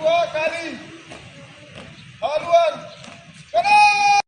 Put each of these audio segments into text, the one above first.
Dua kali haluan kanan.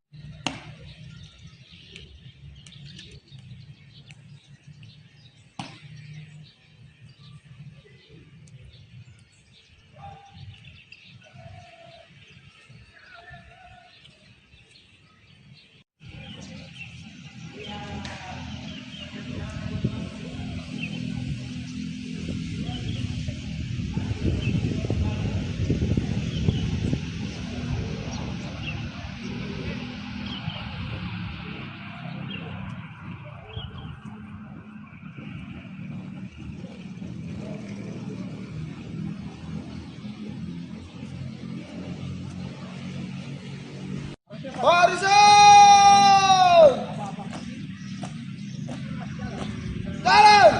Barisan jalan.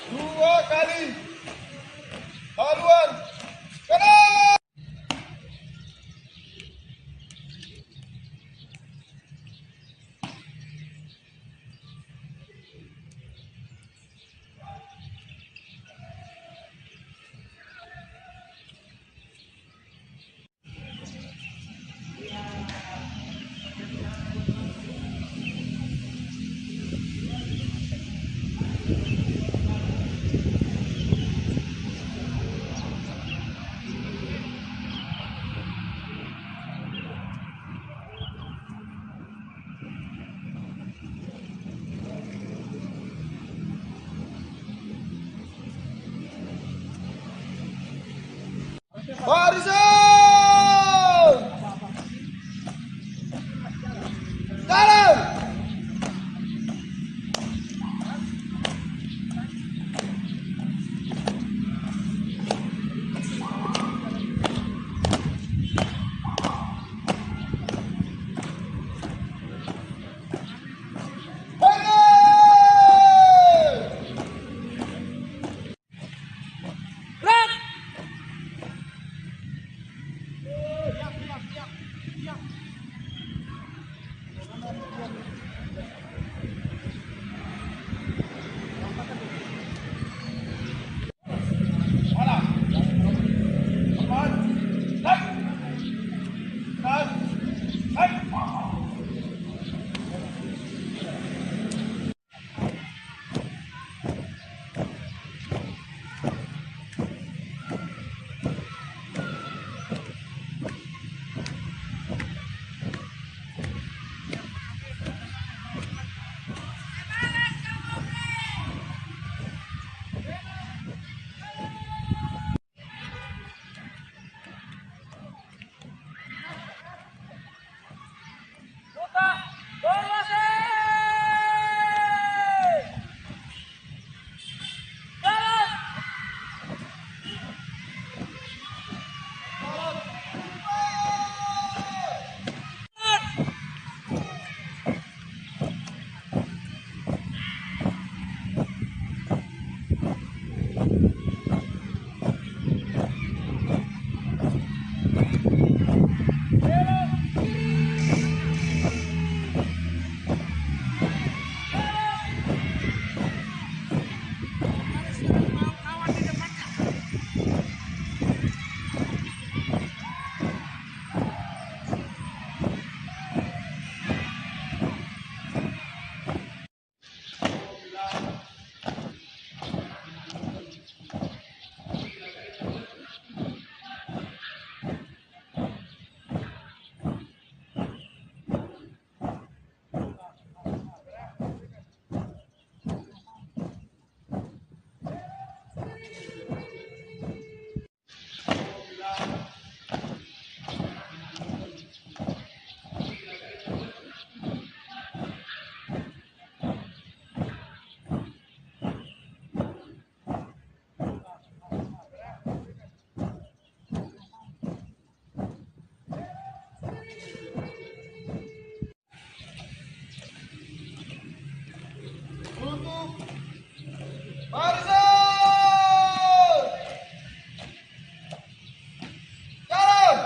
Dua kali haluan kanan. barisan, jalan. Barisan, jalan.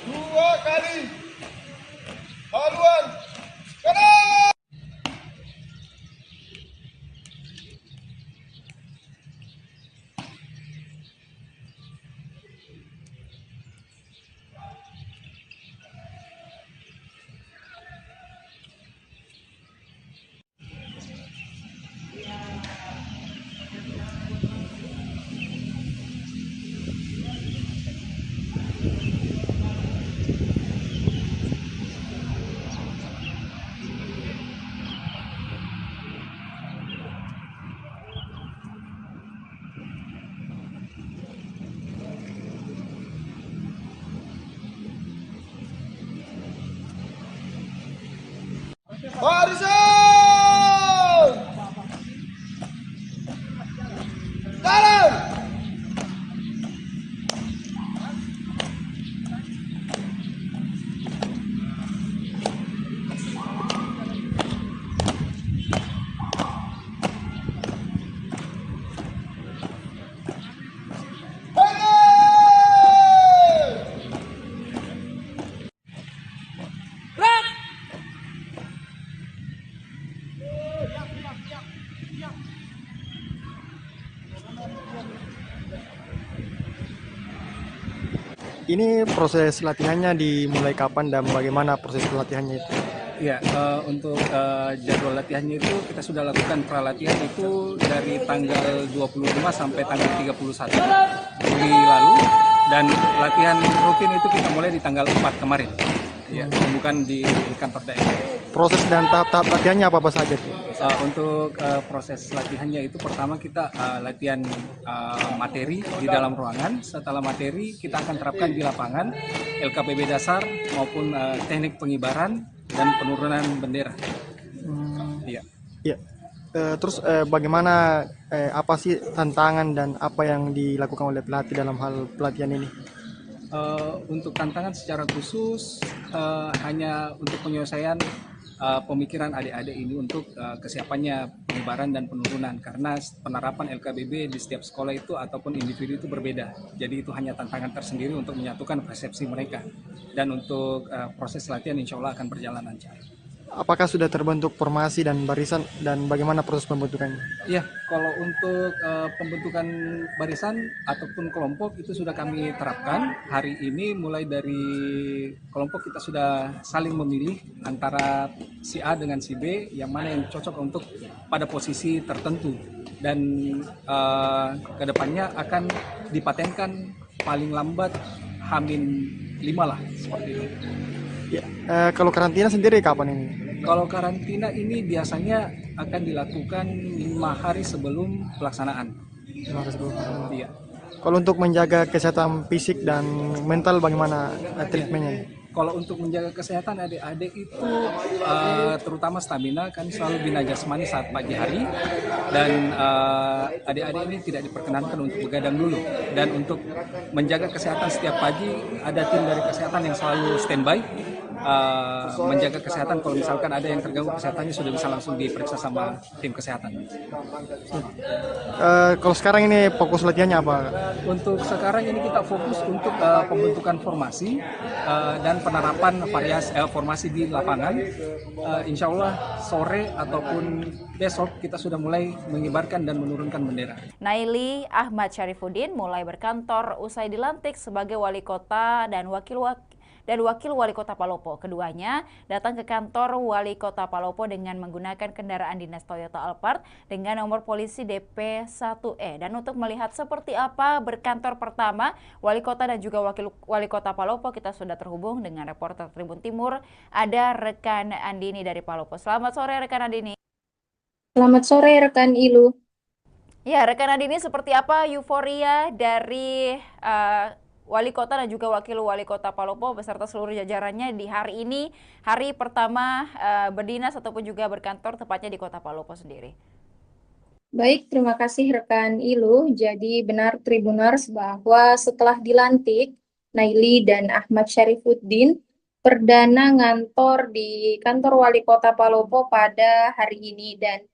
Dua kali haluan kanan. Barisan, jalan. Ini proses latihannya dimulai kapan dan bagaimana proses latihannya itu? Ya, untuk jadwal latihannya itu kita sudah lakukan pralatihan itu dari tanggal 25 sampai tanggal 31 Juli lalu, dan latihan rutin itu kita mulai di tanggal 4 kemarin. Ya, bukan di kantor daerah. Proses dan tahap-tahap latihannya apa saja tuh? Untuk proses latihannya itu pertama kita latihan materi di dalam ruangan. Setelah materi kita akan terapkan di lapangan LKPB dasar maupun teknik pengibaran dan penurunan bendera. Iya. Ya. Terus bagaimana apa sih tantangan dan apa yang dilakukan oleh pelatih dalam hal pelatihan ini? Untuk tantangan secara khusus hanya untuk penyelesaian pemikiran adik-adik ini untuk kesiapannya pengibaran dan penurunan, karena penerapan LKBB di setiap sekolah itu ataupun individu itu berbeda. Jadi itu hanya tantangan tersendiri untuk menyatukan persepsi mereka, dan untuk proses latihan insya Allah akan berjalan lancar. Apakah sudah terbentuk formasi dan barisan dan bagaimana proses pembentukannya? Iya, kalau untuk pembentukan barisan ataupun kelompok itu sudah kami terapkan hari ini. Mulai dari kelompok kita sudah saling memilih antara si A dengan si B, yang mana yang cocok untuk pada posisi tertentu, dan kedepannya akan dipatenkan paling lambat H-5 lah, seperti itu. Ya. Kalau karantina sendiri kapan ini? Kalau karantina ini biasanya akan dilakukan 5 hari sebelum pelaksanaan. Iya. Kalau untuk menjaga kesehatan fisik dan mental bagaimana treatmentnya? Kalau untuk menjaga kesehatan adik-adik itu terutama stamina, kami selalu bina jasmani saat pagi hari, dan adik-adik ini tidak diperkenankan untuk begadang dulu. Dan untuk menjaga kesehatan setiap pagi ada tim dari kesehatan yang selalu standby menjaga kesehatan. Kalau misalkan ada yang terganggu kesehatannya sudah bisa langsung diperiksa sama tim kesehatan. Kalau sekarang ini fokus latihannya apa? Untuk sekarang ini kita fokus untuk pembentukan formasi dan penerapan formasi di lapangan. Insya Allah sore ataupun besok kita sudah mulai mengibarkan dan menurunkan bendera. Naili Ahmad Syarifuddin mulai berkantor usai dilantik sebagai wali kota dan wakil wali kota Palopo. Keduanya datang ke kantor wali kota Palopo dengan menggunakan kendaraan dinas Toyota Alphard dengan nomor polisi DP1E. Dan untuk melihat seperti apa berkantor pertama wali kota dan juga wakil wali kota Palopo, kita sudah terhubung dengan reporter Tribun Timur, ada rekan Andini dari Palopo. Selamat sore rekan Andini. Selamat sore rekan Ilu. Ya, rekan Andini, seperti apa euforia dari wali kota dan juga wakil wali kota Palopo beserta seluruh jajarannya di hari ini, hari pertama berdinas ataupun juga berkantor tepatnya di kota Palopo sendiri? Baik, terima kasih rekan Ilu. Jadi benar Tribuners bahwa setelah dilantik, Naili dan Ahmad Syarifuddin perdana ngantor di kantor wali kota Palopo pada hari ini. Dan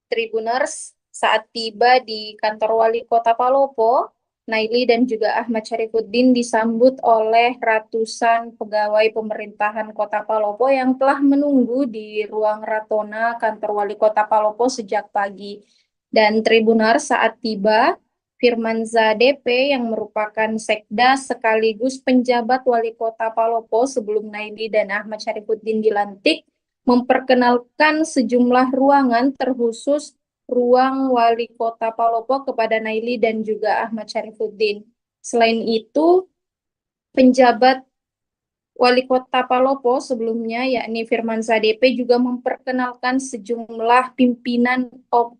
Tribuners, saat tiba di kantor wali kota Palopo, Naili dan juga Ahmad Syarifuddin disambut oleh ratusan pegawai pemerintahan Kota Palopo yang telah menunggu di ruang Ratona kantor wali Kota Palopo sejak pagi. Dan Tribunar, saat tiba, Firmanza DP yang merupakan sekda sekaligus penjabat wali Kota Palopo sebelum Naili dan Ahmad Syarifuddin dilantik, memperkenalkan sejumlah ruangan terkhusus ruang wali kota Palopo kepada Naili dan juga Ahmad Syarifuddin. Selain itu, penjabat wali kota Palopo sebelumnya yakni Firmanza DP juga memperkenalkan sejumlah pimpinan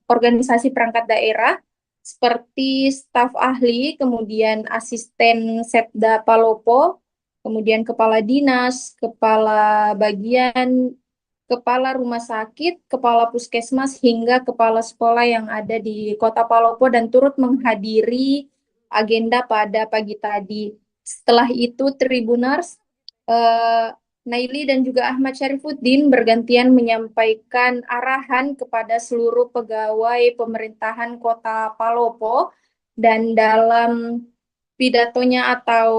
organisasi perangkat daerah seperti staf ahli, kemudian asisten Setda Palopo, kemudian kepala dinas, kepala bagian, kepala rumah sakit, kepala puskesmas, hingga kepala sekolah yang ada di Kota Palopo dan turut menghadiri agenda pada pagi tadi. Setelah itu, Tribuners, Naili dan juga Ahmad Syarifuddin bergantian menyampaikan arahan kepada seluruh pegawai pemerintahan Kota Palopo, dan dalam pidatonya atau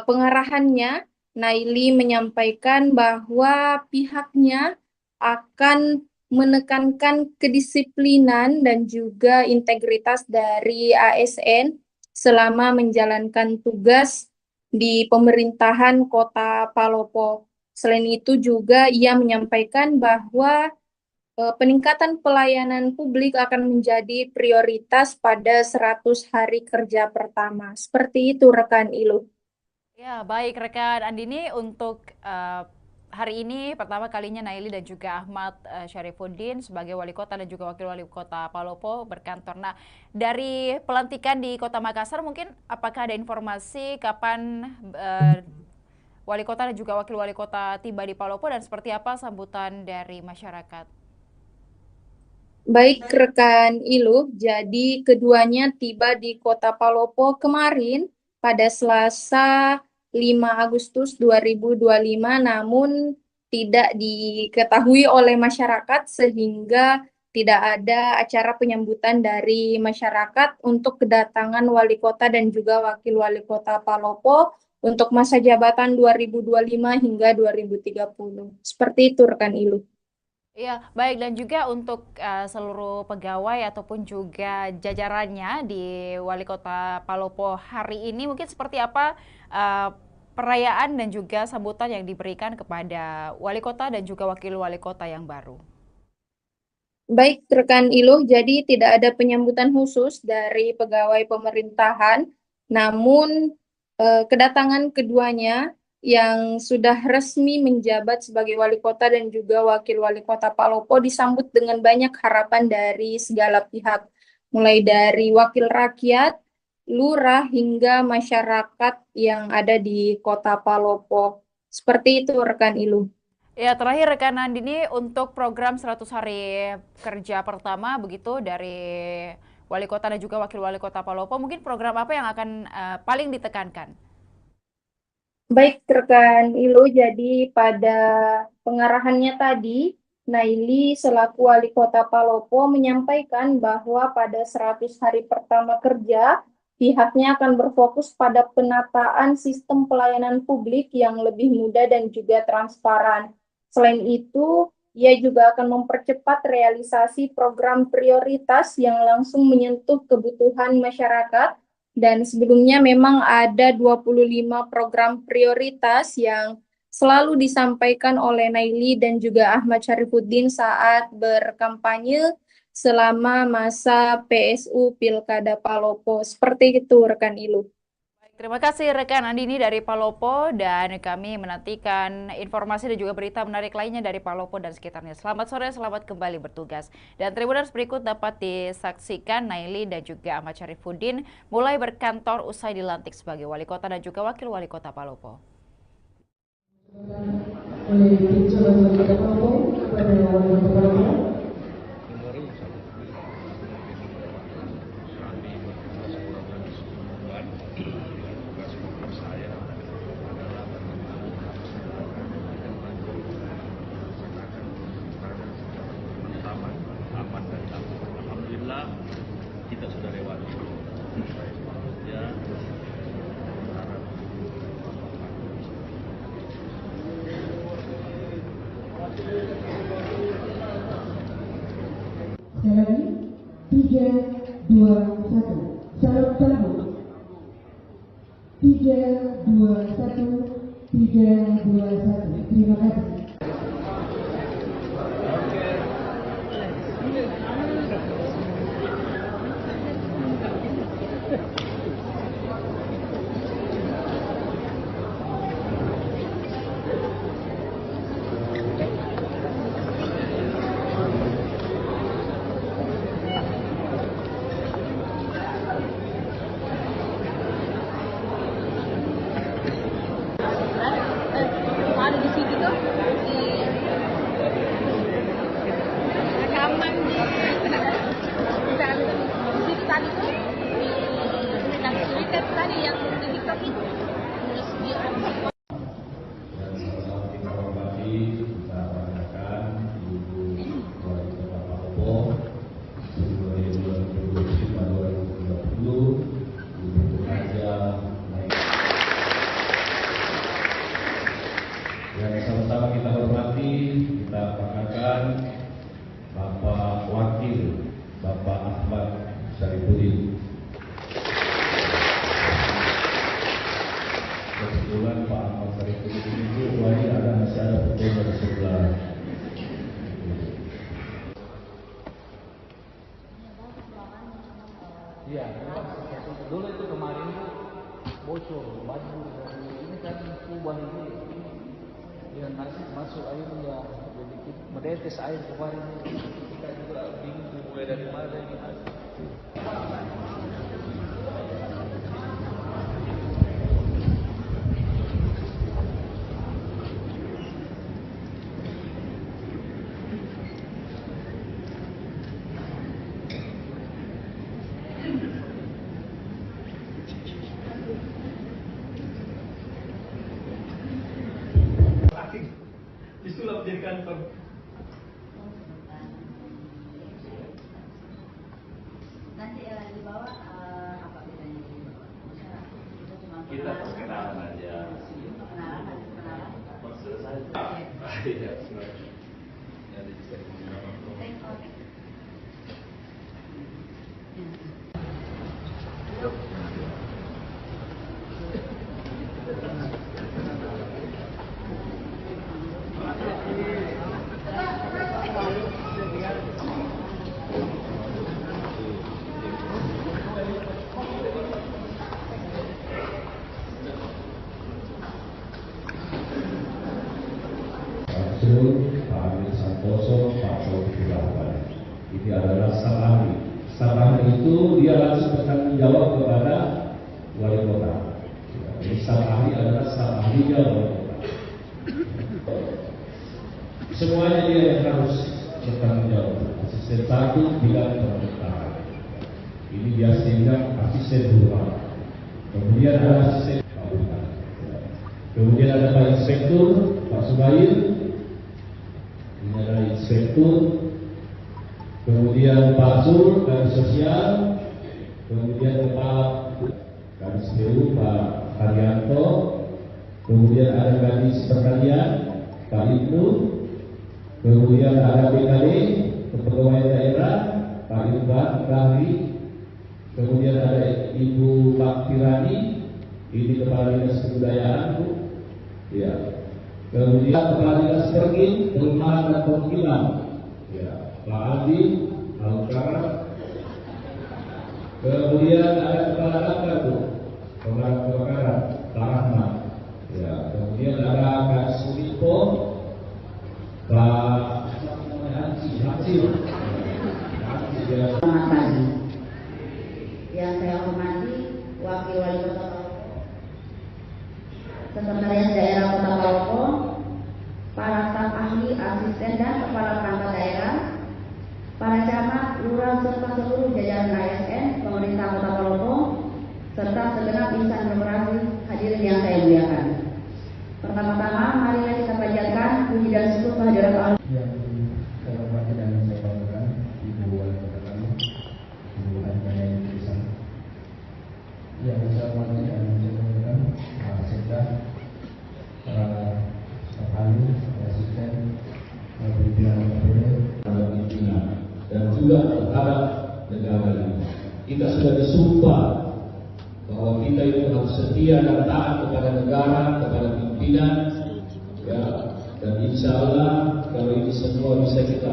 pengarahannya, Naili menyampaikan bahwa pihaknya akan menekankan kedisiplinan dan juga integritas dari ASN selama menjalankan tugas di pemerintahan Kota Palopo. Selain itu juga ia menyampaikan bahwa peningkatan pelayanan publik akan menjadi prioritas pada 100 hari kerja pertama. Seperti itu rekan Ilu. Ya, baik rekan Andini, untuk hari ini pertama kalinya Naili dan juga Ahmad Syarifuddin sebagai wali kota dan juga wakil wali kota Palopo berkantor. Nah, dari pelantikan di Kota Makassar mungkin apakah ada informasi kapan wali kota dan juga wakil wali kota tiba di Palopo dan seperti apa sambutan dari masyarakat? Baik rekan Ilu, jadi keduanya tiba di Kota Palopo kemarin pada Selasa 5 Agustus 2025, namun tidak diketahui oleh masyarakat sehingga tidak ada acara penyambutan dari masyarakat untuk kedatangan wali kota dan juga wakil wali kota Palopo untuk masa jabatan 2025 hingga 2030. Seperti itu rekan Ilu. Iya, baik, dan juga untuk seluruh pegawai ataupun juga jajarannya di Wali Kota Palopo hari ini mungkin seperti apa perayaan dan juga sambutan yang diberikan kepada Wali Kota dan juga Wakil Wali Kota yang baru. Baik, rekan Iluh, jadi tidak ada penyambutan khusus dari pegawai pemerintahan, namun kedatangan keduanya yang sudah resmi menjabat sebagai wali kota dan juga wakil wali kota Palopo disambut dengan banyak harapan dari segala pihak, mulai dari wakil rakyat, lurah, hingga masyarakat yang ada di kota Palopo. Seperti itu, rekan Iluh. Ya, terakhir rekan Andini, untuk program 100 hari kerja pertama begitu dari Wali Kota dan juga Wakil Wali Kota Palopo, mungkin program apa yang akan paling ditekankan? Baik, rekan Ilu, jadi pada pengarahannya tadi, Naili selaku Wali Kota Palopo menyampaikan bahwa pada 100 hari pertama kerja, pihaknya akan berfokus pada penataan sistem pelayanan publik yang lebih mudah dan juga transparan. Selain itu, ia juga akan mempercepat realisasi program prioritas yang langsung menyentuh kebutuhan masyarakat. Dan sebelumnya memang ada 25 program prioritas yang selalu disampaikan oleh Naili dan juga Ahmad Syarifuddin saat berkampanye selama masa PSU Pilkada Palopo. Seperti itu rekan Ilu. Terima kasih rekan Andini dari Palopo, dan kami menantikan informasi dan juga berita menarik lainnya dari Palopo dan sekitarnya. Selamat sore, selamat kembali bertugas. Dan Tribuners berikut dapat disaksikan Naili dan juga Ahmad Syarifuddin mulai berkantor usai dilantik sebagai wali kota dan juga wakil wali kota Palopo. Alhamdulillah kita sudah lewati. Ya, sekali lagi 3, 2, 1 salam sambut 3, 2, 1 3, 2, 1. Terima kasih. Ada di situ tuh di rekaman di situ tadi tuh di Twitter tadi yang di TikTok itu terus di dan sama-sama kita hormati, kita banggakan Ibu Wali Kota Palopo dari 2025-2030, Ibu Raja naik. Yang sama-sama kita hormati, kita banggakan Bapak Wakil, Bapak Ahmad Syarifuddin. Kebetulan Pak Ahmad Syarifuddin itu masih ada Iya, memang seperti itu. Dulu itu kemarin itu bocor, banjir dari ini kan kubah ini, ya nanti masuk air ya, jadi menetes air kemarin ini. Kita juga bingung mulai dari mana ini. Disulap jadi kantor. Nanti di bawah apa bedanya di bawah? Kita cuma Kita perkenalan aja. perkenalan, ada perkenalan. Selesai. Iya, sudah. Ya, bisa digunakan. Oke. Pak Amir Santoso, Pak Taufik Rahman. Ini adalah staf ahli. Staf ahli itu dia langsung bertanggung jawab kepada wali kota. Jadi staf ahli adalah staf ahlinya wali kota. Semuanya dia yang harus bertanggung jawab. Asisten satu bidang pemerintahan. Ini biasanya bilang asisten dua. Kemudian ada asisten Pak Bukan. Kemudian ada Pak Inspektur Pak Subair. Ini adalah inspektur, kemudian Pak Sur dari sosial, kemudian Kepala Kadis PU Pak Haryanto, kemudian ada Kadis Pertanian Pak Ibnu, kemudian ada BKD Kepegawaian Daerah Pak Irfan Rahli, kemudian ada Ibu Pak Tirani, ini Kepala Dinas Kebudayaan Bu, ya. Kemudian Kepala Dinas Pergi, Perumahan dan Permukiman, ya, Pak Adi, Alukara. Kemudian ada Kepala Damkar, Bu, Pemadam Kebakaran, Pak Rahmat. Ya, kemudian ada Kak Suminto, Pak Hancil. Selamat pagi. Yang saya hormati Wakil Wali Kota Palopo, Sekretariat Daerah Kota Palopo, para staf ahli, asisten dan kepala perangkat daerah, para camat, lurah serta seluruh jajaran ASN, pemerintah Kota Palopo, serta segenap insan demokrasi hadirin yang saya muliakan. Pertama-tama, marilah kita panjatkan puji dan syukur kehadirat Allah. Yang saya hormati dan saya banggakan Ibu Wali Kota kami, Ibu Anjana Indonesia. Yang saya hormati dan saya banggakan Pak Sekda, para staf ahli, asisten, pimpinan KPD, pimpinan dan juga terhadap negara ini. Kita sudah disumpah bahwa kita itu harus setia dan taat kepada negara, kepada pimpinan, ya. Dan insya Allah kalau ini semua bisa kita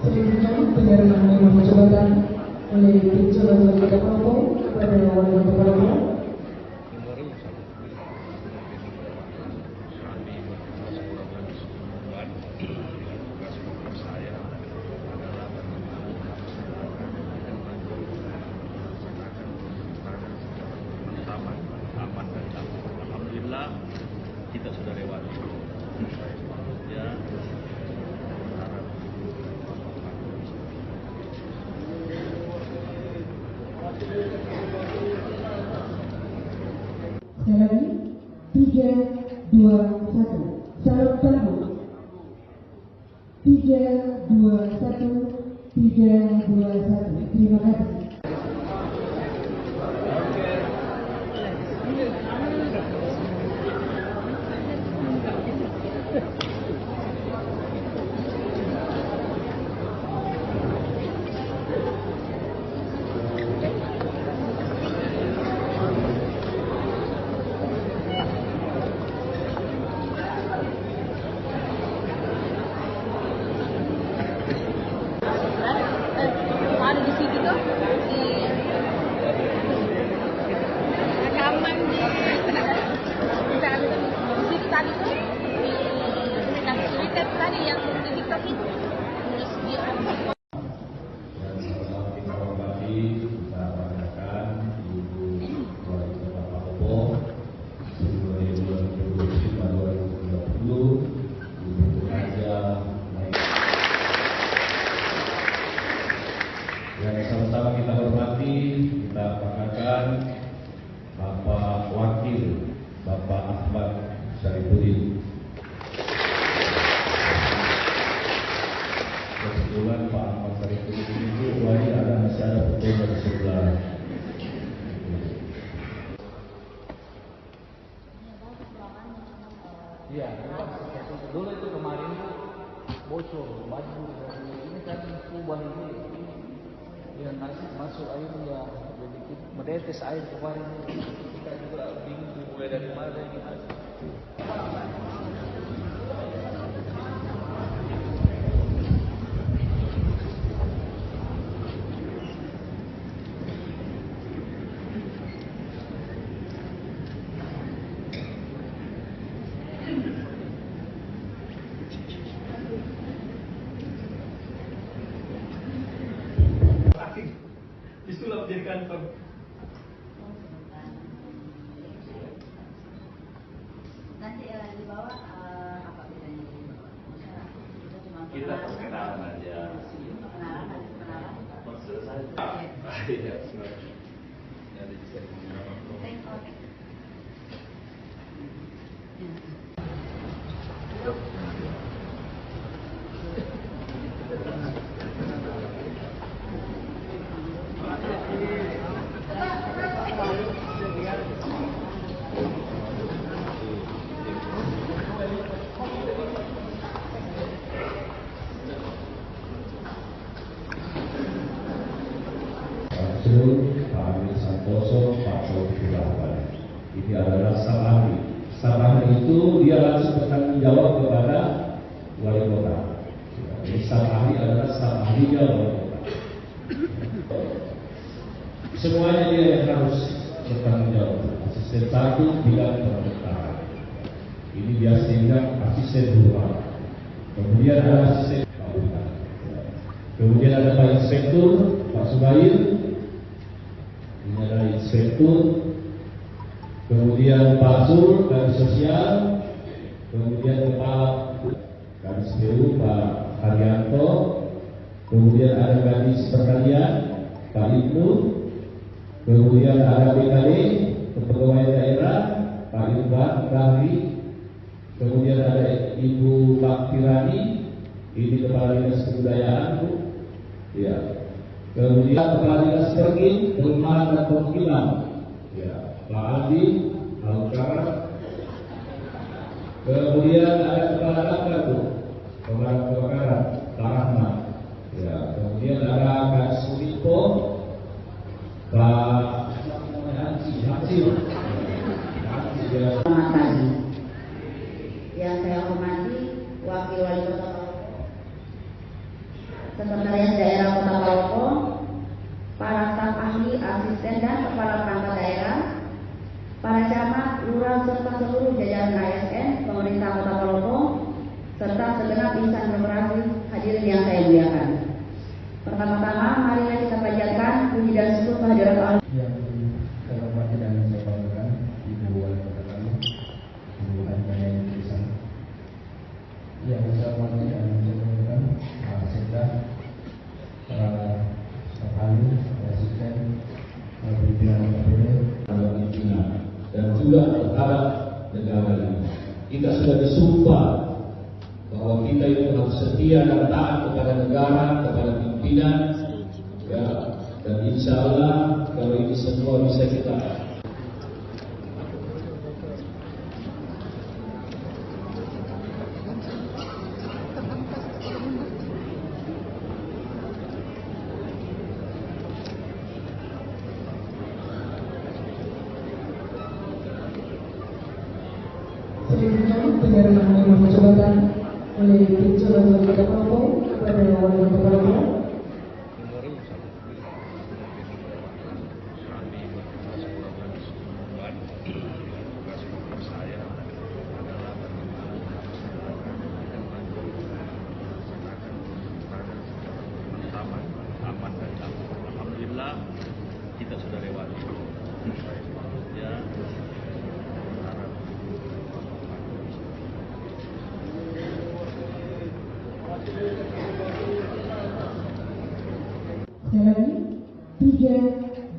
Selanjutnya, penyerahan nomor jabatan oleh Jalan Wali Kota Palopo kepada Wali Kota Palopo. Alhamdulillah kita sudah lewati. Ya. Sekali lagi, 3, 2, 1. Salam tangguh. 3, 2, 1. 3, 2, 1. Terima kasih. bocor, banjir dari ini kan kubah ini yang nanti masuk air ya jadi menetes air kemarin kita juga bingung mulai dari mana gitu. Itulah menjadikan nanti di bawah apa bedanya di bawah? kita perkenalan aja. Pengenalan. Selesai. Iya, Pak Amir Santoso, Pak Taufik Rahman. Ini adalah staf ahli. Staf ahli itu dia langsung bertanggung jawab kepada wali kota. Jadi staf ahli adalah staf ahlinya wali kota. Semuanya dia yang harus bertanggung jawab. Asisten satu bidang pemerintahan. Ini biasa dibilang asisten dua. Kemudian ada asisten Pak. Kemudian ada Pak Inspektur, Pak Subair. Ini adalah inspektur, kemudian Pak Sur, Kadis Sosial, kemudian Kepala Kadis PU, Pak Haryanto, kemudian ada Kadis Pertanian, Pak Ibnu, kemudian ada BKD, Kepegawaian Daerah, Pak Irfan Kahri, kemudian ada Ibu Pak Tirani, ini Kepala Dinas Kebudayaan, Bu. Ya. Kemudian Kepala Dinas Pergin, Perumahan dan Permukiman, ya, Pak Andi, Alukara. Kemudian ada Kepala Damkar, Bu, Pemadam Kebakaran, Pak Rahmat. Ya, kemudian ada Kak Sudipo, Pak Hansi. Selamat pagi. Yang saya hormati Wakil Wali Kota Sekretariat Daerah Kota Palopo, para staf ahli, asisten dan kepala perangkat daerah, para camat, lurah serta seluruh jajaran ASN, pemerintah Kota Palopo, serta segenap insan demokrasi hadirin yang saya muliakan. Pertama-tama, marilah kita panjatkan puji dan syukur kehadirat Allah. Yang saya hormati dan saya banggakan Ibu Wali Kota kami, Ibu Anjana Indonesia. Yang saya hormati dan saya banggakan Pak Sekda, para staf ahli, asisten, pimpinan dan juga terhadap negara ini. Kita sudah disumpah bahwa kita itu harus setia dan taat kepada negara, kepada pimpinan, ya, dan insya Allah kalau ini semua bisa kita penyerahan nomor jabatan oleh Jalan Wali Kota Palopo kepada Wali Kota Palopo. Alhamdulillah kita sudah lewati. Ya. Sekali lagi, 3,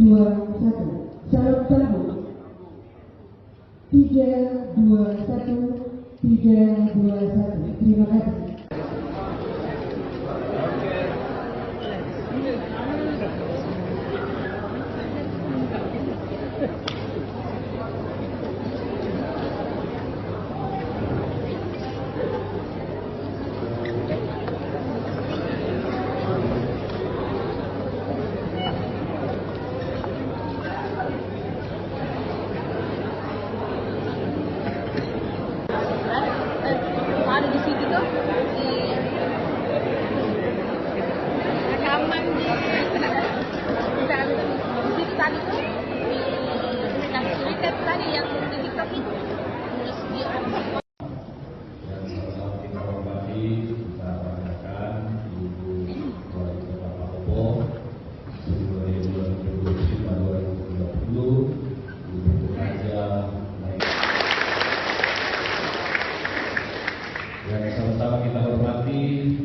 2, 1. Salam sambut. 3, 2, 1. 3, 2, 1. Terima kasih. tadi yang di TikTok itu. Terus dia Yang sama-sama kita hormati, kita banggakan Ibu Wali Kota Palopo dari 2020 dan 2030, Ibu Raja. Yang sama-sama kita hormati,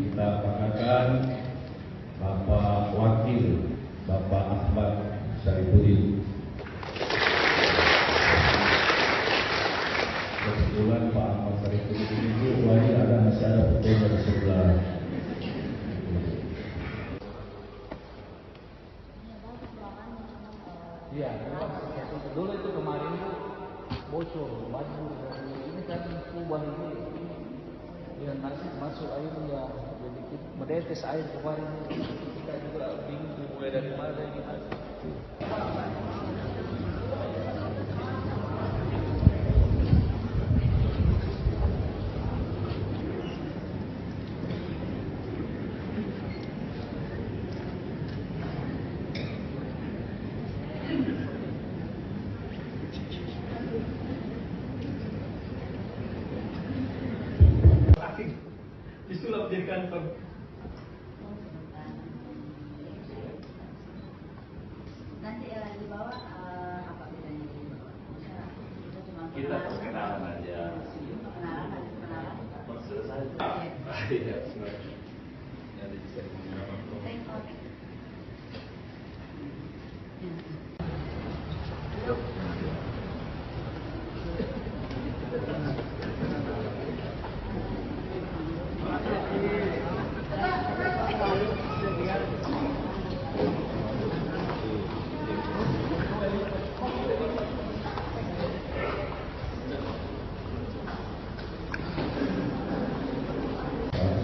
kita banggakan Bapak Wakil, Bapak Ahmad Syarifuddin. Kebetulan Pak Ahmad Syarifuddin ini rumahnya masih ada fotonya di sebelah. Iya, dulu itu kemarin tuh bocor, banjir dari ini kan kubah ini yang nanti masuk airnya jadi menetes air kemarin kita juga bingung mulai dari mana gitu. Disulap jadi kantor. Nanti di bawah apa bedanya? Kita perkenalan aja. Selesai. Iya. Jadi bisa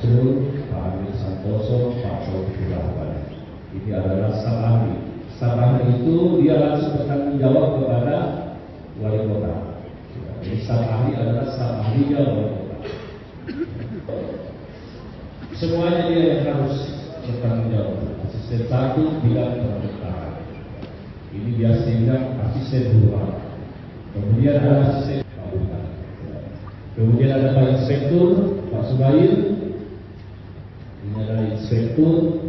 Pak Amir Santoso, Pak Taufik Rahman. Ini adalah sang ahli. Sang ahli itu dia langsung bertanggung jawab kepada wali kota. Jadi sang ahli adalah sang ahlinya wali kota. Semuanya dia yang harus bertanggung jawab. Asisten satu bidang pemerintahan. Ini biasanya bilang asisten dua. Kemudian ada asisten kabupaten. Kemudian ada Pak Inspektur, Pak Subair. Ini adalah Inspektur.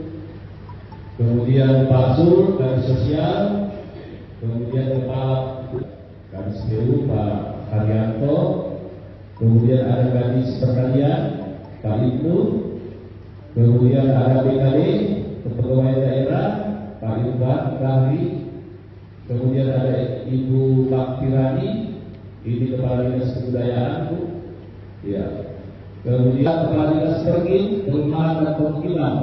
Kemudian Pak Zul, Kadis Sosial. Kemudian Kepala Kadis PU, Pak Haryanto. Kemudian ada Kadis Pertanian, Pak Ibnu. Kemudian ada BKD, Kepegawaian Daerah, Pak Irfan Rahri. Kemudian ada Ibu Pak Tirani, ini Kepala Dinas Kebudayaan, Bu. Ya. Kemudian Kepala Dinas Pergin, Perumahan dan Permukiman,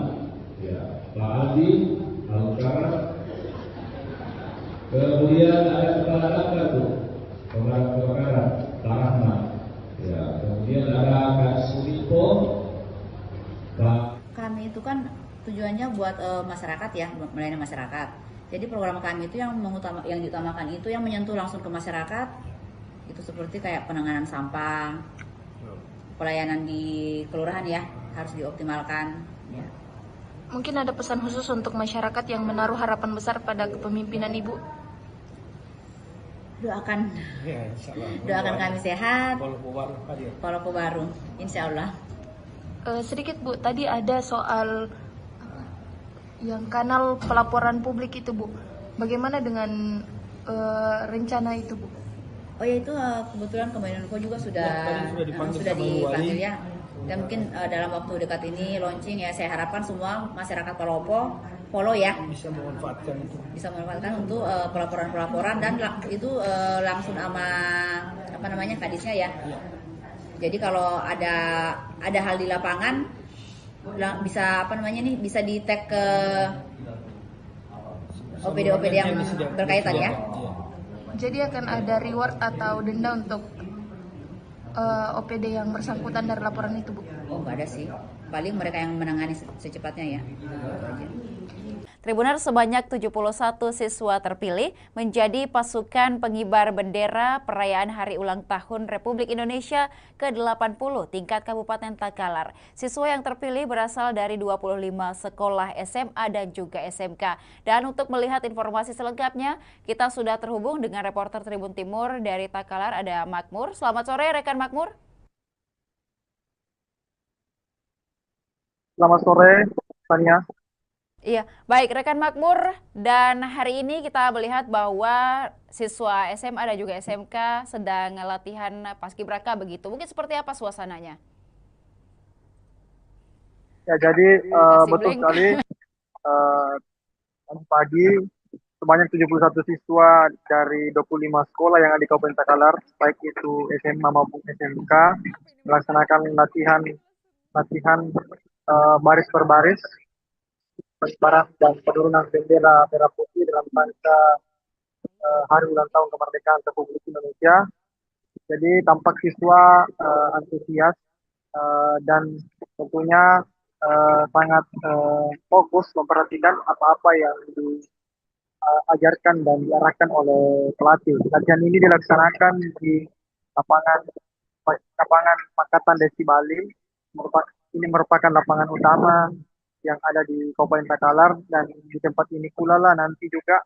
ya, Pak Adi, Al-Karat. Kemudian ada Kepala Dakar, Bu, Orang Kebakaran, Pak Rahmat. Ya. Kemudian ada Kak Sulipo, Pak. Kami itu kan tujuannya buat masyarakat ya, melayani masyarakat. Jadi program kami itu yang diutamakan itu yang menyentuh langsung ke masyarakat. Itu seperti kayak penanganan sampah, pelayanan di kelurahan ya harus dioptimalkan. Ya. Mungkin ada pesan khusus untuk masyarakat yang menaruh harapan besar pada kepemimpinan Ibu. Doakan kami sehat, Palopo baru, insya Allah. Sedikit Bu, tadi ada soal yang kanal pelaporan publik itu Bu. Bagaimana dengan rencana itu Bu? Oh ya itu kebetulan Kominfo juga sudah dipanggil ya. Dan mungkin dalam waktu dekat ini launching ya. Saya harapkan semua masyarakat Palopo follow ya. Bisa memanfaatkan untuk pelaporan-pelaporan dan itu langsung sama kadisnya ya. Jadi kalau ada hal di lapangan bisa bisa di tag ke OPD yang berkaitan ya. Jadi akan ada reward atau denda untuk OPD yang bersangkutan dari laporan itu Bu? Oh nggak ada sih. paling mereka yang menangani secepatnya ya. Itu aja. Tribuners, sebanyak 71 siswa terpilih menjadi pasukan pengibar bendera perayaan Hari Ulang Tahun Republik Indonesia ke-80 tingkat Kabupaten Takalar. Siswa yang terpilih berasal dari 25 sekolah SMA dan juga SMK. Dan untuk melihat informasi selengkapnya, kita sudah terhubung dengan reporter Tribun Timur dari Takalar, ada Makmur. Selamat sore rekan Makmur. Selamat sore, Tania. Iya, baik rekan Makmur, dan hari ini kita melihat bahwa siswa SMA dan juga SMK sedang latihan paskibraka begitu. Mungkin seperti apa suasananya? Ya, jadi betul sekali. Pagi sebanyak 71 siswa dari 25 sekolah yang ada di Kabupaten Takalar, baik itu SMA maupun SMK, melaksanakan latihan baris per baris, pengibaran dan penurunan bendera merah putih dalam rangka Hari Ulang Tahun Kemerdekaan Republik Indonesia. Jadi tampak siswa antusias dan tentunya sangat fokus memperhatikan apa-apa yang diajarkan dan diarahkan oleh pelatih. Latihan ini dilaksanakan di lapangan Pakatan Desi Bali. Ini merupakan lapangan utama yang ada di Kabupaten Takalar, dan di tempat ini pula lah nanti juga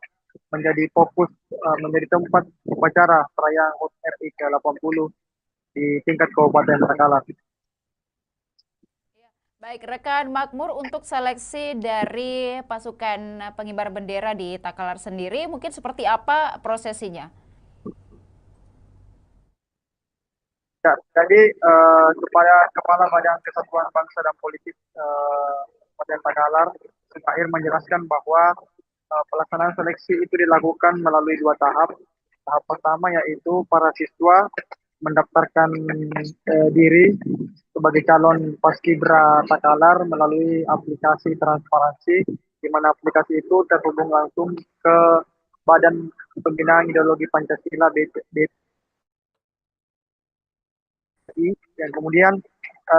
menjadi fokus, menjadi tempat upacara perayaan HUT RI ke-80 di tingkat Kabupaten Takalar. Baik, rekan Makmur, untuk seleksi dari pasukan pengibar bendera di Takalar sendiri, mungkin seperti apa prosesinya? Ya, jadi kepada Kepala Badan Kesatuan Bangsa dan Politik Kabupaten Takalar, Sukair menjelaskan bahwa pelaksanaan seleksi itu dilakukan melalui 2 tahap. Tahap pertama yaitu para siswa mendaftarkan diri sebagai calon paskibra Takalar melalui aplikasi transparansi, di mana aplikasi itu terhubung langsung ke Badan Pembinaan Ideologi Pancasila BPI. Dan kemudian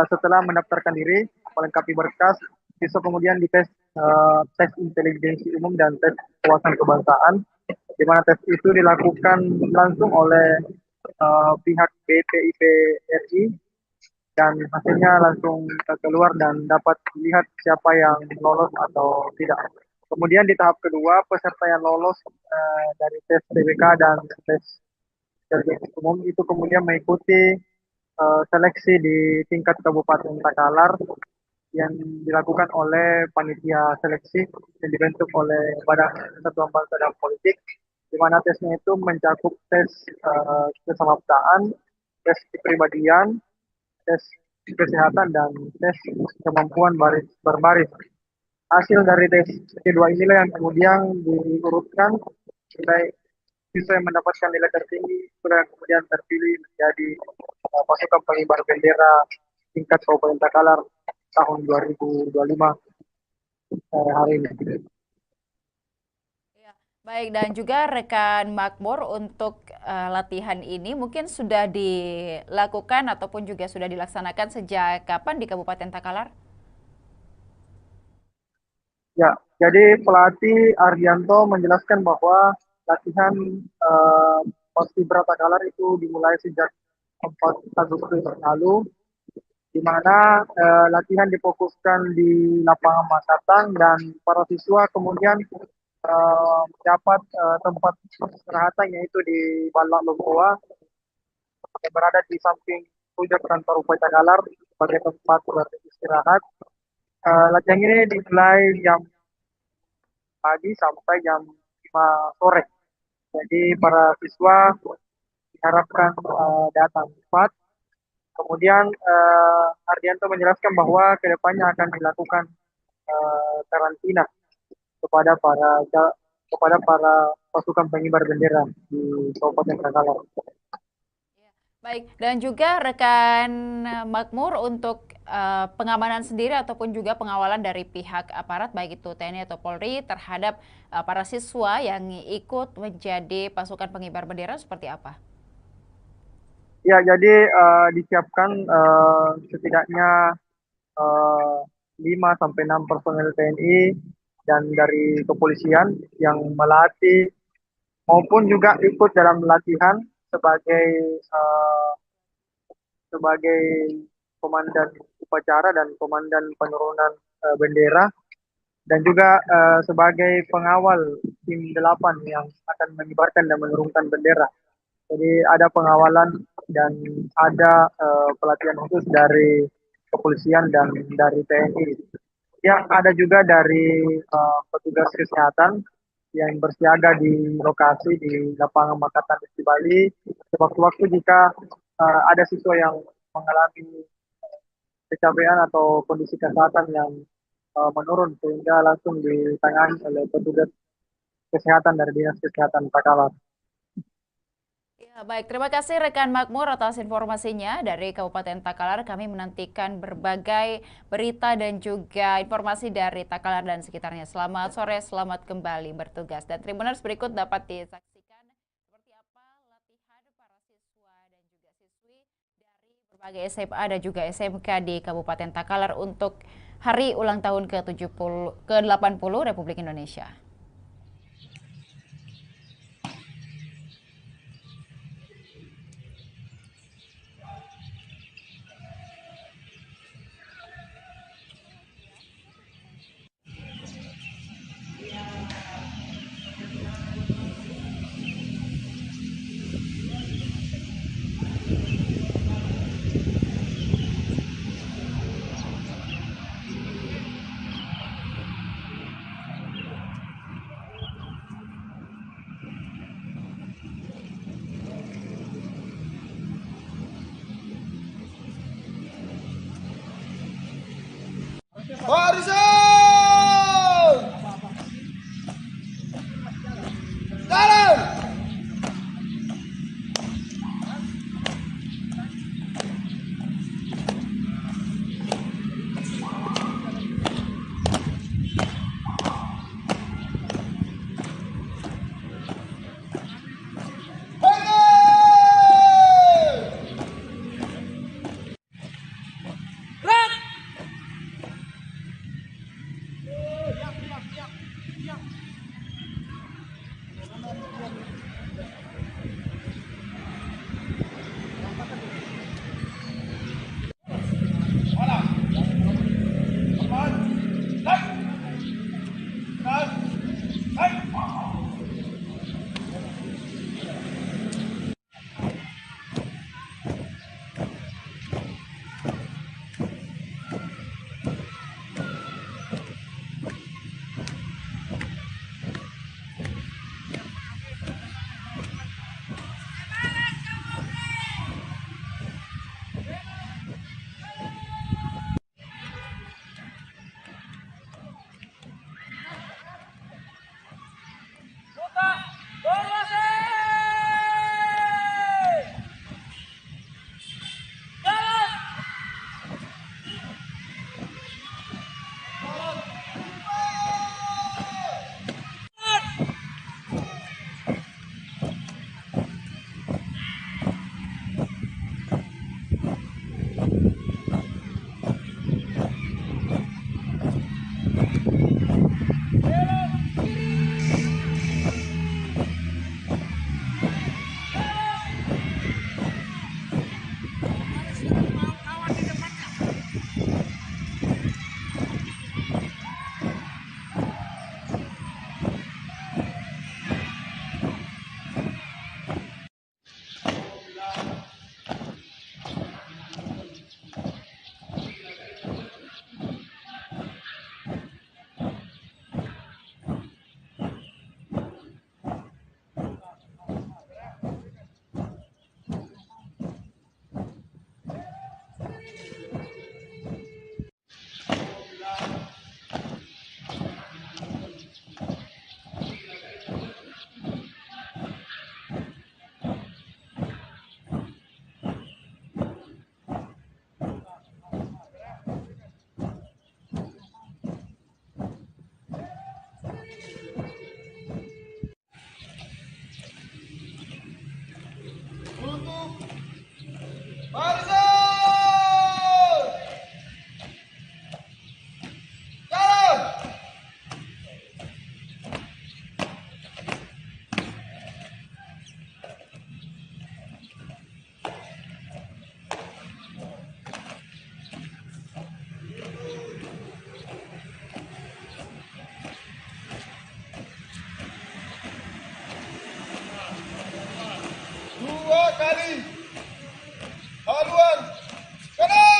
setelah mendaftarkan diri, melengkapi berkas, siswa kemudian dites tes intelijensi umum dan tes wawasan kebangsaan, di mana tes itu dilakukan langsung oleh pihak BPIP RI, dan hasilnya langsung keluar dan dapat dilihat siapa yang lolos atau tidak. Kemudian di tahap kedua, peserta yang lolos dari tes TBK dan tes intelijensi umum itu kemudian mengikuti seleksi di tingkat Kabupaten Takalar yang dilakukan oleh panitia seleksi yang dibentuk oleh Badan Kesatuan Bangsa dan Politik, di mana tesnya itu mencakup tes kesamaptaan, tes kepribadian, tes kesehatan, dan tes kemampuan baris berbaris. Hasil dari tes kedua inilah yang kemudian diurutkan nilai siswa yang mendapatkan nilai tertinggi kemudian terpilih menjadi pasukan pengibar bendera tingkat Kabupaten Takalar tahun 2025 hari ini. Baik, dan juga rekan Makmur, untuk latihan ini mungkin sudah dilakukan ataupun juga sudah dilaksanakan sejak kapan di Kabupaten Takalar? Ya, jadi pelatih Ardianto menjelaskan bahwa latihan paskibra Takalar itu dimulai sejak 4 Agustus lalu, di mana latihan difokuskan di lapangan Makatan, dan para siswa kemudian mendapat tempat istirahatan yaitu di Balak Lompoa yang berada di samping puncak kantor Bupati Takalar sebagai tempat beristirahat. Latihan ini dimulai jam pagi sampai jam 5 sore. Jadi para siswa diharapkan datang cepat. Kemudian Ardianto menjelaskan bahwa kedepannya akan dilakukan karantina kepada para pasukan pengibar bendera di Kabupaten Takalar. Baik, dan juga rekan Makmur, untuk pengamanan sendiri ataupun juga pengawalan dari pihak aparat baik itu TNI atau Polri terhadap para siswa yang ikut menjadi pasukan pengibar bendera seperti apa? Ya, jadi disiapkan setidaknya 5 sampai 6 personel TNI dan dari kepolisian yang melatih maupun juga ikut dalam latihan sebagai sebagai komandan upacara dan komandan penurunan bendera dan juga sebagai pengawal tim 8 yang akan mengibarkan dan menurunkan bendera. Jadi ada pengawalan dan ada pelatihan khusus dari kepolisian dan dari TNI. Yang ada juga dari petugas kesehatan yang bersiaga di lokasi di lapangan Makatan di Bali. Sewaktu-waktu jika ada siswa yang mengalami kecapean atau kondisi kesehatan yang menurun sehingga langsung ditangani oleh petugas kesehatan dari Dinas Kesehatan Takalar. Ya, baik, terima kasih rekan Makmur atas informasinya dari Kabupaten Takalar. Kami menantikan berbagai berita dan juga informasi dari Takalar dan sekitarnya. Selamat sore, selamat kembali bertugas. Dan Tribuners berikut dapat disaksikan seperti apa latihan para siswa dan juga siswi dari berbagai SMA dan juga SMK di Kabupaten Takalar untuk hari ulang tahun ke-80 Republik Indonesia. Barisan! Jalan! kali. Haluan. Kanan.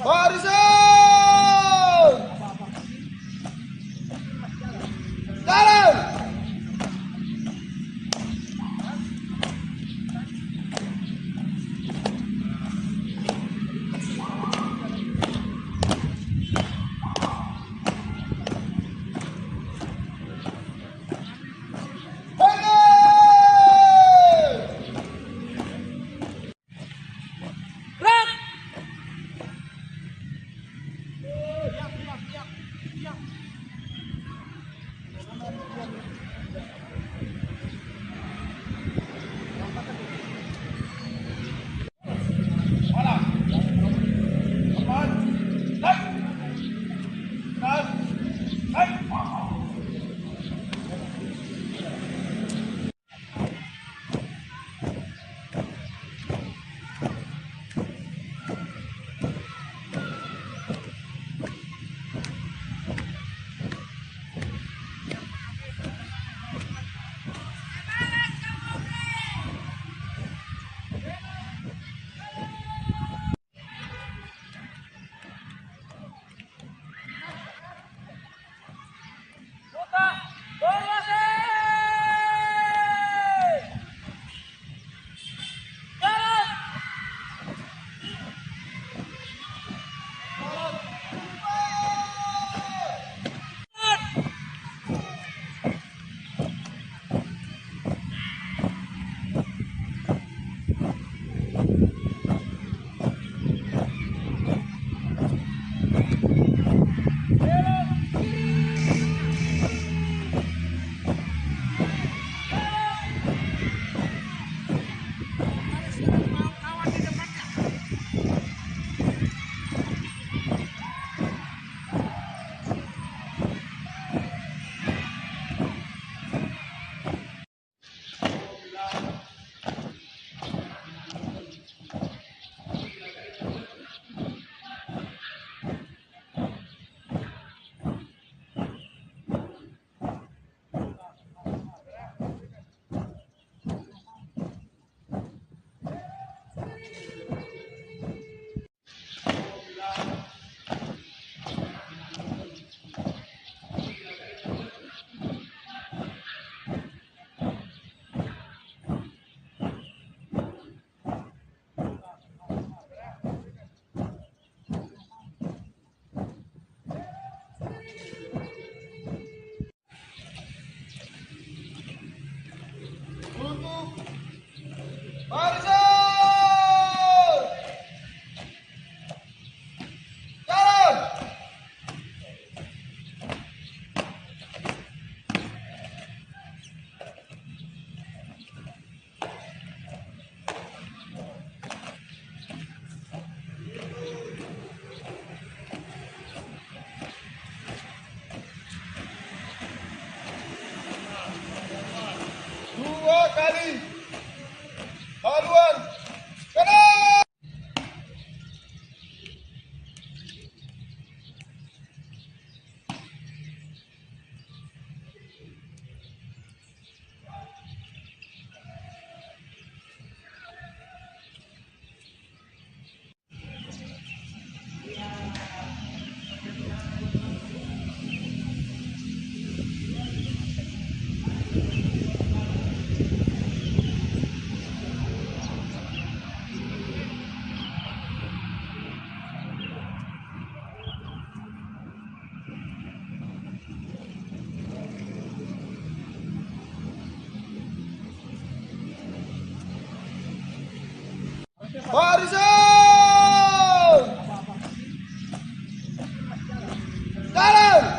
Barisan! Jalan! kali. Haluan. Kanan. Barisan! Jalan!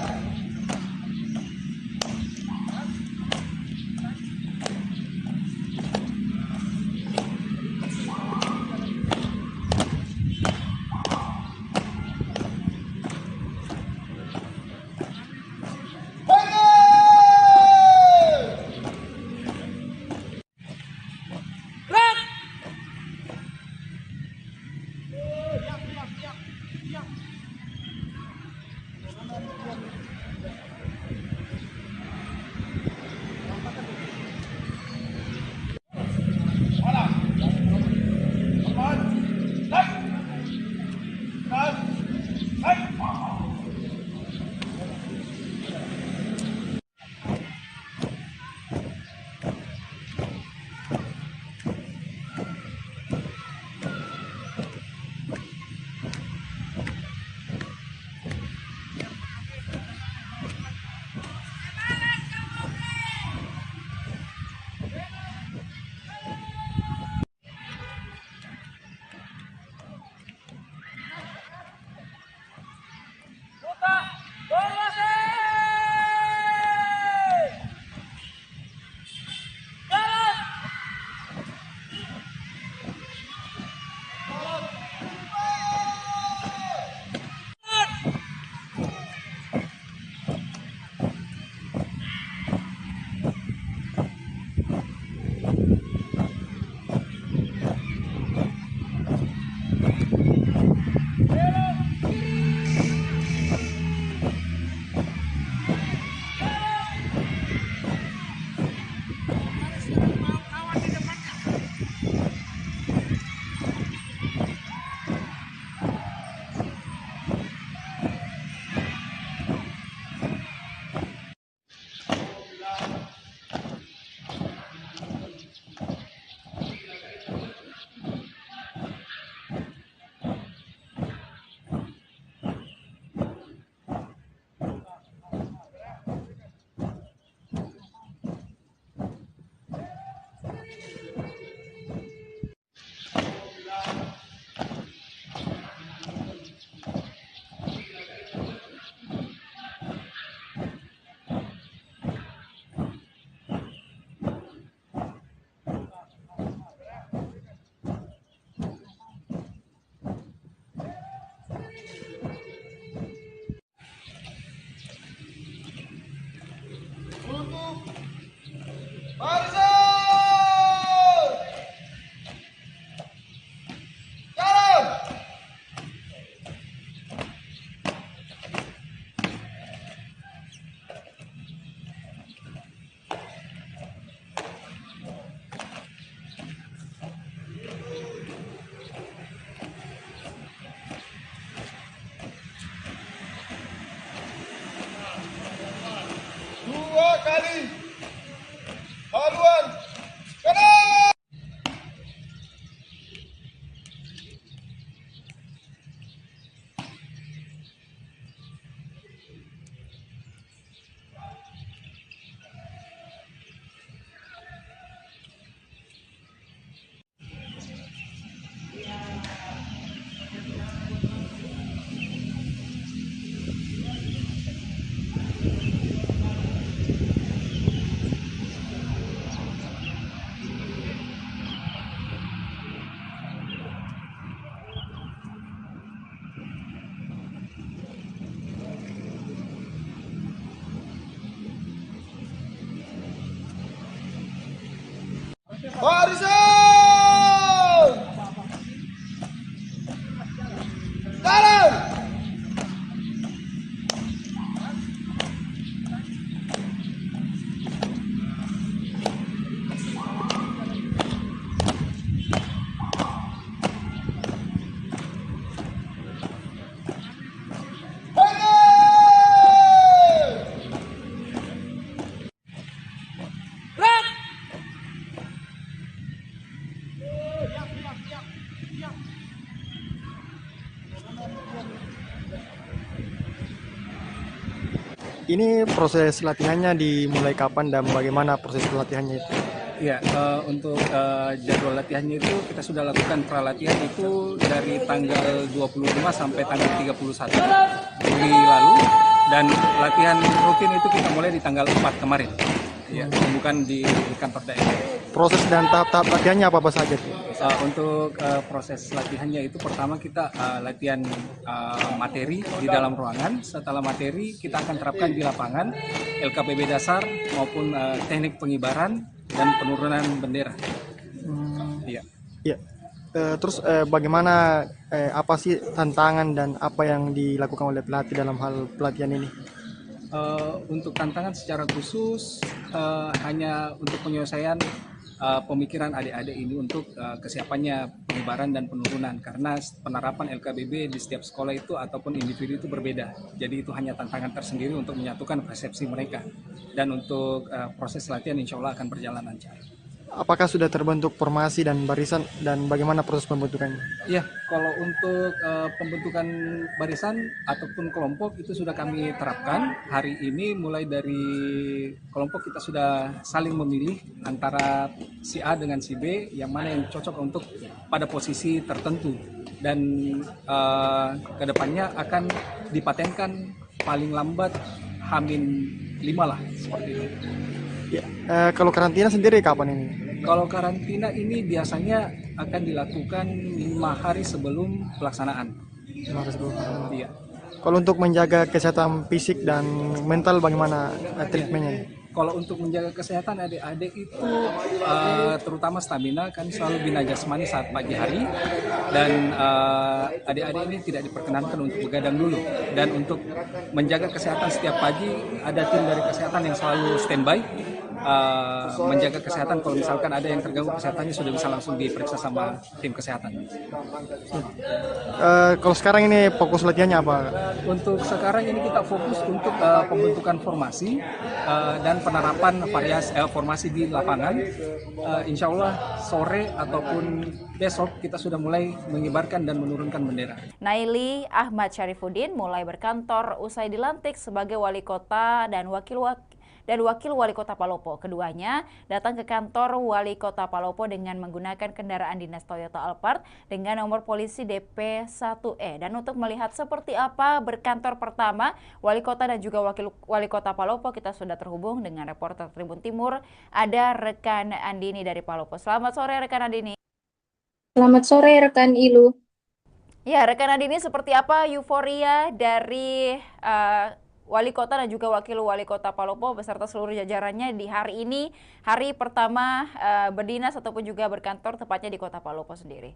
kali. Haluan. Kanan. Barisan! Jalan! Ini proses latihannya dimulai kapan dan bagaimana proses latihannya itu? Ya, untuk jadwal latihannya itu kita sudah lakukan pralatihan itu dari tanggal 25 sampai tanggal 31 Juli lalu, dan latihan rutin itu kita mulai di tanggal 4 kemarin. Ya, bukan di kantor daerah. Proses dan tahap-tahap latihannya apa saja? Untuk proses latihannya itu pertama kita latihan materi di dalam ruangan. Setelah materi kita akan terapkan di lapangan LKPB dasar maupun teknik pengibaran dan penurunan bendera. Iya. Ya. Terus bagaimana apa sih tantangan dan apa yang dilakukan oleh pelatih dalam hal pelatihan ini? Untuk tantangan secara khusus hanya untuk penyelesaian pemikiran adik-adik ini untuk kesiapannya pengibaran dan penurunan, karena penerapan LKBB di setiap sekolah itu ataupun individu itu berbeda. Jadi itu hanya tantangan tersendiri untuk menyatukan persepsi mereka, dan untuk proses latihan insya Allah akan berjalan lancar. Apakah sudah terbentuk formasi dan barisan, dan bagaimana proses pembentukannya? Iya, kalau untuk pembentukan barisan ataupun kelompok itu sudah kami terapkan hari ini. Mulai dari kelompok kita sudah saling memilih antara si A dengan si B, yang mana yang cocok untuk pada posisi tertentu, dan kedepannya akan dipatenkan paling lambat H-5 lah, seperti itu. Ya, kalau karantina sendiri kapan ini? Kalau karantina ini biasanya akan dilakukan 5 hari sebelum pelaksanaan. 5 hari sebelum pelaksanaan. Iya. Kalau untuk menjaga kesehatan fisik dan mental bagaimana treatmentnya? Kalau untuk menjaga kesehatan adik-adik itu terutama stamina, kan selalu bina jasmani saat pagi hari, dan adik-adik ini tidak diperkenankan untuk begadang dulu. Dan untuk menjaga kesehatan setiap pagi ada tim dari kesehatan yang selalu standby menjaga kesehatan. Kalau misalkan ada yang terganggu kesehatannya sudah bisa langsung diperiksa sama tim kesehatan. Kalau sekarang ini fokus latihannya apa? Untuk sekarang ini kita fokus untuk pembentukan formasi dan penerapan formasi di lapangan. Insya Allah sore ataupun besok kita sudah mulai mengibarkan dan menurunkan bendera. Naili Ahmad Syarifuddin mulai berkantor usai dilantik sebagai wali kota dan wakil wali kota Palopo. Keduanya datang ke kantor wali kota Palopo dengan menggunakan kendaraan dinas Toyota Alphard dengan nomor polisi DP1E. Dan untuk melihat seperti apa berkantor pertama wali kota dan juga wakil wali kota Palopo, kita sudah terhubung dengan reporter Tribun Timur, ada rekan Andini dari Palopo. Selamat sore rekan Andini. Selamat sore rekan Ilu. Ya, rekan Andini, seperti apa euforia dari wali kota dan juga wakil wali kota Palopo beserta seluruh jajarannya di hari ini, hari pertama berdinas ataupun juga berkantor tepatnya di kota Palopo sendiri?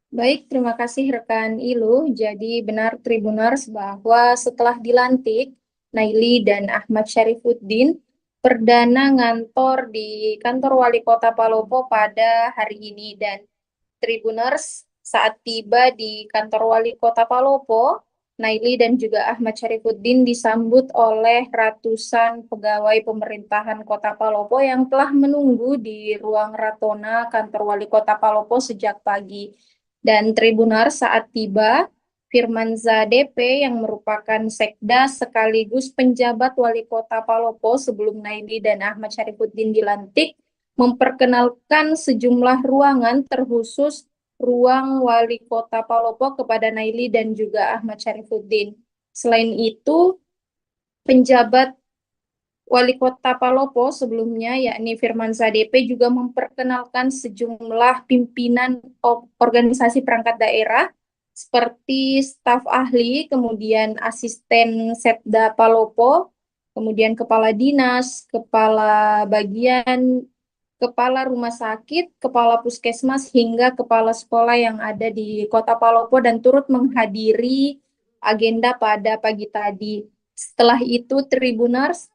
Baik, terima kasih rekan Ilu. Jadi benar Tribuners bahwa setelah dilantik, Naili dan Ahmad Syarifuddin perdana ngantor di kantor wali kota Palopo pada hari ini. Dan Tribuners, saat tiba di kantor wali kota Palopo, Naili dan juga Ahmad Syarifuddin disambut oleh ratusan pegawai pemerintahan Kota Palopo yang telah menunggu di ruang Ratona kantor wali kota Palopo sejak pagi. Dan Tribunar, saat tiba, Firmanza DP yang merupakan sekda sekaligus penjabat wali kota Palopo sebelum Naili dan Ahmad Syarifuddin dilantik, memperkenalkan sejumlah ruangan terkhusus ruang wali kota Palopo kepada Naili dan juga Ahmad Syarifuddin. Selain itu, penjabat wali kota Palopo sebelumnya, yakni Firmanza DP, juga memperkenalkan sejumlah pimpinan organisasi perangkat daerah seperti staf ahli, kemudian asisten Setda Palopo, kemudian kepala dinas, kepala bagian, kepala rumah sakit, kepala puskesmas, hingga kepala sekolah yang ada di kota Palopo dan turut menghadiri agenda pada pagi tadi. Setelah itu, Tribuners,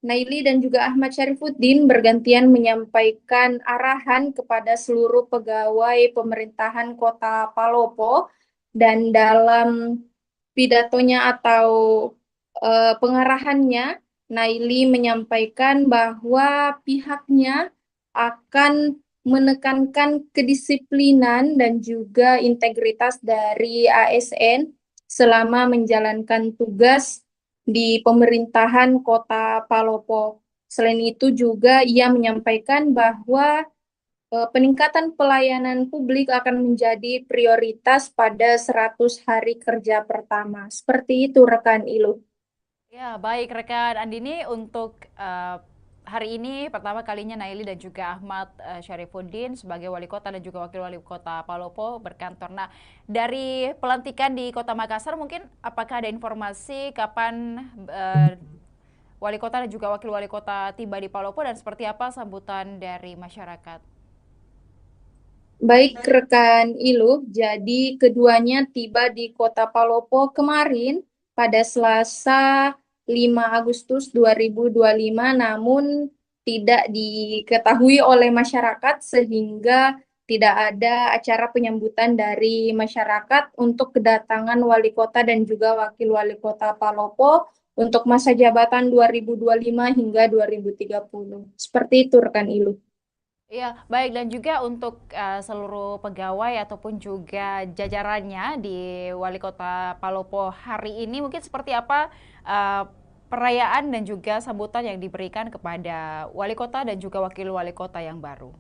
Naili dan juga Ahmad Syarifuddin bergantian menyampaikan arahan kepada seluruh pegawai pemerintahan kota Palopo, dan dalam pidatonya atau pengarahannya, Naili menyampaikan bahwa pihaknya akan menekankan kedisiplinan dan juga integritas dari ASN selama menjalankan tugas di pemerintahan kota Palopo. Selain itu juga ia menyampaikan bahwa peningkatan pelayanan publik akan menjadi prioritas pada 100 hari kerja pertama. Seperti itu rekan Ilu. Ya, baik rekan Andini, untuk hari ini pertama kalinya Naili dan juga Ahmad Syarifuddin sebagai wali kota dan juga wakil wali kota Palopo berkantor. Nah, dari pelantikan di Kota Makassar mungkin apakah ada informasi kapan wali kota dan juga wakil wali kota tiba di Palopo dan seperti apa sambutan dari masyarakat? Baik rekan Ilu, jadi keduanya tiba di Kota Palopo kemarin pada Selasa 5 Agustus 2025, namun tidak diketahui oleh masyarakat sehingga tidak ada acara penyambutan dari masyarakat untuk kedatangan wali kota dan juga wakil wali kota Palopo untuk masa jabatan 2025 hingga 2030. Seperti itu rekan Ilu. Iya, baik, dan juga untuk seluruh pegawai ataupun juga jajarannya di Wali Kota Palopo hari ini mungkin seperti apa perayaan dan juga sambutan yang diberikan kepada Wali Kota dan juga Wakil Wali Kota yang baru?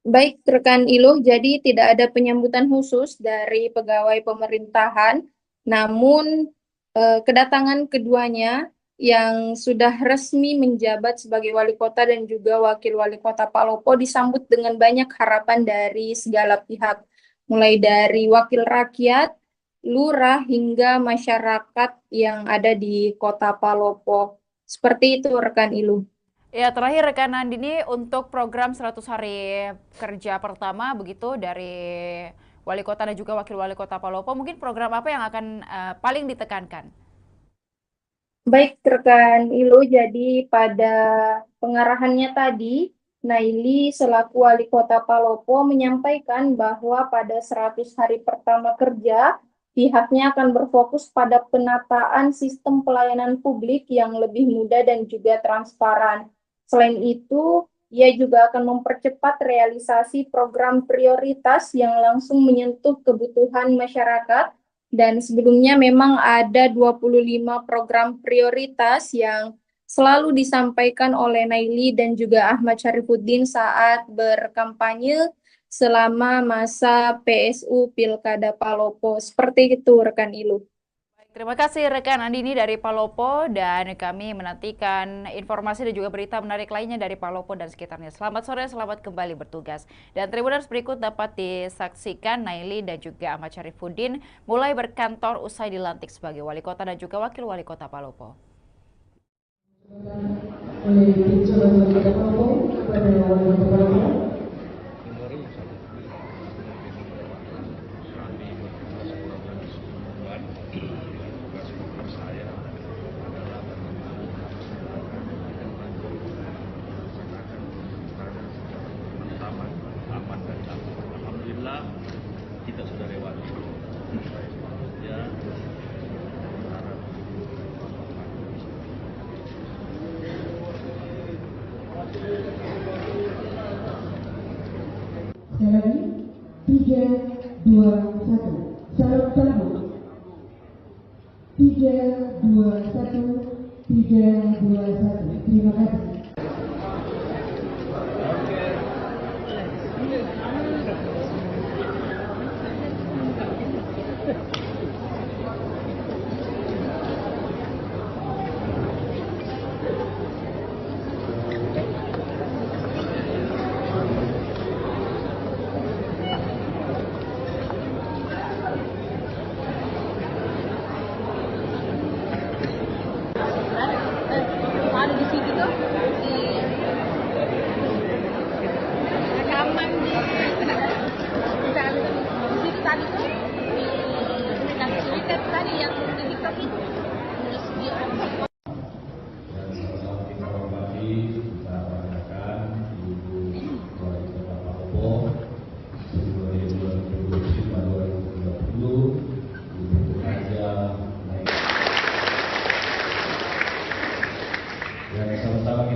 Baik rekan Ilu, jadi tidak ada penyambutan khusus dari pegawai pemerintahan, namun kedatangan keduanya yang sudah resmi menjabat sebagai wali kota dan juga wakil wali kota Palopo disambut dengan banyak harapan dari segala pihak, mulai dari wakil rakyat, lurah, hingga masyarakat yang ada di kota Palopo. Seperti itu rekan Ilu. Ya, terakhir rekan Andini, untuk program 100 hari kerja pertama begitu dari wali kota dan juga wakil wali kota Palopo, mungkin program apa yang akan paling ditekankan? Baik rekan Ilu, jadi pada pengarahannya tadi, Naili selaku wali kota Palopo menyampaikan bahwa pada 100 hari pertama kerja, pihaknya akan berfokus pada penataan sistem pelayanan publik yang lebih mudah dan juga transparan. Selain itu, ia juga akan mempercepat realisasi program prioritas yang langsung menyentuh kebutuhan masyarakat. Dan sebelumnya memang ada 25 program prioritas yang selalu disampaikan oleh Naili dan juga Ahmad Syarifuddin saat berkampanye selama masa PSU Pilkada Palopo. Seperti itu rekan Ilu. Terima kasih rekan Andini dari Palopo, dan kami menantikan informasi dan juga berita menarik lainnya dari Palopo dan sekitarnya. Selamat sore, selamat kembali bertugas. Dan Tribuners berikut dapat disaksikan Naili dan juga Ahmad Syarifuddin mulai berkantor usai dilantik sebagai wali kota dan juga wakil wali kota Palopo. Alhamdulillah kita sudah lewati. Ya, sekali lagi 3, 2, 1 salam sambut 3, 2, 1 3, 2, 1. Terima kasih. Ada di situ tuh di rekaman di situ tadi tuh di Twitter tadi yang di TikTok itu terus dia Dan sama-sama kita hormati, kita rayakan Ibu Wali Kota Palopo Februari 2025-2030, Ibu bekerja naik. Dan sama-sama kita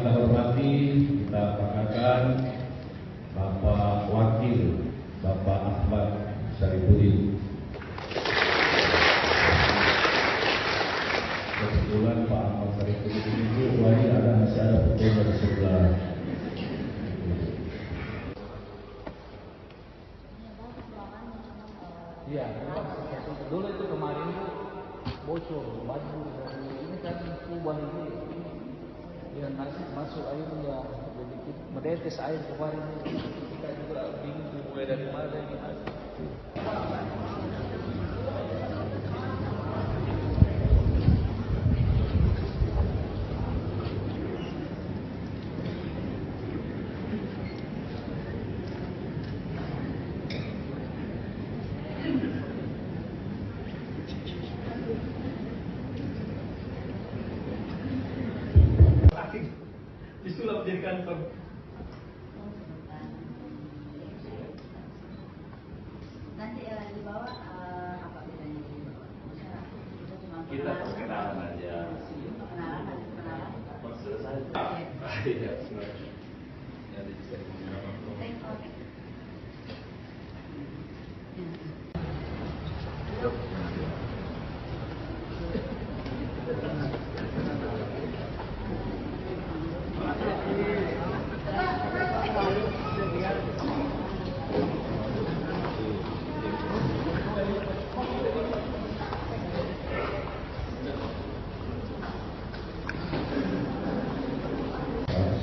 Kebetulan Pak Ahmad Syarifuddin itu masih ada fotonya di sebelah. Iya, dulu itu kemarin bocor baju dari ini kan kubah ini ya nasi masuk air ya jadi menetes air kemarin kita juga bingung mulai dari mana gitu. Disulap jadi kantor. Nanti dibawa apa bedanya Kita perkenalan aja. kenalan. Selesai. Iya, ya bisa.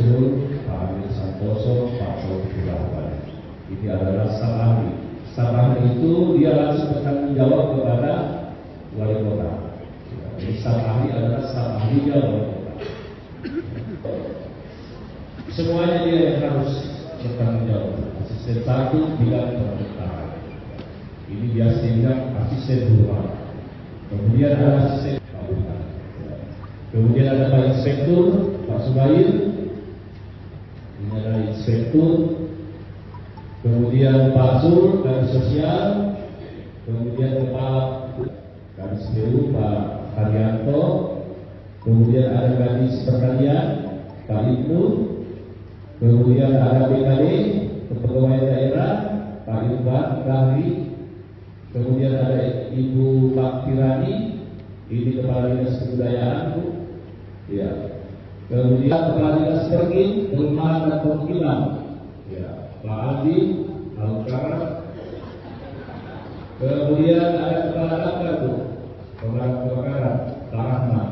Pak Amir Santoso, Pak Taufik Rahman. Ini adalah staf ahli. Staf ahli itu dia langsung bertanggung jawab kepada wali kota. Jadi staf ahli adalah staf ahlinya wali kota. Semuanya dia yang harus bertanggung jawab. Asisten satu bidang pemerintahan. Ini biasa dibilang asisten dua. Kemudian ada asisten Pak. Kemudian ada Pak Inspektur, Pak Subair. Ini adalah inspektur, kemudian Pak Sur, Kadis Sosial, kemudian Kepala Kadis PU, Pak Haryanto, kemudian ada Kadis Pertanian, Pak Ibnu, kemudian ada BKD, Kepegawaian Daerah, Pak Irfan Kahri, kemudian ada Ibu Pak Tirani, ini Kepala Dinas Kebudayaan, Bu. Ya. Kemudian Kepala Dinas Pergin, Perumahan dan Perwakilan, ya, Pak Adi, Alukara. Kemudian ada Kepala Dapur, Bu, Pemadam Kebakaran, Pak Rahmat.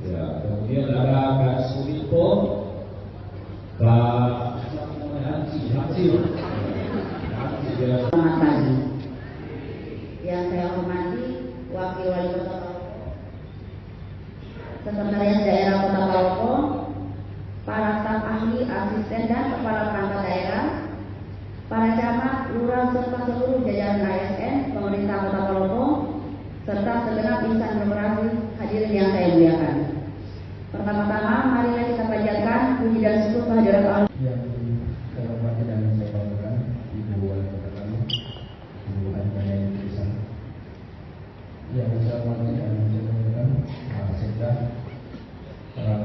Ya, kemudian ada Kak Sulipo, Pak Hansip. Selamat pagi. Yang saya hormati Wakil Wali Kota Sekretariat Daerah Kota Palopo, para staf ahli, asisten dan kepala perangkat daerah, para camat, lurah serta seluruh jajaran ASN, pemerintah Kota Palopo, serta segenap insan demokrasi hadirin yang saya muliakan. Pertama-tama, marilah kita panjatkan puji dan syukur kehadirat Allah. Yang saya hormati dan saya banggakan Ibu Wali Kota kami, Ibu Anjana Indonesia. Yang saya hormati dan saya banggakan Pak Sekda, para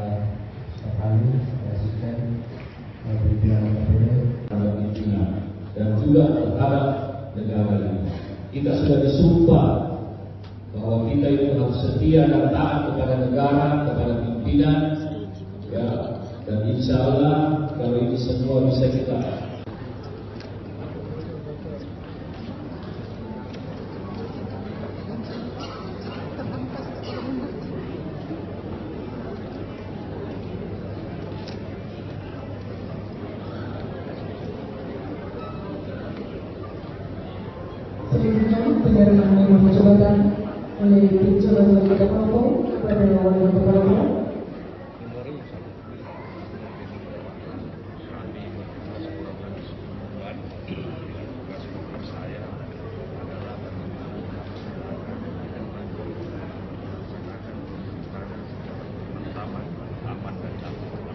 staf ahli, asisten, pimpinan pimpinan dan juga terhadap negara ini. Kita sudah disumpah bahwa kita itu harus setia dan taat kepada negara, kepada pimpinan, ya, dan insya Allah kalau ini semua bisa kita penyerahan nomor jabatan oleh Jalan Wali Kota Palopo kepada Wali Kota Palopo.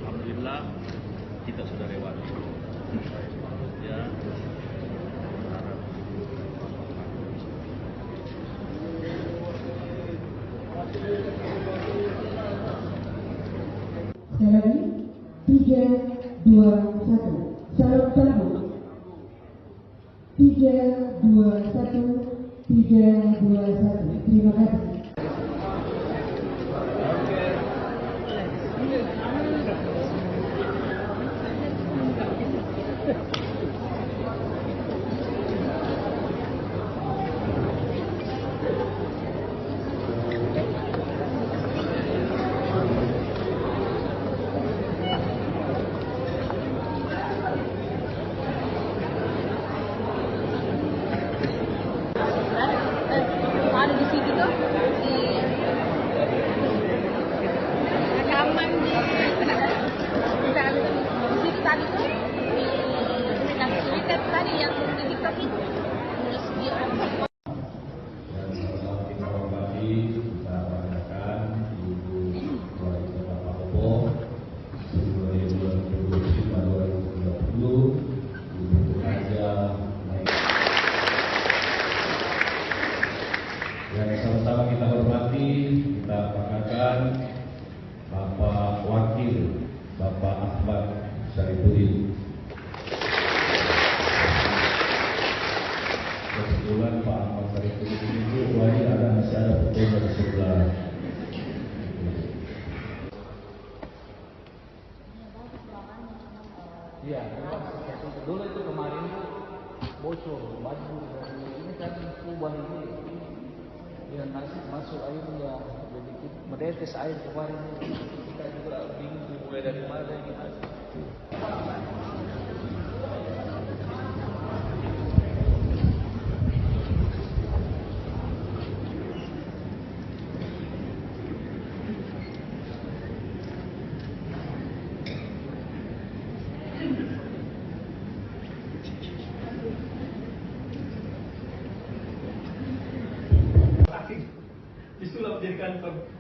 Alhamdulillah kita sudah lewati. Ya. Sekali lagi, 3, 2, 1. Salam sambut. 3, 2, 1. 3, 2, 1. Terima kasih. tadi yang di TikTok itu. Terus dia kita hormati, kita banggakan Ibu Wali Kota Palopo 2025-2030, Ibu Raja. Yang sama-sama kita hormati, kita banggakan Bapak Wakil, Bapak Ahmad Syarifuddin. Kebetulan Pak Ahmad Syarifuddin itu wajah masih ada fotonya di sebelah. Iya, dulu itu kemarin tuh bocor baju dan ini kan kubah ini ya nasi masuk airnya jadi menetes air kemarin kita juga bingung mulai dari mana gitu. Disulap jadi kantor.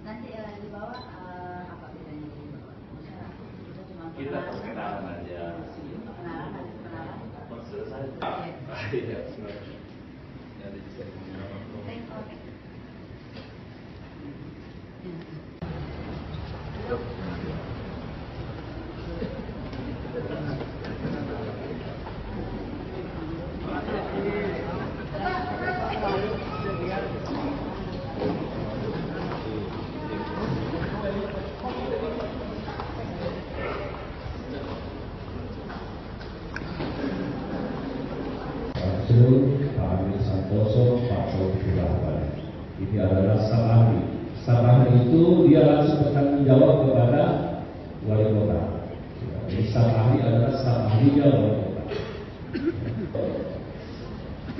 Nanti di bawah apa bedanya? Kita perkenalan aja. Perkenalan, ada perkenalan. Selesai. Iya, sebenarnya. Ada bisa Oke. Pak Amir Santoso, Pak Taufik Rahman. Ini adalah sang ahli. Sang ahli itu dia langsung bertanggung jawab kepada wali kota. Jadi sang ahli adalah sang ahlinya wali kota.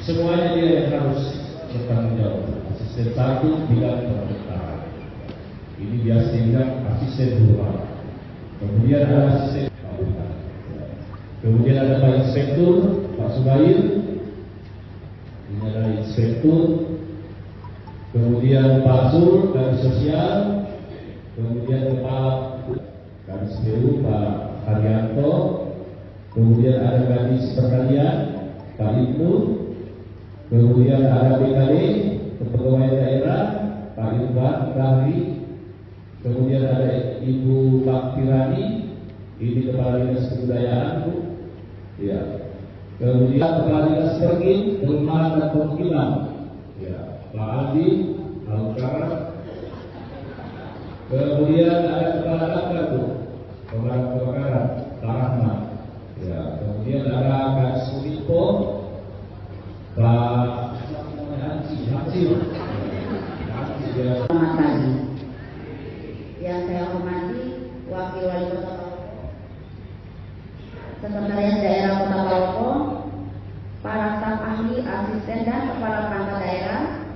Semuanya dia yang harus bertanggung jawab. Asisten satu bidang pemerintahan. Ini biasa dibilang asisten dua. Kemudian ada asisten pemerintahan. Kemudian ada Pak Inspektur, Pak Subair. Ini adalah inspektur, kemudian Pak Sur dari sosial, kemudian Kepala Kadis PU Pak Haryanto, kemudian ada Kadis Pertanian Pak Ibnu, kemudian ada BKD Kepegawaian Daerah Pak Irfan Rahri, kemudian ada Ibu Pak Tirani, ini Kepala Dinas Kebudayaan Bu, ya. Kemudian Kepala Dinas Pergin, Perumahan dan Permukiman, ya, Pak Adi, Alukara. Kemudian ada Kepala Dakar, Pemadam Kebakaran, Pak Rahmat. Ya, kemudian ada Kak Sulipo, Pak Hansi. Selamat pagi. Yang saya hormati Wakil Wali Kota Sekretariat Daerah Kota Palopo, para staf ahli, asisten dan kepala perangkat daerah,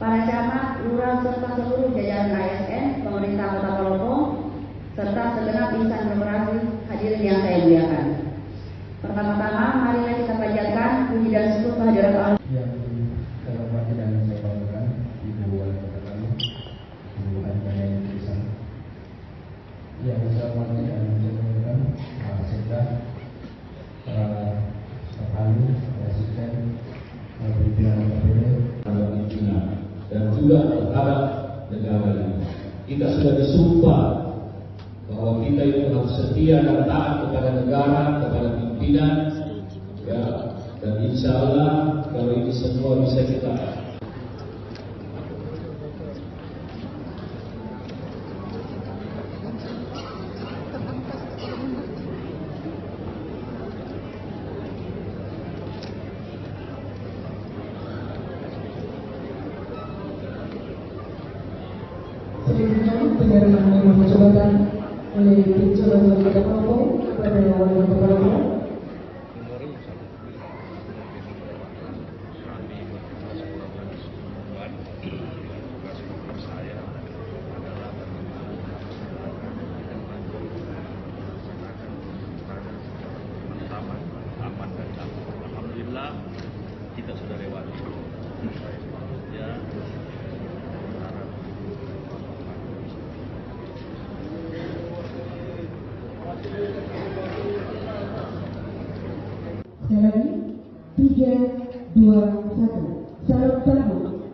para camat, lurah serta seluruh jajaran ASN, pemerintah Kota Palopo, serta segenap insan demokrasi hadirin yang saya muliakan. Pertama-tama, marilah kita panjatkan puji dan syukur kehadirat Allah. Yang saya hormati dan saya banggakan Ibu Wali Kota kami, Ibu Anjana Indonesia. Yang saya hormati dan saya banggakan Pak Sekda, para staf ahli, asisten, pimpinan KPD, dan juga terhadap negara ini. Kita sudah disumpah bahwa kita itu harus setia dan taat kepada negara, kepada pimpinan, ya, dan insya Allah kalau ini semua bisa kita penyerahan nomor jabatan oleh Jalan Wali Kota Palopo kepada Wali Kota Palopo. Sekali lagi, 3, 2, 1. Salam sambut.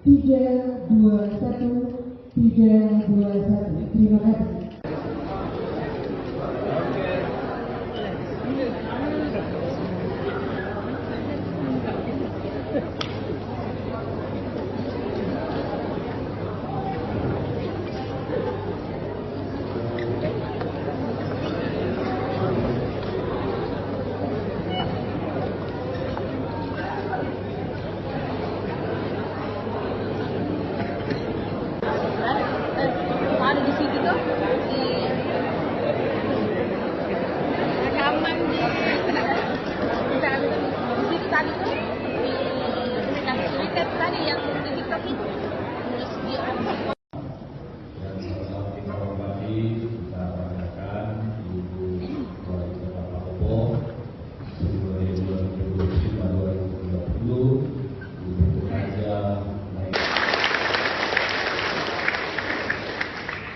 3, 2, 1. 3, 2, 1. Terima kasih. Ada di situ tuh di rekaman di situ tadi tuh yang Twitter tadi yang di TikTok itu terus di Dan sama-sama kita hormati, kita banggakan Ibu Wali Kota Palopo mulai 2025-2030 Ibu Haja.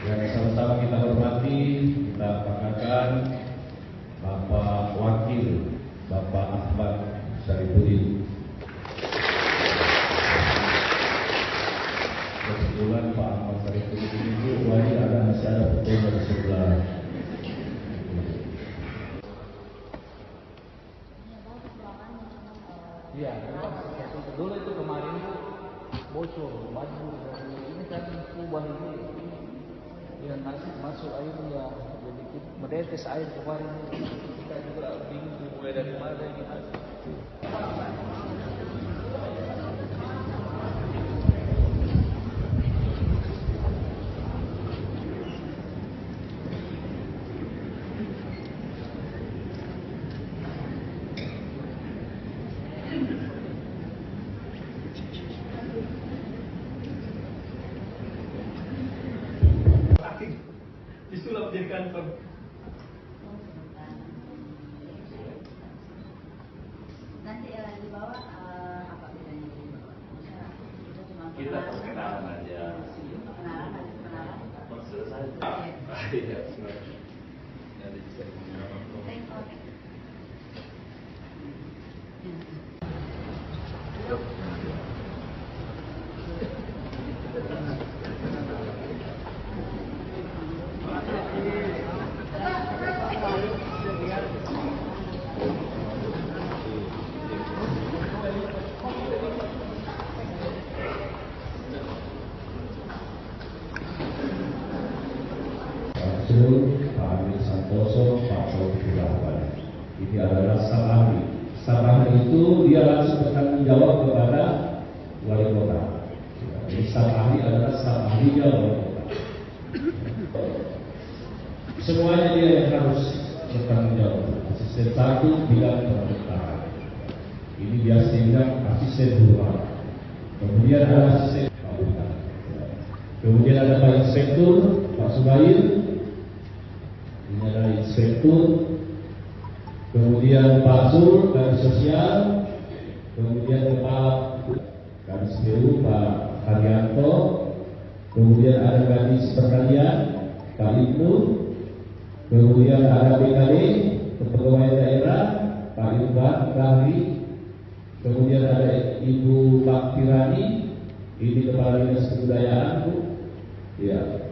Yang sama-sama kita hormati, kita banggakan Bapak Wakil, Bapak Ahmad Syarifuddin. Kebetulan Pak Ahmad Syarifuddin itu wajib masih ada fotonya di sebelah. Iya, dulu itu kemarin tuh bocor, banjir dari ini kan kubah ini. Ya nanti masuk airnya, jadi menetes air kemarin. Kita juga bingung mulai dari mana gitu. Disulap jadi kantor. Nanti di bawah apa bedanya di bawah? Kita perkenalan aja. Pengenalan. Selesai. Iya, nanti bisa Pak Amir Santoso, Pak Taufik Rahman. Ini adalah staf ahli. Staf ahli itu dia langsung bertanggung jawab kepada wali kota. Jadi staf ahli adalah staf ahlinya wali kota. Semuanya dia yang harus bertanggung jawab. Asisten satu bidang pemerintahan. Ini biasa bilang asisten dua. Kemudian ada asisten Pak Bukan. Kemudian ada Pak Inspektur Pak Subair. Ini adalah inspektur, kemudian Pak Sur, Kadis Sosial, kemudian Kepala Kadis PU Pak Haryanto, kemudian ada Kadis Pertanian Pak Ibnu, kemudian ada BKD, Kepegawaian Daerah Pak Irfan Kahri, kemudian ada Ibu Pak Tirani, ini Kepala Dinas Kebudayaan Bu, ya.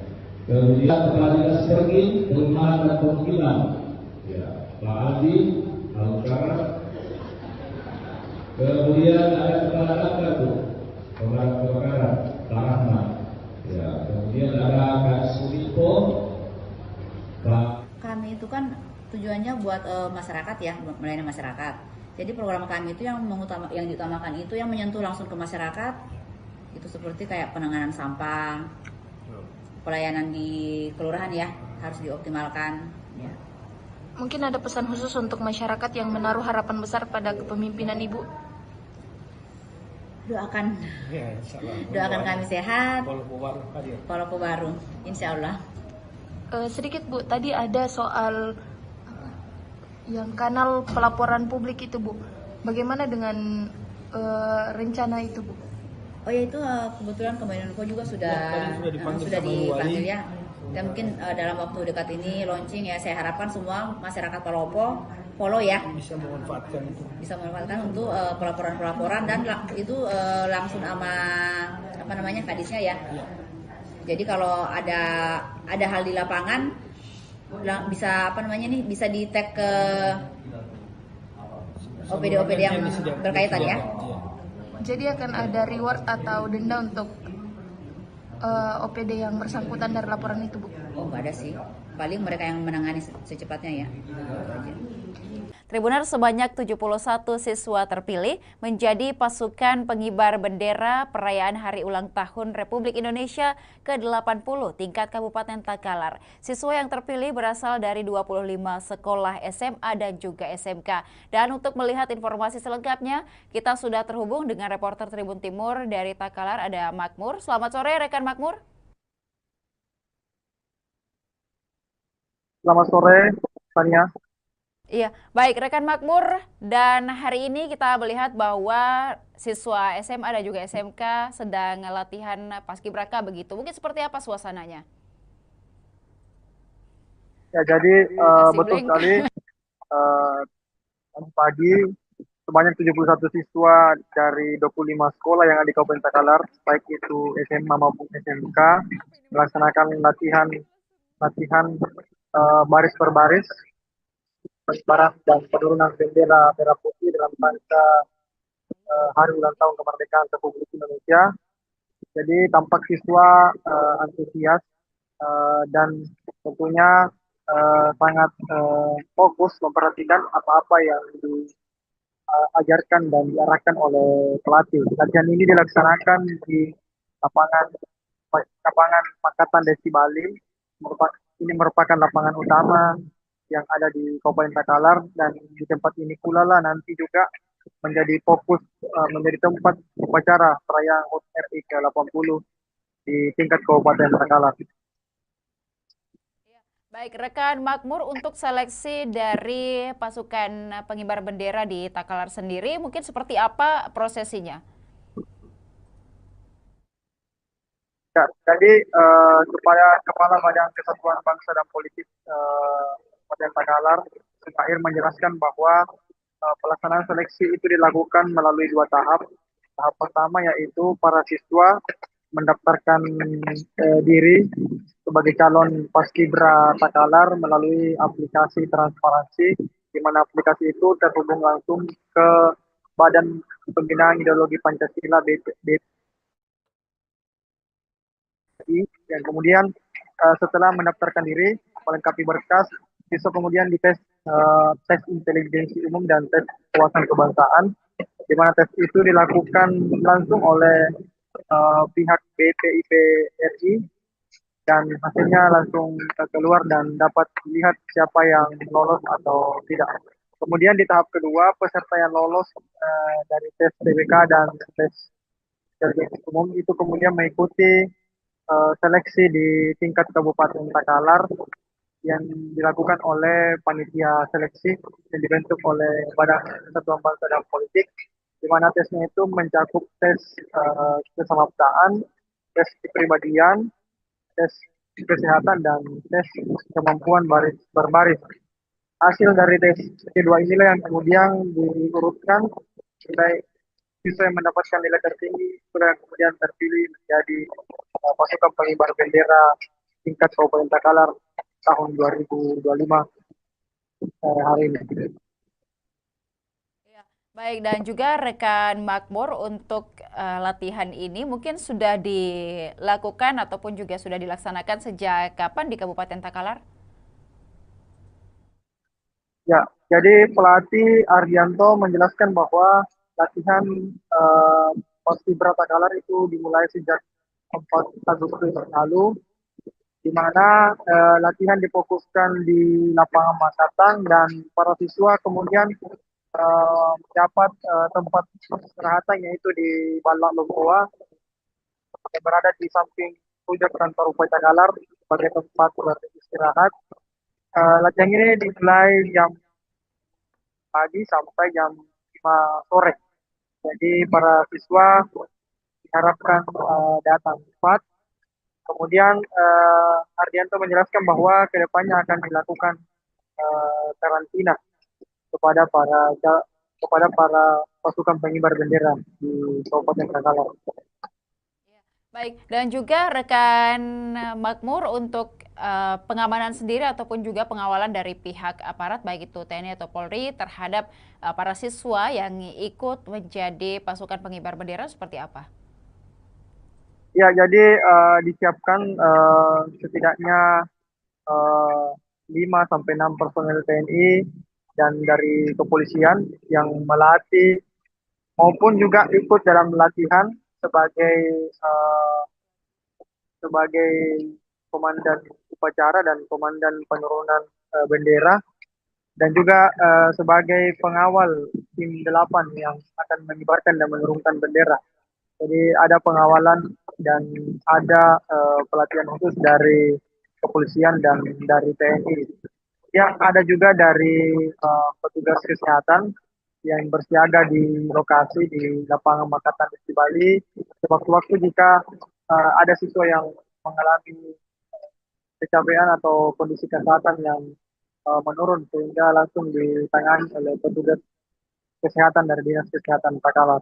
Kemudian Kepala Dinas Pergi, Perumahan dan Permukiman, ya, Pak Adi, Alukara. Kemudian ada Kepala Damkar, Pemadam Kebakaran, Pak Rahman. Ya, kemudian ada Kak Suminto, Pak. Kami itu kan tujuannya buat masyarakat ya, melayani masyarakat. Jadi program kami itu yang diutamakan itu yang menyentuh langsung ke masyarakat. Itu seperti kayak penanganan sampah. Pelayanan di kelurahan ya harus dioptimalkan ya. Mungkin ada pesan khusus untuk masyarakat yang menaruh harapan besar pada kepemimpinan Ibu? Doakan kami sehat, Palopo baru insya Allah. Sedikit Bu, tadi ada soal yang kanal pelaporan publik itu Bu. Bagaimana dengan rencana itu, Bu? Oh ya itu kebetulan Kominfo juga sudah dipanggil ya. Dan mungkin dalam waktu dekat ini launching ya. Saya harapkan semua masyarakat Palopo follow ya. Bisa memanfaatkan untuk pelaporan-pelaporan dan itu langsung sama kadisnya ya. Jadi kalau ada hal di lapangan bisa bisa di tag ke OPD yang berkaitan ya. Jadi akan ada reward atau denda untuk OPD yang bersangkutan dari laporan itu, Bu? Oh, nggak ada sih. Paling mereka yang menangani secepatnya ya. Tribuners, sebanyak 71 siswa terpilih menjadi pasukan pengibar bendera perayaan Hari Ulang Tahun Republik Indonesia ke-80 tingkat Kabupaten Takalar. Siswa yang terpilih berasal dari 25 sekolah SMA dan juga SMK. Dan untuk melihat informasi selengkapnya, kita sudah terhubung dengan reporter Tribun Timur dari Takalar, ada Makmur. Selamat sore, rekan Makmur. Selamat sore, Tania. Iya, baik rekan Makmur, dan hari ini kita melihat bahwa siswa SMA dan juga SMK sedang latihan paskibraka begitu. Mungkin seperti apa suasananya? Ya, jadi betul sekali. Pagi sebanyak 71 siswa dari 25 sekolah yang ada di Kabupaten Takalar, baik itu SMA maupun SMK, melaksanakan latihan baris per baris, pengibaran dan penurunan bendera merah putih dalam rangka Hari Ulang Tahun Kemerdekaan Republik Indonesia. Jadi tampak siswa antusias dan tentunya sangat fokus memperhatikan apa-apa yang diajarkan dan diarahkan oleh pelatih. Latihan ini dilaksanakan di lapangan Pakatan Desi Bali. Ini merupakan lapangan utama yang ada di Kabupaten Takalar, dan di tempat ini pula lah nanti juga menjadi fokus menjadi tempat upacara perayaan HUT RI ke-80 di tingkat Kabupaten Takalar. Baik, rekan Makmur, untuk seleksi dari pasukan pengibar bendera di Takalar sendiri, mungkin seperti apa prosesinya? Ya, jadi Kepala Badan Kesatuan Bangsa dan Politik Kabupaten Takalar, terakhir menjelaskan bahwa pelaksanaan seleksi itu dilakukan melalui 2 tahap. Tahap pertama yaitu para siswa mendaftarkan diri sebagai calon paskibra Takalar melalui aplikasi transparansi, di mana aplikasi itu terhubung langsung ke Badan Pembinaan Ideologi Pancasila BPI, dan kemudian setelah mendaftarkan diri, melengkapi berkas, siswa kemudian dites tes intelijensi umum dan tes wawasan kebangsaan, di mana tes itu dilakukan langsung oleh pihak BPIP RI, dan hasilnya langsung keluar dan dapat dilihat siapa yang lolos atau tidak. Kemudian di tahap kedua, peserta yang lolos dari tes TBK dan tes intelijensi umum itu kemudian mengikuti seleksi di tingkat Kabupaten Takalar yang dilakukan oleh panitia seleksi yang dibentuk oleh Badan Kesatuan Bangsa dan Politik, di mana tesnya itu mencakup tes kesamaptaan, tes kepribadian, tes kesehatan, dan tes kemampuan berbaris. Hasil dari tes kedua inilah yang kemudian diurutkan nilai siswa yang mendapatkan nilai tertinggi, yang kemudian terpilih menjadi pasukan pengibar bendera tingkat Kabupaten Takalar tahun 2025 hari ini. Baik, dan juga rekan Makmur, untuk latihan ini mungkin sudah dilakukan ataupun juga sudah dilaksanakan sejak kapan di Kabupaten Takalar? Ya, jadi pelatih Ardianto menjelaskan bahwa latihan paskibra Takalar itu dimulai sejak 4 Agustus lalu, di mana latihan difokuskan di lapangan Makatan, dan para siswa kemudian mendapat tempat istirahatan yaitu di Balak Lomboa yang berada di samping puncak kantor Bupati Takalar sebagai tempat beristirahat. Latihan ini dimulai jam pagi sampai jam 5 sore. Jadi para siswa diharapkan datang cepat. Kemudian Hardianto menjelaskan bahwa kedepannya akan dilakukan karantina kepada para pasukan pengibar bendera di Kabupaten Trenggalek. Baik, dan juga rekan Makmur untuk pengamanan sendiri ataupun juga pengawalan dari pihak aparat baik itu TNI atau Polri terhadap para siswa yang ikut menjadi pasukan pengibar bendera seperti apa? Ya, jadi disiapkan setidaknya 5-6 personel TNI dan dari kepolisian yang melatih maupun juga ikut dalam latihan sebagai komandan upacara dan komandan penurunan bendera dan juga sebagai pengawal tim 8 yang akan mengibarkan dan menurunkan bendera. Jadi ada pengawalan dan ada pelatihan khusus dari kepolisian dan dari TNI. Yang ada juga dari petugas kesehatan yang bersiaga di lokasi di lapangan Makatan di Bali. Sewaktu-waktu jika ada siswa yang mengalami kecapean atau kondisi kesehatan yang menurun sehingga langsung ditangani oleh petugas kesehatan dari Dinas Kesehatan Takalar.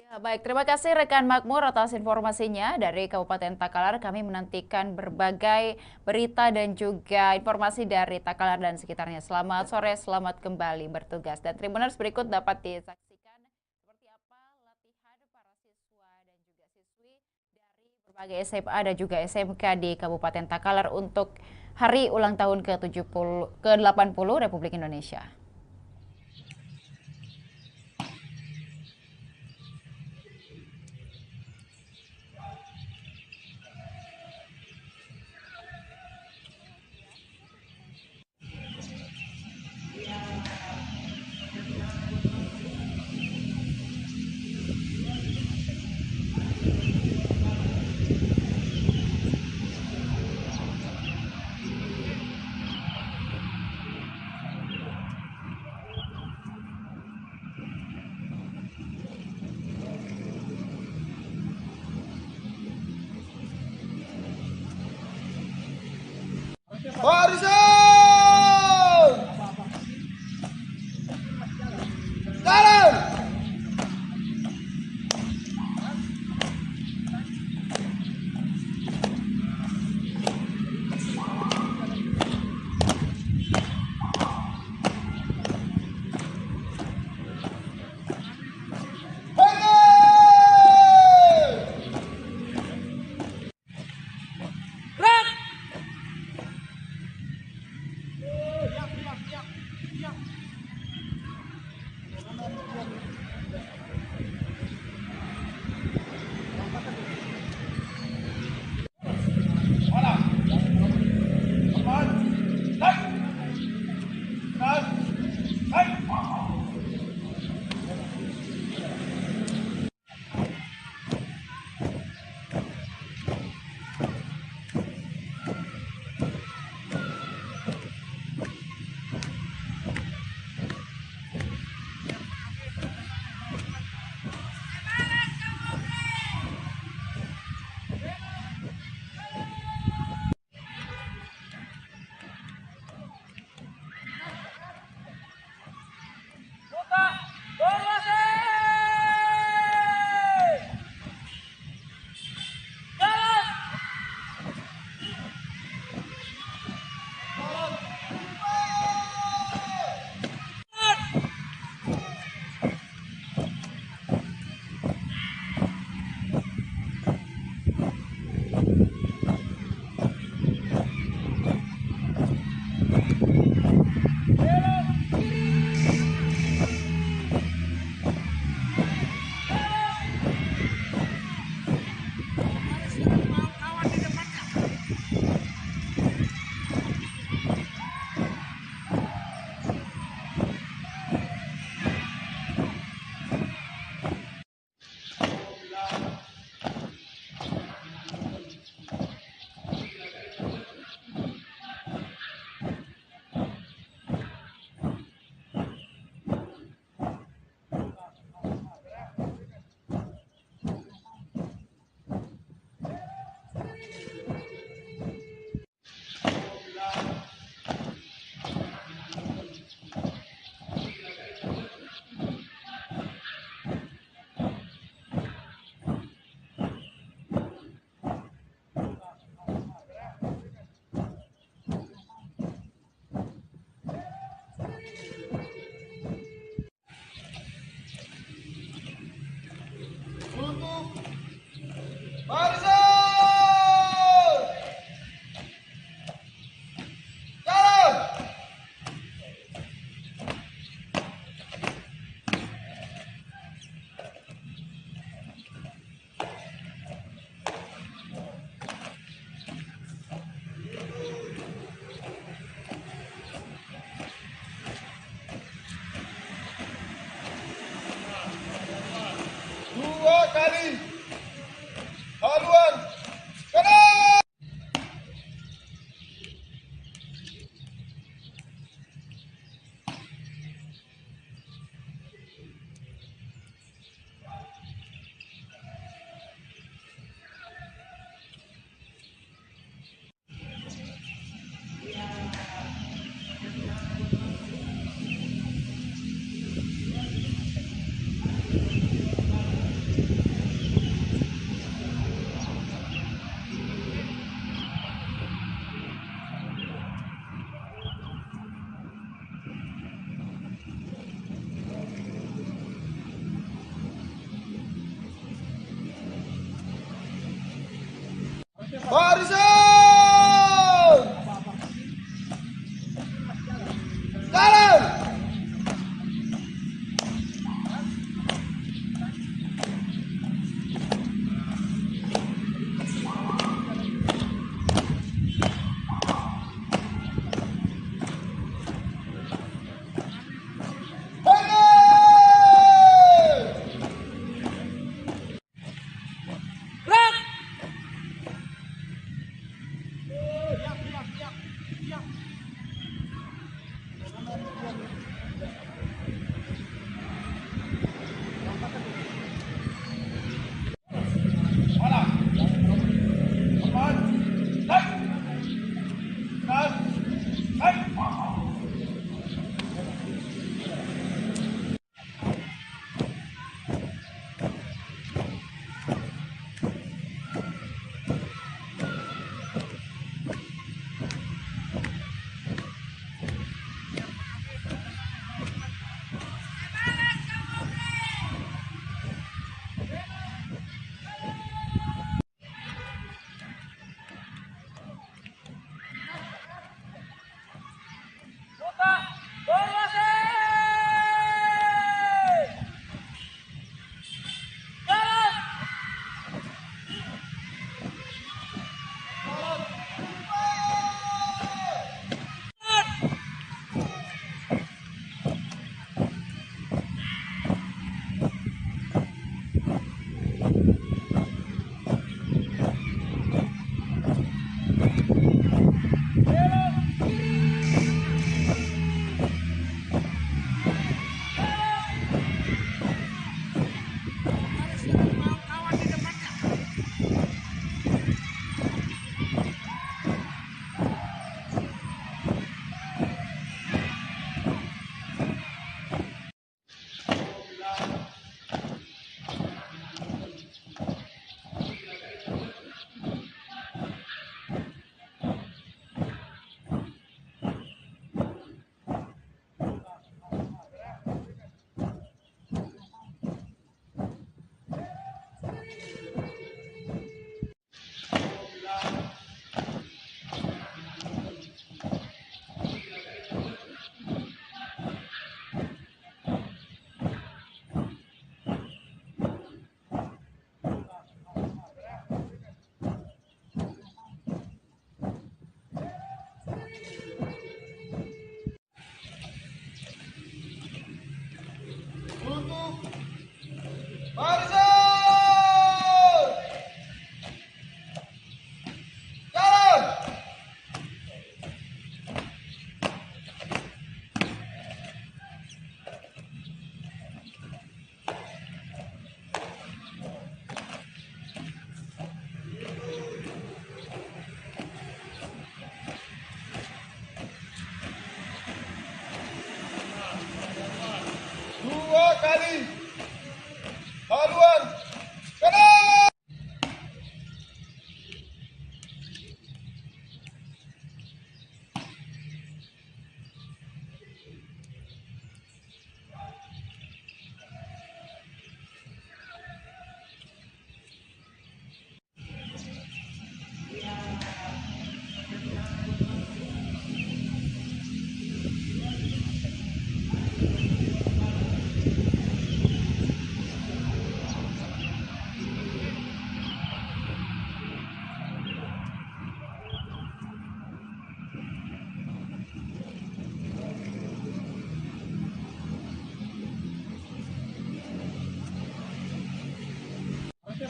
Ya, baik, terima kasih rekan Makmur atas informasinya dari Kabupaten Takalar. Kami menantikan berbagai berita dan juga informasi dari Takalar dan sekitarnya. Selamat sore, selamat kembali bertugas. Dan Tribuners berikut dapat disaksikan seperti apa latihan para siswa dan juga siswi dari berbagai SMA dan juga SMK di Kabupaten Takalar untuk hari ulang tahun ke-80 Republik Indonesia. Barisan! Jalan! kali haluan kanan.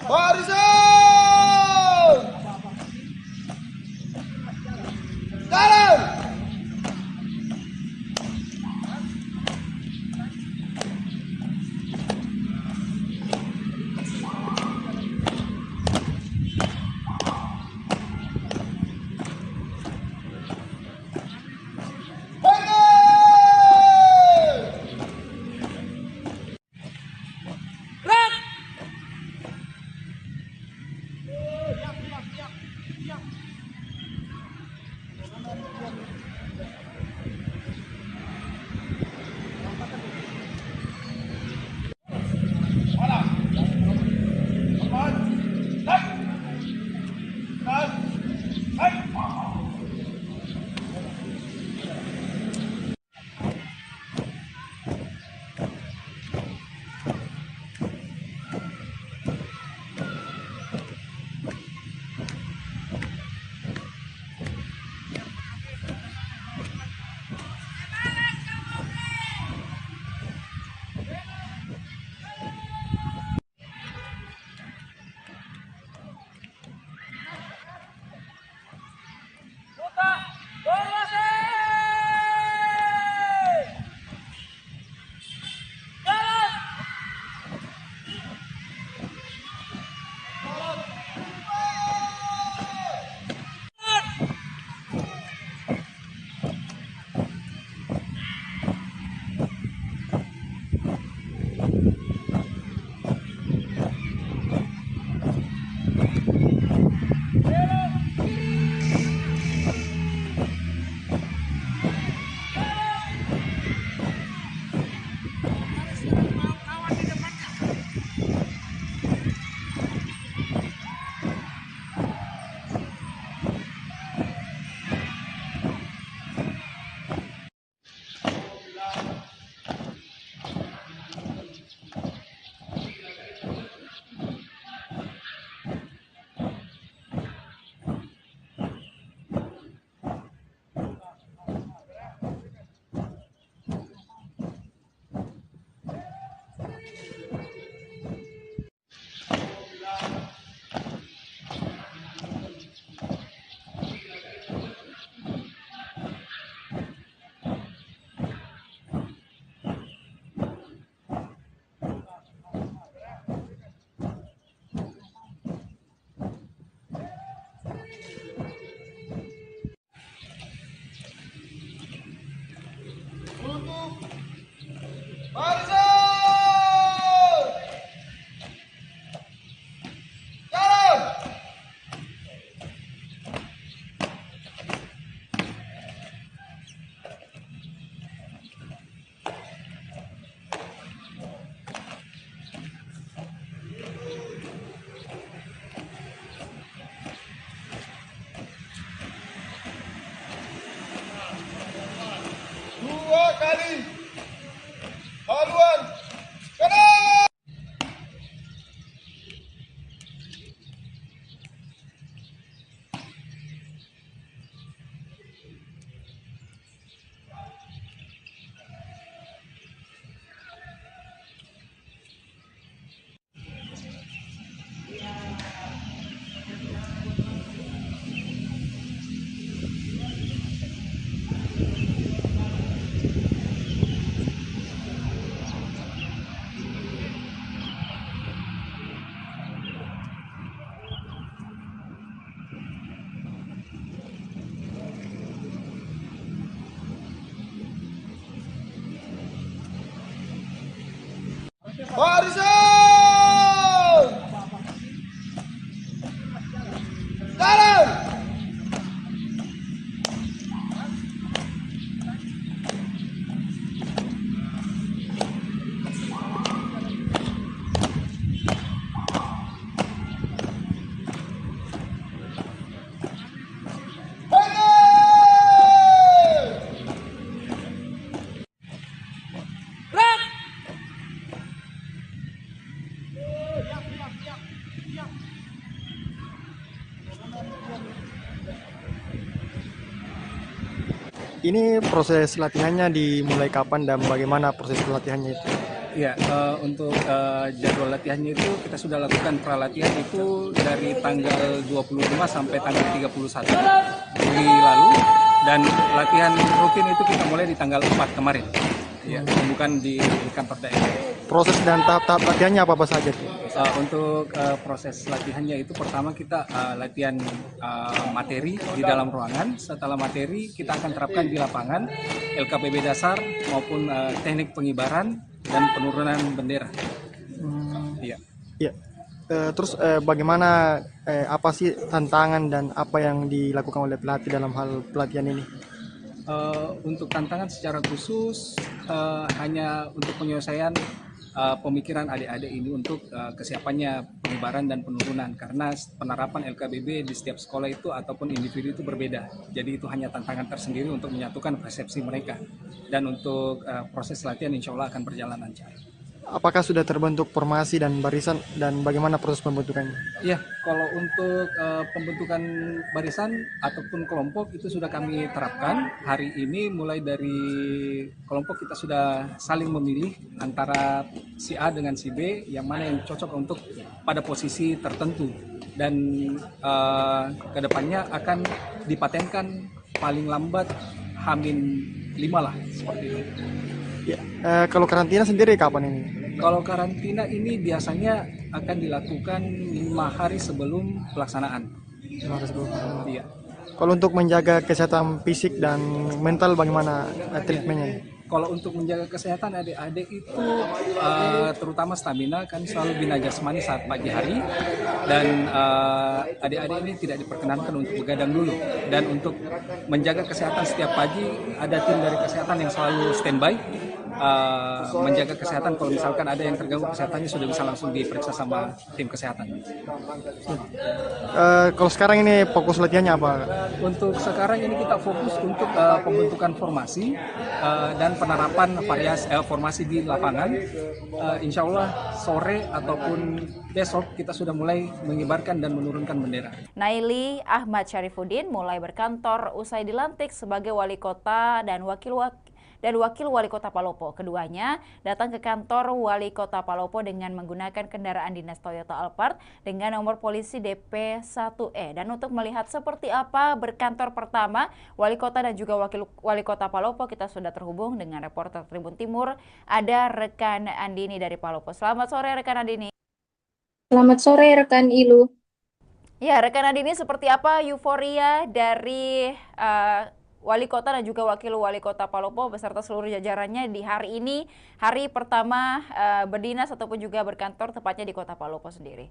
Barisan! Jalan! Barisan! Jalan! Ini proses latihannya dimulai kapan dan bagaimana proses latihannya itu? Ya, untuk jadwal latihannya itu kita sudah lakukan pralatihan itu dari tanggal 25 sampai tanggal 31 Juli lalu, dan latihan rutin itu kita mulai di tanggal 4 kemarin. Ya, bukan di kantor daerah. Proses dan tahap-tahap latihannya apa saja? Untuk proses latihannya itu pertama kita latihan materi di dalam ruangan. Setelah materi kita akan terapkan di lapangan LKPB dasar maupun teknik pengibaran dan penurunan bendera. Iya. Iya. Terus bagaimana apa sih tantangan dan apa yang dilakukan oleh pelatih dalam hal pelatihan ini? Untuk tantangan secara khusus hanya untuk penyelesaian pemikiran adik-adik ini untuk kesiapannya pengibaran dan penurunan, karena penerapan LKBB di setiap sekolah itu ataupun individu itu berbeda. Jadi itu hanya tantangan tersendiri untuk menyatukan persepsi mereka, dan untuk proses latihan insya Allah akan berjalan lancar. Apakah sudah terbentuk formasi dan barisan, dan bagaimana proses pembentukannya? Ya, kalau untuk pembentukan barisan ataupun kelompok itu sudah kami terapkan hari ini. Mulai dari kelompok kita sudah saling memilih antara si A dengan si B, yang mana yang cocok untuk pada posisi tertentu, dan kedepannya akan dipatenkan paling lambat H-5 lah, seperti itu. Ya, kalau karantina sendiri kapan ini? Kalau karantina ini biasanya akan dilakukan 5 hari sebelum pelaksanaan. 5 hari sebelum. Iya. Kalau untuk menjaga kesehatan fisik dan mental bagaimana treatmentnya? Kalau untuk menjaga kesehatan adik-adik itu terutama stamina, kan selalu bina jasmani saat pagi hari, dan adik-adik ini tidak diperkenankan untuk begadang dulu. Dan untuk menjaga kesehatan setiap pagi ada tim dari kesehatan yang selalu standby menjaga kesehatan. Kalau misalkan ada yang terganggu kesehatannya sudah bisa langsung diperiksa sama tim kesehatan. Kalau sekarang ini fokus latihannya apa? Untuk sekarang ini kita fokus untuk pembentukan formasi dan penerapan formasi di lapangan. Insya Allah sore ataupun besok kita sudah mulai mengibarkan dan menurunkan bendera. Naili Ahmad Syarifuddin mulai berkantor usai dilantik sebagai wali kota dan wakil wali kota Palopo. Keduanya datang ke kantor wali kota Palopo dengan menggunakan kendaraan dinas Toyota Alphard dengan nomor polisi DP1E. Dan untuk melihat seperti apa berkantor pertama wali kota dan juga wakil wali kota Palopo, kita sudah terhubung dengan reporter Tribun Timur, ada rekan Andini dari Palopo. Selamat sore rekan Andini. Selamat sore rekan Ilu. Ya, rekan Andini, seperti apa euforia dari wali kota dan juga wakil wali kota Palopo beserta seluruh jajarannya di hari ini, hari pertama berdinas ataupun juga berkantor tepatnya di kota Palopo sendiri?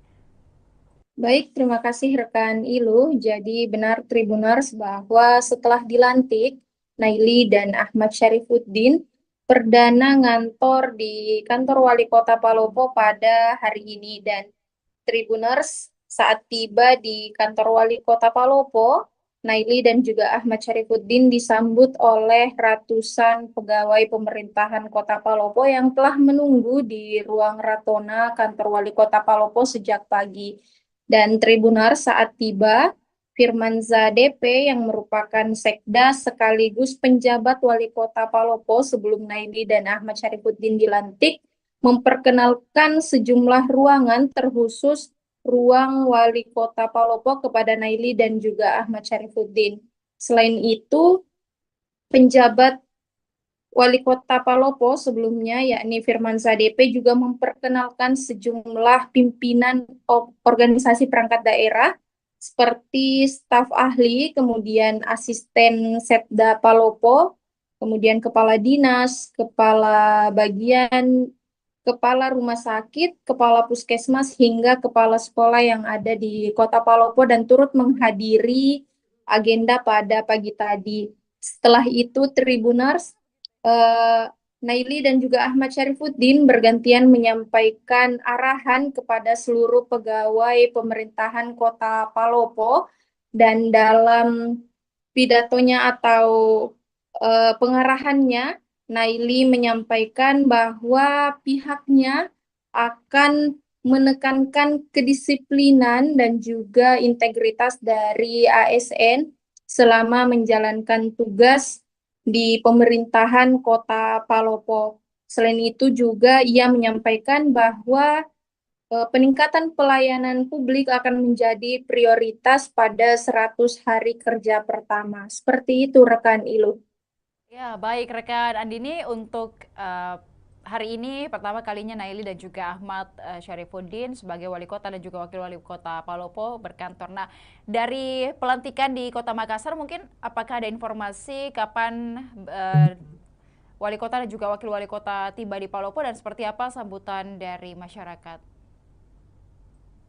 Baik, terima kasih rekan Ilu. Jadi benar Tribuners bahwa setelah dilantik, Naili dan Ahmad Syarifuddin perdana ngantor di kantor wali kota Palopo pada hari ini. Dan Tribuners, saat tiba di kantor wali kota Palopo, Naili dan juga Ahmad Syarifuddin disambut oleh ratusan pegawai pemerintahan Kota Palopo yang telah menunggu di ruang Ratona kantor wali kota Palopo sejak pagi. Dan Tribuners, saat tiba, Firmanza DP yang merupakan sekda sekaligus penjabat wali kota Palopo sebelum Naili dan Ahmad Syarifuddin dilantik, memperkenalkan sejumlah ruangan terkhusus ruang wali kota Palopo kepada Naili dan juga Ahmad Syarifuddin. Selain itu, penjabat wali kota Palopo sebelumnya, yakni Firmanza DP, juga memperkenalkan sejumlah pimpinan organisasi perangkat daerah seperti staf ahli, kemudian asisten Setda Palopo, kemudian kepala dinas, kepala bagian, kepala rumah sakit, kepala puskesmas, hingga kepala sekolah yang ada di kota Palopo dan turut menghadiri agenda pada pagi tadi. Setelah itu, Tribuners, Naili dan juga Ahmad Syarifuddin bergantian menyampaikan arahan kepada seluruh pegawai pemerintahan kota Palopo, dan dalam pidatonya atau pengarahannya, Naili menyampaikan bahwa pihaknya akan menekankan kedisiplinan dan juga integritas dari ASN selama menjalankan tugas di pemerintahan Kota Palopo. Selain itu juga ia menyampaikan bahwa peningkatan pelayanan publik akan menjadi prioritas pada 100 hari kerja pertama. Seperti itu rekan Ilu. Ya, baik rekan Andini, untuk hari ini pertama kalinya Naili dan juga Ahmad Syarifuddin sebagai wali kota dan juga wakil wali kota Palopo berkantor. Nah, dari pelantikan di Kota Makassar, mungkin apakah ada informasi kapan wali kota dan juga wakil wali kota tiba di Palopo dan seperti apa sambutan dari masyarakat?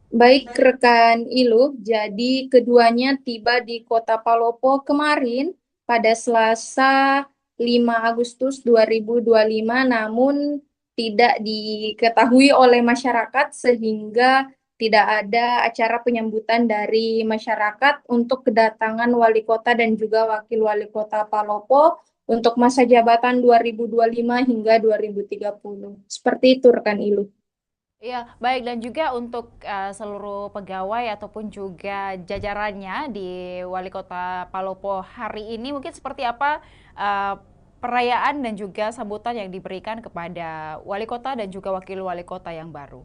Baik rekan Ilu, jadi keduanya tiba di Kota Palopo kemarin pada Selasa 5 Agustus 2025, namun tidak diketahui oleh masyarakat sehingga tidak ada acara penyambutan dari masyarakat untuk kedatangan wali kota dan juga wakil wali kota Palopo untuk masa jabatan 2025 hingga 2030. Seperti itu rekan Ilu. Iya, baik, dan juga untuk seluruh pegawai ataupun juga jajarannya di Wali Kota Palopo hari ini, mungkin seperti apa perayaan dan juga sambutan yang diberikan kepada Wali Kota dan juga Wakil Wali Kota yang baru?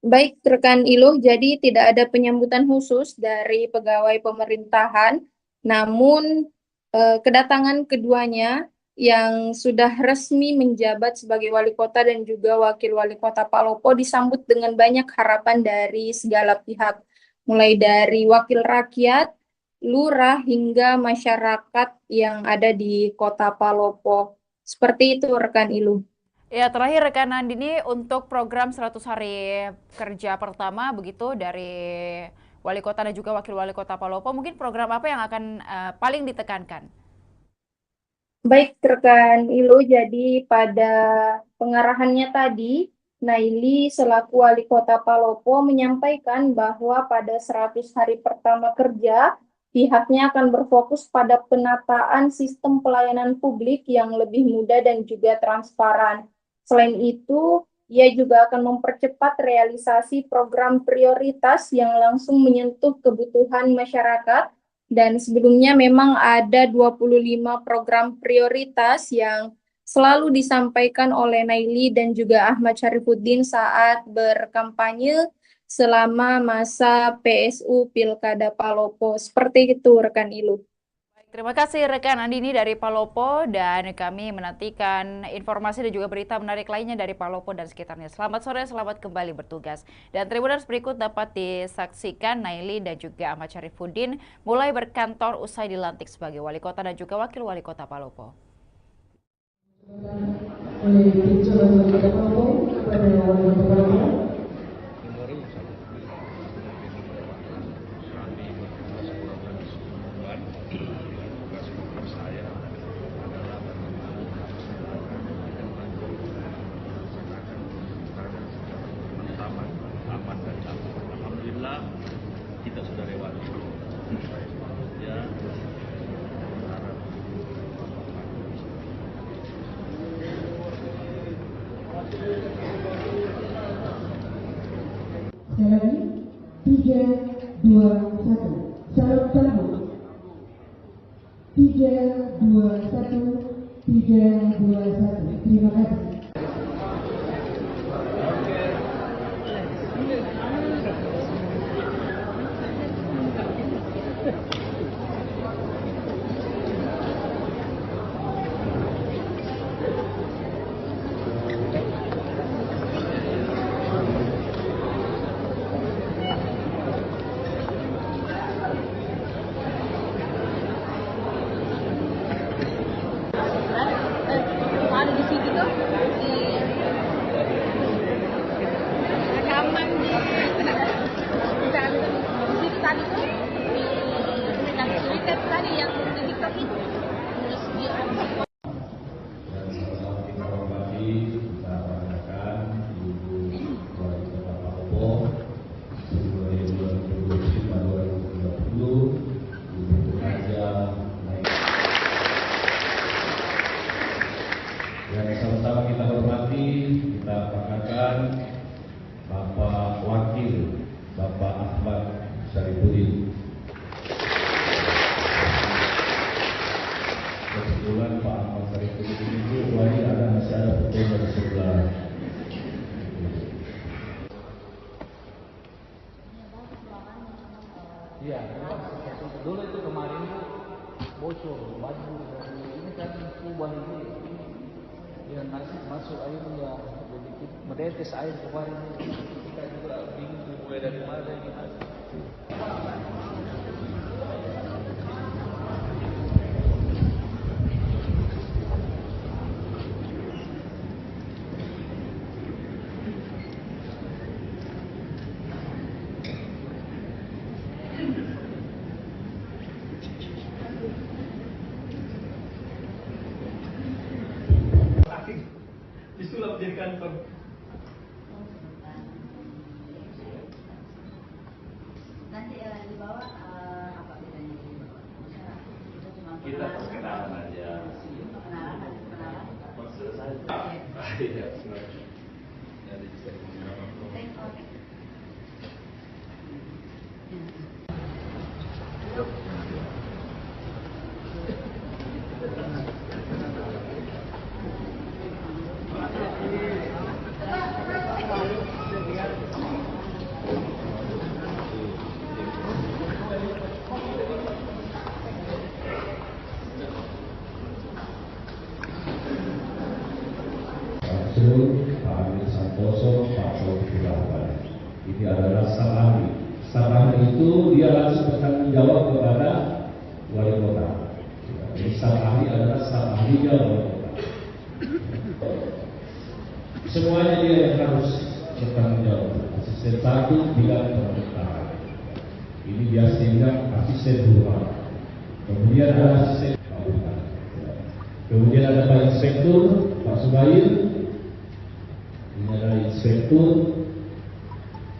Baik, rekan Iluh, jadi tidak ada penyambutan khusus dari pegawai pemerintahan, namun kedatangan keduanya yang sudah resmi menjabat sebagai wali kota dan juga wakil wali kota Palopo disambut dengan banyak harapan dari segala pihak, mulai dari wakil rakyat, lurah, hingga masyarakat yang ada di kota Palopo. Seperti itu rekan Ilu. Ya, terakhir rekan Andini, untuk program 100 hari kerja pertama begitu dari wali kota dan juga wakil wali kota Palopo, mungkin program apa yang akan paling ditekankan? Baik rekan Ilu, jadi pada pengarahannya tadi, Naili selaku wali kota Palopo menyampaikan bahwa pada 100 hari pertama kerja, pihaknya akan berfokus pada penataan sistem pelayanan publik yang lebih mudah dan juga transparan. Selain itu, ia juga akan mempercepat realisasi program prioritas yang langsung menyentuh kebutuhan masyarakat. Dan sebelumnya memang ada 25 program prioritas yang selalu disampaikan oleh Naili dan juga Ahmad Syarifuddin saat berkampanye selama masa PSU Pilkada Palopo. Seperti itu rekan Ilu. Terima kasih rekan Andini dari Palopo, dan kami menantikan informasi dan juga berita menarik lainnya dari Palopo dan sekitarnya. Selamat sore, selamat kembali bertugas. Dan Tribuners berikut dapat disaksikan Naili dan juga Ahmad Syarifuddin mulai berkantor usai dilantik sebagai wali kota dan juga wakil wali kota Palopo. Alhamdulillah kita sudah lewati. Ya. Sekali lagi, 3, 2, 1. Salam sambut. 3, 2, 1. 3, 2, 1. Terima kasih. Ada di sini tuh di rekaman di situ tadi tuh di Twitter tadi yang di TikTok itu terus dia Yang sama-sama kita hormati, kita perkenalkan Bapak Wakil, Bapak Ahmad Syarifuddin. Kebetulan Pak Ahmad Syarifuddin itu wajib ada masyarakat Iya, memang seperti itu. Dulu itu kemarin itu bocor, banjir dari ini kan kubah ini ya nasi masuk airnya jadi menetes air kemarin kita juga bingung mulai dari mana gitu. Disulap jadi kantor. Nanti di bawah apa bedanya di bawah? Kita perkenalan aja. Perkenalan, ada perkenalan. Selesai. Iya, jadi Oke. Pak Amir Santoso, Pak Taufik Rahman. Ini adalah sang ahli. Sang ahli itu dia langsung bertanggung jawab kepada wali kota. Jadi sang ahli adalah sang ahlinya wali kota. Semuanya dia yang harus bertanggung jawab. Asisten satu bidang pemerintahan. Ini biasa dibilang asisten rumah. Kemudian ada asisten bangunan. Kemudian ada Pak Inspektur, Pak Subair. Ini adalah inspektur,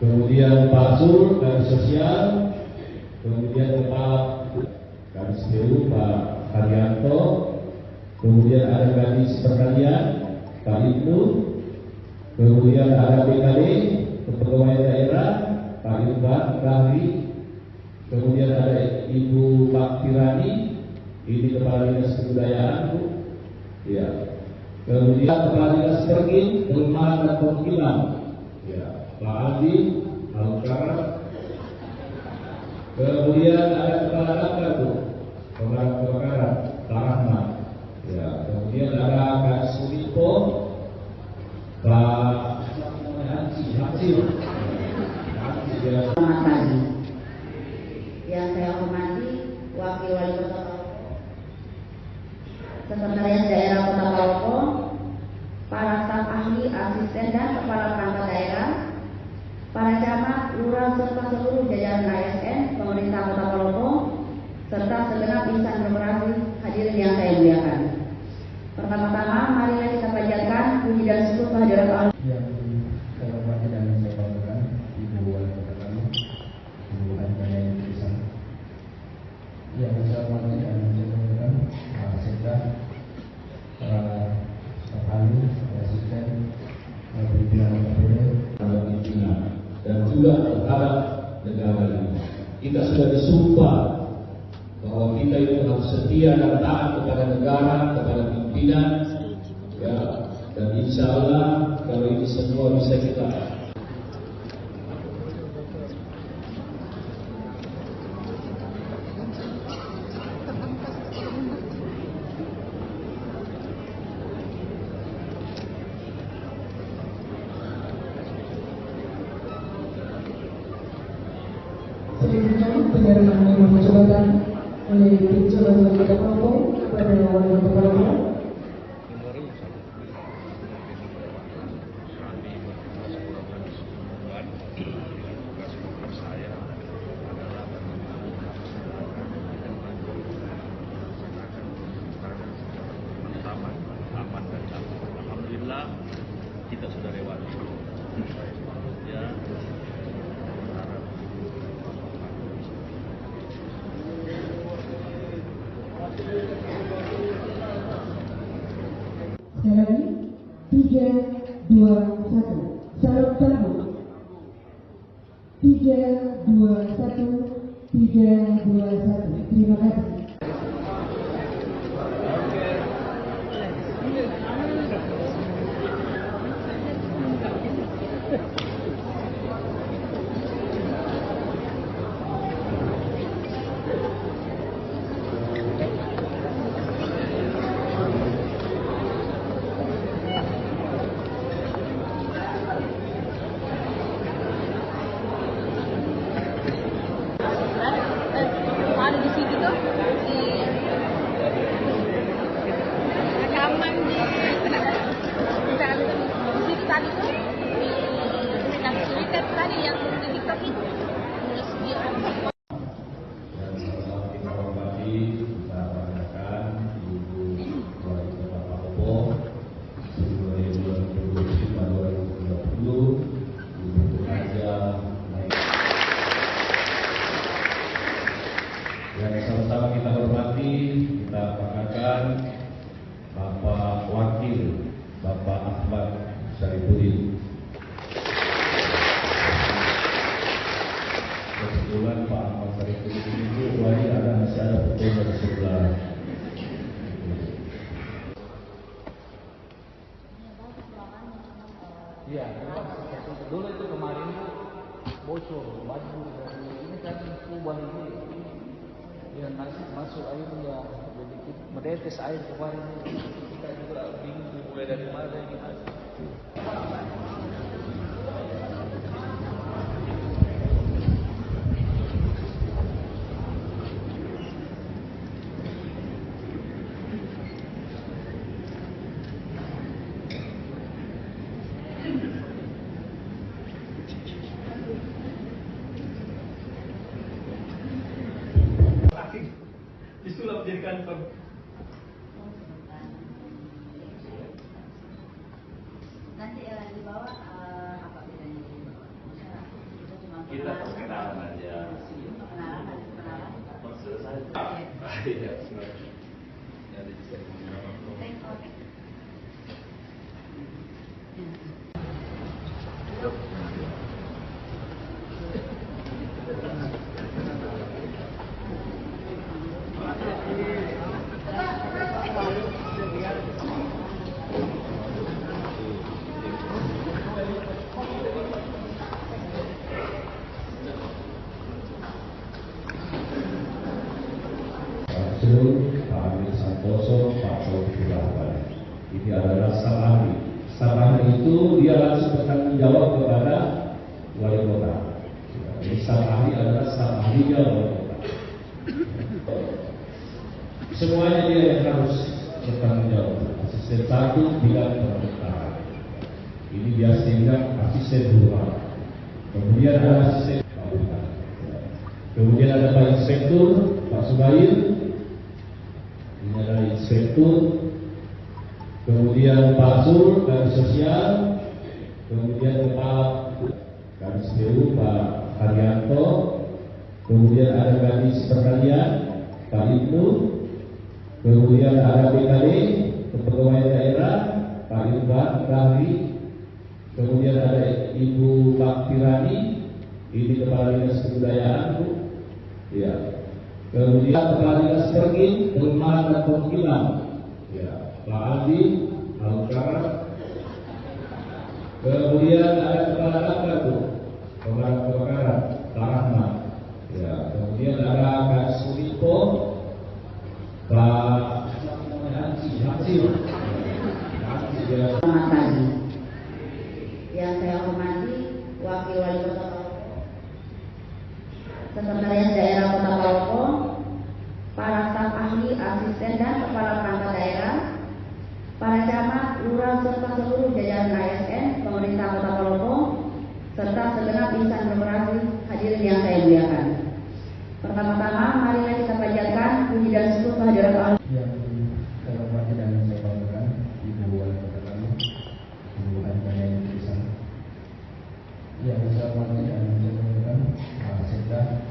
kemudian Pak Zul dari sosial, kemudian kepala Kadis PU Pak Haryanto, kemudian ada Kadis Pertanian Pak Ibnu, kemudian ada BKD Kepegawaian Daerah Pak Irfan Rahri, kemudian ada Ibu Pak Tirani, ini Kepala Dinas Kebudayaan Bu, ya. Kemudian Kepala Dinas Pergin, Perumahan dan Perwakilan, ya, Pak Adi, Alukara. Kemudian ada Kepala Dapur, Bu, Pemadam Kebakaran, Pak Rahmat. Ya, kemudian ada Kak Sulipo, Pak Hansi. Selamat pagi. Yang saya hormati Wakil Wali Kota Sekretariat Daerah Kota Palopo, para staf ahli, asisten dan kepala perangkat daerah, para camat, lurah serta seluruh jajaran ASN, pemerintah Kota Palopo, serta segenap insan korporasi hadirin yang saya muliakan. Pertama-tama, marilah kita panjatkan puji dan syukur kehadirat Allah. Yang saya hormati dan saya banggakan Ibu Wali Kota kami, Ibu Anjana Indonesia. Yang saya hormati dan saya banggakan Pak Sekda, para staf ahli, asisten, pimpinan KPD, pimpinan dan juga terhadap negara ini. Kita sudah disumpah bahwa kita itu harus setia dan taat kepada negara, kepada pimpinan, ya, dan insya Allah kalau ini semua bisa kita Selanjutnya penyerahan nomor jabatan oleh Dirjen Wali Kota Palopo kepada Wali Kota Palopo. Alhamdulillah kita sudah lewati. Ya. Sekali lagi, 3, 2, 1. Salam sambut. 3, 2, 1. 3, 2, 1. Terima kasih. itu di rekaman di situ tadi tuh di Twitter tadi yang di TikTok itu terus dia yang sama-sama kita hormati, kita banggakan Bapak Wakil, Bapak Ahmad Syarifuddin. Kebetulan Pak Ahmad Syarifuddin itu masih ada fotonya di sebelah. Iya, dulu itu kemarin bocor baju dari ini kan kubah ini. Ya nasi masuk airnya jadi menetes air kemarin kita juga bingung mulai dari mana gitu. Disulap jadi kantor. Nanti di bawah apa bedanya di bawah? Kita perkenalan aja. Kenalan. Selesai. Iya, sebenarnya. Ya, bisa. Pak Amir Santoso, Pak Taufik Rahman. Ini adalah staf ahli. Staf ahli itu dia langsung bertanggung jawab kepada wali kota. Jadi staf ahli adalah staf ahlinya wali kota. Semuanya dia yang harus bertanggung jawab. Asisten satu bidang pemerintahan. Ini biasa dibilang asisten dua. Kemudian ada asisten Pak Bukan. Kemudian ada Pak Inspektur Pak Subair. Ini adalah inspektur, kemudian Pak Sur, Garis Sosial, kemudian Kepala Garis PU Pak Haryanto, kemudian ada Garis Pertanian Pak Ibnu, kemudian ada BKD, Kepegawaian Daerah Pak Irwan Rahri, kemudian ada Ibu Pak Tirani, ini Kepala Dinas Kebudayaan, Bu. Ya. Kemudian Kepala Dinas Pergin, Perumahan dan Permukiman, ya, Pak Aldi, Alukara. Kemudian ada Kepala Damkar, Pemadam Kebakaran, Pak Rahmat. Ya, kemudian ada Kak Sulipo, Pak Hansi. Selamat pagi. Yang saya hormati Wakil Wali Kota Sekretariat Daerah Kota Palopo, para staf ahli, asisten dan kepala perangkat daerah, para camat, lurah serta seluruh jajaran ASN, pemerintah Kota Palopo, serta segenap insan korporasi hadirin yang saya muliakan. Pertama-tama, marilah kita panjatkan puji dan syukur kehadirat Allah. Yang saya hormati dan saya banggakan Ibu Wali Kota kami, Ibu Anjana Intisan. Yang saya hormati dan saya banggakan Pak Sekda,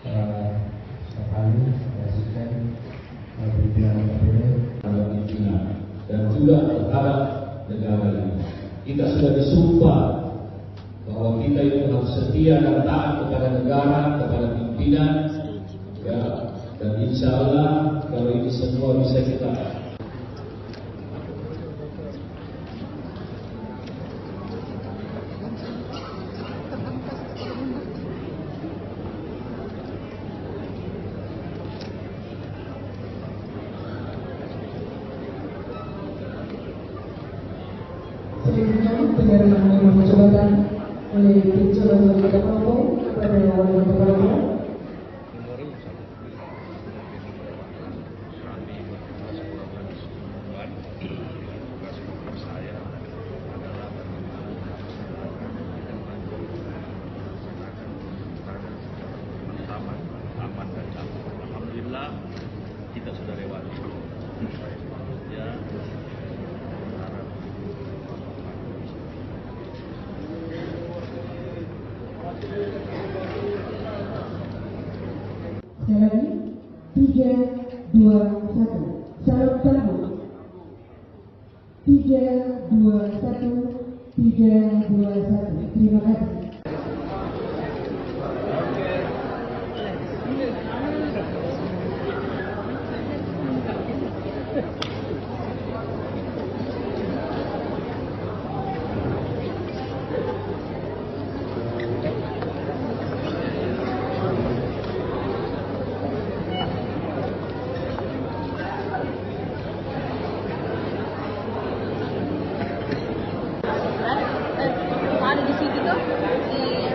staf ahli, asisten, pimpinan KPD, dan juga terhadap negara ini. Kita sudah disumpah bahwa kita itu harus setia dan taat kepada negara, kepada pimpinan, ya, dan insya Allah kalau ini semua bisa kita. Penyerahan nomor jabatan oleh Dirjen Wali Kota Palopo kepada Wali Kota Palopo. sudah lewat. Ya, Sekali lagi, 3, 2, 1. Salam sambut. 3, 2, 1. 3, 2, 1. Terima kasih. Ada di situ tuh di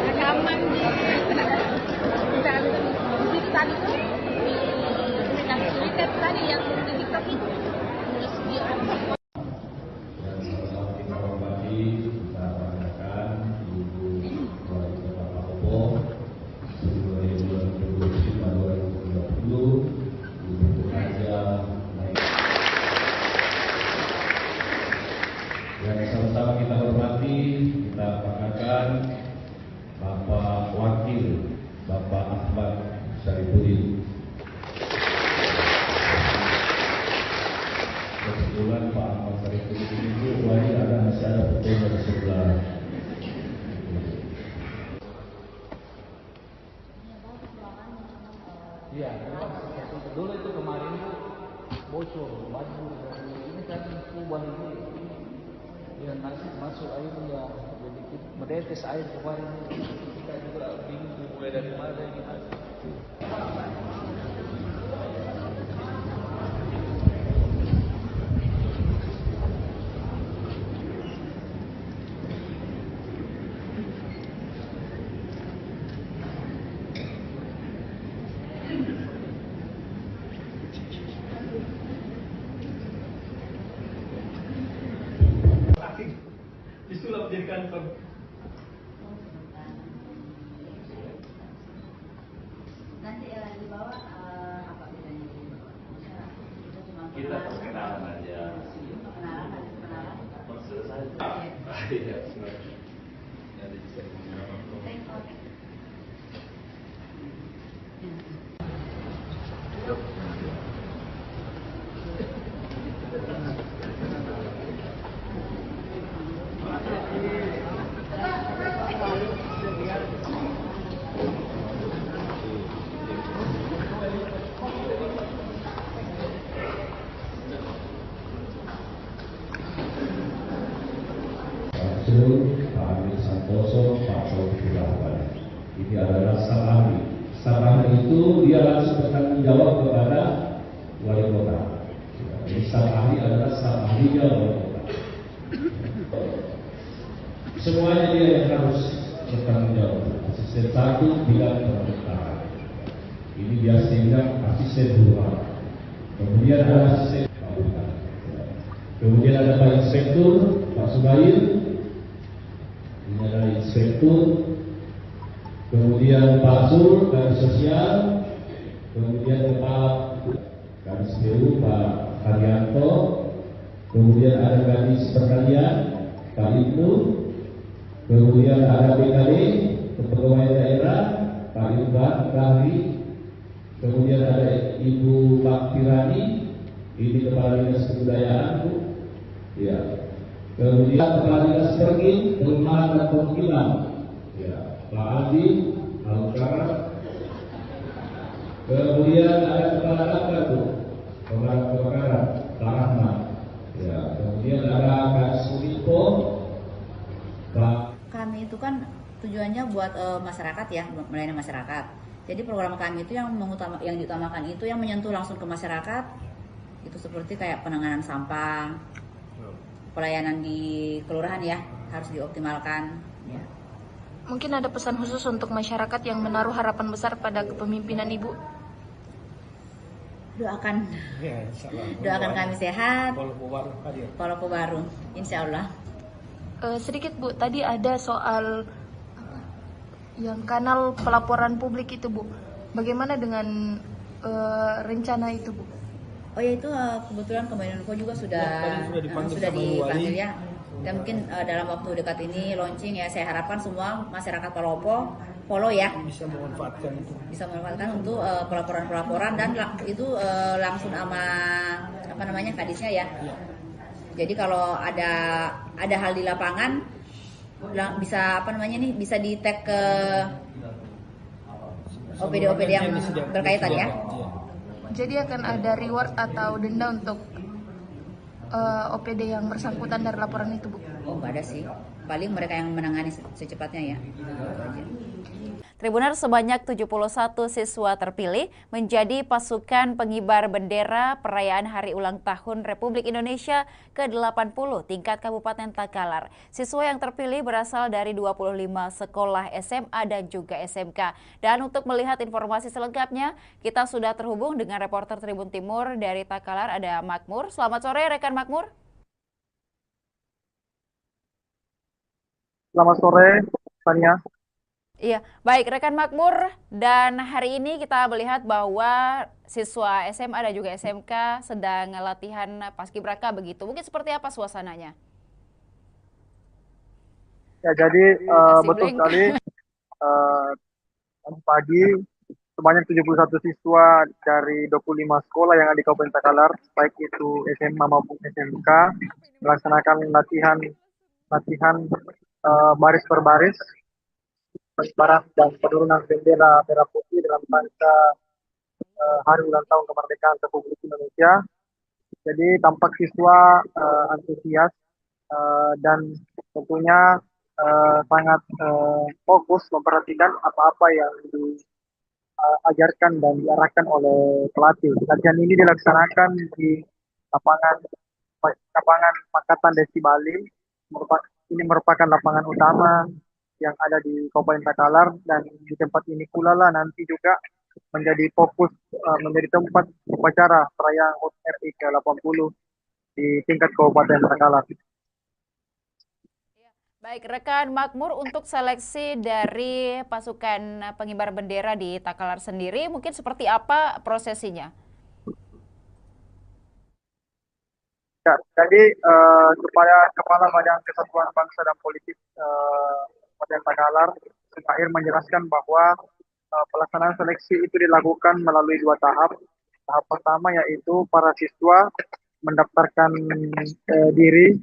rekaman di situ tadi tuh di Twitter tadi yang di TikTok itu terus dia Dan sama-sama kita hormati, kita banggakan Ibu Wali Kota Palopo dari 2025-2030, Ibu bekerja yang sama-sama kita hormati, kita banggakan Bapak Wakil, Bapak Ahmad Syarifuddin. Kebetulan Pak Ahmad Syarifuddin itu wajib ada masyarakat betul di sebelah. Iya, dulu itu kemarin itu bocor, baju dan ini kan kubah ini ya masuk air ya jadi menetes air kemarin kita juga bingung mulai dari mana gitu. disulap jadi kantor. Nanti di bawah apa bedanya di bawah? Kita perkenalan aja. Kenalan, ada kenalan. Selesai. Iya, sebenarnya. Ada bisa. Pak Amir Santoso, Pak Taufik Rahman. Ini adalah staf ahli. Staf ahli itu dia langsung bertanggung jawab kepada wali kota. Jadi staf ahli adalah staf ahlinya wali kota. Semuanya dia yang harus bertanggung jawab. Asisten satu bidang pemerintahan. Ini biasanya asisten dua. Kemudian ada asisten pemerintahan. Kemudian ada Pak Inspektur, Pak Subair. Ini adalah inspektur, kemudian Pak Sur dari sosial, kemudian kepala Kadis PU Pak Haryanto, kemudian ada Kadis Pertanian Pak Ibnu, kemudian ada BKD Kepegawaian Daerah Pak Irfan Kahri, kemudian ada Ibu Pak Tirani, ini Kepala Dinas Kebudayaan Bu, ya. Kemudian Kepala Dinas Pergi, Perumahan dan Permukiman, ya, Pak Adi, Al-Karat. Kemudian ada Kepala Dapur, Bu, Pemadam Kebakaran, Pak Rahmat. Ya, kemudian ada Kak Sulipo, Pak. Kami itu kan tujuannya buat masyarakat ya, melayani masyarakat. Jadi program kami itu yang diutamakan itu yang menyentuh langsung ke masyarakat. Itu seperti kayak penanganan sampah. Pelayanan di kelurahan ya harus dioptimalkan ya. Mungkin ada pesan khusus untuk masyarakat yang menaruh harapan besar pada kepemimpinan Ibu. Doakan kami sehat, Palopo baru insya Allah. Sedikit Bu, tadi ada soal yang kanal pelaporan publik itu Bu, bagaimana dengan rencana itu, Bu? Oh ya itu kebetulan Kominfo juga sudah dipanggil ya. Dan mungkin dalam waktu dekat ini launching ya. Saya harapkan semua masyarakat Palopo follow ya. Bisa memanfaatkan untuk pelaporan-pelaporan dan itu langsung sama apa namanya kadisnya ya. Jadi kalau ada hal di lapangan bisa apa namanya nih bisa di tag ke OPD yang berkaitan ya. Jadi akan ada reward atau denda untuk OPD yang bersangkutan dari laporan itu, Bu? Oh, nggak ada sih. Paling mereka yang menangani secepatnya ya. Tribuners, sebanyak 71 siswa terpilih menjadi pasukan pengibar bendera perayaan Hari Ulang Tahun Republik Indonesia ke-80 tingkat Kabupaten Takalar. Siswa yang terpilih berasal dari 25 sekolah SMA dan juga SMK. Dan untuk melihat informasi selengkapnya, kita sudah terhubung dengan reporter Tribun Timur dari Takalar, ada Makmur. Selamat sore, rekan Makmur. Selamat sore, Tania. Iya, baik rekan Makmur, dan hari ini kita melihat bahwa siswa SMA dan juga SMK sedang latihan paskibraka begitu. Mungkin seperti apa suasananya? Ya, jadi betul sekali. Pagi sebanyak 71 siswa dari 25 sekolah yang ada di Kabupaten Takalar, baik itu SMA maupun SMK, melaksanakan latihan baris per baris pengibaran dan penurunan bendera merah putih dalam rangka Hari Ulang Tahun Kemerdekaan Republik Indonesia. Jadi tampak siswa antusias dan tentunya sangat fokus memperhatikan apa-apa yang diajarkan dan diarahkan oleh pelatih. Latihan ini dilaksanakan di lapangan Pakatan Desi Bali. Ini merupakan lapangan utama yang ada di Kabupaten Takalar, dan di tempat ini pula lah nanti juga menjadi fokus menjadi tempat upacara perayaan HUT RI ke-80 di tingkat Kabupaten Takalar. Baik, rekan Makmur, untuk seleksi dari pasukan pengibar bendera di Takalar sendiri, mungkin seperti apa prosesinya? Ya, jadi Kepala Badan Kesatuan Bangsa dan Politik Kabupaten Takalar terakhir menjelaskan bahwa pelaksanaan seleksi itu dilakukan melalui 2 tahap. Tahap pertama yaitu para siswa mendaftarkan diri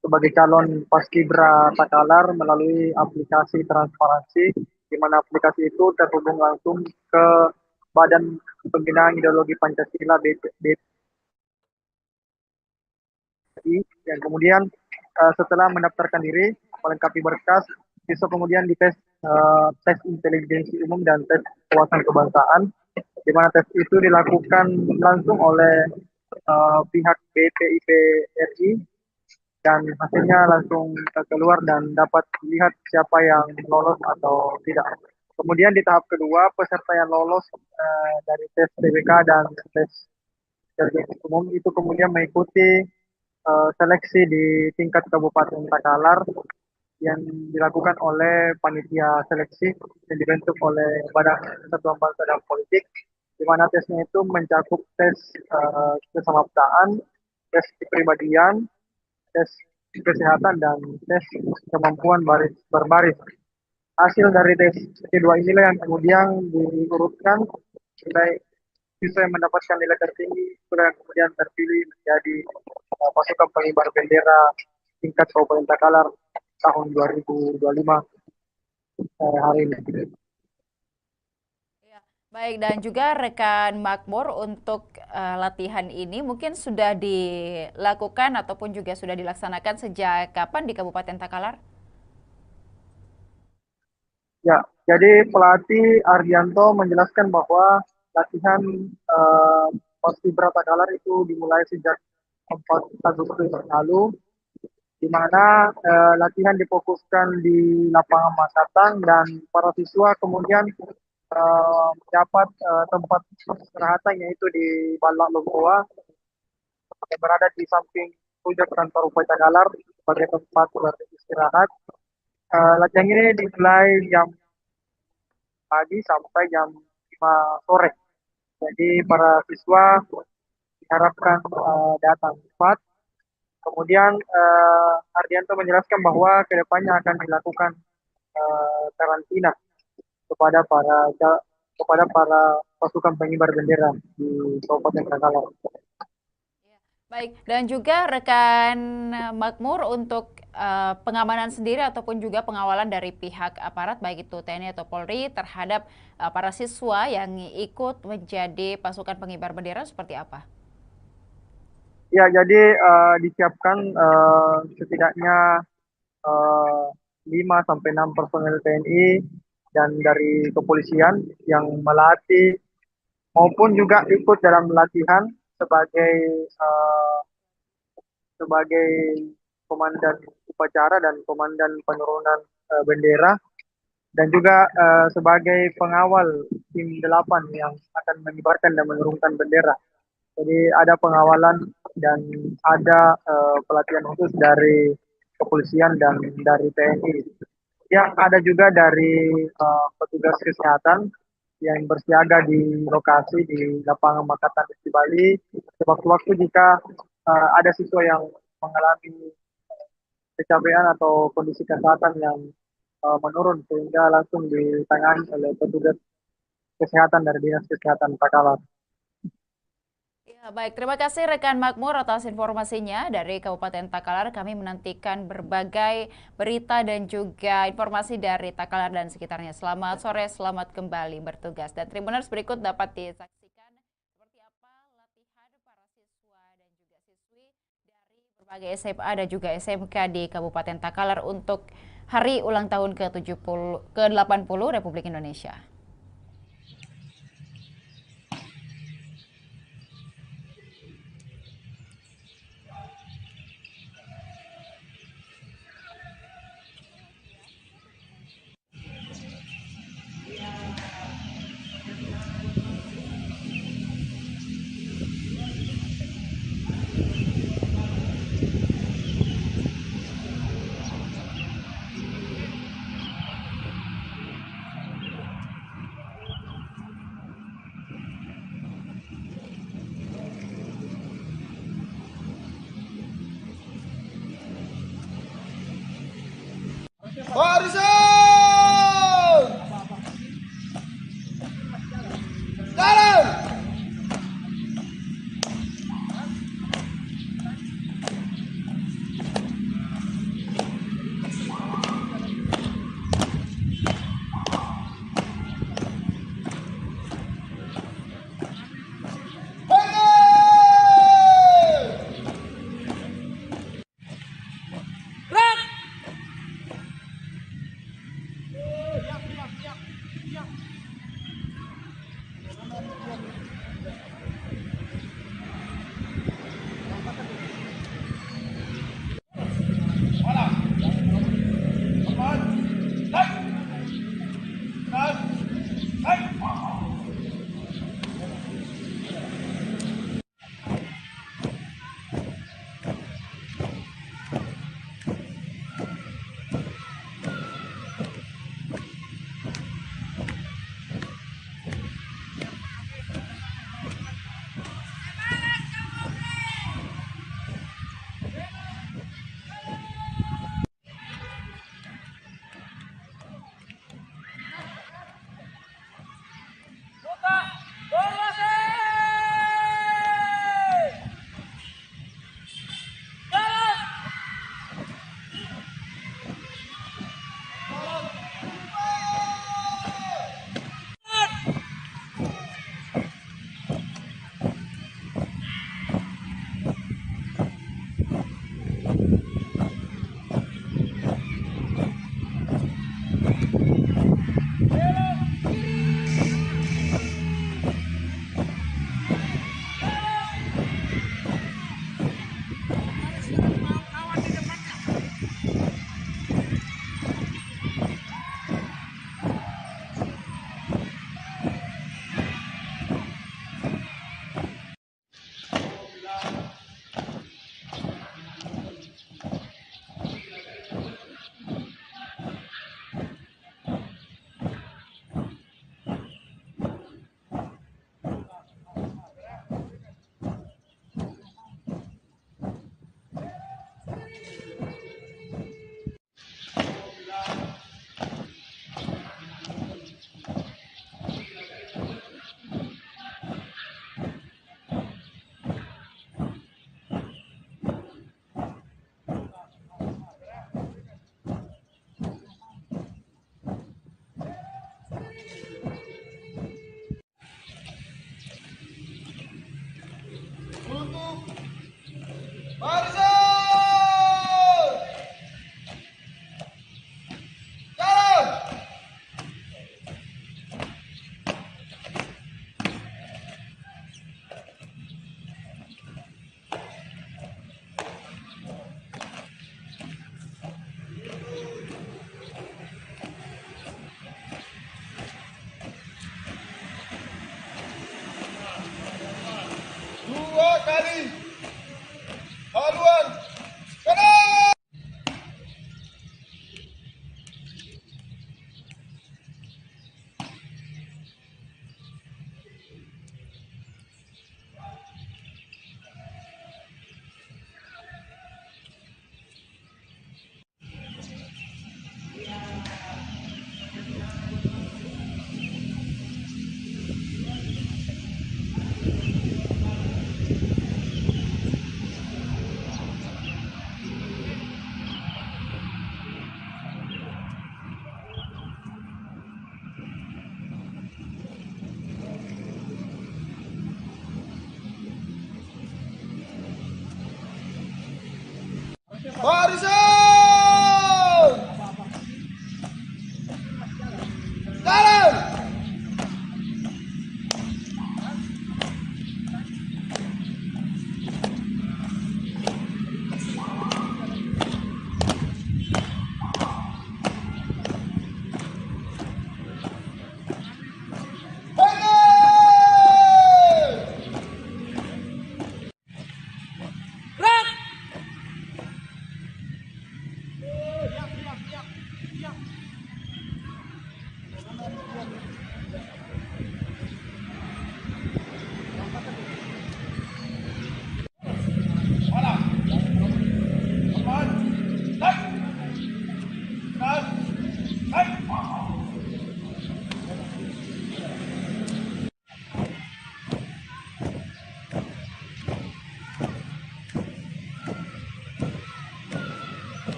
sebagai calon paskibra Takalar melalui aplikasi transparansi, di mana aplikasi itu terhubung langsung ke Badan Pembinaan Ideologi Pancasila BPI, yang kemudian setelah mendaftarkan diri melengkapi berkas, siswa kemudian dites tes intelijensi umum dan tes wawasan kebangsaan, di mana tes itu dilakukan langsung oleh pihak BPIP RI, dan hasilnya langsung keluar dan dapat dilihat siapa yang lolos atau tidak. Kemudian di tahap kedua, peserta yang lolos dari tes TBK dan tes intelijensi umum itu kemudian mengikuti seleksi di tingkat Kabupaten Takalar yang dilakukan oleh panitia seleksi yang dibentuk oleh Badan Kesatuan Bangsa dan Politik, di mana tesnya itu mencakup tes kesamaptaan, tes kepribadian, tes kesehatan, dan tes kemampuan berbaris. Hasil dari tes kedua inilah yang kemudian diurutkan nilai siswa yang mendapatkan nilai tertinggi, yang kemudian terpilih menjadi pasukan pengibar bendera tingkat Kabupaten Takalar tahun 2025 hari ini. Baik, dan juga rekan Makmur, untuk latihan ini mungkin sudah dilakukan ataupun juga sudah dilaksanakan sejak kapan di Kabupaten Takalar? Ya, jadi pelatih Ardianto menjelaskan bahwa latihan paskibra Takalar itu dimulai sejak 4 Agustus lalu, di mana latihan difokuskan di lapangan Makatang, dan para siswa kemudian mendapat tempat istirahatan yaitu di Balak Lomboa, yang berada di samping pojok kantor Bupati Takalar sebagai tempat beristirahat. Latihan ini dimulai jam pagi sampai jam 5 sore. Jadi para siswa diharapkan datang cepat. Kemudian Hardianto menjelaskan bahwa kedepannya akan dilakukan karantina kepada para pasukan pengibar bendera di Kabupaten Takalar. Baik, dan juga rekan Makmur untuk pengamanan sendiri ataupun juga pengawalan dari pihak aparat baik itu TNI atau Polri terhadap para siswa yang ikut menjadi pasukan pengibar bendera seperti apa? Ya, jadi disiapkan setidaknya 5 sampai 6 personel TNI dan dari kepolisian yang melatih maupun juga ikut dalam latihan sebagai komandan upacara dan komandan penurunan bendera dan juga sebagai pengawal tim 8 yang akan mengibarkan dan menurunkan bendera. Jadi ada pengawalan dan ada pelatihan khusus dari kepolisian dan dari TNI. Yang ada juga dari petugas kesehatan yang bersiaga di lokasi di lapangan Makatan di Bali. Sewaktu-waktu jika ada siswa yang mengalami kecapean atau kondisi kesehatan yang menurun sehingga langsung ditangani oleh petugas kesehatan dari Dinas Kesehatan Takalar. Ya, baik, terima kasih rekan Makmur atas informasinya dari Kabupaten Takalar. Kami menantikan berbagai berita dan juga informasi dari Takalar dan sekitarnya. Selamat sore, selamat kembali bertugas. Dan Tribuners berikut dapat disaksikan seperti apa latihan para siswa dan juga siswi dari berbagai SMA dan juga SMK di Kabupaten Takalar untuk hari ulang tahun ke-80 Republik Indonesia.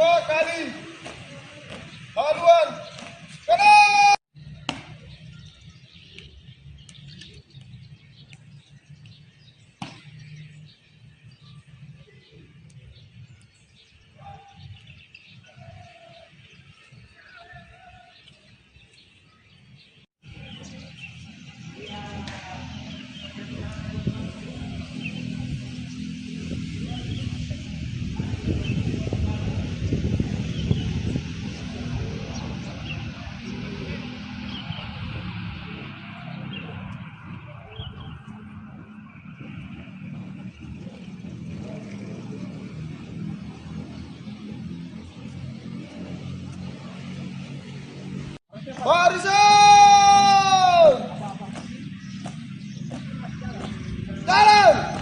2 kali haluan kanan. Barisan! Jalan!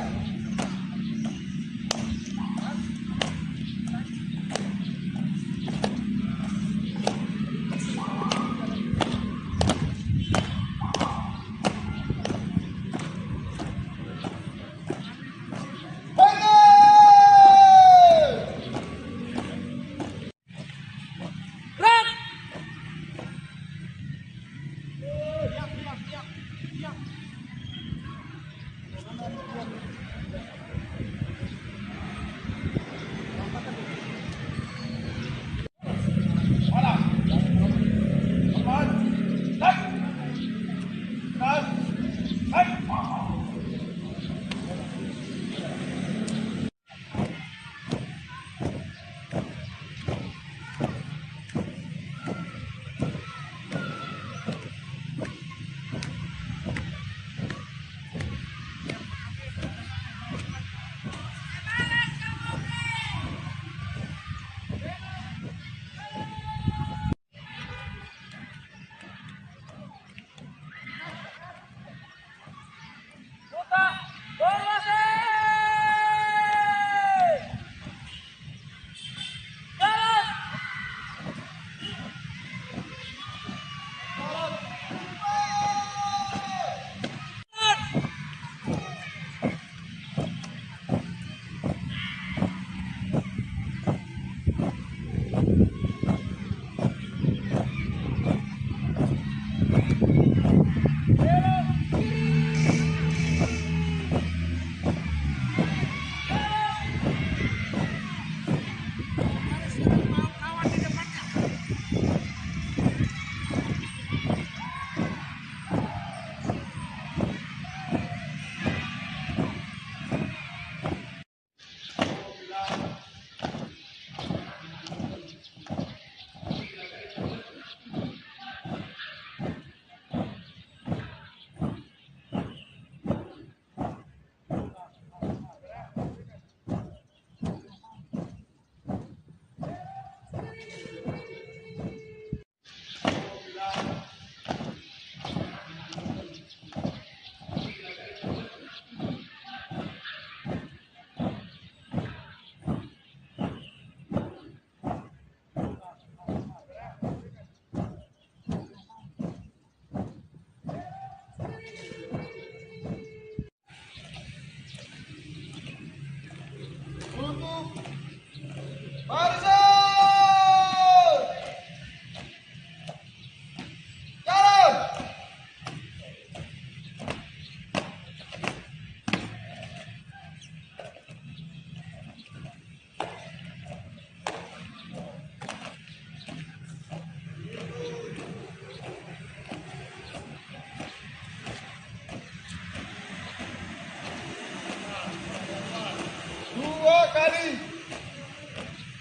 kali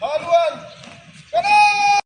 haluan kanan.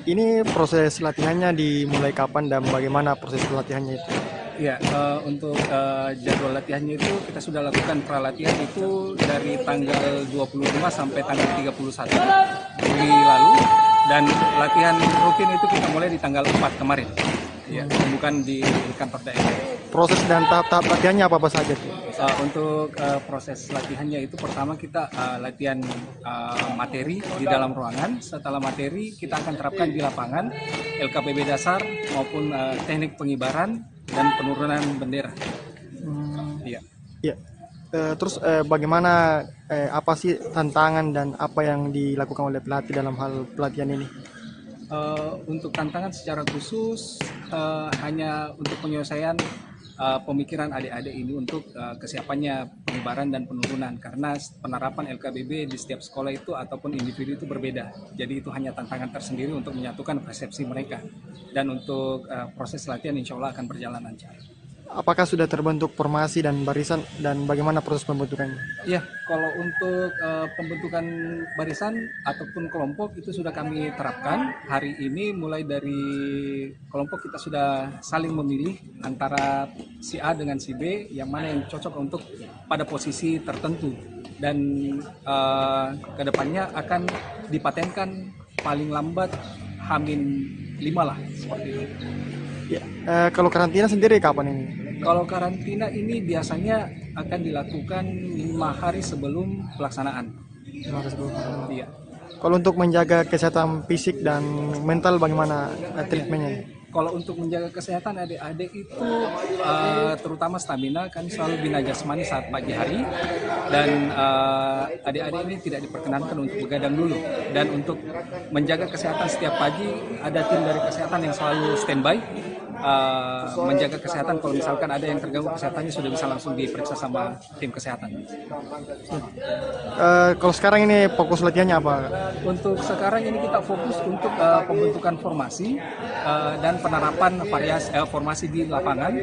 ini proses latihannya dimulai kapan dan bagaimana proses latihannya itu? Ya, untuk jadwal latihannya itu kita sudah lakukan pralatihan itu dari tanggal 25 sampai tanggal 31 Juli lalu, dan latihan rutin itu kita mulai di tanggal 4 kemarin. Ya, bukan di kantor daerah. Proses dan tahap-tahap latihannya apa saja tuh? Untuk proses latihannya itu pertama kita latihan materi di dalam ruangan. Setelah materi kita akan terapkan di lapangan LKPB dasar maupun teknik pengibaran dan penurunan bendera. Iya. Iya. Terus bagaimana apa sih tantangan dan apa yang dilakukan oleh pelatih dalam hal pelatihan ini? Untuk tantangan secara khusus hanya untuk penyelesaian pemikiran adik-adik ini untuk kesiapannya pengibaran dan penurunan, karena penerapan LKBB di setiap sekolah itu ataupun individu itu berbeda. Jadi itu hanya tantangan tersendiri untuk menyatukan persepsi mereka, dan untuk proses latihan insya Allah akan berjalan lancar. Apakah sudah terbentuk formasi dan barisan dan bagaimana proses pembentukannya? Ya, kalau untuk pembentukan barisan ataupun kelompok itu sudah kami terapkan hari ini. Mulai dari kelompok kita sudah saling memilih antara si A dengan si B, yang mana yang cocok untuk pada posisi tertentu, dan kedepannya akan dipatenkan paling lambat H-5 lah, seperti itu. Ya, kalau karantina sendiri kapan ini? Kalau karantina ini biasanya akan dilakukan 5 hari sebelum pelaksanaan. 5 hari sebelum. Iya. Kalau untuk menjaga kesehatan fisik dan mental bagaimana treatmentnya? Kalau untuk menjaga kesehatan adik-adik itu terutama stamina, kan selalu bina jasmani saat pagi hari, dan adik-adik ini tidak diperkenankan untuk begadang dulu. Dan untuk menjaga kesehatan setiap pagi ada tim dari kesehatan yang selalu standby menjaga kesehatan. Kalau misalkan ada yang terganggu kesehatannya sudah bisa langsung diperiksa sama tim kesehatan. Kalau sekarang ini fokus latihannya apa? Untuk sekarang ini kita fokus untuk pembentukan formasi dan penerapan formasi di lapangan.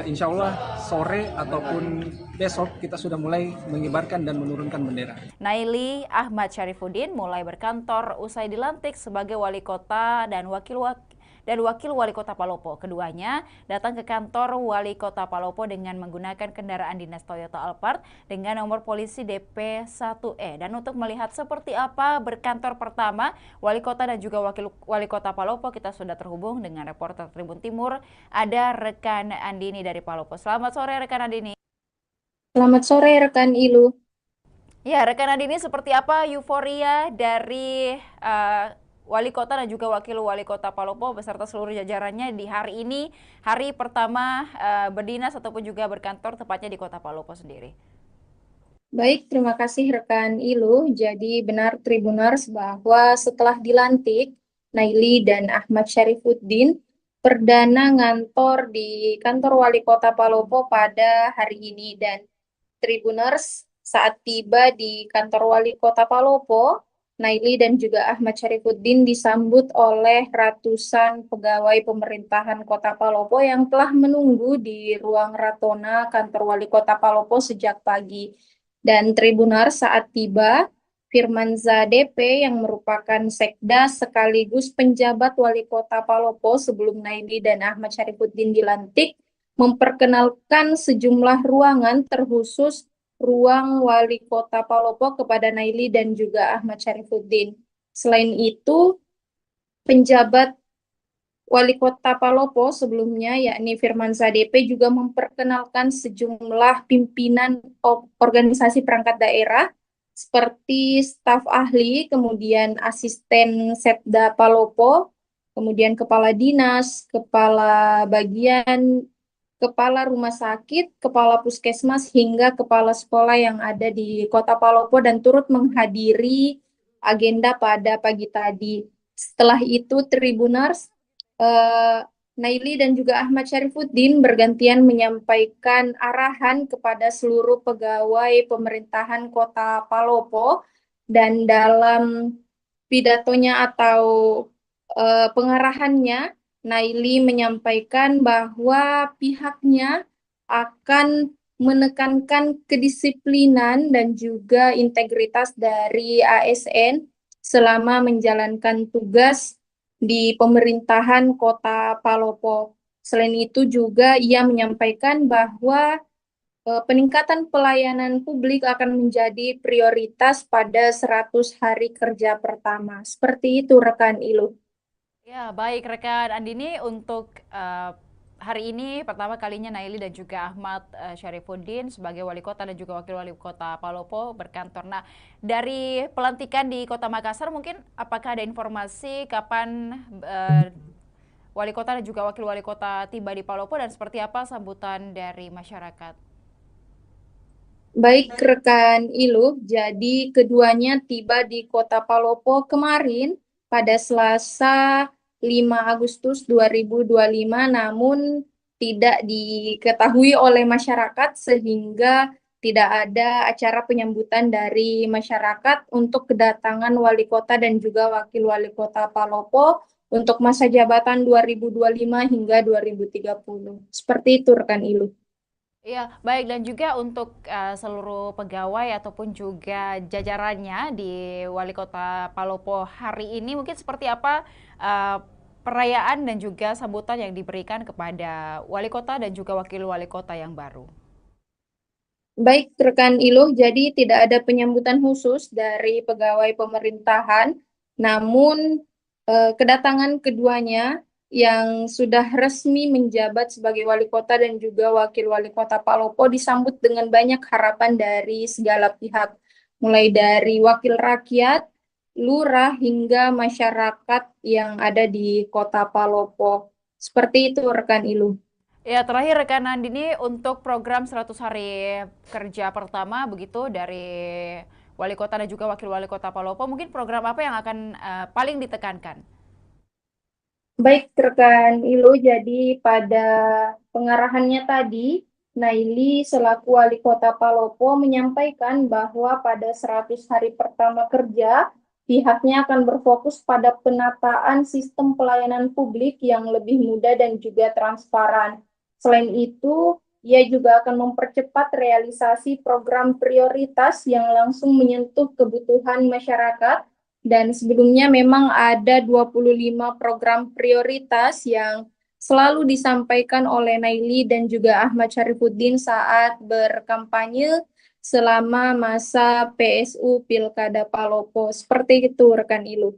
Insya Allah sore ataupun besok kita sudah mulai mengibarkan dan menurunkan bendera. Naili Ahmad Syarifuddin mulai berkantor usai dilantik sebagai wali kota dan wakil wali kota Palopo. Keduanya datang ke kantor wali kota Palopo dengan menggunakan kendaraan dinas Toyota Alphard dengan nomor polisi DP1E. Dan untuk melihat seperti apa berkantor pertama wali kota dan juga wakil wali kota Palopo, kita sudah terhubung dengan reporter Tribun Timur, ada rekan Andini dari Palopo. Selamat sore rekan Andini. Selamat sore rekan Ilu. Ya, rekan Andini, seperti apa euforia dari wali kota dan juga wakil wali kota Palopo beserta seluruh jajarannya di hari ini, hari pertama berdinas ataupun juga berkantor tepatnya di kota Palopo sendiri? Baik, terima kasih rekan Ilu. Jadi benar Tribuners bahwa setelah dilantik, Naili dan Ahmad Syarifuddin perdana ngantor di kantor wali kota Palopo pada hari ini. Dan Tribuners, saat tiba di kantor wali kota Palopo, Naili dan juga Ahmad Syarifuddin disambut oleh ratusan pegawai pemerintahan Kota Palopo yang telah menunggu di ruang Ratona kantor wali kota Palopo sejak pagi. Dan Tribunar, saat tiba, Firmanza DP yang merupakan sekda sekaligus penjabat wali kota Palopo sebelum Naili dan Ahmad Syarifuddin dilantik, memperkenalkan sejumlah ruangan terkhusus ruang wali kota Palopo kepada Naili dan juga Ahmad Syarifuddin. Selain itu, penjabat wali kota Palopo sebelumnya, yakni Firmanza DP, juga memperkenalkan sejumlah pimpinan organisasi perangkat daerah seperti staf ahli, kemudian asisten Setda Palopo, kemudian kepala dinas, kepala bagian, kepala rumah sakit, kepala puskesmas, hingga kepala sekolah yang ada di kota Palopo dan turut menghadiri agenda pada pagi tadi. Setelah itu, Tribuners, Naili dan juga Ahmad Syarifuddin bergantian menyampaikan arahan kepada seluruh pegawai pemerintahan kota Palopo, dan dalam pidatonya atau pengarahannya, Naili menyampaikan bahwa pihaknya akan menekankan kedisiplinan dan juga integritas dari ASN selama menjalankan tugas di pemerintahan Kota Palopo. Selain itu juga ia menyampaikan bahwa peningkatan pelayanan publik akan menjadi prioritas pada 100 hari kerja pertama. Seperti itu rekan Ilu. Ya, baik rekan Andini, untuk hari ini pertama kalinya Naili dan juga Ahmad Syarifuddin sebagai wali kota dan juga wakil wali kota Palopo berkantor. Nah, dari pelantikan di Kota Makassar mungkin apakah ada informasi kapan wali kota dan juga wakil wali kota tiba di Palopo dan seperti apa sambutan dari masyarakat? Baik rekan Ilu, jadi keduanya tiba di Kota Palopo kemarin pada Selasa 5 Agustus 2025, namun tidak diketahui oleh masyarakat sehingga tidak ada acara penyambutan dari masyarakat untuk kedatangan wali kota dan juga wakil wali kota Palopo untuk masa jabatan 2025 hingga 2030. Seperti itu rekan Ilu. Iya, baik, dan juga untuk seluruh pegawai ataupun juga jajarannya di Wali Kota Palopo hari ini mungkin seperti apa perayaan dan juga sambutan yang diberikan kepada Wali Kota dan juga Wakil Wali Kota yang baru? Baik, rekan Iluh, jadi tidak ada penyambutan khusus dari pegawai pemerintahan, namun kedatangan keduanya yang sudah resmi menjabat sebagai wali kota dan juga wakil wali kota Palopo disambut dengan banyak harapan dari segala pihak, mulai dari wakil rakyat, lurah, hingga masyarakat yang ada di kota Palopo. Seperti itu rekan Ilu. Ya, terakhir rekan Andini, untuk program 100 hari kerja pertama begitu dari wali kota dan juga wakil wali kota Palopo, mungkin program apa yang akan paling ditekankan? Baik rekan Ilu, jadi pada pengarahannya tadi, Naili selaku wali kota Palopo menyampaikan bahwa pada 100 hari pertama kerja, pihaknya akan berfokus pada penataan sistem pelayanan publik yang lebih mudah dan juga transparan. Selain itu, ia juga akan mempercepat realisasi program prioritas yang langsung menyentuh kebutuhan masyarakat. Dan sebelumnya memang ada 25 program prioritas yang selalu disampaikan oleh Naili dan juga Ahmad Syarifuddin saat berkampanye selama masa PSU Pilkada Palopo. Seperti itu rekan Ilu.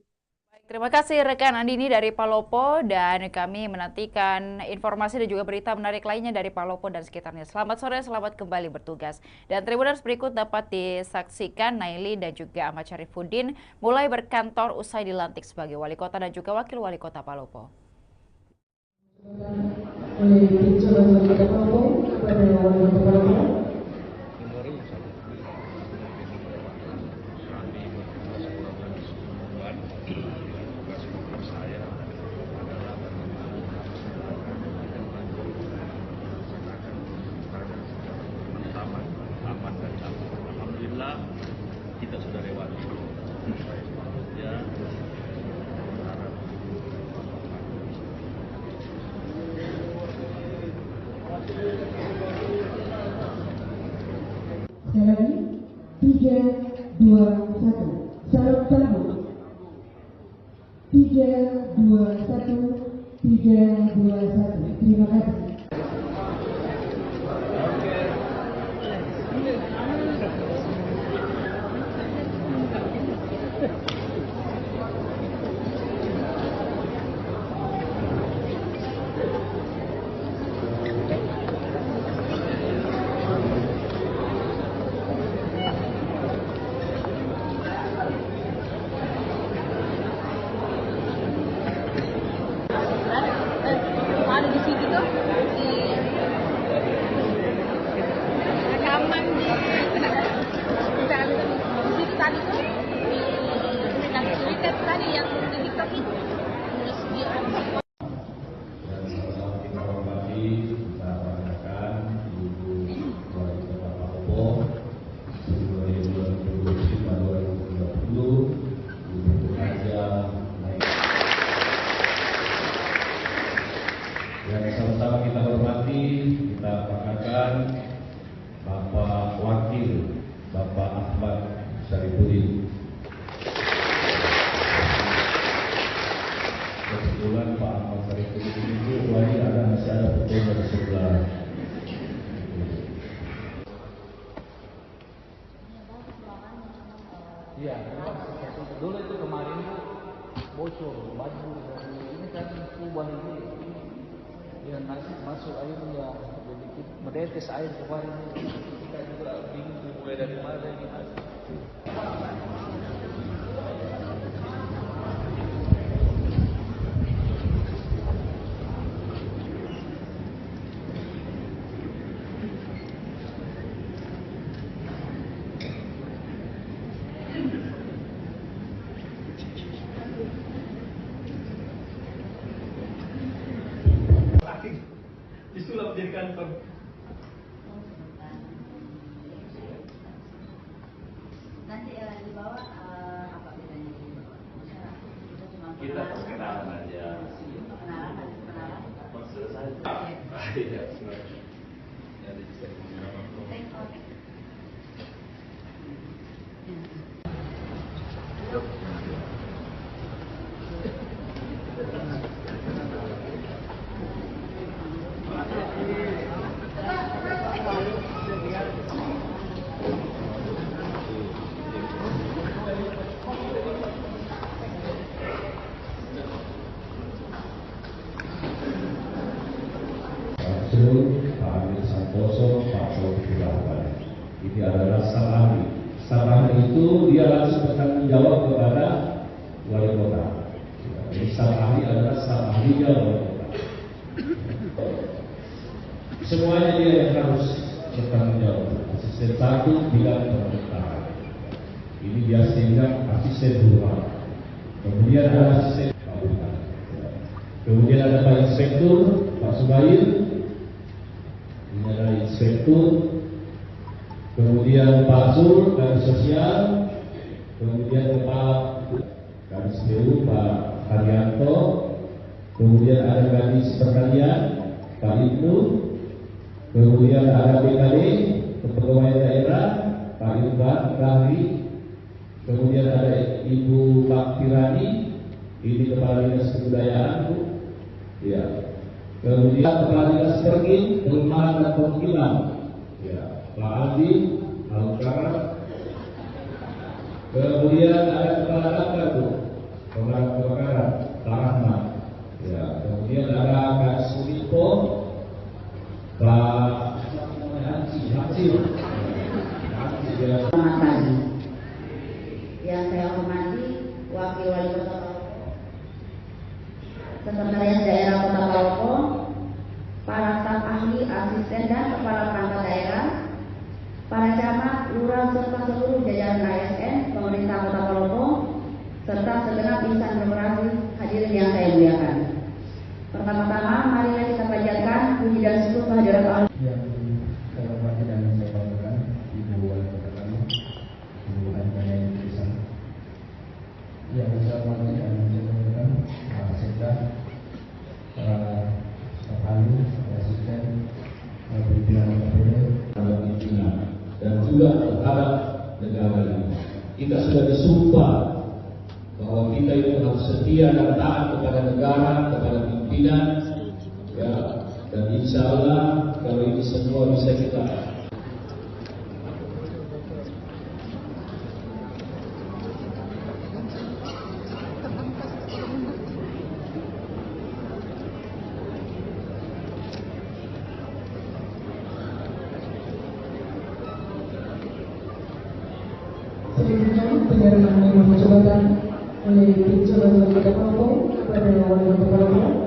Terima kasih rekan Andini dari Palopo, dan kami menantikan informasi dan juga berita menarik lainnya dari Palopo dan sekitarnya. Selamat sore, selamat kembali bertugas. Dan Tribuners berikut dapat disaksikan Naili dan juga Ahmad Syarifuddin mulai berkantor usai dilantik sebagai wali kota dan juga wakil wali kota Palopo. Kita sudah lewati ya, sekali lagi 3, 2, 1 salam sambut 3, 2, 1 3, 2, 1. Terima kasih. Ada di sini tuh di rekaman di situ tadi tuh di Twitter tadi yang di TikTok itu terus dia yang sama-sama kebetulan Pak Ahmad Syarifuddin itu lagi masih ada petugas di sebelah. Iya, dulu itu kemarin itu bocor baju dari ini kan kubah ini, ya nasi masuk airnya, jadi menetes air kemarin. Kita juga bingung mulai dari mana ini. Disulap jadi kantor. Nanti di bawah apa bedanya di bawah? Kita perkenalan aja. Kenalan. Selesai. Iya, ya, Pak Amir Santoso, Pak Taufik Rahman. Ini adalah staf ahli. Staf ahli itu dia langsung bertanggung jawab kepada wali kota. Jadi staf ahli adalah staf ahlinya wali kota. Semuanya dia yang harus bertanggung jawab. Asisten satu bidang pemerintahan. Ini biasa dibilang asisten ruang. Kemudian ada asisten Pak Bukan. Kemudian ada Pak Inspektur Pak Subair. Ini adalah inspektur, kemudian Pak Sur dari sosial, kemudian Kepala Kadis PU Pak Haryanto, kemudian ada Kadis Pertanian Pak Ibnu, kemudian ada BKD Kepegawaian Daerah Pak Irfan Rahri, kemudian ada Ibu Pak Tirani, ini Kepala Dinas Kebudayaan, ya. Kemudian Kepala Dinas Pergin, Perumahan dan Permukiman, ya, Pak Aldi, Alukara. Kemudian ada Kepala Damkar, Pemadam Kebakaran, Pak Rahmat. Ya, kemudian ada Kak Sulipo, Pak Hansir. Selamat pagi. Yang saya hormati Wakil Wali Kota Sekretariat Daerah Kota Palopo, para staf ahli, asisten dan kepala perangkat daerah, para camat, lurah serta seluruh jajaran ASN, pemerintah Kota Palopo, serta segenap insan demokrasi hadirin yang saya muliakan. Pertama-tama, marilah kita panjatkan puji dan syukur kehadirat Allah. Yang saya hormati dan saya banggakan Ibu Wali Kota kami, Ibu Anjana Indonesia. Yang saya hormati dan saya banggakan Pak Sekda, para staf ahli, asisten, pimpinan KPD, pimpinan dan juga terhadap negara ini. Kita sudah disumpah bahwa kita itu harus setia dan taat kepada negara, kepada pimpinan, ya, dan insya Allah kalau ini semua bisa kita. Selanjutnya penyerahan nomor jabatan oleh Jabat Wali Kota Palopo kepada Wali Kota Palopo.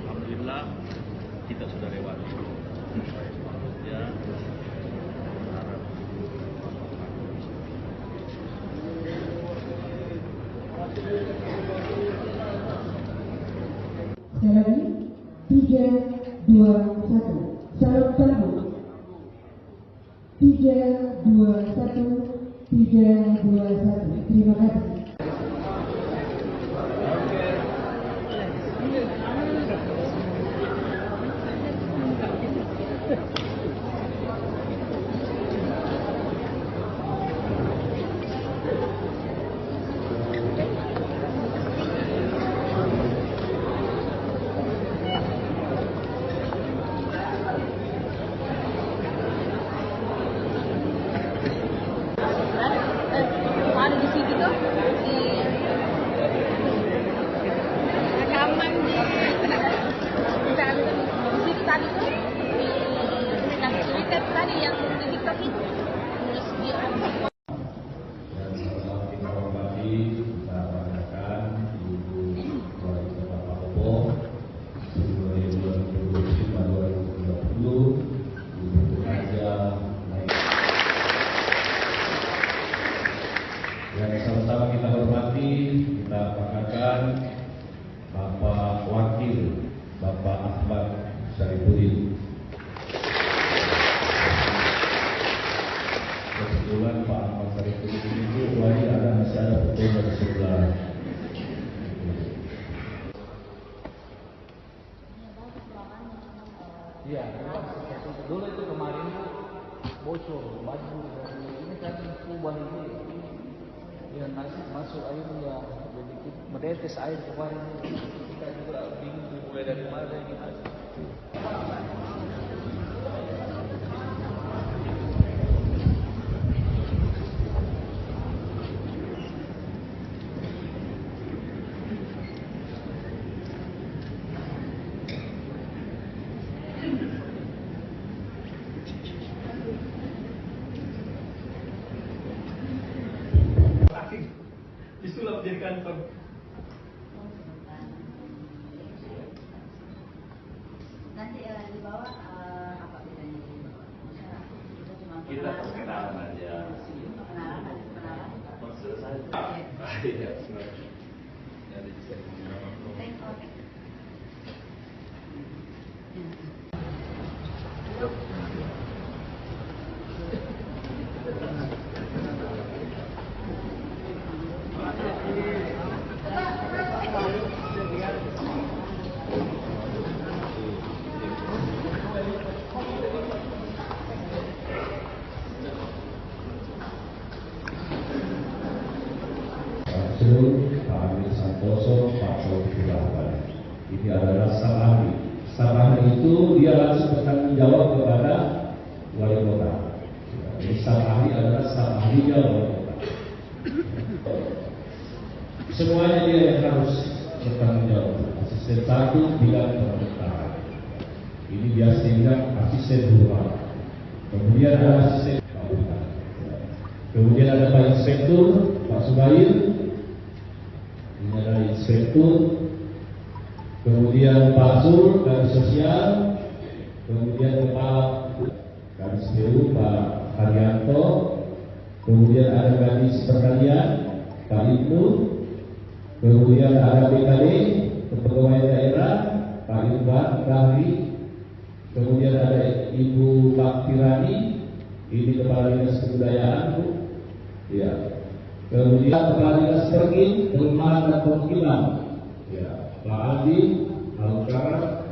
Alhamdulillah kita sudah lewat. Ya. Sekali lagi, 3, 2, 1. Salam sambut. 3, 2, 1. 3, 2, 1. Terima kasih. Syarifudin. Kebetulan Pak Ahmad Syarifudin itu lagi masih ada foto dari sebelah. Iya, dulu itu kemarin bocor baju dan ini kan kubah ini ya masuk air ya jadi menetes air kemarin kita juga bingung mulai dari mana gitu. Disulap jadi kantor. Nanti di bawah apa bedanya di bawah? Kita perkenalan aja. Kenalan, ada kenalan. Selesai. Iya, sebenarnya. Jadi saya Pak Amir Santoso, Pak Taufik Rahman. Ini adalah sang ahli. Sang ahli itu dia langsung bertanggung jawab kepada wali kota. Jadi sang ahli adalah sang ahlinya wali kota. Semuanya dia yang harus bertanggung jawab. Asisten satu bidang pemerintahan. Ini biasa dibilang asisten dua. Kemudian ada asisten kabupaten. Kemudian ada Pak Inspektur, Pak Subair. Ini adalah inspektur, kemudian Pak Zul dari sosial, kemudian Kepala Kadis PU Pak Haryanto, kemudian ada Kadis Pertanian Pak Ibnu, kemudian ada BKD Kepegawaian Daerah Pak Irfan Kahri, kemudian ada Ibu Pak Tirani, ini Kepala Dinas Kebudayaan Bu, ya. Kemudian Kepala Dinas Pergin, Perumahan dan Permukiman, ya, Pak Andi, Alukara.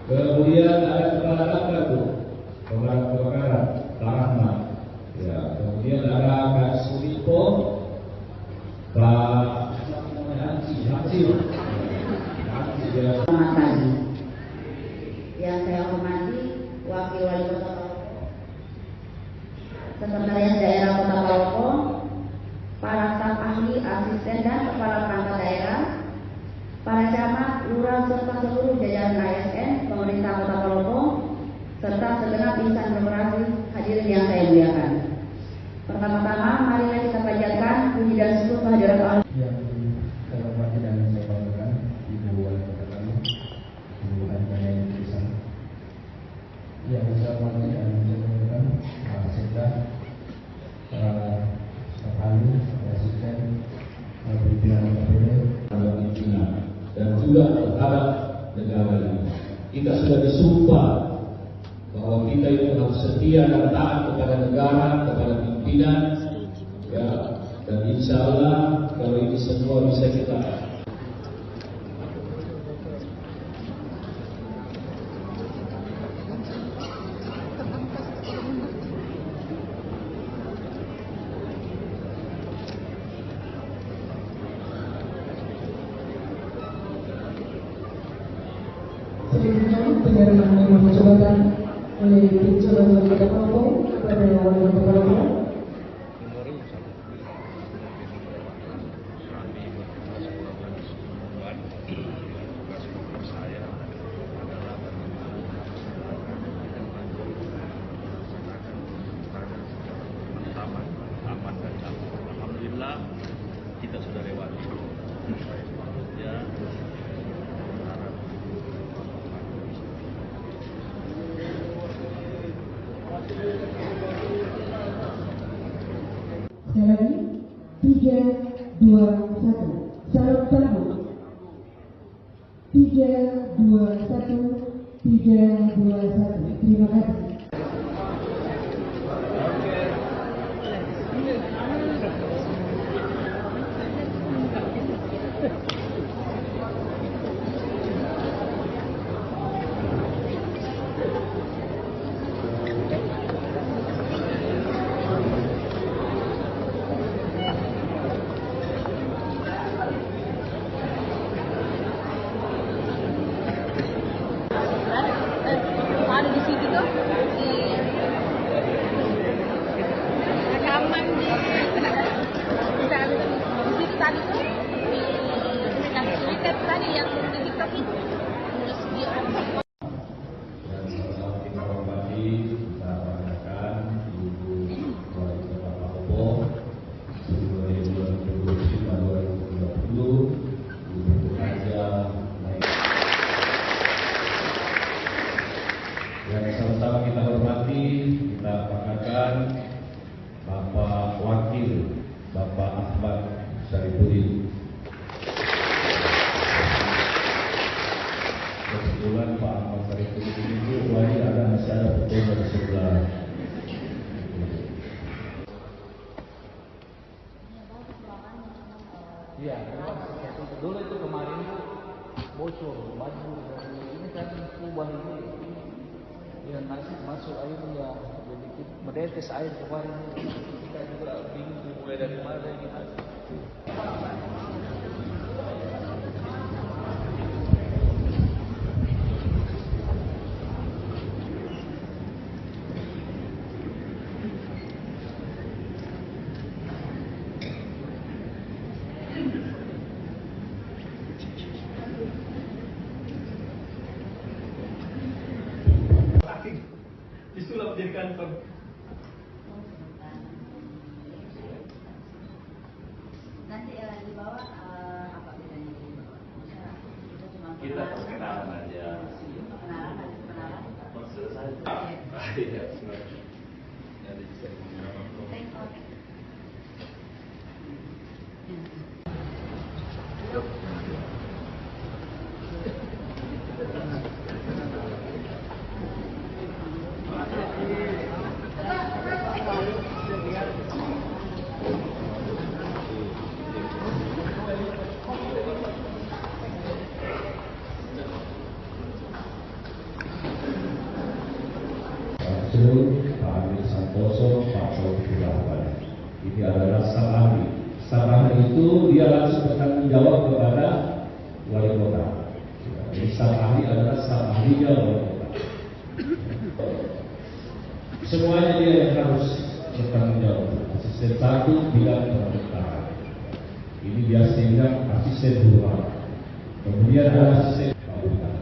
Kemudian ada Kepala Damkar, Pemadam Kebakaran, Pak Rahmat. Ya, kemudian ada Kak Sulipo, Pak Hansi. Selamat pagi. Yang saya hormati Wakil Wali Kota Sekretariat Daerah Kota Palopo, para staf ahli, asisten dan kepala perangkat daerah, para camat, lurah serta seluruh jajaran ASN, pemerintah Kota Palopo, serta segenap insan demokrasi hadirin yang saya muliakan. Pertama-tama, marilah kita panjatkan puji dan syukur kehadirat Allah. Yang saya hormati dan saya banggakan Ibu Wali Kota kami, Ibu Anjana Indonesia. Yang saya hormati dan saya banggakan Pak Sekda, para staf ahli, asisten, pimpinan KPD, terhadap pimpinan dan juga terhadap negara ini. Kita sudah disumpah bahwa kita itu harus setia dan taat kepada negara, kepada pimpinan, ya. Dan insya Allah kalau ini semua bisa kita Selanjutnya penyerahan nomor jabatan oleh Dirjen Wali Kota Palopo kepada Wali Kota Palopo. Alhamdulillah kita sudah lewati. Ya. Sekali lagi, 3, 2, 1. Salam sambut. 3, 2, 1. 3, 2, 1. Terima kasih. Ada di situ tuh di rekaman di situ tadi tuh di Twitter tadi yang di TikTok itu terus dia Kita hormati, kita banggakan Ibu Wali Kota Palopo Periode 2025-2030 Ibu Raja yang sama-sama kita hormati, kita banggakan Bapak Wakil Bapak Ahmad Syarifuddin. Kebetulan Pak Ahmad Syarifuddin itu masih ada betul dari sebelah. Iya, dulu itu kemarin itu bocor baju ini kan kubah ini ya masuk air ya jadi menetes air kemarin kita juga bingung mulai dari mana gitu. Disulap jadi kantor. Nanti di bawah apa bedanya di bawah? Kita perkenalan aja. Kenalan. Selesai. Iya, jadi bisa Pak Amir Santoso, Pak Sofi Rahman. Ini adalah staf ahli. Staf ahli itu dia langsung bertanggung jawab kepada wali kota. Jadi staf ahli adalah staf ahlinya wali kota. Semuanya dia yang harus bertanggung jawab. Asisten satu bidang pemerintahan. Ini biasa bilang asisten rumah. Kemudian ada asisten bangunan.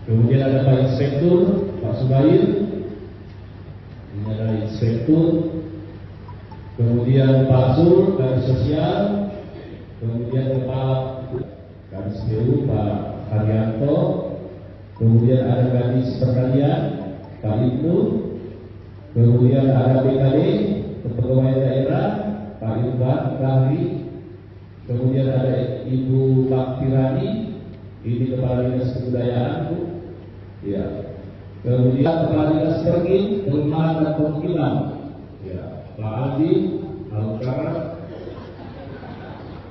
Kemudian ada Pak Inspektur, Pak Subair. Ini adalah Inspektur. Kemudian Pak Zul, Kadis Sosial. Kemudian Kepala Kadis PU, Pak Haryanto. Kemudian ada Kadis Pertanian, Pak Ibnu. Kemudian ada BKD, Kepegawaian Daerah, Pak Irfan Rahri. Kemudian ada Ibu Pak Tirani, ini Kepala Dinas Kebudayaan, Bu. Ya. Kemudian Kepala Dinas Pergin, Perumahan dan Permukiman, ya, Pak Adi, Alukara.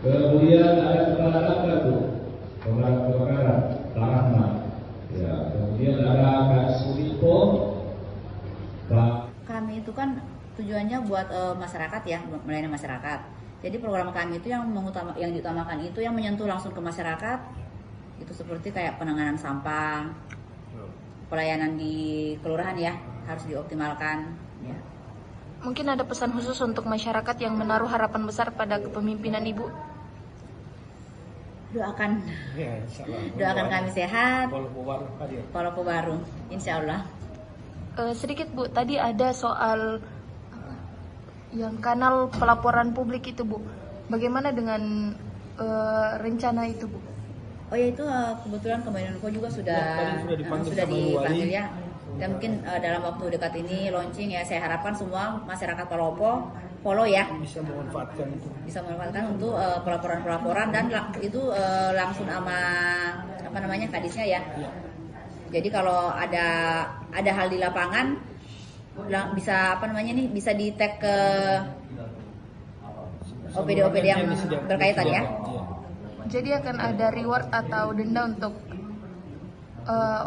Kemudian ada Kepala Dapur, Bu, Pemadam Kebakaran, Pak Rahmat. Ya. Kemudian ada Kak Suminfo, Pak. Kami itu kan tujuannya buat masyarakat ya, melayani masyarakat. Jadi program kami itu yang diutamakan itu yang menyentuh langsung ke masyarakat. Itu seperti kayak penanganan sampah, pelayanan di kelurahan ya harus dioptimalkan. Ya. Mungkin ada pesan khusus untuk masyarakat yang menaruh harapan besar pada kepemimpinan Ibu. Doakan kami sehat, Palopo baru, insya Allah. Sedikit Bu, tadi ada soal yang kanal pelaporan publik itu Bu. Bagaimana dengan rencana itu Bu? Oh ya itu kebetulan Kominfo juga sudah dipanggil ya. Dan mungkin dalam waktu dekat ini launching ya. Saya harapkan semua masyarakat Palopo follow ya. Bisa memanfaatkan untuk pelaporan-pelaporan dan itu langsung sama kadisnya ya. Jadi kalau ada hal di lapangan bisa bisa di tag ke OPD-OPD yang berkaitan ya. Jadi akan ada reward atau denda untuk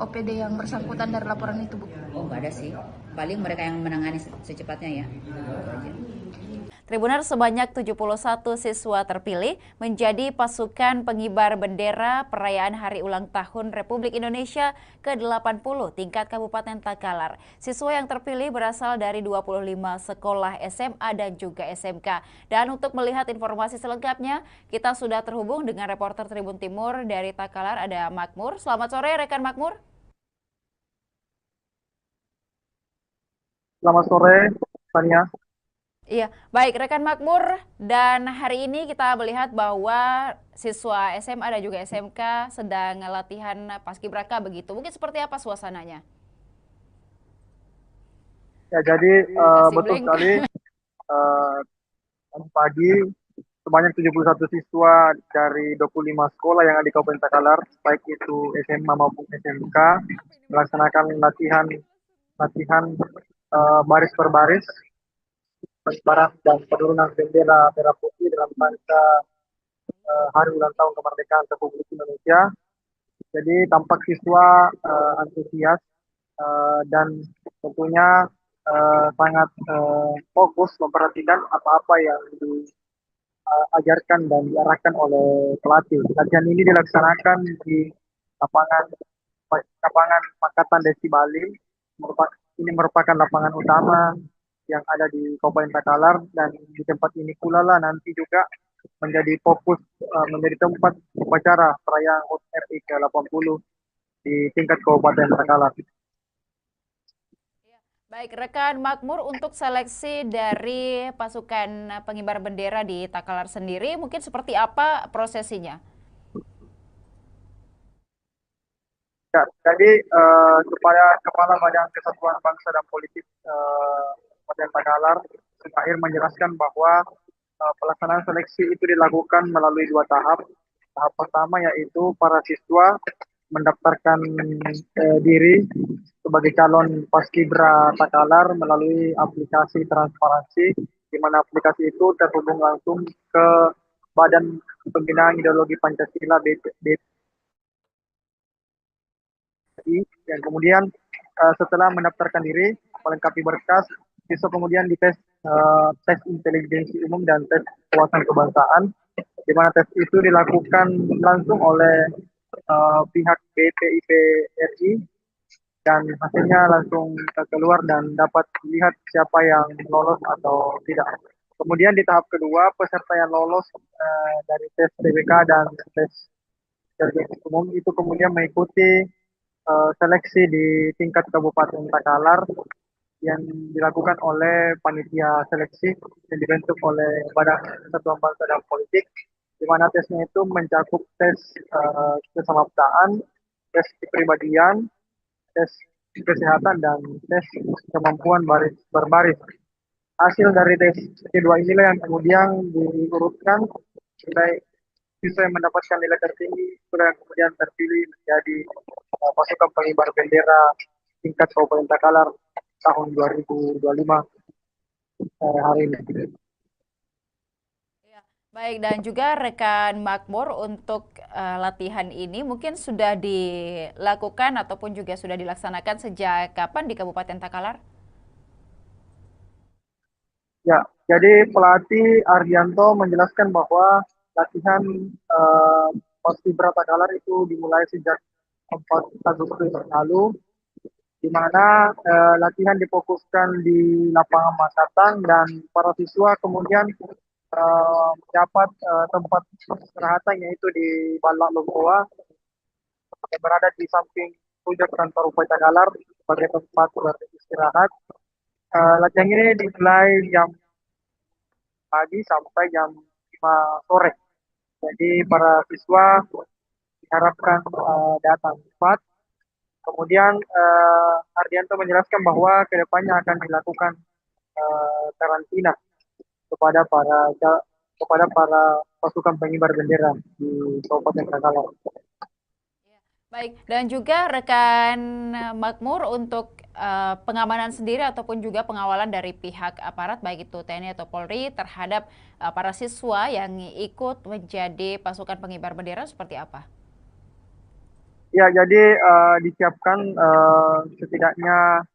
OPD yang bersangkutan dari laporan itu, Bu? Oh, nggak ada sih. Paling mereka yang menangani secepatnya ya. Itu aja. Tribuners, sebanyak 71 siswa terpilih menjadi pasukan pengibar bendera perayaan Hari Ulang Tahun Republik Indonesia ke-80 tingkat Kabupaten Takalar. Siswa yang terpilih berasal dari 25 sekolah SMA dan juga SMK. Dan untuk melihat informasi selengkapnya, kita sudah terhubung dengan reporter Tribun Timur dari Takalar, ada Makmur. Selamat sore, rekan Makmur. Selamat sore, Tania. Iya, baik rekan Makmur, dan hari ini kita melihat bahwa siswa SMA dan juga SMK sedang latihan paskibraka begitu. Mungkin seperti apa suasananya? Ya, jadi betul sekali. Pagi sebanyak 71 siswa dari 25 sekolah yang ada di Kabupaten Takalar, baik itu SMA maupun SMK, melaksanakan latihan baris per baris, pengibaran dan penurunan bendera merah putih dalam rangka Hari Ulang Tahun Kemerdekaan Republik Indonesia. Jadi tampak siswa antusias dan tentunya sangat fokus memperhatikan apa-apa yang diajarkan dan diarahkan oleh pelatih. Latihan ini dilaksanakan di lapangan Pakatan Desi Bali. Ini merupakan lapangan utama yang ada di Kabupaten Takalar, dan di tempat ini pula lah nanti juga menjadi fokus, menjadi tempat upacara perayaan HUT RI ke-80 di tingkat Kabupaten Takalar. Baik, rekan Makmur, untuk seleksi dari pasukan pengibar bendera di Takalar sendiri, mungkin seperti apa prosesinya? Ya, jadi kepada Kepala Badan Kesatuan Bangsa dan Politik Kabupaten Takalar, terakhir menjelaskan bahwa pelaksanaan seleksi itu dilakukan melalui 2 tahap. Tahap pertama yaitu para siswa mendaftarkan diri sebagai calon paskibra Takalar melalui aplikasi transparansi, di mana aplikasi itu terhubung langsung ke Badan Pembinaan Ideologi Pancasila BPI, yang kemudian setelah mendaftarkan diri melengkapi berkas, siswa kemudian dites tes intelijensi umum dan tes wawasan kebangsaan, di mana tes itu dilakukan langsung oleh pihak BPIP RI, dan hasilnya langsung keluar dan dapat dilihat siapa yang lolos atau tidak. Kemudian di tahap kedua, peserta yang lolos dari tes TBK dan tes intelijensi umum itu kemudian mengikuti seleksi di tingkat Kabupaten Takalar yang dilakukan oleh panitia seleksi yang dibentuk oleh Badan Kesatuan Bangsa dan Politik, di mana tesnya itu mencakup tes kesamaptaan, tes kepribadian, tes kesehatan, dan tes kemampuan baris berbaris. Hasil dari tes kedua inilah yang kemudian diurutkan sampai siswa yang mendapatkan nilai tertinggi sudah kemudian terpilih menjadi pasukan pengibar bendera tingkat Kabupaten Takalar tahun 2025 hari ini. Baik, dan juga rekan Makmur, untuk latihan ini mungkin sudah dilakukan ataupun juga sudah dilaksanakan sejak kapan di Kabupaten Takalar? Ya, jadi pelatih Ardianto menjelaskan bahwa latihan paskibra Takalar itu dimulai sejak 4 Agustus lalu, di mana latihan difokuskan di lapangan Makatang, dan para siswa kemudian mendapat tempat istirahatan yaitu di Balak Lomboa yang berada di samping pojok kantor Bupati Takalar sebagai tempat beristirahat. Latihan ini dimulai jam pagi sampai jam 5 sore. Jadi para siswa diharapkan datang cepat. Kemudian Ardianto menjelaskan bahwa kedepannya akan dilakukan karantina kepada para pasukan pengibar bendera di Kabupaten Takalar. Baik, dan juga rekan Makmur untuk pengamanan sendiri ataupun juga pengawalan dari pihak aparat baik itu TNI atau Polri terhadap para siswa yang ikut menjadi pasukan pengibar bendera seperti apa? Ya, jadi disiapkan setidaknya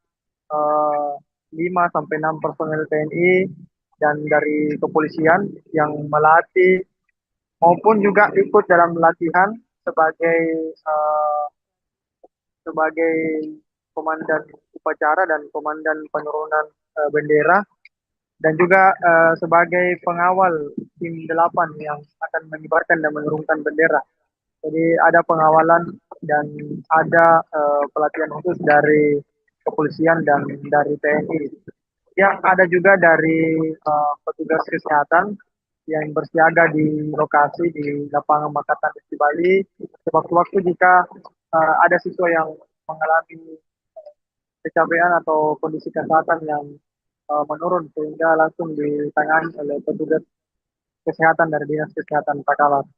5 sampai 6 personel TNI dan dari kepolisian yang melatih maupun juga ikut dalam latihan sebagai eh, sebagai komandan upacara dan komandan penurunan bendera dan juga sebagai pengawal tim 8 yang akan mengibarkan dan menurunkan bendera. Jadi ada pengawalan dan ada pelatihan khusus dari kepolisian dan dari TNI. Yang ada juga dari petugas kesehatan yang bersiaga di lokasi di lapangan Makatan di Bali. Sewaktu-waktu jika ada siswa yang mengalami kecapean atau kondisi kesehatan yang menurun sehingga langsung ditangani oleh petugas kesehatan dari Dinas Kesehatan Takalar.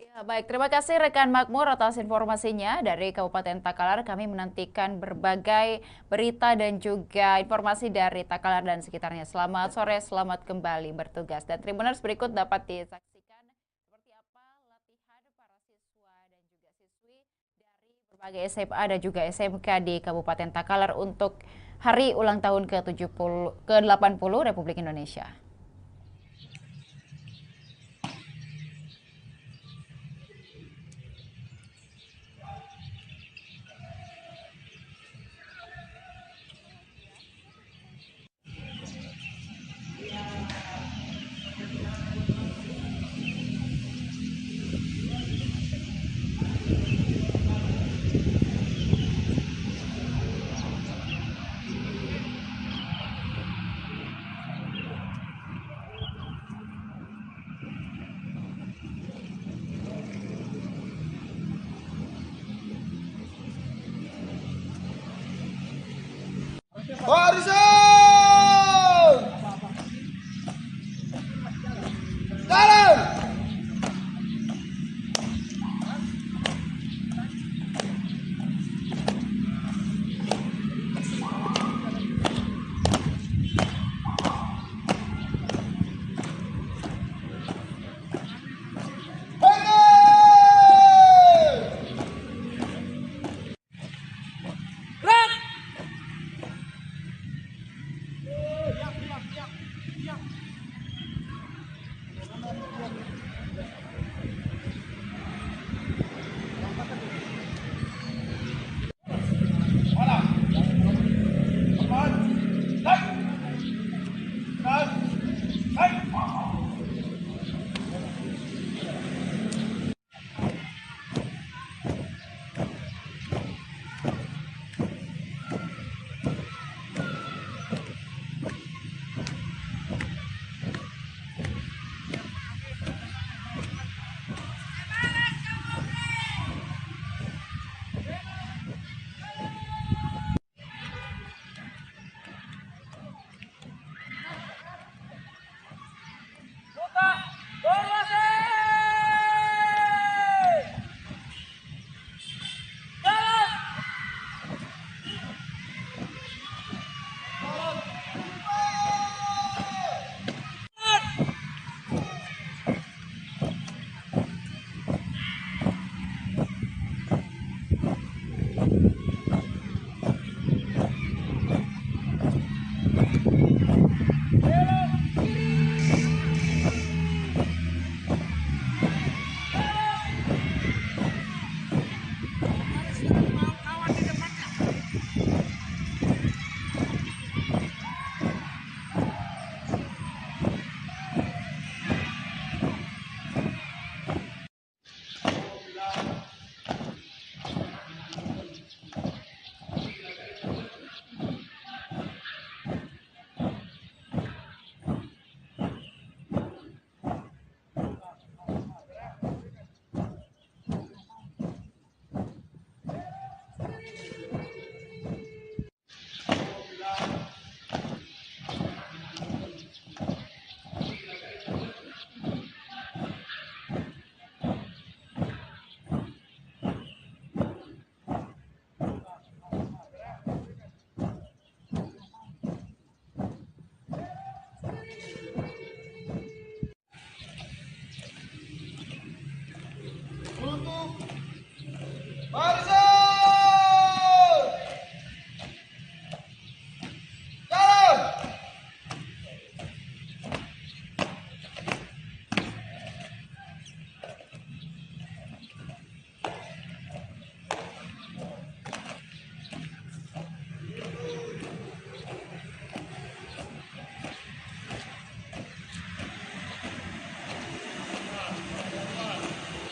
Ya, baik, terima kasih rekan Makmur atas informasinya dari Kabupaten Takalar. Kami menantikan berbagai berita dan juga informasi dari Takalar dan sekitarnya. Selamat sore, selamat kembali bertugas. Dan Tribuners berikut dapat disaksikan seperti apa latihan para siswa dan juga siswi dari berbagai SMA dan juga SMK di Kabupaten Takalar untuk hari ulang tahun ke-80 Republik Indonesia. Barisan! Jalan!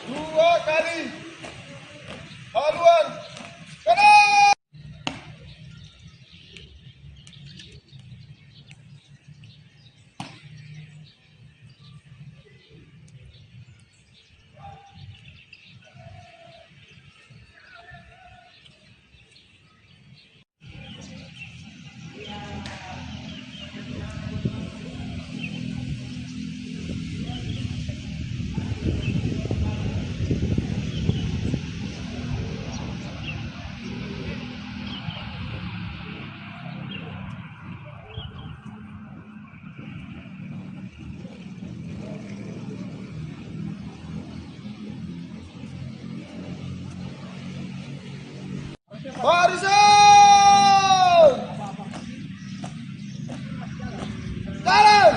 Dua kali haluan kanan. Barisan! Jalan!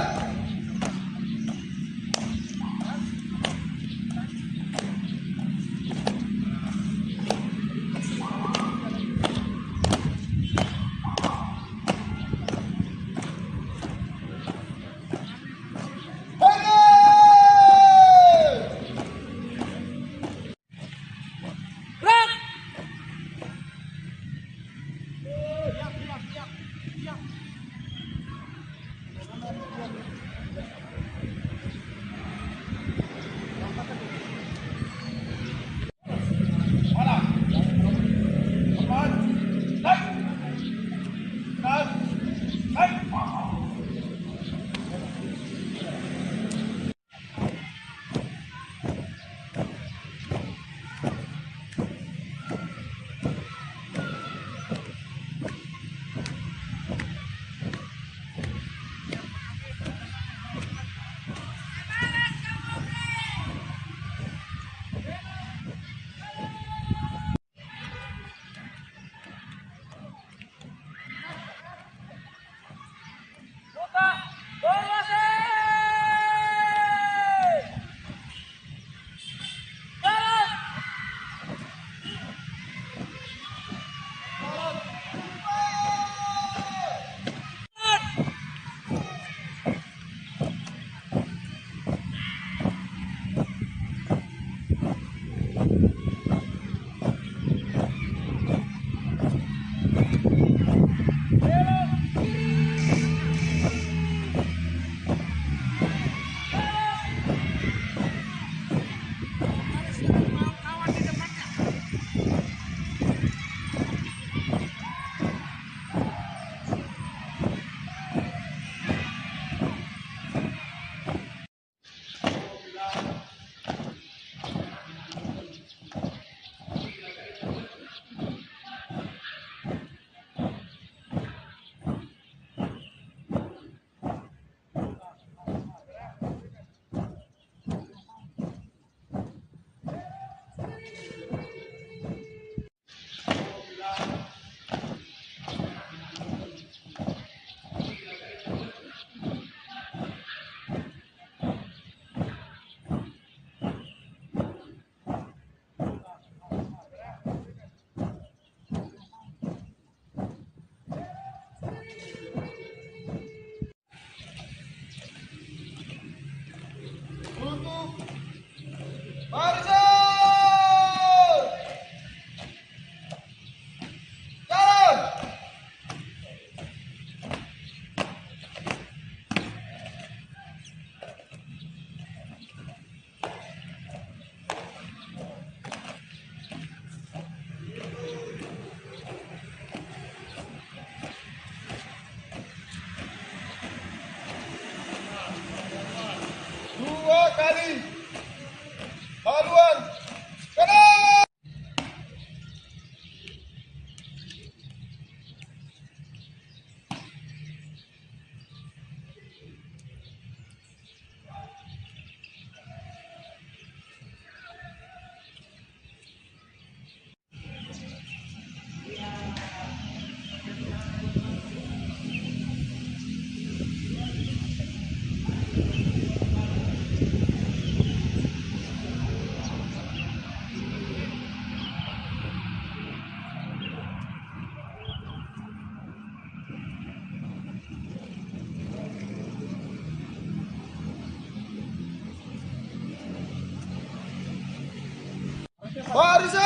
Barisan!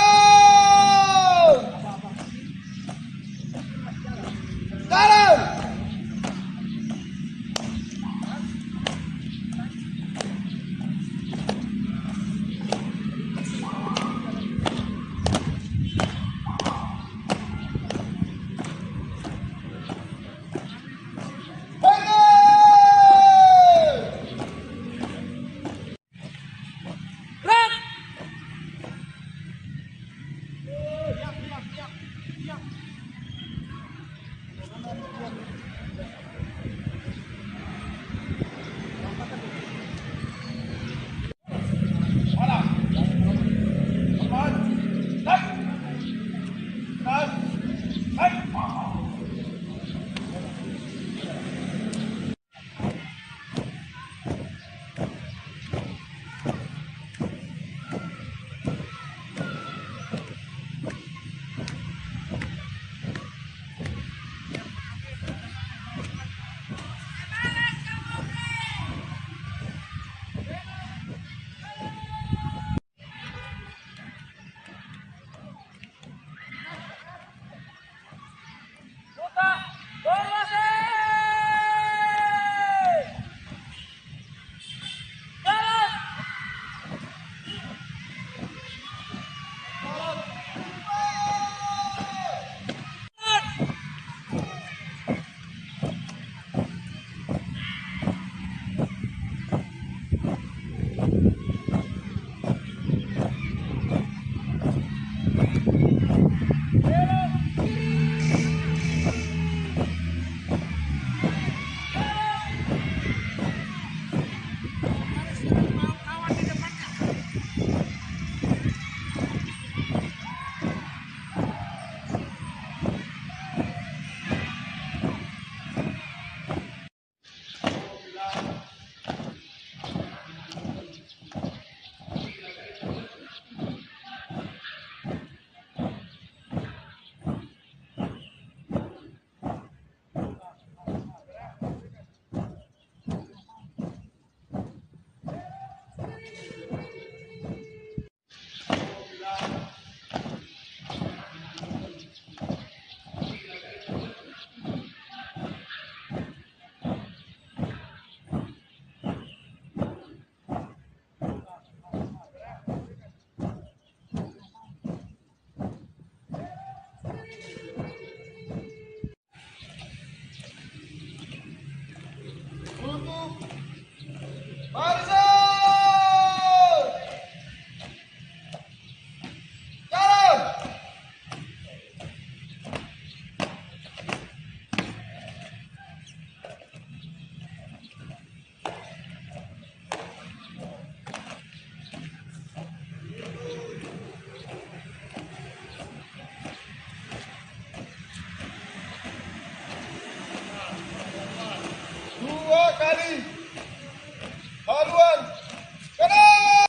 Jalan! Haluan, kanan!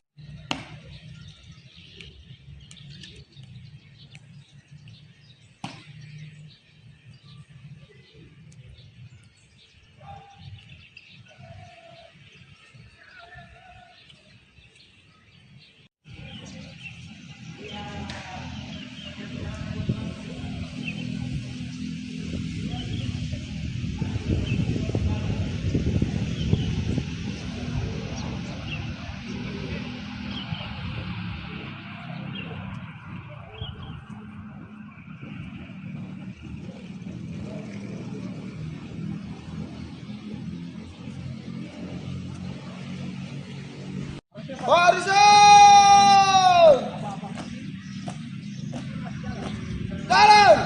Barisan! Jalan!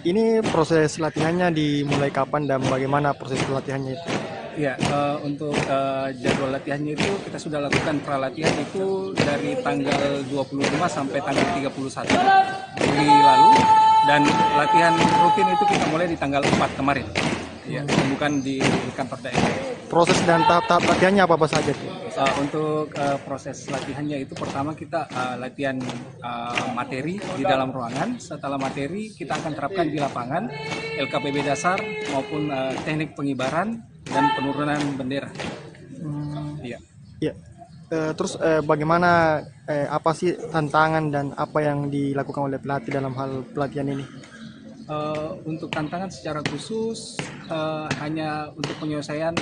Ini proses latihannya dimulai kapan dan bagaimana proses pelatihannya itu? Ya, untuk jadwal latihannya itu kita sudah lakukan pralatihan itu dari tanggal 25 sampai tanggal 31 Juli lalu, dan latihan rutin itu kita mulai di tanggal 4 kemarin. Ya, bukan di kantor daerah. Proses dan tahap-tahap latihannya apa saja? Untuk proses latihannya itu pertama kita latihan materi di dalam ruangan. Setelah materi kita akan terapkan di lapangan LKPB dasar maupun teknik pengibaran dan penurunan bendera. Iya. Ya. Terus bagaimana apa sih tantangan dan apa yang dilakukan oleh pelatih dalam hal pelatihan ini? Untuk tantangan secara khusus hanya untuk penyelesaian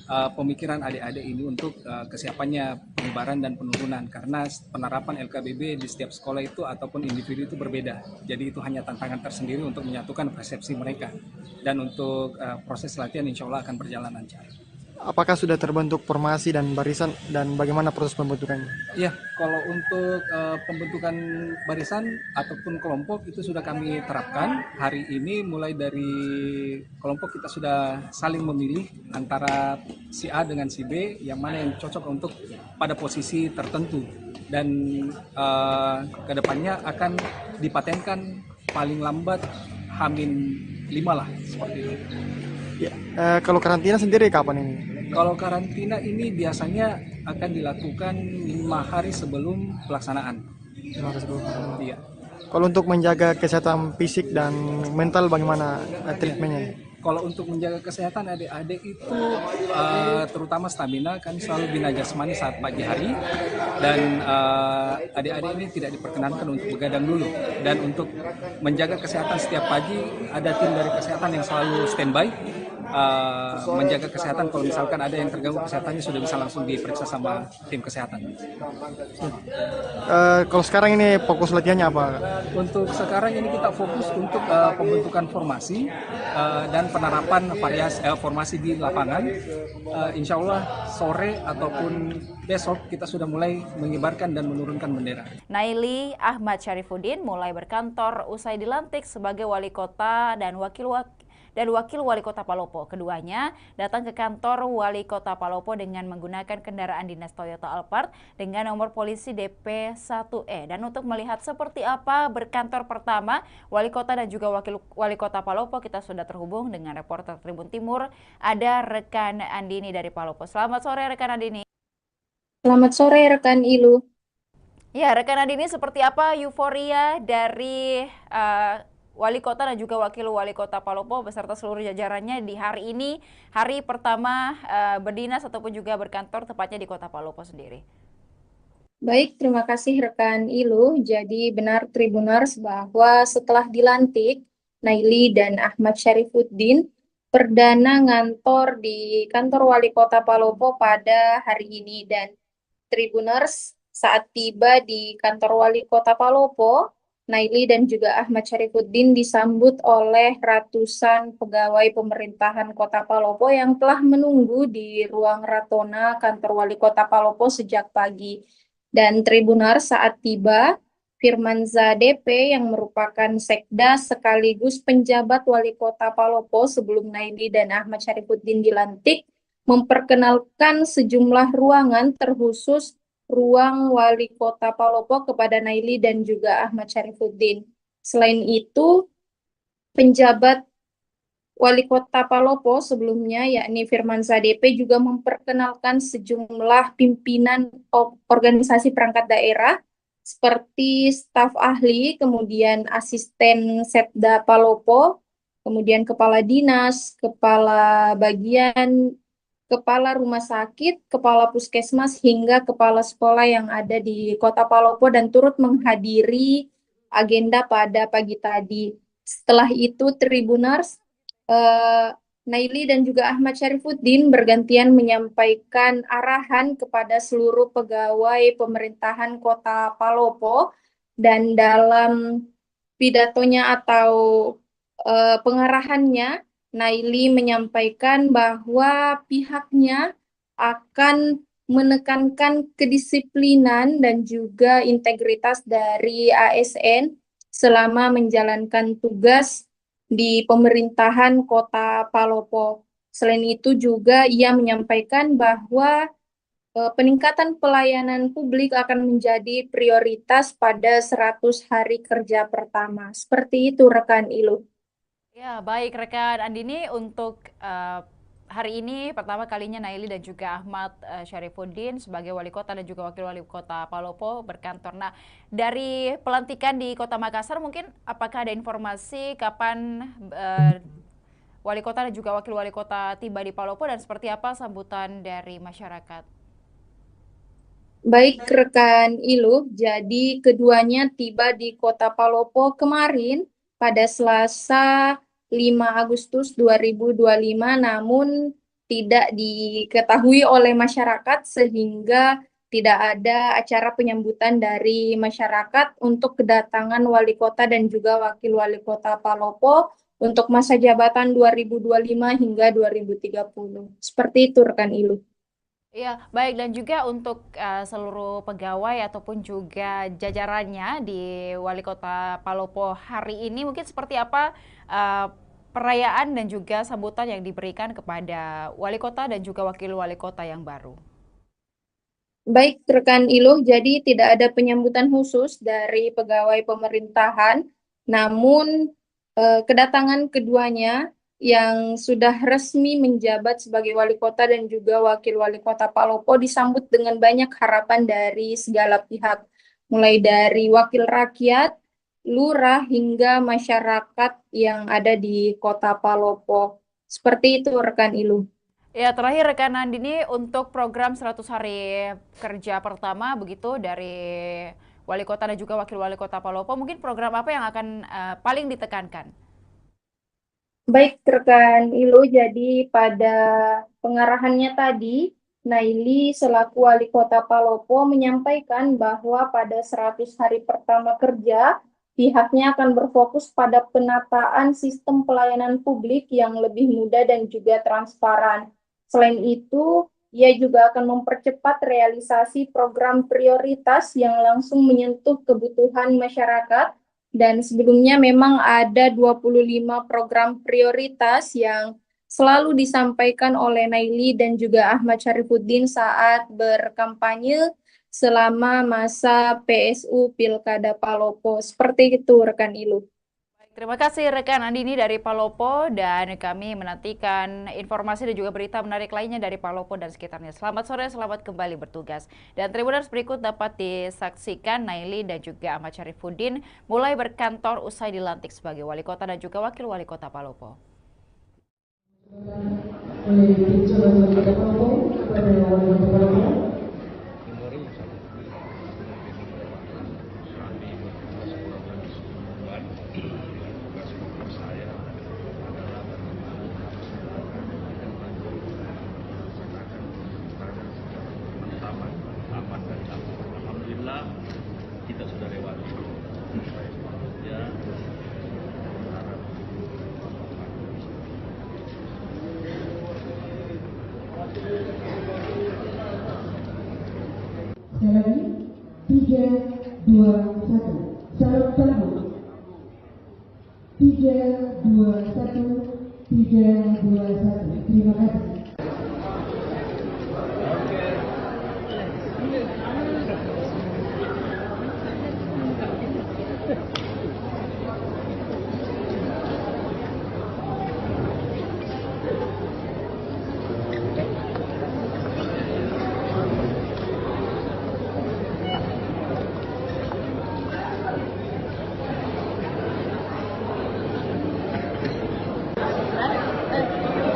pemikiran adik-adik ini untuk kesiapannya pengibaran dan penurunan, karena penerapan LKBB di setiap sekolah itu ataupun individu itu berbeda. Jadi itu hanya tantangan tersendiri untuk menyatukan persepsi mereka, dan untuk proses latihan insya Allah akan berjalan lancar. Apakah sudah terbentuk formasi dan barisan, dan bagaimana proses pembentukannya? Iya, kalau untuk pembentukan barisan ataupun kelompok itu sudah kami terapkan hari ini. Mulai dari kelompok kita sudah saling memilih antara si A dengan si B, yang mana yang cocok untuk pada posisi tertentu, dan kedepannya akan dipatenkan paling lambat H-5 lah, seperti itu. Ya, kalau karantina sendiri kapan ini? Kalau karantina ini biasanya akan dilakukan 5 hari sebelum pelaksanaan. 5 hari sebelum pelaksanaan. Iya. Kalau untuk menjaga kesehatan fisik dan mental bagaimana treatmentnya? Kalau untuk menjaga kesehatan adik-adik itu terutama stamina, kan selalu bina jasmani saat pagi hari, dan adik-adik ini tidak diperkenankan untuk begadang dulu. Dan untuk menjaga kesehatan setiap pagi ada tim dari kesehatan yang selalu standby menjaga kesehatan. Kalau misalkan ada yang terganggu kesehatannya sudah bisa langsung diperiksa sama tim kesehatan. Kalau sekarang ini fokus latihannya apa? Untuk sekarang ini kita fokus untuk pembentukan formasi dan penerapan formasi di lapangan. Insya Allah sore ataupun besok kita sudah mulai mengibarkan dan menurunkan bendera. Naili Ahmad Syarifuddin mulai berkantor usai dilantik sebagai wali kota dan wakil wali kota Palopo. Keduanya datang ke kantor wali kota Palopo dengan menggunakan kendaraan dinas Toyota Alphard dengan nomor polisi DP1E. Dan untuk melihat seperti apa berkantor pertama wali kota dan juga wakil wali kota Palopo, kita sudah terhubung dengan reporter Tribun Timur, ada rekan Andini dari Palopo. Selamat sore rekan Andini. Selamat sore rekan Ilu. Ya, rekan Andini, seperti apa euforia dari wali kota dan juga wakil wali kota Palopo beserta seluruh jajarannya di hari ini, hari pertama berdinas ataupun juga berkantor tepatnya di kota Palopo sendiri? Baik, terima kasih rekan Ilu. Jadi benar Tribuners bahwa setelah dilantik, Naili dan Ahmad Syarifuddin perdana ngantor di kantor wali kota Palopo pada hari ini. Dan Tribuners, saat tiba di kantor wali kota Palopo, Naili dan juga Ahmad Syarifuddin disambut oleh ratusan pegawai pemerintahan Kota Palopo yang telah menunggu di ruang Ratona kantor wali kota Palopo sejak pagi. Dan Tribuners, saat tiba, Firmanza DP yang merupakan sekda sekaligus penjabat wali kota Palopo sebelum Naili dan Ahmad Syarifuddin dilantik, memperkenalkan sejumlah ruangan terkhusus ruang wali kota Palopo kepada Naili dan juga Ahmad Syarifuddin. Selain itu, penjabat wali kota Palopo sebelumnya, yakni Firmanza DP, juga memperkenalkan sejumlah pimpinan organisasi perangkat daerah seperti staf ahli, kemudian asisten Setda Palopo, kemudian kepala dinas, kepala bagian, kepala rumah sakit, kepala puskesmas, hingga kepala sekolah yang ada di kota Palopo dan turut menghadiri agenda pada pagi tadi. Setelah itu, Tribuners, Naili dan juga Ahmad Syarifuddin bergantian menyampaikan arahan kepada seluruh pegawai pemerintahan kota Palopo, dan dalam pidatonya atau pengarahannya, Naili menyampaikan bahwa pihaknya akan menekankan kedisiplinan dan juga integritas dari ASN selama menjalankan tugas di pemerintahan kota Palopo. Selain itu juga ia menyampaikan bahwa peningkatan pelayanan publik akan menjadi prioritas pada 100 hari kerja pertama. Seperti itu rekan Ilu. Ya, baik rekan Andini, untuk hari ini pertama kalinya Naili dan juga Ahmad Syarifuddin sebagai wali kota dan juga wakil wali kota Palopo berkantor. Nah, dari pelantikan di Kota Makassar, mungkin apakah ada informasi kapan wali kota dan juga wakil wali kota tiba di Palopo dan seperti apa sambutan dari masyarakat? Baik rekan Ilu, jadi keduanya tiba di Kota Palopo kemarin pada Selasa 5 Agustus 2025, namun tidak diketahui oleh masyarakat sehingga tidak ada acara penyambutan dari masyarakat untuk kedatangan wali kota dan juga wakil wali kota Palopo untuk masa jabatan 2025 hingga 2030. Seperti itu rekan Ilu. Iya, baik, dan juga untuk seluruh pegawai ataupun juga jajarannya di Wali Kota Palopo hari ini, mungkin seperti apa perayaan dan juga sambutan yang diberikan kepada Wali Kota dan juga Wakil Wali Kota yang baru? Baik, rekan Iluh, jadi tidak ada penyambutan khusus dari pegawai pemerintahan, namun kedatangan keduanya yang sudah resmi menjabat sebagai wali kota dan juga wakil wali kota Palopo disambut dengan banyak harapan dari segala pihak, mulai dari wakil rakyat, lurah, hingga masyarakat yang ada di kota Palopo. Seperti itu rekan Ilu. Ya, terakhir rekan Andini, untuk program 100 hari kerja pertama begitu dari wali kota dan juga wakil wali kota Palopo, mungkin program apa yang akan paling ditekankan? Baik rekan Ilu, jadi pada pengarahannya tadi, Naili selaku wali kota Palopo menyampaikan bahwa pada 100 hari pertama kerja, pihaknya akan berfokus pada penataan sistem pelayanan publik yang lebih mudah dan juga transparan. Selain itu, ia juga akan mempercepat realisasi program prioritas yang langsung menyentuh kebutuhan masyarakat. Dan sebelumnya memang ada 25 program prioritas yang selalu disampaikan oleh Naili dan juga Ahmad Syarifuddin saat berkampanye selama masa PSU Pilkada Palopo. Seperti itu rekan Ilu. Terima kasih rekan Andini dari Palopo, dan kami menantikan informasi dan juga berita menarik lainnya dari Palopo dan sekitarnya. Selamat sore, selamat kembali bertugas. Dan Tribuners, berikut dapat disaksikan Naili dan juga Ahmad Syarifuddin mulai berkantor usai dilantik sebagai wali kota dan juga wakil wali kota Palopo. Alhamdulillah kita sudah lewati. Ya. Sekali lagi, 3, 2, 1. Salam sambut. 3, 2, 1. 3, 2, 1. Terima kasih.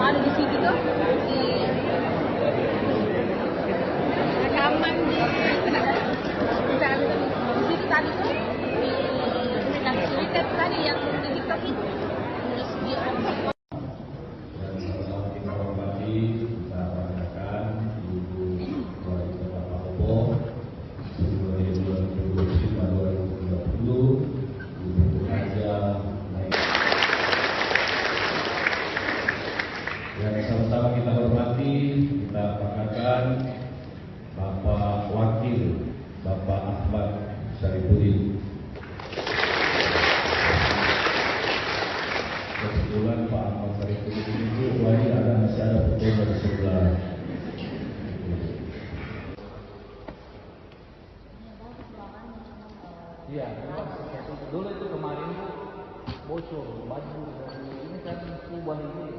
Ada di situ tuh di rekaman di situ tadi tuh di Twitter tadi yang di TikTok itu terus dia yang sama-sama kita hormati, kita perkenalkan Bapak Wakil, Bapak Ahmad Syarifuddin. Kebetulan Pak Ahmad Syarifuddin itu wali ada masyarakat Iya, dulu itu kemarin itu bocor baju dari ini kan kubah ini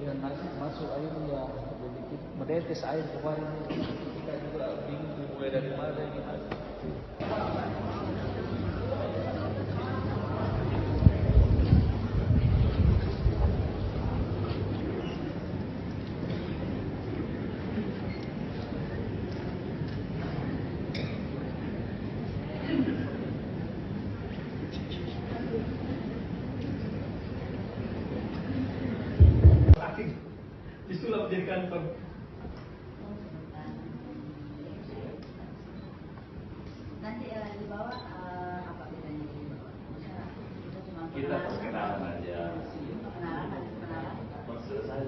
ya nasi masuk air ya jadi menetes air kemarin kita juga bingung mulai dari mana gitu. Itulah menjadikan nanti di bawah apa bedanya di bawah? Kita perkenalan aja. Perkenalan, ada perkenalan. Selesai.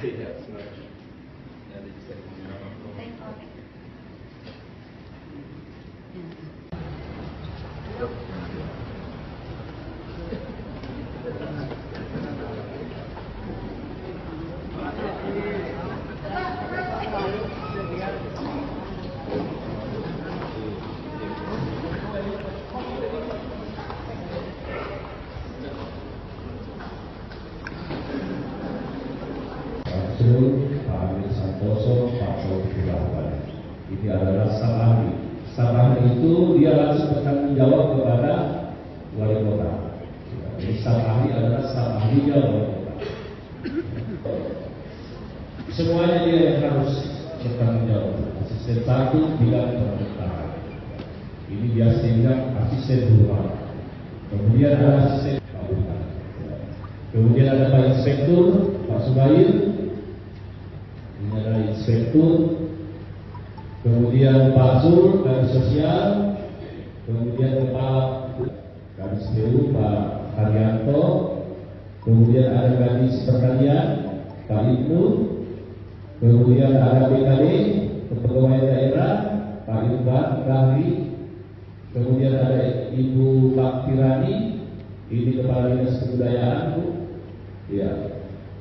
Iya, Pak Amir Santoso, Pak Taufik Rahman. Ini adalah sang ahli. Sang ahli itu dia langsung bertanggung jawab kepada wali kota. Jadi sang ahli adalah sang ahlinya wali kota. Semuanya dia yang harus bertanggung jawab. Asisten satu bidang pemerintahan. Ini dia sehingga asisten dua. Kemudian ada asisten kabupaten. Kemudian ada Pak Inspektur, Pak Subair. Ini adalah inspektur, kemudian Pak Zul dari sosial, kemudian kepala Kadis PU Pak Haryanto, kemudian ada Kadis Pertanian Pak Ibnu, kemudian ada BKD Kepegawaian Daerah Pak Irfan Kahri, kemudian ada Ibu Pak Tirani, ini Kepala Dinas Kebudayaan Bu, ya.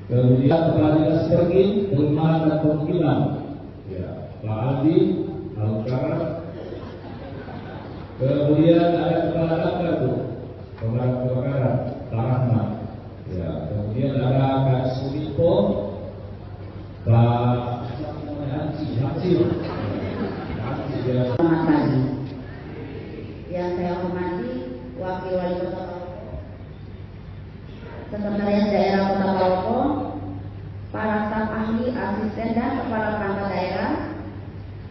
Kemudian Kepala Dinas Pergi, Perumahan dan Permukiman, ya, Pak Adi, Alukara. Kemudian ada Kepala Dapur Bu, Pemadam Kebakaran, Pak Rahmat. Ya, kemudian ada Kak Sulipo, Pak Hansi. Selamat pagi. Yang saya hormati Wakil Wali Kota Sekretariat Daerah Kota Palopo, para staf ahli, asisten dan kepala perangkat daerah,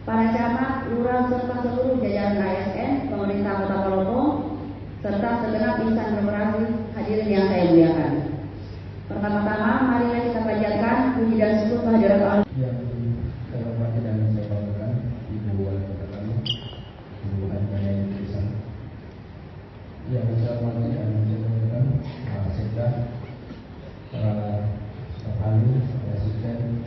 para camat, lurah serta seluruh jajaran ASN, pemerintah Kota Palopo, serta segenap insan demokrasi hadirin yang saya muliakan. Pertama-tama, marilah kita panjatkan puji dan syukur kehadirat Allah. Yang saya hormati dan saya banggakan Ibu Wali Kota kami, Ibu Anjana Indonesia. Yang saya hormati dan saya banggakan Pak Sekda, para staf ahli, asisten,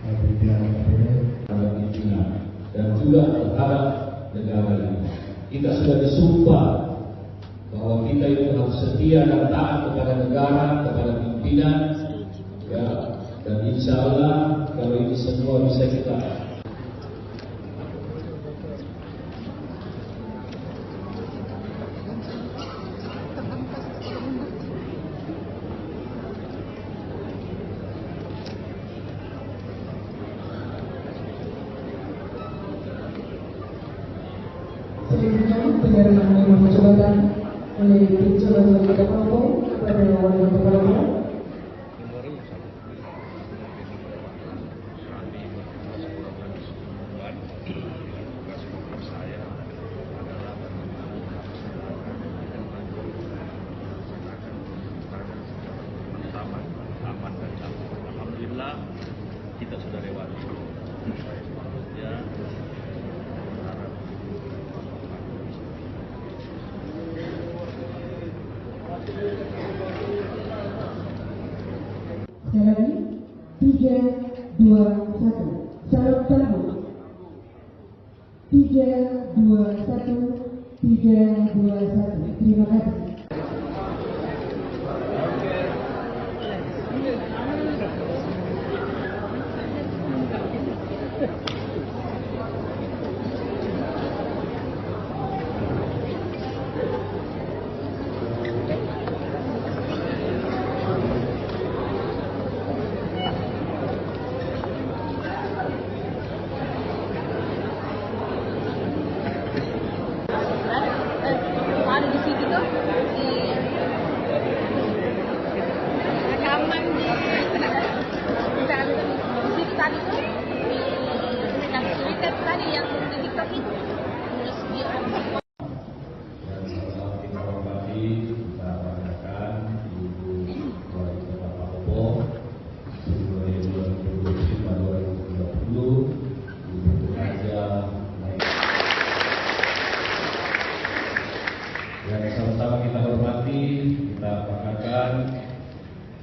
pimpinan KPD, pimpinan dan juga terhadap negara ini. Kita sudah disumpah bahwa kita itu harus setia dan taat kepada negara, kepada pimpinan, ya. Dan insya Allah kalau ini semua bisa kita Selanjutnya penyerahan nomor jabatan oleh Jalan Wali Kota Palopo kepada Wali Kota Palopo. Alhamdulillah kita sudah lewati. Ya. Sekali lagi, 3, 2, 1. Salam sambut. 3, 2, 1. 3, 2, 1. Terima kasih. kemudian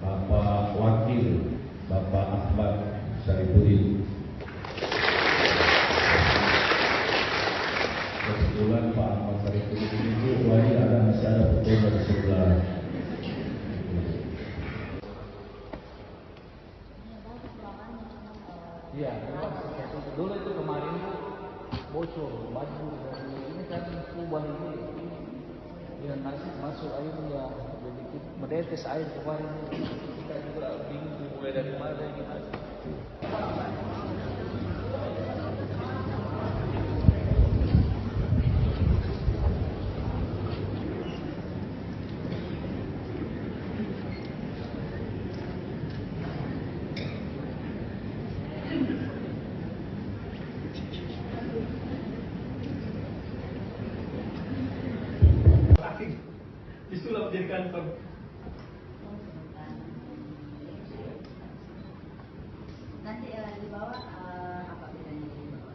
Bapak Wakil Bapak Ahmad Syarifuddin. Kebetulan Pak Ahmad Syarifuddin itu masih ada foto dari sebelah. Iya, dulu itu kemarin bocor baju dari ini kan kubah ini, ya nasi masuk air ya jadi menetes air kemarin. Kita juga bingung mulai dari mana gitu. Disulap jadi kantor. Nanti di bawah apa bedanya di bawah?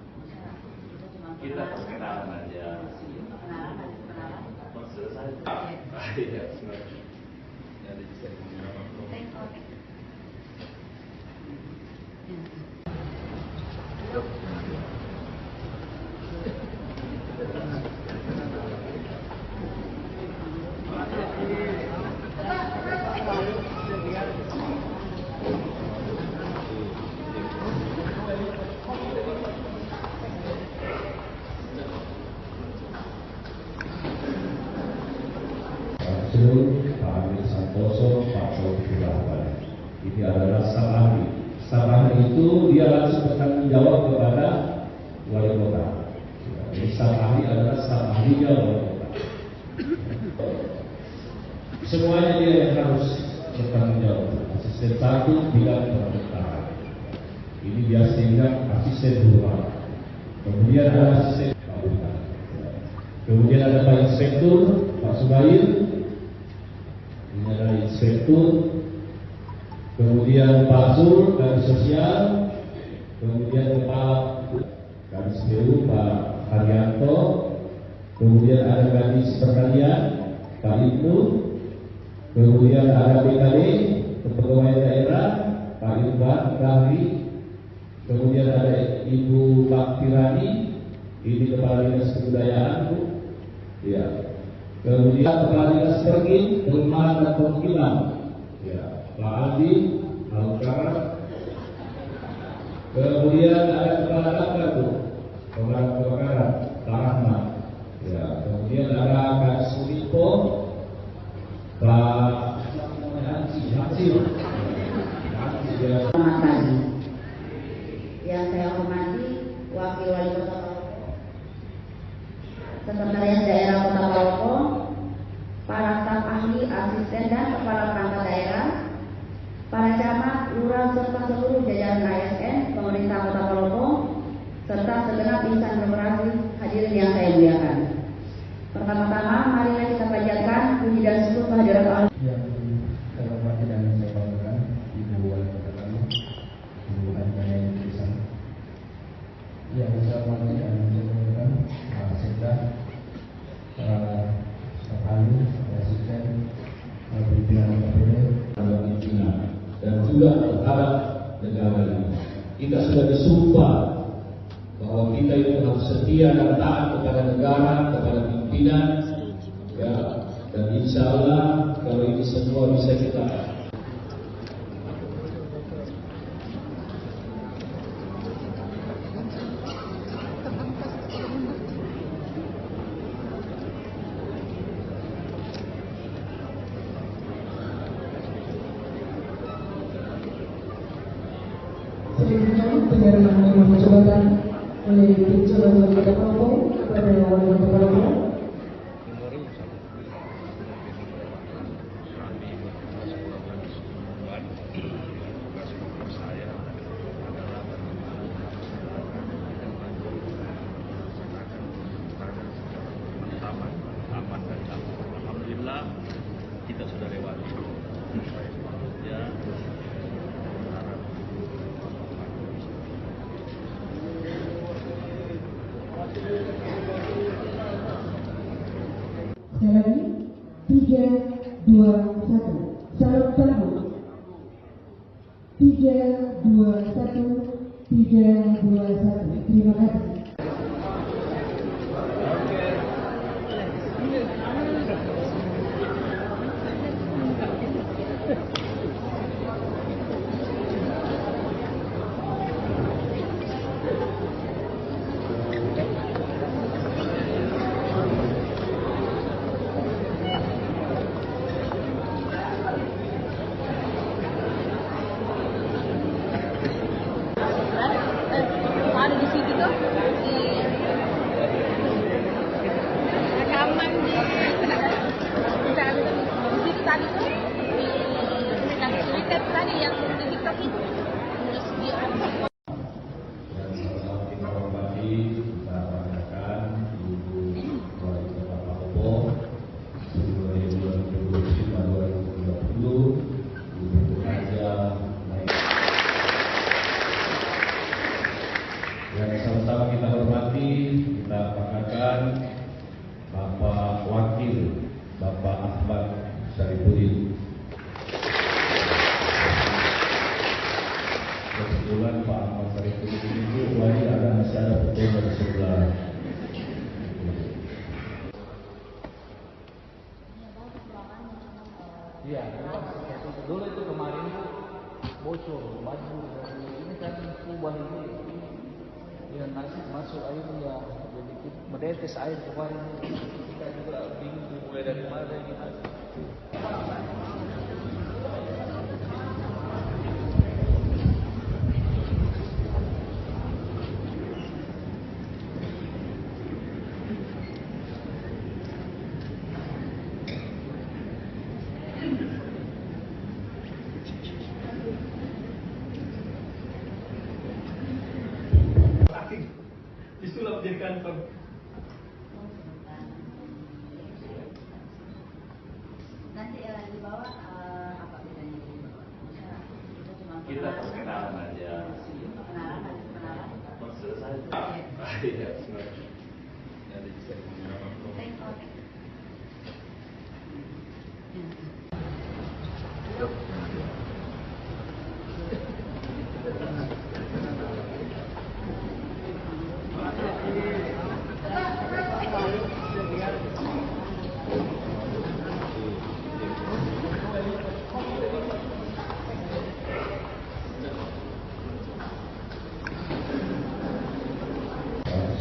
Kita perkenalan aja. Perkenalan. Selesai. Iya. Jadi bisa Pak Amir Santoso, Pak Taufik Rahman. Ini adalah staf ahli. Staf ahli itu dia langsung bertanggung jawab kepada wali kota. Jadi staf ahli adalah staf ahlinya wali kota. Semuanya dia yang harus bertanggung jawab. Asisten satu bidang pemerintahan. Ini biasa dibilang asisten rumah. Kemudian ada asisten bangunan. Kemudian ada Pak Inspektur, Pak Subair. Ini adalah inspektur, kemudian Pak Zul dari sosial, kemudian Kepala Kadis PU Pak Haryanto, kemudian ada Kadis Pertanian Pak Ibnu, kemudian ada BKD Kepegawaian Daerah Pak Irfan Rahri, kemudian ada Ibu Pak Tirani, ini Kepala Dinas Kebudayaan Bu, ya. Kemudian Kepala Dinas Pergin, Perumahan dan Permukiman, ya, Pak Adi, Alukara. Kemudian ada Kepala Damkar, Pemadam Kebakaran, Pak Rahmat. Ya, kemudian ada Kak Sulipo, Pak Hancil. Selamat pagi. Yang saya hormati Wakil Wali Kota Palopo, Sekretariat Daerah Kota Palopo, para staf ahli, asisten dan kepala perangkat daerah, para camat, lurah serta seluruh jajaran ASN, pemerintah Kota Palopo, serta segenap insan korporasi hadirin yang saya muliakan. Pertama-tama, marilah kita panjatkan puji dan syukur kehadirat Allah. Yang saya hormati dan saya banggakan Ibu Wali Kota kami, Ibu Anjana Intisan. Yang saya hormati dan saya banggakan Pak Sekda, para staf ahli, asisten, pimpinan KPD, pimpinan dan juga terhadap negara ini. Kita sudah disumpah bahwa kita itu harus setia dan taat kepada negara, kepada pimpinan, ya. Dan insya Allah kalau ini semua bisa kita Selanjutnya penyerahan nomor jabatan oleh Jalan Wali Kota Palopo kepada Wali Kota Palopo. Alhamdulillah kita sudah lewati. Ya. Sekali lagi, 3, 2, 1. yang di TikTok itu. Terus dia Kita hormati, kita banggakan Ibu Wali Kota Palopo 2025-2030, Ibu Raja. Yang sama-sama kita hormati, kita banggakan Bapak Wakil, Bapak Ahmad Syarifuddin. Kebetulan Pak Ahmad Syarifuddin itu wali ada masih ada foto dari sebelah. Iya, dulu itu kemarin tuh bocor, baju dari ini kan kubah ini, ya nasi masuk air ya, jadi menetes air kemarin. Kita juga bingung mulai dari mana gitu. Isulah menjadikan Nanti di bawah apa bedanya di bawah? Itu cuma kita perkenalan aja. kenalan. Selesai. Iya, sebenarnya. Ada di sini.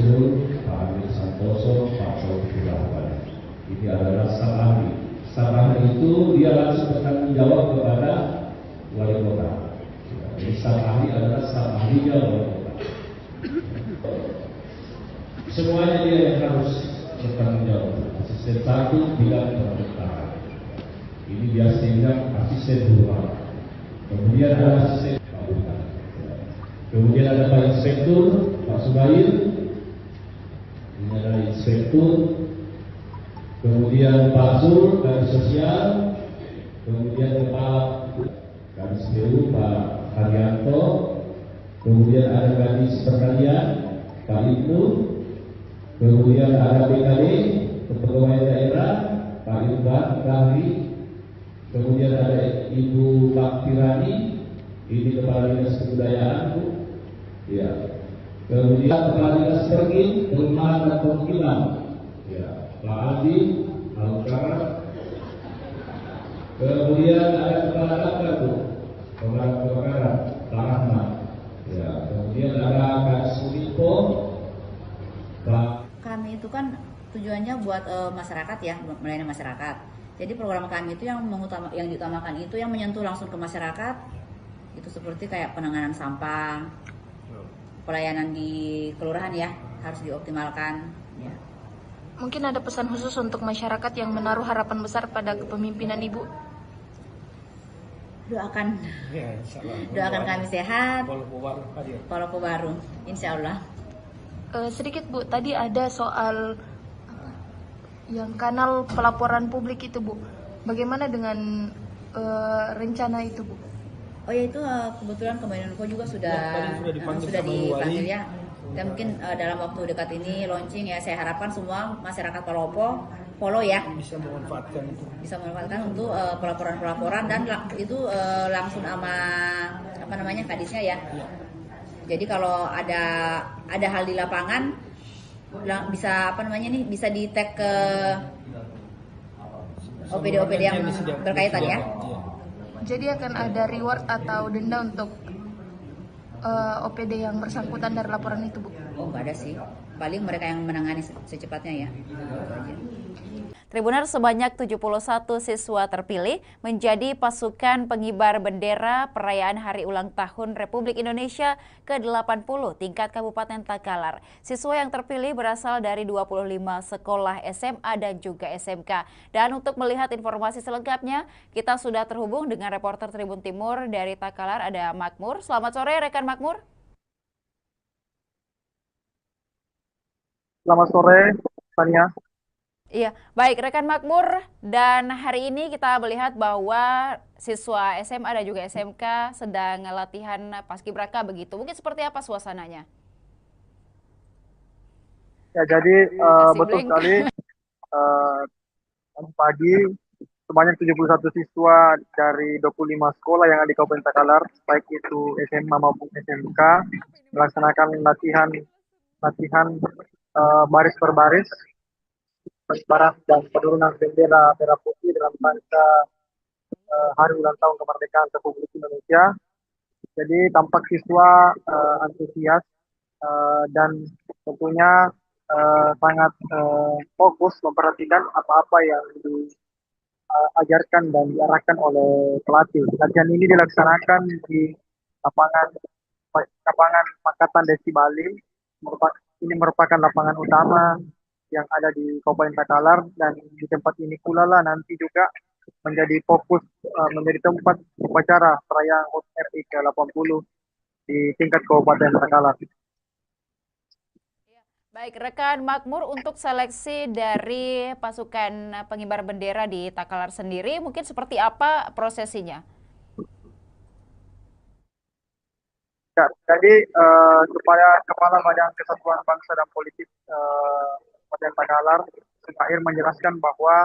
Pak Amir Santoso, Pak Taufik Rahman. Ini adalah sang ahli. Sang ahli itu dia langsung bertanggung jawab kepada wali kota. Jadi sang ahli adalah sang ahlinya wali kota. Semuanya dia yang harus bertanggung jawab. Asisten satu bidang pemerintahan. Ini biasa dibilang asisten dua. Kemudian ada asisten Pak Bukan. Kemudian ada Pak Inspektur Pak Subair. Ini adalah inspektur, kemudian Pak Sur dari sosial, kemudian kepala Kadis PU Pak Haryanto, kemudian ada Kadis Pertanian Pak Ibnu, kemudian ada BKD Kepegawaian Daerah Pak Irfan Kahri, kemudian ada Ibu Pak Tirani, ini Kepala Dinas Kebudayaan Bu, ya. Kemudian Kepala Dinas Pergi, Perumahan dan Perwakilan, ya, Pak Adi, Alukara. Kemudian ada Kepala Dapur Bu, Pemadam Kebakaran, Pak Rahmat. Ya, kemudian ada Kak Sulipo, Pak. Kami itu kan tujuannya buat masyarakat ya, melayani masyarakat. Jadi program kami itu yang diutamakan itu yang menyentuh langsung ke masyarakat. Itu seperti kayak penanganan sampah, pelayanan di kelurahan ya harus dioptimalkan. Ya. Mungkin ada pesan khusus untuk masyarakat yang menaruh harapan besar pada kepemimpinan Ibu. Doakan kami sehat, Palopo baru, insya Allah. Sedikit Bu, tadi ada soal yang kanal pelaporan publik itu Bu. Bagaimana dengan rencana itu Bu? Oh ya itu kebetulan Kominfo juga sudah dipanggil ya. Dan mungkin dalam waktu dekat ini launching ya. Saya harapkan semua masyarakat Palopo follow ya. Bisa memanfaatkan untuk pelaporan-pelaporan dan itu langsung sama apa namanya kadisnya ya. Jadi kalau ada hal di lapangan bisa apa namanya nih bisa di tag ke OPD yang berkaitan ya. Jadi akan ada reward atau denda untuk OPD yang bersangkutan dari laporan itu Bu? Oh nggak ada sih. paling mereka yang menangani secepatnya ya. Itu aja. Tribuners, sebanyak 71 siswa terpilih menjadi pasukan pengibar bendera perayaan Hari Ulang Tahun Republik Indonesia ke-80 tingkat Kabupaten Takalar. Siswa yang terpilih berasal dari 25 sekolah SMA dan juga SMK. Dan untuk melihat informasi selengkapnya, kita sudah terhubung dengan reporter Tribun Timur dari Takalar, ada Makmur. Selamat sore rekan Makmur. Selamat sore, Fania. Iya, baik rekan Makmur, dan hari ini kita melihat bahwa siswa SMA dan juga SMK sedang latihan paskibraka begitu. Mungkin seperti apa suasananya? Ya, jadi betul sekali. Pagi sebanyak 71 siswa dari 25 sekolah yang ada di Kabupaten Takalar, baik itu SMA maupun SMK, melaksanakan latihan baris per baris, pengibaran dan penurunan bendera merah putih dalam rangka Hari Ulang Tahun Kemerdekaan Republik Indonesia. Jadi tampak siswa antusias dan tentunya sangat fokus memperhatikan apa-apa yang diajarkan dan diarahkan oleh pelatih. Latihan ini dilaksanakan di lapangan Pakatan Desi Bali. Ini merupakan lapangan utama yang ada di Kabupaten Takalar, dan di tempat ini pula lah nanti juga menjadi fokus menjadi tempat upacara perayaan HUT RI ke-80 di tingkat Kabupaten Takalar. Baik, rekan Makmur, untuk seleksi dari pasukan pengibar bendera di Takalar sendiri, mungkin seperti apa prosesinya? Ya, jadi kepada Kepala Badan Kesatuan Bangsa dan Politik Kabupaten Takalar, Air menjelaskan bahwa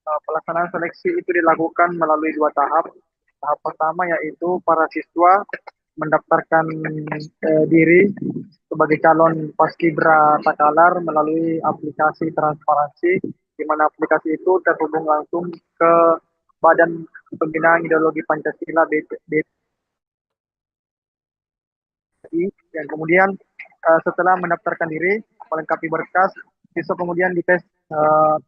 pelaksanaan seleksi itu dilakukan melalui 2 tahap. Tahap pertama yaitu para siswa mendaftarkan diri sebagai calon paskibra Takalar melalui aplikasi transparansi, di mana aplikasi itu terhubung langsung ke Badan Pembinaan Ideologi Pancasila BPI, dan kemudian setelah mendaftarkan diri, melengkapi berkas, siswa kemudian dites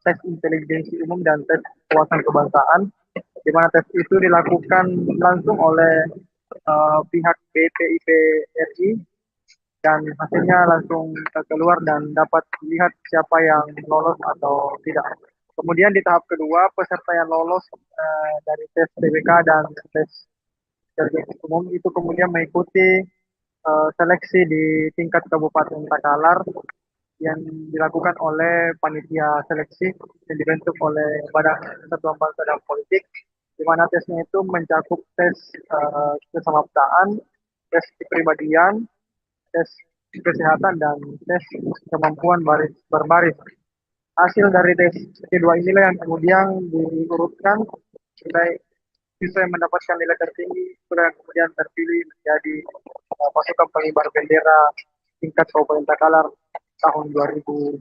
tes intelijensi umum dan tes wawasan kebangsaan, di mana tes itu dilakukan langsung oleh pihak BPIP RI, dan hasilnya langsung keluar dan dapat dilihat siapa yang lolos atau tidak. Kemudian di tahap kedua, peserta yang lolos dari tes TBK dan tes intelijensi umum itu kemudian mengikuti seleksi di tingkat Kabupaten Takalar yang dilakukan oleh panitia seleksi yang dibentuk oleh Badan Kesatuan Bangsa dan Politik, di mana tesnya itu mencakup tes kesamaptaan, tes kepribadian, tes kesehatan, dan tes kemampuan baris berbaris. Hasil dari tes kedua inilah yang kemudian diurutkan nilai siswa yang mendapatkan nilai tertinggi, yang kemudian terpilih menjadi pasukan pengibar bendera tingkat Kabupaten Takalar tahun 2025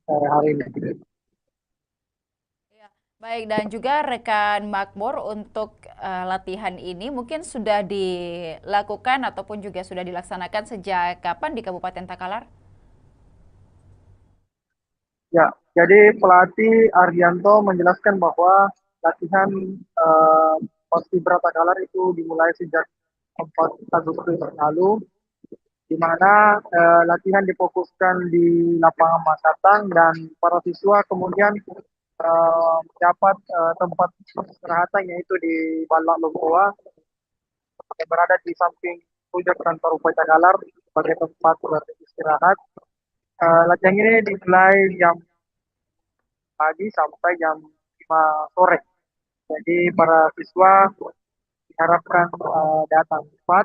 hari ini. Baik, dan juga rekan Makmur, untuk latihan ini mungkin sudah dilakukan ataupun juga sudah dilaksanakan sejak kapan di Kabupaten Takalar? Ya, jadi pelatih Ardianto menjelaskan bahwa latihan paskibra Takalar itu dimulai sejak 4 Agustus lalu, di mana latihan difokuskan di lapangan Makatang, dan para siswa kemudian mendapat tempat istirahat yaitu di Balak Lomboa yang berada di samping pojok kantor Bupati Takalar sebagai tempat beristirahat. Latihan ini dimulai jam pagi sampai jam 5 sore. Jadi para siswa diharapkan datang cepat.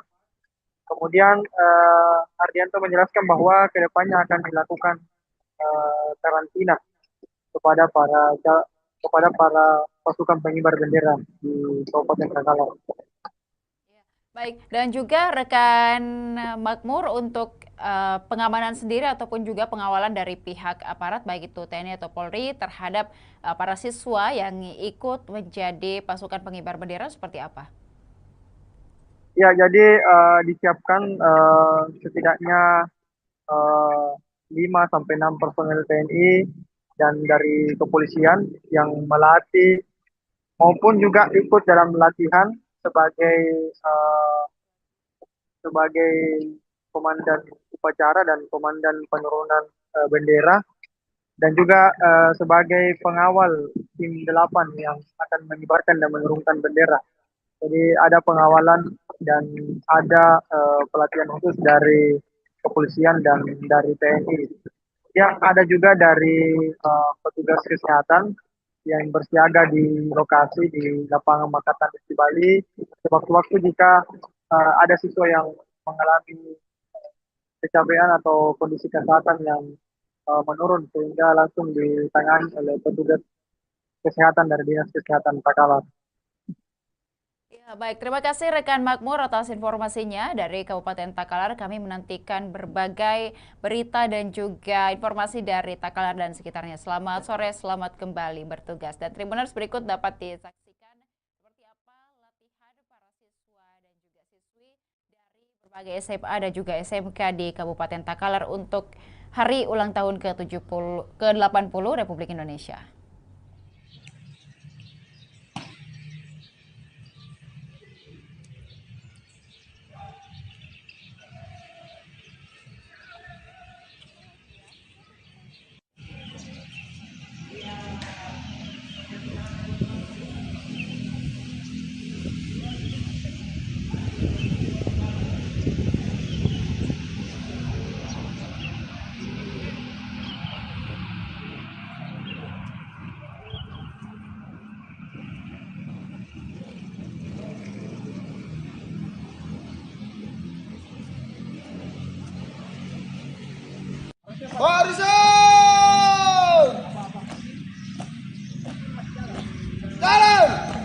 Kemudian Ardianto menjelaskan bahwa kedepannya akan dilakukan karantina kepada para pasukan pengibar bendera di Kabupaten Takalar. Baik, dan juga rekan Makmur, untuk pengamanan sendiri ataupun juga pengawalan dari pihak aparat baik itu TNI atau Polri terhadap para siswa yang ikut menjadi pasukan pengibar bendera seperti apa? Ya, jadi disiapkan setidaknya eh, 5 sampai 6 personel TNI dan dari kepolisian yang melatih maupun juga ikut dalam latihan sebagai eh, sebagai komandan upacara dan komandan penurunan bendera dan juga sebagai pengawal tim 8 yang akan mengibarkan dan menurunkan bendera. Jadi ada pengawalan dan ada pelatihan khusus dari kepolisian dan dari TNI. Ya, ada juga dari petugas kesehatan yang bersiaga di lokasi di lapangan Makatan di Bali. Sewaktu-waktu jika ada siswa yang mengalami kecapean atau kondisi kesehatan yang menurun sehingga langsung ditangani oleh petugas kesehatan dari Dinas Kesehatan Takalar. Ya, baik, terima kasih rekan Makmur atas informasinya dari Kabupaten Takalar. Kami menantikan berbagai berita dan juga informasi dari Takalar dan sekitarnya. Selamat sore, selamat kembali bertugas. Dan Tribuners berikut dapat disaksikan seperti apa latihan para siswa dan juga siswi dari berbagai SMA dan juga SMK di Kabupaten Takalar untuk hari ulang tahun ke-80 Republik Indonesia. Barisan! Jalan!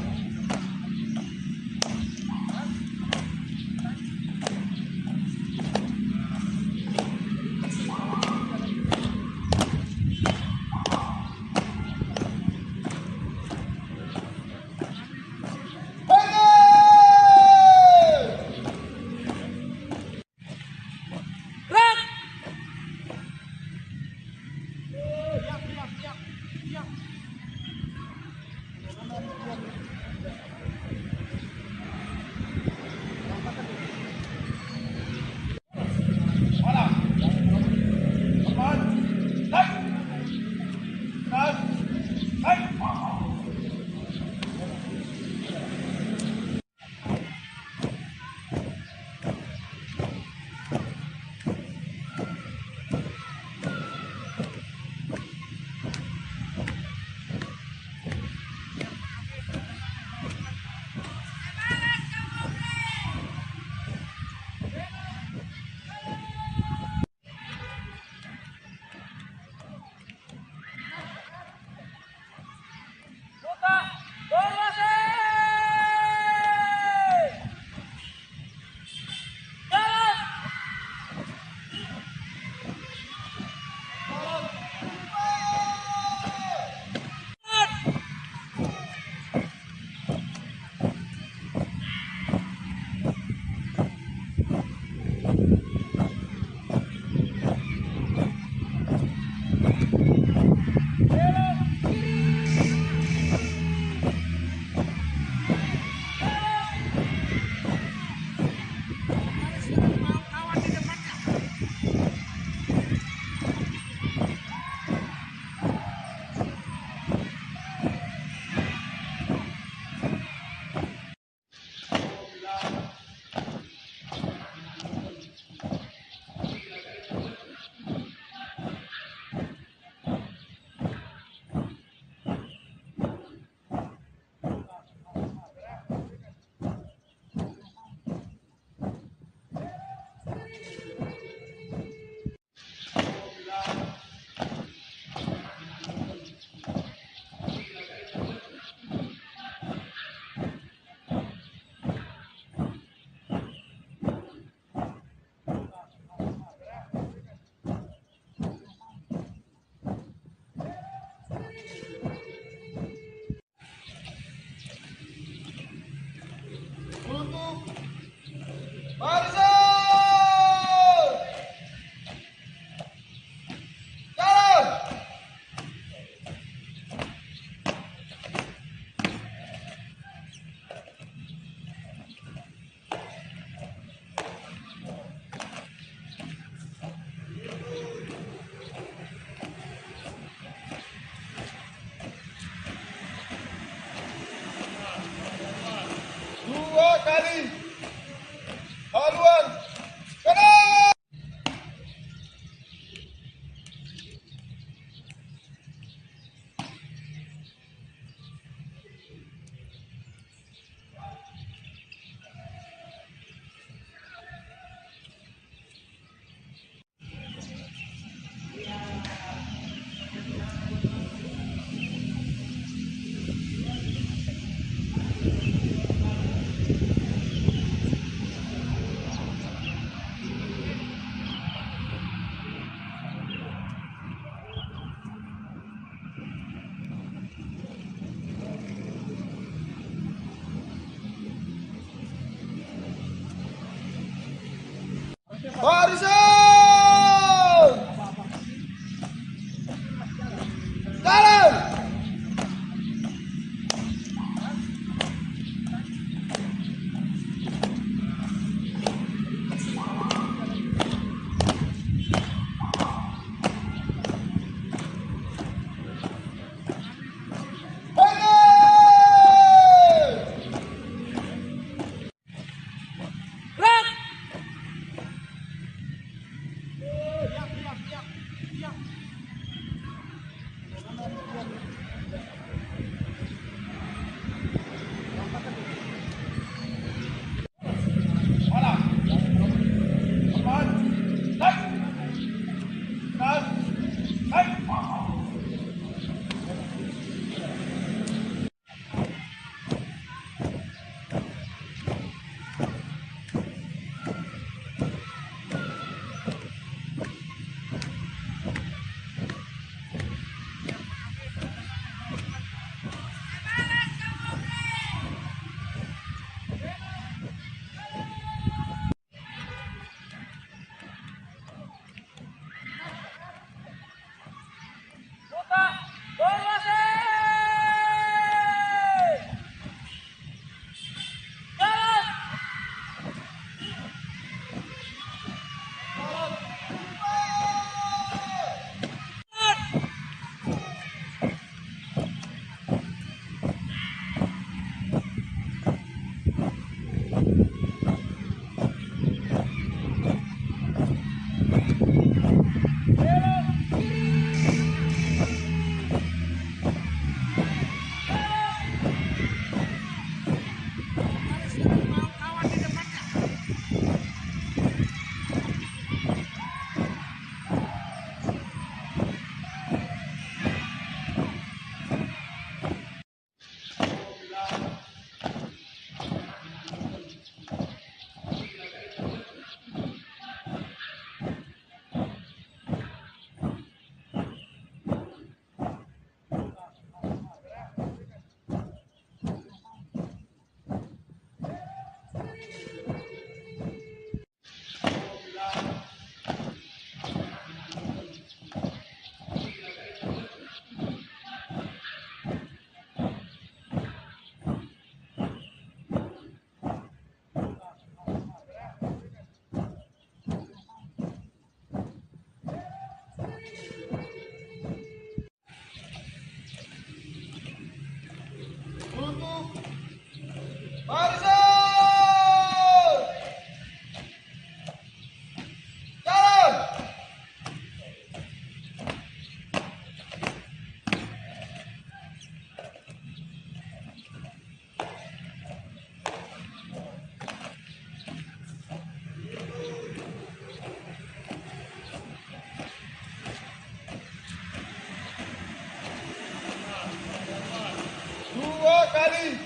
kali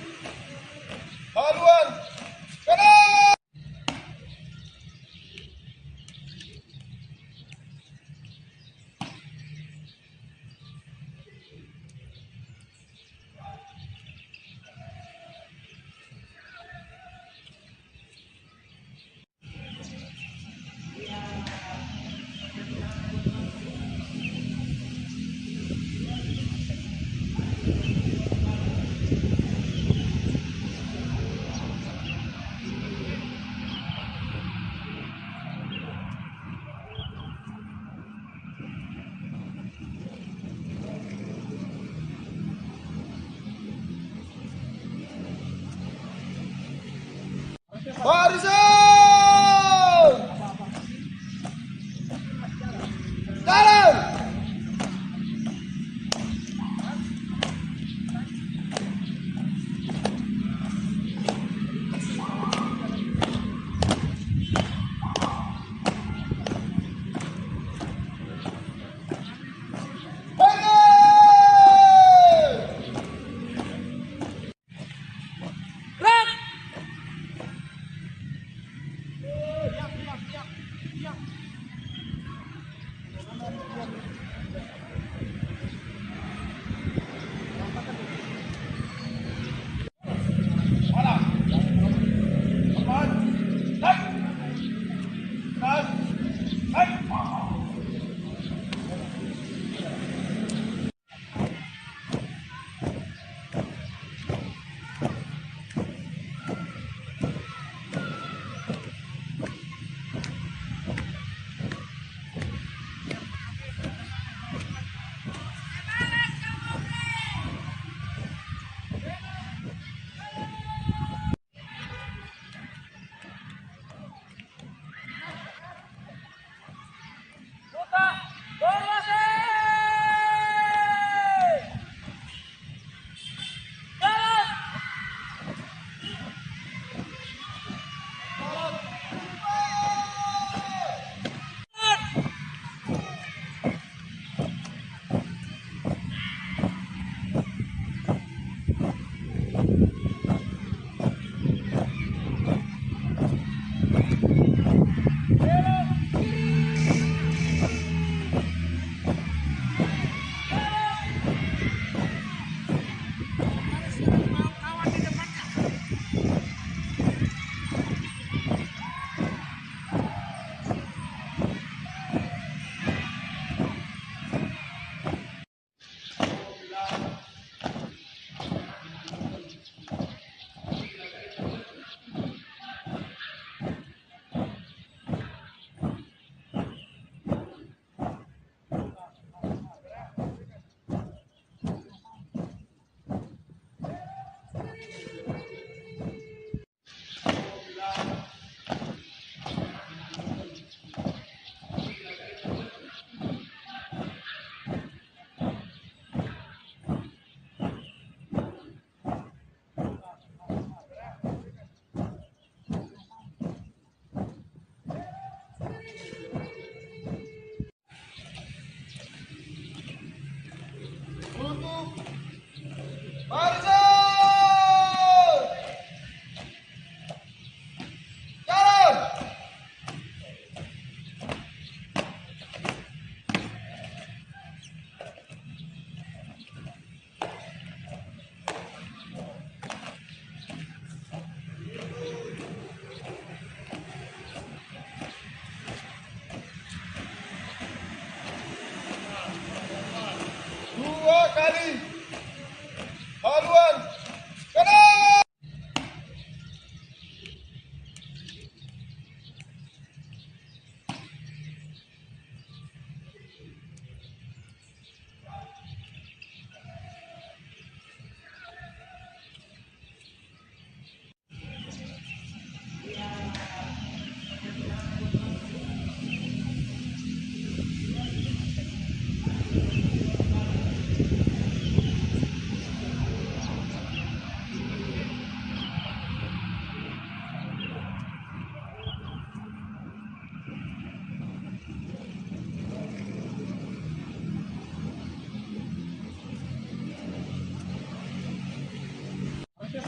haluan kanan. Barisan! Jalan!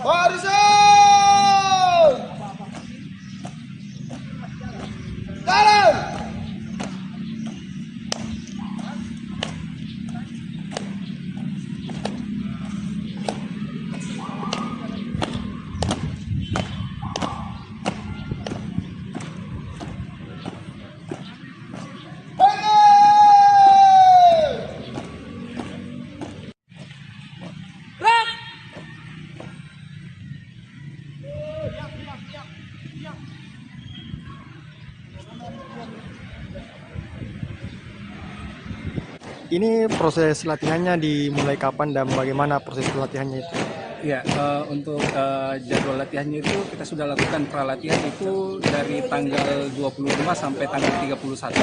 Barisan! Jalan! Ini proses latihannya dimulai kapan dan bagaimana proses latihannya itu? Ya, untuk jadwal latihannya itu kita sudah lakukan pralatihan itu dari tanggal 25 sampai tanggal 31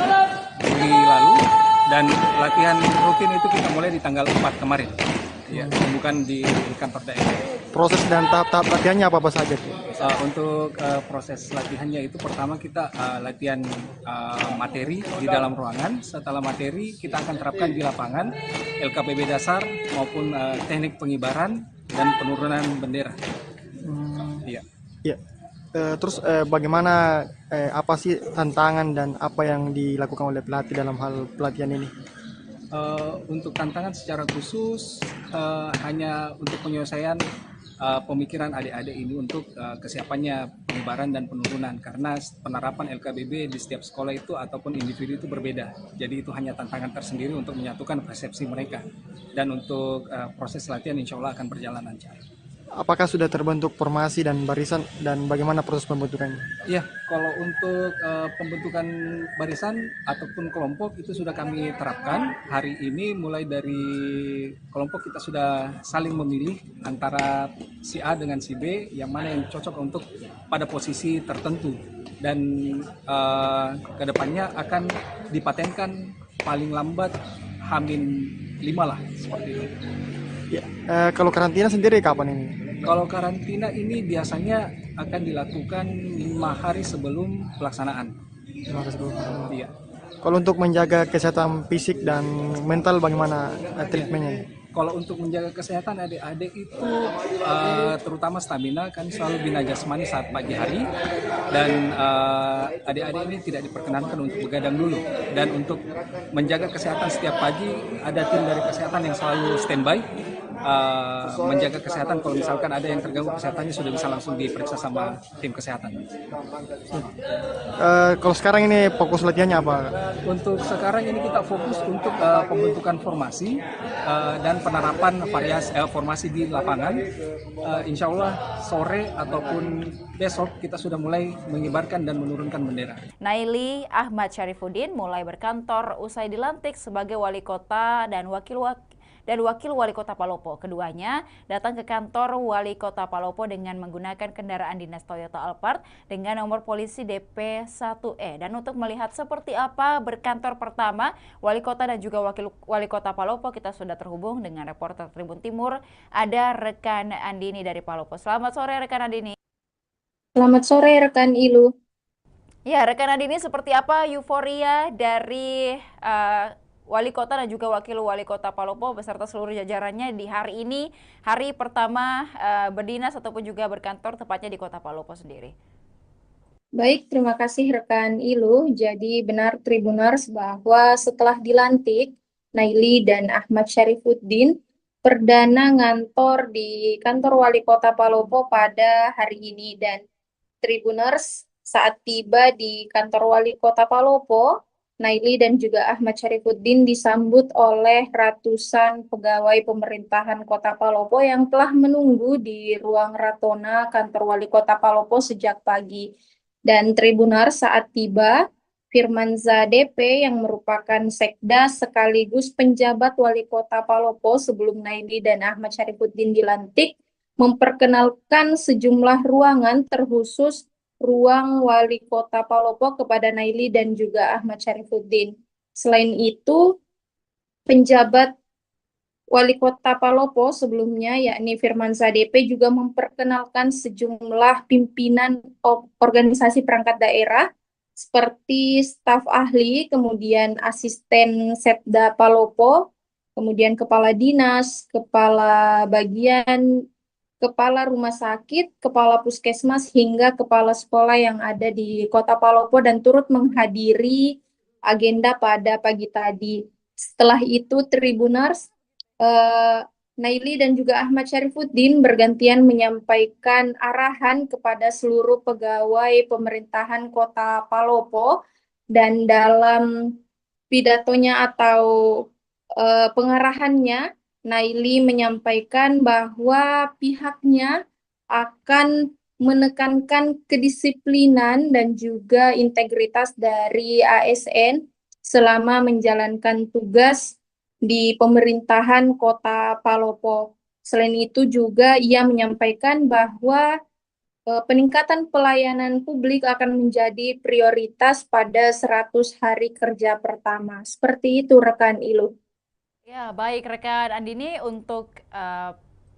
Juli lalu, dan latihan rutin itu kita mulai di tanggal 4 kemarin. Ya, bukan di kantor daerah. Proses dan tahap-tahap latihannya apa saja? Untuk proses latihannya itu pertama kita latihan materi di dalam ruangan. Setelah materi kita akan terapkan di lapangan LKPB dasar maupun teknik pengibaran dan penurunan bendera. Iya. Ya. Terus bagaimana apa sih tantangan dan apa yang dilakukan oleh pelatih dalam hal pelatihan ini? Untuk tantangan secara khusus hanya untuk penyelesaian pemikiran adik-adik ini untuk kesiapannya pengibaran dan penurunan, karena penerapan LKBB di setiap sekolah itu ataupun individu itu berbeda. Jadi itu hanya tantangan tersendiri untuk menyatukan persepsi mereka, dan untuk proses latihan insya Allah akan berjalan lancar. Apakah sudah terbentuk formasi dan barisan dan bagaimana proses pembentukannya? Ya, kalau untuk pembentukan barisan ataupun kelompok itu sudah kami terapkan. Hari ini mulai dari kelompok kita sudah saling memilih antara si A dengan si B yang mana yang cocok untuk pada posisi tertentu. Dan kedepannya akan dipatenkan paling lambat H-5 lah, seperti itu. Ya, kalau karantina sendiri kapan ini? Kalau karantina ini biasanya akan dilakukan 5 hari sebelum pelaksanaan. 5 hari sebelum. Iya. Kalau untuk menjaga kesehatan fisik dan mental bagaimana treatmentnya? Kalau untuk menjaga kesehatan adik-adik itu terutama stamina, kan selalu bina jasmani saat pagi hari, dan adik-adik ini tidak diperkenankan untuk begadang dulu. Dan untuk menjaga kesehatan setiap pagi ada tim dari kesehatan yang selalu standby menjaga kesehatan. Kalau misalkan ada yang terganggu kesehatannya sudah bisa langsung diperiksa sama tim kesehatan. Kalau sekarang ini fokus latihannya apa? Untuk sekarang ini kita fokus untuk pembentukan formasi dan penerapan formasi di lapangan. Insya Allah sore ataupun besok kita sudah mulai mengibarkan dan menurunkan bendera. Naili Ahmad Syarifuddin mulai berkantor usai dilantik sebagai wali kota dan wakil wali kota Palopo. Keduanya datang ke kantor wali kota Palopo dengan menggunakan kendaraan dinas Toyota Alphard dengan nomor polisi DP1E. Dan untuk melihat seperti apa berkantor pertama wali kota dan juga wakil wali kota Palopo, kita sudah terhubung dengan reporter Tribun Timur, ada rekan Andini dari Palopo. Selamat sore rekan Andini. Selamat sore rekan Ilu. Ya, rekan Andini, seperti apa euforia dari wali kota dan juga wakil wali kota Palopo beserta seluruh jajarannya di hari ini, hari pertama berdinas ataupun juga berkantor tepatnya di kota Palopo sendiri? Baik, terima kasih rekan Ilu. Jadi benar Tribuners bahwa setelah dilantik, Naili dan Ahmad Syarifuddin perdana ngantor di kantor wali kota Palopo pada hari ini. Dan Tribuners, saat tiba di kantor wali kota Palopo, Naili dan juga Ahmad Syarifuddin disambut oleh ratusan pegawai pemerintahan Kota Palopo yang telah menunggu di ruang Ratona kantor wali kota Palopo sejak pagi. Dan Tribunar, saat tiba, Firmanza DP yang merupakan sekda sekaligus penjabat wali kota Palopo sebelum Naili dan Ahmad Syarifuddin dilantik memperkenalkan sejumlah ruangan terkhusus ruang wali kota Palopo kepada Naili dan juga Ahmad Syarifuddin. Selain itu, penjabat wali kota Palopo sebelumnya yakni Firmanza DP juga memperkenalkan sejumlah pimpinan organisasi perangkat daerah seperti staf ahli, kemudian asisten Setda Palopo, kemudian kepala dinas, kepala bagian, kepala rumah sakit, kepala puskesmas, hingga kepala sekolah yang ada di Kota Palopo dan turut menghadiri agenda pada pagi tadi. Setelah itu Tribuners, Naili dan juga Ahmad Syarifuddin bergantian menyampaikan arahan kepada seluruh pegawai pemerintahan Kota Palopo, dan dalam pidatonya atau pengarahannya, Naili menyampaikan bahwa pihaknya akan menekankan kedisiplinan dan juga integritas dari ASN selama menjalankan tugas di pemerintahan Kota Palopo. Selain itu juga ia menyampaikan bahwa peningkatan pelayanan publik akan menjadi prioritas pada 100 hari kerja pertama. Seperti itu rekan Ilu. Ya, baik rekan Andini, untuk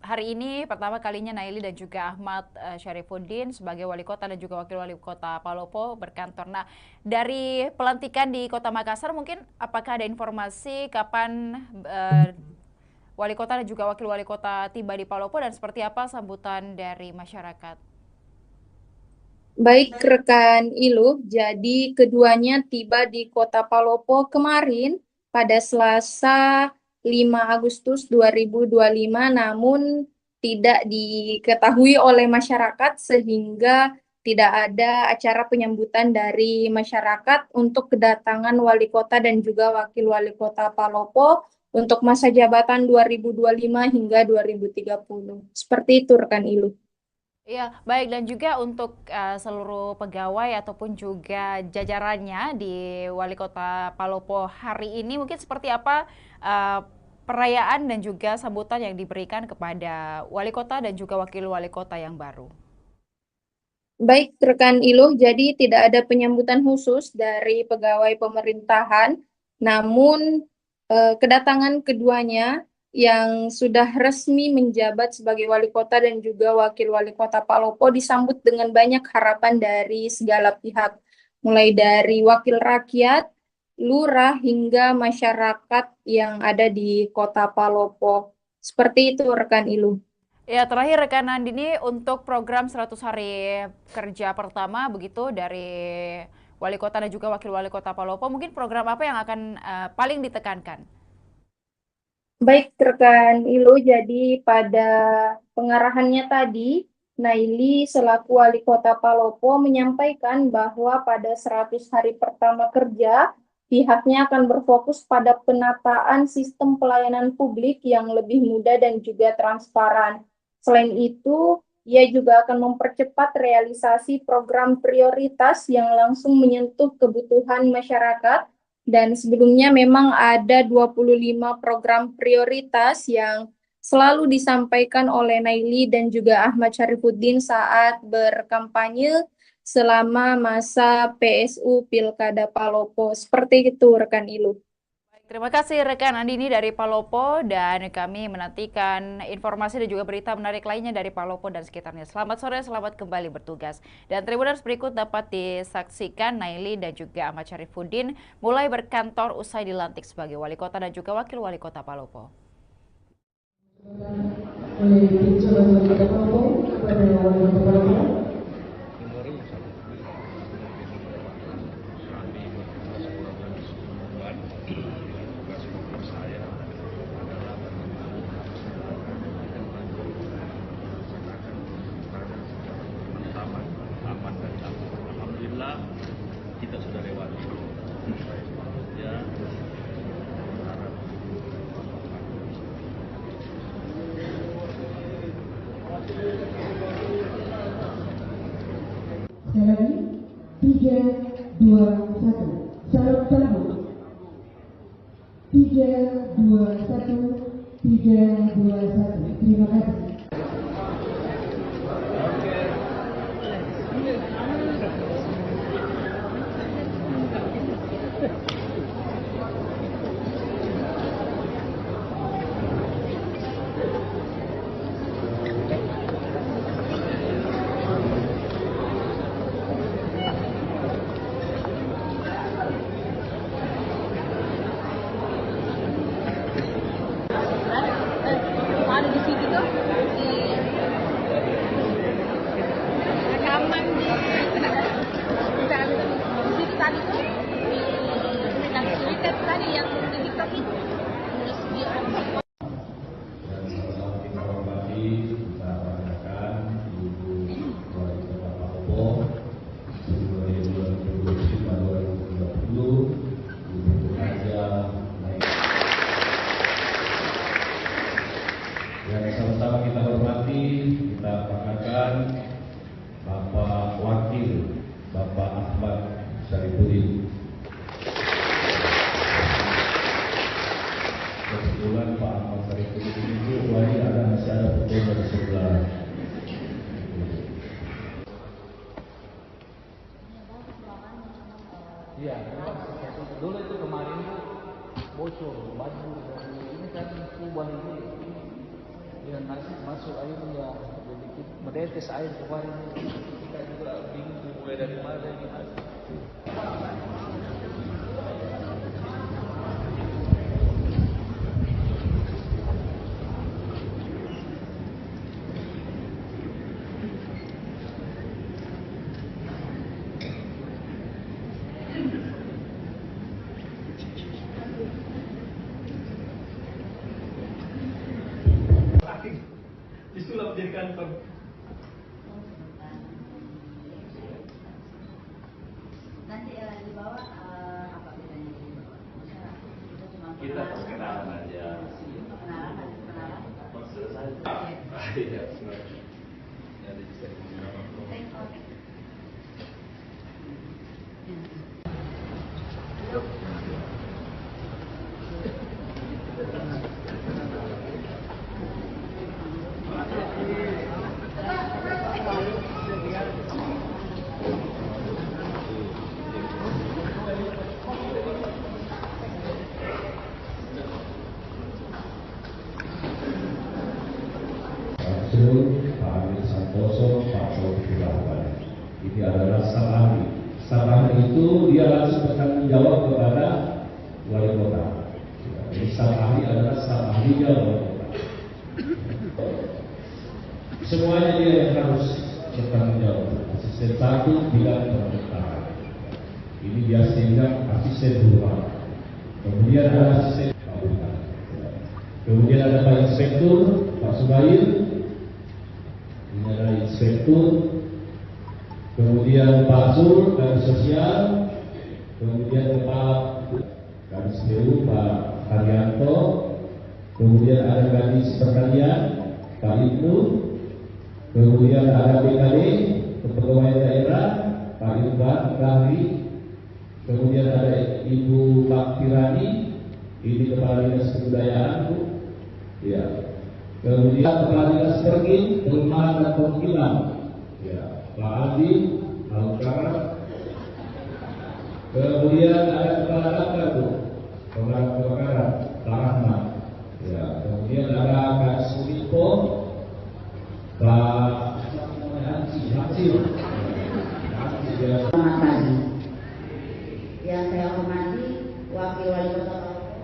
hari ini pertama kalinya Naili dan juga Ahmad Syarifuddin sebagai wali kota dan juga wakil wali kota Palopo berkantor. Nah, dari pelantikan di Kota Makassar, mungkin apakah ada informasi kapan wali kota dan juga wakil wali kota tiba di Palopo dan seperti apa sambutan dari masyarakat? Baik rekan Ilu, jadi keduanya tiba di Kota Palopo kemarin pada Selasa 5 Agustus 2025, namun tidak diketahui oleh masyarakat sehingga tidak ada acara penyambutan dari masyarakat untuk kedatangan wali kota dan juga wakil wali kota Palopo untuk masa jabatan 2025 hingga 2030. Seperti itu rekan Ilu. Iya, baik, dan juga untuk seluruh pegawai ataupun juga jajarannya di Wali Kota Palopo hari ini, mungkin seperti apa perayaan dan juga sambutan yang diberikan kepada Wali Kota dan juga Wakil Wali Kota yang baru? Baik rekan Iluh, jadi tidak ada penyambutan khusus dari pegawai pemerintahan, namun kedatangan keduanya yang sudah resmi menjabat sebagai wali kota dan juga wakil wali kota Palopo disambut dengan banyak harapan dari segala pihak, mulai dari wakil rakyat, lurah, hingga masyarakat yang ada di kota Palopo. Seperti itu rekan Ilu. Ya, terakhir rekan Andini, untuk program 100 hari kerja pertama begitu dari wali kota dan juga wakil wali kota Palopo, mungkin program apa yang akan paling ditekankan? Baik rekan Ilu, jadi pada pengarahannya tadi, Naili selaku wali kota Palopo menyampaikan bahwa pada 100 hari pertama kerja, pihaknya akan berfokus pada penataan sistem pelayanan publik yang lebih mudah dan juga transparan. Selain itu, ia juga akan mempercepat realisasi program prioritas yang langsung menyentuh kebutuhan masyarakat. Dan sebelumnya memang ada 25 program prioritas yang selalu disampaikan oleh Naili dan juga Ahmad Syarifuddin saat berkampanye selama masa PSU Pilkada Palopo. Seperti itu rekan Ilu. Terima kasih rekan Andini dari Palopo, dan kami menantikan informasi dan juga berita menarik lainnya dari Palopo dan sekitarnya. Selamat sore, selamat kembali bertugas. Dan Tribuners, berikut dapat disaksikan Naili dan juga Ahmad Syarifuddin mulai berkantor usai dilantik sebagai wali kota dan juga wakil wali kota Palopo. Kita sudah lewati ya, sekali lagi 3, 2, 1 salam sambut 3, 2, 1 3, 2, 1. Terima kasih. Ada di situ tuh. perkenalkan Bapak Wakil Bapak Ahmad Syarifuddin. Kebetulan Pak Ahmad Syarifuddin itu masih ada foto dari sebelah. Iya, dulu itu kemarin itu bocor baju dari ini kan kubah ini ya nasi masuk air ya jadi menetes air kemarin kita juga bingung mulai dari mana ini. Disulap jadi kantor. Nanti di bawah apa bedanya di bawah? Kita cuma Kita perkenalan aja. perkenalan, nanti perkenalan. Selesai. Iya, benar. Ya, bisa. Pak Amir Santoso, Pak Taufik Rahman. Ini adalah staf ahli. Staf ahli itu dia langsung bertanggung jawab kepada wali kota. Jadi staf ahli adalah staf ahlinya wali kota. Semuanya dia yang harus bertanggung jawab. Asisten satu bidang pemerintahan. Ini biasa bilang asisten rumah. Kemudian ada asisten bangunan. Kemudian ada Pak Inspektur, Pak Subair. Ini adalah inspektur, kemudian Pak Zul dari sosial, kemudian Kepala Kadis PU Pak Haryanto, kemudian ada Kadis Pertanian Pak Ibnu, kemudian ada BKD Kepegawaian Daerah Pak Irfan Rahri, kemudian ada Ibu Pak Tirani, ini Kepala Dinas Kebudayaan Bu, ya. Kemudian Kepala Dinas Pergin, Perumahan dan Permukiman, ya, Pak Adi, Alukara. Kemudian ada Kepala Damkar, Bu, Pemadam Kebakaran, Pak Rahmat. Ya, kemudian ada Kak Suminfo, Pak Hancil. Selamat pagi. Yang saya hormati Wakil Wali Kota Palopo,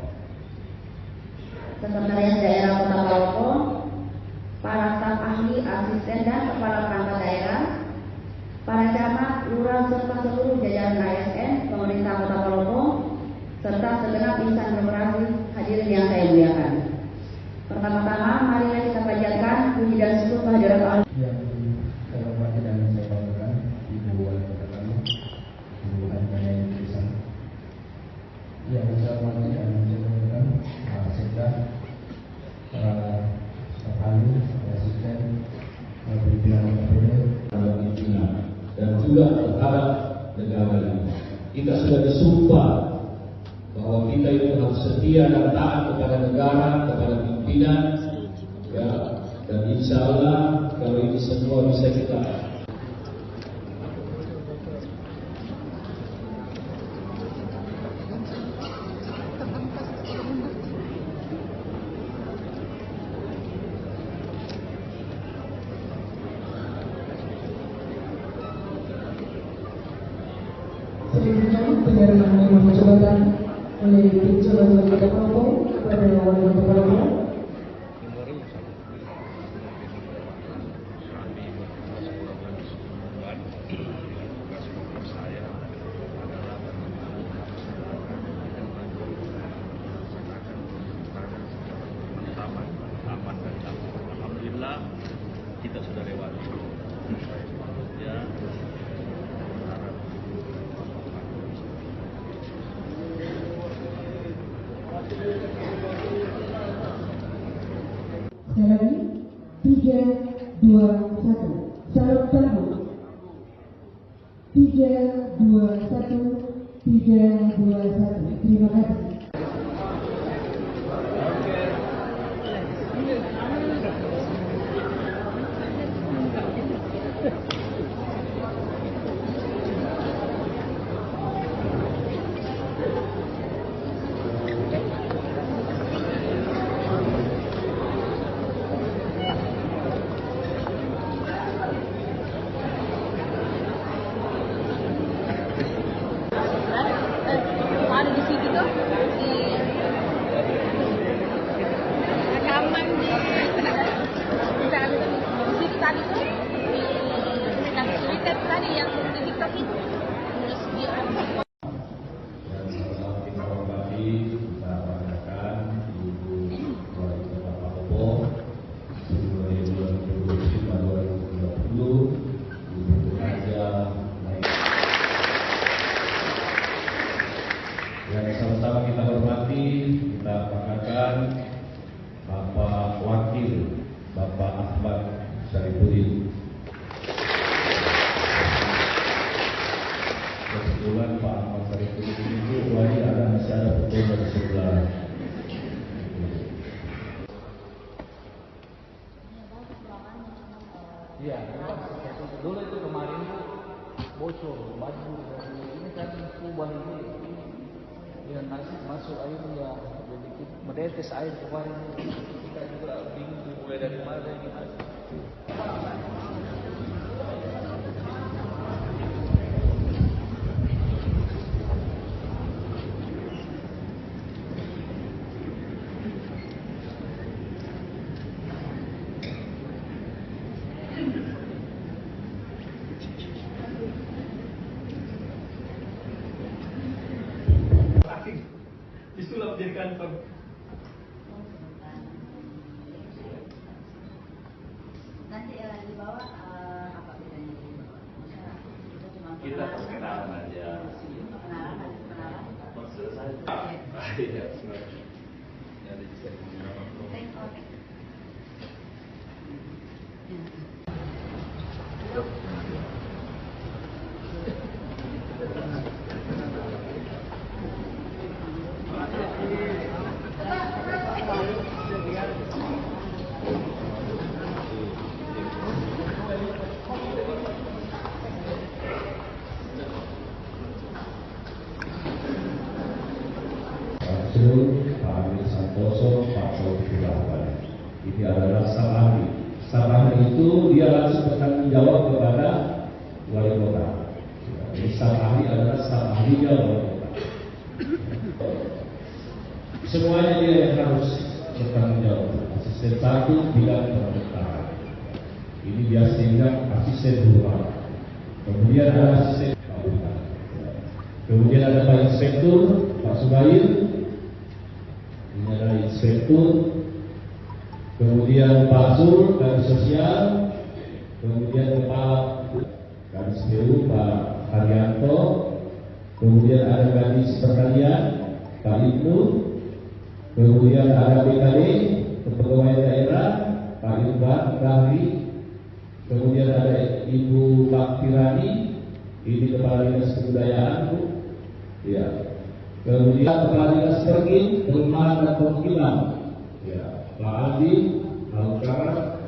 Sekretariat Daerah Kota Palopo, para staf ahli, asisten dan kepala perangkat daerah, para camat, lurah serta seluruh jajaran ASN, pemerintah Kota Palopo, serta segenap insan korporasi hadirin yang saya muliakan. Pertama-tama, marilah kita panjatkan puji dan syukur kehadirat Allah. Yang saya hormati dan saya banggakan Ibu Wali Kota kami, Ibu Anjana Yulisan. Yang saya hormati dan saya banggakan Pak Sekda, para staf ahli, asisten, pimpinan KPD, pimpinan dan juga terhadap negara ini. Kita sudah disumpah bahwa kita itu harus setia dan taat kepada negara, kepada pimpinan, ya. Dan insya Allah kalau ini semua bisa kita Selanjutnya penyerahan nomor jabatan oleh Dirjen Wali Kota Palopo kepada Wali Kota Palopo. Alhamdulillah kita sudah lewati. Ya. Sekali lagi, 3, Calon tamu 321. Terima kasih. Ada di situ tuh di rekaman di situ tadi tuh yang Twitter tadi yang di TikTok itu terus dia Kita hormati, kita banggakan Ibu Wali Kota Palopo mulai 2025-2030 Ibu Raja. Yang sama-sama kita hormati, kita banggakan Bapak Wakil Bapak Ahmad Syarifuddin. Kebetulan Pak Ahmad Syarifuddin itu wali masih ada foto dari sebelah. Iya, dulu itu kemarin tuh bocor baju dari ini kan kubah ini ya nasi masuk air ya jadi menetes air kemarin kita juga bingung mulai dari mana gitu. Disulap jadi kantor. Nanti di bawah apa bedanya di bawah? Itu cuma Kita perkenalan aja. Perkenalan. Selesai. Iya, sebenarnya. Ada di sini. Pak Amir Santoso, Pak Taufik Rahman. Ini adalah staf ahli. Staf ahli itu dia langsung bertanggung jawab kepada wali kota. Jadi staf ahli adalah staf ahlinya wali kota. Semuanya dia yang harus bertanggung jawab. Asisten satu bidang pemerintahan. Ini biasanya asisten dua. Kemudian ada asisten Pak. Kemudian ada Pak Inspektur Pak Subair. Ini adalah inspektur, kemudian Pak Sur, Kadis Sosial, kemudian Kepala Kadis PU Pak Haryanto, kemudian ada Kadis Pertanian Pak Ibnu, kemudian ada BKD, Kepegawaian Daerah Pak Irfan Kahri, kemudian ada Ibu Pak Tirani, ini Kepala Dinas Kebudayaan Bu, ya. Kemudian Kepala Dinas Pergin, Perumahan dan Permukiman, ya, Pak Andi, Alukara.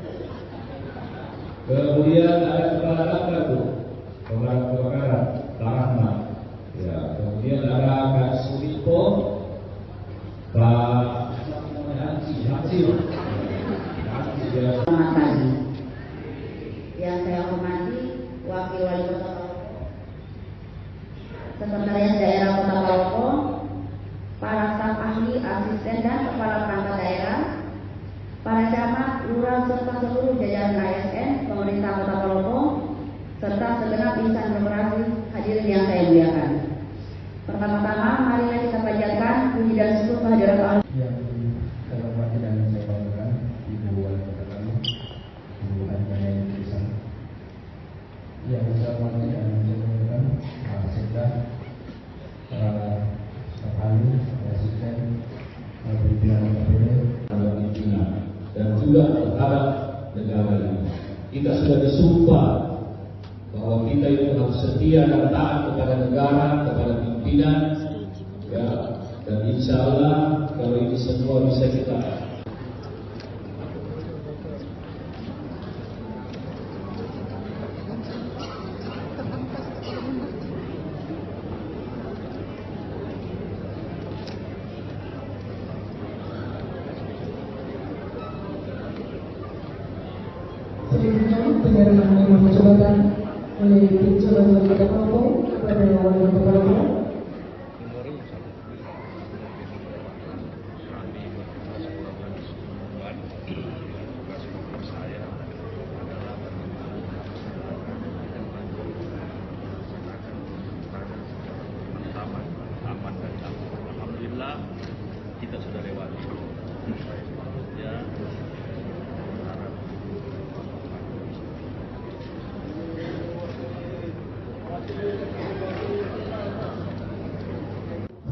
Kemudian ada Kepala Dakar tuh, Pemadam Kebakaran, Pak Rahmat. Ya, kemudian ada Kak Sulipo, Pak Hansi. Selamat pagi. Yang saya hormati Wakil Wali Kota Sekretariat Daerah Kota Palopo, para staf ahli, asisten dan kepala perangkat daerah, para camat, lurah serta seluruh jajaran ASN, pemerintah Kota Palopo, serta segenap insan demokrasi hadirin yang saya muliakan. Pertama-tama, marilah kita panjatkan puji dan syukur kehadirat Allah. Yang saya hormati dan saya banggakan Ibu Wali Kota kami, Ibu Anjana Yulisan. Yang saya hormati dan saya banggakan Pak Sekda, para staf ahli, asisten, pimpinan KPD, dan juga terhadap negara ini. kita sudah disumpah bahwa kita itu harus setia dan taat kepada negara, kepada pimpinan, ya, dan insya Allah kalau ini semua bisa kita penyerahan nomor jabatan oleh Pinjol Wali Kota Palopo kepada Wali Kota Palopo. Alhamdulillah kita sudah lewati. Ya.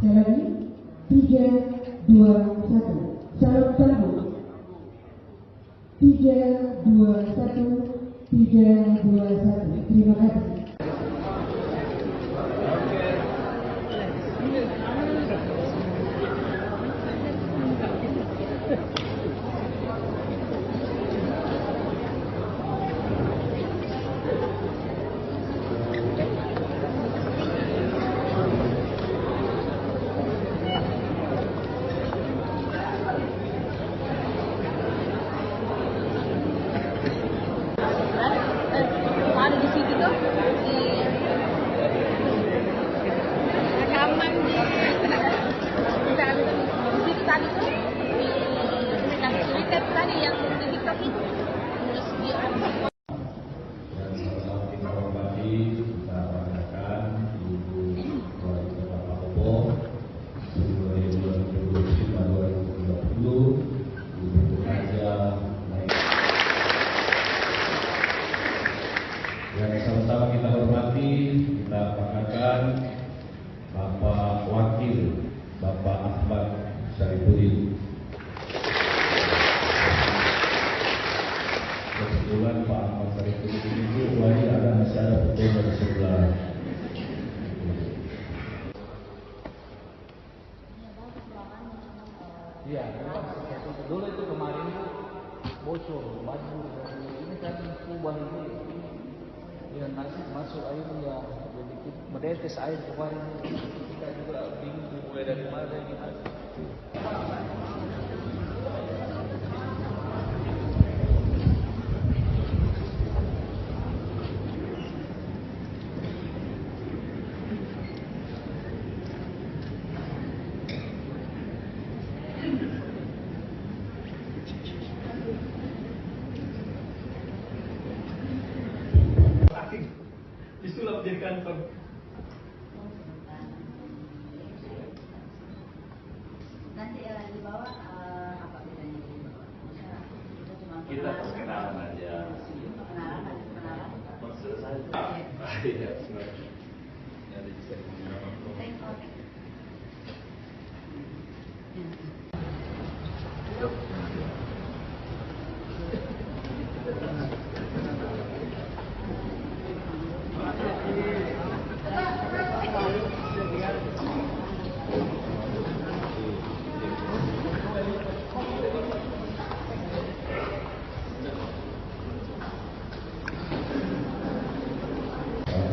Sekali lagi, 3, 2, 1. Salam sambut. 3, 2, 1. 3, 2, 1. Terima kasih. Ada di situ tuh di rekaman di situ tadi tuh di Twitter tadi yang di TikTok itu terus dia yang sama-sama kita hormati, kita banggakan Bapak Wakil, Bapak Ahmad Syarifuddin. Kebetulan Pak Ahmad Syarifuddin itu wajib masih ada fotonya di sebelah. Iya, dulu itu kemarin itu bocor, banjir, ini kan kubah ini. Ya nanti masuk air ya jadi menetes air kemarin kita juga bingung mulai dari mana gitu. Disulap jadi kantor. Nanti di bawah apa bedanya di bawah? Kita cuma Kita perkenalan aja. Perkenalan, ada perkenalan. Selesai. Iya, benar. Ada di sini.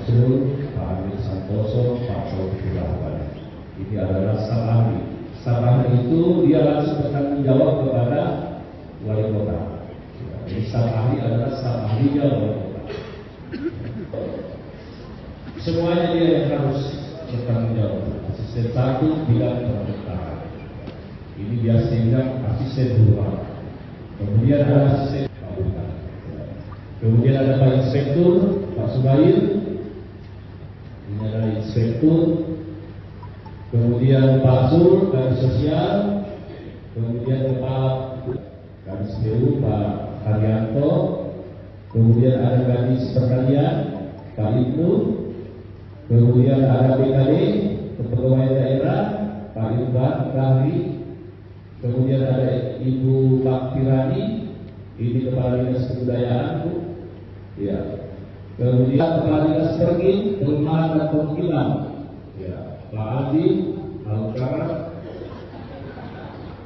Pak Amir Santoso, Pak Taufik Rahman. Ini adalah sang ahli. Sang ahli itu dia langsung bertanggung jawab kepada wali kota. Jadi sang ahli adalah sang ahlinya wali kota. Semuanya dia yang harus bertanggung jawab. Asisten satu bidang pemerintahan. Ini biasanya asisten dua. Kemudian ada asisten kabupaten. Kemudian ada Pak Inspektur, Pak Subair. Ini adalah inspektur, kemudian Pak Zul, Kadis Sosial, kemudian Kepala Kadis PU, Pak Haryanto, kemudian ada Kadis Pertanian, Pak Ibnu, kemudian ada BKD, Kepegawaian Daerah, Pak Irfan Rahri, kemudian ada Ibu Pak Tirani, ini Kepala Dinas Kebudayaan, Bu. Ya. Kemudian kepala dinas pergi, perumahan dan permukiman. Ya. Pak Adi, Alukara.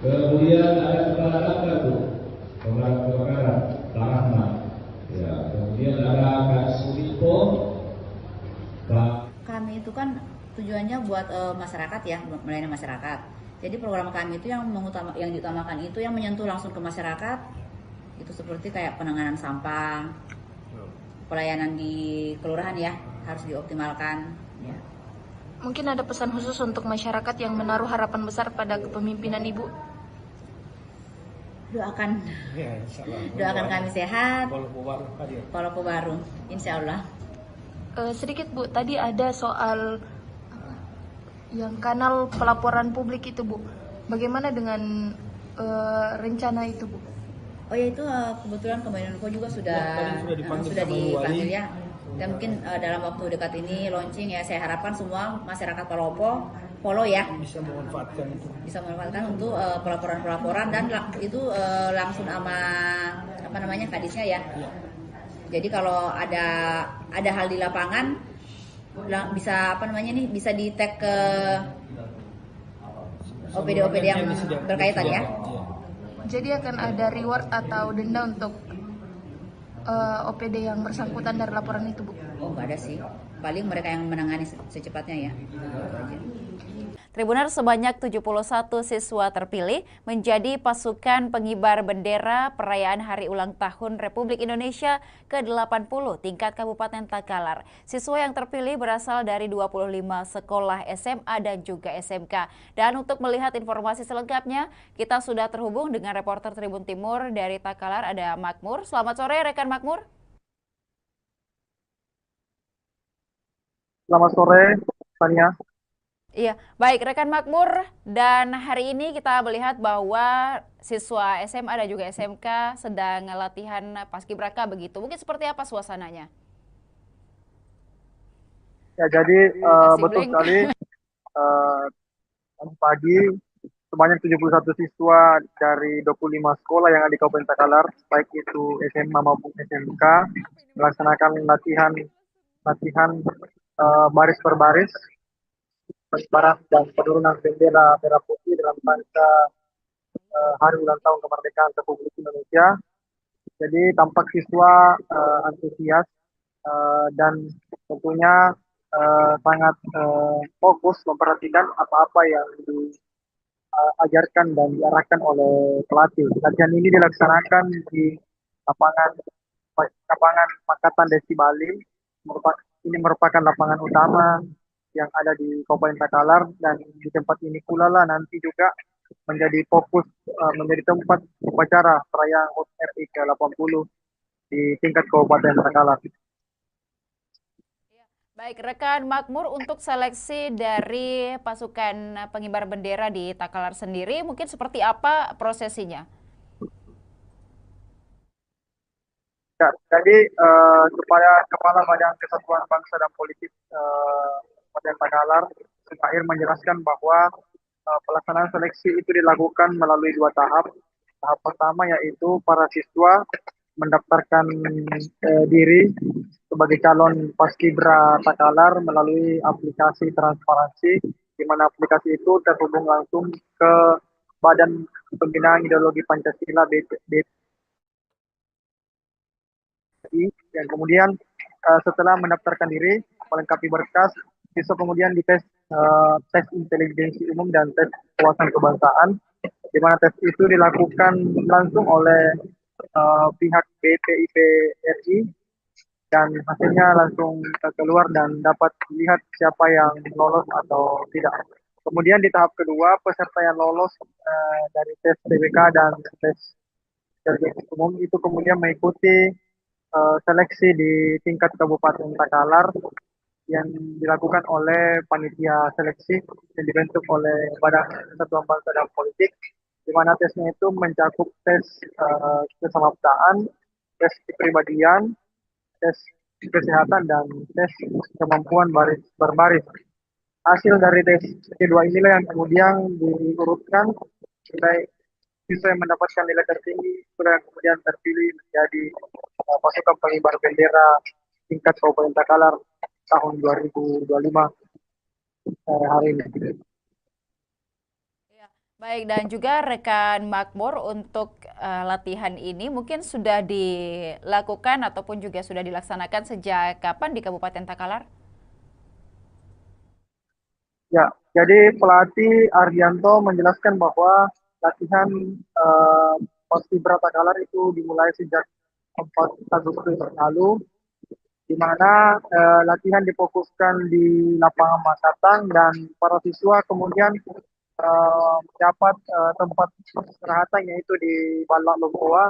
Kemudian ada kepala dapur Bu, pemadam kebakaran, Pak Rahmat. Ya. Kemudian ada Kak Suminto, Pak. Kami itu kan tujuannya buat masyarakat ya, melayani masyarakat. Jadi program kami itu yang diutamakan itu yang menyentuh langsung ke masyarakat. Itu seperti kayak penanganan sampah, pelayanan di kelurahan ya harus dioptimalkan. Ya. Mungkin ada pesan khusus untuk masyarakat yang menaruh harapan besar pada kepemimpinan Ibu. Doakan kami sehat, Palopo baru, insya Allah. Sedikit Bu, tadi ada soal yang kanal pelaporan publik itu Bu. Bagaimana dengan rencana itu Bu? Oh ya itu kebetulan Kominfo juga sudah dipanggil ya. Dan mungkin dalam waktu dekat ini launching ya. Saya harapkan semua masyarakat Palopo follow ya. Bisa memanfaatkan untuk pelaporan-pelaporan dan itu langsung sama kadisnya ya. Jadi kalau ada hal di lapangan bisa bisa di tag ke OPD yang berkaitan ya. Jadi akan ada reward atau denda untuk OPD yang bersangkutan dari laporan itu, Bu? Oh, nggak ada sih. Paling mereka yang menangani secepatnya ya. Tribuners, sebanyak 71 siswa terpilih menjadi pasukan pengibar bendera perayaan Hari Ulang Tahun Republik Indonesia ke-80 tingkat Kabupaten Takalar. Siswa yang terpilih berasal dari 25 sekolah SMA dan juga SMK. Dan untuk melihat informasi selengkapnya, kita sudah terhubung dengan reporter Tribun Timur dari Takalar, ada Makmur. Selamat sore, rekan Makmur. Selamat sore, Tania. Iya, baik rekan Makmur, dan hari ini kita melihat bahwa siswa SMA dan juga SMK sedang latihan paskibraka begitu. Mungkin seperti apa suasananya? Ya, jadi betul sekali. Pagi sebanyak 71 siswa dari 25 sekolah yang ada di Kabupaten Takalar, baik itu SMA maupun SMK, melaksanakan latihan baris per baris, pengibaran dan penurunan bendera merah putih dalam rangka Hari Ulang Tahun Kemerdekaan Republik Indonesia. Jadi tampak siswa antusias dan tentunya sangat fokus memperhatikan apa-apa yang diajarkan dan diarahkan oleh pelatih. Latihan ini dilaksanakan di lapangan Pakatan Desi Bali. Ini merupakan lapangan utama yang ada di Kabupaten Takalar, dan di tempat ini pula lah nanti juga menjadi fokus, menjadi tempat upacara perayaan HUT RI ke-80 di tingkat Kabupaten Takalar. Baik, rekan Makmur, untuk seleksi dari pasukan pengibar bendera di Takalar sendiri, mungkin seperti apa prosesinya? Ya, jadi Kepala Badan Kesatuan Bangsa dan Politik Kabupaten Takalar terakhir menjelaskan bahwa pelaksanaan seleksi itu dilakukan melalui 2 tahap. Tahap pertama yaitu para siswa mendaftarkan diri sebagai calon paskibra Takalar melalui aplikasi transparansi, di mana aplikasi itu terhubung langsung ke Badan Pembinaan Ideologi Pancasila BPI, yang kemudian setelah mendaftarkan diri melengkapi berkas, siswa kemudian dites tes intelijensi umum dan tes wawasan kebangsaan, di mana tes itu dilakukan langsung oleh pihak BPIP RI, dan hasilnya langsung keluar dan dapat dilihat siapa yang lolos atau tidak. Kemudian di tahap kedua, peserta yang lolos dari tes TBK dan tes intelijensi umum itu kemudian mengikuti seleksi di tingkat Kabupaten Takalar yang dilakukan oleh panitia seleksi yang dibentuk oleh Badan Kesatuan Bangsa dan Politik, di mana tesnya itu mencakup tes kesamaptaan, tes kepribadian, tes kesehatan, dan tes kemampuan baris berbaris. Hasil dari tes kedua inilah yang kemudian diurutkan sampai siswa yang mendapatkan nilai tertinggi itulah yang kemudian terpilih menjadi pasukan pengibar bendera tingkat Kabupaten Takalar tahun 2025 hari ini. Baik, dan juga rekan Makmur untuk latihan ini mungkin sudah dilakukan ataupun juga sudah dilaksanakan sejak kapan di Kabupaten Takalar? Ya, jadi pelatih Ardianto menjelaskan bahwa latihan Paskibra Takalar itu dimulai sejak 4 Agustus lalu, di mana latihan difokuskan di lapangan Masatang dan para siswa kemudian mendapat tempat istirahatan yaitu di Balak Lompoa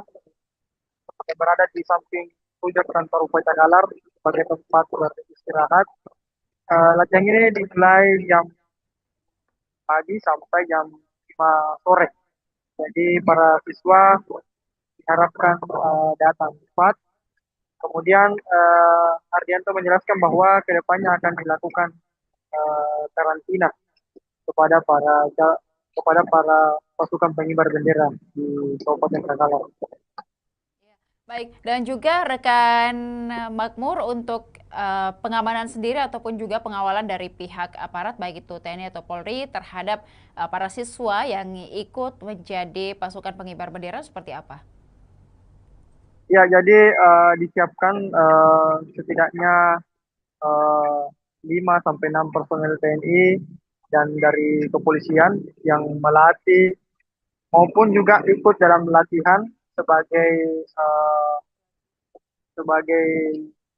yang berada di samping pojok kantor Bupati Takalar sebagai tempat beristirahat. Latihan ini dimulai jam pagi sampai jam 5 sore. Jadi para siswa diharapkan datang cepat. Kemudian Ardianto menjelaskan bahwa kedepannya akan dilakukan karantina kepada para pasukan pengibar bendera di Kabupaten Takalar. Baik, dan juga rekan Makmur untuk pengamanan sendiri ataupun juga pengawalan dari pihak aparat baik itu TNI atau Polri terhadap para siswa yang ikut menjadi pasukan pengibar bendera seperti apa? Ya, jadi disiapkan setidaknya 5 sampai 6 personel TNI dan dari kepolisian yang melatih maupun juga ikut dalam latihan sebagai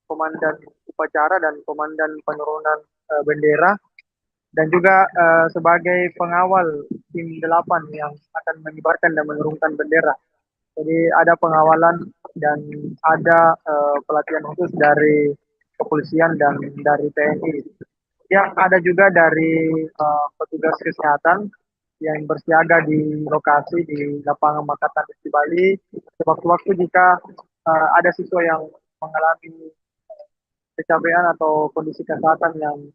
komandan upacara dan komandan penurunan bendera dan juga sebagai pengawal tim 8 yang akan mengibarkan dan menurunkan bendera. Jadi ada pengawalan dan ada pelatihan khusus dari kepolisian dan dari TNI. Yang ada juga dari petugas kesehatan yang bersiaga di lokasi di lapangan Makatan di Bali. Sewaktu-waktu jika ada siswa yang mengalami kecapean atau kondisi kesehatan yang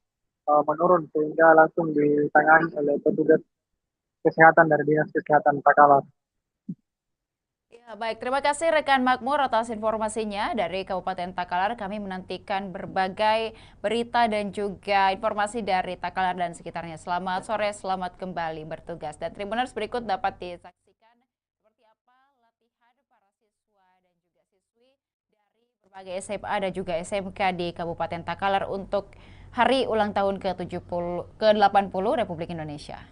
menurun sehingga langsung ditangani oleh petugas kesehatan dari Dinas Kesehatan Takalar. Ya, baik, terima kasih rekan Makmur atas informasinya dari Kabupaten Takalar. Kami menantikan berbagai berita dan juga informasi dari Takalar dan sekitarnya. Selamat sore, selamat kembali bertugas. Dan Tribuners berikut dapat disaksikan seperti apa latihan para siswa dan juga siswi dari berbagai SMA dan juga SMK di Kabupaten Takalar untuk hari ulang tahun ke-80 Republik Indonesia.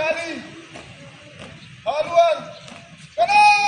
kali haluan kanan.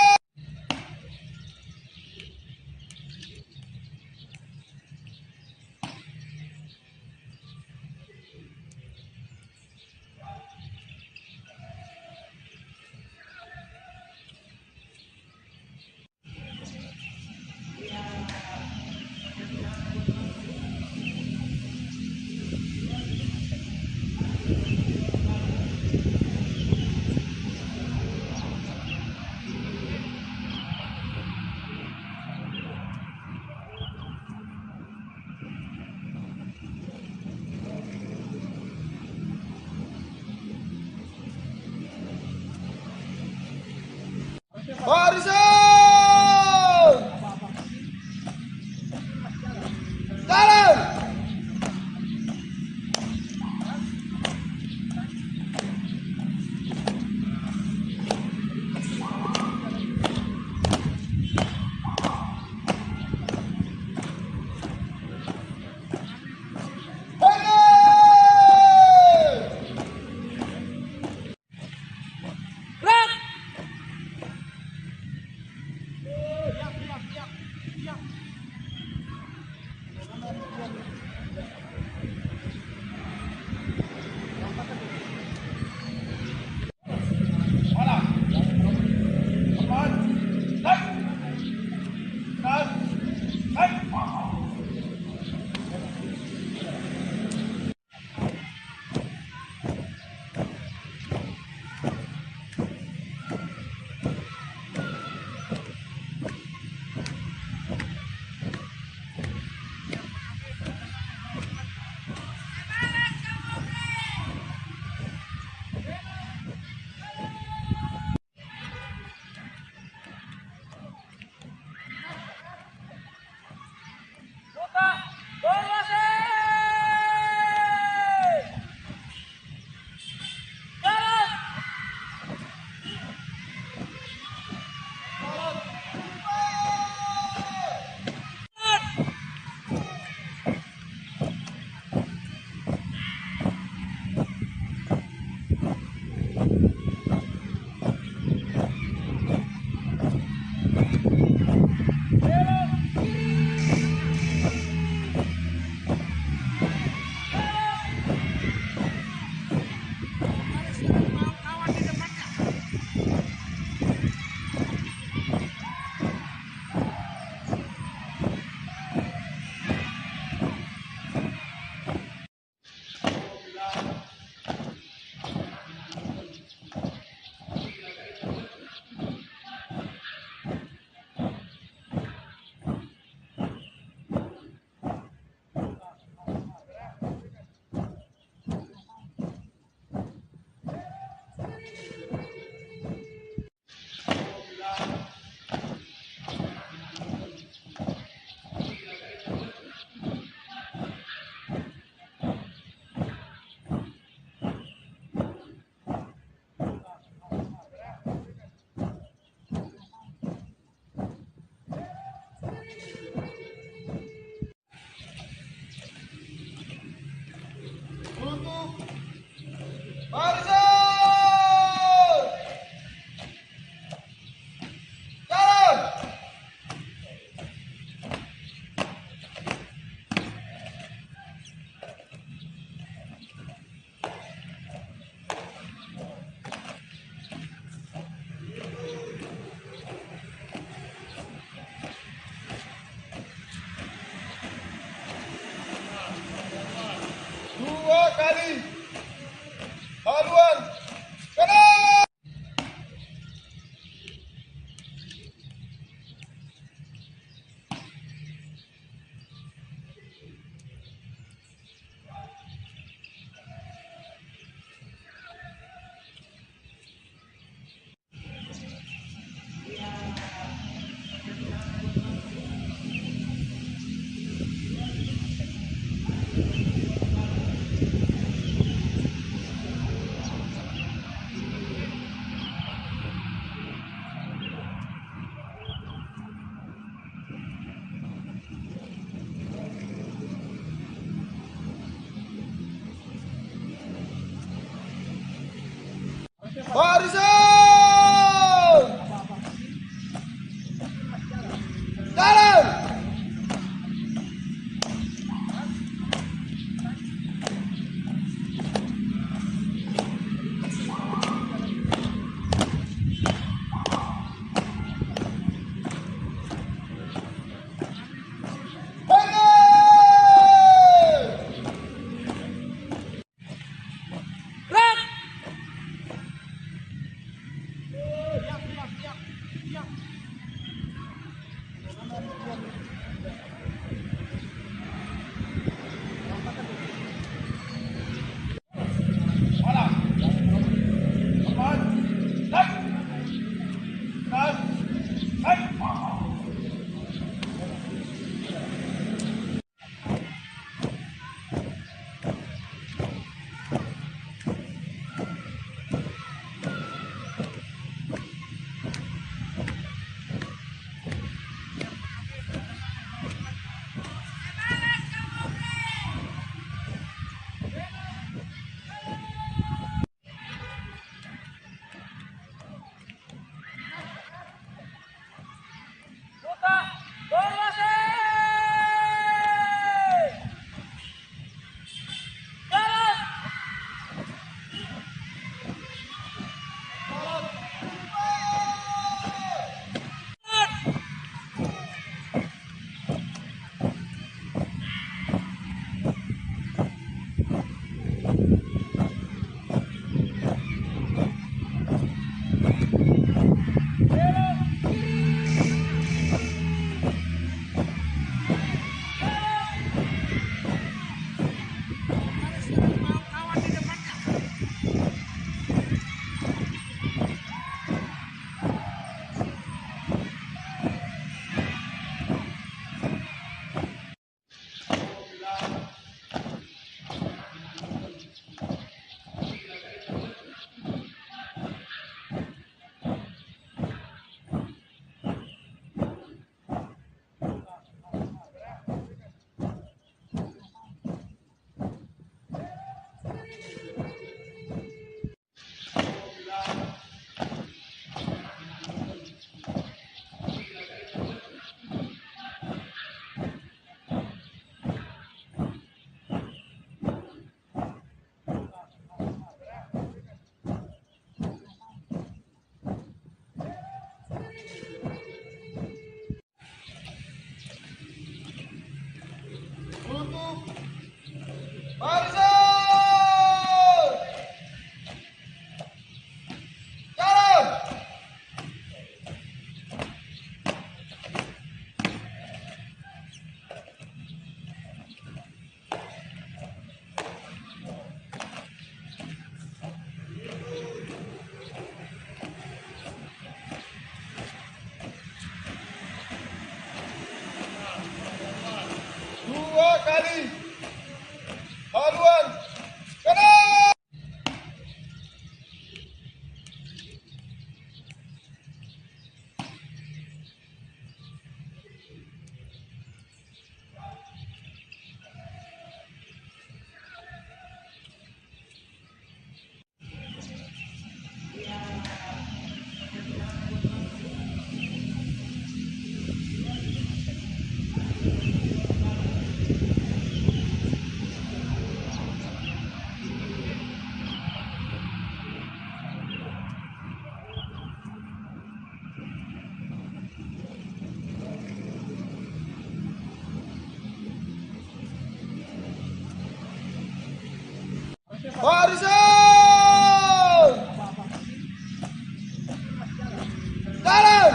Barisan! Jalan! kali haluan kanan. Barisan! Jalan! Haluan, kanan! Barisan! Jalan!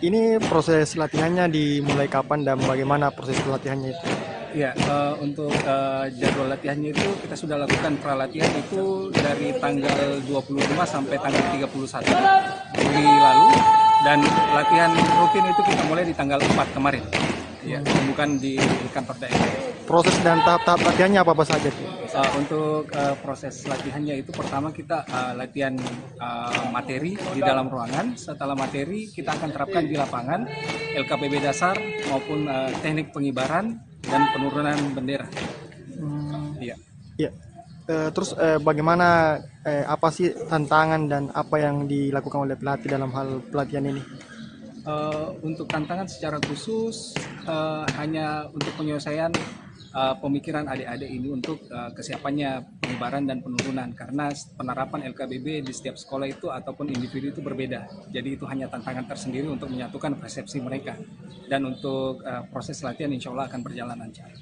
Ini proses latihannya dimulai kapan dan bagaimana proses latihannya itu? Ya, untuk jadwal latihannya itu kita sudah lakukan pralatihan itu dari tanggal 25 sampai tanggal 31 Juli lalu, dan latihan rutin itu kita mulai di tanggal 4 kemarin. Ya, bukan di kantor daerah. Proses dan tahap-tahap latihannya apa saja tuh? Untuk proses latihannya itu pertama kita latihan materi di dalam ruangan. Setelah materi kita akan terapkan di lapangan LKPB dasar maupun teknik pengibaran dan penurunan bendera. Iya. Ya. Terus bagaimana apa sih tantangan dan apa yang dilakukan oleh pelatih dalam hal pelatihan ini? Untuk tantangan secara khusus hanya untuk penyelesaian pemikiran adik-adik ini untuk kesiapannya pengibaran dan penurunan, karena penerapan LKBB di setiap sekolah itu ataupun individu itu berbeda. Jadi itu hanya tantangan tersendiri untuk menyatukan persepsi mereka, dan untuk proses latihan insya Allah akan berjalan lancar.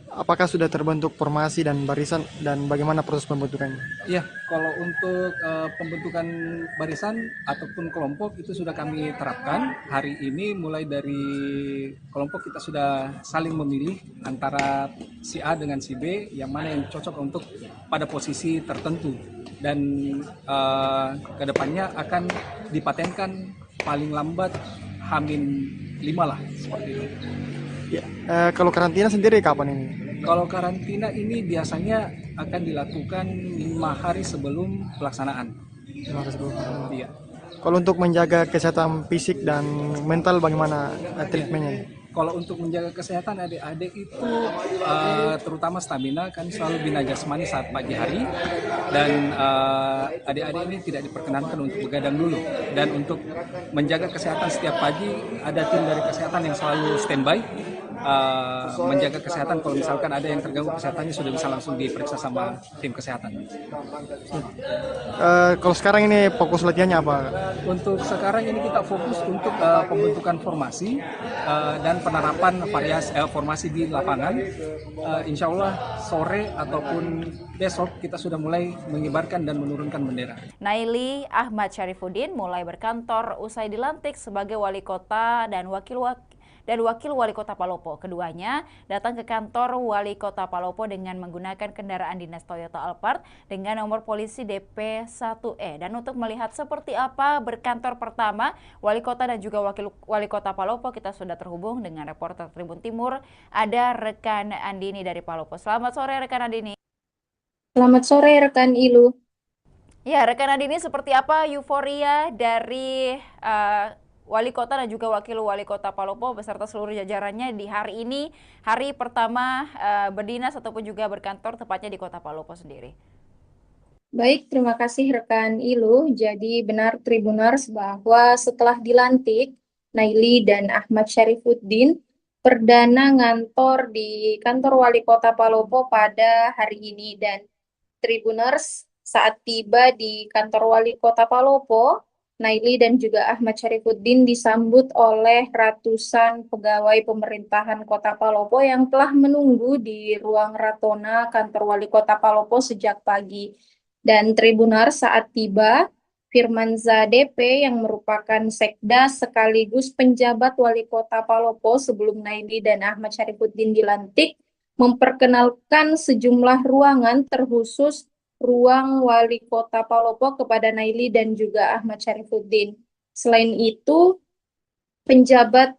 Apakah sudah terbentuk formasi dan barisan, dan bagaimana proses pembentukannya? Iya, kalau untuk pembentukan barisan ataupun kelompok itu sudah kami terapkan hari ini. Mulai dari kelompok kita sudah saling memilih antara si A dengan si B, yang mana yang cocok untuk pada posisi tertentu, dan kedepannya akan dipatenkan paling lambat H-5 lah, seperti itu. Ya, kalau karantina sendiri kapan ini? Kalau karantina ini biasanya akan dilakukan 5 hari sebelum pelaksanaan. 5 hari sebelum. Iya. Kalau untuk menjaga kesehatan fisik dan mental bagaimana treatmentnya? Kalau untuk menjaga kesehatan adik-adik itu terutama stamina, kan selalu bina jasmani saat pagi hari, dan adik-adik ini tidak diperkenankan untuk begadang dulu. Dan untuk menjaga kesehatan setiap pagi ada tim dari kesehatan yang selalu standby menjaga kesehatan. Kalau misalkan ada yang terganggu kesehatannya sudah bisa langsung diperiksa sama tim kesehatan. Kalau sekarang ini fokus latihannya apa? Untuk sekarang ini kita fokus untuk pembentukan formasi dan penerapan formasi di lapangan. Insya Allah sore ataupun besok kita sudah mulai mengibarkan dan menurunkan bendera. Naili Ahmad Syarifuddin mulai berkantor usai dilantik sebagai wali kota dan wakil wali kota Palopo. Keduanya datang ke kantor wali kota Palopo dengan menggunakan kendaraan dinas Toyota Alphard dengan nomor polisi DP1E. Dan untuk melihat seperti apa berkantor pertama wali kota dan juga wakil wali kota Palopo, kita sudah terhubung dengan reporter Tribun Timur, ada rekan Andini dari Palopo. Selamat sore rekan Andini. Selamat sore rekan Ilu. Ya, rekan Andini, seperti apa euforia dari wali kota dan juga wakil wali kota Palopo beserta seluruh jajarannya di hari ini, hari pertama berdinas ataupun juga berkantor tepatnya di kota Palopo sendiri? Baik, terima kasih rekan Ilu. Jadi benar Tribuners bahwa setelah dilantik, Naili dan Ahmad Syarifuddin perdana ngantor di kantor wali kota Palopo pada hari ini. Dan Tribuners, saat tiba di kantor wali kota Palopo, Naili dan juga Ahmad Syarifuddin disambut oleh ratusan pegawai pemerintahan Kota Palopo yang telah menunggu di ruang Ratona kantor wali kota Palopo sejak pagi. Dan Tribunar, saat tiba, Firmanza DP yang merupakan sekda sekaligus penjabat wali kota Palopo sebelum Naili dan Ahmad Syarifuddin dilantik, memperkenalkan sejumlah ruangan terkhusus ruang wali kota Palopo kepada Naili dan juga Ahmad Syarifuddin. Selain itu, penjabat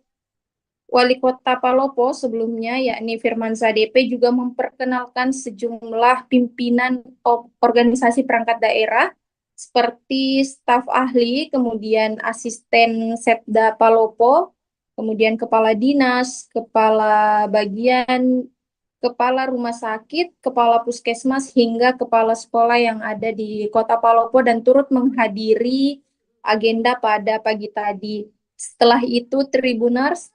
wali kota Palopo sebelumnya, yakni Firmanza DP, juga memperkenalkan sejumlah pimpinan organisasi perangkat daerah seperti staf ahli, kemudian asisten Setda Palopo, kemudian kepala dinas, kepala bagian, kepala rumah sakit, kepala puskesmas, hingga kepala sekolah yang ada di kota Palopo dan turut menghadiri agenda pada pagi tadi. Setelah itu, Tribuners,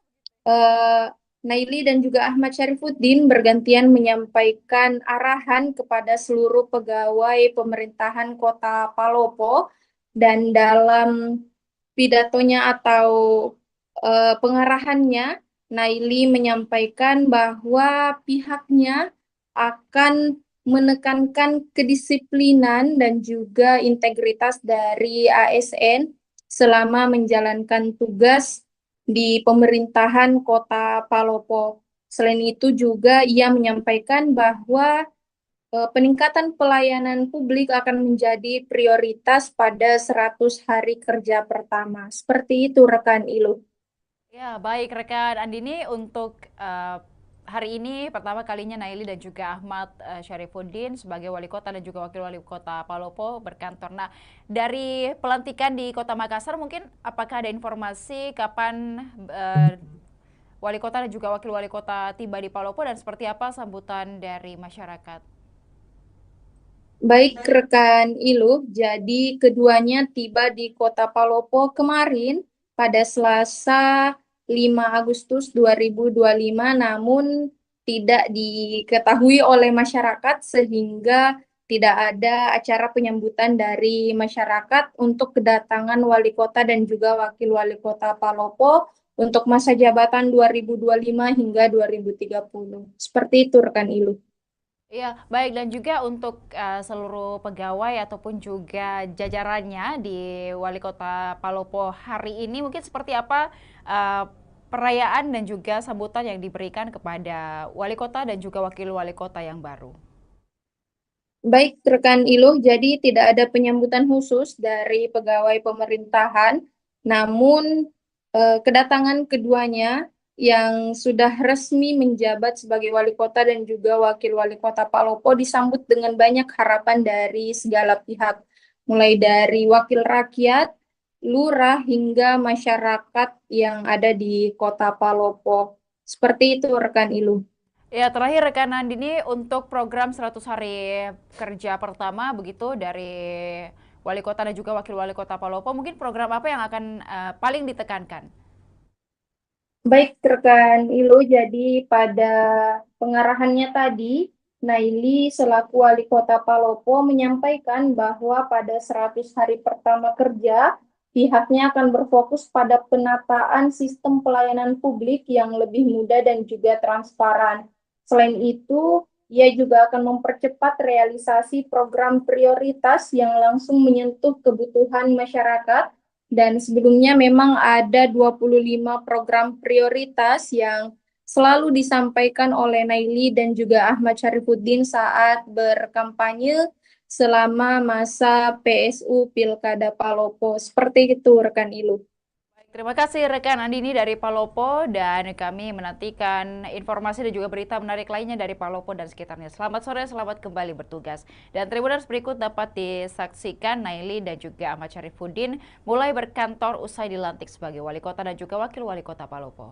Naili dan juga Ahmad Syarifuddin bergantian menyampaikan arahan kepada seluruh pegawai pemerintahan kota Palopo, dan dalam pidatonya atau pengarahannya, Naili menyampaikan bahwa pihaknya akan menekankan kedisiplinan dan juga integritas dari ASN selama menjalankan tugas di pemerintahan kota Palopo. Selain itu juga ia menyampaikan bahwa peningkatan pelayanan publik akan menjadi prioritas pada 100 hari kerja pertama. Seperti itu rekan Ilu. Ya, baik rekan Andini, untuk hari ini pertama kalinya Naili dan juga Ahmad Syarifuddin sebagai wali kota dan juga wakil wali kota Palopo berkantor. Nah, dari pelantikan di Kota Makassar mungkin apakah ada informasi kapan wali kota dan juga wakil wali kota tiba di Palopo dan seperti apa sambutan dari masyarakat? Baik rekan Ilu, jadi keduanya tiba di Kota Palopo kemarin pada Selasa 5 Agustus 2025, namun tidak diketahui oleh masyarakat sehingga tidak ada acara penyambutan dari masyarakat untuk kedatangan wali kota dan juga wakil wali kota Palopo untuk masa jabatan 2025 hingga 2030. Seperti itu rekan Ilu. Iya, baik, dan juga untuk seluruh pegawai ataupun juga jajarannya di Wali Kota Palopo hari ini mungkin seperti apa perayaan dan juga sambutan yang diberikan kepada Wali Kota dan juga Wakil Wali Kota yang baru? Baik rekan Ilu, jadi tidak ada penyambutan khusus dari pegawai pemerintahan, namun kedatangan keduanya yang sudah resmi menjabat sebagai wali kota dan juga wakil wali kota Palopo disambut dengan banyak harapan dari segala pihak, mulai dari wakil rakyat, lurah, hingga masyarakat yang ada di kota Palopo. Seperti itu rekan Ilu. Ya, terakhir rekan Andini, untuk program 100 hari kerja pertama begitu dari wali kota dan juga wakil wali kota Palopo, mungkin program apa yang akan paling ditekankan? Baik rekan Ilu, jadi pada pengarahannya tadi, Naili selaku wali kota Palopo menyampaikan bahwa pada 100 hari pertama kerja, pihaknya akan berfokus pada penataan sistem pelayanan publik yang lebih mudah dan juga transparan. Selain itu, ia juga akan mempercepat realisasi program prioritas yang langsung menyentuh kebutuhan masyarakat. Dan sebelumnya memang ada 25 program prioritas yang selalu disampaikan oleh Naili dan juga Ahmad Syarifuddin saat berkampanye selama masa PSU Pilkada Palopo. Seperti itu rekan Ilu. Terima kasih rekan Andini dari Palopo, dan kami menantikan informasi dan juga berita menarik lainnya dari Palopo dan sekitarnya. Selamat sore, selamat kembali bertugas. Dan Tribuners berikut dapat disaksikan Naili dan juga Ahmad Syarifuddin mulai berkantor usai dilantik sebagai wali kota dan juga wakil wali kota Palopo.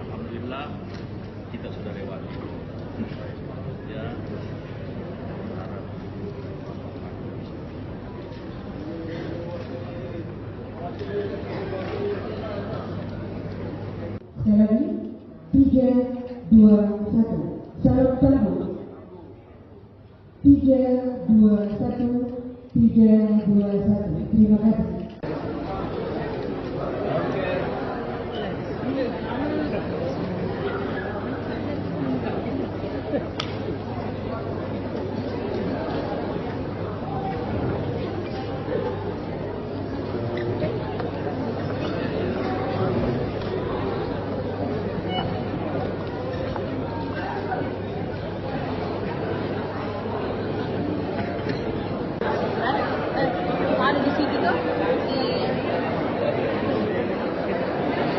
Alhamdulillah kita sudah lewati. Ya, sekali lagi 3, 2, 1 salam sambut 3, 2, 1 3, 2, 1. Terima kasih. Ada di situ tuh di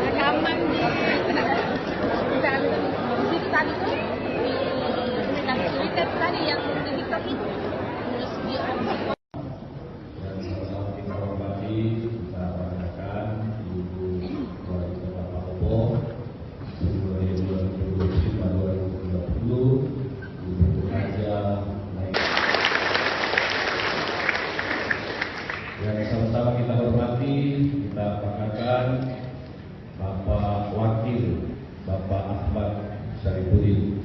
rekaman di situ tadi tuh di Twitter tadi yang di TikTok itu terus di yang sama-sama kita hormati, kita perkenalkan Bapak Wakil, Bapak Ahmad Syarifuddin.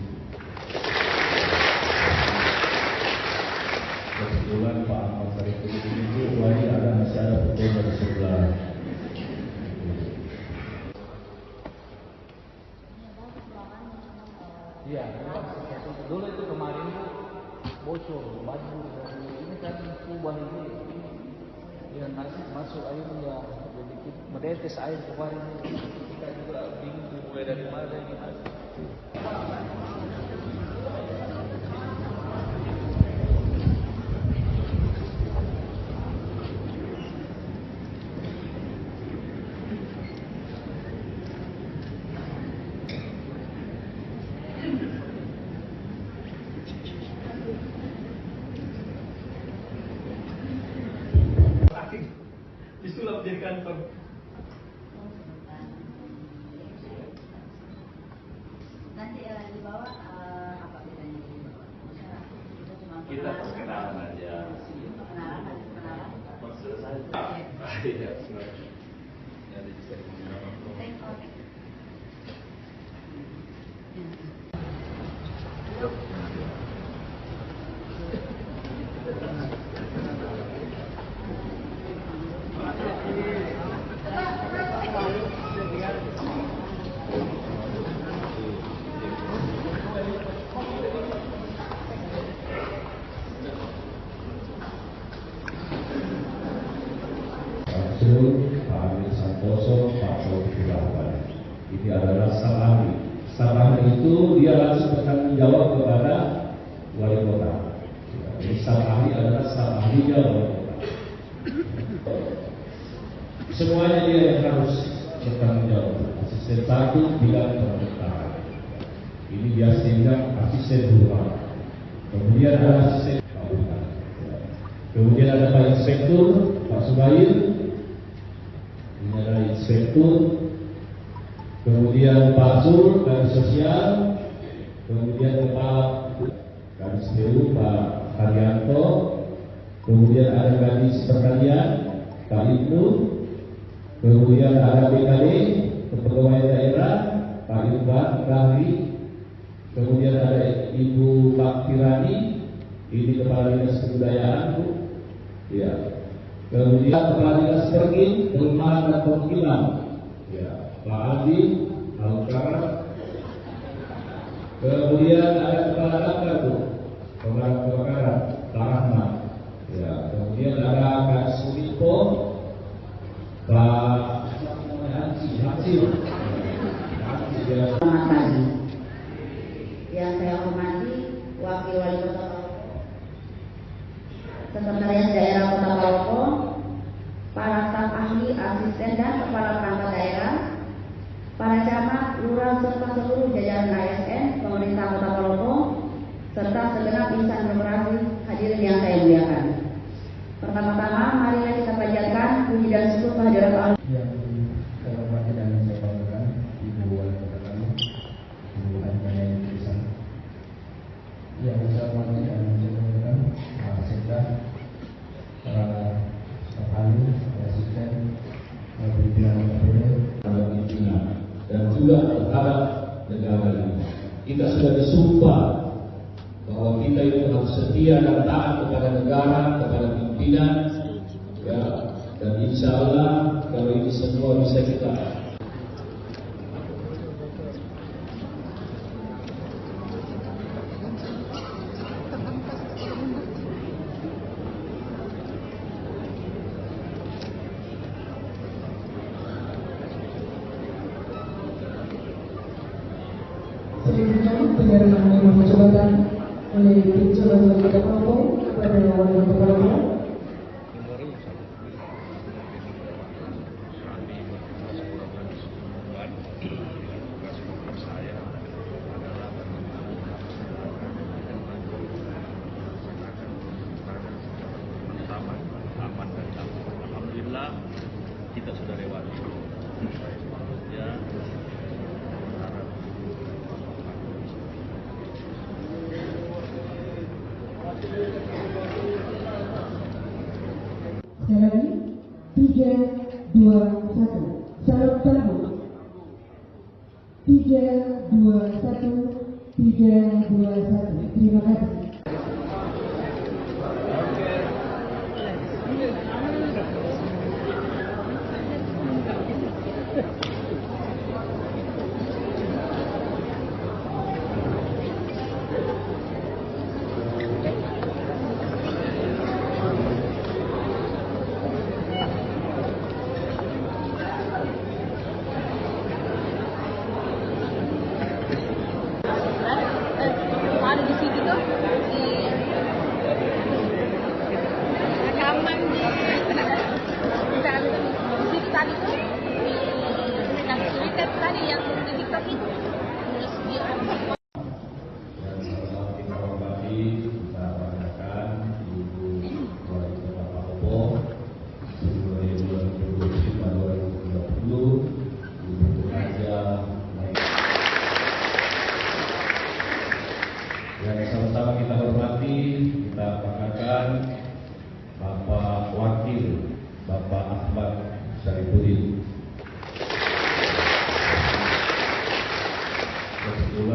Kebetulan Pak Ahmad Syarifuddin itu ada masyarakat Iya, dulu itu kemarin tuh bocor, banjir dari ini kan kubah ini ya nanti masuk airnya jadi menetes air kemarin kita juga bingung mulai dari mana gitu. Disulap jadi kantor. Nanti di bawah apa bedanya di bawah? Kita cuma Kita perkenalan aja. Perkenalan. Selesai. Iya, sebenarnya. Ada di seremoni. Pak Amir Santoso, Pak Taufik Rahman. Ini adalah staf ahli. Staf ahli itu dia langsung bertanggung jawab kepada wali kota. Jadi staf ahli adalah staf ahlinya wali kota. Semuanya dia yang harus bertanggung jawab. Asisten satu bidang pemerintahan. Ini biasa dibilang asisten rumah. Kemudian ada asisten bangunan. Kemudian ada Pak Inspektur, Pak Subair. Ini adalah inspektur, kemudian Pak Sur, Kadis Sosial, kemudian Kepala Kadis PU, Pak Haryanto, kemudian ada Kadis Pertanian, Pak Ibnu, kemudian ada BKD, Kepegawaian Daerah, Pak Irfan Kahri, kemudian ada Ibu Pak Tirani, ini Kepala Dinas Kebudayaan, Bu. Ya. Kemudian Kepala Dinas Pergin, Perumahan dan Perwakilan, ya, Pak Adi, Alukara. Kemudian ada Kepala Damkar, Bu, Pemadam Kebakaran, Pak Rahmat. Ya, kemudian ada Kak Sulipo, Pak Hansi. Selamat pagi. Yang saya hormati Wakil Wali Kota Palopo, Sekretariat Daerah Kota Palopo, para staf ahli, asisten dan kepala perangkat daerah, para camat, lurah serta seluruh jajaran ASN, pemerintah Kota Palopo, serta segenap insan demokrasi hadirin yang saya muliakan. Pertama-tama, marilah kita panjatkan puji dan syukur kehadirat Allah. Yang saya hormati dan saya banggakan Ibu Wali Kota kami, Ibu Adinaya Yulisan. Yang saya hormati dan saya banggakan Pak Sekda, para staf ahli, asisten, pimpinan dan juga terhadap negara ini. Kita sudah disumpah bahwa kita itu harus setia dan taat kepada negara, kepada pimpinan, ya, dan insya Allah kalau ini semua bisa kita. Penyerahan nomor jabatan oleh Jalan Wali Kota Palopo kepada Wali Kota Palopo. Alhamdulillah kita sudah lewati. Ya. Sekali lagi, 3, 2, 1. Salam sambut. 3, 2, 1. 3, 2, 1. Terima kasih.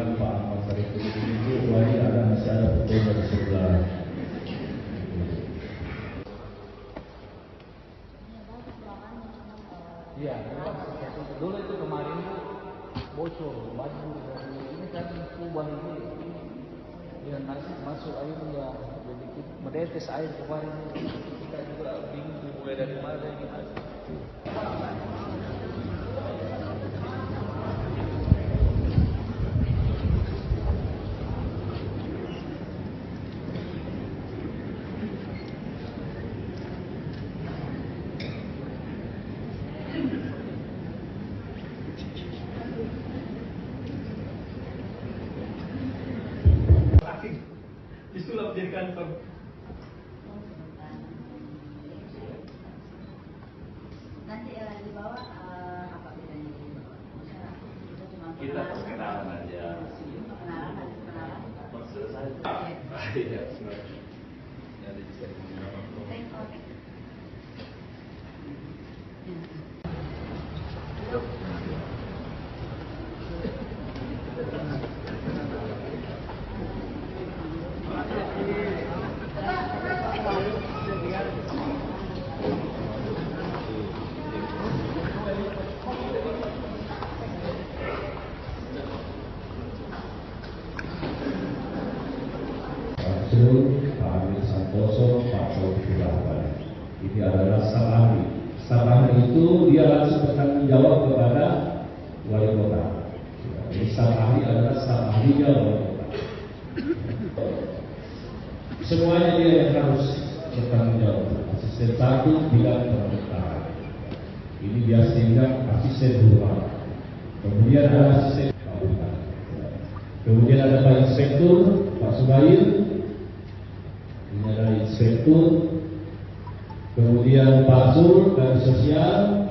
kebetulan Pak Ahmad Syarifuddin itu masih ada fotonya di sebelah. Iya, dulu itu kemarin tuh bocor baju dan ini kan kubah ini ya nasi masuk air ya jadi menetes air kemarin kita juga bingung mulai dari mana gitu. Disulap jadi kantor. Nanti di bawah apa bedanya di bawah? Kita perkenalan aja. Perkenalan, ada perkenalan. Selesai. Iya, sebenarnya. Ada di sini. Pak Amir Santoso, Pak Taufik Rahman. Ini adalah staf ahli. Staf ahli itu dia langsung bertanggung jawab kepada wali kota. Jadi staf ahli adalah staf ahlinya wali kota. Semuanya dia yang harus bertanggung jawab. Asisten satu bidang pemerintahan. Ini biasa dibilang asisten dua. Kemudian ada asisten kabupaten. Kemudian ada Pak Inspektur, Pak Subair. Ini adalah inspektur, kemudian Pak Sur dari sosial,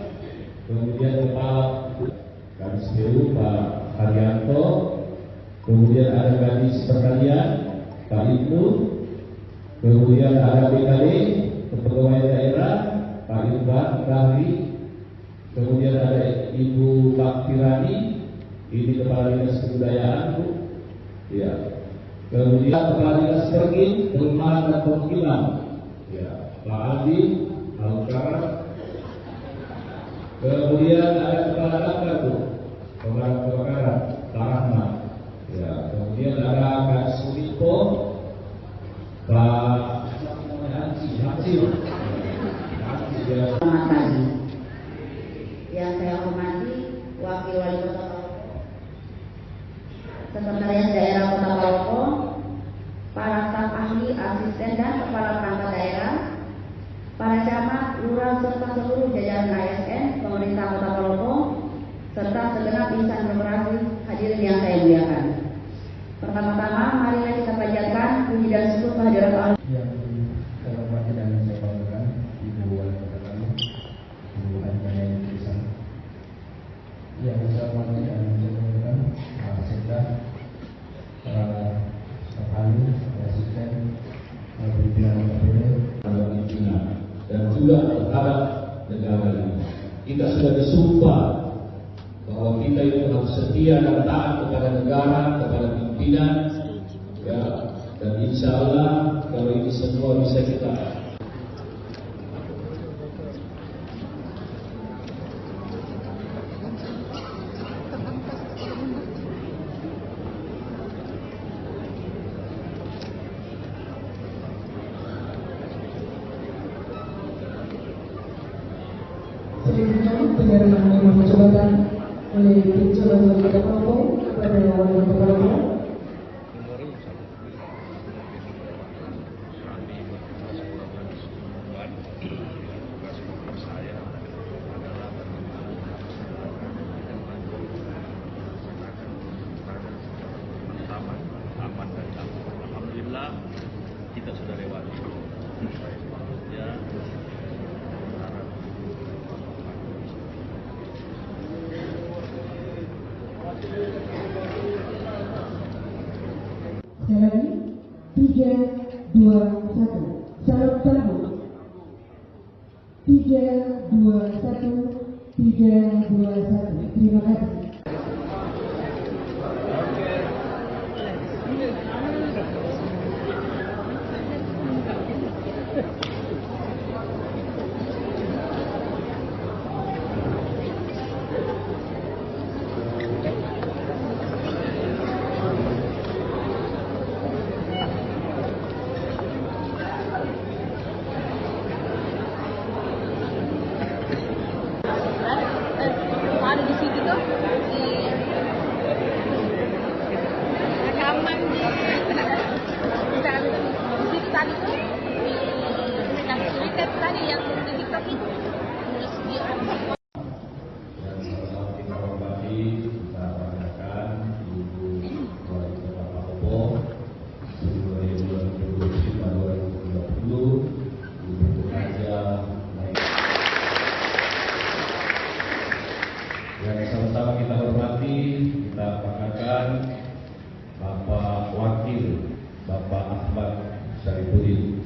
kemudian Kepala Kadis PU Pak Haryanto, kemudian ada Kadis Pertanian Pak Ibnu, kemudian ada BKD Kepegawaian Daerah Pak Irfan Rahli, kemudian ada Ibu Pak Tirani, ini Kepala Dinas Kebudayaan Bu, ya. Kemudian Kepala Dinas Pergi, Perumahan dan Permukiman, ya, Pak Adi, Alukara. Kemudian ada Kepala Damkar Bu, Pemadam Kebakaran, Pak Rahmat. Ya, kemudian ada Kak Sulipo, Pak Hansi. Selamat pagi. Yang saya hormati Wakil Wali Kota Sekretariat Daerah Kota Palopo, para staf ahli, asisten dan kepala perangkat daerah, para camat, lurah serta seluruh jajaran ASN, pemerintah Kota Palopo, serta segenap insan korporasi hadirin yang saya muliakan. Pertama-tama, marilah kita panjatkan puji dan syukur kehadirat Allah. Yang saya hormati dan saya banggakan Ibu Wali Kota kami, Ibu Anjana Indonesia. Yang saya hormati dan saya banggakan Pak Sekda, para staf ahli, asisten, pimpinan pimpinan dan juga terhadap negara ini. Kita sudah disumpah bahwa kita itu harus setia dan taat kepada negara, kepada pimpinan, ya. Dan insya Allah kalau ini semua bisa kita penyerahan nomor jabatan oleh Jalan Wali Kota Palopo kepada Wali Kota Palopo. Alhamdulillah kita sudah lewati. Ya. Sekali lagi, 3, 2, 1. Salam sambut. 3, 2, 1. 3, 2, 1. Terima kasih. yang di TikTok itu. Terus dia Kita hormati, kita banggakan Ibu Wali Kota Palopo 2020, Ibu Raja. Yang sama-sama kita hormati, kita banggakan Bapak Wakil, Bapak Ahmad Syarifuddin.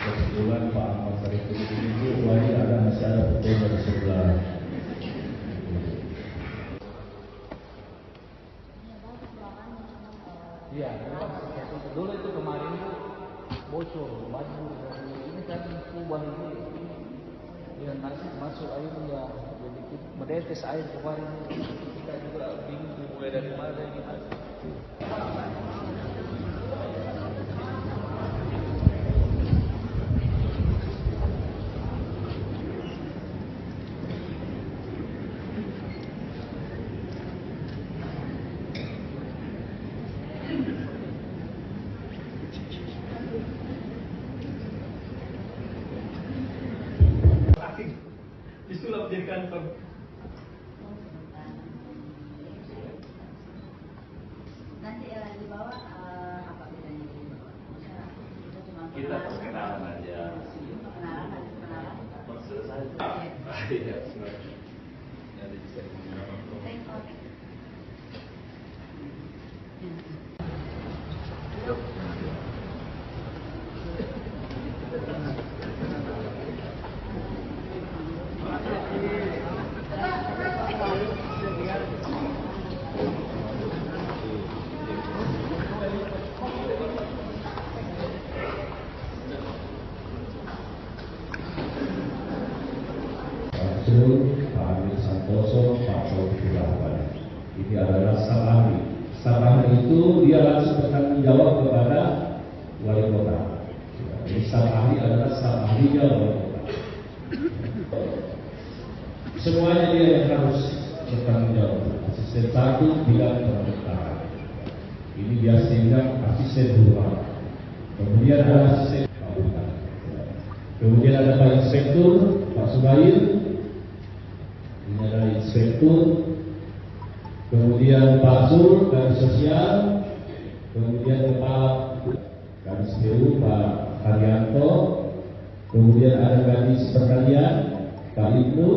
Kebetulan Pak Ahmad Syarifuddin itu masih ada fotonya di sebelah. Iya, dulu itu kemarin itu bocor, baju ini kan kubah ini yang nasi masuk air ya jadi menetes air kemarin kita juga bingung mulai dari mana gitu. Disulap jadi kantor. Nanti di bawah apa bedanya di bawah? Kita cuma Kita perkenalan aja. Perkenalan. Selesai. Iya, sebenarnya. Ada di sini. Pak Amir Santoso, Pak Taufik Rahman. Ini adalah staf ahli. Staf ahli itu dia langsung bertanggung jawab kepada wali kota. Jadi staf ahli adalah staf ahlinya wali kota. Semuanya dia yang harus bertanggung jawab. Asisten satu bidang pendaftaran. Ini biasanya asisten dua. Kemudian ada asisten Pak. Kemudian ada Pak Inspektur, Pak Subair. Ini adalah inspektur, kemudian Pak Sur, Kadis Sosial, kemudian Kepala Kadis PU, Pak Haryanto, kemudian ada Kadis Pertanian, Pak Ibnu,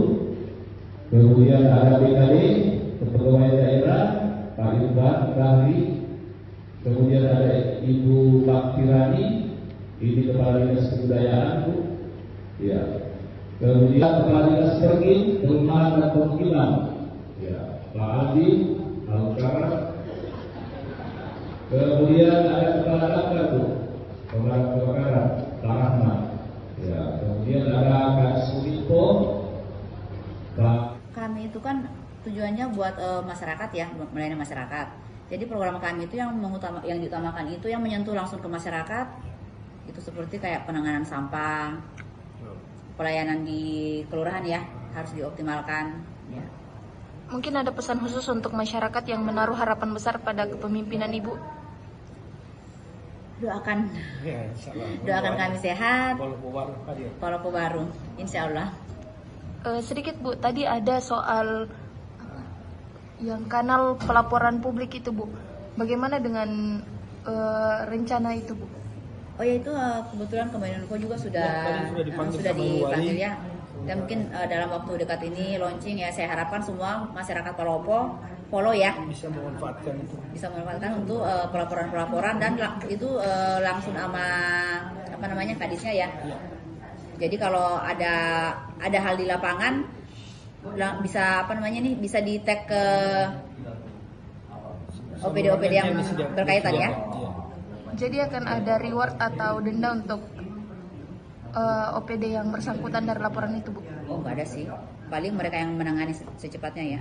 kemudian ada BKD, Kepegawaian Daerah, Pak Irfan Bahri, kemudian ada Ibu Pak Tirani, ini Kepala Dinas Kebudayaan, Bu. Ya. Kemudian Kepala Dinas Pergi, Perumahan dan Permukiman, ya, Pak Adi, Al-Karat. Kemudian ada Kepala Damkar, Pemadam Kebakaran, Pak Rahmat. Ya, kemudian ada Kak Suminfo, Pak. Kami itu kan tujuannya buat masyarakat ya, melayani masyarakat. Jadi program kami itu yang diutamakan itu yang menyentuh langsung ke masyarakat. Itu seperti kayak penanganan sampah, pelayanan di kelurahan ya harus dioptimalkan. Ya. Mungkin ada pesan khusus untuk masyarakat yang menaruh harapan besar pada kepemimpinan Ibu. Doakan kami sehat, Palopo baru, insya Allah. Sedikit Bu, tadi ada soal yang kanal pelaporan publik itu Bu. Bagaimana dengan rencana itu Bu? Oh ya itu kebetulan Kominfo juga sudah dipanggil ya. Dan mungkin dalam waktu dekat ini launching ya. Saya harapkan semua masyarakat Palopo follow ya. Bisa memanfaatkan untuk pelaporan-pelaporan dan itu langsung sama apa namanya kadisnya ya. Jadi kalau ada hal di lapangan bisa apa namanya nih bisa di tag ke OPD yang berkaitan ya. Jadi akan ada reward atau denda untuk OPD yang bersangkutan dari laporan itu, Bu? Oh, nggak ada sih. paling mereka yang menangani secepatnya ya.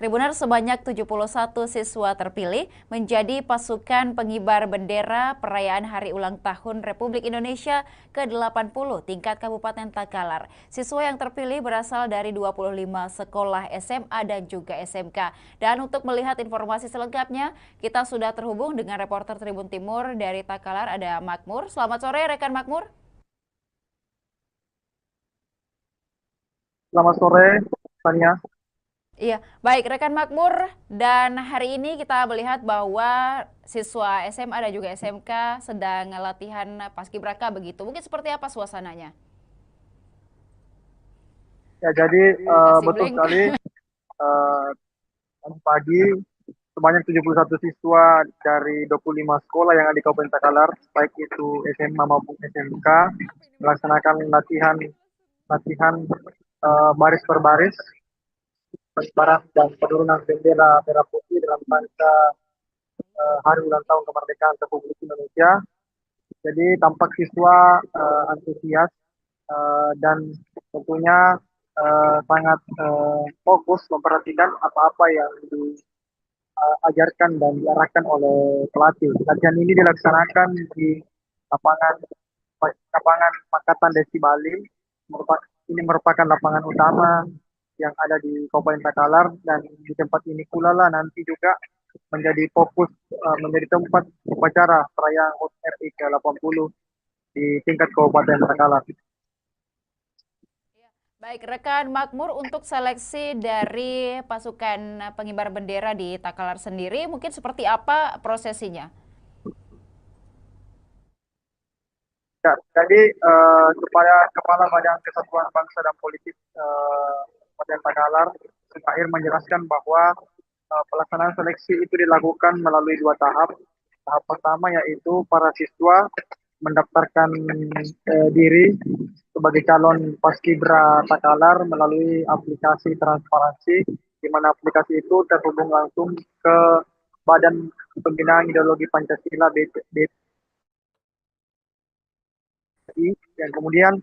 Tribuners, sebanyak 71 siswa terpilih menjadi pasukan pengibar bendera perayaan Hari Ulang Tahun Republik Indonesia ke-80 tingkat Kabupaten Takalar. Siswa yang terpilih berasal dari 25 sekolah SMA dan juga SMK. Dan untuk melihat informasi selengkapnya, kita sudah terhubung dengan reporter Tribun Timur dari Takalar, ada Makmur. Selamat sore rekan Makmur. Selamat sore, Tania. Iya, baik rekan Makmur, dan hari ini kita melihat bahwa siswa SMA dan juga SMK sedang latihan paskibraka begitu. Mungkin seperti apa suasananya? Ya, jadi betul sekali. Pagi sebanyak 71 siswa dari 25 sekolah yang ada di Kabupaten Takalar, baik itu SMA maupun SMK, melaksanakan latihan baris per baris, pengibaran dan penurunan bendera merah putih dalam rangka Hari Ulang Tahun Kemerdekaan Republik Indonesia. Jadi tampak siswa antusias dan tentunya sangat fokus memperhatikan apa-apa yang diajarkan dan diarahkan oleh pelatih. Latihan ini dilaksanakan di lapangan Makatan Desi Bali. Ini merupakan lapangan utama yang ada di Kabupaten Takalar, dan di tempat ini pula lah nanti juga menjadi fokus, menjadi tempat upacara perayaan HUT RI ke-80 di tingkat Kabupaten Takalar. Baik, rekan Makmur, untuk seleksi dari pasukan pengibar bendera di Takalar sendiri, mungkin seperti apa prosesinya? Ya, jadi supaya Kepala Badan Kesatuan Bangsa dan Politik Kabupaten Takalar, Syahir, menjelaskan bahwa pelaksanaan seleksi itu dilakukan melalui 2 tahap. Tahap pertama yaitu para siswa mendaftarkan diri sebagai calon paskibra Takalar melalui aplikasi transparansi, di mana aplikasi itu terhubung langsung ke Badan Pembinaan Ideologi Pancasila BPI, dan kemudian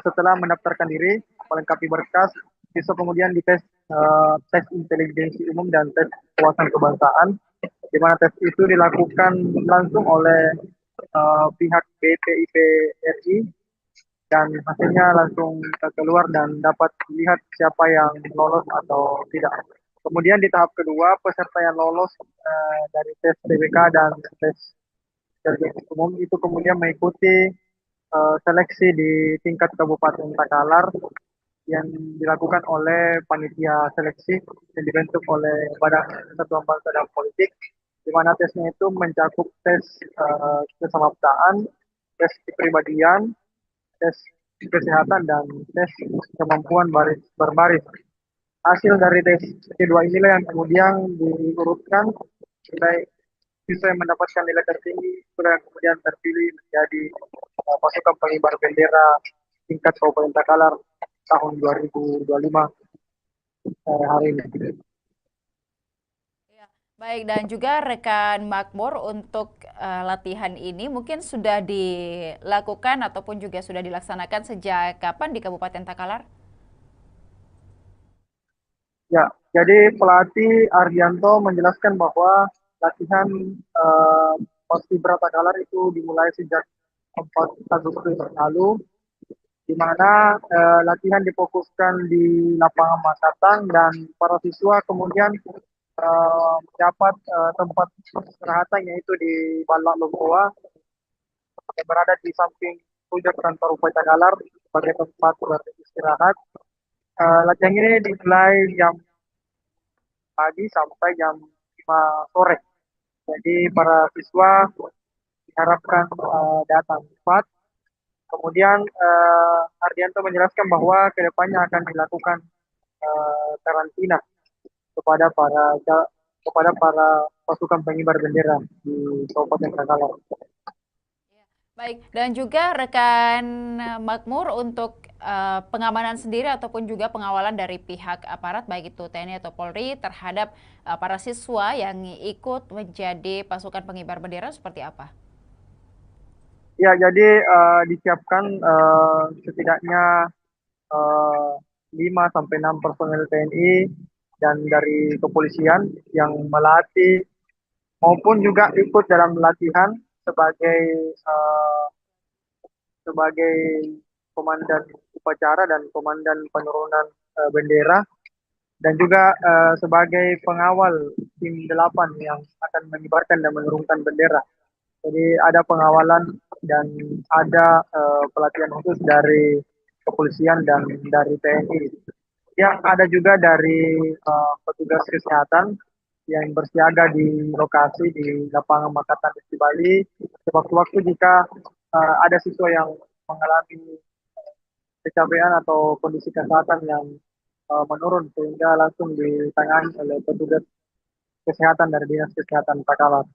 setelah mendaftarkan diri, melengkapi berkas, siswa kemudian dites tes intelijensi umum dan tes wawasan kebangsaan, di mana tes itu dilakukan langsung oleh pihak BPIP RI, dan hasilnya langsung keluar dan dapat dilihat siapa yang lolos atau tidak. Kemudian di tahap kedua, peserta yang lolos dari tes TBK dan tes intelijensi umum itu kemudian mengikuti seleksi di tingkat Kabupaten Takalar yang dilakukan oleh panitia seleksi yang dibentuk oleh Badan Kesatuan Bangsa dan Politik, di mana tesnya itu mencakup tes kesamaptaan, tes kepribadian, tes kesehatan, dan tes kemampuan berbaris. Hasil dari tes kedua inilah yang kemudian diurutkan nilai siswa yang mendapatkan nilai tertinggi, yang kemudian terpilih menjadi pasukan pengibar bendera tingkat Kabupaten Takalar tahun 2025 hari ini. Baik, dan juga rekan Makmur, untuk latihan ini mungkin sudah dilakukan ataupun juga sudah dilaksanakan sejak kapan di Kabupaten Takalar? Ya, jadi pelatih Ardianto menjelaskan bahwa latihan paskibra Takalar itu dimulai sejak 4 Agustus lalu, di mana latihan difokuskan di lapangan Makatan, dan para siswa kemudian mendapat tempat istirahatan yaitu di Balak Lompoa yang berada di samping puncak kantor Bupati Takalar sebagai tempat beristirahat. Latihan ini dimulai jam pagi sampai jam 5 sore. Jadi para siswa diharapkan datang cepat. Kemudian Ardianto menjelaskan bahwa kedepannya akan dilakukan karantina kepada para pasukan pengibar bendera di Kabupaten Takalar. Baik, dan juga rekan Makmur, untuk pengamanan sendiri ataupun juga pengawalan dari pihak aparat baik itu TNI atau Polri terhadap para siswa yang ikut menjadi pasukan pengibar bendera seperti apa? Ya, jadi disiapkan setidaknya eh, 5 sampai 6 personel TNI dan dari kepolisian yang melatih maupun juga ikut dalam latihan sebagai eh, sebagai komandan upacara dan komandan penurunan bendera dan juga sebagai pengawal tim 8 yang akan mengibarkan dan menurunkan bendera. Jadi ada pengawalan dan ada pelatihan khusus dari kepolisian dan dari TNI. Yang ada juga dari petugas kesehatan yang bersiaga di lokasi di lapangan Makatan di Bali. Sewaktu-waktu jika ada siswa yang mengalami kecapean atau kondisi kesehatan yang menurun sehingga langsung ditangani oleh petugas kesehatan dari Dinas Kesehatan Takalar.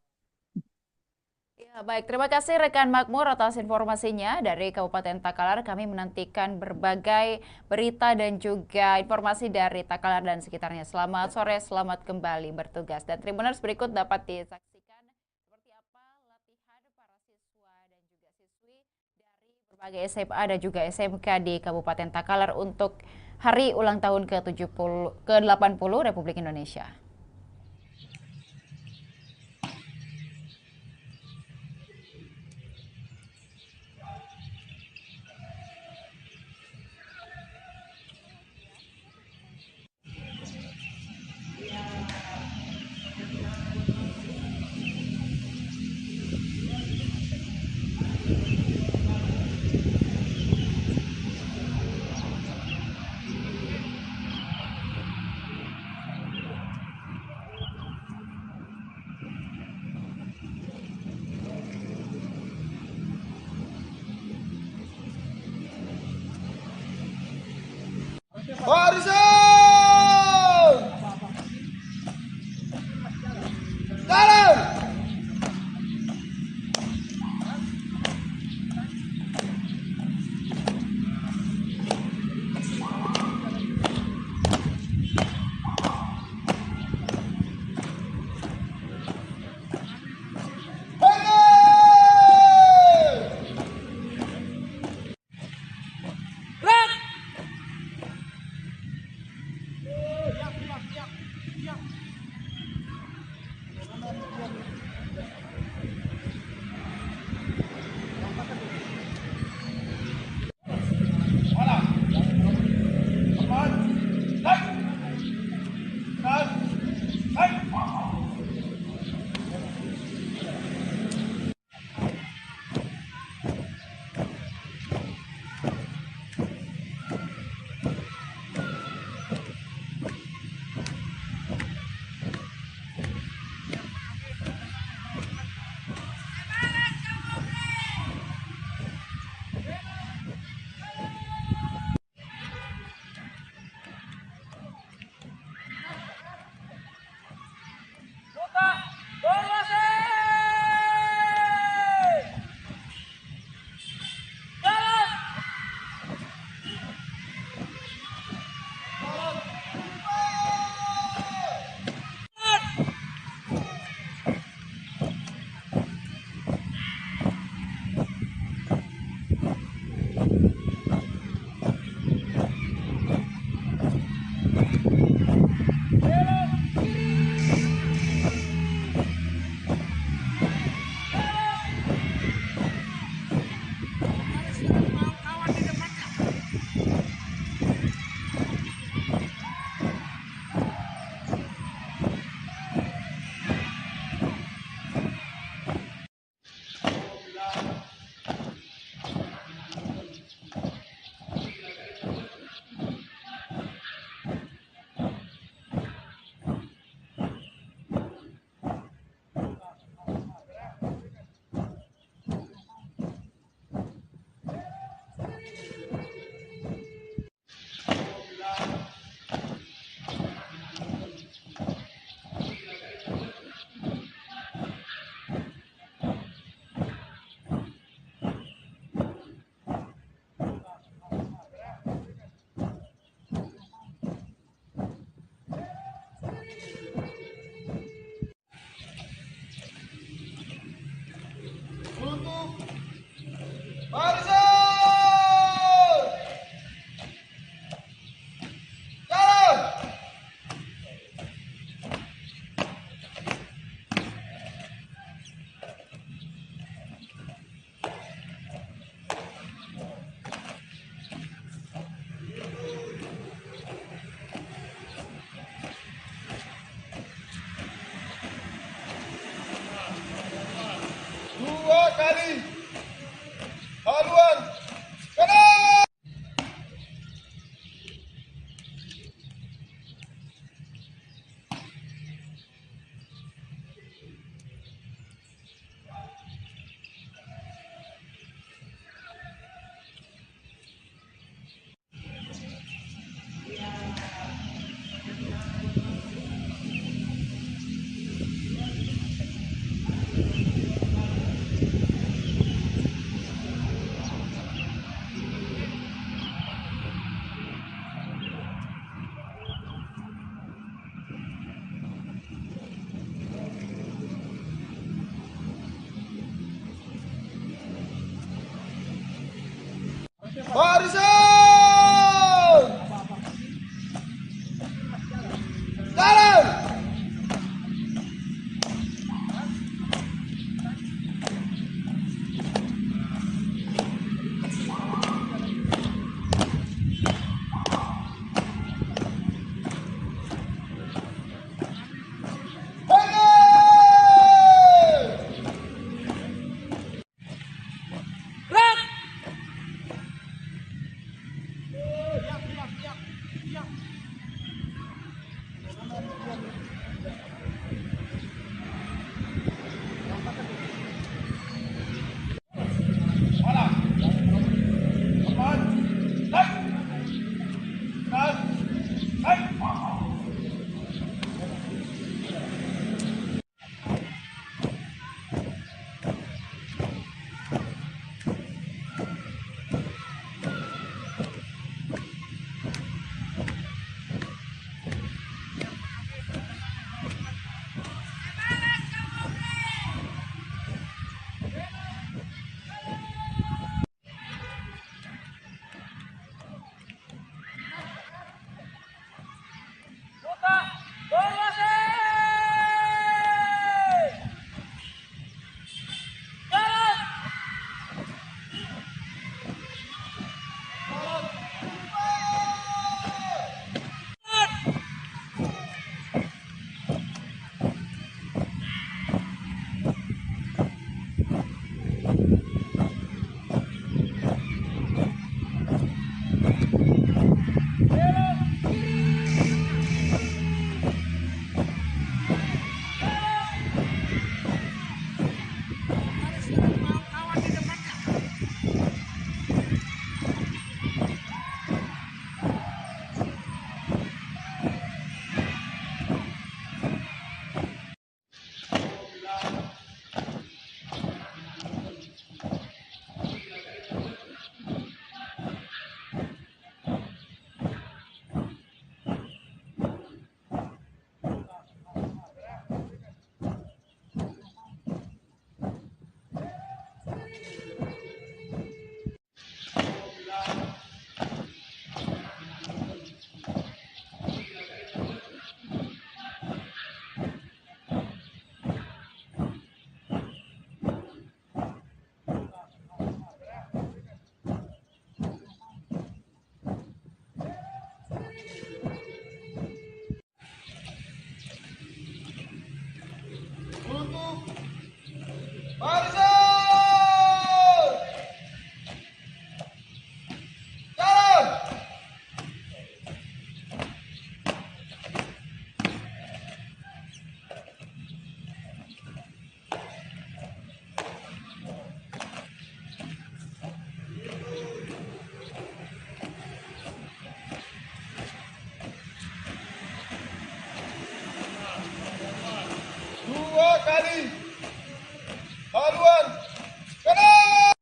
Ya, baik, terima kasih rekan Makmur atas informasinya dari Kabupaten Takalar. Kami menantikan berbagai berita dan juga informasi dari Takalar dan sekitarnya. Selamat sore, selamat kembali bertugas. Dan Tribuners berikut dapat disaksikan seperti apa latihan para siswa dan juga siswi dari berbagai SMA dan juga SMK di Kabupaten Takalar untuk hari ulang tahun ke-80 Republik Indonesia. Barisan! Dalam! kali. Haluan. Kanan. Barisan! Jalan! kali. Haluan. Kanan.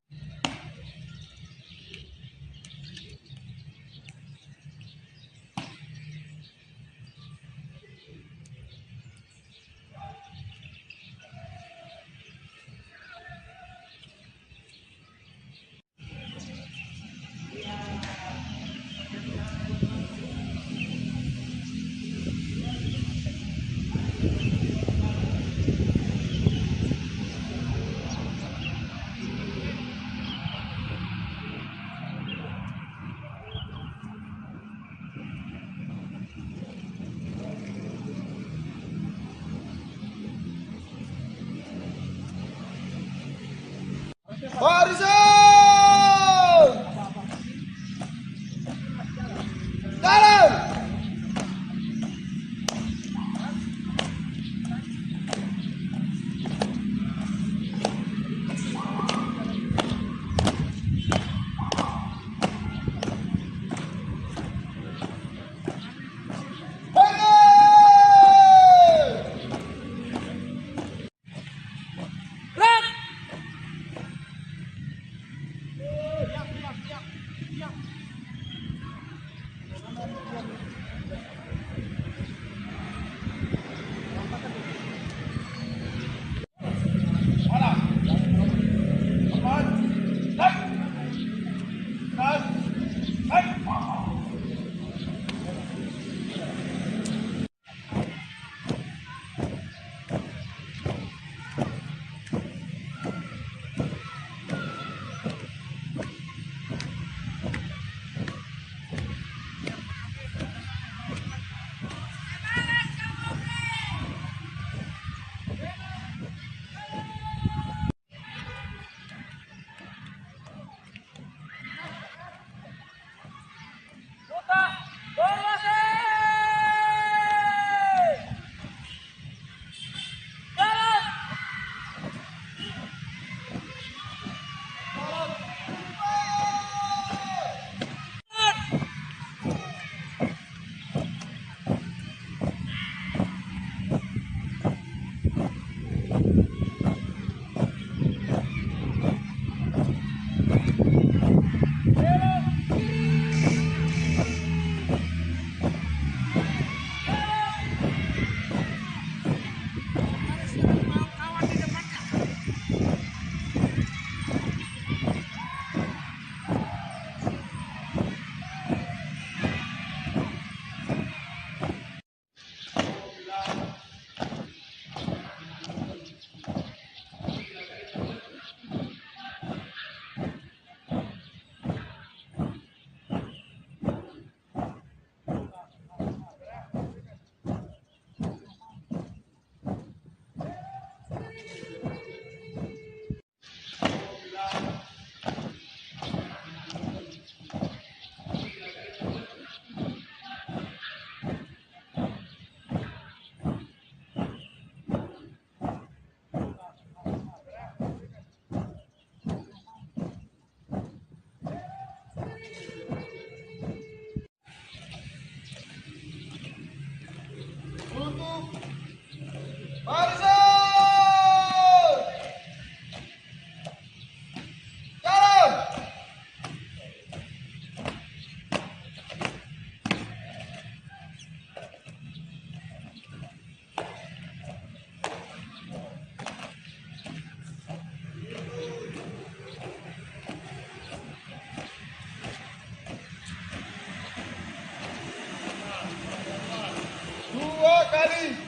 2 kali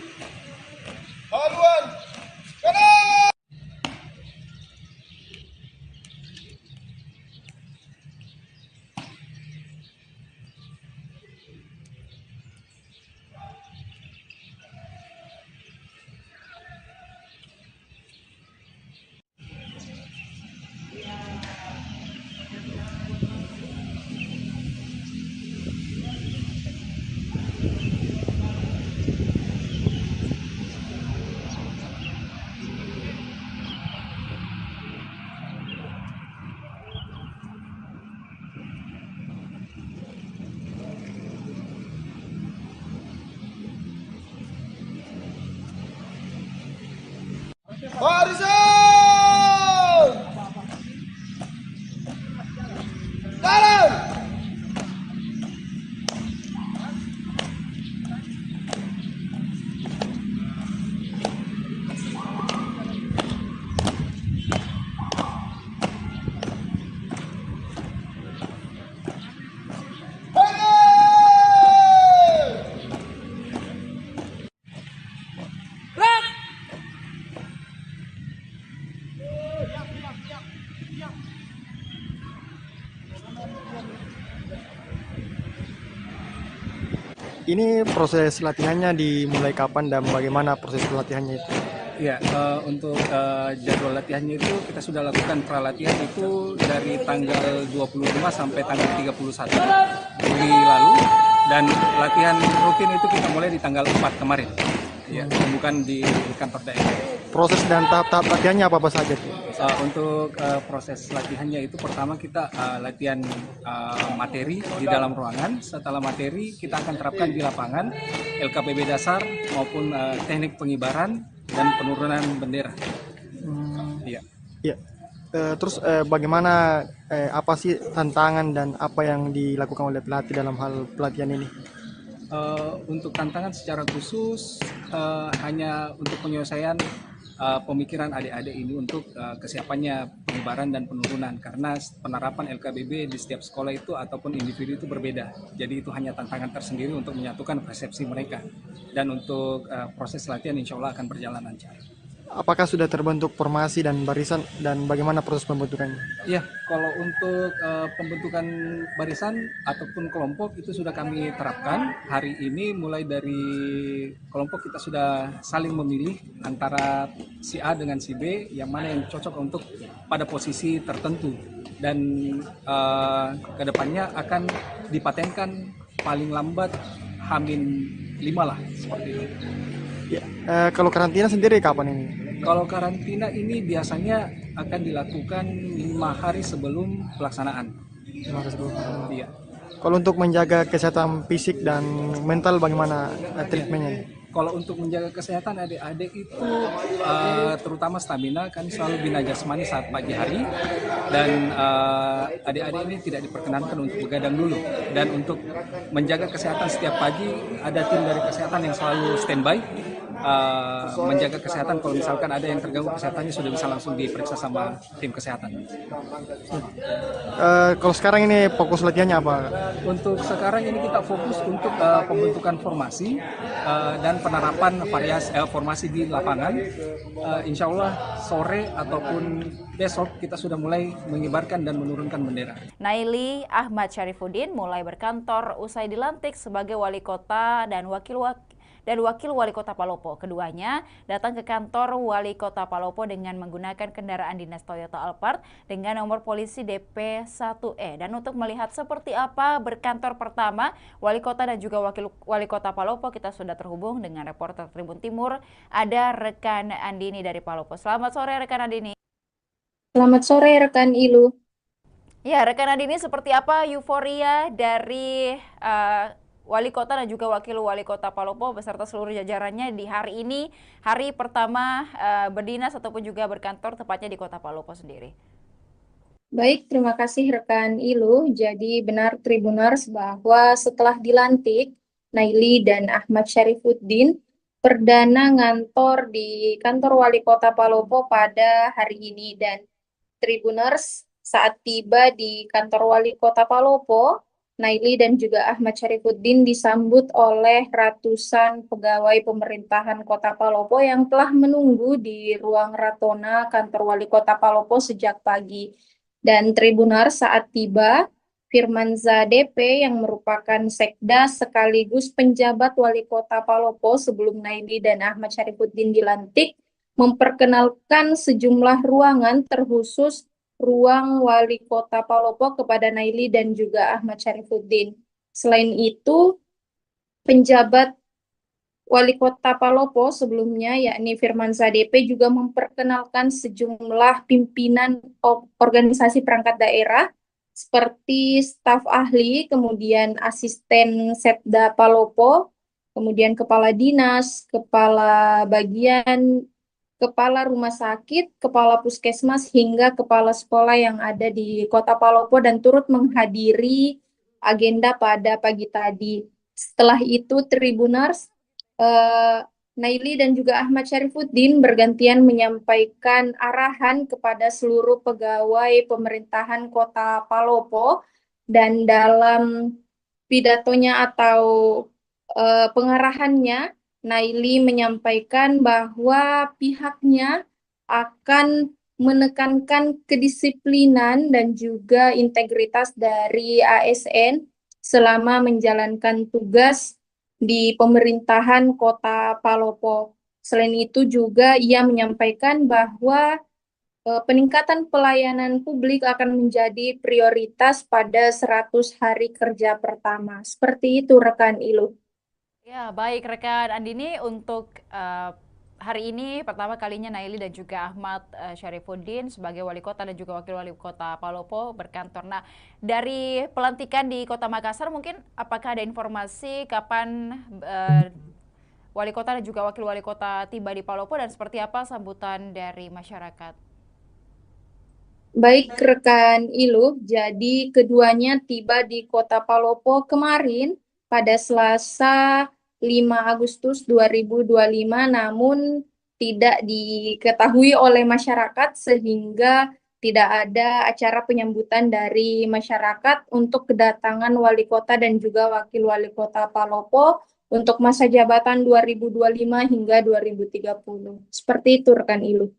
haluan kanan. Barisan! Jalan! Ini proses latihannya dimulai kapan dan bagaimana proses latihannya itu? Ya, untuk jadwal latihannya itu kita sudah lakukan pralatihan itu dari tanggal 25 sampai tanggal 31 Juli lalu, dan latihan rutin itu kita mulai di tanggal 4 kemarin. Ya, bukan di kantor daerah. Proses dan tahap-tahap latihannya apa saja? Untuk proses latihannya itu pertama kita latihan materi di dalam ruangan. Setelah materi kita akan terapkan di lapangan LKPB dasar maupun teknik pengibaran dan penurunan bendera. Iya. Iya. Terus bagaimana apa sih tantangan dan apa yang dilakukan oleh pelatih dalam hal pelatihan ini? Untuk tantangan secara khusus hanya untuk penyelesaian pemikiran adik-adik ini untuk kesiapannya pengibaran dan penurunan, karena penerapan LKBB di setiap sekolah itu ataupun individu itu berbeda. Jadi itu hanya tantangan tersendiri untuk menyatukan persepsi mereka, dan untuk proses latihan insya Allah akan berjalan lancar. Apakah sudah terbentuk formasi dan barisan dan bagaimana proses pembentukannya? Iya, kalau untuk pembentukan barisan ataupun kelompok itu sudah kami terapkan hari ini. Mulai dari kelompok kita sudah saling memilih antara si A dengan si B, yang mana yang cocok untuk pada posisi tertentu, dan kedepannya akan dipatenkan paling lambat H-5 lah, seperti itu. Ya, kalau karantina sendiri kapan ini? Kalau karantina ini biasanya akan dilakukan 5 hari sebelum pelaksanaan. 5 hari sebelum. Iya. Kalau untuk menjaga kesehatan fisik dan mental bagaimana treatmentnya? Kalau untuk menjaga kesehatan adik-adik itu terutama stamina, kan selalu bina jasmani saat pagi hari, dan adik-adik ini tidak diperkenankan untuk begadang dulu. Dan untuk menjaga kesehatan setiap pagi ada tim dari kesehatan yang selalu standby menjaga kesehatan. Kalau misalkan ada yang terganggu kesehatannya sudah bisa langsung diperiksa sama tim kesehatan. Kalau sekarang ini fokus latihannya apa? Untuk sekarang ini kita fokus untuk pembentukan formasi dan penerapan formasi di lapangan. Insya Allah sore ataupun besok kita sudah mulai mengibarkan dan menurunkan bendera. Naili Ahmad Syarifuddin mulai berkantor usai dilantik sebagai wali kota dan wakil wali kota Palopo. Keduanya datang ke kantor wali kota Palopo dengan menggunakan kendaraan dinas Toyota Alphard dengan nomor polisi DP1E. Dan untuk melihat seperti apa berkantor pertama wali kota dan juga wakil wali kota Palopo, kita sudah terhubung dengan reporter Tribun Timur, ada rekan Andini dari Palopo. Selamat sore rekan Andini. Selamat sore rekan Ilu. Ya, rekan Andini, seperti apa euforia dari wali kota dan juga wakil wali kota Palopo beserta seluruh jajarannya di hari ini, hari pertama berdinas ataupun juga berkantor tepatnya di kota Palopo sendiri? Baik, terima kasih rekan Ilu. Jadi benar Tribuners bahwa setelah dilantik, Naili dan Ahmad Syarifuddin perdana ngantor di kantor wali kota Palopo pada hari ini. Dan Tribuners, saat tiba di kantor wali kota Palopo, Naili dan juga Ahmad Syarifuddin disambut oleh ratusan pegawai pemerintahan Kota Palopo yang telah menunggu di ruang Ratona kantor Wali Kota Palopo sejak pagi. Dan Tribunar saat tiba, Firmanza DP yang merupakan sekda sekaligus penjabat Wali Kota Palopo sebelum Naili dan Ahmad Syarifuddin dilantik, memperkenalkan sejumlah ruangan terkhusus ruang Wali Kota Palopo kepada Naili dan juga Ahmad Syarifuddin. Selain itu, penjabat Wali Kota Palopo sebelumnya, yakni Firmanza DP, juga memperkenalkan sejumlah pimpinan organisasi perangkat daerah seperti staf ahli, kemudian asisten Setda Palopo, kemudian kepala dinas, kepala bagian, kepala rumah sakit, kepala puskesmas, hingga kepala sekolah yang ada di Kota Palopo dan turut menghadiri agenda pada pagi tadi. Setelah itu, Tribuners, Naili dan juga Ahmad Syarifuddin bergantian menyampaikan arahan kepada seluruh pegawai pemerintahan Kota Palopo, dan dalam pidatonya atau pengarahannya, Naili menyampaikan bahwa pihaknya akan menekankan kedisiplinan dan juga integritas dari ASN selama menjalankan tugas di pemerintahan Kota Palopo. Selain itu juga ia menyampaikan bahwa peningkatan pelayanan publik akan menjadi prioritas pada 100 hari kerja pertama. Seperti itu rekan Ilu. Ya, baik rekan Andini, untuk hari ini pertama kalinya Naili dan juga Ahmad Syarifuddin sebagai wali kota dan juga wakil wali kota Palopo berkantor. Nah, dari pelantikan di Kota Makassar, mungkin apakah ada informasi kapan wali kota dan juga wakil wali kota tiba di Palopo dan seperti apa sambutan dari masyarakat? Baik rekan Ilu, jadi keduanya tiba di Kota Palopo kemarin pada Selasa 5 Agustus 2025, namun tidak diketahui oleh masyarakat sehingga tidak ada acara penyambutan dari masyarakat untuk kedatangan wali kota dan juga wakil wali kota Palopo untuk masa jabatan 2025 hingga 2030. Seperti itu rekan Ilu.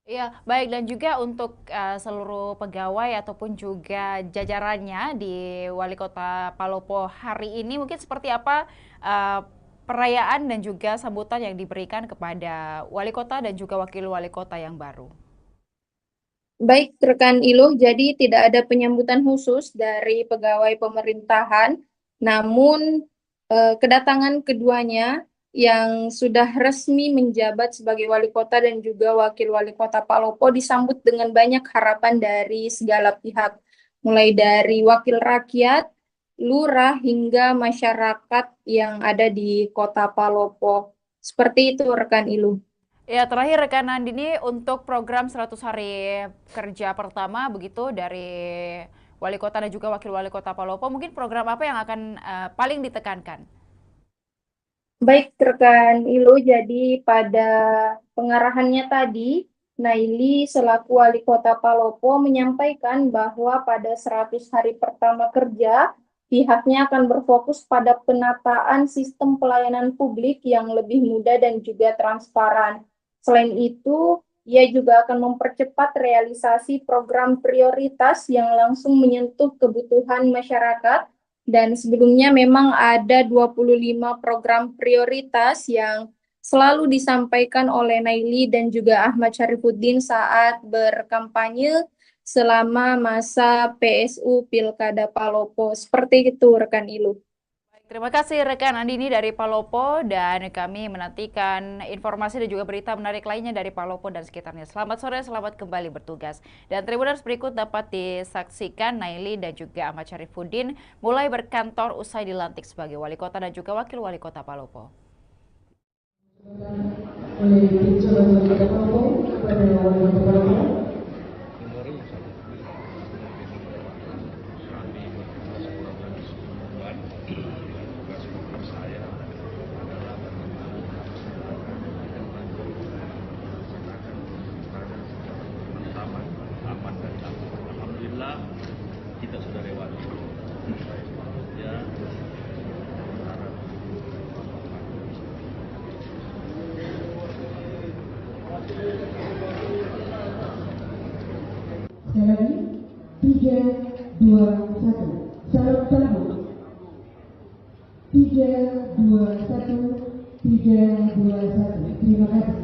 Iya, baik, dan juga untuk seluruh pegawai ataupun juga jajarannya di Wali Kota Palopo hari ini, mungkin seperti apa perayaan dan juga sambutan yang diberikan kepada Wali Kota dan juga Wakil Wali Kota yang baru? Baik, rekan Iluh, jadi tidak ada penyambutan khusus dari pegawai pemerintahan, namun kedatangan keduanya yang sudah resmi menjabat sebagai wali kota dan juga wakil wali kota Palopo disambut dengan banyak harapan dari segala pihak, mulai dari wakil rakyat, lurah, hingga masyarakat yang ada di Kota Palopo. Seperti itu rekan Ilu. Ya, terakhir rekan Andini, untuk program 100 hari kerja pertama begitu dari wali kota dan juga wakil wali kota Palopo, mungkin program apa yang akan paling ditekankan? Baik rekan Ilu, jadi pada pengarahannya tadi, Naili selaku wali kota Palopo menyampaikan bahwa pada 100 hari pertama kerja, pihaknya akan berfokus pada penataan sistem pelayanan publik yang lebih mudah dan juga transparan. Selain itu, ia juga akan mempercepat realisasi program prioritas yang langsung menyentuh kebutuhan masyarakat. Dan sebelumnya memang ada 25 program prioritas yang selalu disampaikan oleh Naili dan juga Ahmad Syarifuddin saat berkampanye selama masa PSU Pilkada Palopo. Seperti itu rekan Ilu. Terima kasih rekan Andini dari Palopo, dan kami menantikan informasi dan juga berita menarik lainnya dari Palopo dan sekitarnya. Selamat sore, selamat kembali bertugas. Dan Tribuners, berikut dapat disaksikan Naili dan juga Ahmad Syarifuddin mulai berkantor usai dilantik sebagai wali kota dan juga wakil wali kota Palopo. Alhamdulillah kita sudah lewati. 3-2-1. Salam sambut. 3-2-1. 3-2-1. Terima kasih.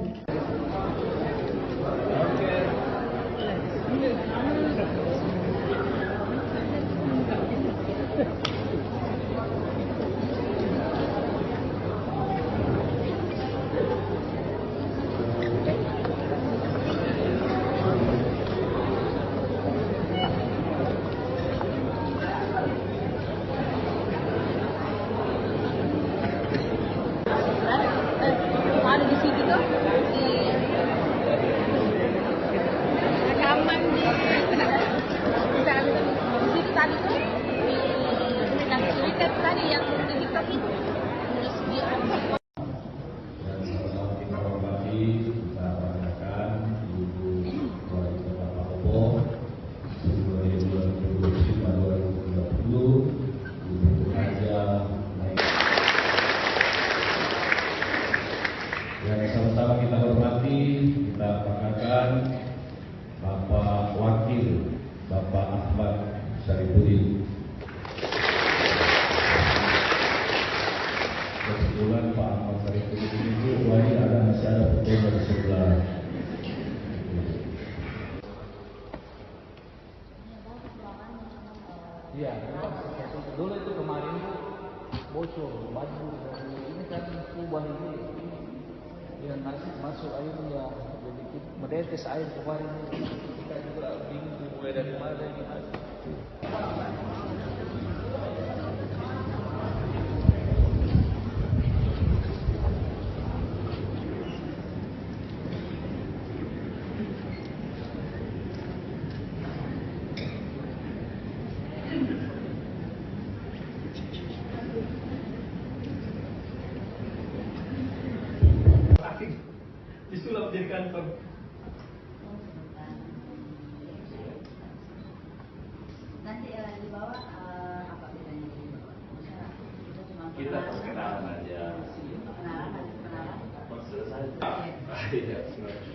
Ada di situ tuh di rekaman di situ tadi tuh di Twitter tadi yang di TikTok itu terus dia Dan sama-sama kita hormati, kita banggakan Ibu Wali Kota Palopo 2025-2030, Ibu Raja. Yang sama-sama kita hormati, kita banggakan Bapak Wakil, Bapak Ahmad Syarifuddin. Kebetulan Pak Ahmad Syarifuddin itu masih ada fotonya di sebelah. Iya, dulu itu kemarin tuh bocor baju dari ini kan kubah ini yang nasi masuk airnya jadi menetes air kemarin kita juga bingung mulai dari mana gitu. Disulap jadi kantor. Nanti di bawah apa bedanya di bawah? Kita perkenalan aja. Perkenalan, ada perkenalan. Selesai. Iya, sebenarnya.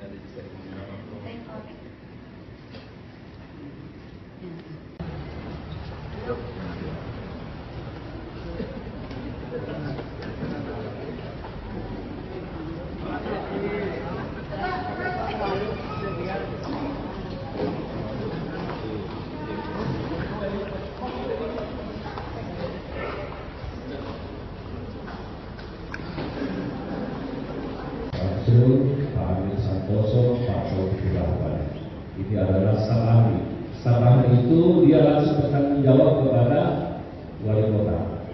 Ada di seremoni. Pak Amir Santoso, Pak Taufik Rahman. Ini adalah sang ahli. Sang ahli itu dia langsung bertanggung jawab kepada wali kota.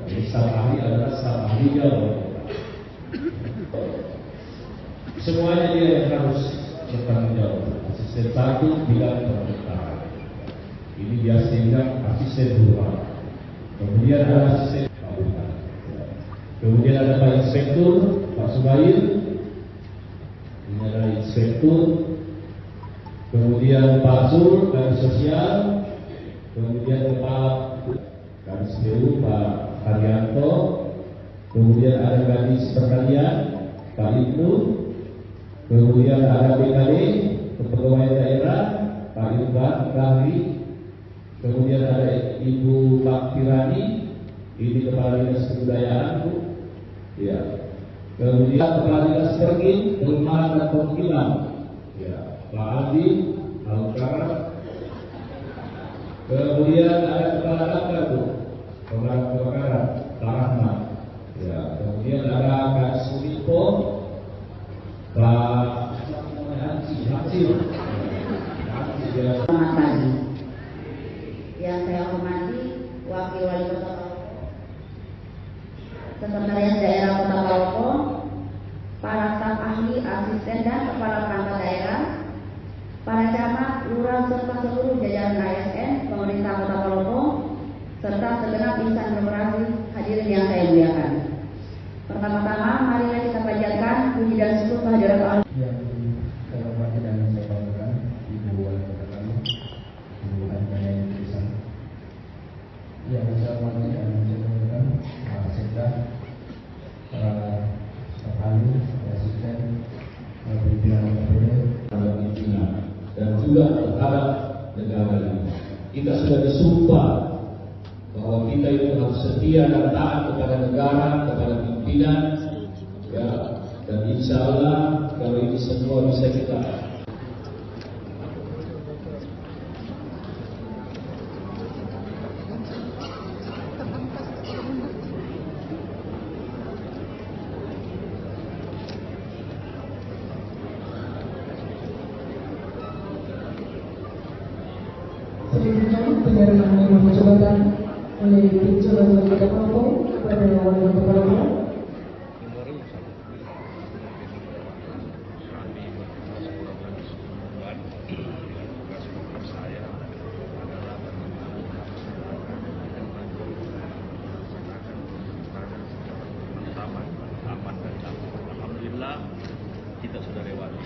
Jadi sang ahli adalah sang ahlinya wali kota. Semuanya dia yang harus bertanggung jawab. Asisten satu bidang pemerintahan. Ini biasa bilang asisten dua. Kemudian ada asisten kabupaten. Kemudian ada Pak Inspektur, Pak Subair. Ini adalah inspektur, kemudian Pak Sur, Kadis Sosial, kemudian Kepala Kadis PU, Pak Haryanto, kemudian ada Kadis Pertanian, Pak Ibnu, kemudian ada BKD, Kepegawaian Daerah, Pak Irfan Rahli, kemudian ada Ibu Pak Tirani, ini Kepala Dinas Kebudayaan, Bu. Ya. Kemudian Kepala Dinas Pergin, Perumahan dan Permukiman, ya, Pak Adi, Alukara. Kemudian ada Kepala Damkar, Bu, Pemadam Kebakaran, Pak Rahmat. Ya, kemudian ada Kak Sulipo, Pak Hansi. Selamat pagi. Yang saya hormati Wakil Wali Kota Sekretariat Daerah Kota Palopo, para staf ahli, asisten dan kepala perangkat daerah, para camat, lurah serta seluruh jajaran ASN, pemerintah Kota Palopo, serta segenap insan demokrasi hadirin yang saya muliakan. Pertama-tama, marilah kita panjatkan puji dan syukur kehadirat Allah. Yang saya hormati dan saya banggakan Ibu Wali Kota kami, Ibu Anjana Indonesia. Yang saya hormati dan saya banggakan Pak Sekda, para staf ahli, asisten, pimpinan KPD, dan juga terhadap negara kita sudah disumpah bahwa kita itu harus setia dan taat kepada negara, kepada pimpinan, ya, dan insya Allah kalau ini semua bisa kita Selanjutnya penyerahan nomor jabatan oleh Jalan Wali Kota Palopo kepada Wali Kota Palopo. Alhamdulillah kita sudah lewati.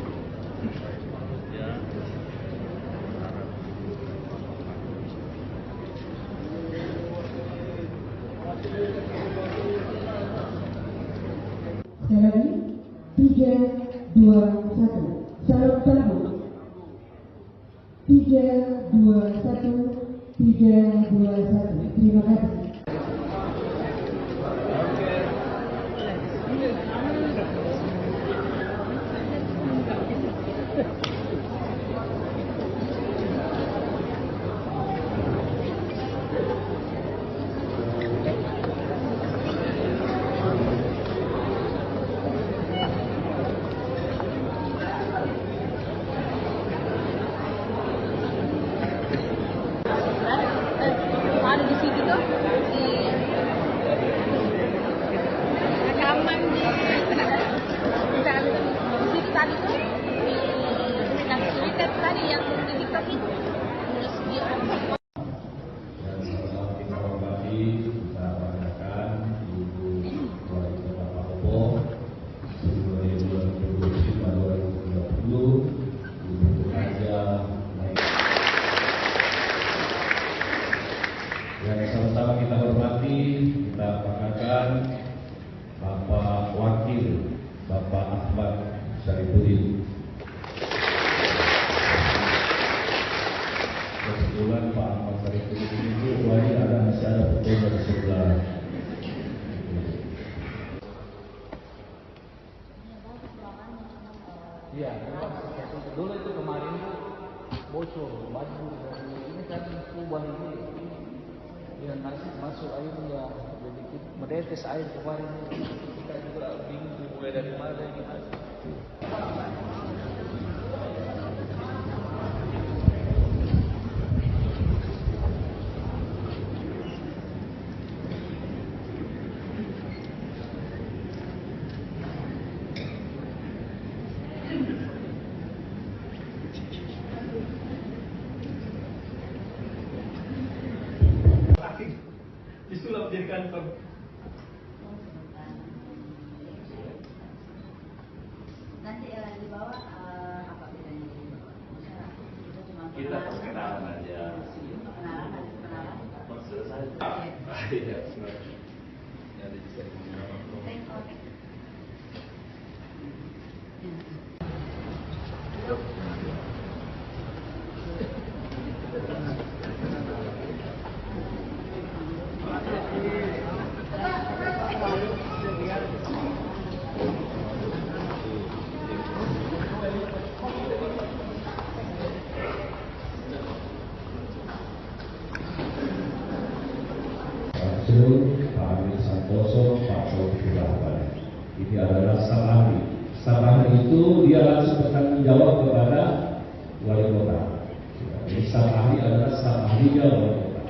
Ya. Sekali lagi, 3, 2, 1. Salam sambut. 3, 2, 1. 3, 2, 1. Terima kasih. Ada di situ tuh di rekaman di situ tadi tuh di Twitter tadi yang di TikTok itu terus dia kita hormati, kita banggakan Ibu Wali Kota Palopo 2020-2030, Ibu Raja. Yang sama-sama kita hormati, kita banggakan Bapak Wakil, Bapak Ahmad Syarifuddin. Kebetulan Pak Ahmad Syarifuddin itu masih ada fotonya di sebelah. Iya, dulu itu kemarin itu bocor baju dari ini kan kubah ini. Ya nasi masuk air ya jadi menetes air kemarin kita juga bingung mulai dari mana gitu. Disulap jadi kantor. Nanti di bawah apa bedanya di bawah? Kita perkenalan aja. Perkenalan. Selesai. Iya, sebenarnya. Ya, ada bisa Pak Amir Santoso, Pak Taufik Rahman. Ini adalah staf ahli. Staf ahli itu dia langsung bertanggung jawab kepada wali kota. Jadi staf ahli adalah staf ahlinya wali kota.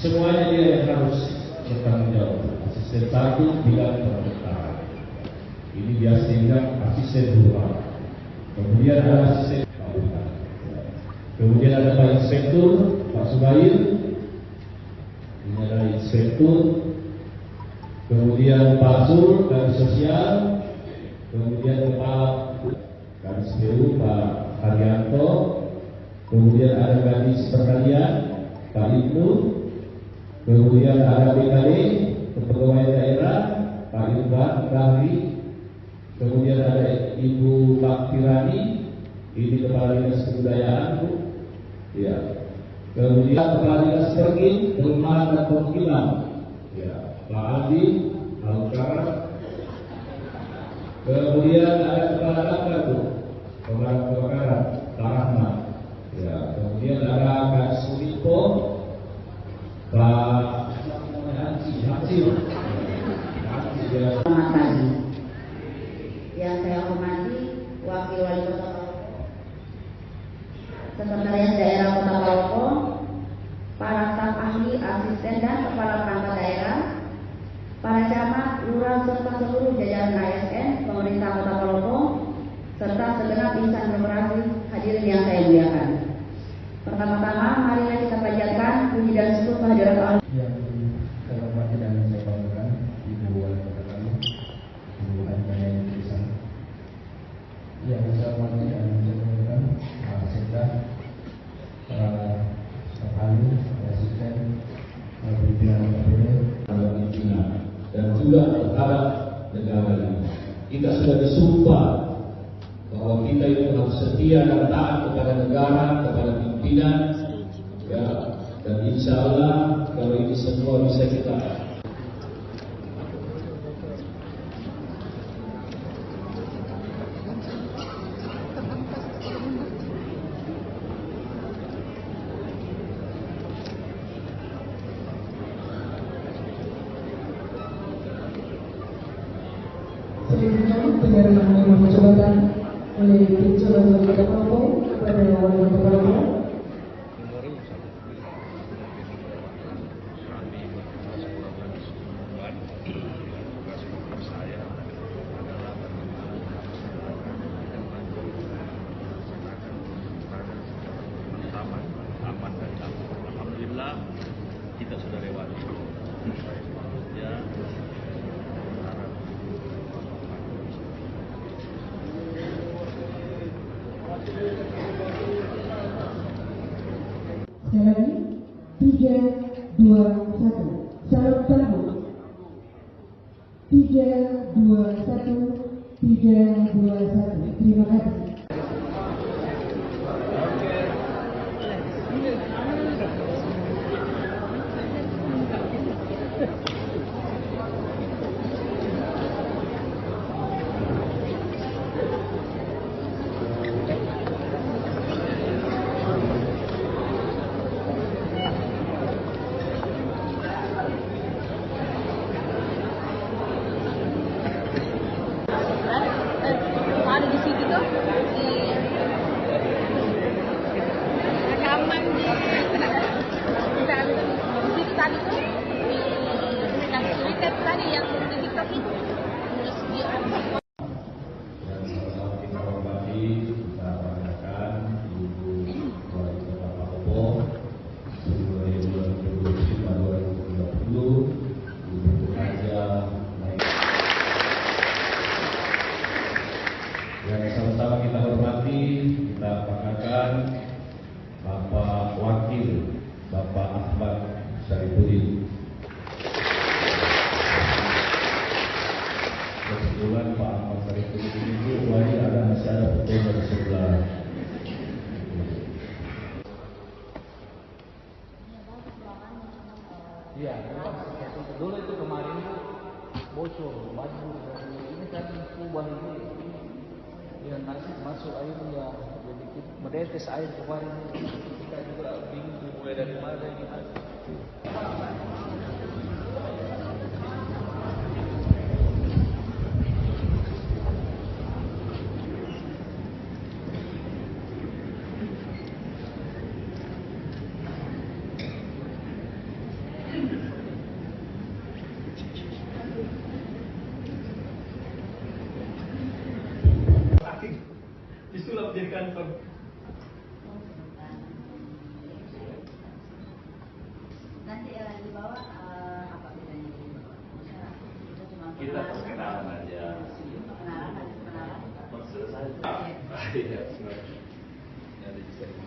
Semuanya dia yang harus bertanggung jawab. Asisten satu bidang pemerintahan. Ini biasanya asisten dua. Kemudian ada asisten kabupaten. Kemudian ada Pak Inspektur, Pak Subair. Ini adalah inspektur, kemudian Pak Sur, Kadis Sosial, kemudian Kepala Kadis PU, Pak Haryanto, kemudian ada Kadis Pertanian, Pak Ibnu, kemudian ada BKD, Kepegawaian Daerah, Pak Irfan Bahri, kemudian ada Ibu Pak Tirani, ini Kepala Dinas Kebudayaan, Ya. Kemudian Kepala Dinas Pergi, Perumahan dan Permukiman, ya, Pak Adi Alukara. Kemudian ada Kepala Dapur, Pemadam Kebakaran, Pak Rahmat. Ya. Kemudian ada Kak Sulipo, Pak Hansip. Selamat pagi. Yang saya hormati Wakil Wali Kota Palopo, Sekretariat Daerah Kota Palopo, para staf ahli, asisten dan kepala perangkat daerah, para camat, lurah serta seluruh jajaran ASN, pemerintah Kota Palopo, serta segenap insan demokrasi hadirin yang saya muliakan. Pertama-tama, marilah kita panjatkan puji dan syukur kehadirat Allah. Yang saya hormati dan saya banggakan Ibu Wali Kota kami, Ibu Anjana Intisan. Yang saya hormati dan saya banggakan Pak Sekda, para staf ahli, asisten, pimpinan KPD, dan juga terhadap negara ini. Kita sudah disumpah bahwa kita itu harus setia dan taat kepada negara, kepada pimpinan, ya, dan insya Allah kalau ini semua bisa kita. Penerimaan jabatan oleh Jalan Wali Kota Palopo kepada Wali Kota Palopo. Alhamdulillah kita sudah lewati. Ya. Sekali lagi, 3, 2, 1. Salam tangguh. 3, 2, 1. 3, 2, 1. Terima kasih. Ada di situ tuh di rekaman di situ tadi tuh di Twitter tadi yang di TikTok itu terus dia Dan sama-sama kita hormati, kita banggakan Ibu Wali Kota Palopo mulai 2025-2030, Ibu Raja. Yang sama-sama kita hormati, kita banggakan Bapak Wakil, Bapak Ahmad Syarifuddin. Kebetulan Pak Ahmad Syarifuddin itu wajib ada masih ada fotonya di sebelah. Iya, dulu itu kemarin itu bocor, baju dari ini kan kubah ini, ya nanti masuk air ya, jadi menetes air kemarin. Kita juga bingung mulai dari mana gitu. Disulap jadi kantor. Nanti di bawah apa bedanya di bawah? Kita perkenalan aja. Perkenalan, ada perkenalan. Selesai. Iya, sebenarnya. Ada di sini.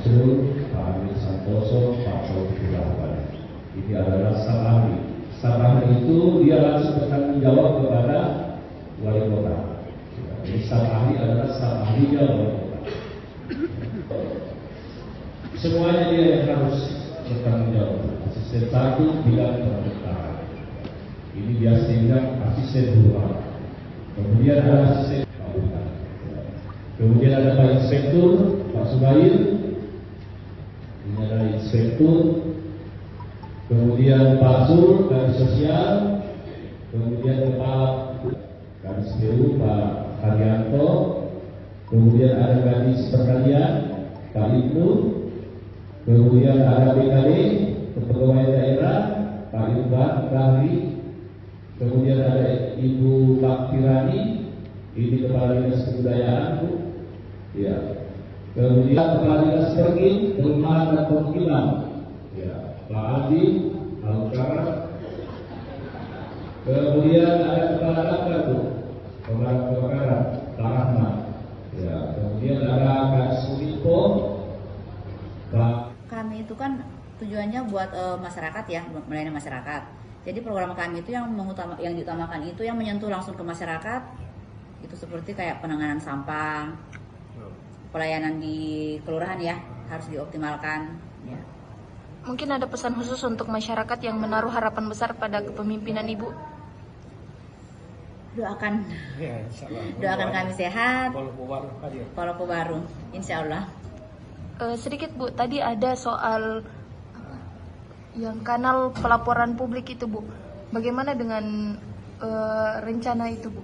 Mansur, Pak Amir Santoso, Pak Taufik Rahman. Ini adalah staf ahli. Staf ahli itu dia langsung bertanggung jawab kepada wali kota. Jadi staf ahli adalah staf ahlinya wali kota. Semuanya dia yang harus bertanggung jawab. Asisten satu bidang pemerintahan. Ini biasa dibilang asisten dua. Kemudian ada asisten pemerintahan. Kemudian ada Pak Inspektur, Pak Subair. Ini adalah Inspektur. Kemudian Pak Sur, Kadis Sosial. Kemudian Kepala Kadis PU, Pak Haryanto. Kemudian ada Kadis Pertanian, Pak Ibnu. Kemudian ada BKD, Kepegawaian Daerah, Pak Irfan Bahri. Kemudian ada Ibu Pak Tirani, ini Kepala Dinas Kebudayaan, Bu. Ya. Kemudian Kepala Dinas Pergi, Perumahan dan Permukiman, ya, Pak Adi Alukara. Kemudian ada Kepala Damkar, Bu, Pemadam Kebakaran, Pak Rahmat. Ya. Kemudian ada Kadis Kominfo, Pak. Kami itu kan tujuannya buat masyarakat ya, melayani masyarakat. Jadi program kami itu yang diutamakan itu yang menyentuh langsung ke masyarakat. Itu seperti kayak penanganan sampah, pelayanan di kelurahan ya harus dioptimalkan. Ya. Mungkin ada pesan khusus untuk masyarakat yang menaruh harapan besar pada kepemimpinan Ibu. Doakan kami sehat, walaupun baru, insya Allah. Sedikit Bu, tadi ada soal yang kanal pelaporan publik itu Bu. Bagaimana dengan rencana itu Bu?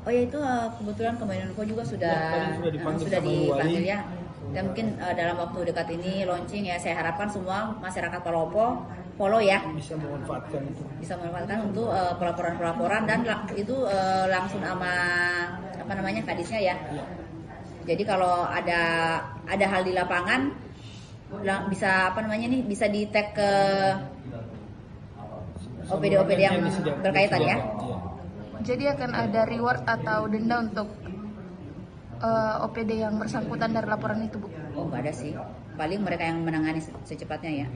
Oh ya itu kebetulan Kominfo juga sudah dipanggil ya. Dan mungkin dalam waktu dekat ini launching ya. Saya harapkan semua masyarakat Palopo follow ya. Bisa memanfaatkan untuk pelaporan-pelaporan dan itu langsung sama apa namanya kadisnya ya. Jadi kalau ada hal di lapangan bisa apa namanya nih bisa di tag ke OPD yang berkaitan ya. Jadi akan ada reward atau denda untuk OPD yang bersangkutan dari laporan itu Bu? Oh nggak ada sih, paling mereka yang menangani secepatnya ya.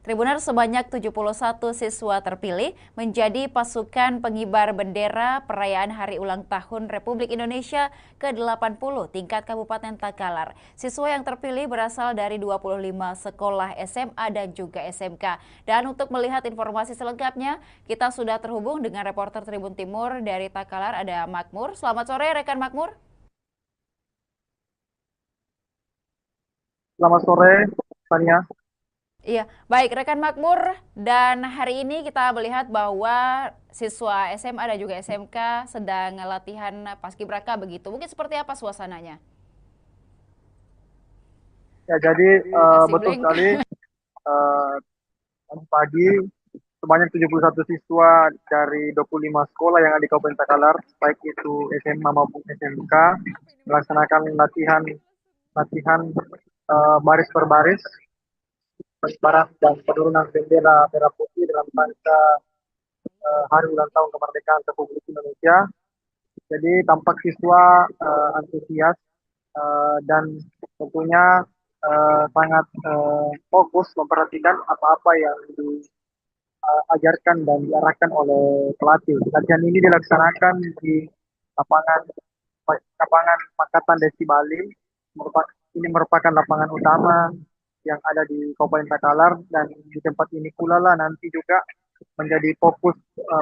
Tribuners, sebanyak 71 siswa terpilih menjadi pasukan pengibar bendera perayaan Hari Ulang Tahun Republik Indonesia ke-80 tingkat Kabupaten Takalar. Siswa yang terpilih berasal dari 25 sekolah SMA dan juga SMK. Dan untuk melihat informasi selengkapnya, kita sudah terhubung dengan reporter Tribun Timur dari Takalar, ada Makmur. Selamat sore, rekan Makmur. Selamat sore, Tania. Iya, baik rekan Makmur, dan hari ini kita melihat bahwa siswa SMA dan juga SMK sedang latihan paskibraka begitu. Mungkin seperti apa suasananya? Ya, jadi betul sekali. Pagi sebanyak 71 siswa dari 25 sekolah yang ada di Kabupaten Takalar, baik itu SMA maupun SMK, melaksanakan latihan baris per baris, pengibaran dan penurunan bendera merah putih dalam rangka Hari Ulang Tahun Kemerdekaan Republik Indonesia. Jadi tampak siswa antusias dan tentunya sangat fokus memperhatikan apa-apa yang diajarkan dan diarahkan oleh pelatih. Latihan ini dilaksanakan di lapangan Pakatan Desi Bali. Ini merupakan lapangan utama yang ada di Kabupaten Takalar, dan di tempat ini pula lah nanti juga menjadi fokus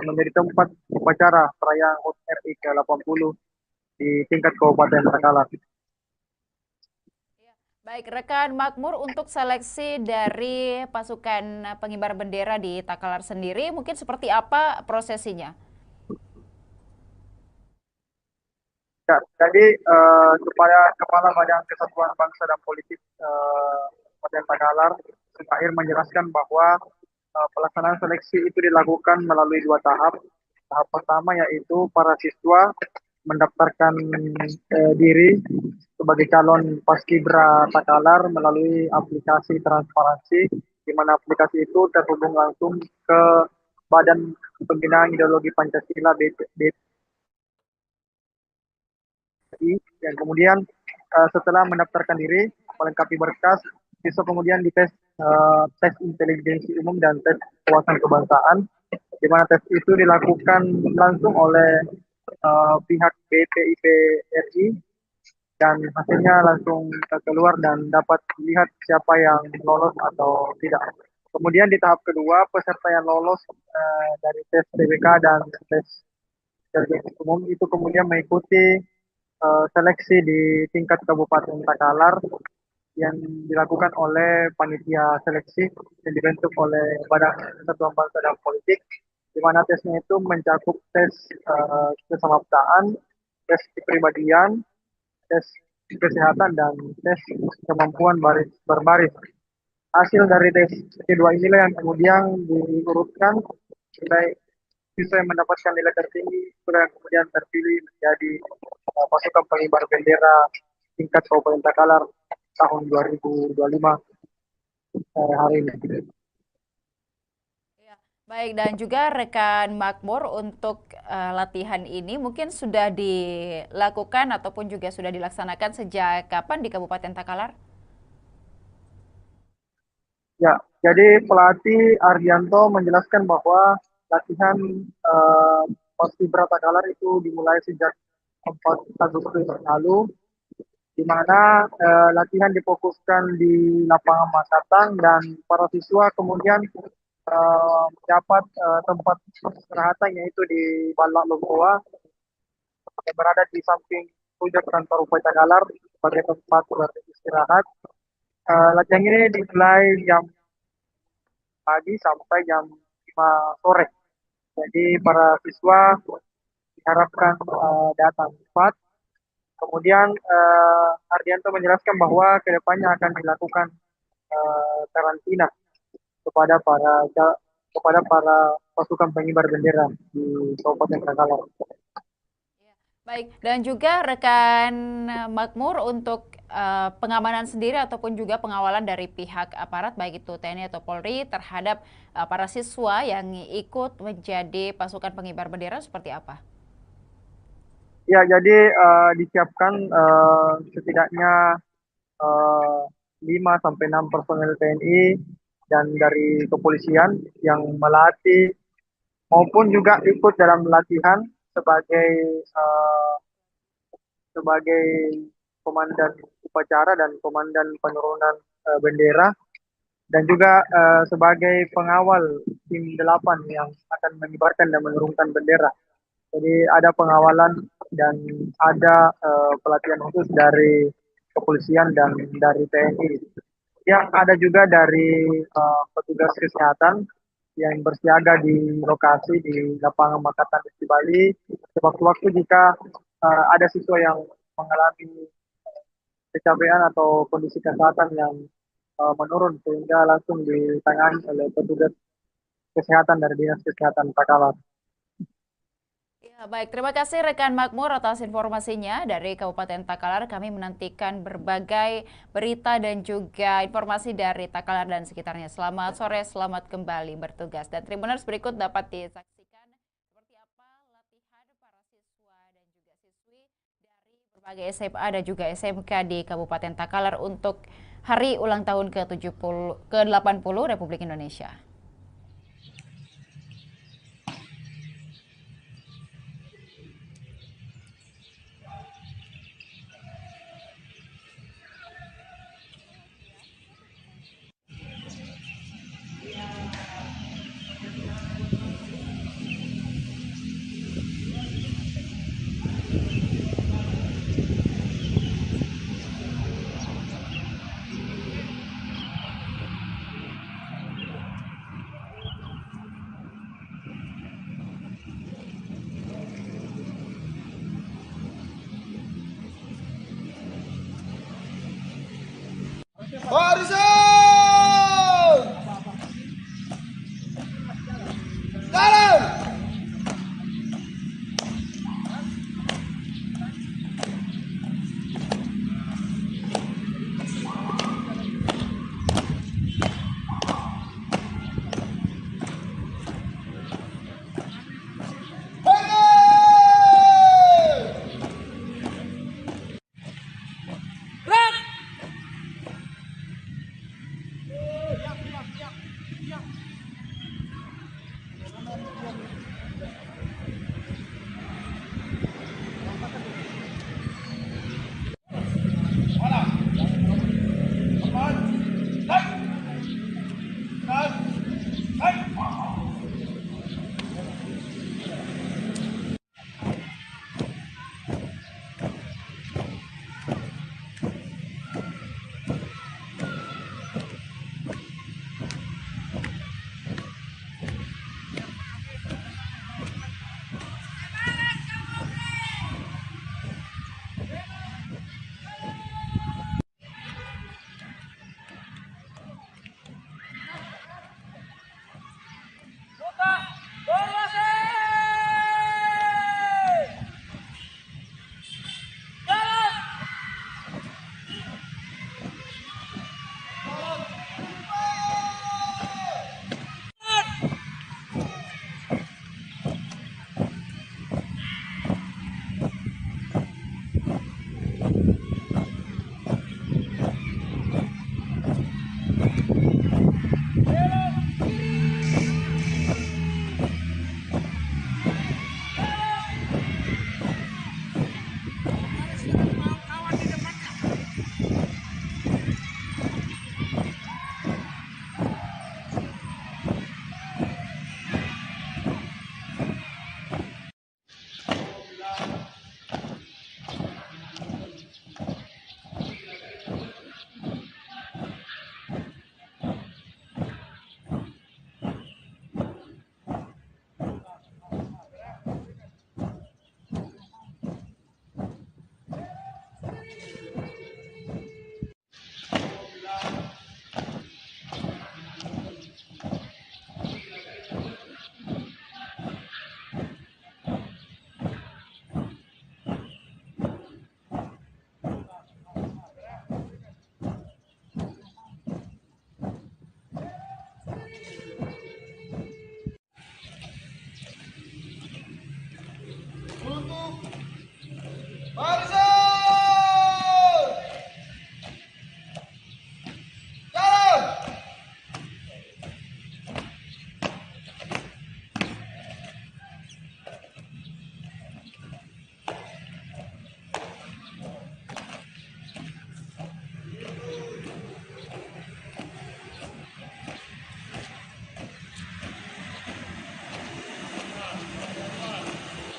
menjadi tempat upacara perayaan HUT RI ke-80 di tingkat Kabupaten Takalar. Baik, rekan Makmur, untuk seleksi dari pasukan pengibar bendera di Takalar sendiri, mungkin seperti apa prosesinya? Ya, jadi Kepala Badan Kesatuan Bangsa dan Politik Kabupaten Takalar, Sukair, menjelaskan bahwa pelaksanaan seleksi itu dilakukan melalui 2 tahap. Tahap pertama yaitu para siswa mendaftarkan diri sebagai calon paskibra Takalar melalui aplikasi transparansi, di mana aplikasi itu terhubung langsung ke Badan Pembinaan Ideologi Pancasila BPI, dan kemudian setelah mendaftarkan diri, melengkapi berkas, siswa kemudian dites tes intelijensi umum dan tes wawasan kebangsaan, di mana tes itu dilakukan langsung oleh pihak BPIP RI dan hasilnya langsung keluar dan dapat dilihat siapa yang lolos atau tidak. Kemudian di tahap kedua, peserta yang lolos dari tes TBK dan tes intelijensi umum itu kemudian mengikuti seleksi di tingkat Kabupaten Takalar yang dilakukan oleh panitia seleksi yang dibentuk oleh Badan Kesatuan Bangsa dan Politik, di mana tesnya itu mencakup tes kesamaptaan, tes kepribadian, tes kesehatan, dan tes kemampuan berbaris. Hasil dari tes kedua inilah yang kemudian diurutkan nilai siswa yang mendapatkan nilai tertinggi, itulah yang kemudian terpilih menjadi pasukan pengibar bendera tingkat Kabupaten Takalar tahun 2025 hari ini. Baik, dan juga rekan Makmur untuk latihan ini mungkin sudah dilakukan ataupun juga sudah dilaksanakan sejak kapan di Kabupaten Takalar? Ya, jadi pelatih Ardianto menjelaskan bahwa latihan Paskibra Takalar itu dimulai sejak 4 Agustus lalu, di mana latihan difokuskan di lapangan Makatang dan para siswa kemudian mendapat tempat istirahat yaitu di Balak Lomboa yang berada di samping puncak kantor Bupati Takalar sebagai tempat beristirahat. Latihan ini dimulai jam pagi sampai jam 5 sore. Jadi para siswa diharapkan datang cepat. Kemudian Ardianto menjelaskan bahwa kedepannya akan dilakukan karantina kepada para pasukan pengibar bendera di Kabupaten Takalar. Baik, dan juga rekan Makmur untuk pengamanan sendiri ataupun juga pengawalan dari pihak aparat baik itu TNI atau Polri terhadap para siswa yang ikut menjadi pasukan pengibar bendera seperti apa? Ya, jadi disiapkan setidaknya 5-6 personel TNI dan dari kepolisian yang melatih maupun juga ikut dalam latihan sebagai komandan upacara dan komandan penurunan bendera, dan juga sebagai pengawal tim 8 yang akan mengibarkan dan menurunkan bendera. Jadi ada pengawalan dan ada pelatihan khusus dari kepolisian dan dari TNI. Yang ada juga dari petugas kesehatan yang bersiaga di lokasi di lapangan Makatang di Bali. Sewaktu-waktu jika ada siswa yang mengalami kecapean atau kondisi kesehatan yang menurun, sehingga langsung ditangani oleh petugas kesehatan dari Dinas Kesehatan Takalar. Ya, baik, terima kasih rekan Makmur atas informasinya dari Kabupaten Takalar. Kami menantikan berbagai berita dan juga informasi dari Takalar dan sekitarnya. Selamat sore, selamat kembali bertugas. Dan Tribuners berikut dapat disaksikan seperti apa latihan para siswa dan juga siswi dari berbagai SMA dan juga SMK di Kabupaten Takalar untuk hari ulang tahun ke-80 Republik Indonesia.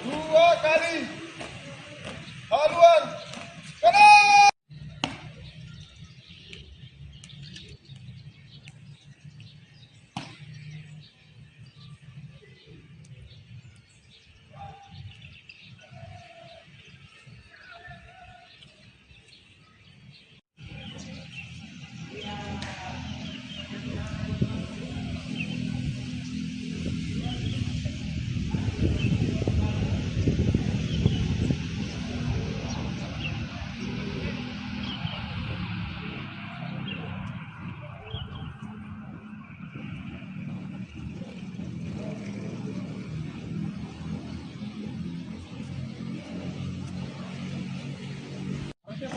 Dua kali haluan kanan.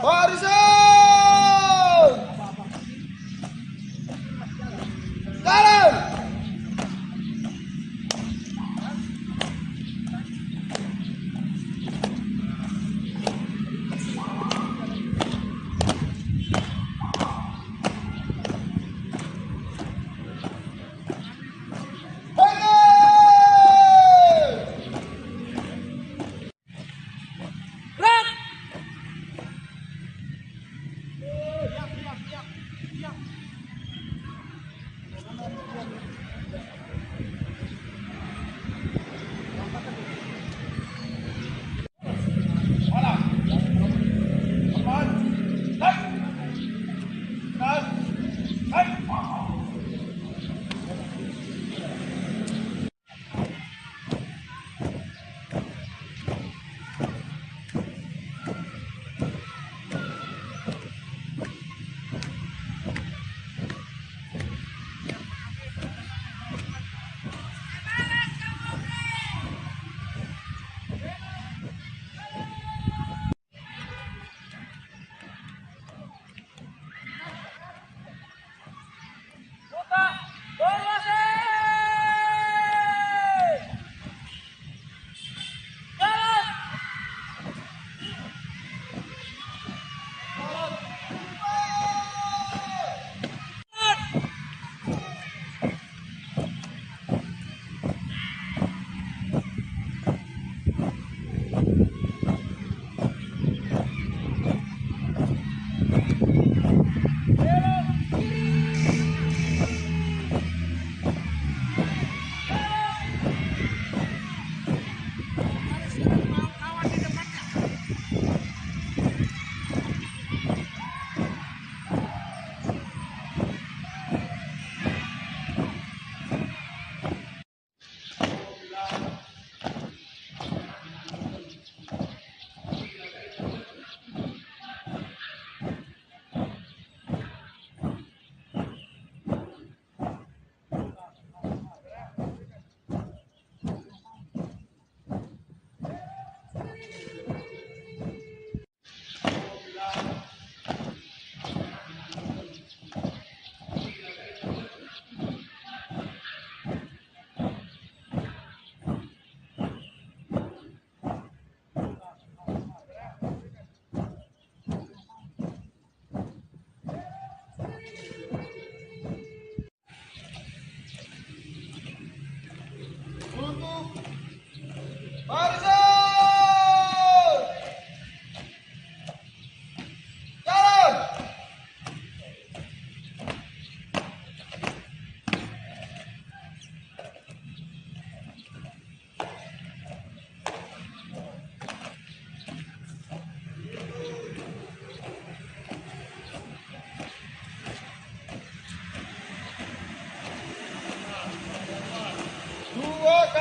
Barisan! Jalan!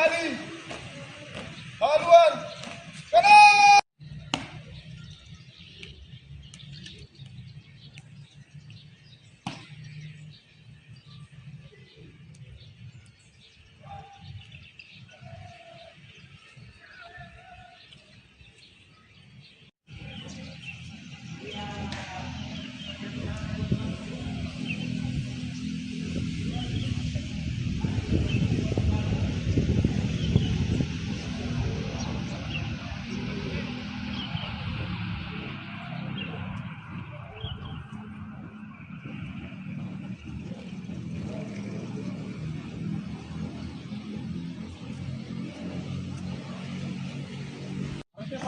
kali. Haluan. Kanan.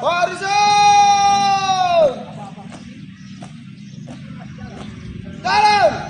Barisan! Jalan!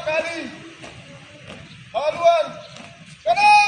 kali. Haluan. Kanan.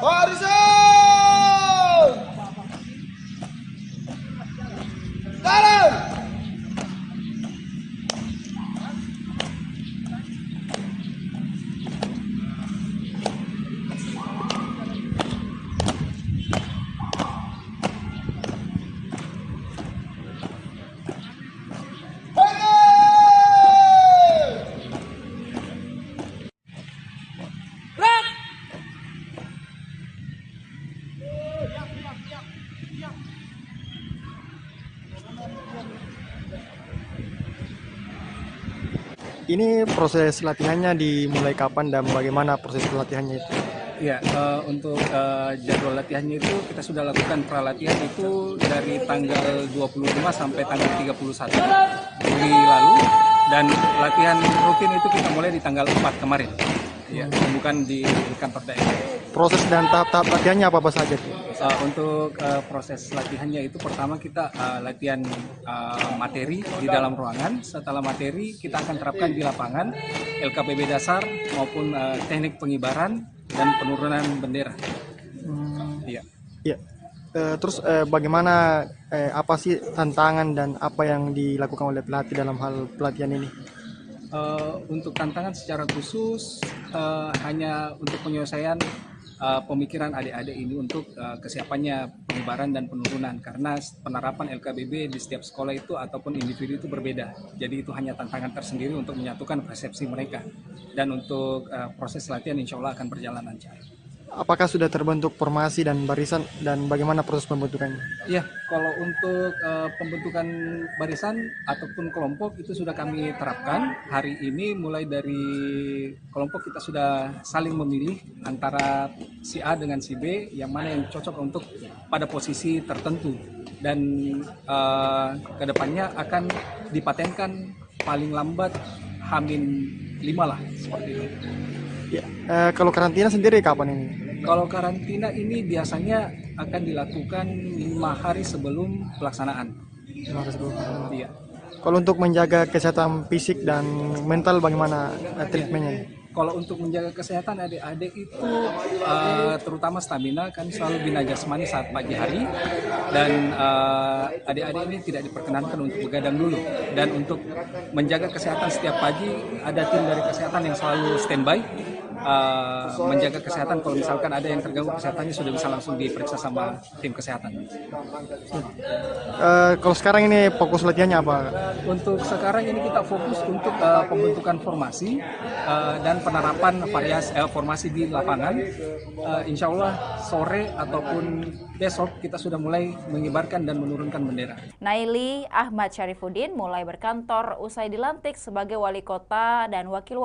barisan, dalam. Ini proses latihannya dimulai kapan dan bagaimana proses latihannya itu? Ya, untuk jadwal latihannya itu kita sudah lakukan pralatihan itu dari tanggal 25 sampai tanggal 31 Juli lalu, dan latihan rutin itu kita mulai di tanggal 4 kemarin. Ya, bukan di kantor daerah. Proses dan tahap-tahap latihannya apa saja? Untuk proses latihannya itu pertama kita latihan materi di dalam ruangan. Setelah materi kita akan terapkan di lapangan LKPB dasar maupun teknik pengibaran dan penurunan bendera. Iya. Iya. Terus bagaimana apa sih tantangan dan apa yang dilakukan oleh pelatih dalam hal pelatihan ini? Untuk tantangan secara khusus hanya untuk penyelesaian pemikiran adik-adik ini untuk kesiapannya pengibaran dan penurunan, karena penerapan LKBB di setiap sekolah itu ataupun individu itu berbeda. Jadi itu hanya tantangan tersendiri untuk menyatukan persepsi mereka, dan untuk proses latihan insya Allah akan berjalan lancar. Apakah sudah terbentuk formasi dan barisan dan bagaimana proses pembentukannya? Ya, kalau untuk pembentukan barisan ataupun kelompok itu sudah kami terapkan hari ini. Mulai dari kelompok kita sudah saling memilih antara si A dengan si B, yang mana yang cocok untuk pada posisi tertentu, dan kedepannya akan dipatenkan paling lambat H-5 lah, seperti itu. Ya, kalau karantina sendiri kapan ini? Kalau karantina ini biasanya akan dilakukan 5 hari sebelum pelaksanaan. 5 hari sebelum. Iya. Kalau untuk menjaga kesehatan fisik dan mental bagaimana treatmentnya? Kalau untuk menjaga kesehatan adik-adik itu terutama stamina, kan selalu bina jasmani saat pagi hari, dan adik-adik ini tidak diperkenankan untuk begadang dulu. Dan untuk menjaga kesehatan setiap pagi ada tim dari kesehatan yang selalu standby menjaga kesehatan. Kalau misalkan ada yang terganggu kesehatannya sudah bisa langsung diperiksa sama tim kesehatan. Kalau sekarang ini fokus latihannya apa? Untuk sekarang ini kita fokus untuk pembentukan formasi dan penerapan formasi di lapangan. Insya Allah sore ataupun besok kita sudah mulai mengibarkan dan menurunkan bendera. Naili Ahmad Syarifuddin mulai berkantor usai dilantik sebagai wali kota dan wakil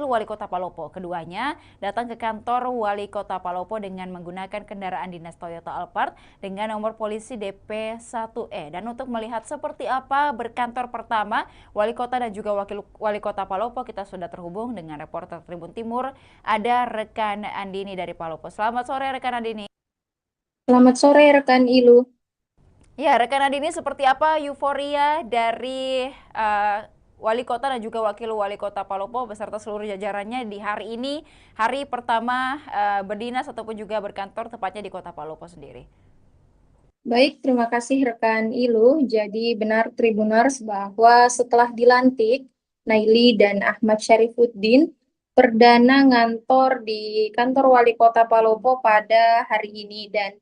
wali kota Palopo. Keduanya datang ke kantor wali kota Palopo dengan menggunakan kendaraan dinas Toyota Alphard dengan nomor polisi DP1E. Dan untuk melihat seperti apa berkantor pertama wali kota dan juga wakil wali kota Palopo, kita sudah terhubung dengan reporter Tribun Timur, ada rekan Andini dari Palopo. Selamat sore rekan Andini. Selamat sore rekan Ilu. Ya, rekan Andini, seperti apa euforia dari wali kota dan juga wakil wali kota Palopo beserta seluruh jajarannya di hari ini, hari pertama berdinas ataupun juga berkantor tepatnya di kota Palopo sendiri? Baik, terima kasih rekan Ilu. Jadi benar Tribuners bahwa setelah dilantik, Naili dan Ahmad Syarifuddin perdana ngantor di kantor wali kota Palopo pada hari ini. Dan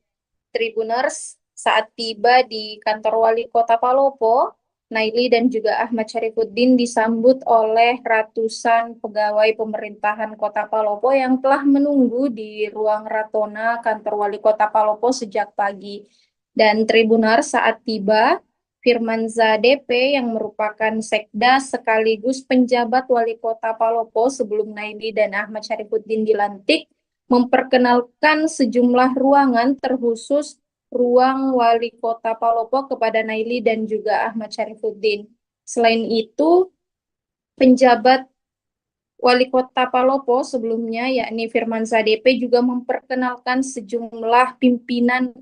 Tribuners, saat tiba di kantor wali kota Palopo, Naili dan juga Ahmad Syarifuddin disambut oleh ratusan pegawai pemerintahan Kota Palopo yang telah menunggu di ruang Ratona kantor wali kota Palopo sejak pagi. Dan Tribunar, saat tiba, Firmanza DP yang merupakan sekda sekaligus penjabat wali kota Palopo sebelum Naili dan Ahmad Syarifuddin dilantik, memperkenalkan sejumlah ruangan terkhusus ruang wali kota Palopo kepada Naili dan juga Ahmad Syarifuddin. Selain itu, penjabat wali kota Palopo sebelumnya yakni Firmanza DP juga memperkenalkan sejumlah pimpinan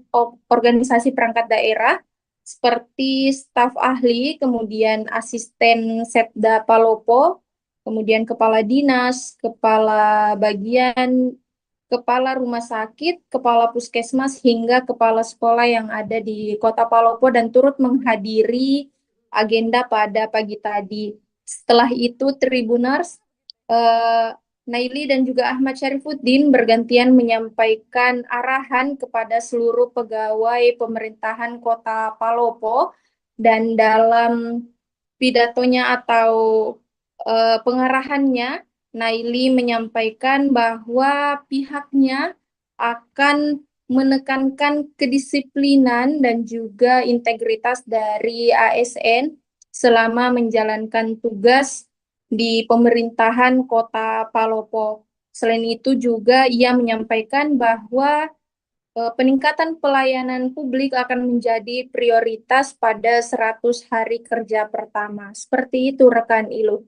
organisasi perangkat daerah seperti staf ahli, kemudian asisten Setda Palopo, kemudian kepala dinas, kepala bagian kepala rumah sakit, kepala puskesmas, hingga kepala sekolah yang ada di Kota Palopo dan turut menghadiri agenda pada pagi tadi. Setelah itu, Tribuners, Naili dan juga Ahmad Syarifuddin bergantian menyampaikan arahan kepada seluruh pegawai pemerintahan Kota Palopo, dan dalam pidatonya atau pengarahannya, Naili menyampaikan bahwa pihaknya akan menekankan kedisiplinan dan juga integritas dari ASN selama menjalankan tugas di pemerintahan Kota Palopo. Selain itu juga ia menyampaikan bahwa peningkatan pelayanan publik akan menjadi prioritas pada 100 hari kerja pertama. Seperti itu rekan Ilu.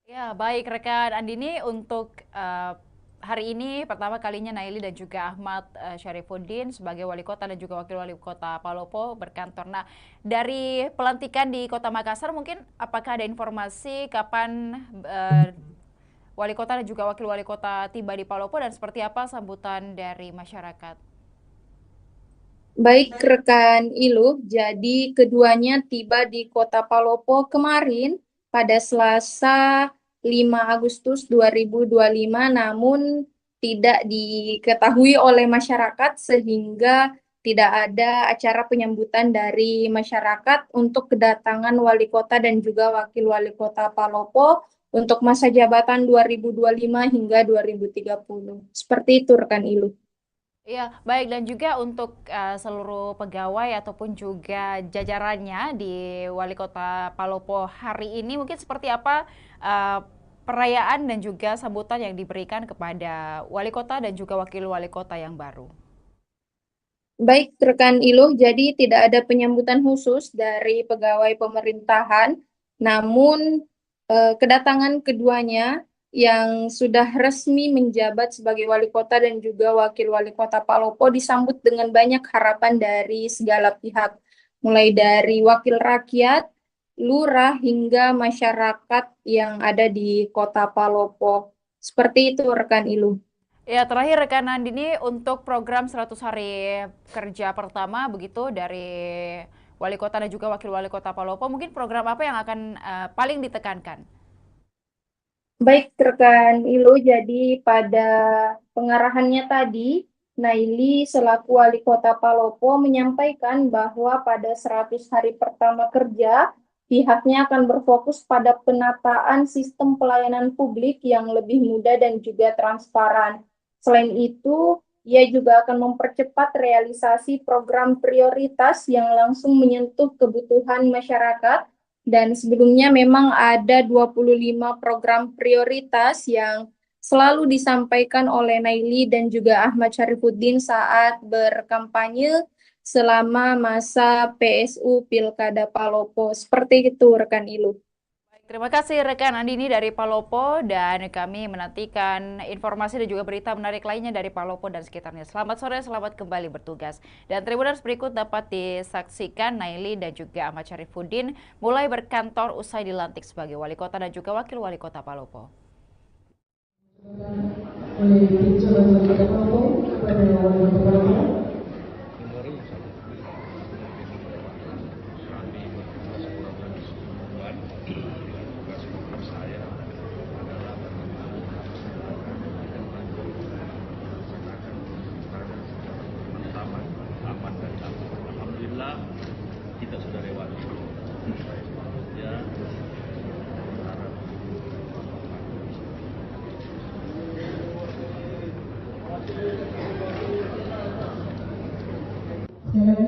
Ya, baik rekan Andini, untuk hari ini pertama kalinya Naili dan juga Ahmad Syarifuddin sebagai wali kota dan juga wakil wali kota Palopo berkantor. Nah, dari pelantikan di Kota Makassar, mungkin apakah ada informasi kapan wali kota dan juga wakil wali kota tiba di Palopo dan seperti apa sambutan dari masyarakat? Baik rekan Ilu, jadi keduanya tiba di Kota Palopo kemarin pada Selasa 5 Agustus 2025, namun tidak diketahui oleh masyarakat sehingga tidak ada acara penyambutan dari masyarakat untuk kedatangan wali kota dan juga wakil wali kota Palopo untuk masa jabatan 2025 hingga 2030. Seperti itu rekan Ilu. Iya, baik, dan juga untuk seluruh pegawai ataupun juga jajarannya di Wali Kota Palopo hari ini, mungkin seperti apa perayaan dan juga sambutan yang diberikan kepada Wali Kota dan juga Wakil Wali Kota yang baru? Baik, rekan Iluh, jadi tidak ada penyambutan khusus dari pegawai pemerintahan, namun kedatangan keduanya yang sudah resmi menjabat sebagai wali kota dan juga wakil wali kota Palopo disambut dengan banyak harapan dari segala pihak, mulai dari wakil rakyat, lurah, hingga masyarakat yang ada di kota Palopo. Seperti itu rekan Ilu. Ya, terakhir rekan Andini, untuk program 100 hari kerja pertama begitu dari wali kota dan juga wakil wali kota Palopo, mungkin program apa yang akan paling ditekankan? Baik rekan Ilu, jadi pada pengarahannya tadi, Naili selaku wali kota Palopo menyampaikan bahwa pada 100 hari pertama kerja, pihaknya akan berfokus pada penataan sistem pelayanan publik yang lebih mudah dan juga transparan. Selain itu, ia juga akan mempercepat realisasi program prioritas yang langsung menyentuh kebutuhan masyarakat. Dan sebelumnya memang ada 25 program prioritas yang selalu disampaikan oleh Naili dan juga Ahmad Syarifuddin saat berkampanye selama masa PSU Pilkada Palopo. Seperti itu rekan Ilu. Terima kasih rekan Andini dari Palopo, dan kami menantikan informasi dan juga berita menarik lainnya dari Palopo dan sekitarnya. Selamat sore, selamat kembali bertugas. Dan Tribuners, berikut dapat disaksikan Naili dan juga Ahmad Syarifuddin mulai berkantor usai dilantik sebagai wali kota dan juga wakil wali kota Palopo. Kita sudah lewati ya, sekali lagi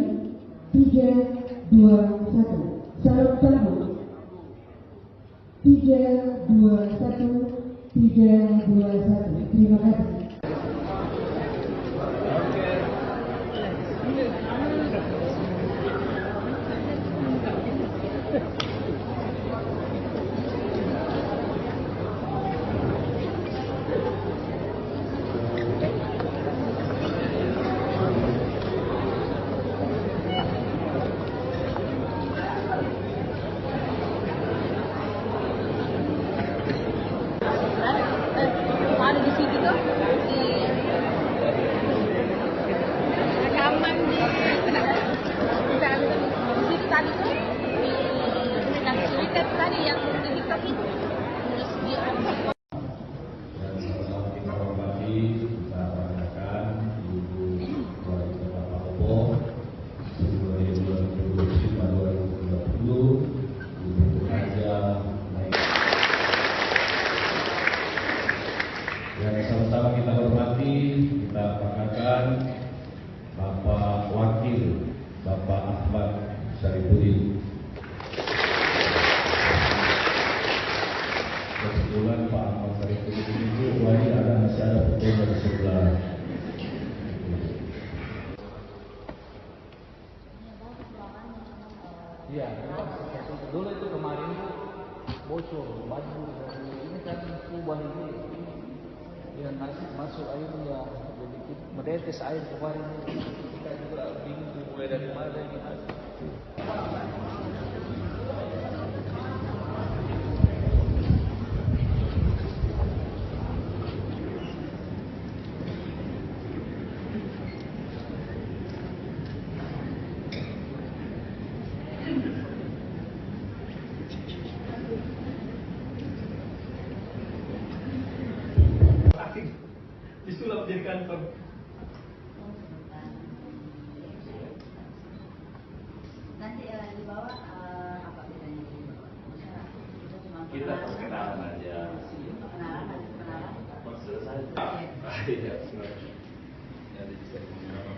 3, 2, 1 salam sambut 3, 2, 1 3, 2, 1. Terima kasih. Ada di situ tuh di Syarifudin. Kebetulan Pak Ahmad Syarifudin itu masih ada fotonya di sebelah. Iya, dulu itu kemarin itu bocor baju dari ini kan kubah ini, ya nasi masuk air ya jadi menetes air kemarin kita juga bingung mulai dari mana ini. Disulap jadi kantor. Nanti di bawah apa bedanya di bawah? Kita perkenalan aja. Perkenalan. Selesai. Iya, sebenarnya. Ya, bisa dibilang.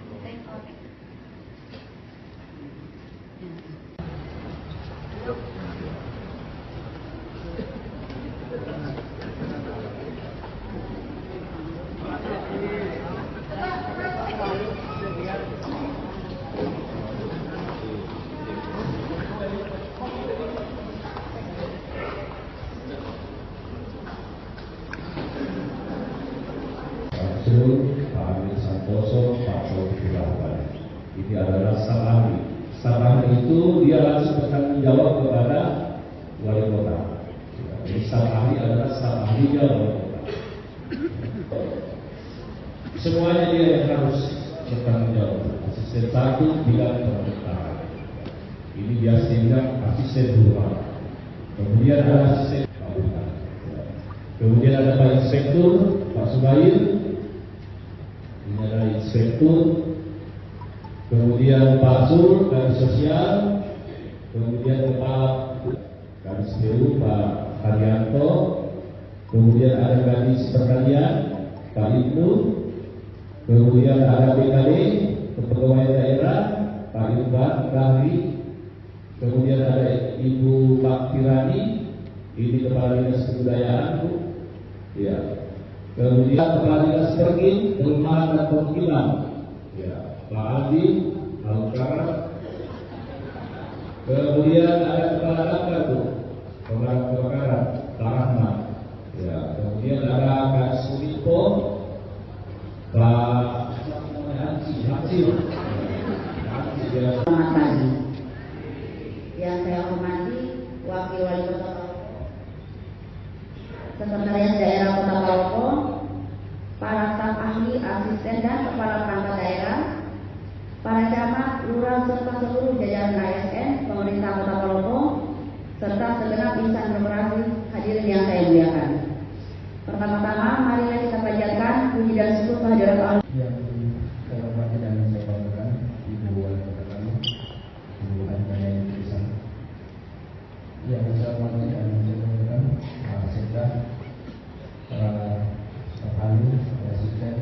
Pak Amir Santoso, Pak Taufik Rahman. Ini adalah staf ahli. Staf ahli itu dia langsung bertanggung jawab kepada wali kota. Jadi staf ahli adalah staf ahlinya wali kota. Semuanya dia yang harus bertanggung jawab. Asisten satu bidang pemerintahan. Ini biasa dibilang asisten rumah. Kemudian ada asisten bangunan. Kemudian ada Pak Inspektur, Pak Subair. Ini adalah inspektur, kemudian Pak Sur, Kadis Sosial, kemudian Kepala Kadis PU, Pak Haryanto, kemudian ada Kadis Pertanian, Pak Ibnu, kemudian ada BKD, Kepegawaian Daerah, Pak Irfan Rahri, kemudian ada Ibu Pak Tirani, ini Kepala Dinas Kebudayaan, Bu. Ya. Kemudian Kepala Dinas Pergin, Perumahan dan Permukiman, ya, Pak Adi, Alukara. Kemudian ada Kepala Damkar tuh, Pemadam Kebakaran, Pak Rahmat. Ya, kemudian ada Kak Sulipo, Pak Hansir. Selamat pagi. Yang saya hormati Wakil Wali Kota Palopo, Sekretariat Daerah Kota Palopo, para staf ahli, asisten dan kepala perangkat daerah, para camat, lurah serta seluruh jajaran ASN, pemerintah Kota Palopo, serta segenap insan korporasi hadirin yang saya muliakan. Pertama-tama, marilah kita panjatkan puji dan syukur kehadirat Allah. Yang saya hormati dan saya banggakan Ibu Wali Kota kami, Ibu Anjana yang Pisang. Yang saya hormati dan saya banggakan Pak Sekda, para staf ahli, asisten,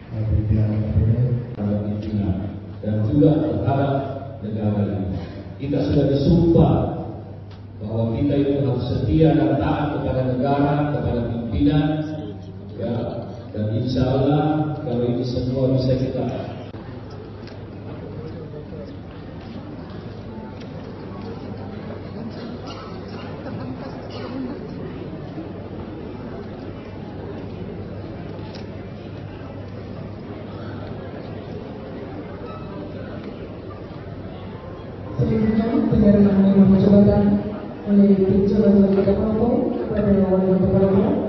pimpinan KPD, pimpinan dan juga terhadap negara ini. Kita sudah disumpah bahwa kita itu harus setia dan taat kepada negara, kepada pimpinan, ya, dan insya Allah kalau ini semua bisa kita. Selanjutnya penyerahan nomor jabatan oleh Jalan Wali Kota Palopo pada Wali Kota Palopo.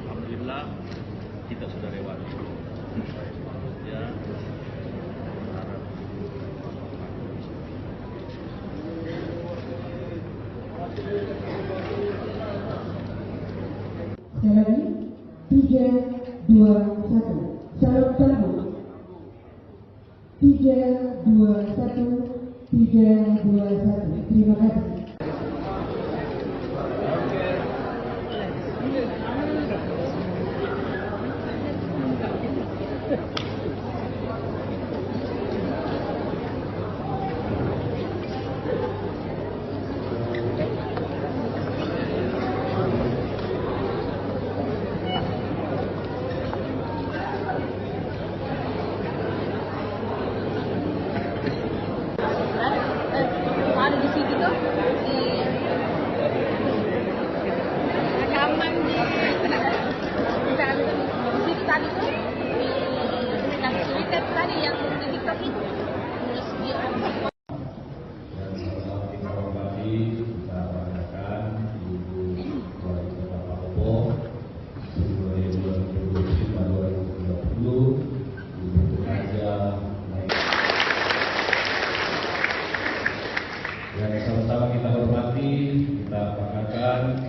Alhamdulillah kita sudah lewat. Ya. Sekali lagi, 3, 2, 1. Salam tangguh. 3, 2, 1. 3, 2, 1. Terima kasih. Ada di situ tuh di rekaman di situ tadi tuh di Twitter tadi yang di TikTok itu terus dia yang sama-sama kita hormati, kita banggakan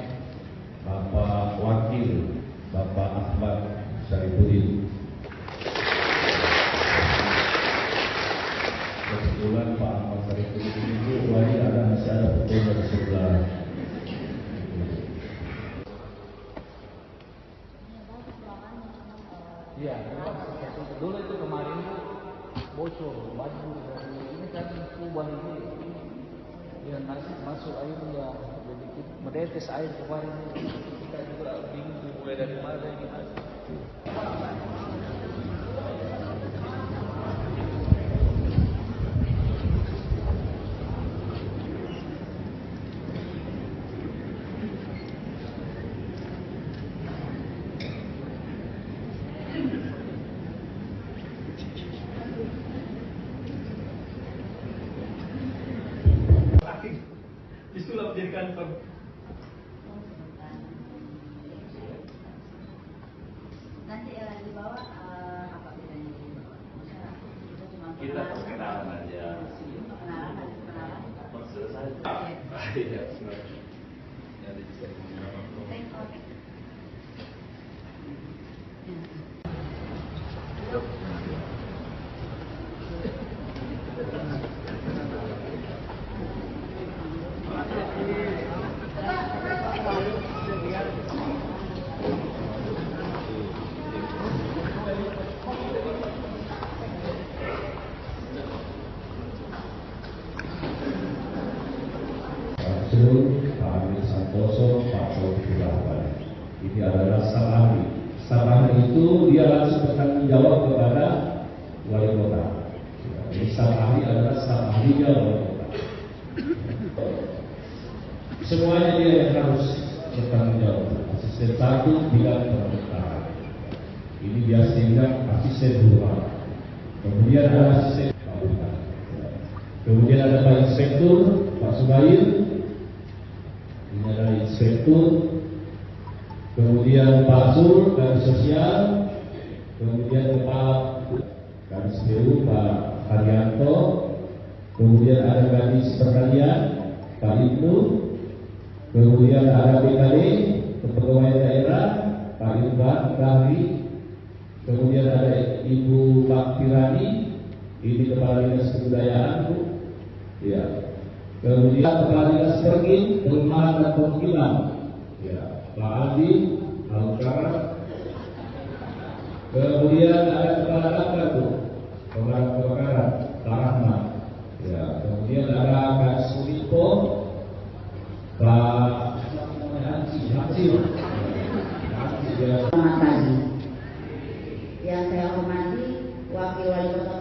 Bapak Wakil, Bapak Ahmad Syarifuddin. Kebetulan Pak Ahmad Syarifuddin itu wajib masih ada fotonya di sebelah. Iya, dulu itu kemarin bocor baju dari ini kan kubah ini. Ya nanti masuk air ya jadi menetes air kemarin kita juga bingung mulai dari mana gitu. Itulah menjadikan Nanti di bawah apa bedanya di bawah? kita perkenalan aja. Perkenalan. Selesai. Iya, sebenarnya. Ada di sini. Pak Amir Santoso, Pak Taufik Rahman. Ini adalah staf ahli. Staf ahli itu dia langsung bertanggung jawab kepada wali kota. Jadi staf ahli adalah staf ahlinya wali kota. Semuanya dia yang harus bertanggung jawab. Asisten satu bidang pemerintahan. Ini biasa dibilang asisten dua. Kemudian ada asisten pemerintahan. Kemudian ada Pak Inspektur, Pak Subair. Ini adalah inspektur, kemudian Pak Sur dari sosial, kemudian kepala Kadis PU Pak Haryanto, kemudian ada Kadis Pertanian Pak Ibnu, kemudian ada BKD Kepegawaian Daerah Pak Irfan Kahri, kemudian ada Ibu Pak Tirani, ini Kepala Dinas Kebudayaan Bu, ya. Kemudian Kepala Dinas Pergin, Perumahan dan Permukiman, ya, Pak Andi, Al-Karat. Kemudian ada Kepala Dapur Bu, Pemadam Kebakaran, Pak Rahmat. Ya, kemudian ada Kak Sulipo, Pak Hansi. Selamat pagi. Yang saya hormati Wakil Wali Kota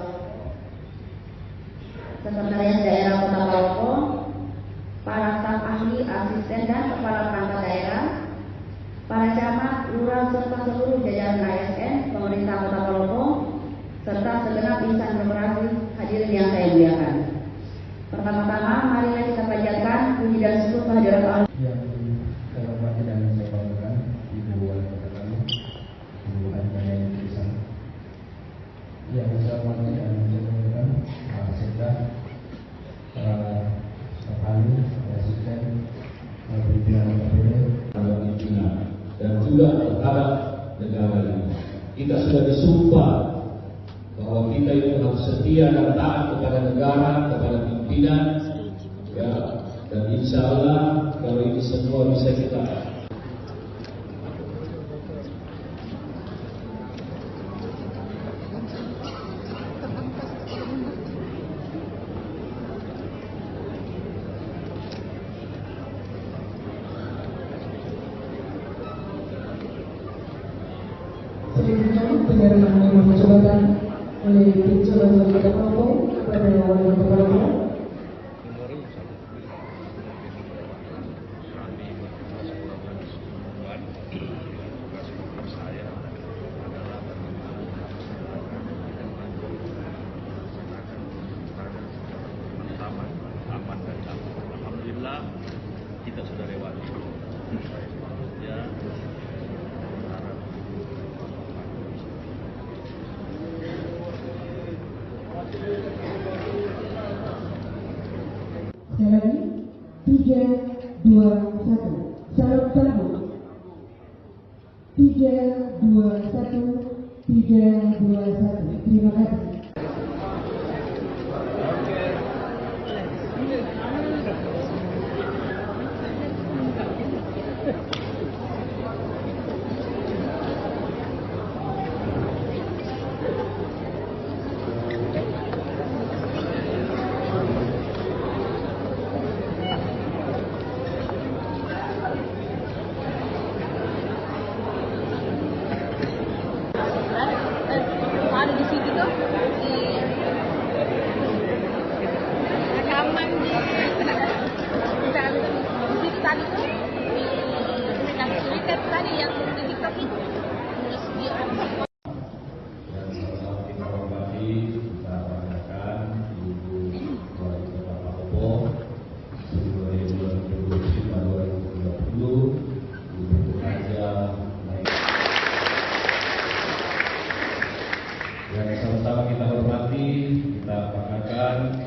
Sekretariat Daerah Kota Palopo, para staf ahli, asisten dan kepala perangkat daerah, para camat, lurah serta seluruh jajaran ASN, pemerintah Kota Palopo, serta segenap insan demokrasi hadirin yang saya muliakan. Pertama-tama, marilah kita panjatkan puji dan syukur kehadirat Allah. Yang saya hormati dan saya banggakan Ibu Wali Kota kami, Ibu Anjana Indonesia. Yang saya hormati dan saya banggakan Pak Sekda, staf ahli, asisten, pimpinan dan juga terhadap negara ini. Kita sudah disumpah bahwa kita itu harus setia dan taat kepada negara, kepada pimpinan pimpinan, ya, dan insya Allah kalau ini semua bisa kita Selanjutnya penyerahan nomor jabatan oleh Dirjen Wali Kota Palopo kepada Wali Kota Palopo. Alhamdulillah kita sudah lewati. Ya. Sekali lagi, 3, 2, 1. Salam sambut. 3, 2, 1. 3, 2, 1. Terima kasih. Ada di situ tuh di rekaman di situ tadi tuh di Twitter tadi yang di TikTok itu terus di kita hormati, kita banggakan Ibu Wali Kota Palopo sebagai 2025-2030 Ibu Raja. Yang sama-sama kita hormati, kita banggakan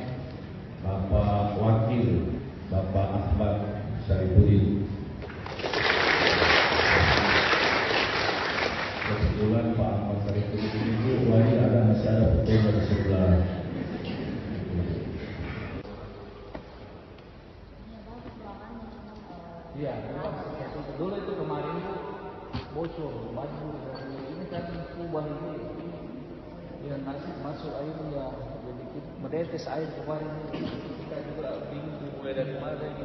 Bapak Wakil Bapak Ahmad Syarifuddin. Kebetulan Pak Ahmad Syarifuddin itu masih ada fotonya di sebelah. Iya, dulu itu kemarin itu bocor, baju ini kan kubah ini, ya nasi masuk airnya, jadi menetes air kemarin. Kita juga bingung mulai dari mana ini.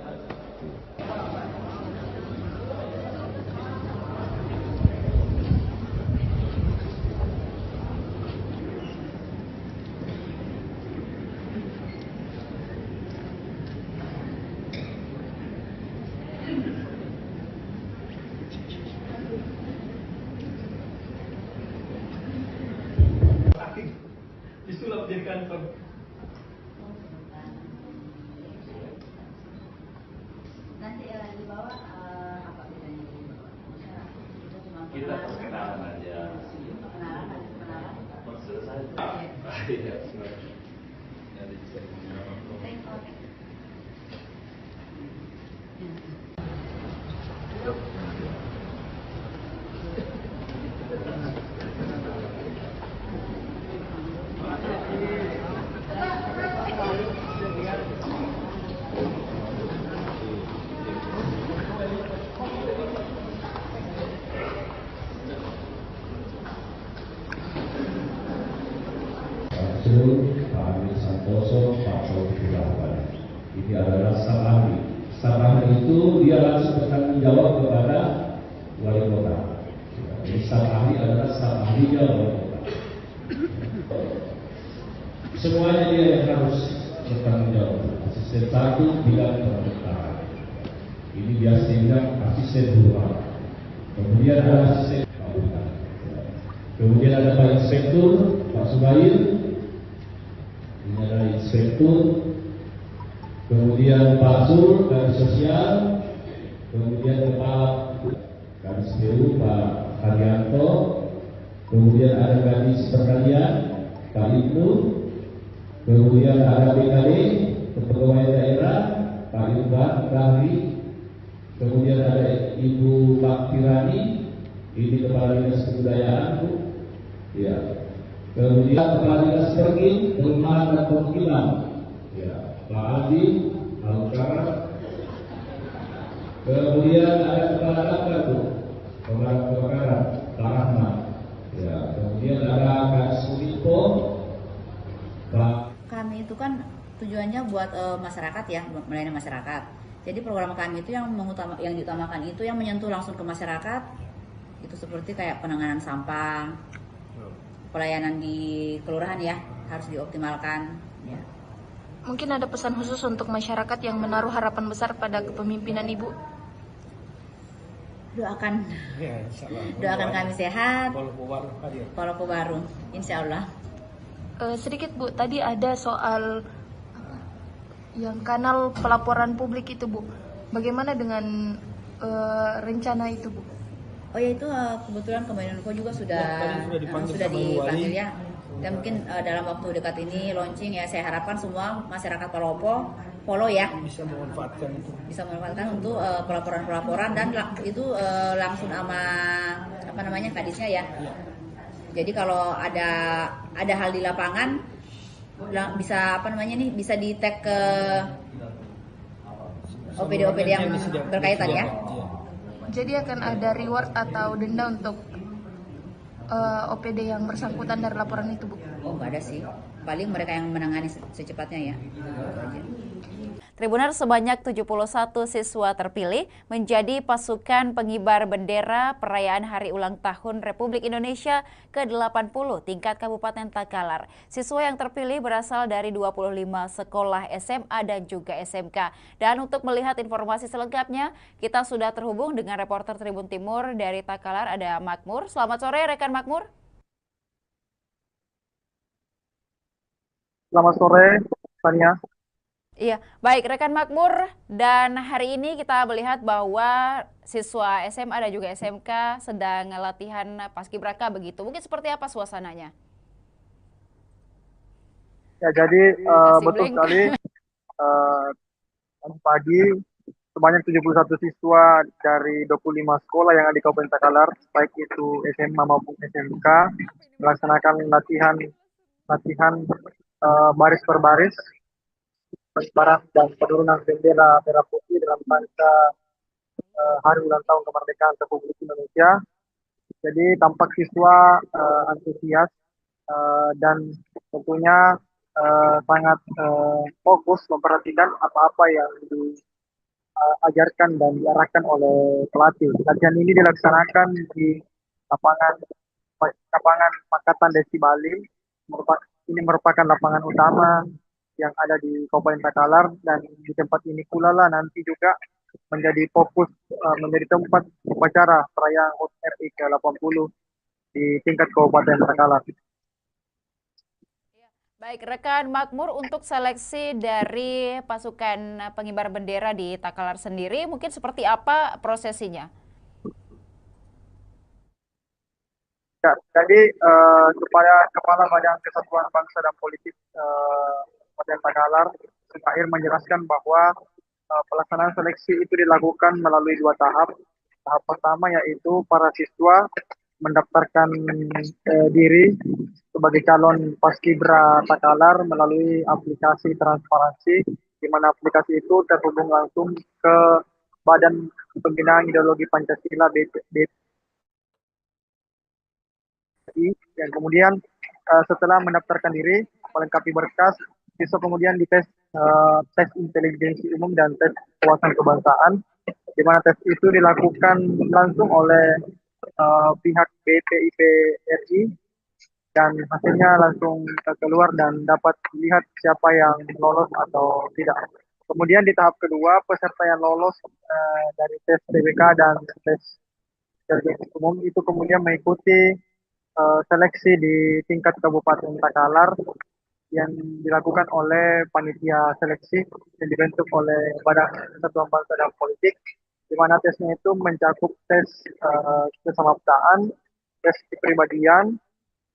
Disulap jadi kantor. Nanti di bawah apa bedanya di bawah? Kita cuma Kita perkenalan aja. Perkenalan, ada perkenalan. Selesai. Iya, semua. Ada bisa Pak Amir Santoso, Pak Taufik Rahman. Ini adalah staf ahli. Staf ahli itu dia langsung bertanggung jawab kepada wali kota. Jadi staf ahli adalah staf ahlinya wali kota. Semuanya dia yang harus bertanggung jawab. Asisten satu bidang pemerintahan. Ini biasa bilang asisten rumah. Kemudian ada asisten bangunan. Kemudian ada Pak Inspektur, Pak Subair. Ini adalah Inspektur. Kemudian Pak Sur dari Sosial. Kemudian Kepala Kadis PU Pak Haryanto. Kemudian ada Kadis Pertanian Pak Ibnu. Kemudian ada BKD Kepegawaian Daerah Pak Irfan Rahri. Kemudian ada Ibu Pak Tirani, ini Kepala Dinas Kebudayaan, Bu. Ya. Kemudian Kepala Dinas Pergin, Perumahan dan Permukiman. Ya. Pak Adi Alukara. Kemudian ada kepala daftar Bu, pemadam kebakaran Pak Rahmat. Ya, kemudian ada Kak Sulipo, Pak. Kami itu kan tujuannya buat masyarakat ya, melayani masyarakat. Jadi program kami itu yang diutamakan itu yang menyentuh langsung ke masyarakat. Itu seperti kayak penanganan sampah, pelayanan di kelurahan ya harus dioptimalkan. Ya. Mungkin ada pesan khusus untuk masyarakat yang menaruh harapan besar pada kepemimpinan Ibu. Doakan, doakan kami sehat, Palopo baru, insya Allah. Sedikit Bu, tadi ada soal yang kanal pelaporan publik itu Bu. Bagaimana dengan rencana itu Bu? Oh ya itu kebetulan Kominfo juga sudah dipanggil ya. Dan mungkin dalam waktu dekat ini launching ya, saya harapkan semua masyarakat Palopo ya bisa memanfaatkan untuk pelaporan dan itu langsung sama kadisnya ya. Jadi kalau ada hal di lapangan bisa bisa di tag ke OPD yang berkaitan ya. Jadi akan ada reward atau denda untuk OPD yang bersangkutan dari laporan itu Bu? Oh nggak ada sih, paling mereka yang menangani secepatnya ya. Tribuners, sebanyak 71 siswa terpilih menjadi pasukan pengibar bendera perayaan Hari Ulang Tahun Republik Indonesia ke-80 tingkat Kabupaten Takalar. Siswa yang terpilih berasal dari 25 sekolah SMA dan juga SMK. Dan untuk melihat informasi selengkapnya, kita sudah terhubung dengan reporter Tribun Timur dari Takalar, ada Makmur. Selamat sore rekan Makmur. Selamat sore, Tania. Iya, baik rekan Makmur, dan hari ini kita melihat bahwa siswa SMA dan juga SMK sedang latihan paskibraka begitu. Mungkin seperti apa suasananya? Ya, jadi betul sekali. Pagi sebanyak 71 siswa dari 25 sekolah yang ada di Kabupaten Takalar, baik itu SMA maupun SMK, melaksanakan latihan baris per baris, pengibaran dan penurunan bendera merah putih dalam rangka Hari Ulang Tahun Kemerdekaan Republik Indonesia. Jadi tampak siswa antusias dan tentunya sangat fokus memperhatikan apa-apa yang diajarkan dan diarahkan oleh pelatih. Latihan ini dilaksanakan di lapangan Pakatan Desi Bali. Ini merupakan lapangan utama yang ada di Kabupaten Takalar, dan di tempat ini pula lah nanti juga menjadi fokus, menjadi tempat upacara perayaan HUT RI ke-80 di tingkat Kabupaten Takalar. Baik, rekan Makmur, untuk seleksi dari pasukan pengibar bendera di Takalar sendiri, mungkin seperti apa prosesinya? Ya, jadi kepada Kepala Badan Kesatuan Bangsa dan Politik Kabupaten Takalar, Sukair menjelaskan bahwa pelaksanaan seleksi itu dilakukan melalui 2 tahap. Tahap pertama yaitu para siswa mendaftarkan diri sebagai calon paskibra Takalar melalui aplikasi transparansi, di mana aplikasi itu terhubung langsung ke Badan Pembinaan Ideologi Pancasila BPI. Dan kemudian setelah mendaftarkan diri, melengkapi berkas, siswa kemudian dites tes intelijensi umum dan tes wawasan kebangsaan, di mana tes itu dilakukan langsung oleh pihak BPIP RI, dan hasilnya langsung keluar dan dapat dilihat siapa yang lolos atau tidak. Kemudian di tahap kedua, peserta yang lolos dari tes TBK dan tes intelijensi umum itu kemudian mengikuti seleksi di tingkat Kabupaten Takalar yang dilakukan oleh panitia seleksi yang dibentuk oleh Badan Kesatuan Bangsa dan Politik, di mana tesnya itu mencakup tes kesamaptaan, tes kepribadian,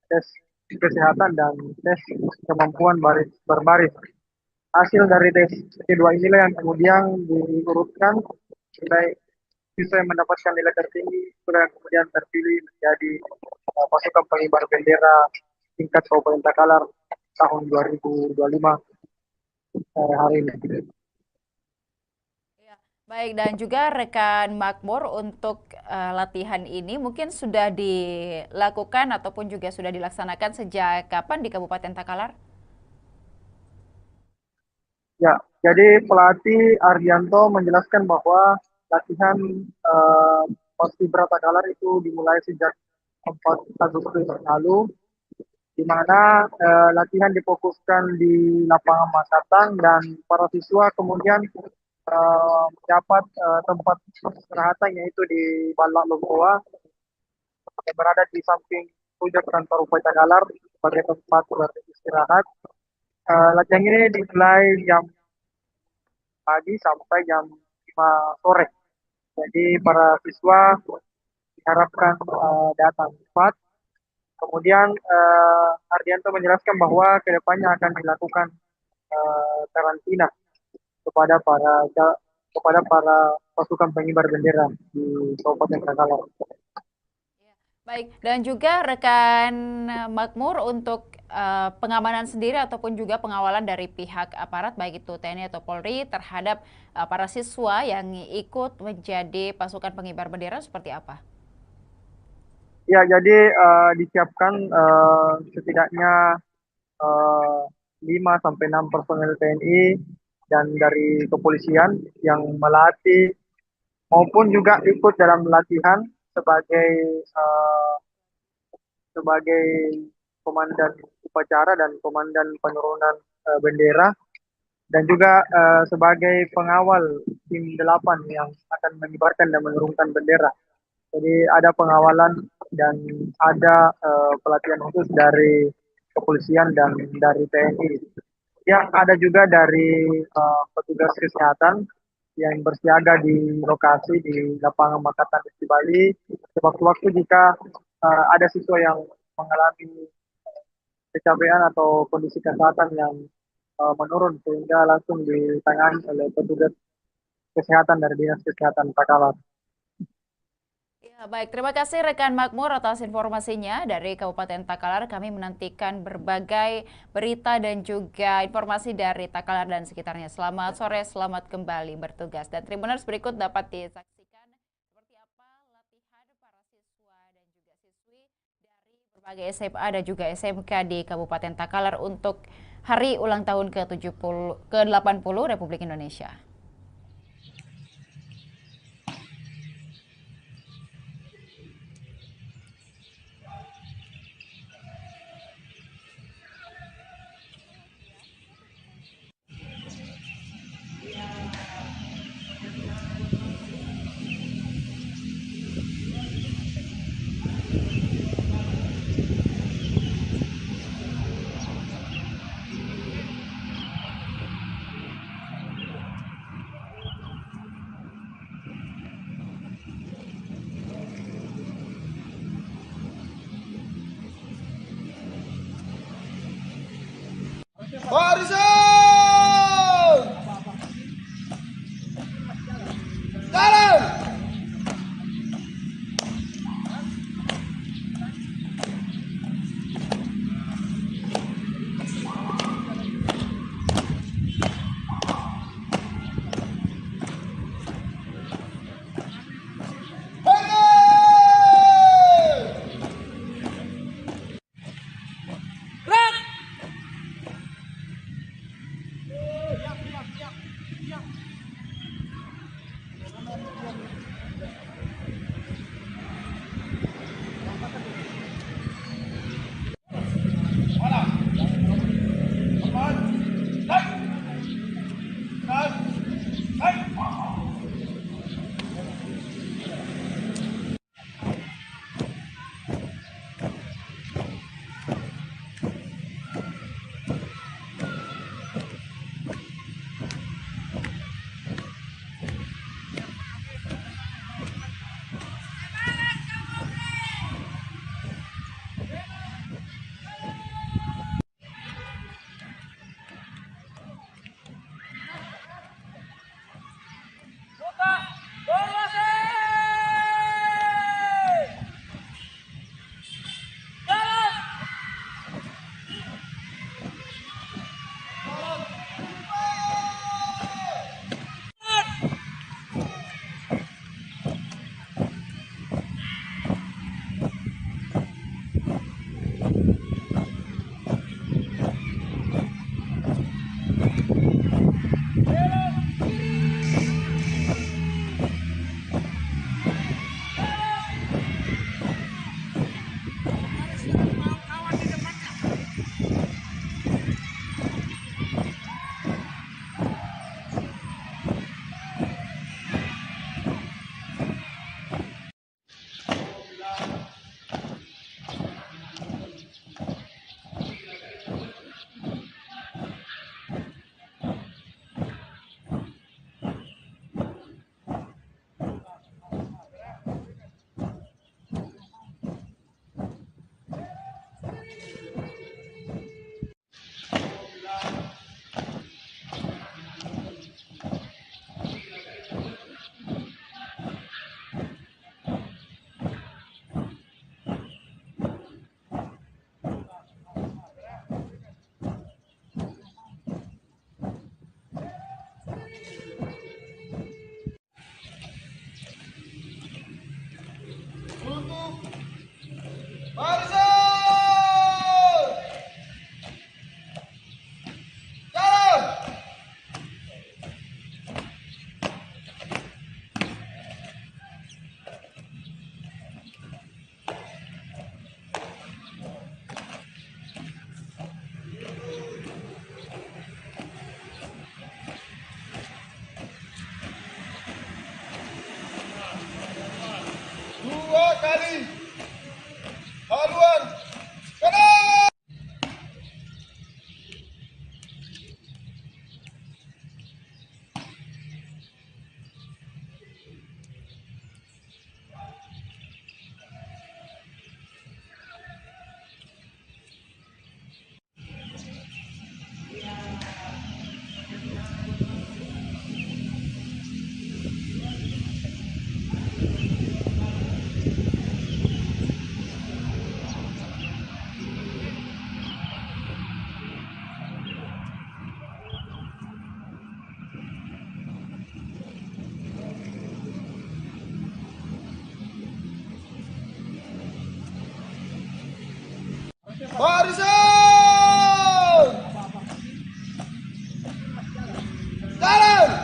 tes kesehatan, dan tes kemampuan baris berbaris. Hasil dari tes kedua inilah yang kemudian diurutkan nilai siswa yang mendapatkan nilai tertinggi yang kemudian terpilih menjadi pasukan pengibar bendera tingkat Kabupaten Takalar tahun 2025. hari ini. Baik, dan juga rekan Makmur untuk latihan ini mungkin sudah dilakukan ataupun juga sudah dilaksanakan sejak kapan di Kabupaten Takalar? Ya, jadi pelatih Arianto menjelaskan bahwa latihan Paskibra Takalar itu dimulai sejak 4 Agustus lalu, di mana latihan difokuskan di lapangan Makatang dan para siswa kemudian mendapat tempat istirahatan yaitu di Balak Lomboa yang berada di samping pojok kantor Upaya Takalar sebagai tempat beristirahat. Latihan ini dimulai jam pagi sampai jam 5 sore. Jadi para siswa diharapkan datang cepat. Kemudian Ardianto menjelaskan bahwa kedepannya akan dilakukan karantina kepada para pasukan pengibar bendera di Kabupaten Takalar. Baik, dan juga rekan Makmur untuk pengamanan sendiri ataupun juga pengawalan dari pihak aparat baik itu TNI atau Polri terhadap para siswa yang ikut menjadi pasukan pengibar bendera seperti apa? Ya, jadi disiapkan setidaknya 5 sampai 6 personel TNI dan dari kepolisian yang melatih maupun juga ikut dalam latihan sebagai komandan upacara dan komandan penurunan bendera dan juga sebagai pengawal tim 8 yang akan mengibarkan dan menurunkan bendera. Jadi ada pengawalan dan ada pelatihan khusus dari kepolisian dan dari TNI. Yang ada juga dari petugas kesehatan yang bersiaga di lokasi di lapangan Makatan di Bali. Sewaktu-waktu jika ada siswa yang mengalami kecapean atau kondisi kesehatan yang menurun sehingga langsung ditangani oleh petugas kesehatan dari Dinas Kesehatan Takalar. Ya, baik, terima kasih rekan Makmur atas informasinya dari Kabupaten Takalar. Kami menantikan berbagai berita dan juga informasi dari Takalar dan sekitarnya. Selamat sore, selamat kembali bertugas. Dan Tribuners berikut dapat disaksikan seperti apa latihan para siswa dan juga siswi dari berbagai SMA dan juga SMK di Kabupaten Takalar untuk hari ulang tahun ke-80 Republik Indonesia. kali. Haluan. Kanan. Barisan! Jalan!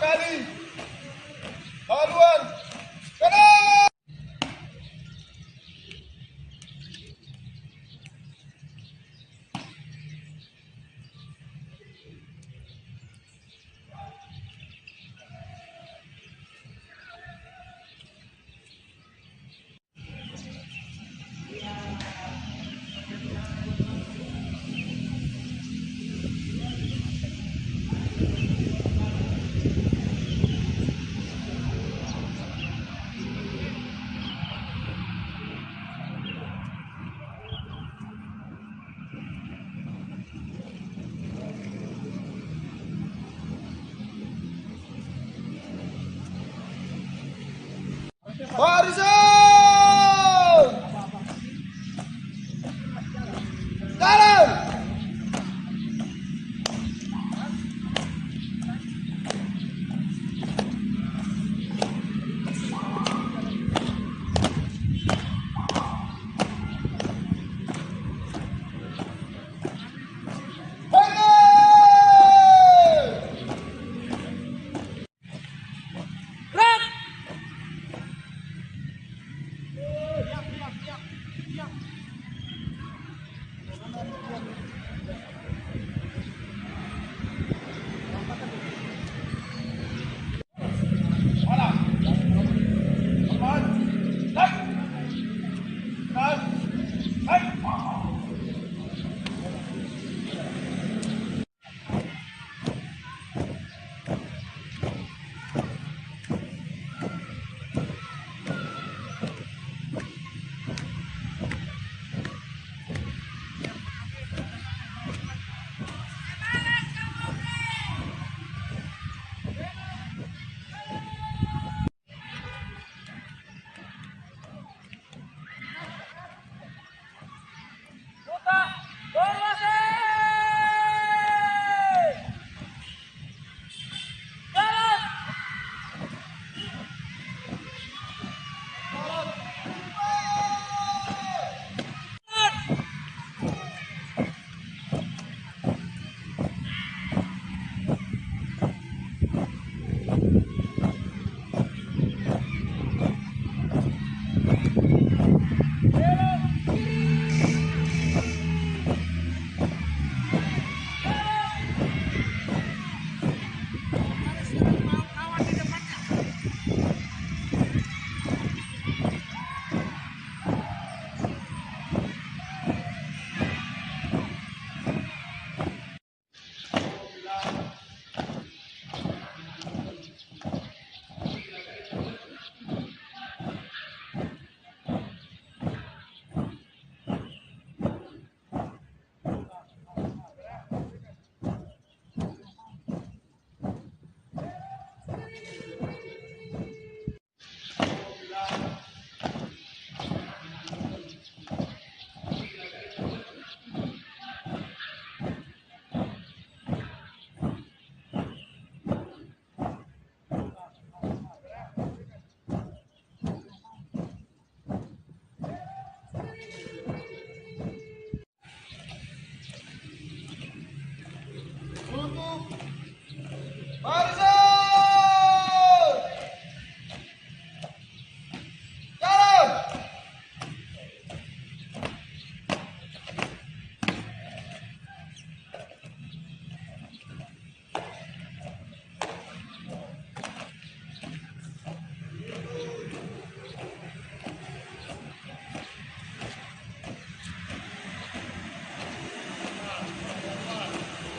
kali. Haluan. Kanan. Barisan! Jalan!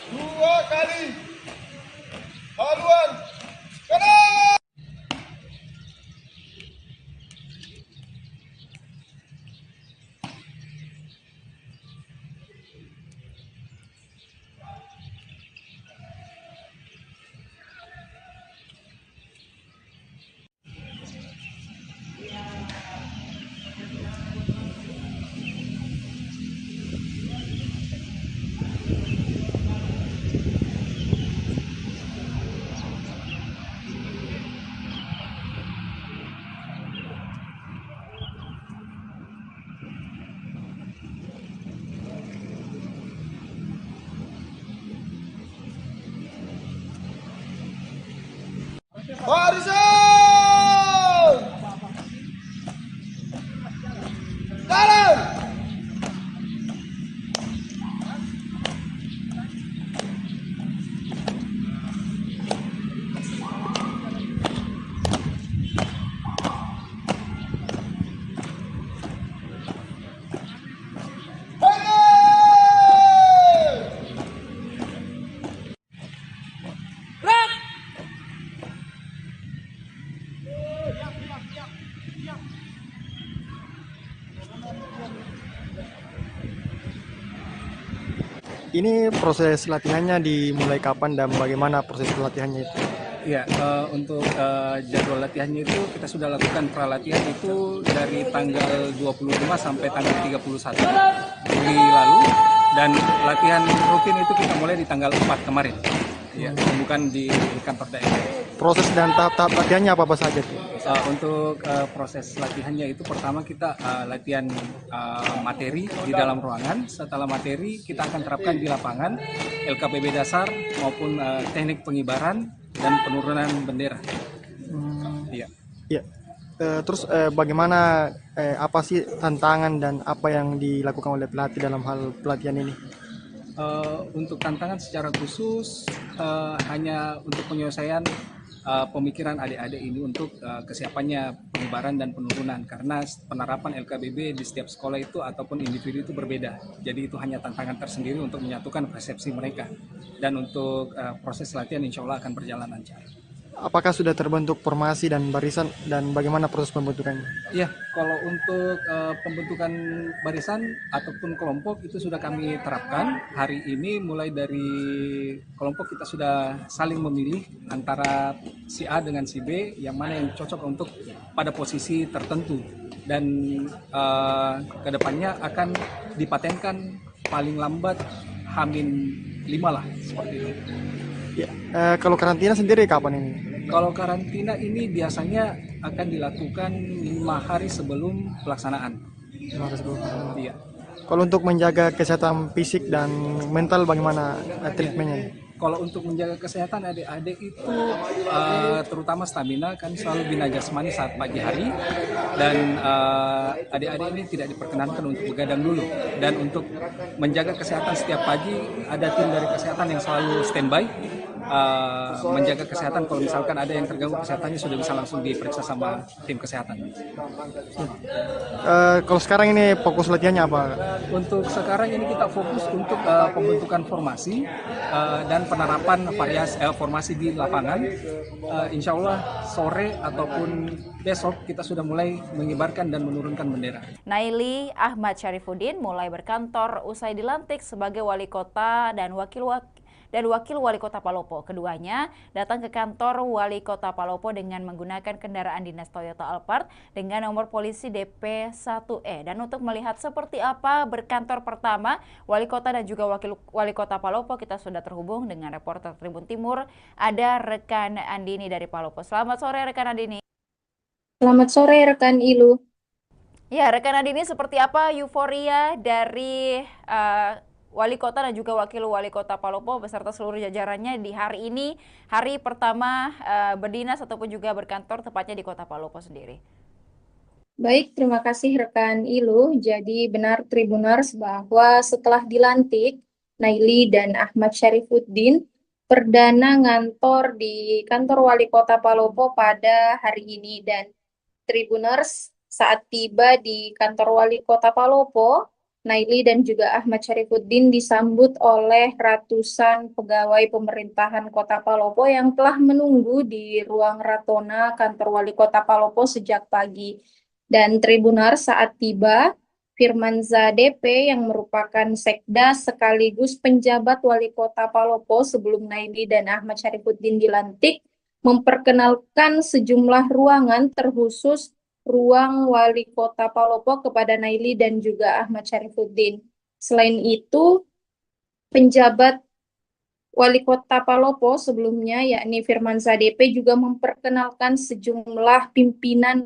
Dua kali. Haluan. Kanan. Barisan! Jalan! Ini proses latihannya dimulai kapan dan bagaimana proses latihannya itu? Ya, untuk jadwal latihannya itu kita sudah lakukan pralatihan itu dari tanggal 25 sampai tanggal 31 Juli lalu, dan latihan rutin itu kita mulai di tanggal 4 kemarin. Ya, bukan di kantor daerah. Proses dan tahap-tahap latihannya apa saja tuh? Untuk proses latihannya itu pertama kita latihan materi di dalam ruangan. Setelah materi kita akan terapkan di lapangan LKPB dasar maupun teknik pengibaran dan penurunan bendera. Iya. Iya. Terus bagaimana apa sih tantangan dan apa yang dilakukan oleh pelatih dalam hal pelatihan ini? Untuk tantangan secara khusus hanya untuk penyelesaian pemikiran adik-adik ini untuk kesiapannya pengibaran dan penurunan, karena penerapan LKBB di setiap sekolah itu ataupun individu itu berbeda. Jadi itu hanya tantangan tersendiri untuk menyatukan persepsi mereka, dan untuk proses latihan insya Allah akan berjalan lancar. Apakah sudah terbentuk formasi dan barisan dan bagaimana proses pembentukannya? Ya, kalau untuk pembentukan barisan ataupun kelompok itu sudah kami terapkan hari ini. Mulai dari kelompok kita sudah saling memilih antara si A dengan si B, yang mana yang cocok untuk pada posisi tertentu, dan kedepannya akan dipatenkan paling lambat H-5 lah, seperti itu. Ya, kalau karantina sendiri kapan ini? Kalau karantina ini biasanya akan dilakukan 5 hari sebelum pelaksanaan. 5 hari sebelum pelaksanaan. Iya. Kalau untuk menjaga kesehatan fisik dan mental bagaimana treatmentnya? Kalau untuk menjaga kesehatan adik-adik itu terutama stamina, kan selalu bina jasmani saat pagi hari, dan adik-adik ini tidak diperkenankan untuk begadang dulu. Dan untuk menjaga kesehatan setiap pagi ada tim dari kesehatan yang selalu standby menjaga kesehatan. Kalau misalkan ada yang terganggu kesehatannya sudah bisa langsung diperiksa sama tim kesehatan. Kalau sekarang ini fokus latihannya apa? Untuk sekarang ini kita fokus untuk pembentukan formasi dan penerapan formasi di lapangan. Insya Allah sore ataupun besok kita sudah mulai mengibarkan dan menurunkan bendera. Naili Ahmad Syarifuddin mulai berkantor usai dilantik sebagai wali kota dan wakil wali kota Palopo. Keduanya datang ke kantor wali kota Palopo dengan menggunakan kendaraan dinas Toyota Alphard dengan nomor polisi DP1E. Dan untuk melihat seperti apa berkantor pertama wali kota dan juga wakil wali kota Palopo, kita sudah terhubung dengan reporter Tribun Timur, ada rekan Andini dari Palopo. Selamat sore rekan Andini. Selamat sore rekan Ilu. Ya, rekan Andini, seperti apa euforia dari Wali Kota dan juga Wakil Wali Kota Palopo beserta seluruh jajarannya di hari ini, hari pertama berdinas ataupun juga berkantor tepatnya di Kota Palopo sendiri. Baik, terima kasih rekan Ilu. Jadi benar Tribuners bahwa setelah dilantik, Naili dan Ahmad Syarifuddin perdana ngantor di kantor Wali Kota Palopo pada hari ini. Dan Tribuners saat tiba di kantor Wali Kota Palopo, Naili dan juga Ahmad Syarifuddin disambut oleh ratusan pegawai pemerintahan Kota Palopo yang telah menunggu di ruang Ratona kantor Wali Kota Palopo sejak pagi. Dan Tribuners saat tiba, Firmanza DP yang merupakan sekda sekaligus penjabat Wali Kota Palopo sebelum Naili dan Ahmad Syarifuddin dilantik, memperkenalkan sejumlah ruangan terkhusus ruang Wali Kota Palopo kepada Naili dan juga Ahmad Syarifuddin. Selain itu, penjabat Wali Kota Palopo sebelumnya, yakni Firmanza DP, juga memperkenalkan sejumlah pimpinan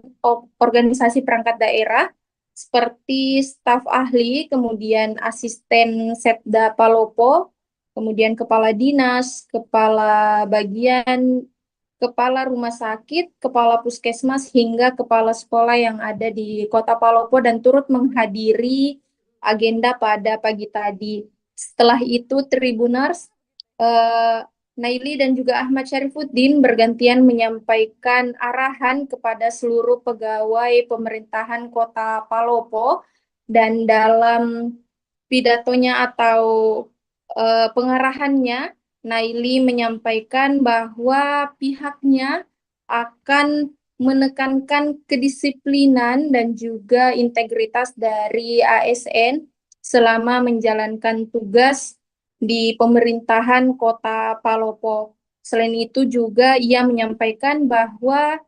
organisasi perangkat daerah seperti staf ahli, kemudian asisten Setda Palopo, kemudian kepala dinas, kepala bagian, kepala rumah sakit, kepala puskesmas, hingga kepala sekolah yang ada di Kota Palopo dan turut menghadiri agenda pada pagi tadi. Setelah itu, Tribuners, Naili dan juga Ahmad Syarifuddin bergantian menyampaikan arahan kepada seluruh pegawai pemerintahan Kota Palopo, dan dalam pidatonya atau pengarahannya, Naili menyampaikan bahwa pihaknya akan menekankan kedisiplinan dan juga integritas dari ASN selama menjalankan tugas di pemerintahan Kota Palopo. Selain itu juga ia menyampaikan bahwa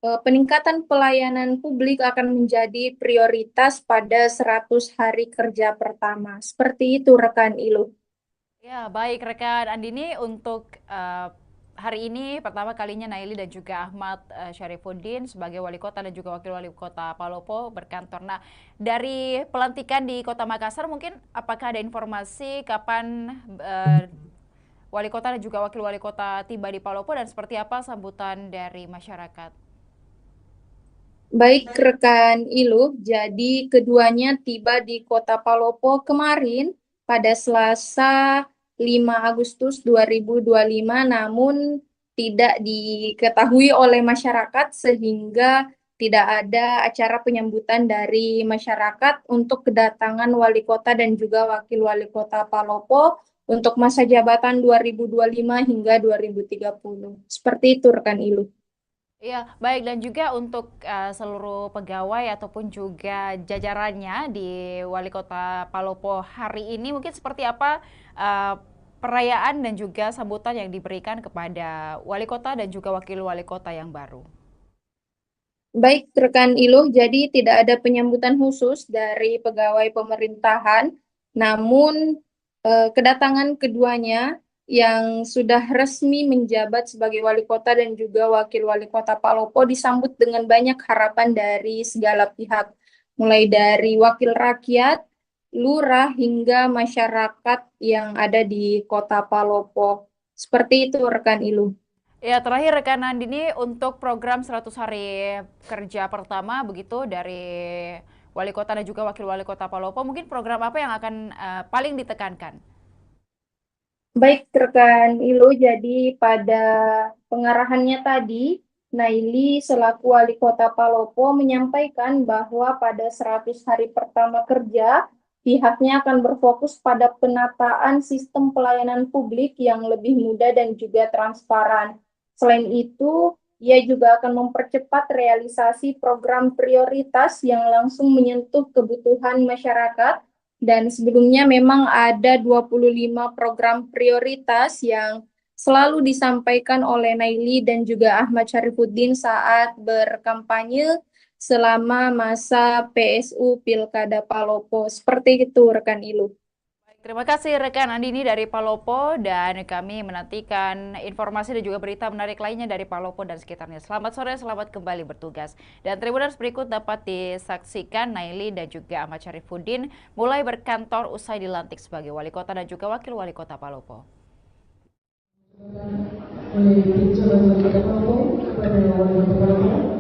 peningkatan pelayanan publik akan menjadi prioritas pada 100 hari kerja pertama. Seperti itu rekan Ilu. Ya, baik rekan Andini, untuk hari ini pertama kalinya Naili dan juga Ahmad Syarifuddin sebagai Wali Kota dan juga Wakil Wali Kota Palopo berkantor. Nah, dari pelantikan di Kota Makassar, mungkin apakah ada informasi kapan Wali Kota dan juga Wakil Wali Kota tiba di Palopo dan seperti apa sambutan dari masyarakat? Baik rekan Ilu, jadi keduanya tiba di Kota Palopo kemarin pada Selasa 5 Agustus 2025, namun tidak diketahui oleh masyarakat sehingga tidak ada acara penyambutan dari masyarakat untuk kedatangan Wali Kota dan juga Wakil Wali Kota Palopo untuk masa jabatan 2025 hingga 2030. Seperti itu rekan Ilu. Iya, baik, dan juga untuk seluruh pegawai ataupun juga jajarannya di Wali Kota Palopo hari ini, mungkin seperti apa perayaan dan juga sambutan yang diberikan kepada Wali Kota dan juga Wakil Wali Kota yang baru? Baik rekan Iluh, jadi tidak ada penyambutan khusus dari pegawai pemerintahan, namun kedatangan keduanya yang sudah resmi menjabat sebagai Wali Kota dan juga Wakil Wali Kota Palopo disambut dengan banyak harapan dari segala pihak, mulai dari wakil rakyat, lurah, hingga masyarakat yang ada di Kota Palopo. Seperti itu rekan Ilu. Ya, terakhir rekan Andini, untuk program 100 hari kerja pertama begitu dari Wali Kota dan juga Wakil Wali Kota Palopo, mungkin program apa yang akan paling ditekankan? Baik rekan Ilu, jadi pada pengarahannya tadi, Naili selaku Wali Kota Palopo menyampaikan bahwa pada 100 hari pertama kerja, pihaknya akan berfokus pada penataan sistem pelayanan publik yang lebih mudah dan juga transparan. Selain itu, ia juga akan mempercepat realisasi program prioritas yang langsung menyentuh kebutuhan masyarakat. Dan sebelumnya memang ada 25 program prioritas yang selalu disampaikan oleh Naili dan juga Ahmad Syarifuddin saat berkampanye selama masa PSU Pilkada Palopo. Seperti itu rekan Ilu. Terima kasih rekan Andini dari Palopo, dan kami menantikan informasi dan juga berita menarik lainnya dari Palopo dan sekitarnya. Selamat sore, selamat kembali bertugas. Dan Tribuners berikut dapat disaksikan Naili dan juga Ahmad Syarifuddin mulai berkantor usai dilantik sebagai wali kota dan juga wakil wali kota Palopo. Oleh calon wali kota Palopo pada wali kota Palopo.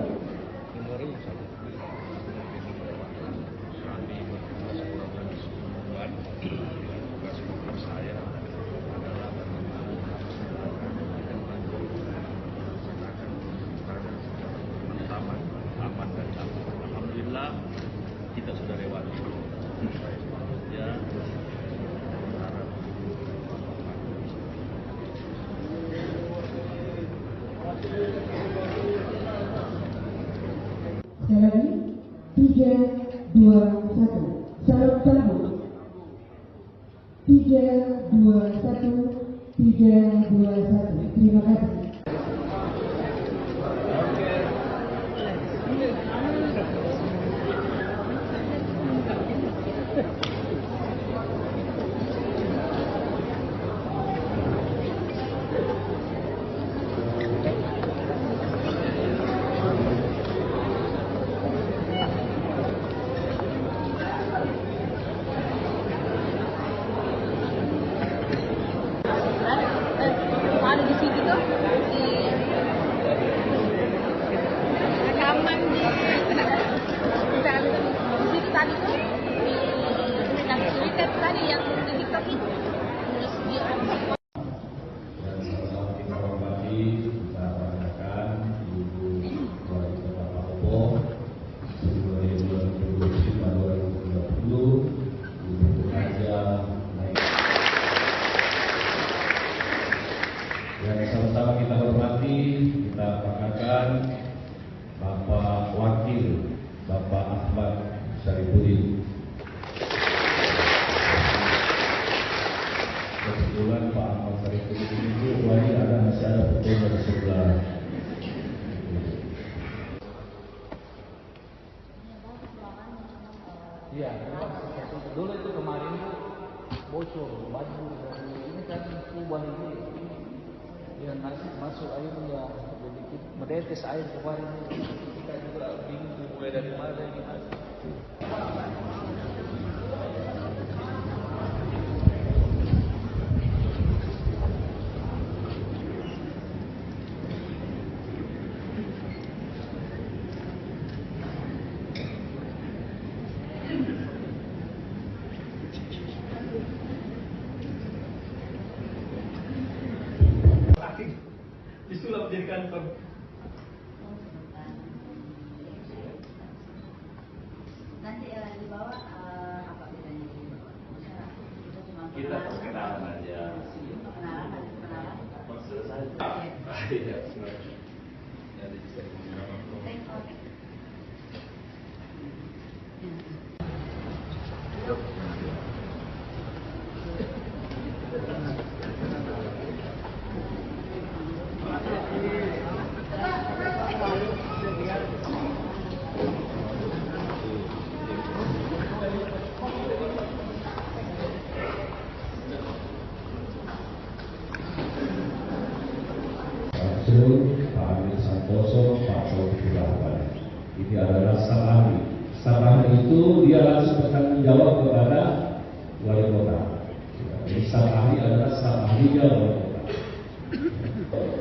Alhamdulillah kita sudah lewati. Ya, berharap sekali lagi 3, 2, 1 salam tamu 3, 2, 1 3, 2, 1 terima kasih. Ada di situ tuh di rekaman di situ tadi tuh di Twitter tadi yang di TikTok itu terus dia Dan sama-sama kita hormati, kita peranakan Ibu Wali Kota Palopo mulai 2025-2030 Ibu Raja naik. Yang sama-sama kita hormati, kita peranakan Bapak Wakil Bapak Ahmad Syarifuddin. Kebetulan Pak Ahmad Syarifuddin itu wali masih ada fotonya di sebelah. Iya, dulu itu kemarin bocor baju dari ini kan kubah ini, ya nasi masuk airnya jadi menetes air kemarin. Kita juga bingung mulai dari mana ini. disulap jadi kantor. Nanti di bawah apa bedanya di bawah? Kita perkenalan aja. Kenalan. Selesai. Iya, sebenarnya. Nanti bisa Pak Amir Santoso, Pak Taufik Rahman. Ini adalah staf ahli. Staf ahli itu dia langsung bertanggung jawab kepada wali kota. Jadi staf ahli adalah staf ahlinya wali kota.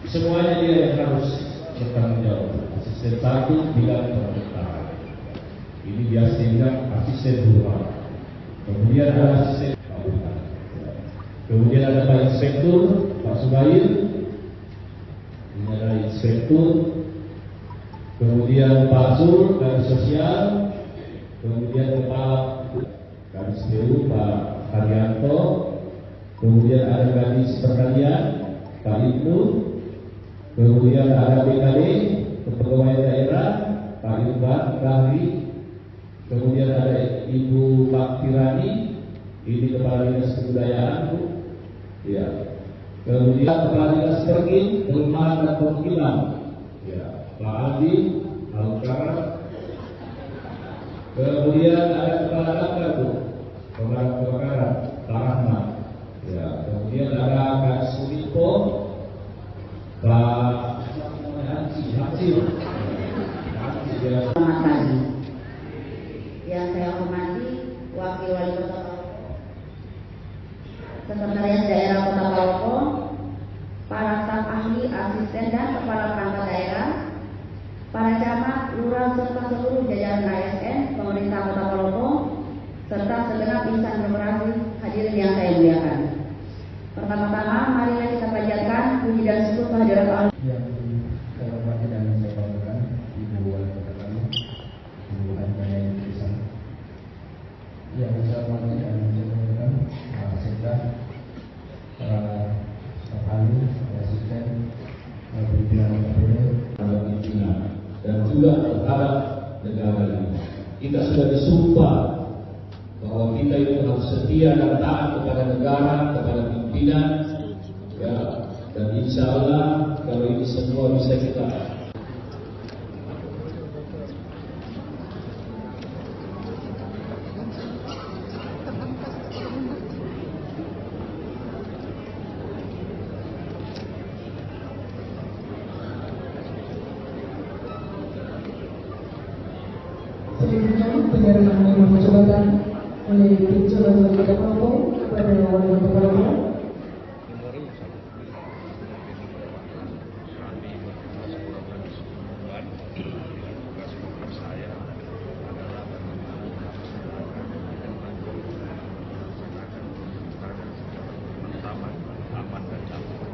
Semuanya dia yang harus bertanggung jawab. Asisten satu bidang pemerintahan. Ini biasa bilang asisten dua. Kemudian ada asisten kabupaten. Kemudian ada Pak Inspektur, Pak Subair. Ini adalah inspektur, kemudian Pak Sur dari sosial, kemudian kepala Kadis PU Pak Haryanto, kemudian ada Kadis Pertanian Pak Ibnu, kemudian ada BKD Kepegawaian Daerah Pak Irfan Bahri, kemudian ada Ibu Pak Tirani, ini Kepala Dinas Kebudayaan Bu, ya. Kemudian Kepala Dinas Pergin, Perumahan dan Permukiman, ya, Pak Andi, Alukara. Kemudian ada Kepala Dapur, program kebakaran Rahmat. Ya, kemudian ada Kak Sulipo, Pak Hansi. Selamat pagi. Yang saya hormati Wakil Wali Kota Palopo, Sekretariat Daerah Kota Palopo, para staf ahli, asisten dan kepala perangkat daerah, para camat, lurah serta seluruh jajaran ASN, pemerintah Kota Palopo, serta segenap insan demokrasi hadirin yang saya muliakan. Pertama-tama, marilah kita panjatkan puji dan syukur kehadirat Allah. Yang saya hormati dan saya banggakan Ibu Wali Kota kami, Ibu Anjana Indonesia. Yang saya hormati dan saya banggakan Pak Sekda, para staf ahli, asisten, pimpinan pimpinan dan juga terhadap negara ini. Kita sudah disumpah bahwa kita itu harus setia dan taat kepada negara, kepada pimpinan, ya, dan insya Allah kalau ini semua bisa kita Selanjutnya penyerahan nomor jabatan oleh Dirjen Wali Kota Palopo kepada Wali Kota Palopo.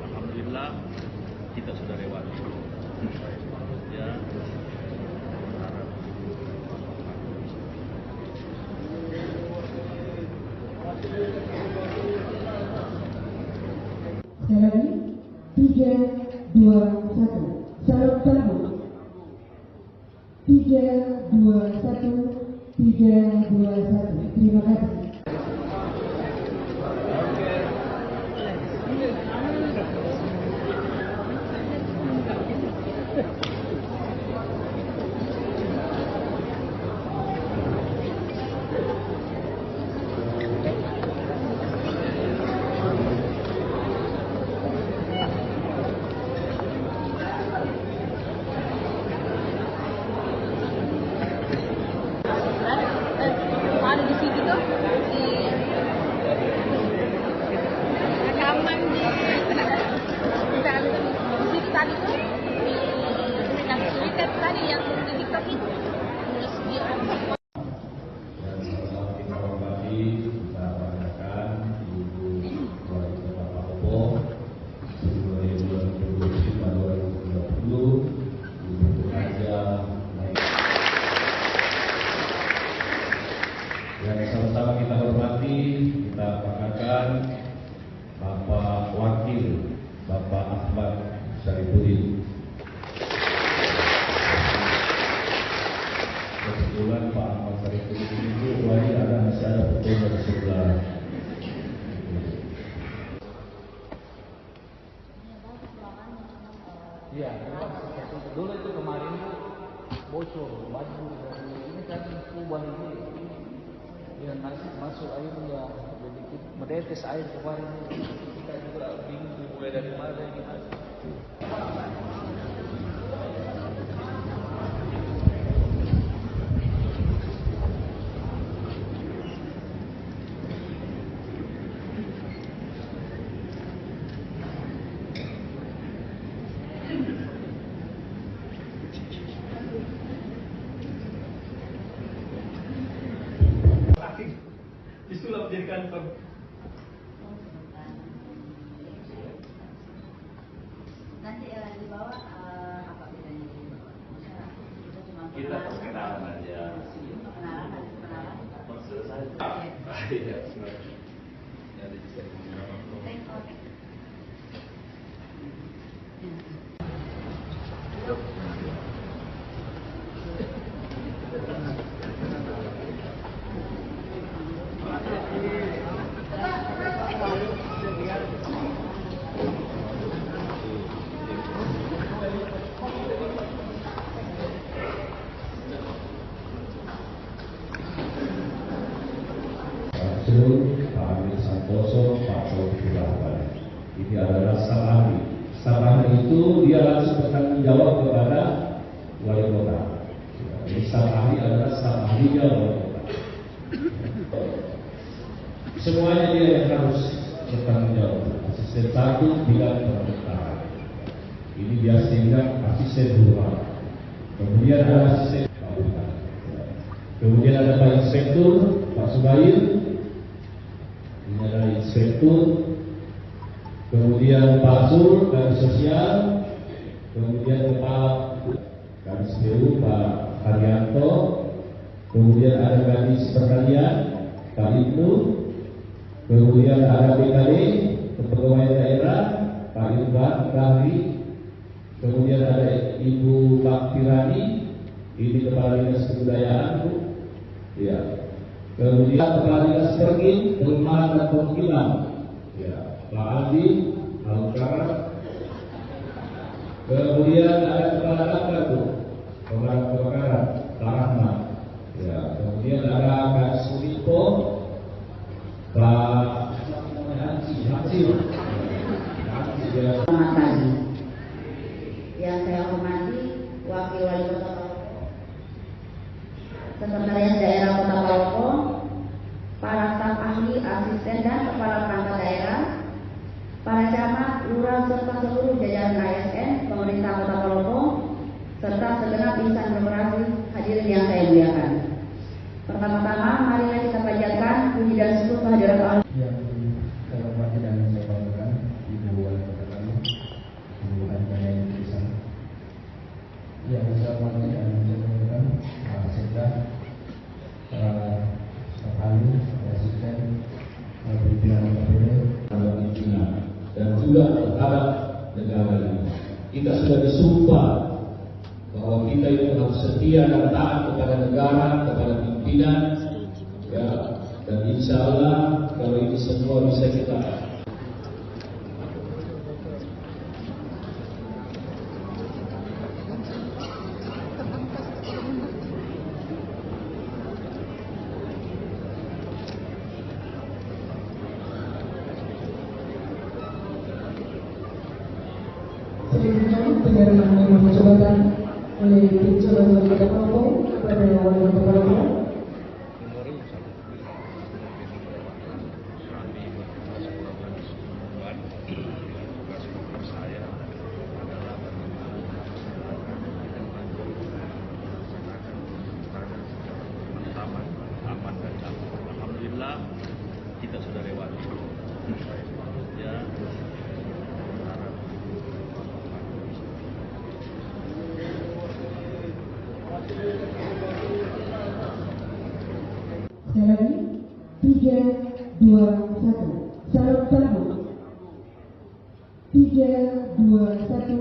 Alhamdulillah kita sudah lewati. Ya. Sekali lagi, 3, 2, 1. Salam tambah. 3, 2, 1. 3, 2, 1. Terima kasih. Ada di situ tuh di rekaman di situ tadi tuh di Twitter tadi yang di TikTok itu terus dia kita hormati, kita banggakan Ibu Wali Kota Palopo 2025-2030, Ibu Raja. Yang sama-sama kita hormati, kita banggakan Bapak Wakil, Bapak Ahmad Syarifuddin. Kebetulan Pak Ahmad Syarifuddin itu masih ada fotonya di sebelah. Iya, dulu itu kemarin bocor baju dan ini kan kubah ini ya masuk airnya jadi menetes air kemarin kita juga bingung mulai dari mana gitu. Disulap jadi kantor. Nanti di bawah apa bedanya di bawah? Kita cuma Kita perkenalan aja. Kenalan, habis kenalan. Maksud saya. Iya, sebenarnya. Ada bisa Oke. Dia adalah staf ahli. Staf ahli itu dia langsung bertanggung jawab kepada wali kota. Jadi staf ahli adalah staf ahlinya wali kota. Semuanya dia yang harus bertanggung jawab. Asisten satu bidang pemerintahan. Ini biasa dibilang asisten dua. Kemudian ada asisten. Kemudian ada Pak Inspektur, Pak Subair. Ini adalah Inspektur. Kemudian Pak Sur, Kadis Sosial. Kemudian Kepala Kadis PU, Pak Haryanto. Kemudian ada Kadis Pertanian, Pak Ibnu. Kemudian ada BKD, Kepegawaian Daerah, Pak Irfan Bahri. Kemudian ada Ibu Pak Tirani, ini Kepala Dinas Kebudayaan, Bu. Ya. Kemudian Kepala Dinas Pergin, Perumahan dan Permukiman, ya, Pak Adi Alukara. Kemudian ada Kepala Damkar, Bu, Pemadam Kebakaran, Pak Rahmat. Ya. Kemudian ada Kak Sulipo, Pak Hansir. Selamat pagi. Yang saya hormati Wakil Wali Kota Sekretariat Daerah Kota Palopo, para staf ahli, asisten dan kepala perangkat daerah, para camat, lurah serta seluruh jajaran ASN, pemerintah Kota Palopo, serta segenap insan korporasi hadirin yang saya muliakan. Pertama-tama, marilah kita panjatkan puji dan syukur kehadirat Allah. Yang saya hormati dan saya banggakan Ibu Wali Kota kami, Ibu Anjana Intisan. Yang saya hormati dan saya banggakan Pak Sekda, para staf ahli, asisten, pimpinan KPD, dan juga terhadap negara ini. Kita sudah disumpah bahwa kita itu harus setia dan taat kepada negara, kepada pimpinan, ya. Dan insya Allah kalau ini semua bisa kita Selanjutnya penerimaan memang jabatan oleh Jalan Wali Kota Palopo kepada Wali Kota Palopo. Alhamdulillah kita sudah lewati. Ya. Sekali lagi, 3, 2, 1. Salam sambut. 3, 2, 1.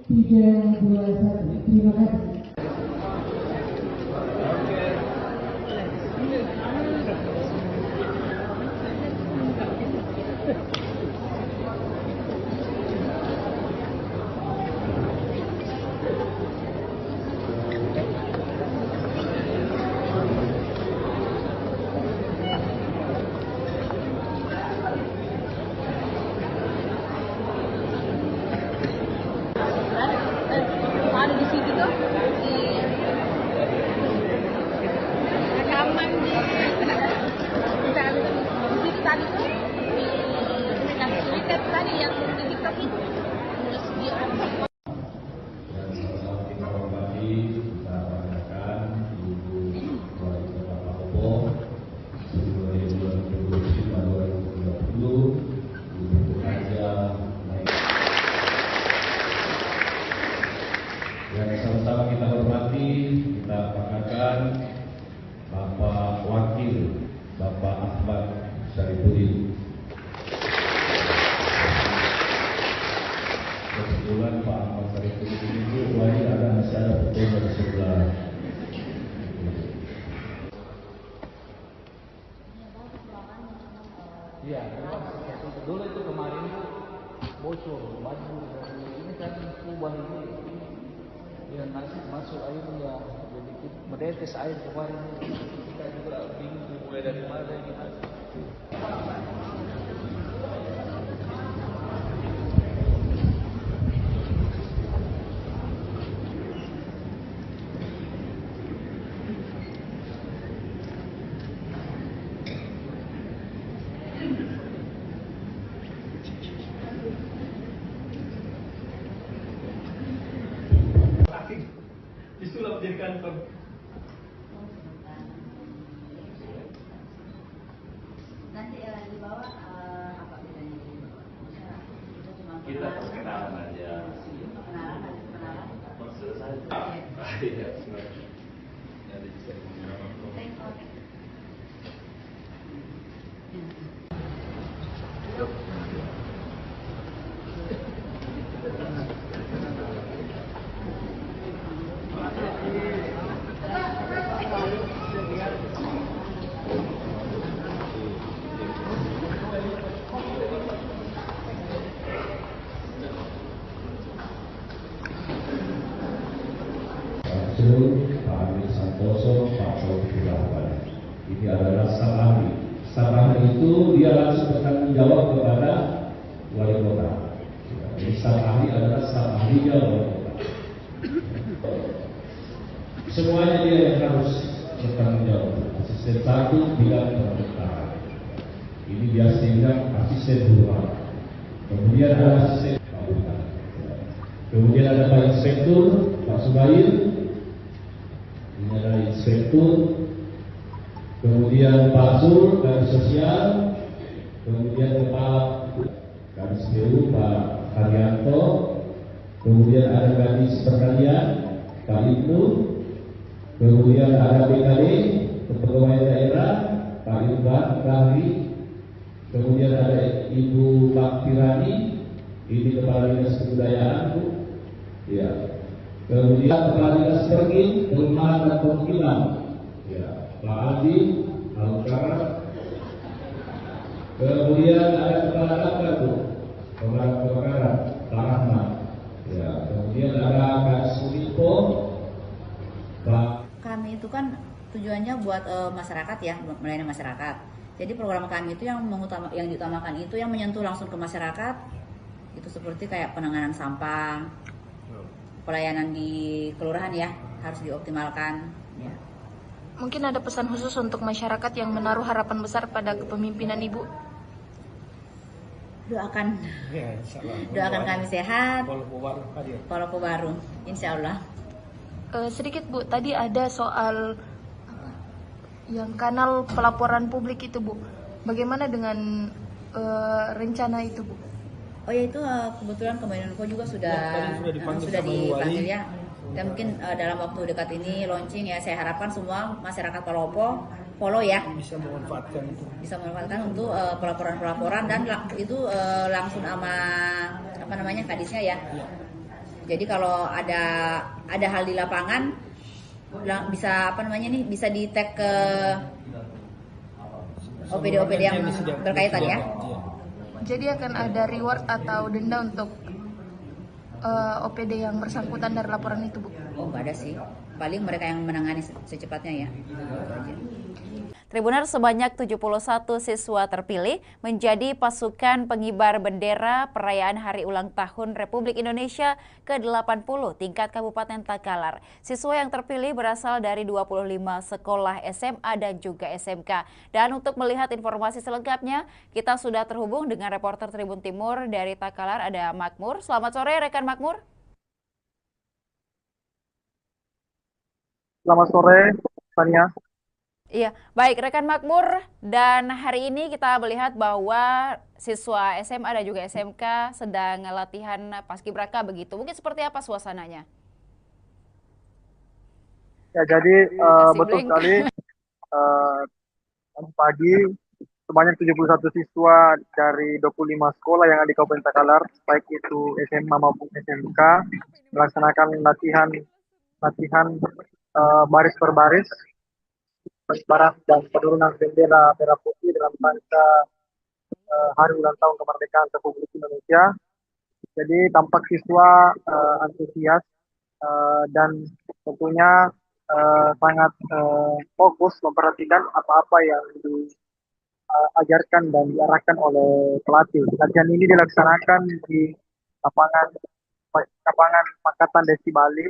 3, 2, 1. Terima kasih. Ada di situ tuh di rekaman di situ tadi tuh yang Twitter tadi yang di TikTok itu terus di dan sama-sama kita hormati, kita banggakan Ibu Wali Kota Palopo dari 2025-2030, Ibu bekerja naik. Dan sama-sama kita hormati, kita banggakan Bapak Wakil, Bapak Ahmad Syarifuddin. Kebetulan Pak Ahmad Syarifuddin itu wali ada masih ada fotonya di sebelah. Iya, dulu itu kemarin bocor baju dari ini kan kubah ini ya nasi masuk airnya jadi menetes air kemarin kita juga bingung mulai dari mana gitu. Disulap jadi kantor. Nanti di bawah apa bedanya di bawah? Itu cuma Kita perkenalan aja. Kenalan. Selesai. Iya, sebenarnya. Nanti bisa ngomong. Pak Amir Santoso, Pak Taufik Rahman. Ini adalah staf ahli. Staf ahli itu dia langsung bertanggung jawab kepada wali kota. Jadi staf ahli adalah staf ahlinya wali kota. Semuanya dia yang harus bertanggung jawab. Asisten satu bidang pemerintahan. Ini biasa dibilang asisten rumah. Kemudian ada asisten Pak Bukan. Kemudian ada Pak Inspektur Pak Subair. Ini adalah inspektur, kemudian Pak Sur, Kadis Sosial, kemudian Kepala Kadis PU Pak Haryanto, kemudian ada Kadis Pertanian Pak Ibnu, kemudian ada BKD, Kepegawaian Daerah Pak Irfan Kahri, kemudian ada Ibu Pak Tirani, ini Kepala Dinas Kebudayaan Bu, ya. Kemudian Kepala Dinas Pergi, Perumahan dan Perwakilan, ya, Pak Adi, Alukara. Kemudian ada Kepala Dapur tuh, Pemadam Kebakaran, Pak Rahmat. Ya, kemudian ada Kak Sulipo, Pak. Kami itu kan tujuannya buat masyarakat ya, melayani masyarakat. Jadi program kami itu yang diutamakan itu yang menyentuh langsung ke masyarakat. Itu seperti kayak penanganan sampah, pelayanan di kelurahan ya harus dioptimalkan ya. Mungkin ada pesan khusus untuk masyarakat yang menaruh harapan besar pada kepemimpinan Ibu? Doakan kami sehat, walaupun baru insya Allah. Sedikit Bu, tadi ada soal yang kanal pelaporan publik itu Bu, bagaimana dengan rencana itu Bu? Oh ya itu kebetulan Kominfo juga sudah dipanggil ya. Dan mungkin dalam waktu dekat ini launching ya. Saya harapkan semua masyarakat Palopo follow ya. Bisa memanfaatkan untuk pelaporan-pelaporan dan itu langsung sama kadisnya ya. Jadi kalau ada hal di lapangan bisa bisa di tag ke OPD yang berkaitan ya. Jadi akan ada reward atau denda untuk OPD yang bersangkutan dari laporan itu, Bu? Oh, nggak ada sih. Paling mereka yang menangani secepatnya ya. Tribuners, sebanyak 71 siswa terpilih menjadi pasukan pengibar bendera perayaan Hari Ulang Tahun Republik Indonesia ke-80 tingkat Kabupaten Takalar. Siswa yang terpilih berasal dari 25 sekolah SMA dan juga SMK. Dan untuk melihat informasi selengkapnya, kita sudah terhubung dengan reporter Tribun Timur dari Takalar, ada Makmur. Selamat sore, rekan Makmur. Selamat sore, Tania. Iya, baik rekan Makmur, dan hari ini kita melihat bahwa siswa SMA dan juga SMK sedang latihan paskibraka begitu. Mungkin seperti apa suasananya? Ya, jadi betul sekali pagi sebanyak 71 siswa dari 25 sekolah yang ada di Kabupaten Takalar, baik itu SMA maupun SMK, melaksanakan latihan baris per baris, pengibaran dan penurunan bendera merah putih dalam rangka Hari Ulang Tahun Kemerdekaan Republik Indonesia. Jadi tampak siswa antusias dan tentunya sangat fokus memperhatikan apa-apa yang diajarkan dan diarahkan oleh pelatih. Latihan ini dilaksanakan di lapangan Pakatan Desi Bali.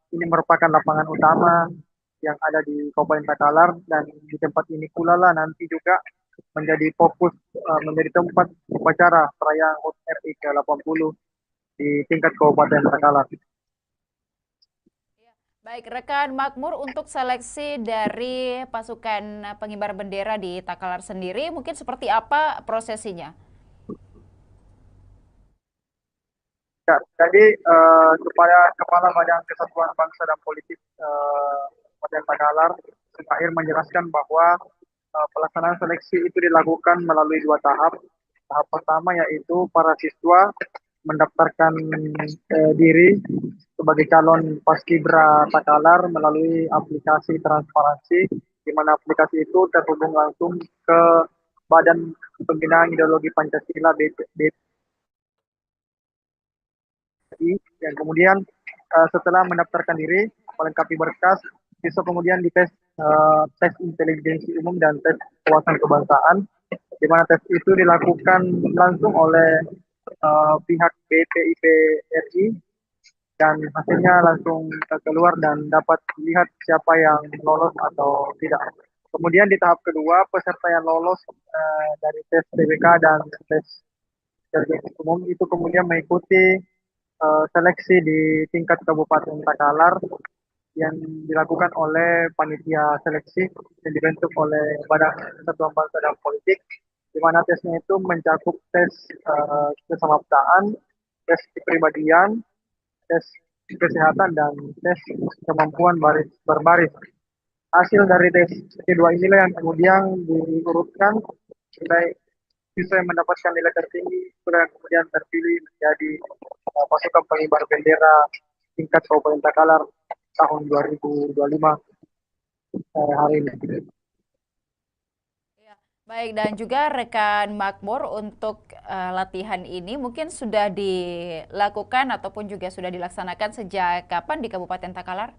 Ini merupakan lapangan utama yang ada di Kabupaten Takalar, dan di tempat ini pula lah nanti juga menjadi fokus menjadi tempat upacara perayaan HUT RI ke-80 di tingkat Kabupaten Takalar. Baik, rekan Makmur, untuk seleksi dari pasukan pengibar bendera di Takalar sendiri, mungkin seperti apa prosesinya? Ya, jadi supaya Kepala Badan Kesatuan Bangsa dan Politik Kabupaten Takalar, Sukair menjelaskan bahwa pelaksanaan seleksi itu dilakukan melalui dua tahap. Tahap pertama yaitu para siswa mendaftarkan diri sebagai calon paskibra Takalar melalui aplikasi transparansi, di mana aplikasi itu terhubung langsung ke Badan Pembinaan Ideologi Pancasila BPI, dan kemudian setelah mendaftarkan diri, melengkapi berkas, siswa kemudian dites tes intelijensi umum dan tes wawasan kebangsaan, di mana tes itu dilakukan langsung oleh pihak BPIP RI, dan hasilnya langsung keluar dan dapat dilihat siapa yang lolos atau tidak. Kemudian di tahap kedua, peserta yang lolos dari tes TBK dan tes intelijensi umum itu kemudian mengikuti seleksi di tingkat Kabupaten Takalar yang dilakukan oleh panitia seleksi yang dibentuk oleh Badan Kesatuan Bangsa dan Politik, di mana tesnya itu mencakup tes kesamaptaan, tes kepribadian, tes kesehatan, dan tes kemampuan berbaris. Hasil dari tes kedua inilah yang kemudian diurutkan sampai siswa yang mendapatkan nilai tertinggi sudah kemudian terpilih menjadi pasukan pengibar bendera tingkat Kabupaten Takalar tahun 2025 hari ini. Baik, dan juga rekan Makmur, untuk latihan ini mungkin sudah dilakukan ataupun juga sudah dilaksanakan sejak kapan di Kabupaten Takalar?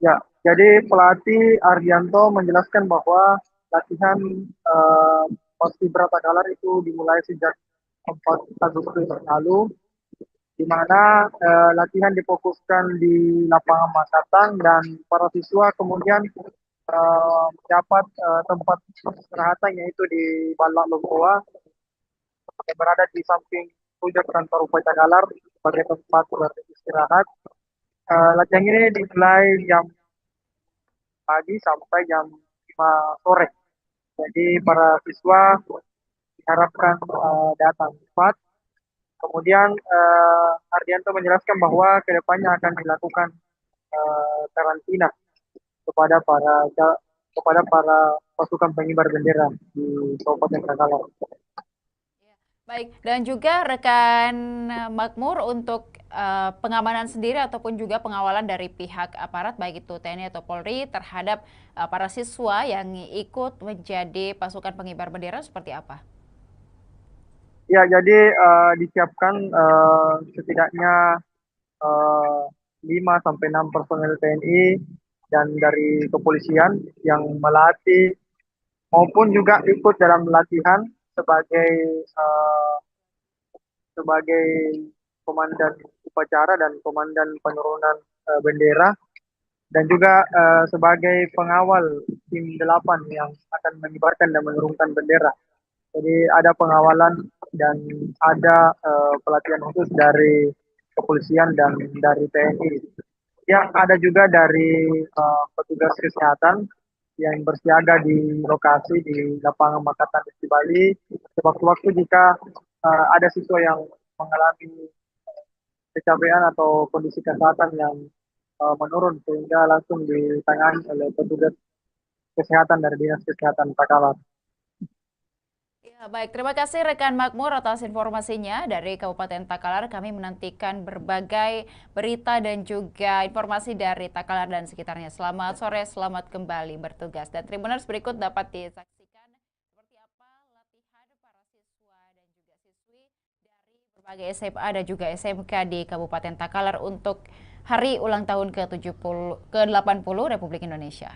Ya, jadi pelatih Ardianto menjelaskan bahwa latihan paskibra Takalar itu dimulai sejak 4 Agustus lalu, di mana latihan difokuskan di lapangan Makatang dan para siswa kemudian mendapat tempat istirahat yaitu di Balak Lomboa yang berada di samping pojok kantor Bupati Takalar sebagai tempat beristirahat. Latihan ini dimulai jam pagi sampai jam 5 sore. Jadi para siswa diharapkan datang cepat. Kemudian Ardianto menjelaskan bahwa kedepannya akan dilakukan karantina kepada para pasukan pengibar bendera di Kabupaten Takalar. Baik, dan juga rekan Makmur, untuk pengamanan sendiri ataupun juga pengawalan dari pihak aparat baik itu TNI atau Polri terhadap para siswa yang ikut menjadi pasukan pengibar bendera seperti apa? Ya, jadi disiapkan setidaknya 5-6 personel TNI dan dari kepolisian yang melatih maupun juga ikut dalam latihan sebagai komandan upacara dan komandan penurunan bendera, dan juga sebagai pengawal tim 8 yang akan mengibarkan dan menurunkan bendera. Jadi ada pengawalan dan ada pelatihan khusus dari kepolisian dan dari TNI. Ya, ada juga dari petugas kesehatan yang bersiaga di lokasi di lapangan Makatan di Bali. Sewaktu-waktu jika ada siswa yang mengalami kecapean atau kondisi kesehatan yang menurun, sehingga langsung ditangani oleh petugas kesehatan dari Dinas Kesehatan Takalar. Ya, baik, terima kasih rekan Makmur atas informasinya dari Kabupaten Takalar. Kami menantikan berbagai berita dan juga informasi dari Takalar dan sekitarnya. Selamat sore, selamat kembali bertugas. Dan Tribuners, berikut dapat disaksikan seperti apa latihan para siswa dan juga siswi dari berbagai SMA dan juga SMK di Kabupaten Takalar untuk hari ulang tahun ke-80 Republik Indonesia.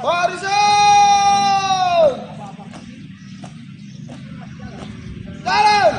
Barisan! Jalan!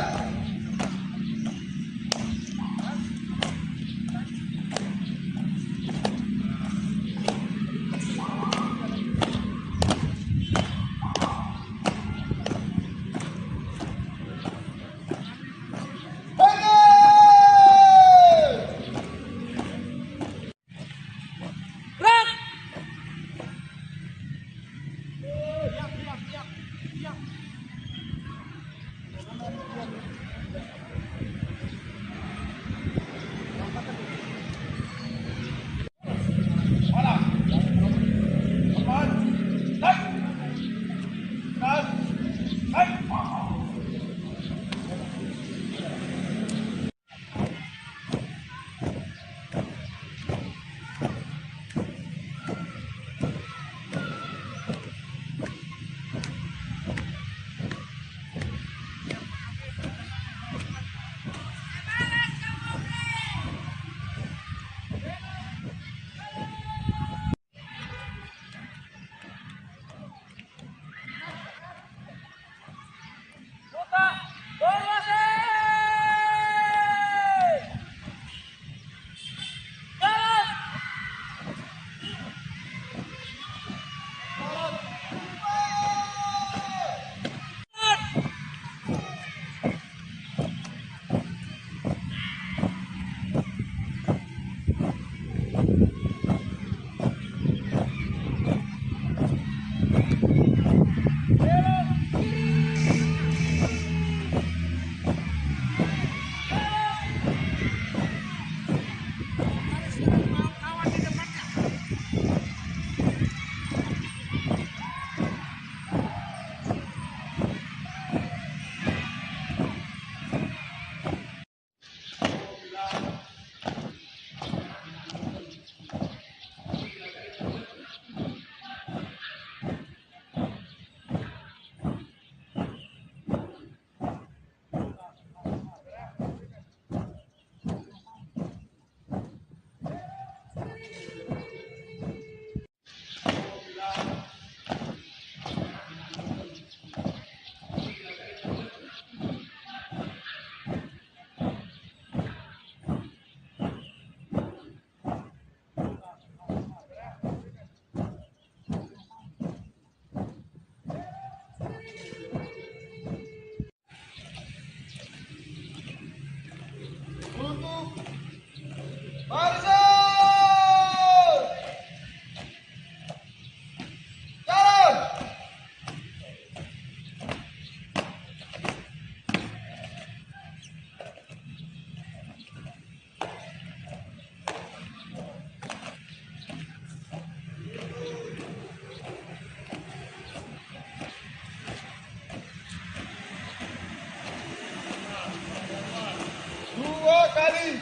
Kali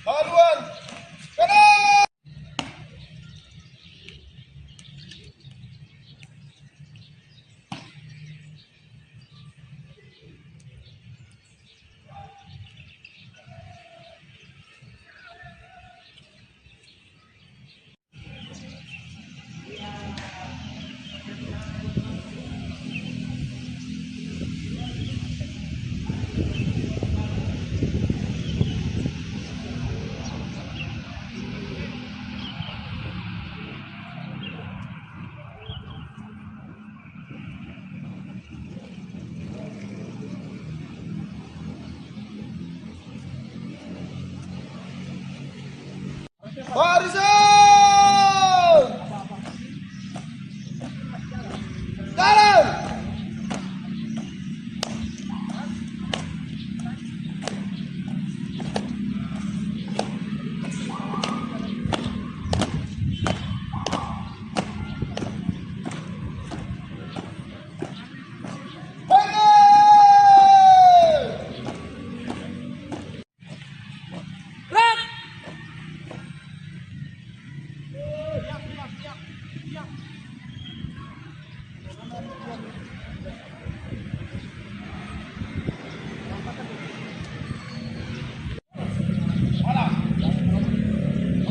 haluan kanan. Barisan! Jalan!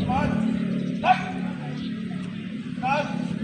Aman. Naik. Naik.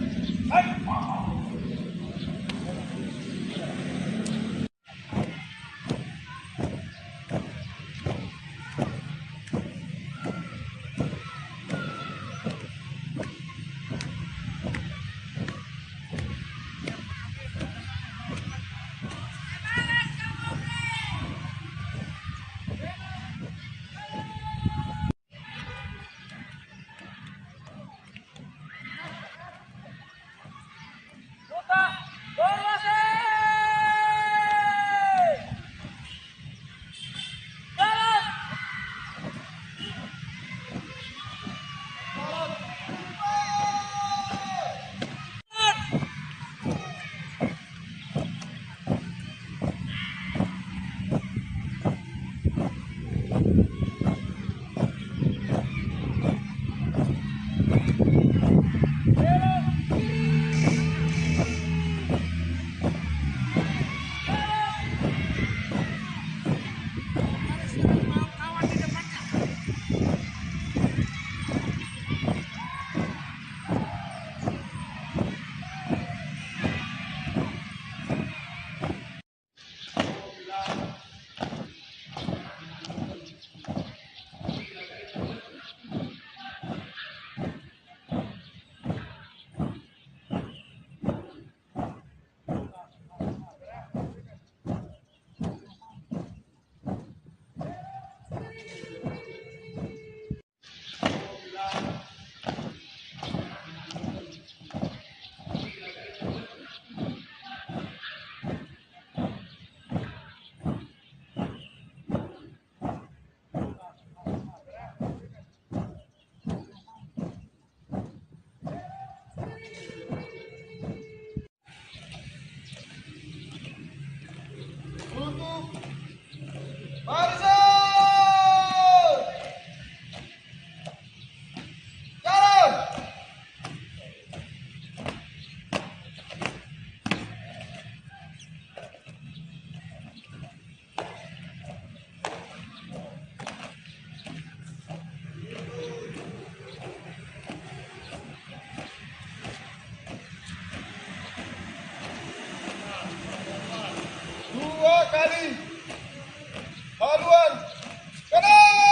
kali. Haluan. Kanan.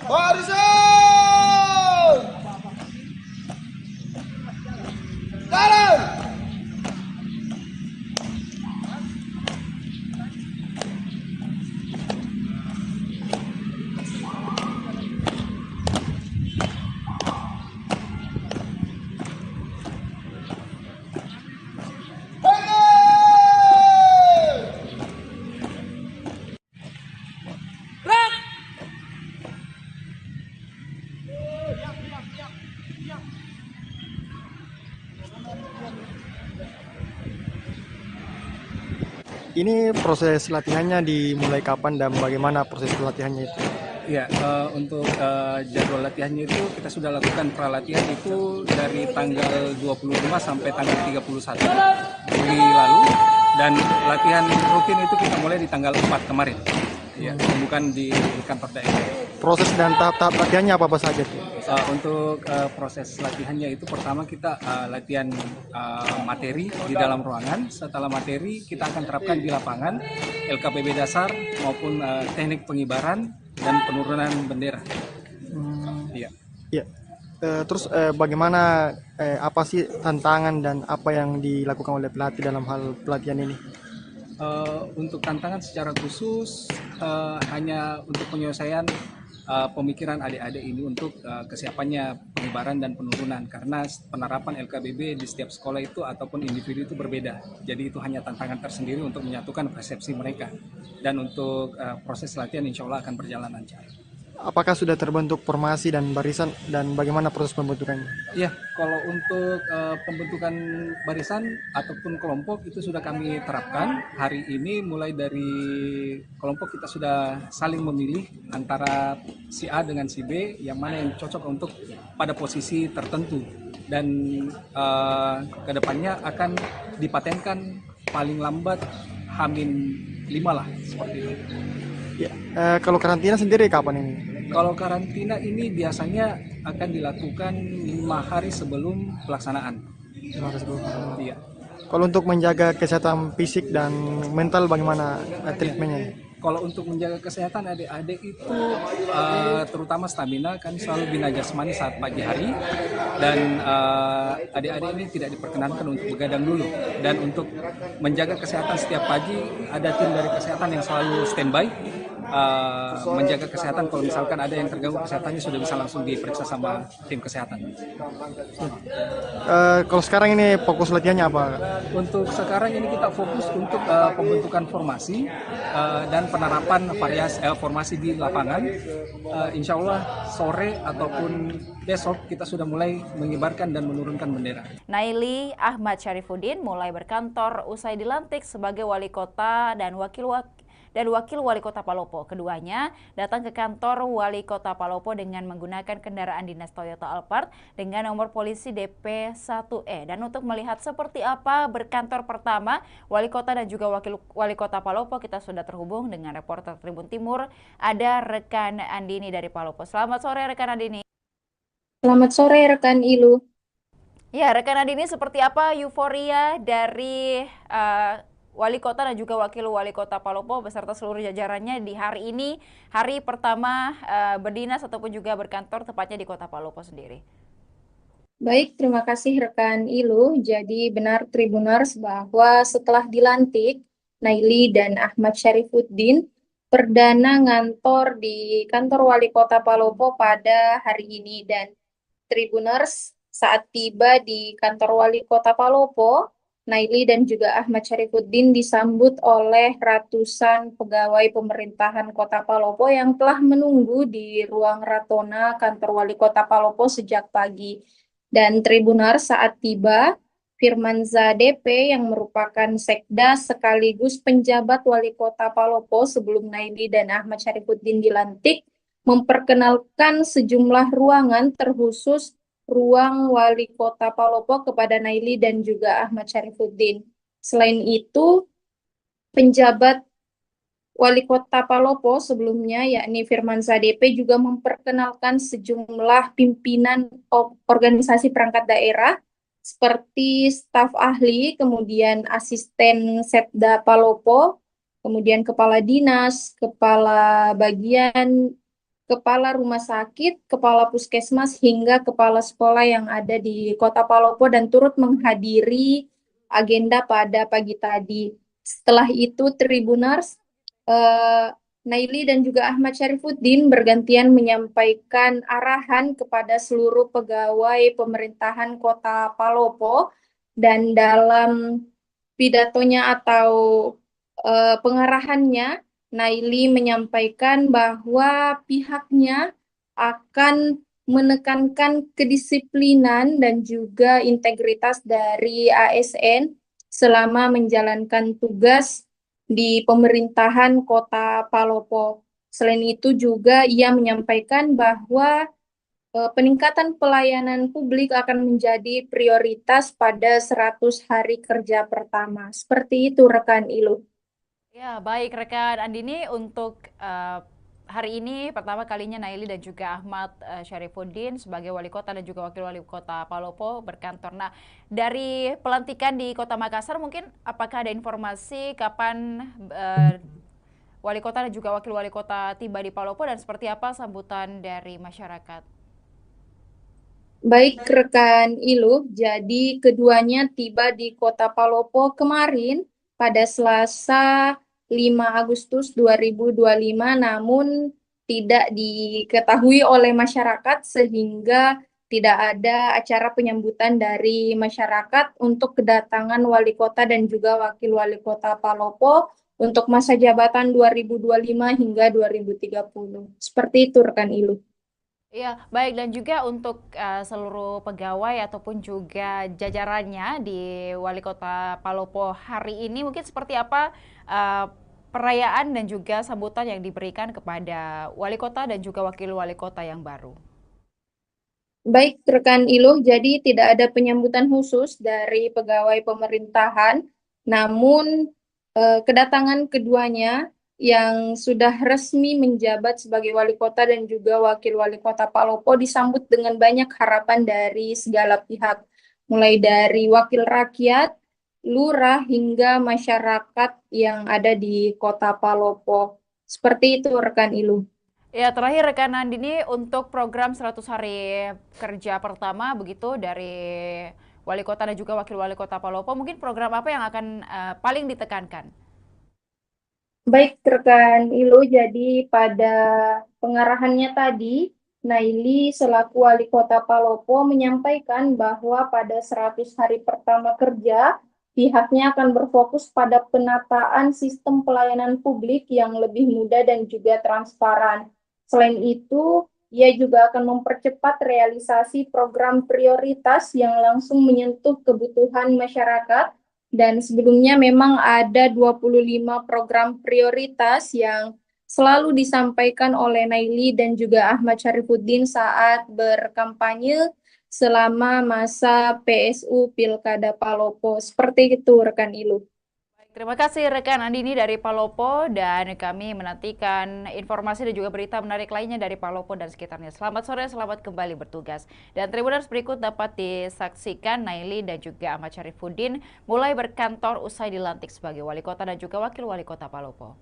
Barisan! Jalan! Ini proses latihannya dimulai kapan dan bagaimana proses latihannya itu? Ya, untuk jadwal latihannya itu kita sudah lakukan pralatihan itu dari tanggal 25 sampai tanggal 31 Juli lalu, dan latihan rutin itu kita mulai di tanggal 4 kemarin. Ya, bukan di kantor daerah. Proses dan tahap-tahap latihannya apa saja? Untuk proses latihannya itu pertama kita latihan materi di dalam ruangan. Setelah materi kita akan terapkan di lapangan LKPB dasar maupun teknik pengibaran dan penurunan bendera. Iya. Ya. Terus bagaimana apa sih tantangan dan apa yang dilakukan oleh pelatih dalam hal pelatihan ini? Untuk tantangan secara khusus hanya untuk penyelesaian pemikiran adik-adik ini untuk kesiapannya pengibaran dan penurunan, karena penerapan LKBB di setiap sekolah itu ataupun individu itu berbeda. Jadi itu hanya tantangan tersendiri untuk menyatukan persepsi mereka, dan untuk proses latihan insya Allah akan berjalan lancar. Apakah sudah terbentuk formasi dan barisan dan bagaimana proses pembentukannya? Ya, kalau untuk pembentukan barisan ataupun kelompok itu sudah kami terapkan hari ini. Mulai dari kelompok kita sudah saling memilih antara si A dengan si B, yang mana yang cocok untuk pada posisi tertentu, dan kedepannya akan dipatenkan paling lambat H-5 lah, seperti itu. Ya, kalau karantina sendiri kapan ini? Kalau karantina ini biasanya akan dilakukan 5 hari sebelum pelaksanaan. 5 hari sebelum. Iya. Kalau untuk menjaga kesehatan fisik dan mental bagaimana treatmentnya? Kalau untuk menjaga kesehatan adik-adik itu terutama stamina, kan selalu bina jasmani saat pagi hari, dan adik-adik ini tidak diperkenankan untuk begadang dulu. Dan untuk menjaga kesehatan setiap pagi ada tim dari kesehatan yang selalu standby menjaga kesehatan. Kalau misalkan ada yang terganggu kesehatannya sudah bisa langsung diperiksa sama tim kesehatan. Kalau sekarang ini fokus latihannya apa? Untuk sekarang ini kita fokus untuk pembentukan formasi dan penerapan formasi di lapangan. Insya Allah sore ataupun besok kita sudah mulai mengibarkan dan menurunkan bendera. Naili Ahmad Syarifuddin mulai berkantor usai dilantik sebagai wali kota dan wakil wali kota Palopo. Keduanya datang ke kantor wali kota Palopo dengan menggunakan kendaraan dinas Toyota Alphard dengan nomor polisi DP1E. Dan untuk melihat seperti apa berkantor pertama wali kota dan juga wakil wali kota Palopo, kita sudah terhubung dengan reporter Tribun Timur, ada rekan Andini dari Palopo. Selamat sore rekan Andini. Selamat sore rekan Ilu. Ya, rekan Andini, seperti apa euforia dari wali kota dan juga wakil wali kota Palopo beserta seluruh jajarannya di hari ini, hari pertama berdinas ataupun juga berkantor tepatnya di kota Palopo sendiri? Baik, terima kasih rekan Ilu. Jadi benar Tribuners bahwa setelah dilantik, Naili dan Ahmad Syarifuddin perdana ngantor di kantor wali kota Palopo pada hari ini. Dan Tribuners, saat tiba di kantor wali kota Palopo, Naili dan juga Ahmad Syarifuddin disambut oleh ratusan pegawai pemerintahan Kota Palopo yang telah menunggu di ruang Ratona kantor Wali Kota Palopo sejak pagi. Dan Tribunar saat tiba, Firmanza DP yang merupakan sekda sekaligus penjabat Wali Kota Palopo sebelum Naili dan Ahmad Syarifuddin dilantik, memperkenalkan sejumlah ruangan terkhusus ruang Wali Kota Palopo kepada Naili dan juga Ahmad Syarifuddin. Selain itu, penjabat Wali Kota Palopo sebelumnya, yakni Firmanza DP, juga memperkenalkan sejumlah pimpinan organisasi perangkat daerah, seperti staf ahli, kemudian asisten Setda Palopo, kemudian kepala dinas, kepala bagian, kepala rumah sakit, kepala puskesmas, hingga kepala sekolah yang ada di Kota Palopo dan turut menghadiri agenda pada pagi tadi. Setelah itu, Tribuners, Naili dan juga Ahmad Syarifuddin bergantian menyampaikan arahan kepada seluruh pegawai pemerintahan Kota Palopo, dan dalam pidatonya atau pengarahannya, Naili menyampaikan bahwa pihaknya akan menekankan kedisiplinan dan juga integritas dari ASN selama menjalankan tugas di pemerintahan Kota Palopo. Selain itu juga ia menyampaikan bahwa peningkatan pelayanan publik akan menjadi prioritas pada 100 hari kerja pertama. Seperti itu rekan Ilu. Ya, baik rekan Andini, untuk hari ini pertama kalinya Naili dan juga Ahmad Syarifuddin sebagai wali kota dan juga wakil wali kota Palopo berkantor. Nah, dari pelantikan di Kota Makassar, mungkin apakah ada informasi kapan wali kota dan juga wakil wali kota tiba di Palopo dan seperti apa sambutan dari masyarakat? Baik rekan Ilu, jadi keduanya tiba di Kota Palopo kemarin pada Selasa 5 Agustus 2025, namun tidak diketahui oleh masyarakat sehingga tidak ada acara penyambutan dari masyarakat untuk kedatangan wali kota dan juga wakil wali kota Palopo untuk masa jabatan 2025 hingga 2030. Seperti itu rekan Ilu. Iya, baik, dan juga untuk seluruh pegawai ataupun juga jajarannya di Wali Kota Palopo hari ini, mungkin seperti apa perayaan dan juga sambutan yang diberikan kepada Wali Kota dan juga Wakil Wali Kota yang baru? Baik, rekan Iluh, jadi tidak ada penyambutan khusus dari pegawai pemerintahan, namun kedatangan keduanya yang sudah resmi menjabat sebagai wali kota dan juga wakil wali kota Palopo disambut dengan banyak harapan dari segala pihak, mulai dari wakil rakyat, lurah, hingga masyarakat yang ada di Kota Palopo. Seperti itu rekan Ilu. Ya, terakhir rekan Andini, untuk program 100 hari kerja pertama begitu dari wali kota dan juga wakil wali kota Palopo, mungkin program apa yang akan paling ditekankan? Baik rekan Ilu, jadi pada pengarahannya tadi, Naili selaku wali kota Palopo menyampaikan bahwa pada 100 hari pertama kerja, pihaknya akan berfokus pada penataan sistem pelayanan publik yang lebih mudah dan juga transparan. Selain itu, ia juga akan mempercepat realisasi program prioritas yang langsung menyentuh kebutuhan masyarakat. Dan sebelumnya memang ada 25 program prioritas yang selalu disampaikan oleh Naili dan juga Ahmad Syarifuddin saat berkampanye selama masa PSU Pilkada Palopo. Seperti itu rekan Ilu. Terima kasih rekan Andini dari Palopo, dan kami menantikan informasi dan juga berita menarik lainnya dari Palopo dan sekitarnya. Selamat sore, selamat kembali bertugas. Dan Tribuners, berikut dapat disaksikan Naili dan juga Ahmad Syarifuddin mulai berkantor usai dilantik sebagai wali kota dan juga wakil wali kota Palopo.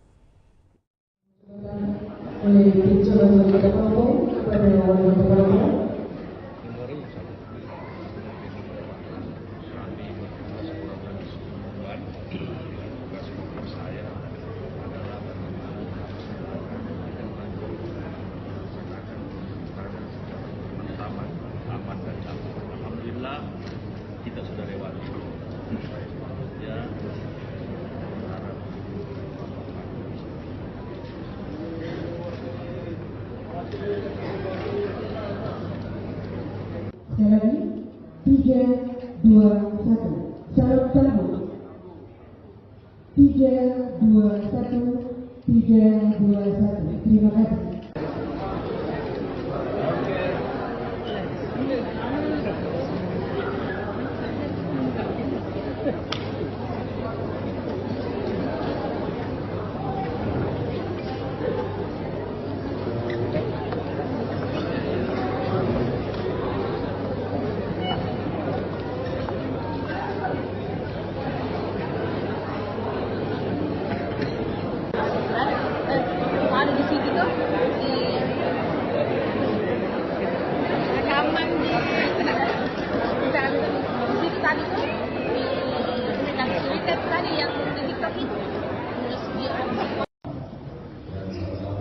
Alhamdulillah kita sudah lewati. Sekali lagi, 3, 2, 1. Salam sambut. 3, 2, 1. 3, 2, 1. Terima kasih. Ada di sini tuh di rekaman di situ tadi tuh di Twitter tadi yang di TikTok itu terus dia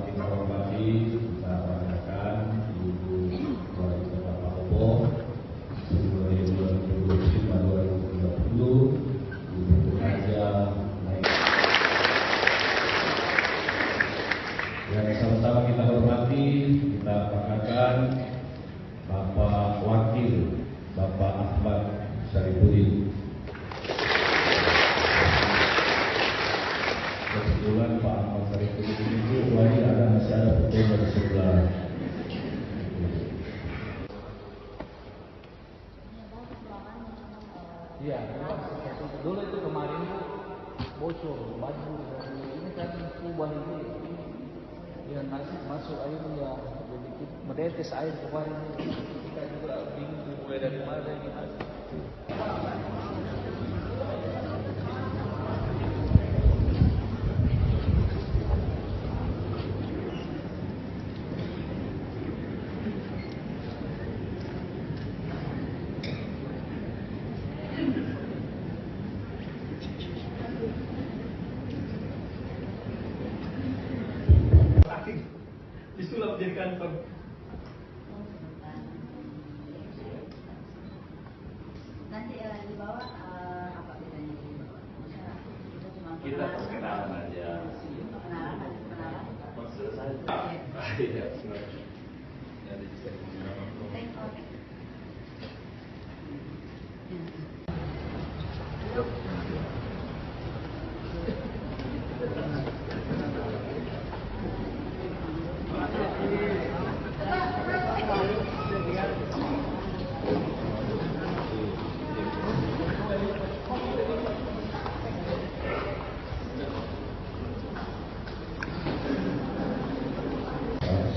Kita hormati, kita banggakan Ibu Wali Kota Palopo 2025-2030 Ibu bekerja naik. Yang sama-sama kita hormati, kita banggakan Bapak Wakil Bapak Ahmad Syarifuddin. Kebetulan Pak Ahmad Syarifuddin itu masih ada fotonya di sebelah. Iya, dulu itu kemarin tuh bocor baju dan ini kan kubah ini ya masuk air ya jadi menetes air kemarin kita juga bingung mulai dari mana gitu. Disulap jadi kantor. Nanti di bawah apa bedanya di bawah? Kita cuma Kita perkenalan aja. Perkenalan, habis perkenalan. Maksud saya. Iya, benar. Jadi bisa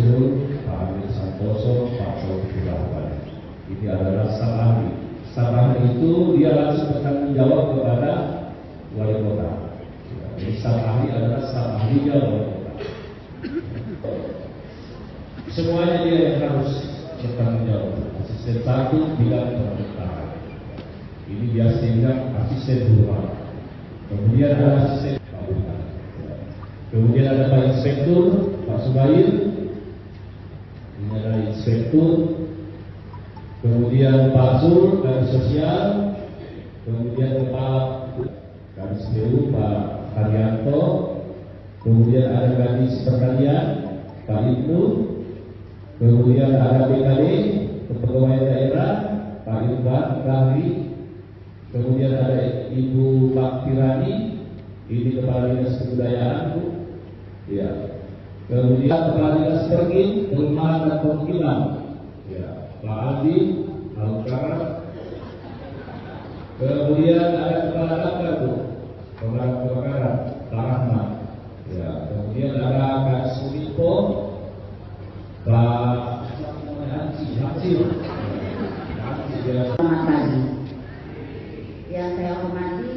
Pak Amir Santoso, Pak Taufik Rahman. Ini adalah sang ahli. Sang ahli itu dia langsung bertanggung jawab kepada wali kota. Jadi sang ahli adalah sang ahlinya wali kota. Semuanya dia yang harus bertanggung jawab. Asisten satu bidang pemerintahan. Ini biasa dibilang asisten rumah. Kemudian ada asisten bangunan. Kemudian ada Pak Inspektur, Pak Subair. Ini adalah Inspektur. Kemudian Pak Zul, Kadis Sosial. Kemudian Kepala Kadis PU, Pak Haryanto. Kemudian ada Kadis Pertanian, Pak Ibnu. Kemudian ada BKD, Kepegawaian Daerah, Pak Irfan Rahri. Kemudian ada Ibu Pak Tirani, ini Kepala Dinas Kebudayaan, Bu. Ya. Kemudian Kepala Dinas Pergin, Perumahan dan Permukiman, ya, Pak Adi, Alukara. Kemudian ada Kepala Damkar, Bu, Pemadam Kebakaran, Pak Rahmat. Ya. Kemudian ada Kak Suminto, Pak Hansir. Selamat pagi. Yang saya hormati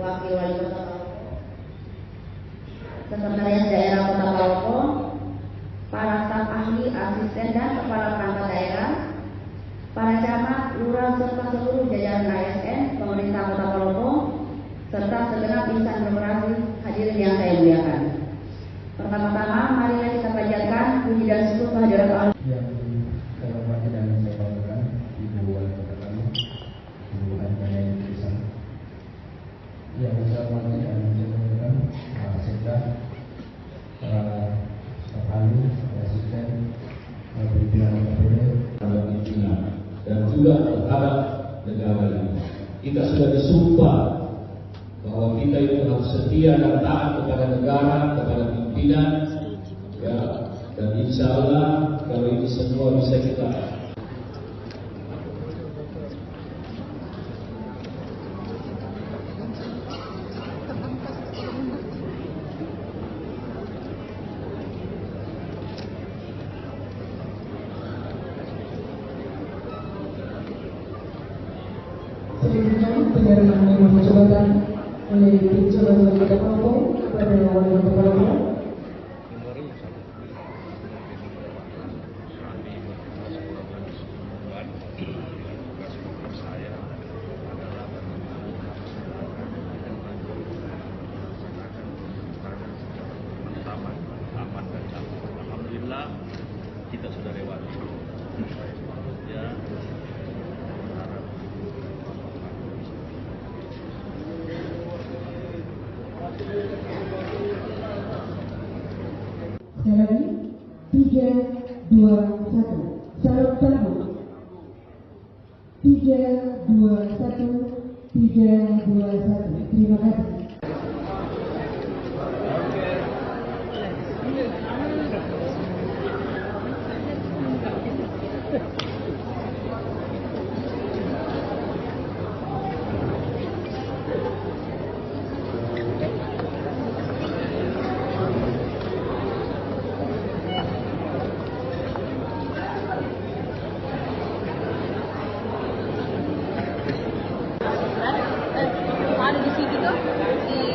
Wakil Wali Kota Palopo, Sekretariat Daerah Kota Palopo, para staf ahli, asisten dan kepala perangkat daerah, para camat, lurah serta seluruh jajaran ASN, pemerintah Kota Palopo, serta segenap insan beroperasi kita sudah disumpah bahwa kita itu harus setia dan taat kepada negara, kepada pimpinan, ya, dan insya Allah kalau ini semua bisa kita Selanjutnya penyerahan memori jabatan oleh Calon Wali Kota Palopo kepada Wali Kota Palopo. Alhamdulillah kita sudah lewati. Ya. Sekali lagi, 3, 2, 1. Salam sambut. 3, 2, 1. 3, 2, 1. Terima kasih. Ada di situ tuh di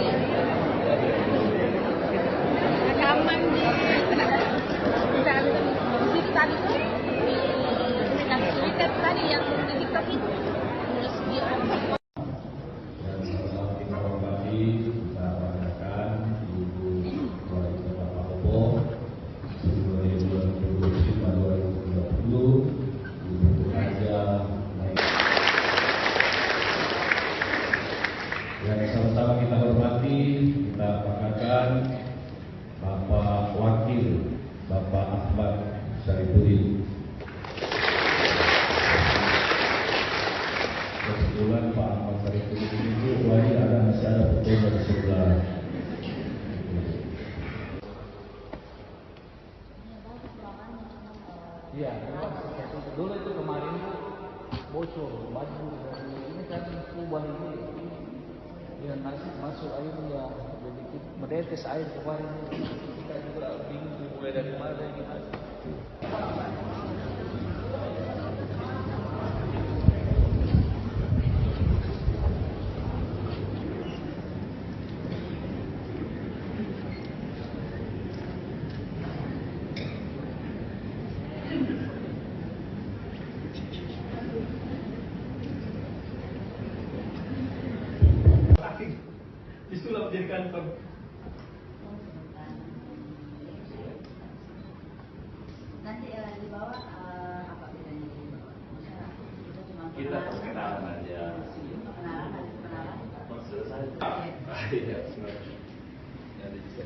rekaman di situ tadi tuh yang Twitter tadi yang di TikTok itu terus dia yang sama-sama kita hormati, kita banggakan Bapak Wakil, Bapak Ahmad Syarifuddin. Kebetulan Pak Ahmad Syarifuddin itu masih ada foto dari sebelah. Iya, dulu itu kemarin bocor baju dari ini kan kubah ini. Ya nasi masuk air ya jadi menetes air kemarin kita juga bingung mulai dari mana gitu. Disulap jadi kantong. Nanti di bawah apa bedanya di bawah? Kita perkenalan aja. Kenalan. Selesai. Iya, sebenarnya. Ya, ada bisa.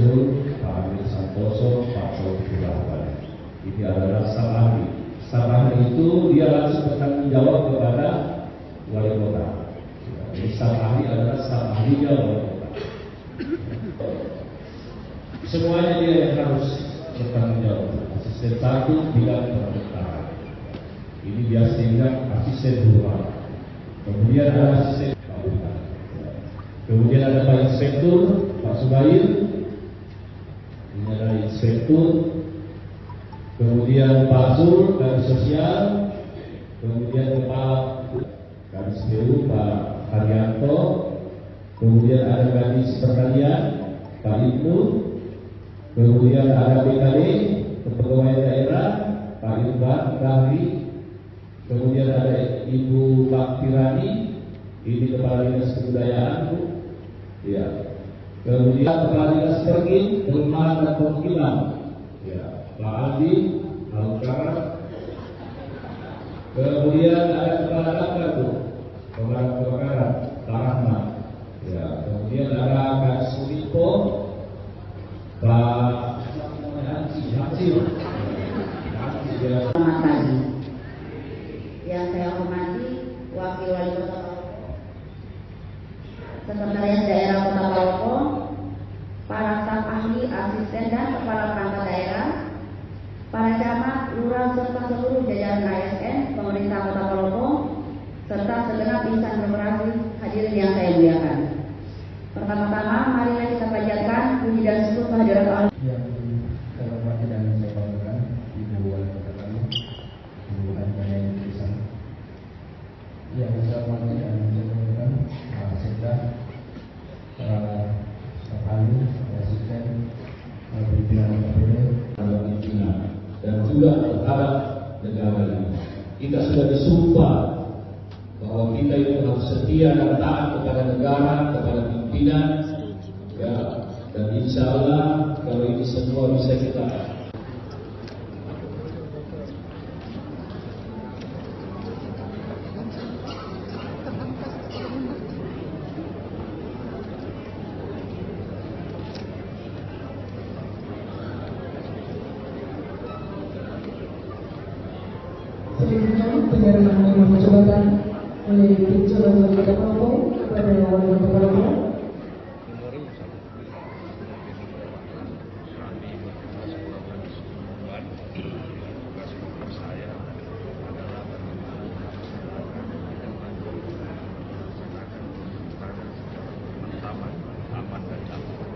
Pak Amir Santoso, Pak Taufik Rahman. Ini adalah staf ahli. Staf ahli itu dia langsung bertanggung jawab kepada wali kota. Jadi staf ahli adalah staf ahlinya wali kota. Semuanya dia yang harus bertanggung jawab. Asisten satu bidang pemerintahan. Ini biasa dibilang asisten dua. Kemudian ada asisten Pak Bukan. Kemudian ada Pak Inspektur Pak Subair. Ini adalah inspektur, kemudian Pak Sur, Kadis Sosial, kemudian Kepala Kadis PU Pak Haryanto, kemudian ada Kadis Pertanian Pak Ibnu, kemudian ada BKD, Kepegawaian Daerah Pak Irfan Kahri, kemudian ada Ibu Pak Tirani, ini Kepala Dinas Kebudayaan Bu, Ya. Kemudian Kepala Dinas Pergin, Perumahan dan Perwakilan, ya, Pak Aldi, Alukara. Kemudian ada Kepala Dapur, Pemadam Kebakaran, Pak Rahmat. Ya. Kemudian ada Kak Sulipo, Pak Hansip. Selamat pagi. Yang saya hormati Wakil Wali Kota Palopo, Sekretariat Daerah Kota Palopo, para staf ahli, asisten dan kepala perangkat daerah, para camat, lurah serta seluruh jajaran ASN, pemerintah Kota Palopo, serta segenap insan korporasi hadirin yang saya muliakan. Pertama-tama, marilah kita panjatkan puji dan syukur kehadirat Allah. Yang saya hormati dan saya banggakan Ibu Wali Kota kami, Ibu Hadiana Intisan. Yang saya hormati dan saya banggakan Pak Sekda, staf ahli, asisten, pimpinan KPD, dan juga terhadap negara ini. Kita sudah disumpah bahwa kita itu harus setia dan taat kepada negara, kepada pimpinan, ya, dan insya Allah kalau ini semua bisa kita penyerahan nomor jabatan oleh Jalan Wali Kota Palopo kepada Wali Kota Palopo.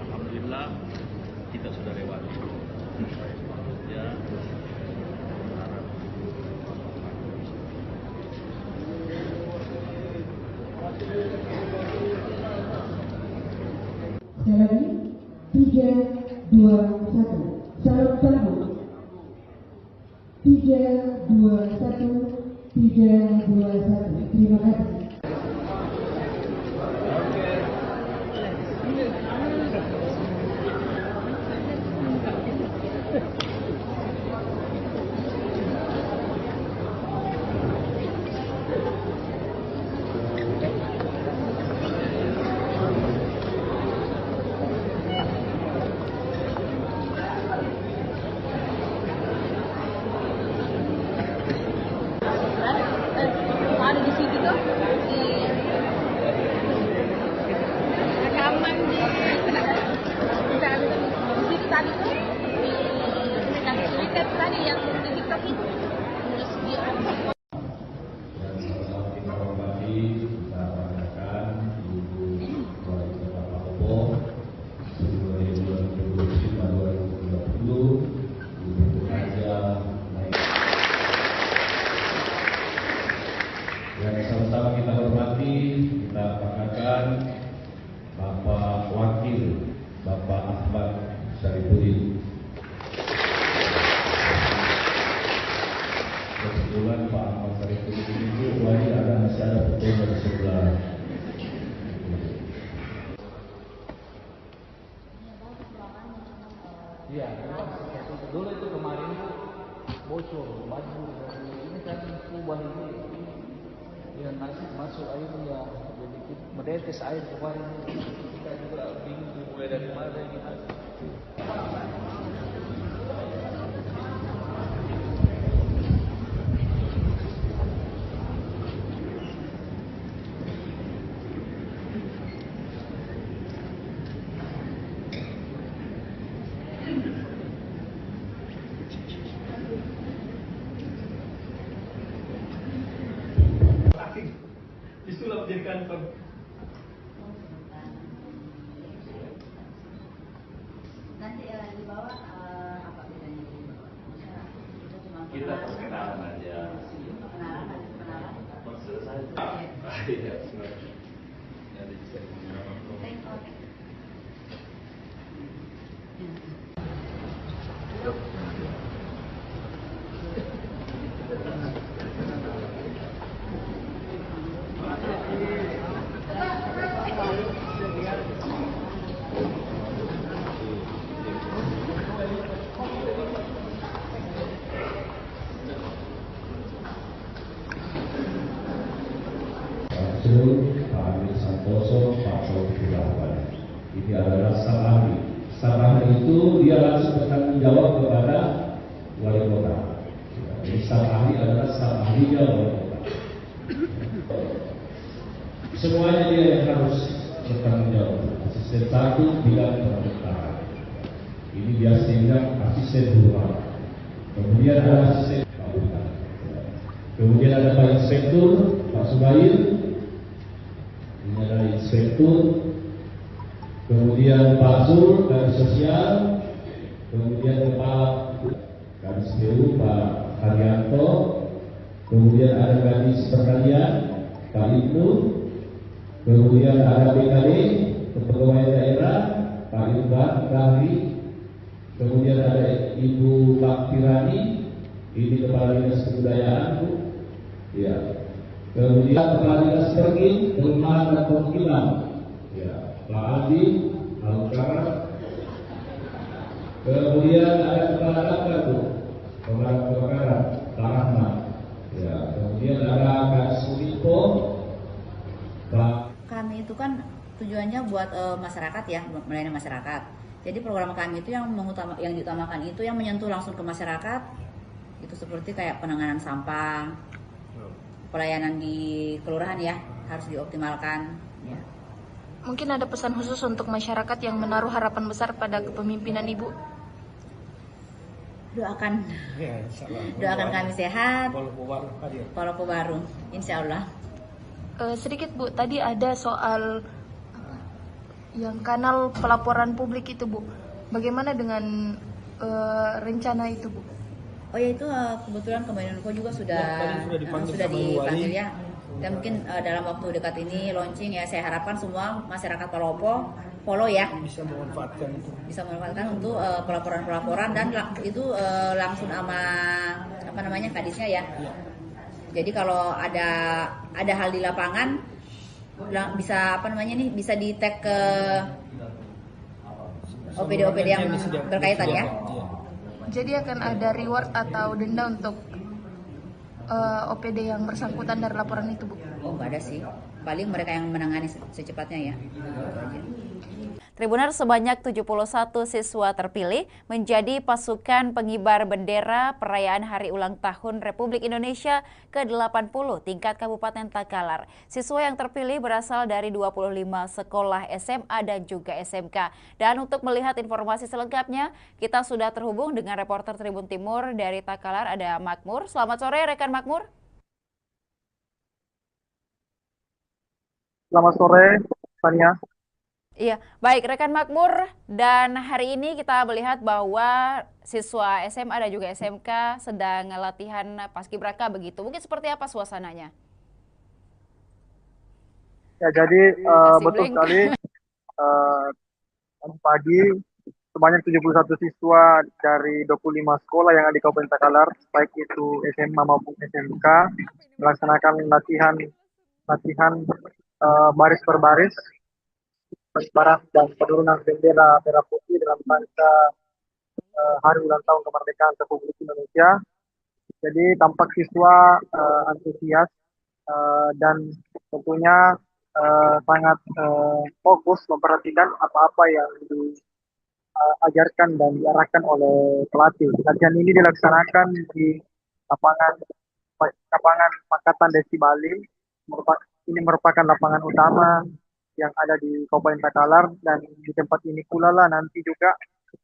Alhamdulillah kita sudah lewati. Ya. Sekali lagi, 3, 2, 1. Salam sambut. 3, 2, 1. 3, 2, 1. Terima kasih. Ada di situ tuh di rekaman di situ tadi tuh di Twitter tadi yang di TikTok itu terus dia yang sama-sama kita hormati, kita banggakan Bapak Wakil, Bapak Ahmad Syarifudin. Kebetulan Pak Ahmad Syarifudin itu wajib masih ada fotonya di sebelah. Iya, dulu itu kemarin itu bocor, baju ini kan kubah ini. Ya nanti masuk air ya jadi menetes air kemarin kita juga bingung mulai dari mana gitu. Itulah menjadi kantor. Nanti di bawah apa bedanya di bawah? Kita perkenalan aja. Perkenalan, ada perkenalan. Selesai. Iya, benar. Ada bisa. Santoso pasal 78. Ini adalah staf ahli. Staf ahli itu dia langsung bertanggung jawab kepada wali kota. Jadi staf ahli adalah staf ahlinya wali kota. Semuanya dia yang harus bertanggung jawab. Asisten satu bidang pemerintahan. Ini biasanya bilang asisten dua. Kemudian ada asisten kabupaten. Kemudian ada Pak Inspektur, Pak Subair. Ini adalah Inspektur. Kemudian Pak Zul, Kadis Sosial. Kemudian Kepala Kadis PU, Pak Haryanto. Kemudian ada Kadis Pertanian, Pak Ibnu. Kemudian ada BKD, Kepegawaian Daerah, Pak Irban Kahri. Kemudian ada Ibu Pak Tirani, ini Kepala Dinas Kebudayaan, Bu. Ya. Kemudian Kepala Dinas Pergi, Perumahan dan Permukiman, ya, Pak Adi, Alukara. Kemudian ada Kepala Damkar, Bu, Pemadam Kebakaran, Pak Rahmat. Ya. Kemudian ada Kak Suminto, Pak. Kami itu kan tujuannya buat masyarakat ya, melayani masyarakat. Jadi program kami itu yang diutamakan itu yang menyentuh langsung ke masyarakat. Itu seperti kayak penanganan sampah, pelayanan di kelurahan ya harus dioptimalkan. Ya. Mungkin ada pesan khusus untuk masyarakat yang menaruh harapan besar pada kepemimpinan Ibu. Doakan kami sehat, walaupun baru, insya Allah. Sedikit Bu, tadi ada soal yang kanal pelaporan publik itu Bu, bagaimana dengan rencana itu Bu? Oh ya itu kebetulan Kominfo juga sudah dipanggil ya, dan mungkin dalam waktu dekat ini launching ya. Saya harapkan semua masyarakat Palopo follow ya, bisa memanfaatkan untuk pelaporan dan itu langsung sama kadisnya ya. Jadi kalau ada hal di lapangan bisa bisa di tag ke OPD yang berkaitan ya. Jadi akan ada reward atau denda untuk OPD yang bersangkutan dari laporan itu Bu? Oh nggak ada sih, paling mereka yang menangani secepatnya ya. Tribuners, sebanyak 71 siswa terpilih menjadi pasukan pengibar bendera perayaan Hari Ulang Tahun Republik Indonesia ke-80 tingkat Kabupaten Takalar. Siswa yang terpilih berasal dari 25 sekolah SMA dan juga SMK. Dan untuk melihat informasi selengkapnya, kita sudah terhubung dengan reporter Tribun Timur dari Takalar, ada Makmur. Selamat sore, rekan Makmur. Selamat sore, Tania. Iya, baik rekan Makmur, dan hari ini kita melihat bahwa siswa SMA dan juga SMK sedang latihan paskibraka begitu. Mungkin seperti apa suasananya? Ya, jadi betul sekali. Pagi sebanyak 71 siswa dari 25 sekolah yang ada di Kabupaten Takalar, baik itu SMA maupun SMK, melaksanakan latihan baris per baris, pengibaran dan penurunan bendera merah putih dalam rangka Hari Ulang Tahun Kemerdekaan Republik Indonesia. Jadi tampak siswa antusias dan tentunya sangat fokus memperhatikan apa-apa yang diajarkan dan diarahkan oleh pelatih. Latihan ini dilaksanakan di lapangan Pakatan Desi Bali. Ini merupakan lapangan utama yang ada di Kabupaten Takalar, dan di tempat ini pula lah nanti juga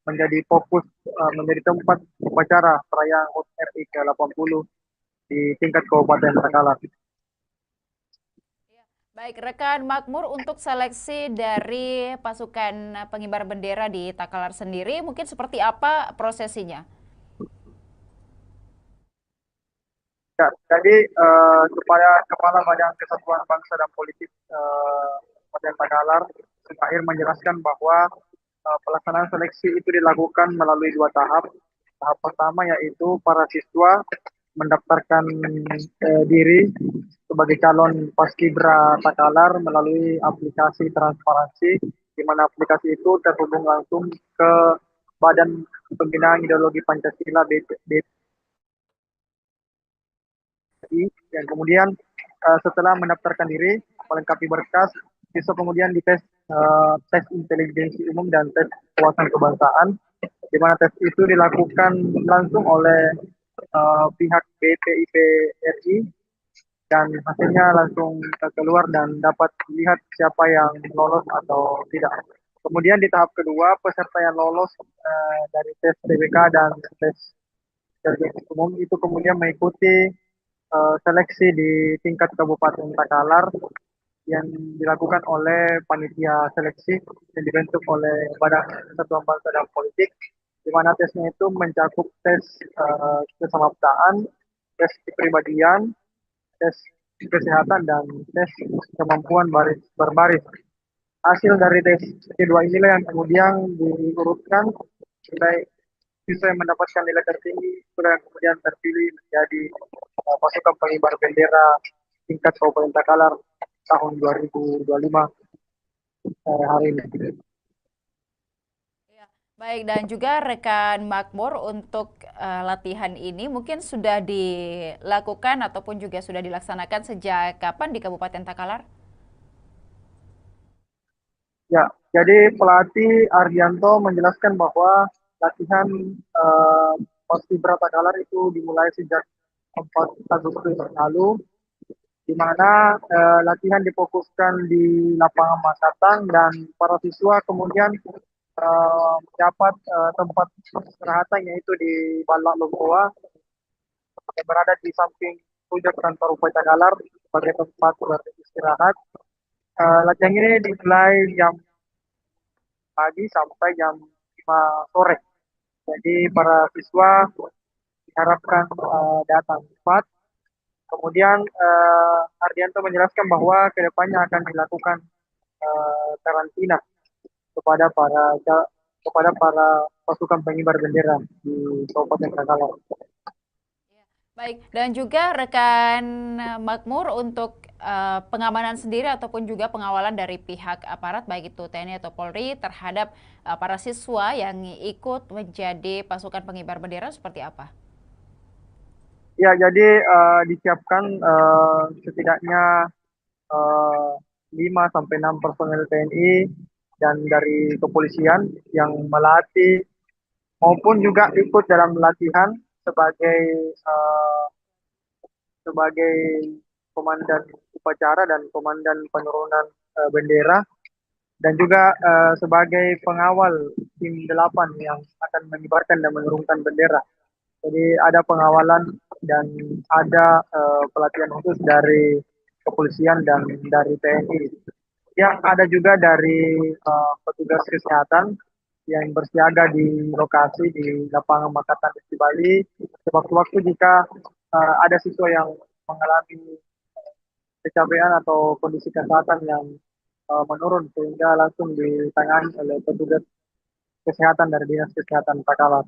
menjadi fokus, menjadi tempat upacara perayaan HUT RI ke-80 di tingkat Kabupaten Takalar. Baik, rekan Makmur, untuk seleksi dari pasukan pengibar bendera di Takalar sendiri, mungkin seperti apa prosesinya? Ya, jadi Kepala Badan Kesatuan Bangsa dan Politik Kabupaten Takalar Suhair menjelaskan bahwa pelaksanaan seleksi itu dilakukan melalui 2 tahap. Tahap pertama yaitu para siswa mendaftarkan diri sebagai calon paskibra Takalar melalui aplikasi transparansi, di mana aplikasi itu terhubung langsung ke Badan Pembinaan Ideologi Pancasila BPI, dan kemudian setelah mendaftarkan diri, melengkapi berkas, Besok kemudian dites tes intelijensi umum dan tes wawasan kebangsaan, di mana tes itu dilakukan langsung oleh pihak BPIP RI dan hasilnya langsung keluar dan dapat dilihat siapa yang lolos atau tidak. Kemudian di tahap kedua, peserta yang lolos dari tes TBK dan tes intelijensi umum itu kemudian mengikuti seleksi di tingkat Kabupaten Takalar yang dilakukan oleh panitia seleksi yang dibentuk oleh Badan Persatuan Bangsa dan Politik, di mana tesnya itu mencakup tes kesamaptaan, tes kepribadian, tes kesehatan, dan tes kemampuan berbaris. Hasil dari tes kedua inilah yang kemudian diurutkan sampai siswa yang mendapatkan nilai tertinggi itulah yang kemudian terpilih menjadi pasukan pengibar bendera tingkat Kabupaten Takalar tahun 2025 hari ini. Baik, dan juga rekan Makmur untuk latihan ini mungkin sudah dilakukan ataupun juga sudah dilaksanakan sejak kapan di Kabupaten Takalar? Ya, jadi pelatih Ardianto menjelaskan bahwa latihan Paskibra Takalar itu dimulai sejak 4 Agustus lalu, di mana latihan difokuskan di lapangan Masatang dan para siswa kemudian mendapat tempat istirahatan yaitu di Balak Lompoa yang berada di samping pojok kantor Bupati Takalar sebagai tempat beristirahat. Latihan ini dimulai jam pagi sampai jam 5 sore. Jadi para siswa diharapkan datang cepat. Kemudian Ardianto menjelaskan bahwa kedepannya akan dilakukan karantina kepada para pasukan pengibar bendera di Kabupaten Takalar. Baik, dan juga rekan Makmur untuk pengamanan sendiri ataupun juga pengawalan dari pihak aparat baik itu TNI atau Polri terhadap para siswa yang ikut menjadi pasukan pengibar bendera seperti apa? Ya, jadi disiapkan setidaknya 5 sampai 6 personel TNI dan dari kepolisian yang melatih maupun juga ikut dalam latihan sebagai komandan upacara dan komandan penurunan bendera, dan juga sebagai pengawal tim 8 yang akan mengibarkan dan menurunkan bendera. Jadi ada pengawalan dan ada pelatihan khusus dari kepolisian dan dari TNI. Yang ada juga dari petugas kesehatan yang bersiaga di lokasi di lapangan Makatan di Bali. Sewaktu-waktu jika ada siswa yang mengalami kecapean atau kondisi kesehatan yang menurun sehingga langsung ditangani oleh petugas kesehatan dari Dinas Kesehatan Takalar.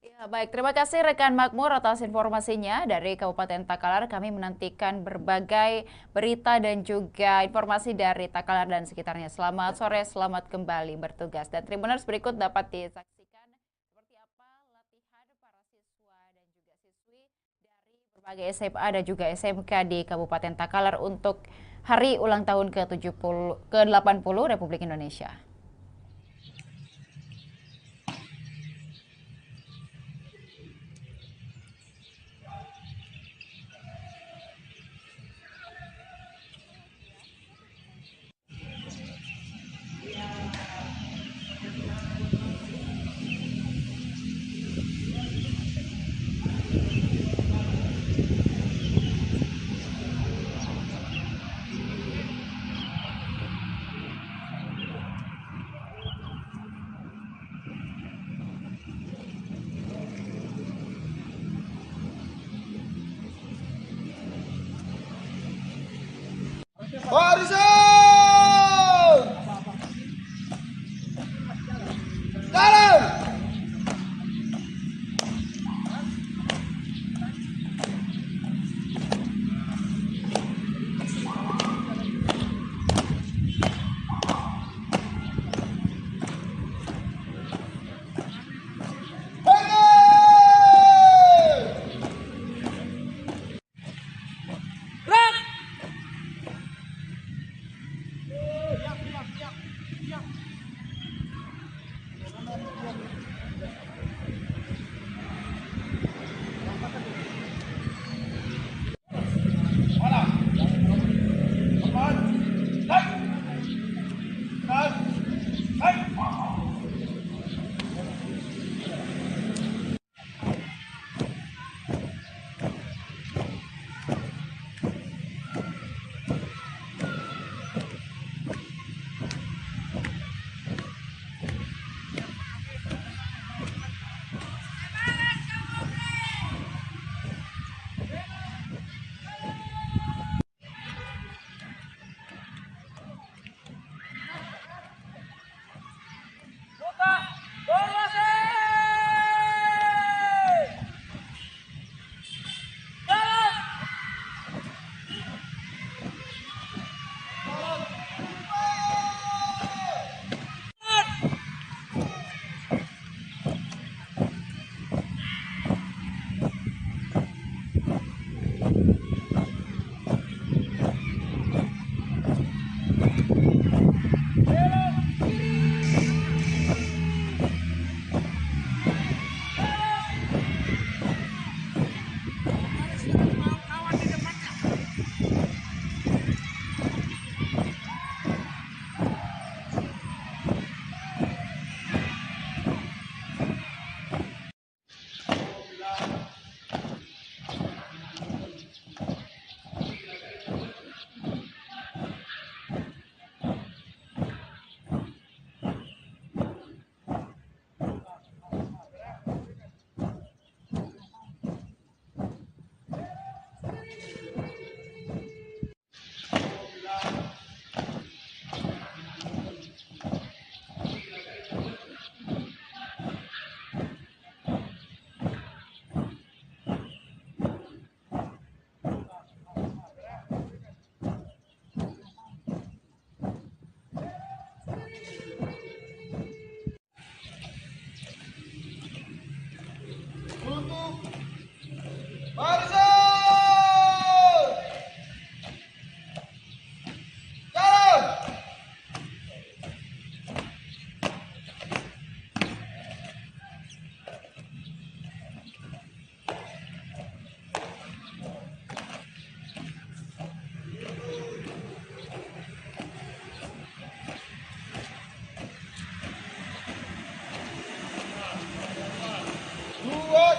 Ya, baik, terima kasih rekan Makmur atas informasinya dari Kabupaten Takalar. Kami menantikan berbagai berita dan juga informasi dari Takalar dan sekitarnya. Selamat sore, selamat kembali bertugas. Dan Tribuners berikut dapat disaksikan seperti apa latihan para siswa dan juga siswi dari berbagai SMA dan juga SMK di Kabupaten Takalar untuk hari ulang tahun ke-80 Republik Indonesia. Barisan!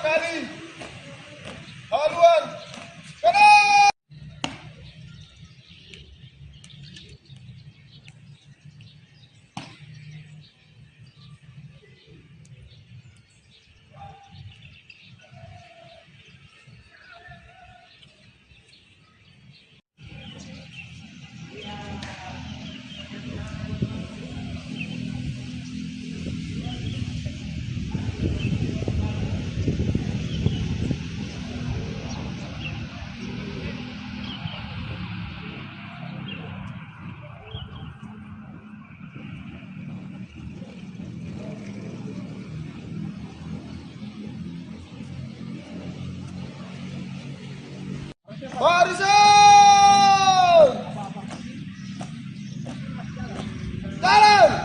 kali haluan kanan. Barisan! Jalan!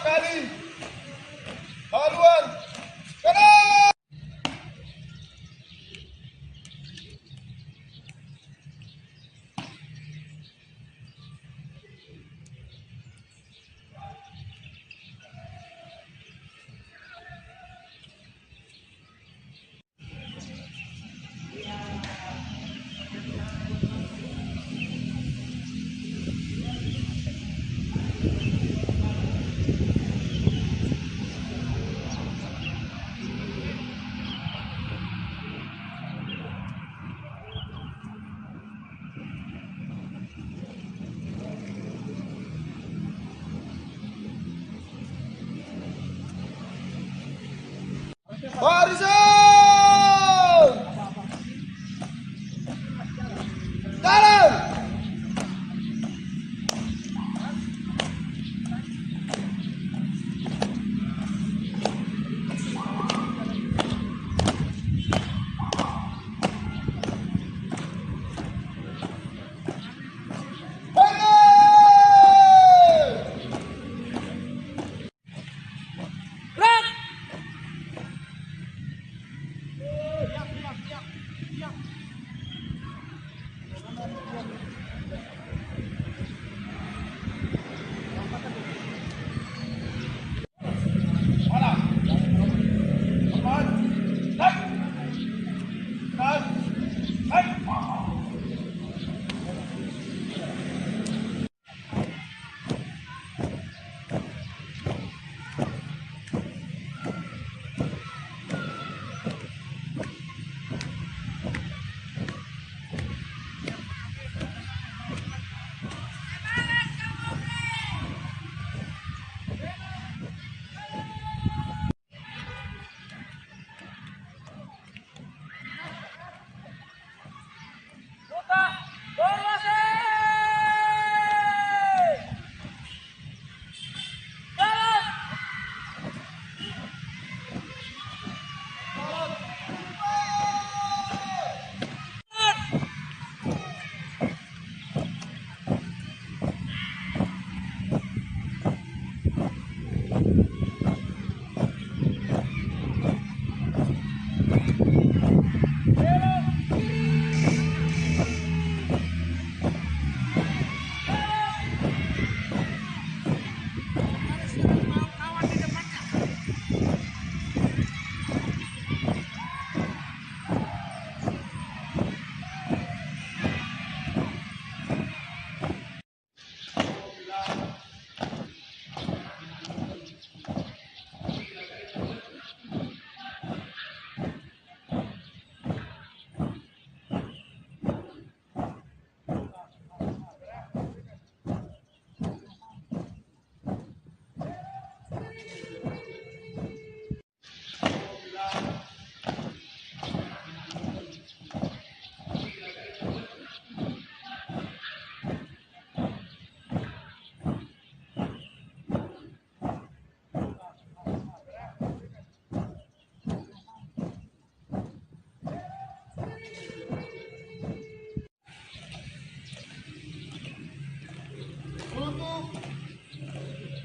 kali haluan kanan.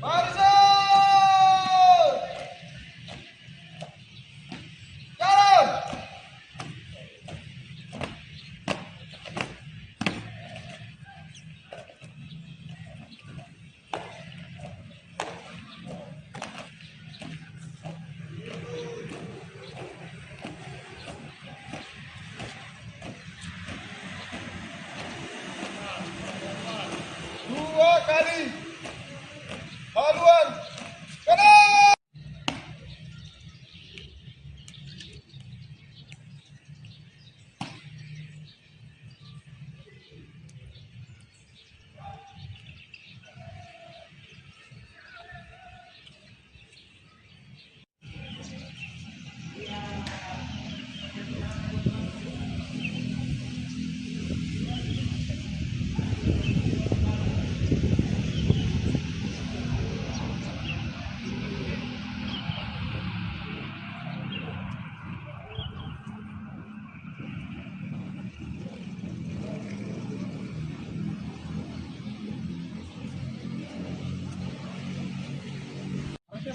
Barisan! Jalan! Dua kali. Haluan. Kanan.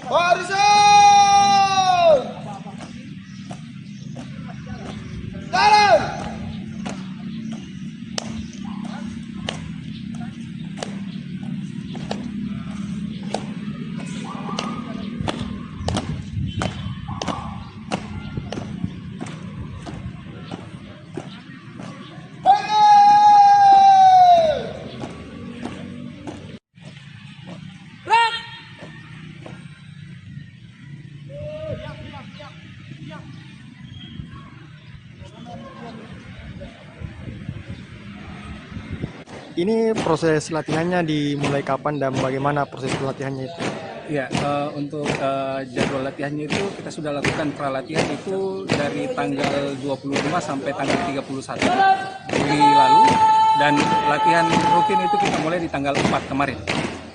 Barisan! Jalan! Ini proses latihannya dimulai kapan dan bagaimana proses latihannya itu? Ya, untuk jadwal latihannya itu kita sudah lakukan pralatihan itu dari tanggal 25 sampai tanggal 31 Juli lalu, dan latihan rutin itu kita mulai di tanggal 4 kemarin.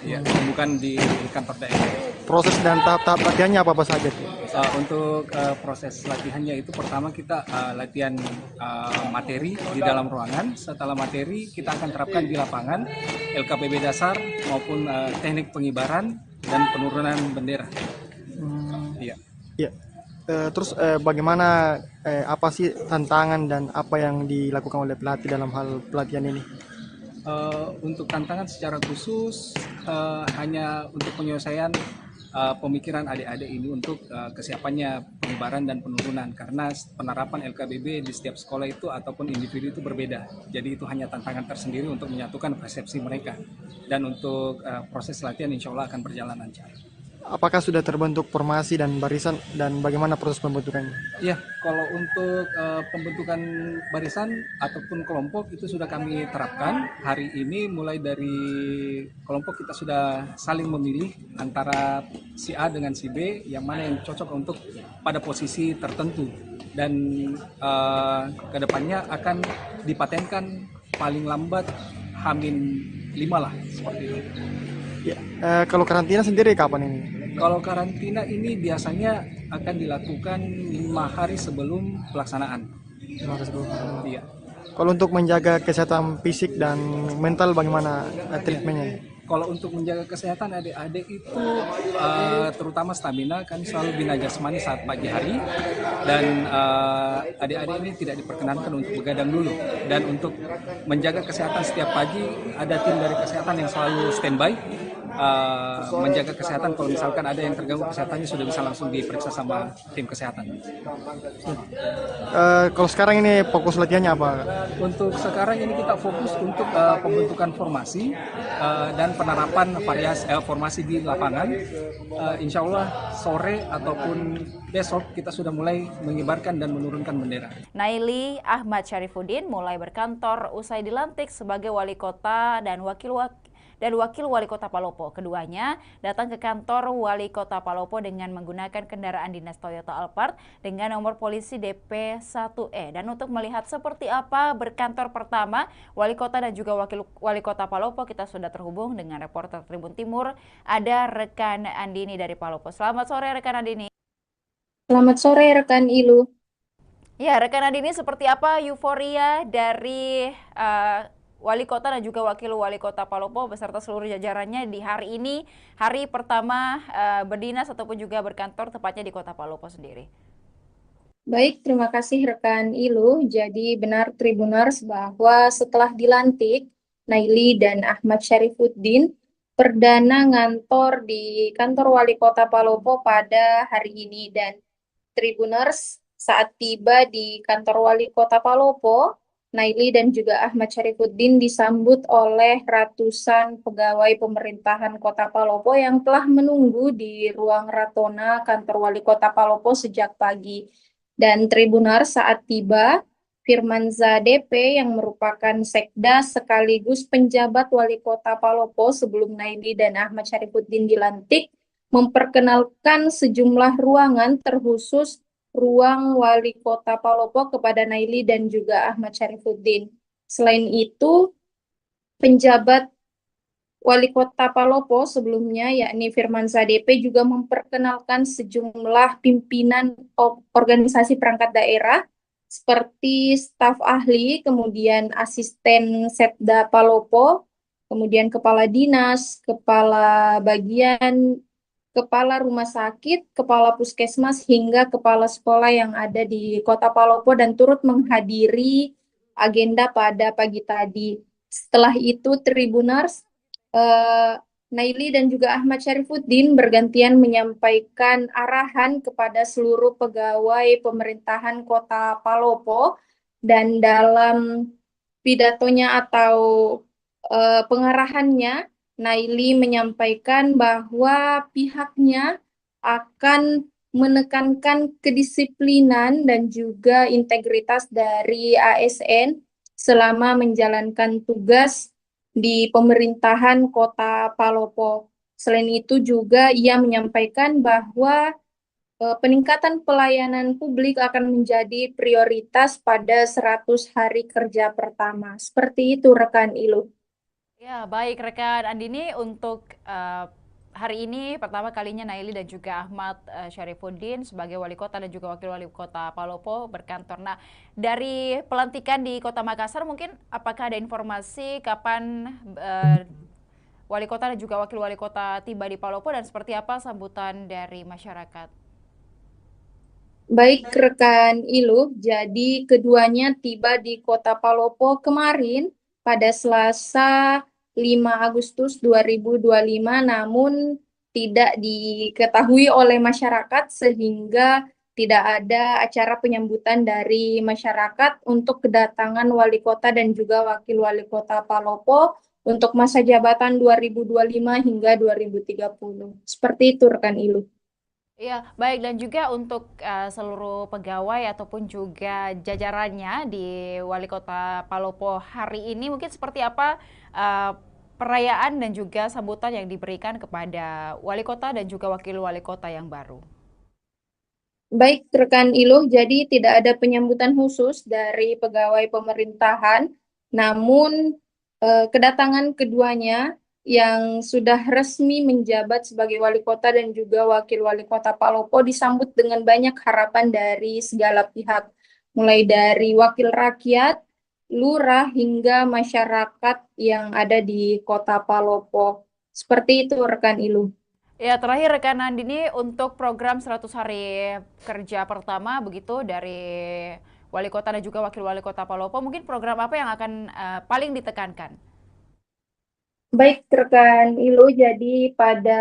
Ya, bukan di kantor daerah. Proses dan tahap-tahap latihannya apa saja? Untuk proses latihannya itu pertama kita latihan materi di dalam ruangan. Setelah materi kita akan terapkan di lapangan LKPB dasar maupun teknik pengibaran dan penurunan bendera. Iya. Iya. Terus bagaimana apa sih tantangan dan apa yang dilakukan oleh pelatih dalam hal pelatihan ini? Untuk tantangan secara khusus hanya untuk penyelesaian pemikiran adik-adik ini untuk kesiapannya pengibaran dan penurunan, karena penerapan LKBB di setiap sekolah itu ataupun individu itu berbeda. Jadi itu hanya tantangan tersendiri untuk menyatukan persepsi mereka, dan untuk proses latihan insya Allah akan berjalan lancar. Apakah sudah terbentuk formasi dan barisan dan bagaimana proses pembentukannya? Iya, kalau untuk pembentukan barisan ataupun kelompok itu sudah kami terapkan hari ini. Mulai dari kelompok kita sudah saling memilih antara si A dengan si B, yang mana yang cocok untuk pada posisi tertentu, dan kedepannya akan dipatenkan paling lambat H-5 lah, seperti itu. Ya, kalau karantina sendiri kapan ini? Kalau karantina ini biasanya akan dilakukan 5 hari sebelum pelaksanaan. 5 hari sebelum. Iya. Kalau untuk menjaga kesehatan fisik dan mental bagaimana treatmentnya? Kalau untuk menjaga kesehatan adik-adik itu terutama stamina, kan selalu bina jasmani saat pagi hari, dan adik-adik ini tidak diperkenankan untuk begadang dulu. Dan untuk menjaga kesehatan setiap pagi ada tim dari kesehatan yang selalu standby menjaga kesehatan. Kalau misalkan ada yang terganggu kesehatannya sudah bisa langsung diperiksa sama tim kesehatan. Kalau sekarang ini fokus latihannya apa? Untuk sekarang ini kita fokus untuk pembentukan formasi dan penerapan formasi di lapangan. Insya Allah sore ataupun besok kita sudah mulai mengibarkan dan menurunkan bendera. Naili Ahmad Syarifuddin mulai berkantor usai dilantik sebagai wali kota dan wakil wali kota Palopo. Keduanya datang ke kantor wali kota Palopo dengan menggunakan kendaraan dinas Toyota Alphard dengan nomor polisi DP1E. Dan untuk melihat seperti apa berkantor pertama wali kota dan juga wakil wali kota Palopo, kita sudah terhubung dengan reporter Tribun Timur, ada rekan Andini dari Palopo. Selamat sore rekan Andini. Selamat sore rekan Ilu. Ya, rekan Andini, seperti apa euforia dari Wali Kota dan juga Wakil Wali Kota Palopo beserta seluruh jajarannya di hari ini, hari pertama berdinas ataupun juga berkantor tepatnya di Kota Palopo sendiri. Baik, terima kasih rekan Ilu. Jadi benar Tribuners bahwa setelah dilantik, Naili dan Ahmad Syarifuddin perdana ngantor di kantor Wali Kota Palopo pada hari ini. Dan Tribuners saat tiba di kantor Wali Kota Palopo, Naili dan juga Ahmad Syarifuddin disambut oleh ratusan pegawai pemerintahan Kota Palopo yang telah menunggu di ruang Ratona kantor Wali Kota Palopo sejak pagi. Dan Tribunar saat tiba, Firmanza DP yang merupakan sekda sekaligus penjabat Wali Kota Palopo sebelum Naili dan Ahmad Syarifuddin dilantik, memperkenalkan sejumlah ruangan terkhusus ruang Wali Kota Palopo kepada Naili dan juga Ahmad Syarifuddin. Selain itu, penjabat Wali Kota Palopo sebelumnya, yakni Firmanza DP, juga memperkenalkan sejumlah pimpinan organisasi perangkat daerah seperti staf ahli, kemudian asisten Setda Palopo, kemudian kepala dinas, kepala bagian, kepala rumah sakit, kepala puskesmas, hingga kepala sekolah yang ada di Kota Palopo dan turut menghadiri agenda pada pagi tadi. Setelah itu, Tribuners, Naili dan juga Ahmad Syarifuddin bergantian menyampaikan arahan kepada seluruh pegawai pemerintahan Kota Palopo, dan dalam pidatonya atau pengarahannya, Naili menyampaikan bahwa pihaknya akan menekankan kedisiplinan dan juga integritas dari ASN selama menjalankan tugas di pemerintahan Kota Palopo. Selain itu juga ia menyampaikan bahwa peningkatan pelayanan publik akan menjadi prioritas pada 100 hari kerja pertama. Seperti itu rekan Ilu. Ya, baik rekan Andini, untuk hari ini pertama kalinya Naili dan juga Ahmad Syarifuddin sebagai Wali Kota dan juga Wakil Wali Kota Palopo berkantor. Nah, dari pelantikan di Kota Makassar, mungkin apakah ada informasi kapan Wali Kota dan juga Wakil Wali Kota tiba di Palopo dan seperti apa sambutan dari masyarakat? Baik rekan Ilu, jadi keduanya tiba di Kota Palopo kemarin pada Selasa 5 Agustus 2025, namun tidak diketahui oleh masyarakat sehingga tidak ada acara penyambutan dari masyarakat untuk kedatangan Wali Kota dan juga Wakil Wali Kota Palopo untuk masa jabatan 2025 hingga 2030. Seperti itu rekan Ilu. Iya, baik, dan juga untuk seluruh pegawai ataupun juga jajarannya di Wali Kota Palopo hari ini, mungkin seperti apa perayaan dan juga sambutan yang diberikan kepada Wali Kota dan juga Wakil Wali Kota yang baru? Baik rekan Iluh, jadi tidak ada penyambutan khusus dari pegawai pemerintahan, namun kedatangan keduanya yang sudah resmi menjabat sebagai Wali Kota dan juga Wakil Wali Kota Palopo disambut dengan banyak harapan dari segala pihak, mulai dari wakil rakyat, lurah, hingga masyarakat yang ada di Kota Palopo. Seperti itu rekan Ilu. Ya, terakhir rekan Andini, untuk program 100 hari kerja pertama begitu dari Wali Kota dan juga Wakil Wali Kota Palopo, mungkin program apa yang akan paling ditekankan? Baik rekan Ilu, jadi pada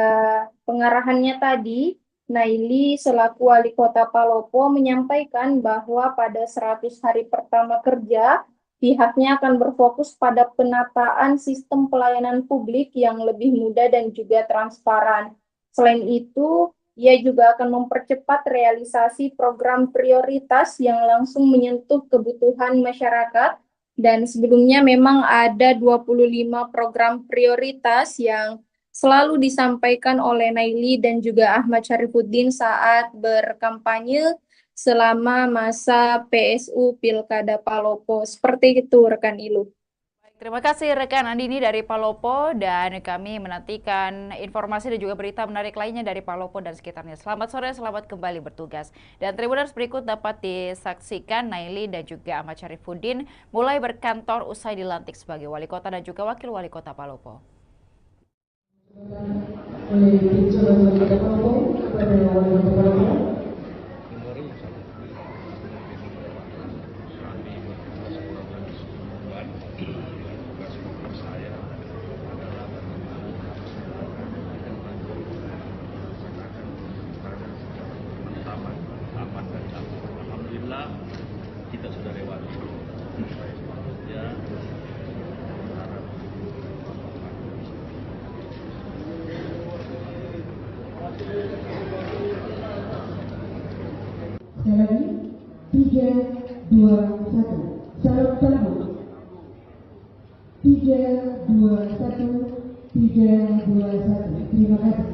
pengarahannya tadi, Naili selaku Wali Kota Palopo menyampaikan bahwa pada 100 hari pertama kerja, pihaknya akan berfokus pada penataan sistem pelayanan publik yang lebih mudah dan juga transparan. Selain itu, ia juga akan mempercepat realisasi program prioritas yang langsung menyentuh kebutuhan masyarakat. Dan sebelumnya memang ada 25 program prioritas yang selalu disampaikan oleh Naili dan juga Ahmad Syarifuddin saat berkampanye selama masa PSU Pilkada Palopo. Seperti itu rekan Ilu. Terima kasih rekan Andini dari Palopo, dan kami menantikan informasi dan juga berita menarik lainnya dari Palopo dan sekitarnya. Selamat sore, selamat kembali bertugas. Dan Tribuners, berikut dapat disaksikan Naili dan juga Ahmad Syarifuddin mulai berkantor usai dilantik sebagai wali kota dan juga wakil wali kota Palopo. Oleh calon wali kota Palopo kepada wali kota Palopo. Alhamdulillah kita sudah lewati. Ya, berharap sekali lagi 3, 2, 1 salam sambut 3, 2, 1 3, 2, 1. Terima kasih.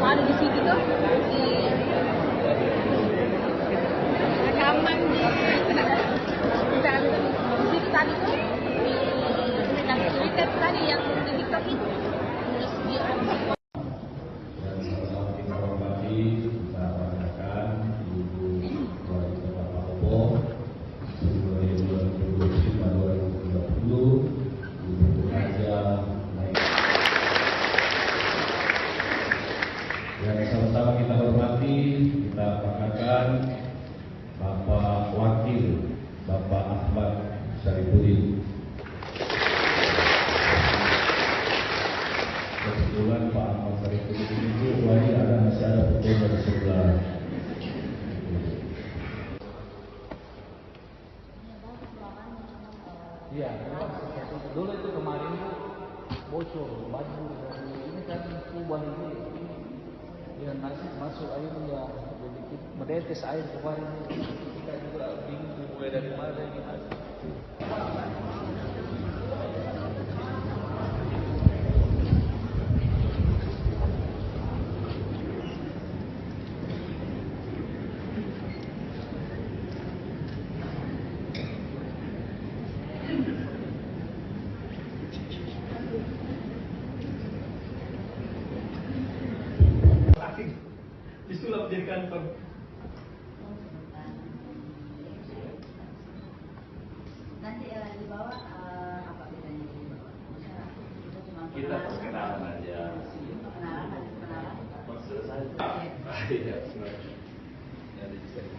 Ada di sini tuh di rekaman di situ tadi tuh di Twitter tadi yang di TikTok itu terus di Kita hormati, kita banggakan Ibu Wali Kota Palopo Periode 2025-2030, Ibu Raja yang sama-sama kita hormati, kita banggakan Bapak Wakil, Bapak Ahmad Syarifuddin. Kebetulan Pak Ahmad Syarifuddin itu wali masih ada foto dari sebelah. Iya, dulu itu kemarin bocor baju dari ini kan kubah ini ya nasi masuk airnya jadi menetes air kemarin kita juga bingung mulai dari mana ini. disulap jadi kantor. Nanti di bawah apa bedanya di bawah? Kita perkenalan aja. Perkenalan. Selesai. Iya, sebenarnya. Ya, di sini.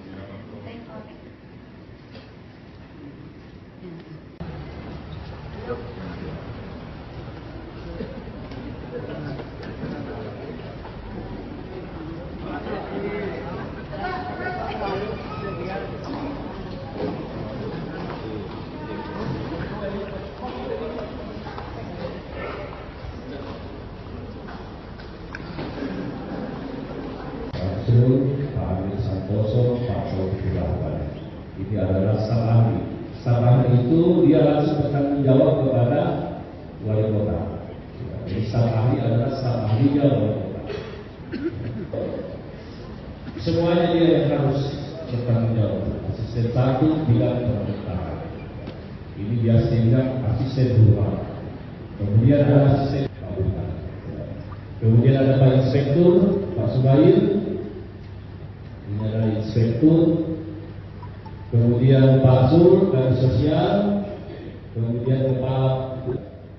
Pak Amir Santoso, Pak Taufik Rahman. Ini adalah sang ahli. Sang ahli itu dia langsung bertanggung jawab kepada wali kota. Jadi sang ahli adalah sang ahlinya wali kota. Semuanya dia yang harus bertanggung jawab. Asisten satu bidang pemerintahan. Ini biasa dibilang asisten rumah. Kemudian ada asisten Pak Bukan. Kemudian ada Pak Inspektur Pak Subair. Ini adalah inspektur, kemudian Pak Sur, Kadis Sosial, kemudian Kepala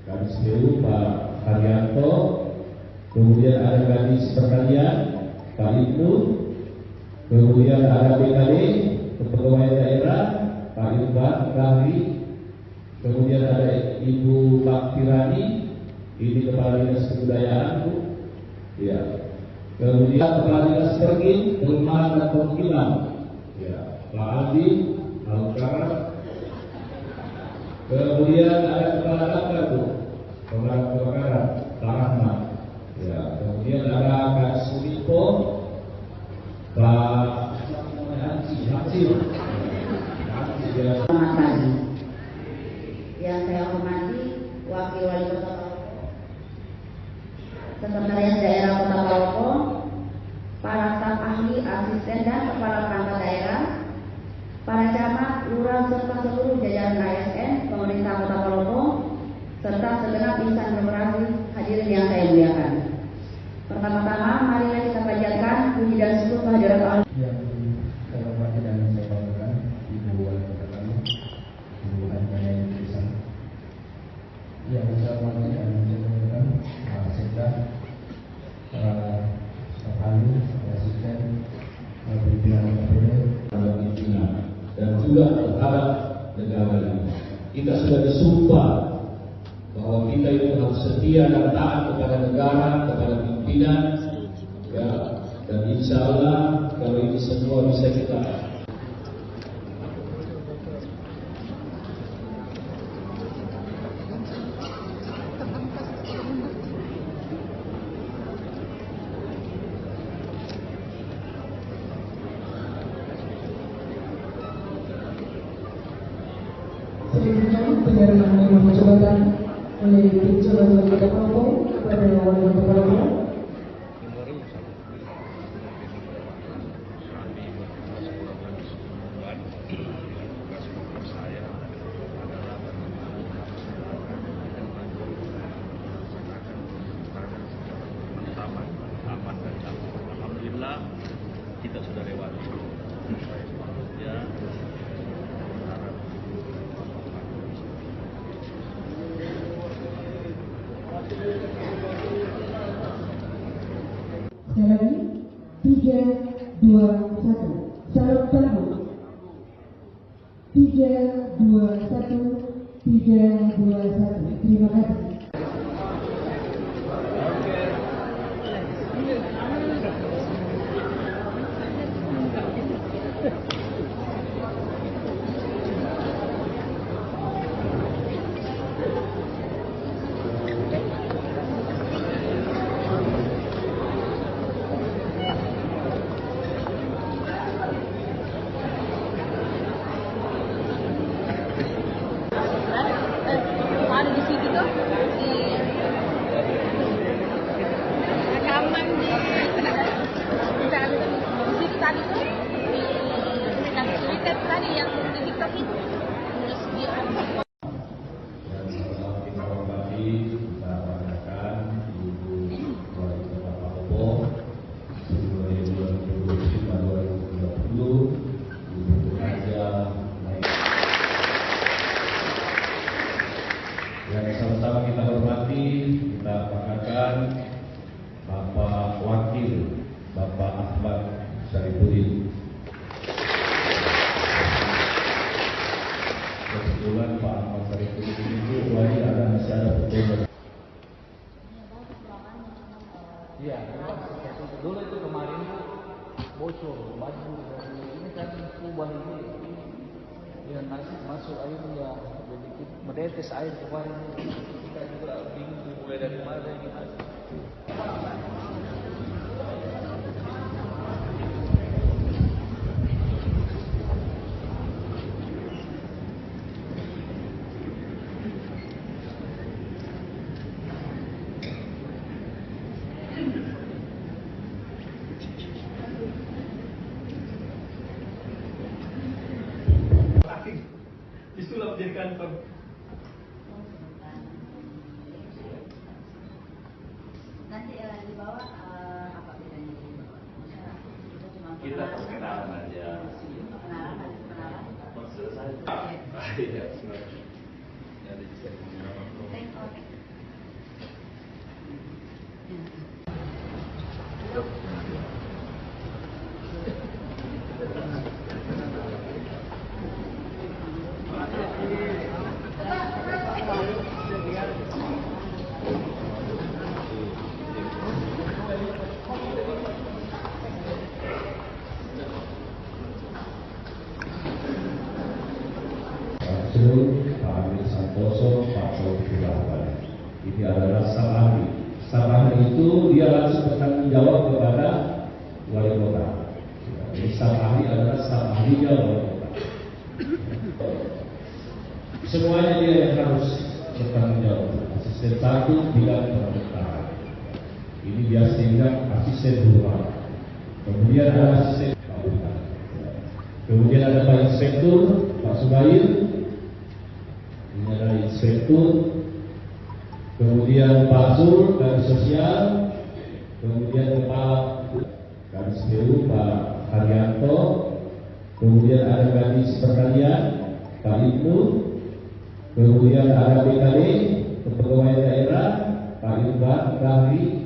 Kadis PU Pak Haryanto, kemudian ada Kadis Pertanian Pak Ibnu, kemudian ada BKD, Kepegawaian Daerah Pak Irfan Rahli, kemudian ada Ibu Pak Tirani, ini Kepala Dinas Kebudayaan Bu, ya. Kemudian Kepala Dinas Pergi, Perumahan dan Perwakilan, ya, Pak Adi, Alukara. Kemudian ada Kepala Dapur, kebakaran Pak Rahmat. Ya, kemudian ada Kak Surito, Pak Hancil. Selamat pagi. Yang saya hormati Wakil Wali Kota Palopo, Sekretariat Daerah Kota Palopo, para staf ahli, asisten dan kepala perangkat daerah, para camat, lurah serta seluruh jajaran ASN, pemerintah Kota Palopo, serta segenap insan demokrasi hadirin yang saya muliakan. Pertama-tama, marilah kita panjatkan puji dan syukur kehadirat Allah. Yang saya hormati dan saya banggakan Ibu Wali Kota kami, Ibu Hadiana Indonesia. Yang saya hormati dan saya banggakan Pak Sekda, para staf ahli, asisten, pimpinan KPD, pimpinan dan juga terhadap negara ini. Kita sudah disumpah bahwa kita itu harus setia dan taat kepada negara, kepada pimpinan, ya, dan insya Allah kalau ini semua bisa kita Selanjutnya penyerahan nomor jabatan oleh Jalan Wali Kota Palopo kepada Wali Kota Palopo. Alhamdulillah kita sudah lewati. Ya. Sekali lagi, 3, 2, 1. Salam sambut. 3, 2, 1. 3, 2, 1. Terima kasih. Ada di situ tuh di rekaman di situ tadi tuh di Twitter tadi yang di TikTok itu terus dia yang sama-sama kita hormati, kita banggakan Bapak Wakil, Bapak Ahmad Syarifudin. Kebetulan Pak Ahmad Syarifudin itu wali ada masih ada betul. Iya, dulu itu kemarin tuh bocor baju dan ini kan kubah ini ya nanti masuk air ya jadi menetes air kemarin kita juga bingung mulai dari mana gimana. Itulah menjadi kantor. Nanti di bawah apa bedanya di bawah? Kita perkenalan aja. Perkenalan, ada perkenalan. Selesai. Iya, benar. Ya, ada di sini. Pak Amir Santoso, Pak Sofiul Rahman. Ini adalah staf ahli. Staf ahli itu dia langsung bertanggung jawab kepada wali kota. Jadi staf ahli adalah staf ahlinya wali kota. Semuanya dia yang harus bertanggung jawab. Asisten satu bidang pemerintahan. Ini biasa dibilang asisten dua. Kemudian ada asisten kabupaten. Kemudian ada Pak Inspektur, Pak Subair. Ini adalah Inspektur. Kemudian Pak Zul, Kadis Sosial. Kemudian Kepala Kadis PU, Pak Haryanto. Kemudian ada Kadis Pertanian, Pak Ibnu. Kemudian ada BKD, Kepegawaian Daerah, Pak Irfan Rahli.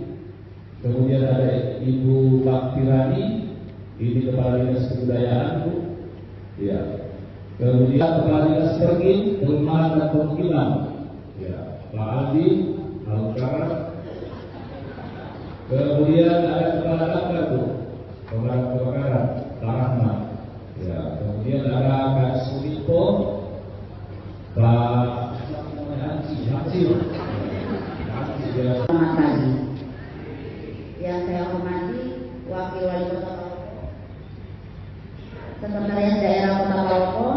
Kemudian ada Ibu Pak Tirani, ini Kepala Dinas Kebudayaan, Bu. Ya. Kemudian Kepala Dinas Pergin, Perumahan dan Permukiman, ya, Pak Adi, Alukara. Kemudian ada Kepala Damkar, Bu, Pemadam Kebakaran, Pak Rahmat. Ya. Kemudian ada Kak Sulipo, Pak Hansil. Selamat pagi. Yang saya hormati Wakil Wali Kota Palopo, Sekretariat Daerah Kota Palopo,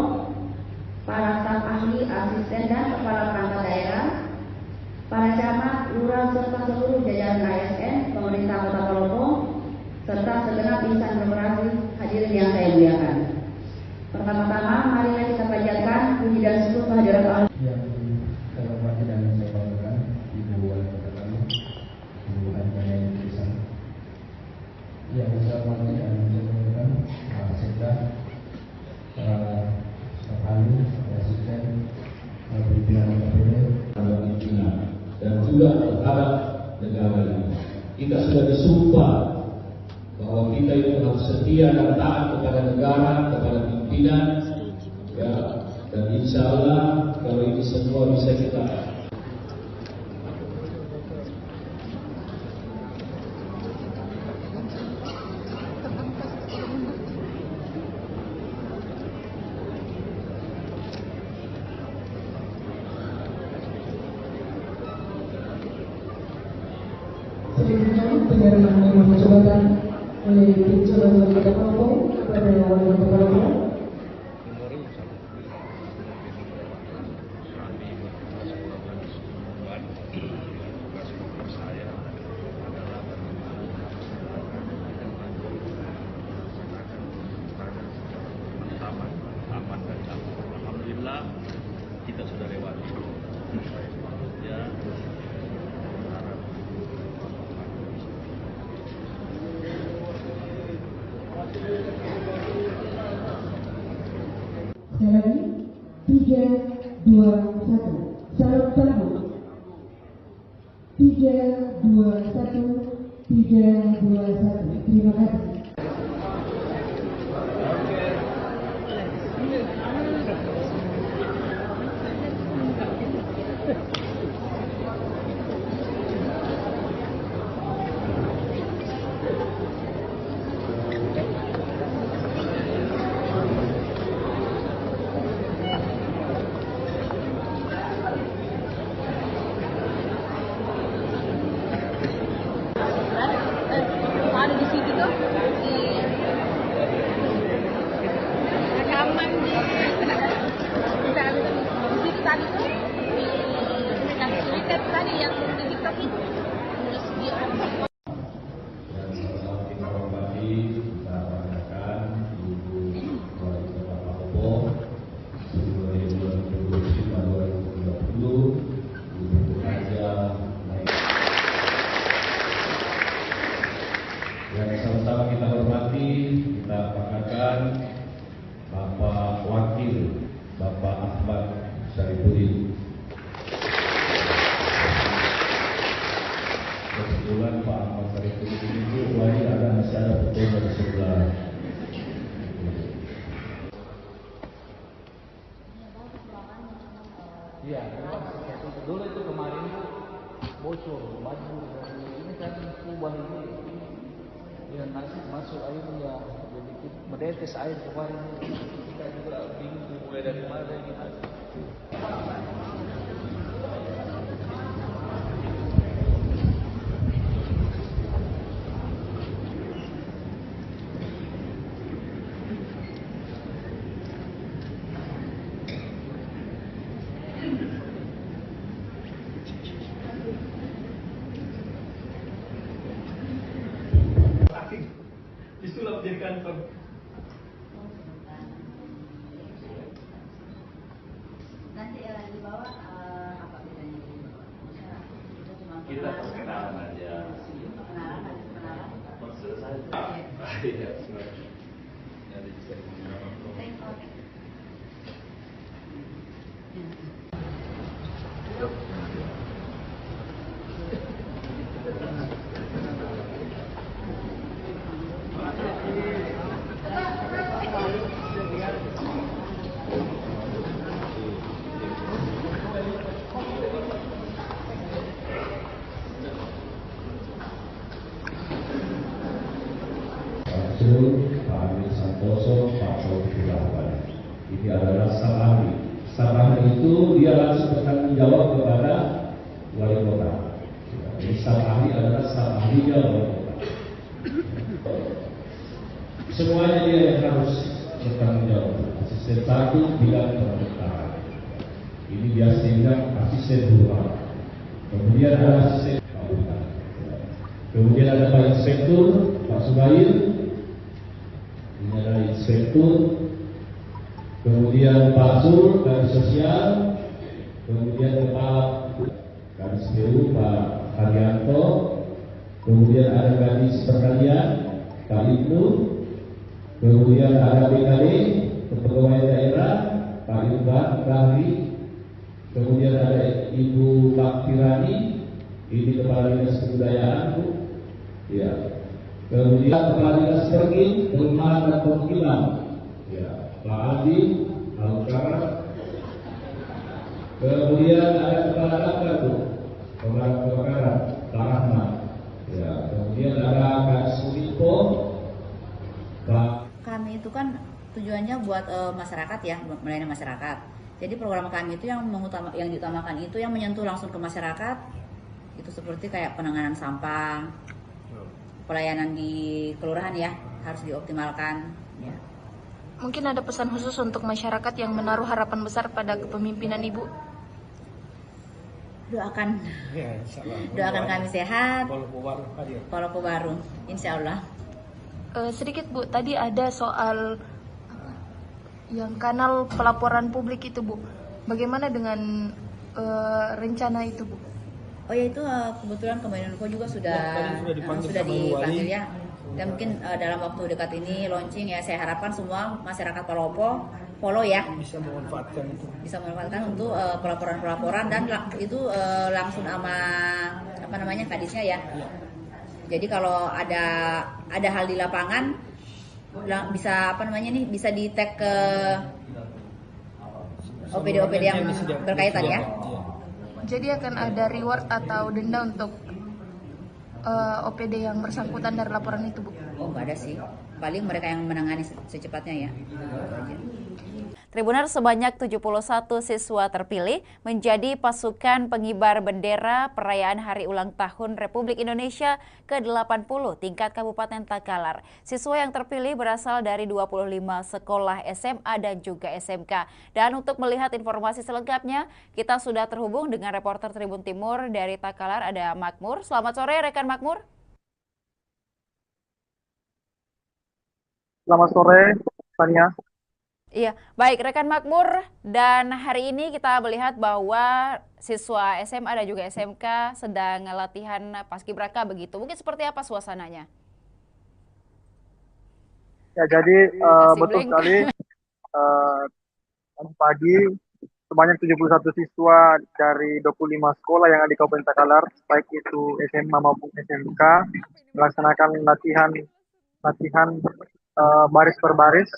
para staf ahli, asisten dan kepala perangkat daerah, para camat, lurah serta seluruh jajaran ASN, pemerintah Kota Palopo, serta segenap insan demokrasi hadirin yang saya muliakan. Pertama-tama, marilah kita panjatkan puji dan syukur kehadirat Allah. Yang saya hormati dan saya banggakan Ibu Wali Kota kami, Ibu Anjana Indonesia. Yang saya hormati dan saya banggakan Pak Sekda, para staf ahli, asisten, pimpinan KPD, pimpinan dan juga terhadap negara ini. Kita sudah disumpah bahwa kita itu harus setia dan taat kepada negara, kepada pimpinan, ya, dan insya Allah kalau ini semua bisa kita Selanjutnya penyerahan nomor jabatan oleh Jalan Wali Kota Palopo kepada Wali Kota Palopo. Alhamdulillah kita sudah lewati. Ya. Sekali lagi, 3, 2, 1. Salam sambut. 3, 2, 1. 3, 2, 1. Terima kasih. Ada di situ tuh di rekaman di situ tadi tuh yang Twitter tadi yang di TikTok itu terus dia kita hormati, kita banggakan Ibu Wali Kota Palopo 2029-2030, Ibu Haja Naik. Yang sama-sama kita hormati, kita banggakan Bapak Wakil, Bapak Ahmad Syarifuddin. Kebetulan Pak Ahmad Syarifuddin itu wali masih ada fotonya di sebelah. Iya, dulu itu kemarin itu bocor baju ini kan kubah ini ya nasi masuk air ya jadi menetes air kemarin kita juga bingung mulai dari mana gitu. jadi kantor. Nanti di bawah apa bedanya di bawah? Kita cuma Kita perkenalan aja. perkenalan, ada perkenalan. Maksud saya. Iya, sebenarnya. Ada ceremony. Pak Amir Santoso, Pak Taufik Rahman. Ini adalah staf ahli. Staf ahli itu dia langsung bertanggung jawab kepada wali kota. Jadi staf ahli adalah staf ahlinya wali kota. Semuanya dia yang harus bertanggung jawab. Asisten satu bidang pemerintahan. Ini biasa dibilang asisten ruang. Kemudian ada asisten bangunan. Kemudian ada Pak Inspektur, Pak Subair. Ini adalah inspektur, kemudian Pak Sur dari sosial, kemudian kepala Kadis PU Pak Haryanto, kemudian ada Kadis Pertanian Pak Ibnu, kemudian ada BKD Kepegawaian Daerah Pak Irfan Rahri, kemudian ada Ibu Pak Tirani, ini Kepala Dinas Kebudayaan Bu, ya. Kemudian Kepala Dinas Pergi, Perumahan dan Permukiman, ya, Pak Adi, Alukara. Kemudian ada Kepala Damkar, Pemadam Kebakaran, Pak Rahmat. Ya, kemudian ada Kak Suminfo, Pak. Kami itu kan tujuannya buat masyarakat ya, melayani masyarakat. Jadi program kami itu yang diutamakan itu yang menyentuh langsung ke masyarakat. Itu seperti kayak penanganan sampah. Pelayanan di kelurahan ya harus dioptimalkan ya. Mungkin ada pesan khusus untuk masyarakat yang menaruh harapan besar pada kepemimpinan Ibu. Doakan kami sehat, Palopo baru insya Allah. Sedikit Bu, tadi ada soal yang kanal pelaporan publik itu Bu. Bagaimana dengan rencana itu Bu? Oh ya itu kebetulan Kominfo juga sudah dipanggil ya, dan mungkin dalam waktu dekat ini launching ya. Saya harapkan semua masyarakat Palopo follow ya, bisa memanfaatkan untuk pelaporan dan itu langsung sama apa namanya kadisnya ya. Jadi kalau ada hal di lapangan bisa apa namanya nih bisa di tag ke OPD yang berkaitan ya. Jadi akan ada reward atau denda untuk OPD yang bersangkutan dari laporan itu, Bu? Oh, nggak ada sih. Paling mereka yang menangani secepatnya ya. Tribuners, sebanyak 71 siswa terpilih menjadi pasukan pengibar bendera perayaan Hari Ulang Tahun Republik Indonesia ke-80 tingkat Kabupaten Takalar. Siswa yang terpilih berasal dari 25 sekolah SMA dan juga SMK. Dan untuk melihat informasi selengkapnya, kita sudah terhubung dengan reporter Tribun Timur dari Takalar, ada Makmur. Selamat sore, rekan Makmur. Selamat sore, Tania. Iya, baik rekan Makmur, dan hari ini kita melihat bahwa siswa SMA dan juga SMK sedang latihan paskibraka begitu. Mungkin seperti apa suasananya? Ya, jadi betul sekali. Pagi sebanyak 71 siswa dari 25 sekolah yang ada di Kabupaten Takalar, baik itu SMA maupun SMK, melaksanakan latihan baris per baris,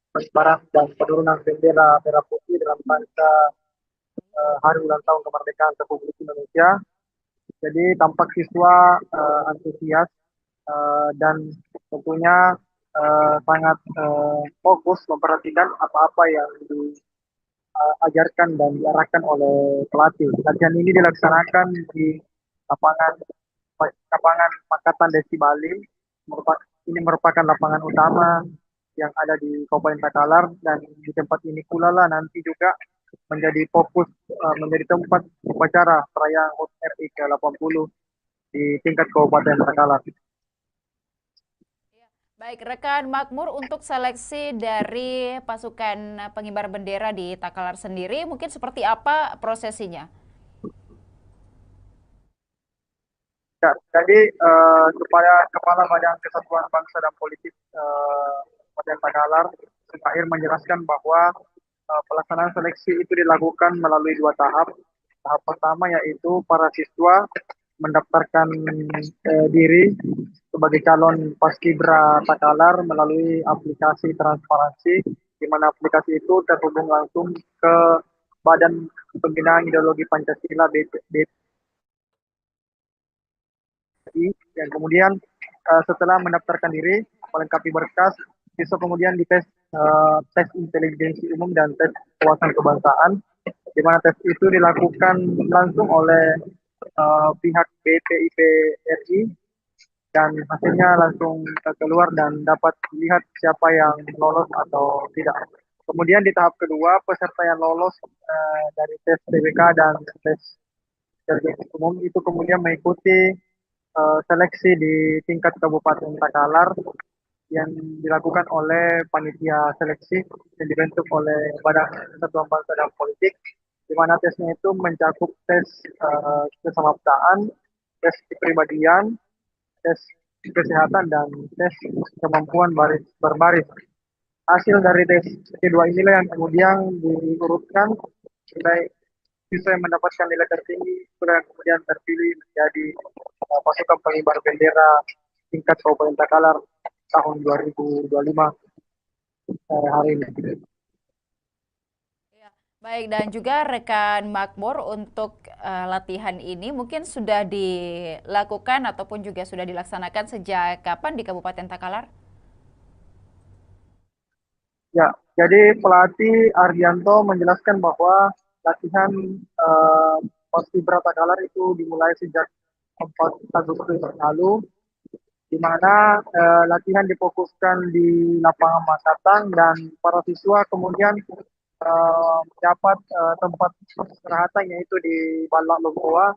pengibaran dan penurunan bendera merah putih dalam rangka Hari Ulang Tahun Kemerdekaan Republik Indonesia. Jadi tampak siswa antusias dan tentunya sangat fokus memperhatikan apa-apa yang diajarkan dan diarahkan oleh pelatih. Latihan ini dilaksanakan di lapangan Pakatan Desi Bali. Ini merupakan lapangan utama yang ada di Kabupaten Takalar, dan di tempat ini pula lah nanti juga menjadi fokus, menjadi tempat upacara perayaan HUT RI ke-80 di tingkat Kabupaten Takalar. Baik, rekan Makmur, untuk seleksi dari pasukan pengibar bendera di Takalar sendiri, mungkin seperti apa prosesinya? Ya, jadi kepada Kepala Badan Kesatuan Bangsa dan Politik Kabupaten Takalar, Sukair menjelaskan bahwa pelaksanaan seleksi itu dilakukan melalui 2 tahap. Tahap pertama yaitu para siswa mendaftarkan diri sebagai calon Paskibra Takalar melalui aplikasi transparansi, di mana aplikasi itu terhubung langsung ke Badan Pembinaan Ideologi Pancasila BPI, dan kemudian setelah mendaftarkan diri, melengkapi berkas, besok kemudian dites tes intelijensi umum dan tes wawasan kebangsaan, di mana tes itu dilakukan langsung oleh pihak BPIP RI, dan hasilnya langsung keluar dan dapat dilihat siapa yang lolos atau tidak. Kemudian di tahap kedua, peserta yang lolos dari tes TBK dan tes intelijensi umum itu kemudian mengikuti seleksi di tingkat Kabupaten Takalar yang dilakukan oleh panitia seleksi yang dibentuk oleh Badan Kesatuan Bangsa dan Politik, di mana tesnya itu mencakup tes kesamaptaan, tes kepribadian, tes kesehatan, dan tes kemampuan berbaris. Hasil dari tes kedua inilah yang kemudian diurutkan sampai siswa yang mendapatkan nilai tertinggi sudah kemudian terpilih menjadi pasukan pengibar bendera tingkat Kabupaten Takalar tahun 2025 hari ini. Baik, dan juga rekan Makmur, untuk latihan ini mungkin sudah dilakukan ataupun juga sudah dilaksanakan sejak kapan di Kabupaten Takalar? Ya, jadi pelatih Ardianto menjelaskan bahwa latihan Paskibra Takalar itu dimulai sejak 4 Agustus lalu, di mana latihan difokuskan di lapangan Makatang dan para siswa kemudian mendapat tempat istirahatan yaitu di Balak Lomboa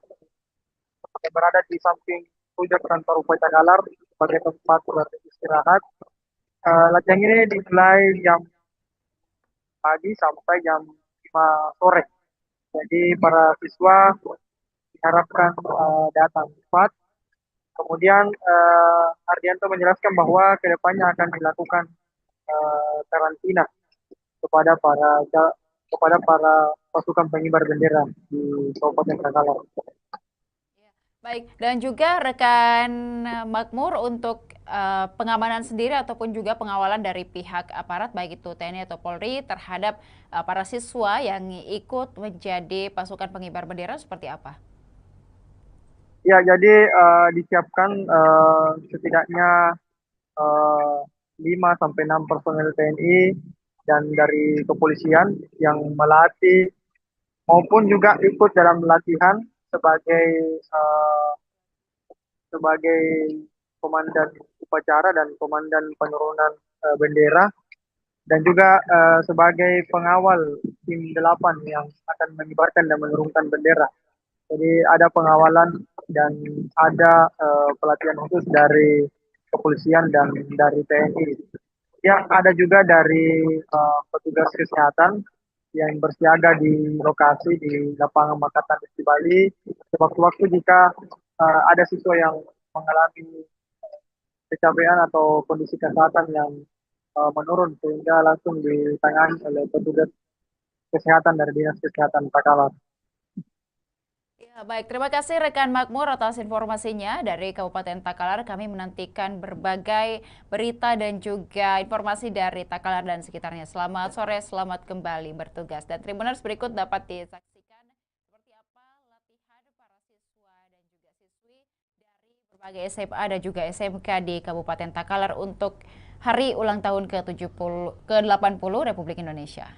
yang berada di samping pojok kantor Bupati Takalar sebagai tempat beristirahat. Latihan ini dimulai jam pagi sampai jam 5 sore. Jadi para siswa diharapkan datang cepat. Kemudian Ardianto menjelaskan bahwa kedepannya akan dilakukan karantina kepada para pasukan pengibar bendera di Kabupaten Takalar. Baik, dan juga rekan Makmur, untuk pengamanan sendiri ataupun juga pengawalan dari pihak aparat baik itu TNI atau Polri terhadap para siswa yang ikut menjadi pasukan pengibar bendera seperti apa? Ya, jadi disiapkan setidaknya 5 sampai 6 personel TNI dan dari kepolisian yang melatih maupun juga ikut dalam latihan sebagai komandan upacara dan komandan penurunan bendera, dan juga sebagai pengawal tim 8 yang akan mengibarkan dan menurunkan bendera. Jadi ada pengawalan dan ada pelatihan khusus dari kepolisian dan dari TNI. Yang ada juga dari petugas kesehatan yang bersiaga di lokasi di lapangan Makatang di Bali. Sewaktu-waktu jika ada siswa yang mengalami kecapean atau kondisi kesehatan yang menurun, sehingga langsung ditangani oleh petugas kesehatan dari Dinas Kesehatan Takalar. Ya, baik, terima kasih rekan Makmur atas informasinya dari Kabupaten Takalar. Kami menantikan berbagai berita dan juga informasi dari Takalar dan sekitarnya. Selamat sore, selamat kembali bertugas. Dan Tribuners, berikut dapat disaksikan seperti apa latihan para siswa dan juga siswi dari berbagai SMA dan juga SMK di Kabupaten Takalar untuk hari ulang tahun ke-80 Republik Indonesia.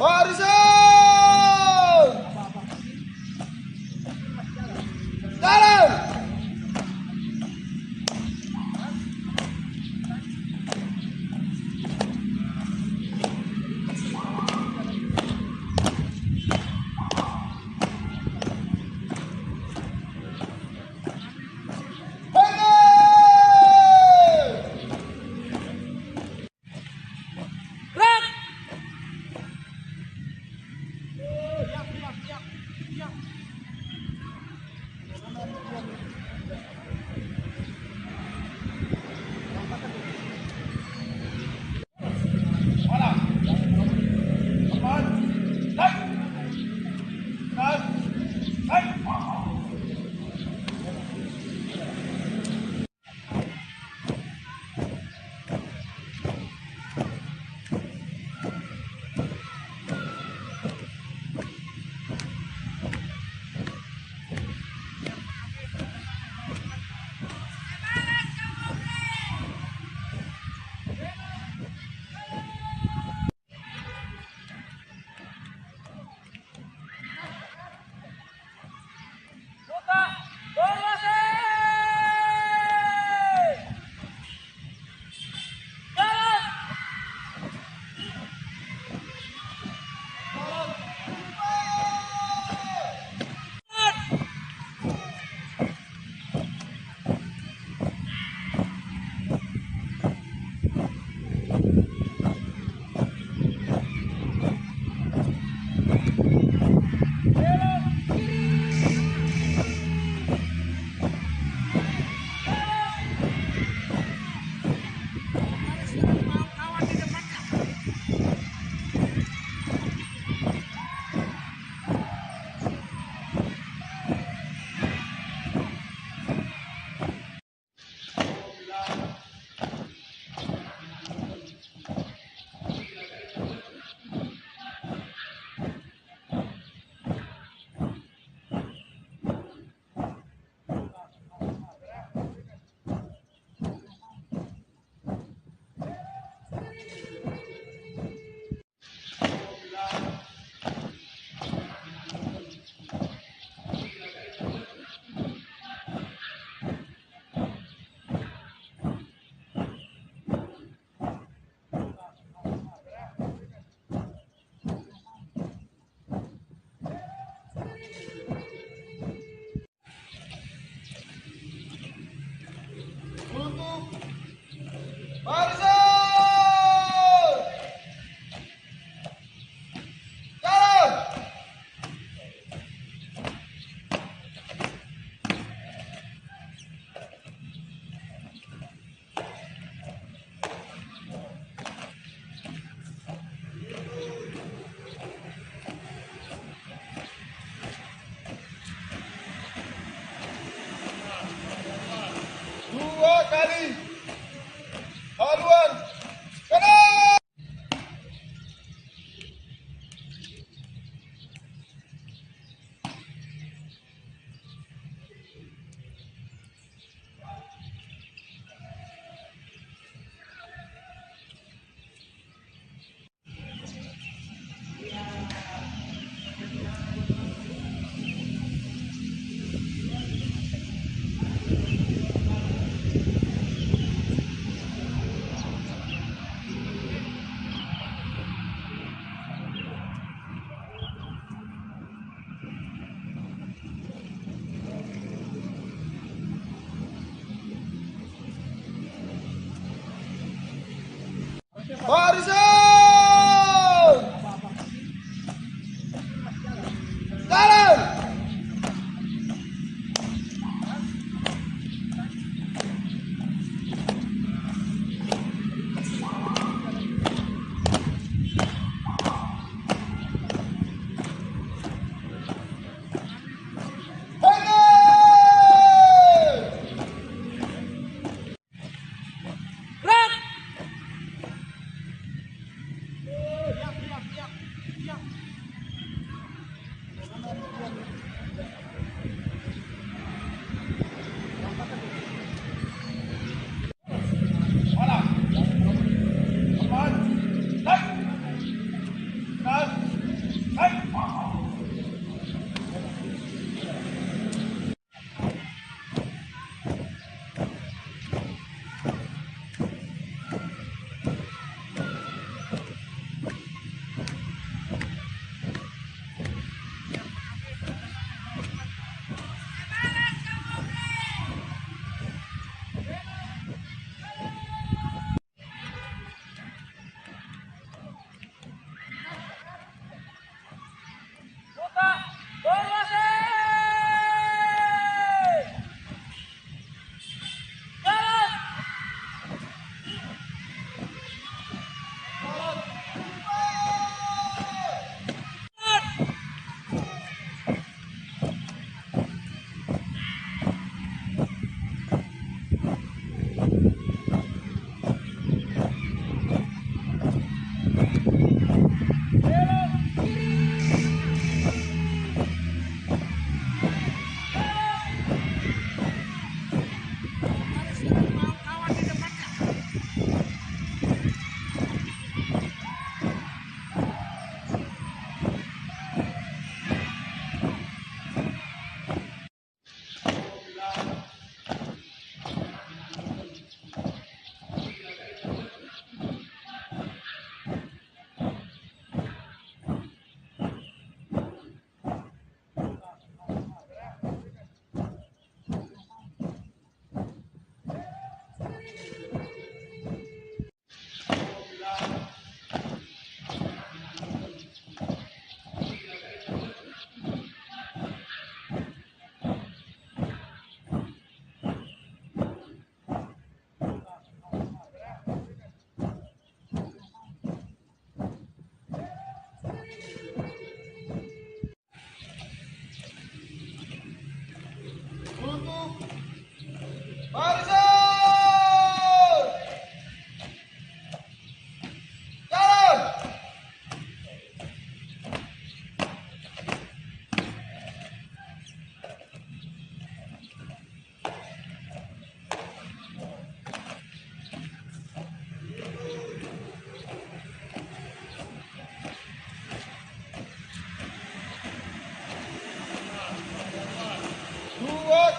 Barisan! Jalan! kali haluan kanan. Barisan! Jalan!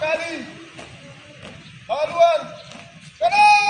kali. Haluan. Kanan.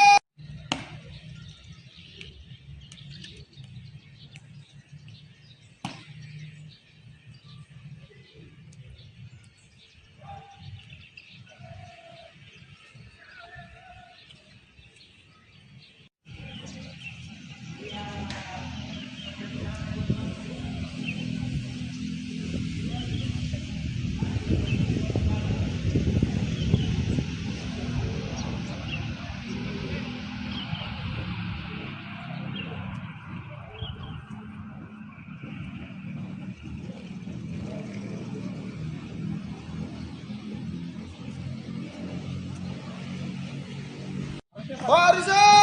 Barisan!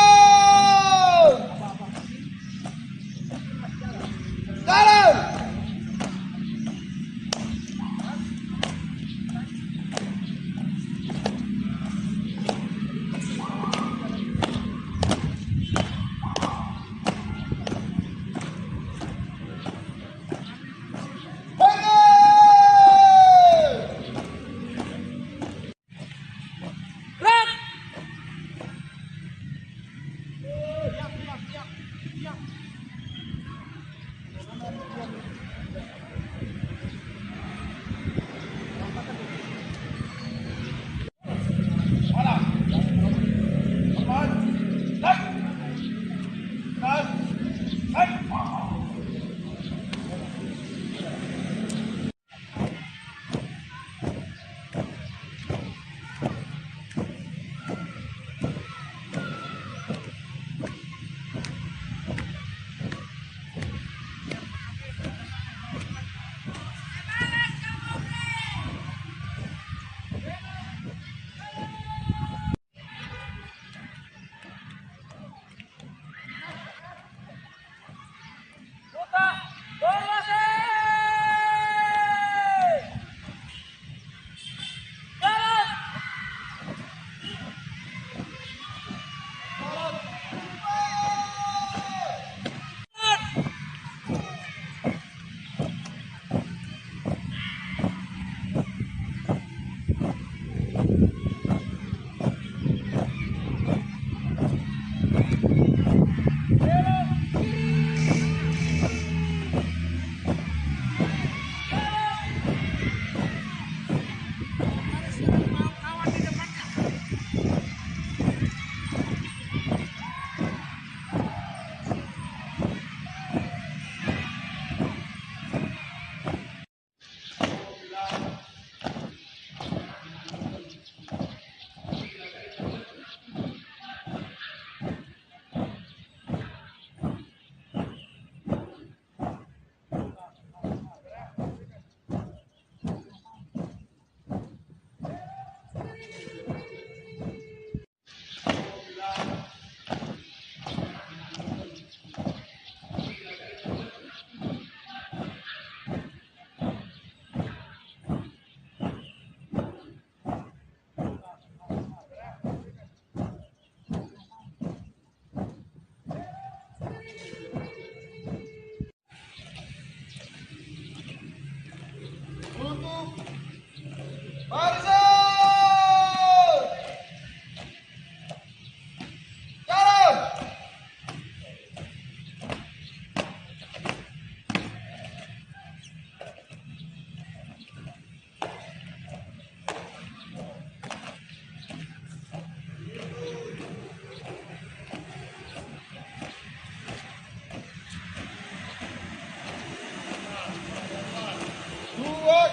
Jalan!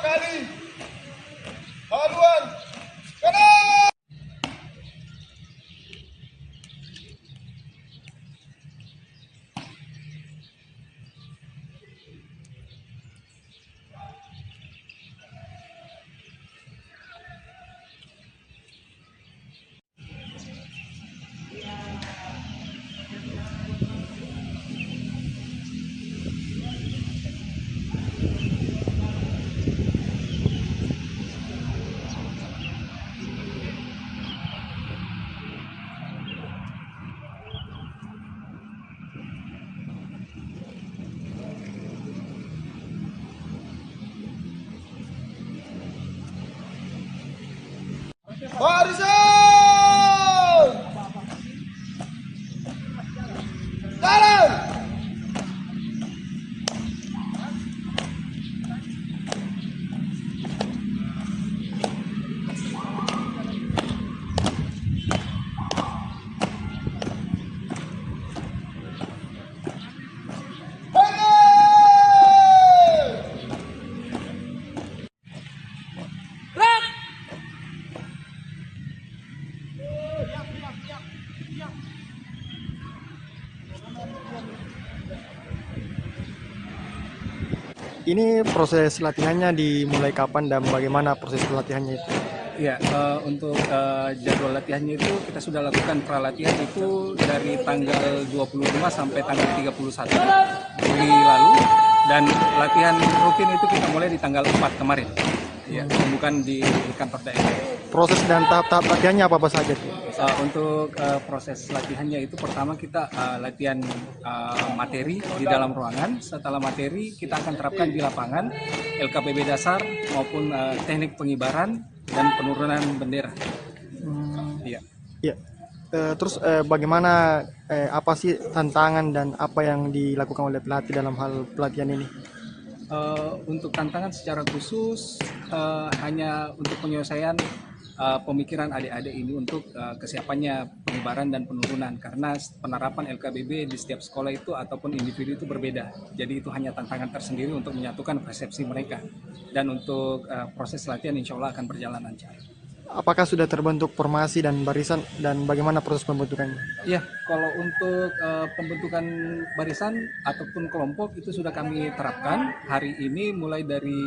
kali. Haluan. Kanan. ini proses latihannya dimulai kapan dan bagaimana proses latihannya itu? Ya, untuk jadwal latihannya itu kita sudah lakukan pralatihan itu dari tanggal 25 sampai tanggal 31 Juli lalu, dan latihan rutin itu kita mulai di tanggal 4 kemarin. Ya, bukan di kantor daerah. Proses dan tahap-tahap latihannya apa saja? Untuk proses latihannya itu pertama kita latihan materi di dalam ruangan. Setelah materi kita akan terapkan di lapangan LKPB dasar maupun teknik pengibaran dan penurunan bendera. Iya. Ya. Terus bagaimana apa sih tantangan dan apa yang dilakukan oleh pelatih dalam hal pelatihan ini? Untuk tantangan secara khusus hanya untuk penyelesaian pemikiran adik-adik ini untuk kesiapannya pengibaran dan penurunan, karena penerapan LKBB di setiap sekolah itu ataupun individu itu berbeda. Jadi itu hanya tantangan tersendiri untuk menyatukan persepsi mereka, dan untuk proses latihan insya Allah akan berjalan lancar. Apakah sudah terbentuk formasi dan barisan dan bagaimana proses pembentukannya? Ya, kalau untuk pembentukan barisan ataupun kelompok itu sudah kami terapkan hari ini. Mulai dari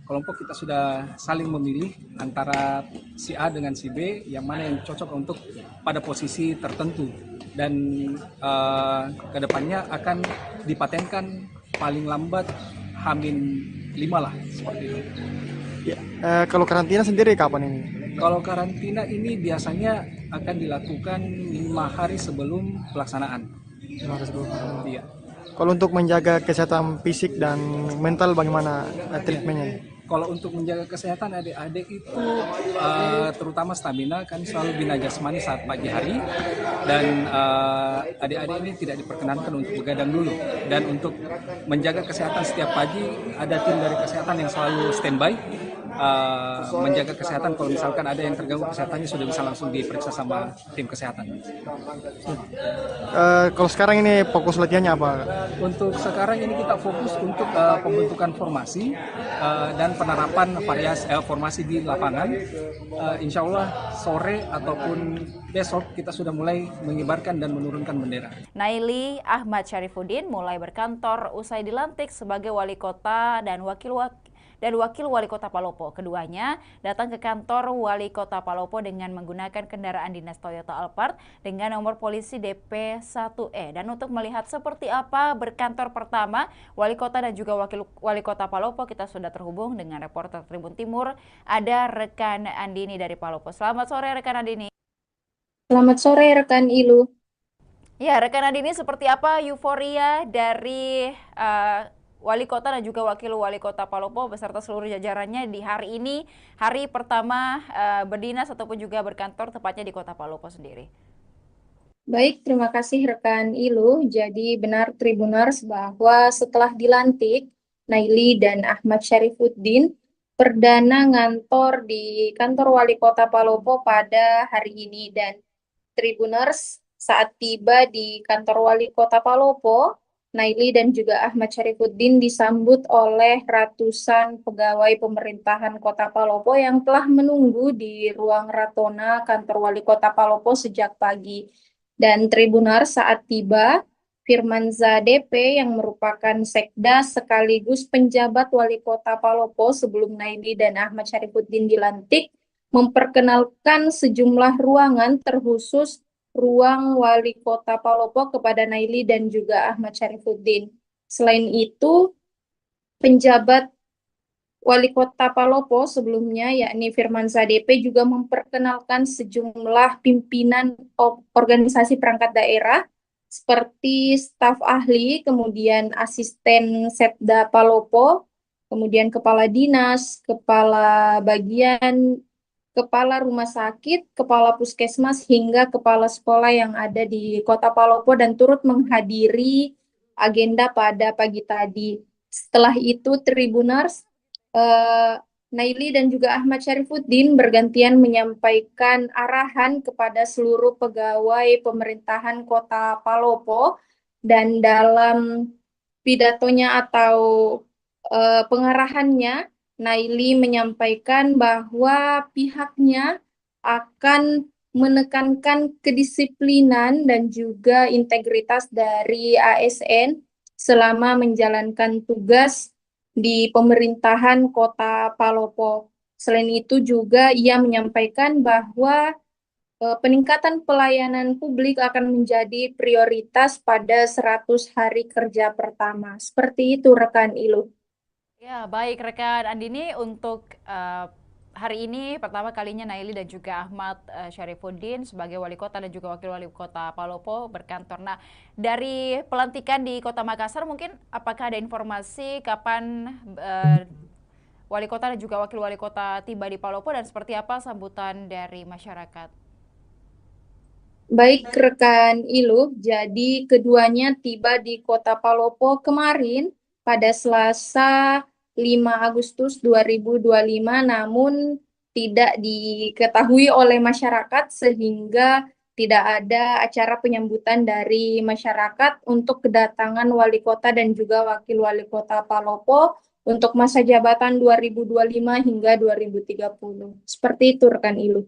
kelompok kita sudah saling memilih antara si A dengan si B, yang mana yang cocok untuk pada posisi tertentu, dan kedepannya akan dipatenkan paling lambat H-5 lah, seperti itu. Ya, kalau karantina sendiri kapan ini? Kalau karantina ini biasanya akan dilakukan 5 hari sebelum pelaksanaan. 5 hari sebelum pelaksanaan. Iya. Kalau untuk menjaga kesehatan fisik dan mental bagaimana treatmentnya? Kalau untuk menjaga kesehatan adik-adik itu terutama stamina, kan selalu bina jasmani saat pagi hari, dan adik-adik ini tidak diperkenankan untuk begadang dulu. Dan untuk menjaga kesehatan setiap pagi ada tim dari kesehatan yang selalu standby menjaga kesehatan. Kalau misalkan ada yang terganggu kesehatannya sudah bisa langsung diperiksa sama tim kesehatan. Kalau sekarang ini fokus latihannya apa? Untuk sekarang ini kita fokus untuk pembentukan formasi dan penerapan formasi di lapangan. Insya Allah sore ataupun besok kita sudah mulai mengibarkan dan menurunkan bendera. Naili Ahmad Syarifuddin mulai berkantor usai dilantik sebagai wali kota dan wakil wali kota Palopo. Keduanya datang ke kantor wali kota Palopo dengan menggunakan kendaraan dinas Toyota Alphard dengan nomor polisi DP1E. Dan untuk melihat seperti apa berkantor pertama wali kota dan juga wakil wali kota Palopo, kita sudah terhubung dengan reporter Tribun Timur, ada rekan Andini dari Palopo. Selamat sore rekan Andini. Selamat sore rekan Ilu. Ya, rekan Andini, seperti apa euforia dari wali kota dan juga wakil wali kota Palopo beserta seluruh jajarannya di hari ini, hari pertama berdinas ataupun juga berkantor tepatnya di kota Palopo sendiri? Baik, terima kasih rekan Ilu. Jadi benar Tribuners bahwa setelah dilantik, Naili dan Ahmad Syarifuddin perdana ngantor di kantor wali kota Palopo pada hari ini. Dan Tribuners, saat tiba di kantor wali kota Palopo, Naili dan juga Ahmad Syarifuddin disambut oleh ratusan pegawai pemerintahan Kota Palopo yang telah menunggu di ruang Ratona kantor wali kota Palopo sejak pagi. Dan Tribuners, saat tiba, Firmanza DP yang merupakan sekda sekaligus penjabat wali kota Palopo sebelum Naili dan Ahmad Syarifuddin dilantik, memperkenalkan sejumlah ruangan terkhusus ruang wali kota Palopo kepada Naili dan juga Ahmad Syarifuddin. Selain itu, penjabat wali kota Palopo sebelumnya, yakni Firmanza DP, juga memperkenalkan sejumlah pimpinan organisasi perangkat daerah seperti staf ahli, kemudian asisten Setda Palopo, kemudian kepala dinas, kepala bagian, kepala rumah sakit, kepala puskesmas, hingga kepala sekolah yang ada di kota Palopo dan turut menghadiri agenda pada pagi tadi. Setelah itu, Tribuners, Naili dan juga Ahmad Syarifuddin bergantian menyampaikan arahan kepada seluruh pegawai pemerintahan kota Palopo, dan dalam pidatonya atau pengarahannya, Naili menyampaikan bahwa pihaknya akan menekankan kedisiplinan dan juga integritas dari ASN selama menjalankan tugas di pemerintahan Kota Palopo. Selain itu juga ia menyampaikan bahwa peningkatan pelayanan publik akan menjadi prioritas pada 100 hari kerja pertama. Seperti itu rekan Ilu. Ya, baik rekan Andini, untuk hari ini pertama kalinya Naili dan juga Ahmad Syarifuddin sebagai wali kota dan juga wakil wali kota Palopo berkantor. Nah, dari pelantikan di Kota Makassar mungkin apakah ada informasi kapan wali kota dan juga wakil wali kota tiba di Palopo dan seperti apa sambutan dari masyarakat? Baik rekan Ilu, jadi keduanya tiba di Kota Palopo kemarin pada Selasa 5 Agustus 2025, namun tidak diketahui oleh masyarakat sehingga tidak ada acara penyambutan dari masyarakat untuk kedatangan wali kota dan juga wakil wali kota Palopo untuk masa jabatan 2025 hingga 2030. Seperti itu rekan Ilu.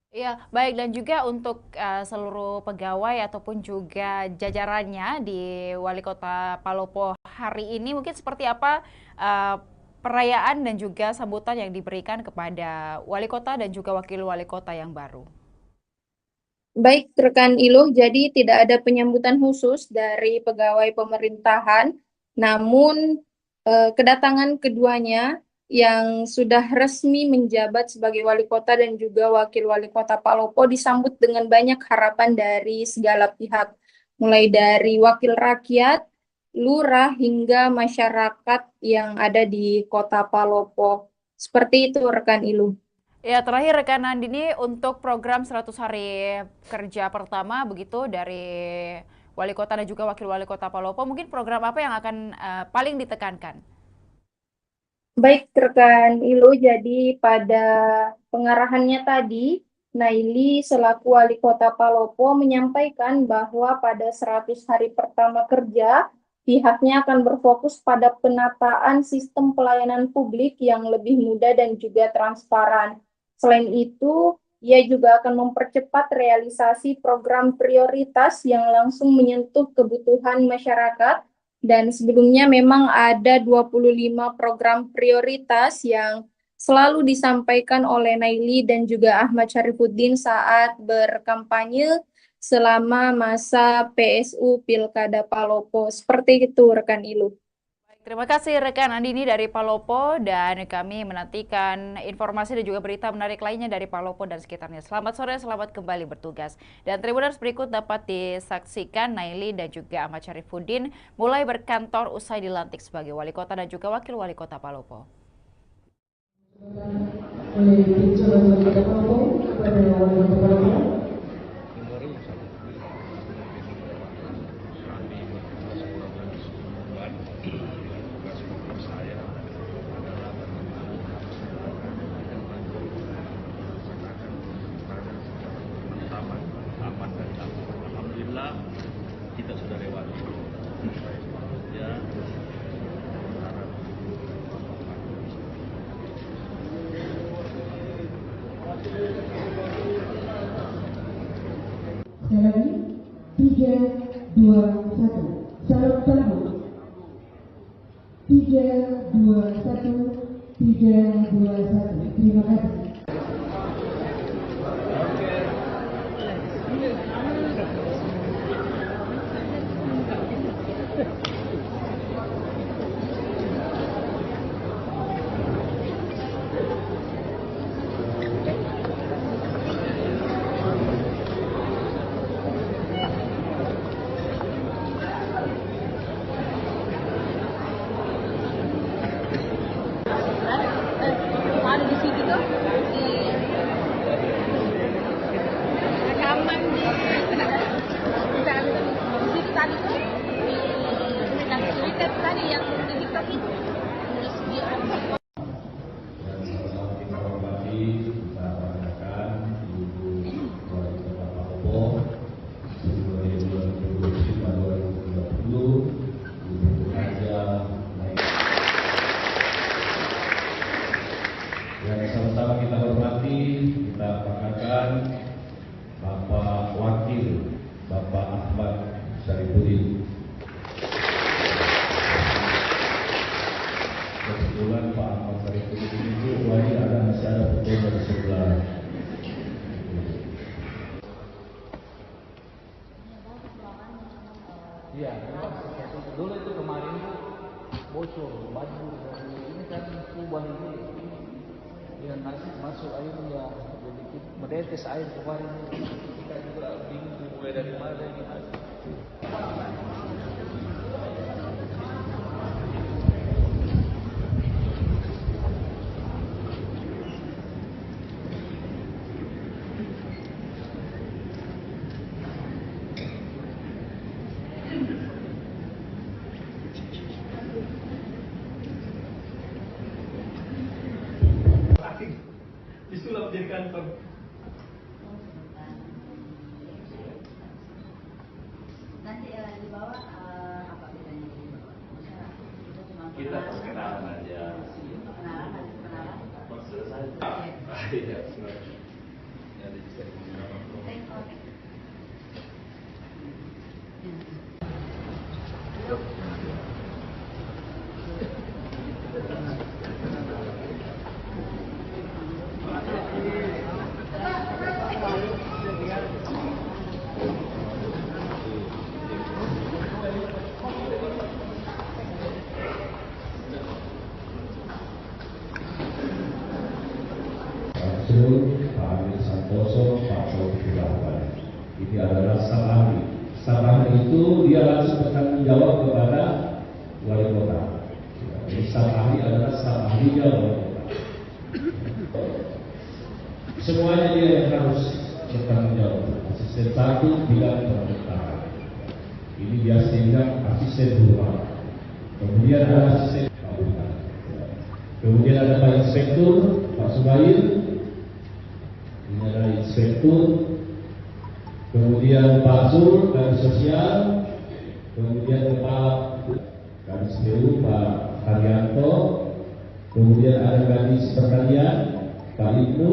Ya, baik, dan juga untuk seluruh pegawai ataupun juga jajarannya di Wali Kota Palopo hari ini mungkin seperti apa perayaan dan juga sambutan yang diberikan kepada Wali Kota dan juga Wakil Wali Kota yang baru? Baik rekan Iluh, jadi tidak ada penyambutan khusus dari pegawai pemerintahan, namun kedatangan keduanya yang sudah resmi menjabat sebagai wali kota dan juga wakil wali kota Palopo disambut dengan banyak harapan dari segala pihak, mulai dari wakil rakyat, lurah, hingga masyarakat yang ada di kota Palopo. Seperti itu rekan Ilu. Ya, terakhir rekan Andini, untuk program 100 hari kerja pertama begitu dari wali kota dan juga wakil wali kota Palopo, mungkin program apa yang akan paling ditekankan? Baik rekan Ilu, jadi pada pengarahannya tadi, Naili selaku wali kota Palopo menyampaikan bahwa pada 100 hari pertama kerja, pihaknya akan berfokus pada penataan sistem pelayanan publik yang lebih mudah dan juga transparan. Selain itu, ia juga akan mempercepat realisasi program prioritas yang langsung menyentuh kebutuhan masyarakat. Dan sebelumnya memang ada 25 program prioritas yang selalu disampaikan oleh Naili dan juga Ahmad Syarifuddin saat berkampanye selama masa PSU Pilkada Palopo. Seperti itu rekan Ilu. Terima kasih rekan Andini dari Palopo, dan kami menantikan informasi dan juga berita menarik lainnya dari Palopo dan sekitarnya. Selamat sore, selamat kembali bertugas. Dan Tribuners berikut dapat disaksikan Naili dan juga Ahmad Syarifuddin mulai berkantor usai dilantik sebagai wali kota dan juga wakil wali kota Palopo. Kita sudah lewati ya. Sekali lagi, 3, 2, 1. Salam tangguh. 3, 2, 1. 3, 2, 1. Terima kasih. Ada di situ tuh di rekaman di situ tadi tuh di Twitter tadi yang di TikTok itu terus dia yang sama-sama kita hormati, kita perkenalkan Bapak Wakil, Bapak Ahmad Syarifuddin. Iya, dulu itu kemarin tuh bocor, banjir dari ini kan kubah ini, ya nanti masuk air ya, jadi menetes air kemarin. Kita juga bingung mulai dari mana ini. Disulap jadi kantor. Nanti di bawah apa bedanya di bawah? Kita perkenalan aja. Perkenalan, ada perkenalan. Selesai. Iya, sebenarnya. Ada di sini. Pak Amir Santoso, Pak Taufik Rahman. Ini adalah staf ahli. Staf ahli itu dia langsung bertanggung jawab kepada wali kota. Jadi staf ahli adalah staf ahlinya wali kota. Semuanya dia yang harus bertanggung jawab. Asisten satu bidang pemerintahan. Ini biasa dibilang asisten dua. Kemudian ada asisten kabupaten. Kemudian ada Pak Inspektur, Pak Subair. Ini adalah inspektur, kemudian Pak Sur, Kadis Sosial, kemudian Kepala Kadis PU, Pak Haryanto, kemudian ada Kadis Pertanian, Pak Ibnu,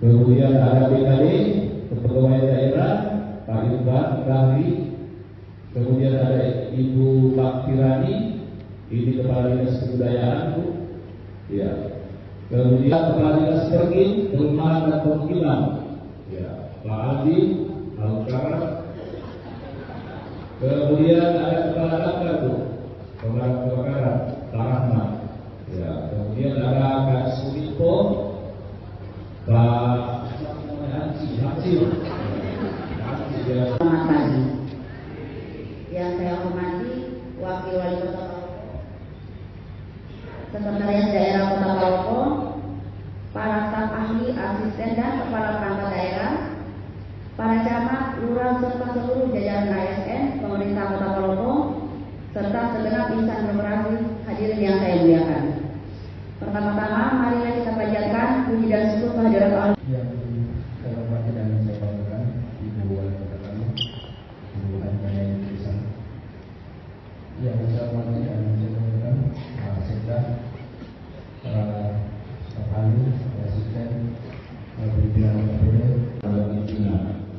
kemudian ada BKD, Kepegawaian Daerah, Pak Irfan Kahri, kemudian ada Ibu Pak Tirani, ini Kepala Dinas Kebudayaan, Bu. Ya. Kemudian Kepala Dinas Pergi, Perumahan dan Permukiman, ya, Pak Adi, Al-Karam. Kemudian ada Kepala Dakar, Bu, Pemadam Kebakaran, Pak Rahmat. Ya, kemudian ada Kak Sulipo, Pak Hansi. Selamat pagi. Yang saya hormati Wakil Wali Kota Sekretariat Daerah Kota Palopo, para staf ahli, asisten dan kepala perangkat daerah, para camat, lurah serta seluruh jajaran ASN, pemerintah Kota Palopo, serta segenap insan demokrasi hadirin yang saya muliakan. Pertama-tama, marilah kita panjatkan puji dan syukur kehadirat Allah. Yang saya hormati dan saya banggakan Ibu Wali Kota kami, Ibu Anjana Indonesia. Yang saya hormati dan saya banggakan Pak Sekda, para staf ahli, asisten, pimpinan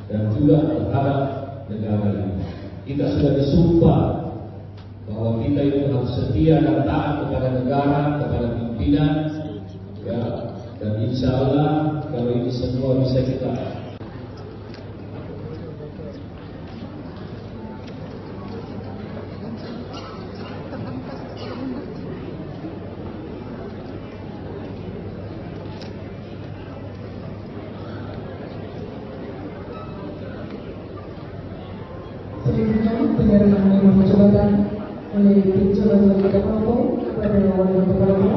dan juga terhadap negara ini. Kita sudah disumpah bahwa kita itu harus setia dan taat kepada negara, kepada pimpinan, ya, dan insya Allah kalau ini semua bisa kita Selanjutnya penyerahan nomor jabatan oleh Dirjen Wali Kota Palopo kepada Wali Kota Palopo.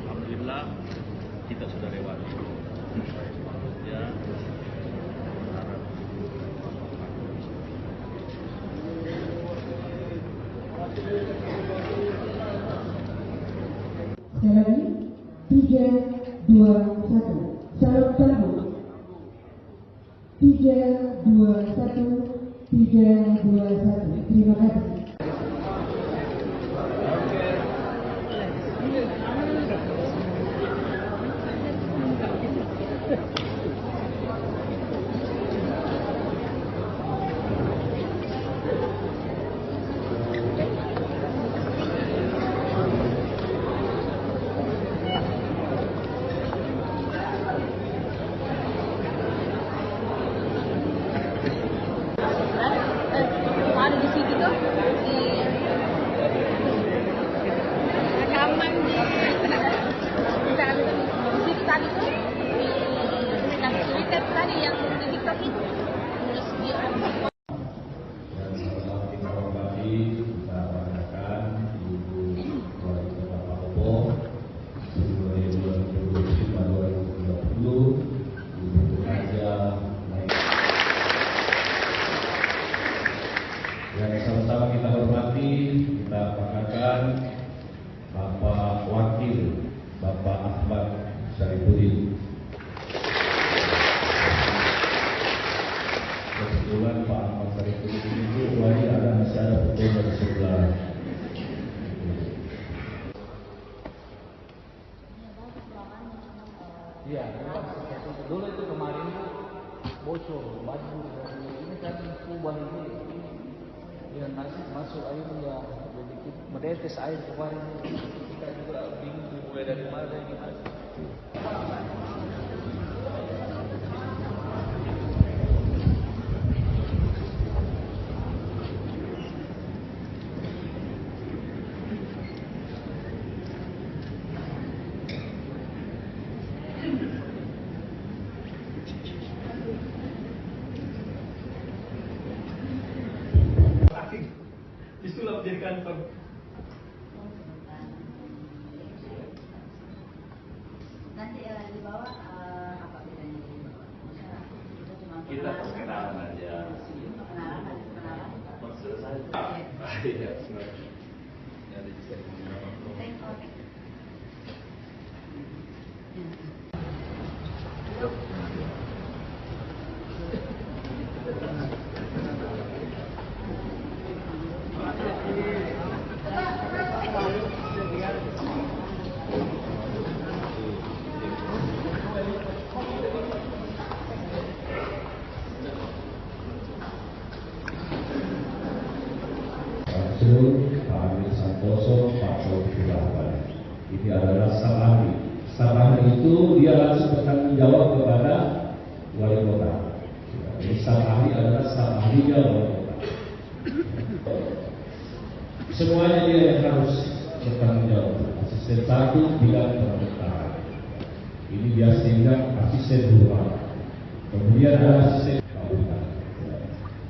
Alhamdulillah kita sudah lewati. Ya. Sekali lagi, 3, 2, 1. Salam tambah. 3, 2, 1. 3, 2, 1. Terima kasih. kemudian Bapak Wakil Bapak Ahmad Syarifuddin. Kebetulan Pak Ahmad Syarifuddin itu wajib masih ada foto dari sebelah. Iya, dulu itu kemarin tuh bocor baju dari ini kan kubah ini, ya nasi masuk air ya jadi menetes air kemarin. Kita juga bingung mulai dari mana gitu. Disulap jadi kantor. Nanti di bawah apa bedanya di bawah? Kita cuma Kita perkenalan aja. Perkenalan, habis perkenalan. Selesai. Iya, benar. Ya, ada bisa. Pak Amir Santoso, Pak Taufik Rahman. Ini adalah staf ahli. Staf ahli itu dia langsung bertanggung jawab kepada wali kota. Jadi staf ahli adalah staf ahlinya wali kota. Semuanya dia yang harus bertanggung jawab. Asisten satu bidang pemerintahan. Ini biasa bilang asisten dua. Kemudian ada asisten kabupaten.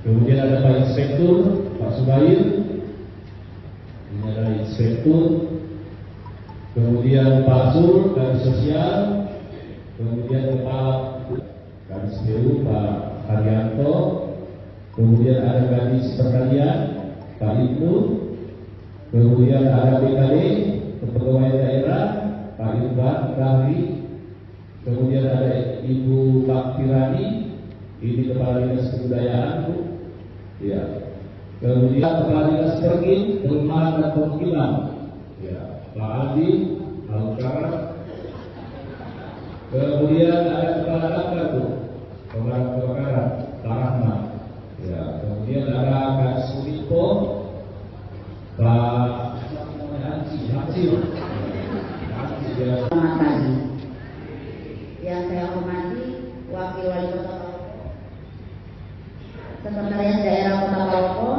Kemudian ada Pak Inspektur, Pak Subair. Ini adalah inspektur, kemudian Pak Zul dari sosial, kemudian Kepala Kadis PU Pak Haryanto, kemudian ada Kadis Pertanian Pak Ibnu, kemudian ada BKD Kepegawaian Daerah Pak Irfan Rahri, kemudian ada Ibu Pak Tirani, ini Kepala Dinas Kebudayaan Bu, ya. Kemudian Kepala Dinas Pergin, Perumahan dan Permukiman, ya, Pak Adi, Alukara. Kemudian ada Kepala Dakar, Pemadam Kebakaran, Pak Rahmat. Ya, kemudian ada Kak Suminto, Pak Hancil. Selamat pagi. Yang saya hormati Wakil Wali Kota Palopo, Sekretariat Daerah Kota Palopo,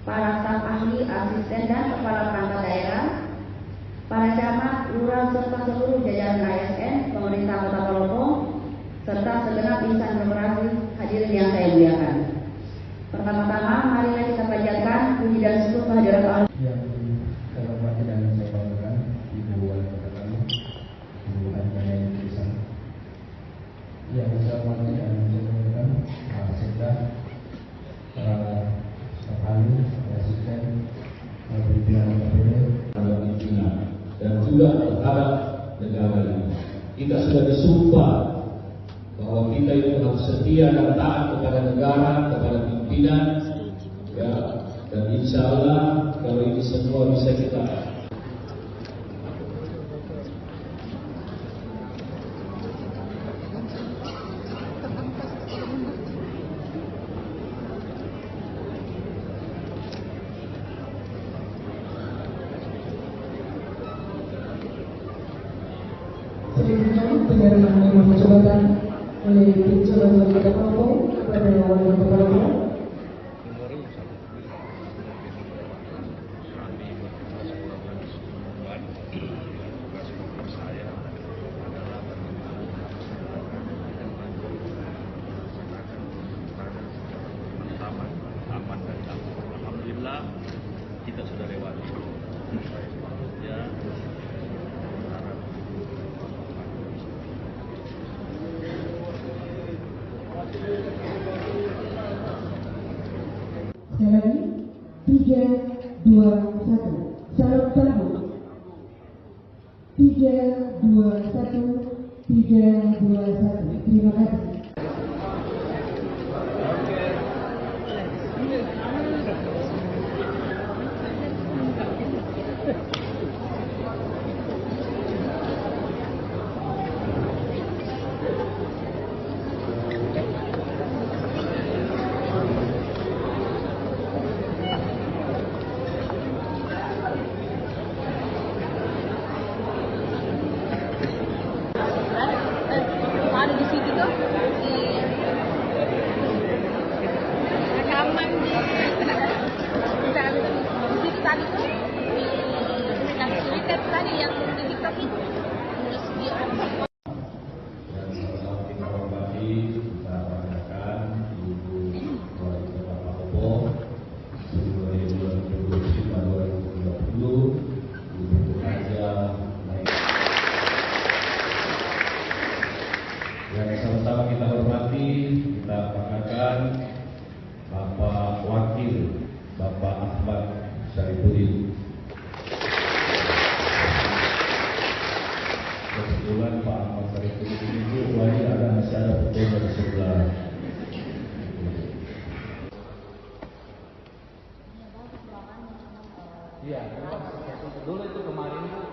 para staf ahli, asisten dan kepala perangkat daerah, para camat, lurah serta seluruh jajaran ASN, pemerintah Kota Palopo, serta segenap insan korporasi hadirin yang saya muliakan. Pertama-tama, marilah kita panjatkan puji dan syukur kehadirat Allah. Yang saya hormati dan saya banggakan Ibu Wali Kota kami, Ibu Anjana Yulisan. Yang saya hormati dan saya banggakan Pak Sekda, para staf ahli, asisten, pimpinan KPU, dan juga terhadap negara ini. Kita sudah disumpah bahwa kita itu harus setia dan taat kepada negara, kepada pimpinan, ya. Dan insya Allah kalau ini semua bisa kita penyerahan lima jabatan oleh Jalan Wali Kota Palopo kepada Wali Kota Palopo. Alhamdulillah kita sudah lewati. Ya. Sekali lagi, 3, 2, 1. Terima kasih. Ada di situ tuh di rekaman di situ tadi tuh di Twitter tadi yang di TikTok itu terus di Kita hormati, kita banggakan Ibu Wali Kota Palopo Sebelum 2025-2030 Ibu Raja yang sama-sama kita hormati, kita banggakan Bapak Wakil Bapak Ahmad Syarifuddin. Kebetulan Pak Ahmad Syarifuddin itu wali ada masih ada fotonya di sebelah. Iya, dulu itu kemarin itu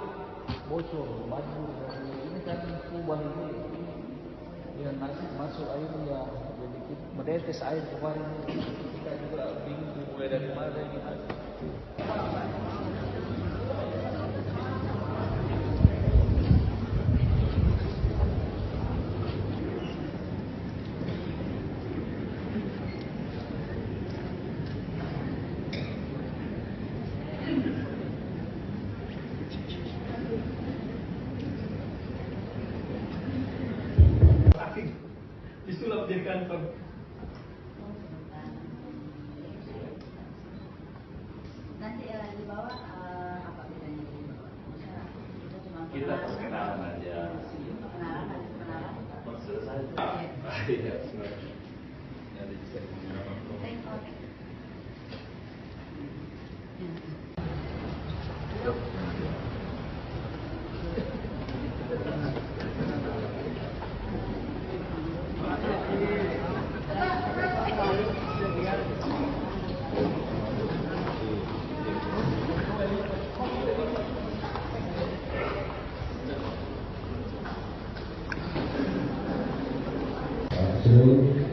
bocor, banjir dari ini kan kubah ini ya nanti masuk air ya jadi menetes air kemarin kita juga bingung mulai dari mana gitu. Disulap di kantor. Nanti di bawah apa bedanya di bawah? Itu cuma Kita perkenalan aja. Perkenalan. Selesai. Iya, sebenarnya. Ada di sini.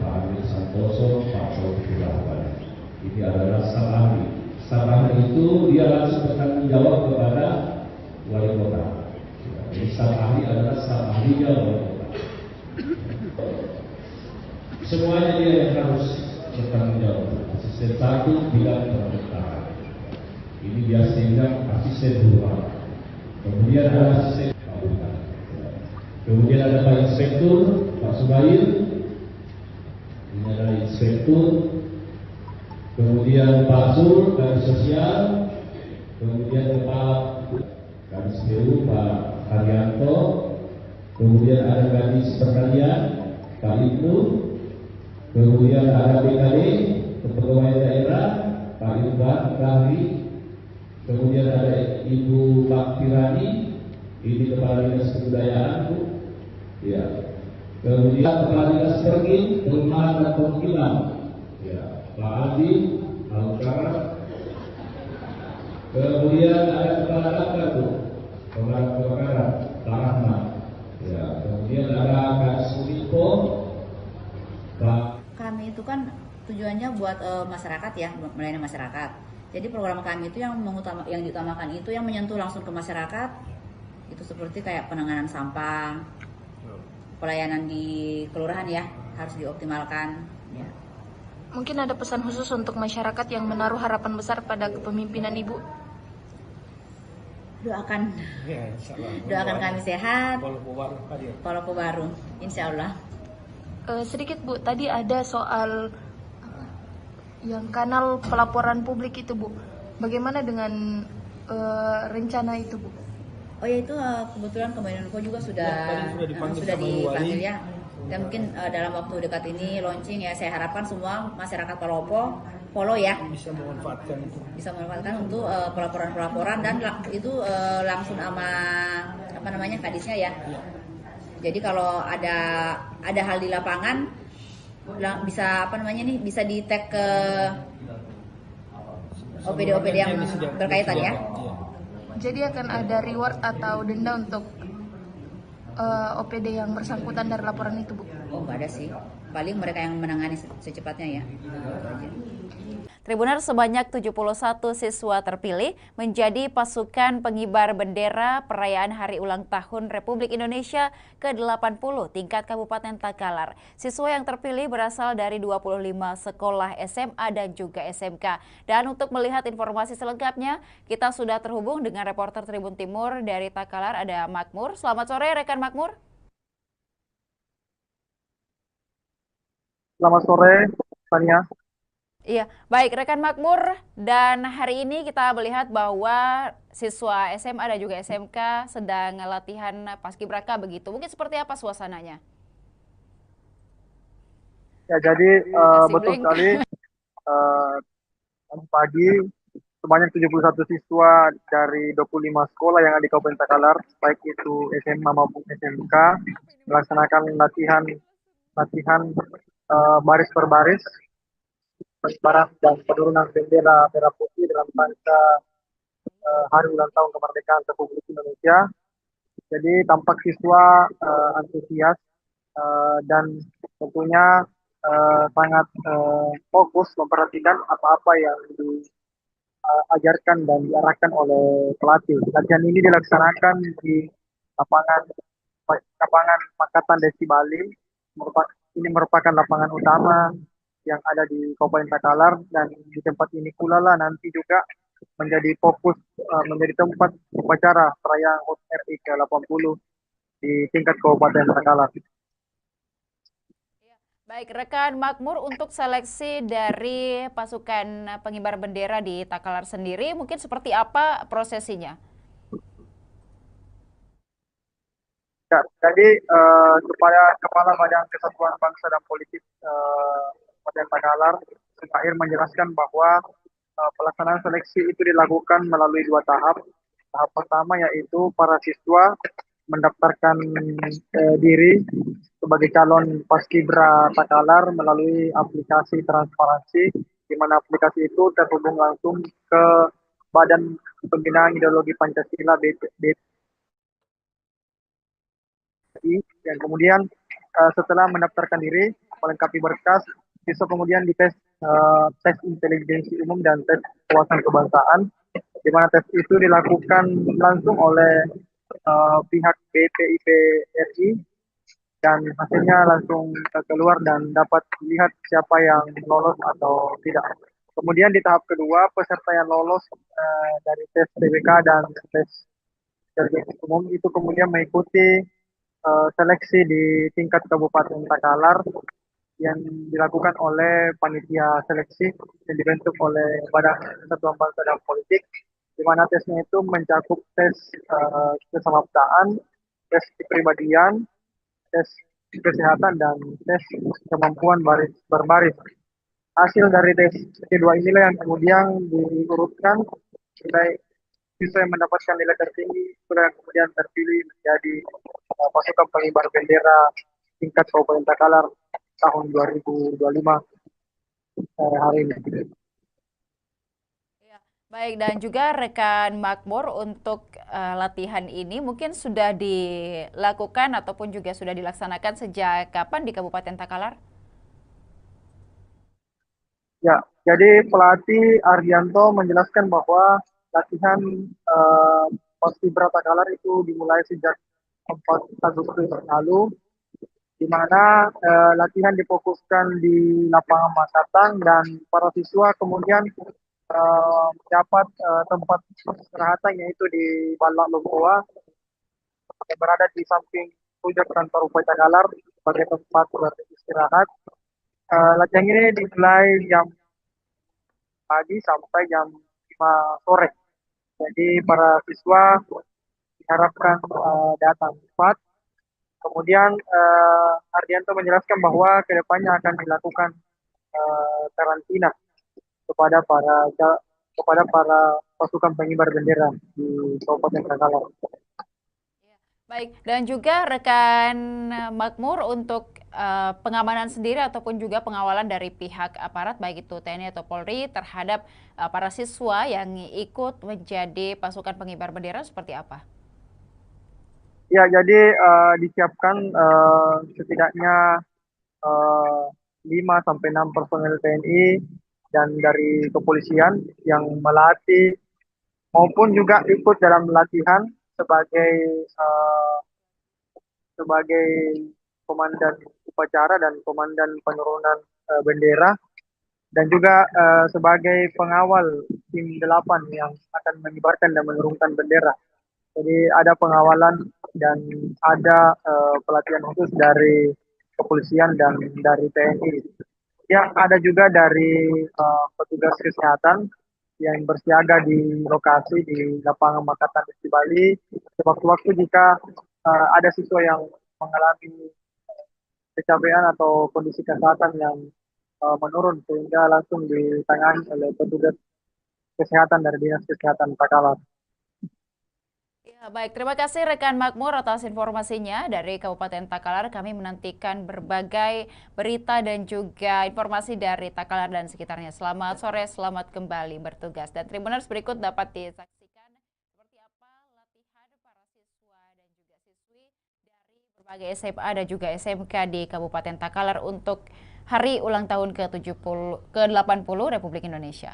Pak Amir Santoso, Pak Taufik Rahman. Ini adalah sang ahli. Sang ahli itu dia langsung bertanggung jawab kepada wali kota. Jadi sang ahli adalah sang ahlinya wali kota. Semuanya dia yang harus bertanggung jawab. Asisten satu bidang pemerintahan. Ini biasanya asisten dua. Kemudian ada asisten Pak. Kemudian ada Pak Inspektur Pak Subair. Ini adalah inspektur, kemudian Pak Sur dari sosial, kemudian Kepala Kadis PU Pak Haryanto, kemudian ada Kadis Pertanian Pak Ibnu, kemudian ada BKD Kepegawaian Daerah Pak Irfan Kahri, kemudian ada Ibu Pak Tirani, ini Kepala Dinas Kebudayaan Bu, ya. Kemudian Kepala Dinas Pergi, Perumahan dan Permukiman, ya, Pak Adi, Alukara. Kemudian ada Kepala Damkar tuh, Pemadam Kebakaran, Pak Rahmat. Ya, kemudian ada Kak Suminfo, Pak. Kami itu kan tujuannya buat masyarakat ya, melayani masyarakat. Jadi program kami itu yang diutamakan itu yang menyentuh langsung ke masyarakat. Itu seperti kayak penanganan sampah. Pelayanan di kelurahan ya harus dioptimalkan ya. Mungkin ada pesan khusus untuk masyarakat yang menaruh harapan besar pada kepemimpinan Ibu? Doakan kami sehat, Palopo baru insya Allah. Sedikit Bu, tadi ada soal yang kanal pelaporan publik itu Bu, bagaimana dengan rencana itu Bu? Oh ya itu kebetulan Kominfo juga sudah dipanggil ya. Dan mungkin dalam waktu dekat ini launching ya. Saya harapkan semua masyarakat Palopo follow ya. Bisa memanfaatkan untuk pelaporan-pelaporan dan itu langsung sama apa namanya kadisnya ya. Jadi kalau ada hal di lapangan bisa apa namanya nih bisa di tag ke OPD yang berkaitan ya. Jadi akan ada reward atau denda untuk OPD yang bersangkutan dari laporan itu, Bu? Oh, nggak ada sih. Paling mereka yang menangani secepatnya ya. Tribuners, sebanyak 71 siswa terpilih menjadi pasukan pengibar bendera perayaan Hari Ulang Tahun Republik Indonesia ke-80 tingkat Kabupaten Takalar. Siswa yang terpilih berasal dari 25 sekolah SMA dan juga SMK. Dan untuk melihat informasi selengkapnya, kita sudah terhubung dengan reporter Tribun Timur dari Takalar, ada Makmur. Selamat sore, rekan Makmur. Selamat sore, Tania. Iya, baik rekan Makmur, dan hari ini kita melihat bahwa siswa SMA dan juga SMK sedang latihan paskibraka begitu. Mungkin seperti apa suasananya? Ya, jadi betul sekali. Pagi sebanyak 71 siswa dari 25 sekolah yang ada di Kabupaten Takalar, baik itu SMA maupun SMK, melaksanakan latihan baris per baris, pengibaran dan penurunan bendera merah putih dalam rangka Hari Ulang Tahun Kemerdekaan Republik Indonesia. Jadi tampak siswa antusias dan tentunya sangat fokus memperhatikan apa-apa yang diajarkan dan diarahkan oleh pelatih. Latihan ini dilaksanakan di lapangan Pakatan Desi Bali. Ini merupakan lapangan utama yang ada di Kabupaten Takalar, dan di tempat ini pula lah nanti juga menjadi fokus menjadi tempat upacara perayaan HUT RI ke-80 di tingkat Kabupaten Takalar. Baik, rekan Makmur, untuk seleksi dari pasukan pengibar bendera di Takalar sendiri, mungkin seperti apa prosesinya? Ya, jadi kepada Kepala Badan Kesatuan Bangsa dan Politik Kabupaten Takalar, Sukair menjelaskan bahwa pelaksanaan seleksi itu dilakukan melalui 2 tahap. Tahap pertama yaitu para siswa mendaftarkan diri sebagai calon paskibra Takalar melalui aplikasi transparansi, di mana aplikasi itu terhubung langsung ke Badan Pembinaan Ideologi Pancasila BPI, dan kemudian setelah mendaftarkan diri, melengkapi berkas, siswa kemudian dites tes intelijensi umum dan tes wawasan kebangsaan, di mana tes itu dilakukan langsung oleh pihak BPIP RI, dan hasilnya langsung keluar dan dapat dilihat siapa yang lolos atau tidak. Kemudian di tahap kedua, peserta yang lolos dari tes TBK dan tes intelijensi umum itu kemudian mengikuti seleksi di tingkat Kabupaten Takalar yang dilakukan oleh panitia seleksi yang dibentuk oleh Badan Kesatuan Bangsa dan Politik, di mana tesnya itu mencakup tes kesamaptaan, tes kepribadian, tes kesehatan, dan tes kemampuan berbaris. Hasil dari tes kedua inilah yang kemudian diurutkan nilai siswa yang mendapatkan nilai tertinggi, yang kemudian terpilih menjadi pasukan pengibar bendera tingkat Kabupaten Takalar tahun 2025 hari ini. Baik, dan juga rekan Makmur, untuk latihan ini mungkin sudah dilakukan ataupun juga sudah dilaksanakan sejak kapan di Kabupaten Takalar? Ya, jadi pelatih Ardianto menjelaskan bahwa latihan paskibra Takalar itu dimulai sejak 4 Agustus lalu, di mana latihan difokuskan di lapangan Makatan, dan para siswa kemudian mendapat tempat istirahatan yaitu di Balak Lomboa yang berada di samping puncak kantor Bupati Takalar sebagai tempat beristirahat. Latihan ini dimulai jam pagi sampai jam 5 sore. Jadi para siswa diharapkan datang cepat. Kemudian Ardianto menjelaskan bahwa kedepannya akan dilakukan karantina kepada para pasukan pengibar bendera di Kabupaten Takalar. Baik, dan juga rekan Makmur untuk pengamanan sendiri ataupun juga pengawalan dari pihak aparat baik itu TNI atau Polri terhadap para siswa yang ikut menjadi pasukan pengibar bendera seperti apa? Ya, jadi disiapkan setidaknya 5 sampai 6 personel TNI dan dari kepolisian yang melatih maupun juga ikut dalam latihan sebagai sebagai komandan upacara dan komandan penurunan bendera dan juga sebagai pengawal tim 8 yang akan mengibarkan dan menurunkan bendera. Jadi ada pengawalan dan ada pelatihan khusus dari kepolisian dan dari TNI. Ya, ada juga dari petugas kesehatan yang bersiaga di lokasi di lapangan Makatan di Bali. Sewaktu-waktu jika ada siswa yang mengalami kecapean atau kondisi kesehatan yang menurun sehingga langsung ditangani oleh petugas kesehatan dari Dinas Kesehatan Takalar. Ya, baik, terima kasih rekan Makmur atas informasinya dari Kabupaten Takalar. Kami menantikan berbagai berita dan juga informasi dari Takalar dan sekitarnya. Selamat sore, selamat kembali bertugas. Dan Tribuners berikut dapat disaksikan seperti apa latihan para siswa dan juga siswi dari berbagai SMA dan juga SMK di Kabupaten Takalar untuk hari ulang tahun ke-80 Republik Indonesia.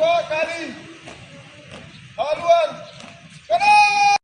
2 kali haluan kanan.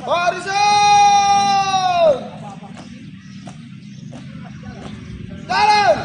Barisan! Jalan!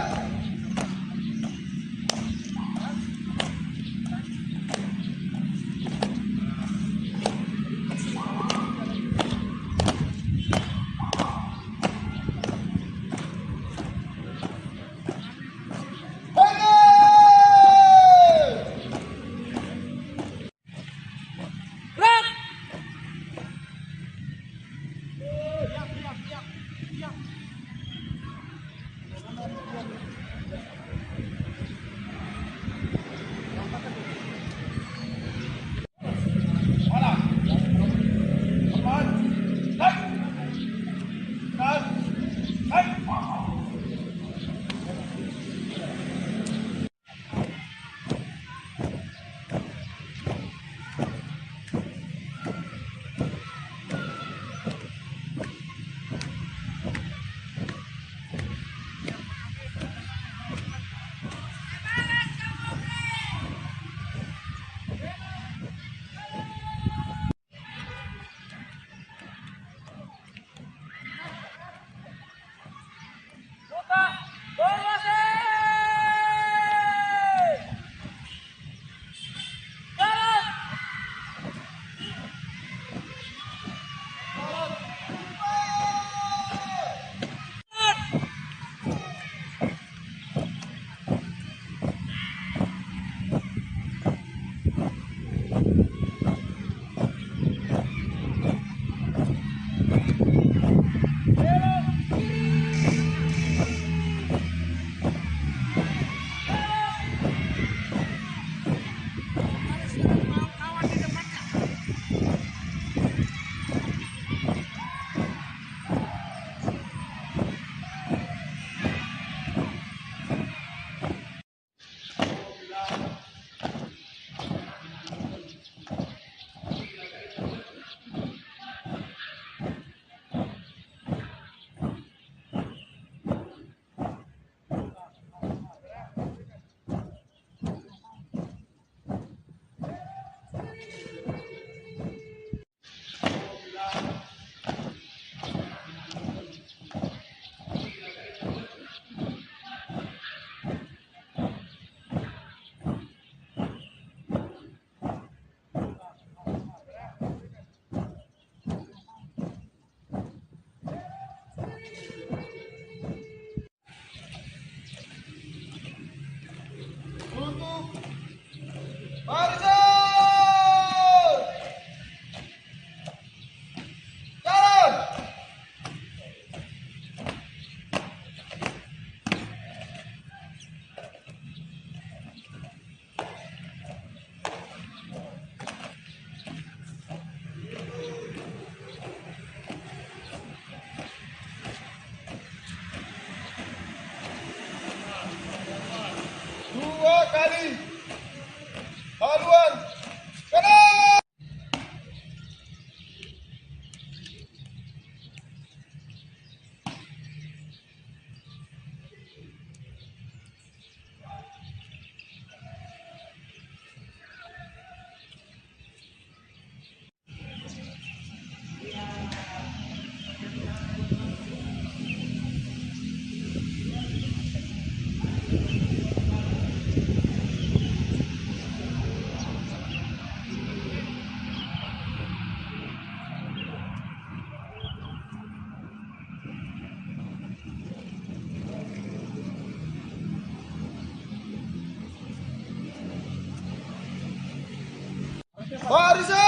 Barisan!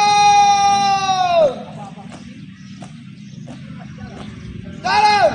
Jalan!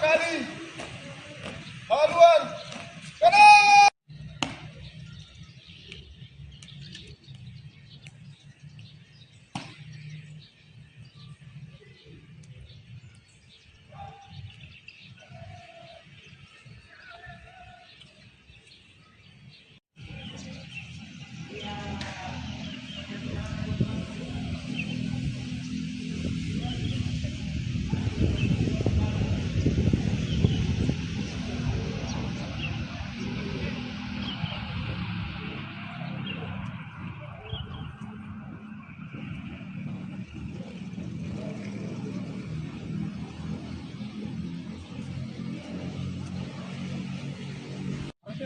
Kali haluan kanan.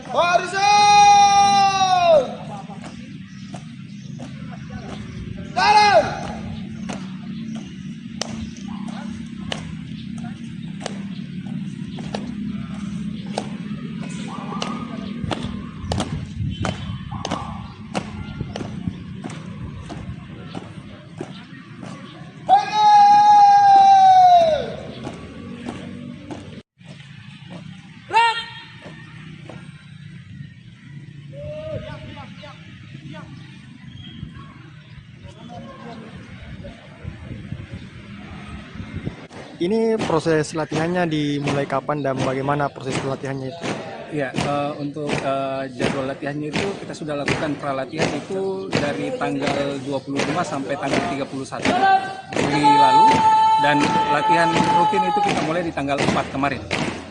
Barisan! Jalan! Ini proses latihannya dimulai kapan dan bagaimana proses latihannya itu? Ya, untuk jadwal latihannya itu kita sudah lakukan pralatihan itu dari tanggal 25 sampai tanggal 31 Juli lalu, dan latihan rutin itu kita mulai di tanggal 4 kemarin.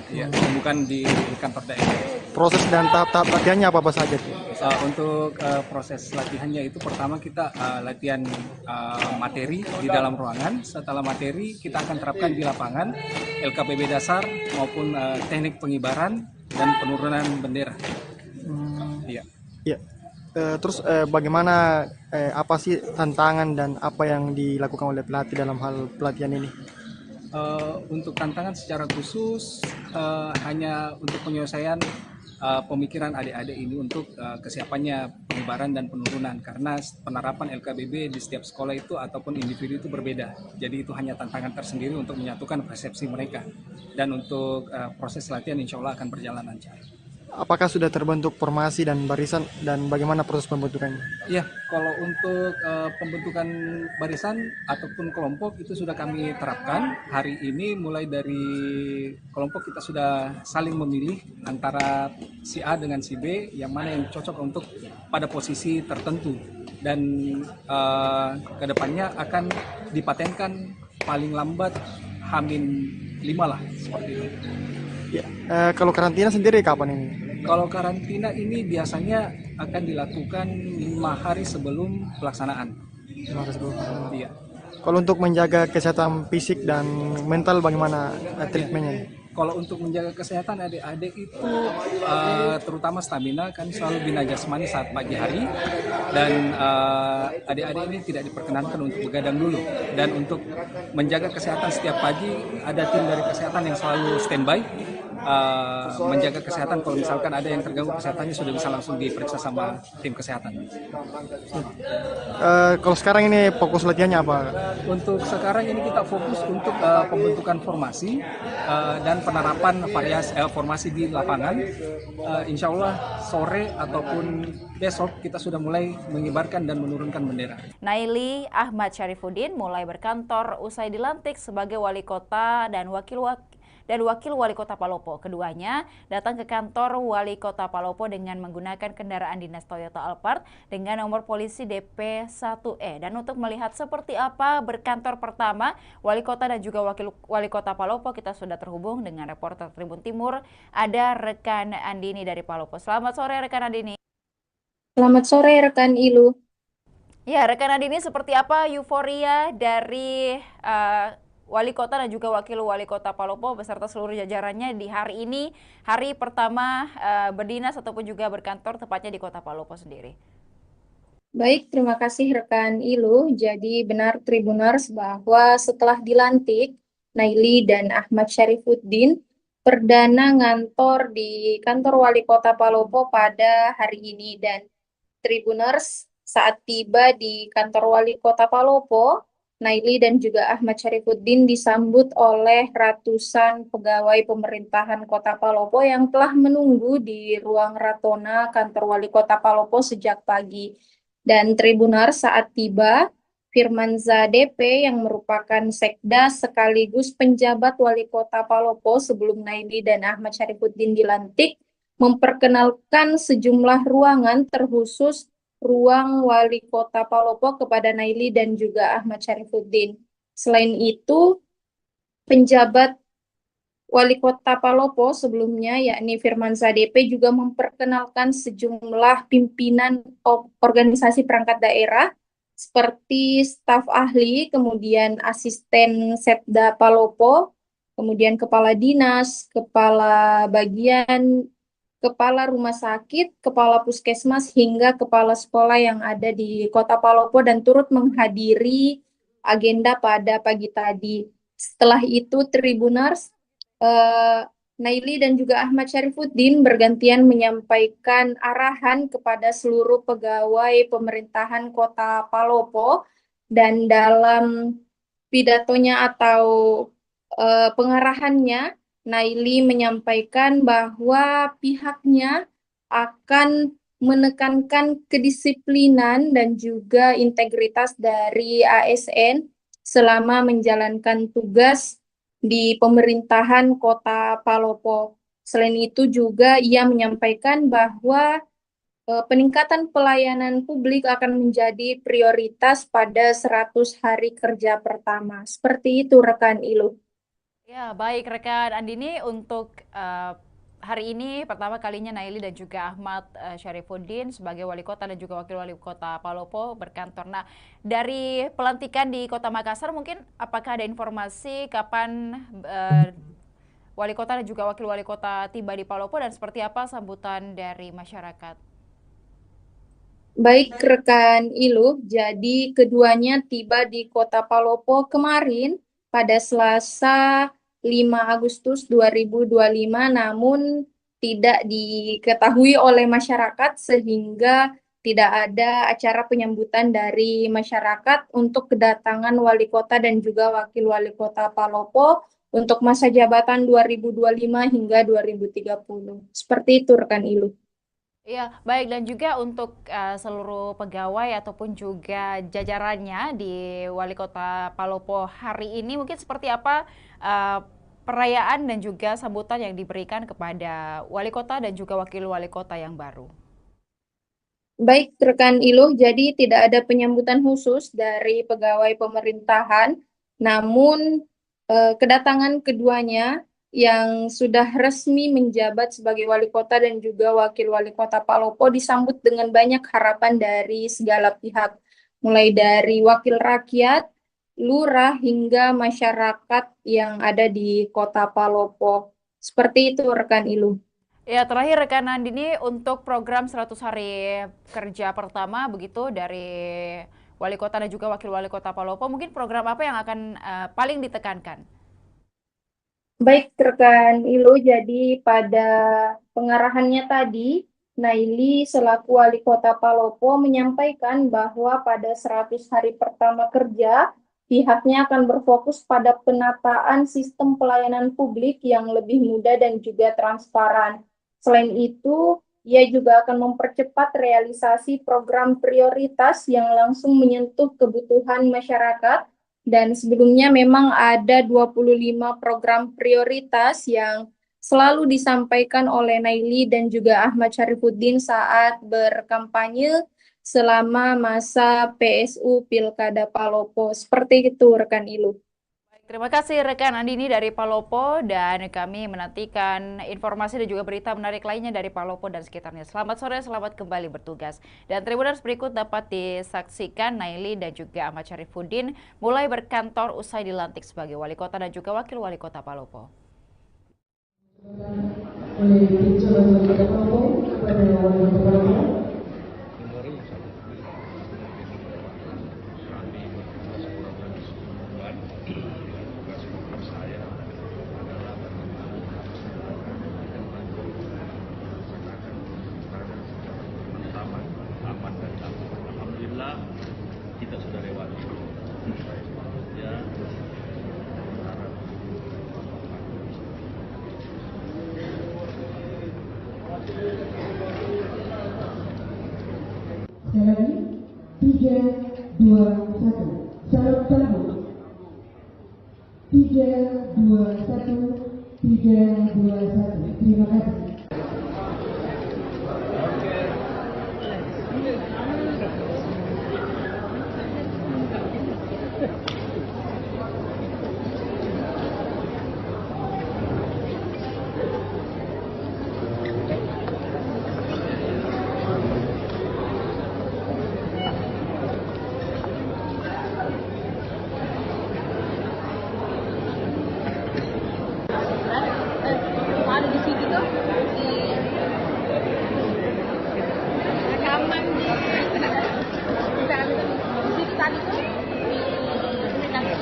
Ya, bukan di kantor daerah. Proses dan tahap-tahap latihannya apa saja? Untuk proses latihannya itu pertama kita latihan materi di dalam ruangan. Setelah materi kita akan terapkan di lapangan LKPB dasar maupun teknik pengibaran dan penurunan bendera. Iya. Ya. Terus bagaimana apa sih tantangan dan apa yang dilakukan oleh pelatih dalam hal pelatihan ini? Untuk tantangan secara khusus hanya untuk penyelesaian pemikiran adik-adik ini untuk kesiapannya pengibaran dan penurunan, karena penerapan LKBB di setiap sekolah itu ataupun individu itu berbeda. Jadi itu hanya tantangan tersendiri untuk menyatukan persepsi mereka, dan untuk proses latihan insya Allah akan berjalan lancar. Apakah sudah terbentuk formasi dan barisan, dan bagaimana proses pembentukannya? Ya, kalau untuk pembentukan barisan ataupun kelompok itu sudah kami terapkan. Hari ini mulai dari kelompok kita sudah saling memilih antara si A dengan si B, yang mana yang cocok untuk pada posisi tertentu. Dan kedepannya akan dipatenkan paling lambat H-5 lah, seperti itu. Ya, kalau karantina sendiri kapan ini? Kalau karantina ini biasanya akan dilakukan 5 hari sebelum pelaksanaan. 5 hari sebelum. Iya. Kalau untuk menjaga kesehatan fisik dan mental bagaimana treatmentnya? Kalau untuk menjaga kesehatan adik-adik itu terutama stamina, kan selalu bina jasmani saat pagi hari, dan adik-adik ini tidak diperkenankan untuk begadang dulu. Dan untuk menjaga kesehatan setiap pagi ada tim dari kesehatan yang selalu standby menjaga kesehatan. Kalau misalkan ada yang terganggu kesehatannya sudah bisa langsung diperiksa sama tim kesehatan. Kalau sekarang ini fokus latihannya apa? Untuk sekarang ini kita fokus untuk pembentukan formasi dan penerapan formasi di lapangan. Insya Allah sore ataupun besok kita sudah mulai mengibarkan dan menurunkan bendera. Naili Ahmad Syarifuddin mulai berkantor usai dilantik sebagai wali kota dan wakil wali kota Palopo. Keduanya datang ke kantor wali kota Palopo dengan menggunakan kendaraan dinas Toyota Alphard dengan nomor polisi DP1E. Dan untuk melihat seperti apa berkantor pertama wali kota dan juga wakil wali kota Palopo, kita sudah terhubung dengan reporter Tribun Timur, ada rekan Andini dari Palopo. Selamat sore rekan Andini. Selamat sore rekan Ilu. Ya, rekan Andini, seperti apa euforia dari wali kota dan juga wakil wali kota Palopo beserta seluruh jajarannya di hari ini, hari pertama berdinas ataupun juga berkantor tepatnya di kota Palopo sendiri? Baik, terima kasih rekan Ilu. Jadi benar Tribuners bahwa setelah dilantik, Naili dan Ahmad Syarifuddin perdana ngantor di kantor wali kota Palopo pada hari ini. Dan Tribuners, saat tiba di kantor wali kota Palopo, Naili dan juga Ahmad Syarifuddin disambut oleh ratusan pegawai pemerintahan Kota Palopo yang telah menunggu di ruang Ratona kantor wali kota Palopo sejak pagi. Dan Tribunar, saat tiba, Firmanza DP yang merupakan sekda sekaligus penjabat wali kota Palopo sebelum Naili dan Ahmad Syarifuddin dilantik memperkenalkan sejumlah ruangan terkhusus ruang wali kota Palopo kepada Naili dan juga Ahmad Syarifuddin. Selain itu, penjabat wali kota Palopo sebelumnya yakni Firmanza DP juga memperkenalkan sejumlah pimpinan organisasi perangkat daerah seperti staf ahli, kemudian asisten Setda Palopo, kemudian kepala dinas, kepala bagian, kepala rumah sakit, kepala puskesmas, hingga kepala sekolah yang ada di kota Palopo dan turut menghadiri agenda pada pagi tadi. Setelah itu, Tribuners, Naili dan juga Ahmad Syarifuddin bergantian menyampaikan arahan kepada seluruh pegawai pemerintahan kota Palopo, dan dalam pidatonya atau pengarahannya, Naili menyampaikan bahwa pihaknya akan menekankan kedisiplinan dan juga integritas dari ASN selama menjalankan tugas di pemerintahan Kota Palopo. Selain itu juga ia menyampaikan bahwa peningkatan pelayanan publik akan menjadi prioritas pada 100 hari kerja pertama. Seperti itu rekan Ilu. Ya, baik rekan Andini, untuk hari ini pertama kalinya Naili dan juga Ahmad Syarifuddin sebagai wali kota dan juga wakil wali kota Palopo berkantor. Nah, dari pelantikan di Kota Makassar mungkin apakah ada informasi kapan wali kota dan juga wakil wali kota tiba di Palopo dan seperti apa sambutan dari masyarakat? Baik rekan Ilu, jadi keduanya tiba di Kota Palopo kemarin pada Selasa 5 Agustus 2025, namun tidak diketahui oleh masyarakat sehingga tidak ada acara penyambutan dari masyarakat untuk kedatangan wali kota dan juga wakil wali kota Palopo untuk masa jabatan 2025 hingga 2030. Seperti itu rekan Ilu. Iya, baik, dan juga untuk seluruh pegawai ataupun juga jajarannya di Wali Kota Palopo hari ini mungkin seperti apa perayaan dan juga sambutan yang diberikan kepada Wali Kota dan juga Wakil Wali Kota yang baru? Baik rekan Ilu, jadi tidak ada penyambutan khusus dari pegawai pemerintahan, namun kedatangan keduanya yang sudah resmi menjabat sebagai wali kota dan juga wakil wali kota Palopo disambut dengan banyak harapan dari segala pihak, mulai dari wakil rakyat, lurah, hingga masyarakat yang ada di kota Palopo. Seperti itu rekan Ilu. Ya, terakhir rekan Andini, untuk program 100 hari kerja pertama begitu dari wali kota dan juga wakil wali kota Palopo, mungkin program apa yang akan paling ditekankan? Baik rekan Ilu, jadi pada pengarahannya tadi, Naili selaku wali kota Palopo menyampaikan bahwa pada 100 hari pertama kerja, pihaknya akan berfokus pada penataan sistem pelayanan publik yang lebih mudah dan juga transparan. Selain itu, ia juga akan mempercepat realisasi program prioritas yang langsung menyentuh kebutuhan masyarakat. Dan sebelumnya memang ada 25 program prioritas yang selalu disampaikan oleh Naili dan juga Ahmad Syarifuddin saat berkampanye selama masa PSU Pilkada Palopo. Seperti itu rekan Ilu. Terima kasih rekan Andini dari Palopo, dan kami menantikan informasi dan juga berita menarik lainnya dari Palopo dan sekitarnya. Selamat sore, selamat kembali bertugas. Dan Tribuners berikut dapat disaksikan Naili dan juga Ahmad Syarifuddin mulai berkantor usai dilantik sebagai wali kota dan juga wakil wali kota Palopo. Alhamdulillah kita sudah lewati. Ya. Sekali lagi, 3, 2, 1. Salam sambut. 3, 2, 1. 3, 2, 1. Terima kasih. Ada di situ tuh di rekaman di situ tadi tuh di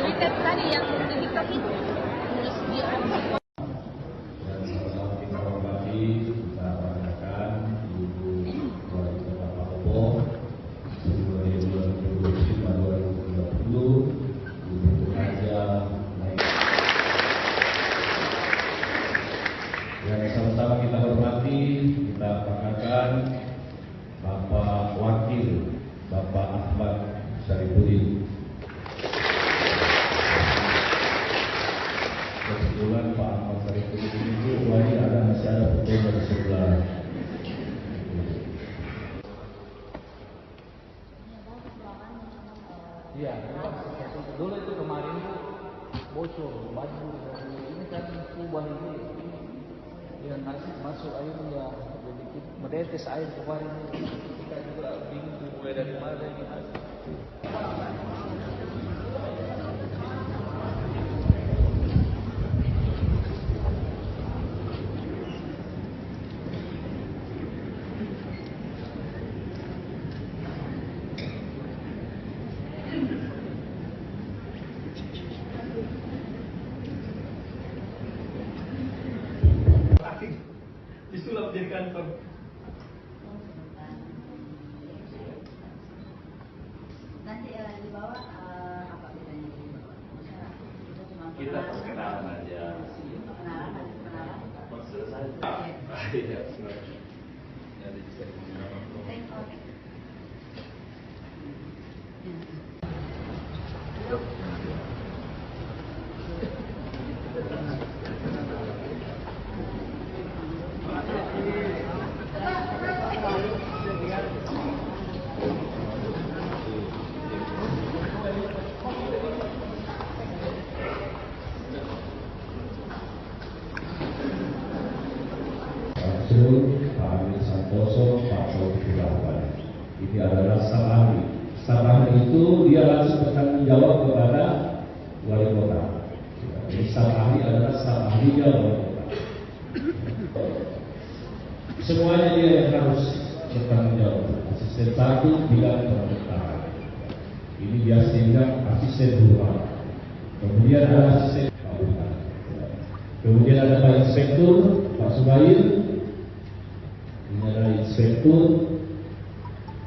Twitter tadi yang di TikTok itu terus di Yang sama-sama kita hormati, kita perkenalkan Bapak Wakil, Bapak Ahmad Syarifuddin. Kebetulan Pak Ahmad Syarifuddin ini masih ada Iya, dulu itu kemarin itu bocor baju dari ini kan kubah ini ya nasi masuk airnya jadi menetes air kemarin kita juga bingung mulai dari mana ini. Disulap jadi kantor. Nanti di bawah apa bedanya di bawah? Itu cuma Kita perkenalan aja. perkenalan, nanti perkenalan. Selesai. Iya, benar. Ya, bisa Oke. Pak Amir Santoso, Pak Taufik Rahman. Ini adalah staf ahli. Staf ahli itu dia langsung bertanggung jawab kepada wali kota. Jadi staf ahli adalah staf ahlinya wali kota. Semuanya dia yang harus bertanggung jawab. Asisten satu bidang pemerintahan. Ini biasa bilang asisten rumah. Kemudian ada asisten bangunan. Kemudian ada Pak Inspektur, Pak Subair. Ini adalah inspektur,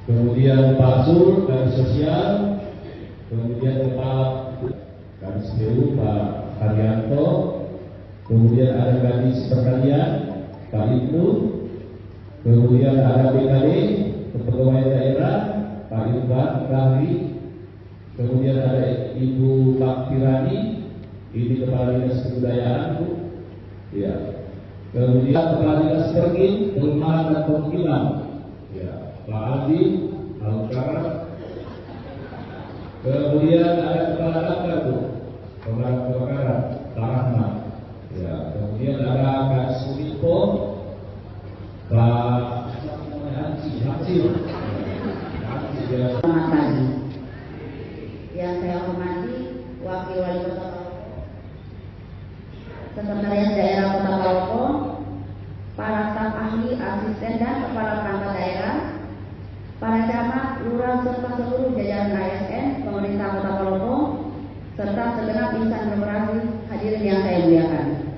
kemudian Pak Sur dari sosial, kemudian Kepala Kadis PU Pak Haryanto, kemudian ada Kadis Pertanian Pak Ibnu, kemudian ada BKD Kepegawaian Daerah Pak Irfan Rahri, kemudian ada Ibu Pak Tirani, ini Kepala Dinas Kebudayaan Bu, ya. Kemudian Kepala Dinas Pergin, Perumahan dan Permukiman, ya, Pak Adi, Alukara. Kemudian ada Kepala Damkar Bu, Pemadam Kebakaran, Pak Rahmat. Ya, kemudian ada Kak Suminfo, Pak Hancil. Selamat pagi. Yang saya hormati Wakil Wali Kota Sekretariat Daerah Kota Palopo, para staf ahli, asisten dan kepala perangkat daerah, para camat, lurah serta seluruh jajaran ASN, pemerintah Kota Palopo, serta segenap insan korporasi hadirin yang saya muliakan.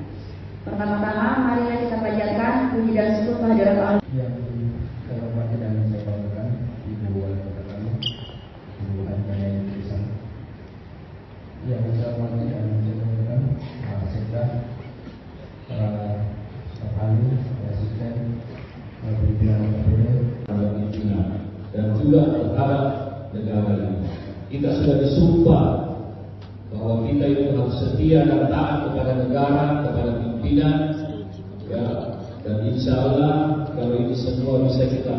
Pertama-tama, marilah kita panjatkan puji dan syukur kehadirat Allah. Yang saya hormati dan saya banggakan Ibu Wali Kota kami, Ibu Anjana Yulisan. Yang saya hormati dan saya banggakan Pak Sekda, para staf ahli, asisten, pimpinan pimpinan dan juga terhadap negara ini. Kita sudah disumpah bahwa kita itu harus setia dan taat kepada negara, kepada pimpinan, ya, dan insya Allah kalau ini semua bisa kita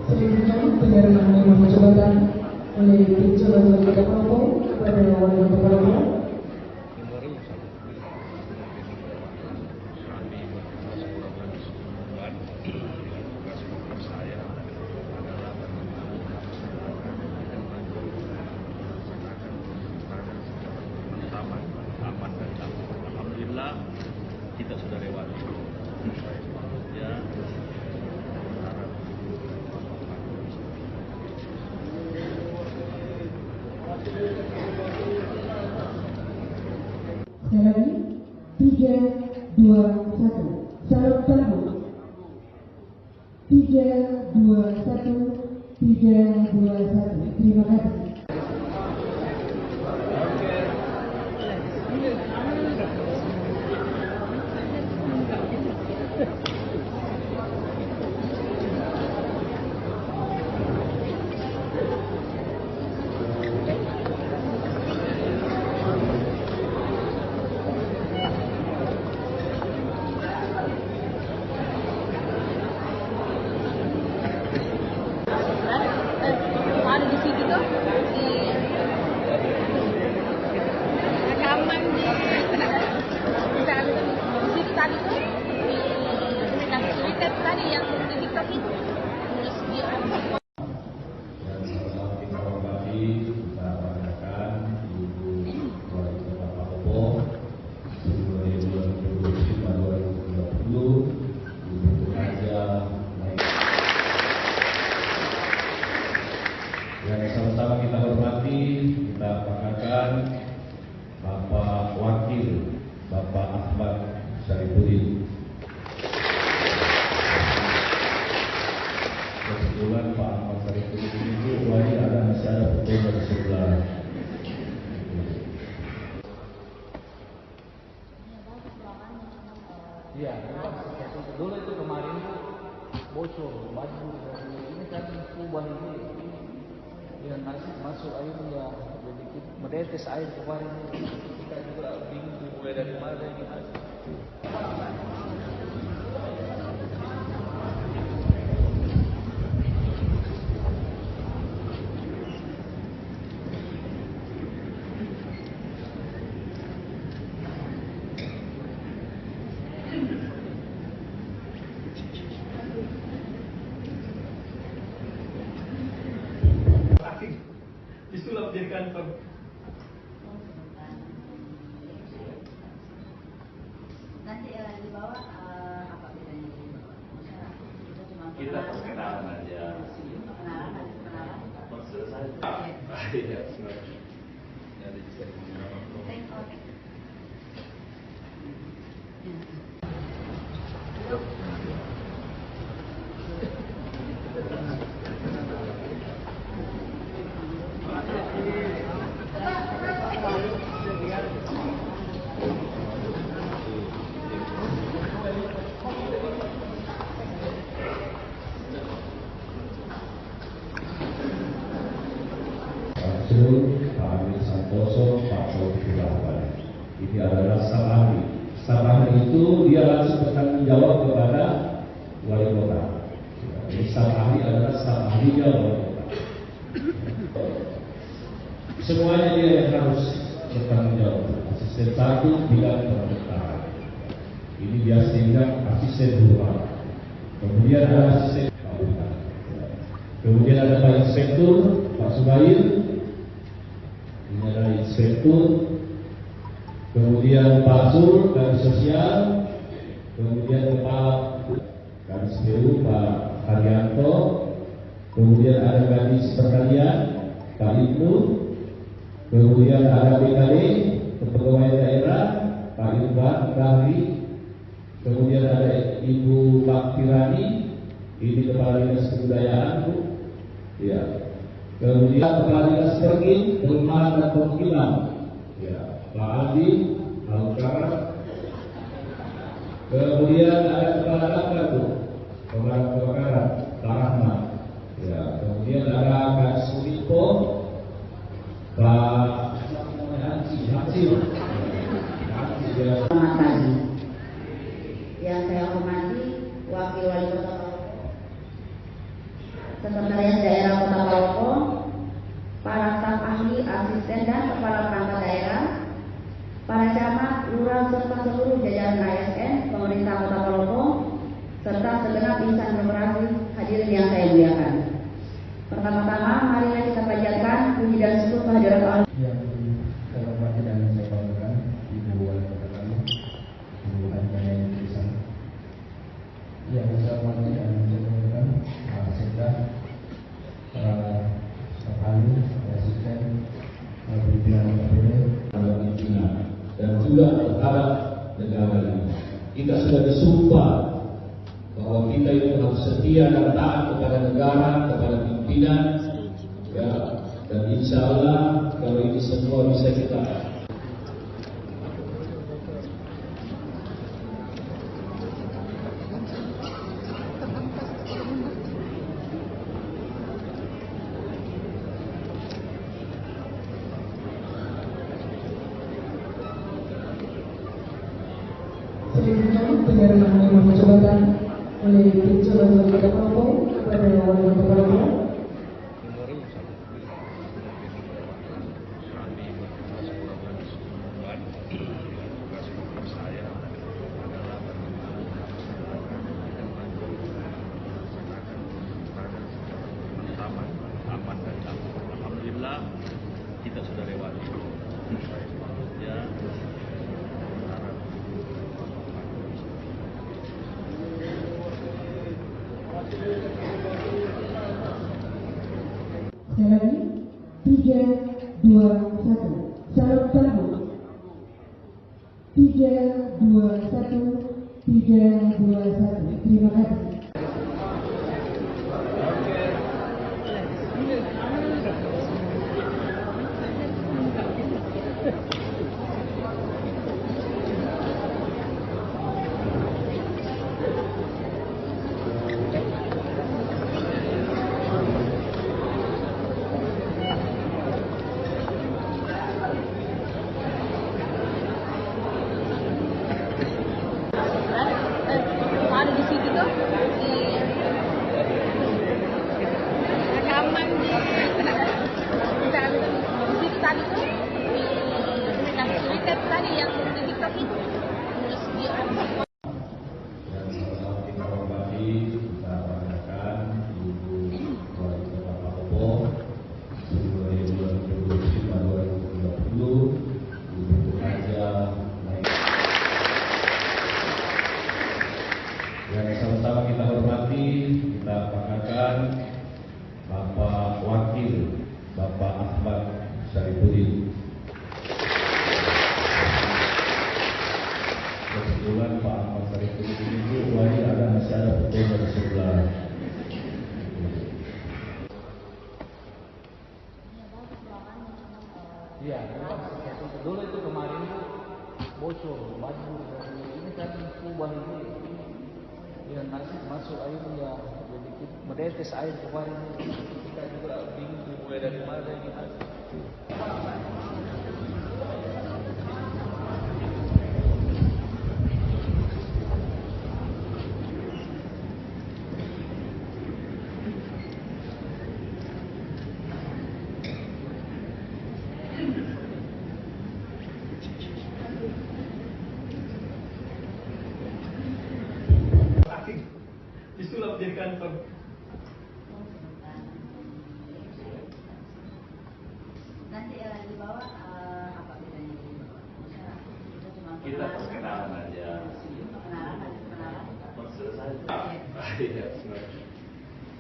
Selanjutnya penyerahan nomor jabatan oleh Dirjen Wali Kota Palopo kepada Wali Kota Palopo. Alhamdulillah kita sudah lewati. Ya. Sekali lagi, 3, 2, 1. Salam tamu. 3, 2, 1. 3, 2, 1. Terima kasih. Twitter tadi yang di TikTok itu. Terus dia Dan sama-sama kita hormati, kita banggakan Ibu Wali Kota Palopo 2025-2030, Ibu Raja. Yang sama-sama kita hormati, kita banggakan Bapak Wakil, Bapak Ahmad Syarifuddin. Kebetulan Pak Ahmad Syarifuddin itu wali ada masih ada fotonya di sebelah. Iya, dulu itu kemarin tuh bocor baju dari ini kan kubah ini ya nasi masuk air ya jadi menetes air kemarin kita juga bingung mulai dari mana gitu. Disulap jadi kantor. Nanti di bawah apa bedanya di bawah? Itu cuma Kita perkenalan aja. Perkenalan. Selesai. Iya, sebenarnya. Ada di sini. Pak Amir Santoso, Pak Taufik Rahman. Ini adalah staf ahli. Staf ahli itu dia langsung bertanggung jawab kepada wali kota. Jadi staf ahli adalah staf ahlinya wali kota. Semuanya dia yang harus bertanggung jawab. Asisten satu bidang pemerintahan. Ini biasa dibilang asisten dua. Kemudian ada asisten Pak Bukan. Kemudian ada Pak Inspektur Pak Subair. Ini adalah inspektur, kemudian Pak Sur dari sosial, kemudian Kepala Kadis PU Pak Haryanto, kemudian ada Kadis Pertanian Pak Ibnu, kemudian ada BKD Kepegawaian Daerah Pak Irfan Kahri, kemudian ada Ibu Pak Tirani, ini Kepala Dinas Kebudayaan Bu, ya. Kemudian Kepala Dinas Pergin, Perumahan dan Permukiman, ya, Pak Adi, Alukara. Kemudian ada Kepala Damkar tuh, Pemadam Kebakaran, Pak Rahmat. Ya, kemudian ada Kak Sulipo, Pak Hansi. Selamat pagi. Yang saya hormati Wakil Wali Kota Palopo, Sekretariat Daerah Kota Palopo, para staf ahli, asisten dan kepala perangkat daerah, para camat, lurah serta seluruh jajaran ASN, pemerintah Kota Palopo, serta segenap insan korporasi hadirin yang saya muliakan. Pertama-tama, marilah kita panjatkan puji dan syukur kehadirat Allah. Yang saya hormati dan saya banggakan Ibu Wali Kota kami, Ibu Anjana Yulisan. Yang saya hormati dan saya banggakan Pak Sekda, para staf ahli, asisten, pimpinan KPD, dan juga terhadap negara ini. Kita sudah disumpah bahwa kita itu harus setia dan taat kepada negara, kepada pimpinan, ya, dan insya Allah kalau ini semua bisa kita. Penyerahan nomor jabatan oleh Jalan Wali Kota Palopo kepada Wali Kota Palopo. Sekali lagi, 3, 2, 1. Salam sambut. 3, 2, 1. 3, 2, 1. Terima kasih. Ada di situ tuh di rekaman di situ tadi tuh di Twitter tadi yang di TikTok itu terus di Kita hormati, kita banggakan Ibu Wali Kota Palopo 2025-2030, Ibu Raja. Yang sama-sama kita hormati, kita banggakan Bapak Wakil, Bapak Ahmad Syarifuddin. Kebetulan Pak Ahmad Syarifuddin ini wajib masih ada fotonya di sebelah. Iya, dulu itu kemarin itu bocor, banjir dari ini kan kubah ini. Ya nanti masuk air ya jadi menetes air kemarin. Kita juga bingung mulai dari mana gitu. Disulap jadi kantor. Nanti di bawah apa bedanya di bawah? Kita perkenalan aja. Perkenalan, ada perkenalan. Selesai. Iya, sebenarnya.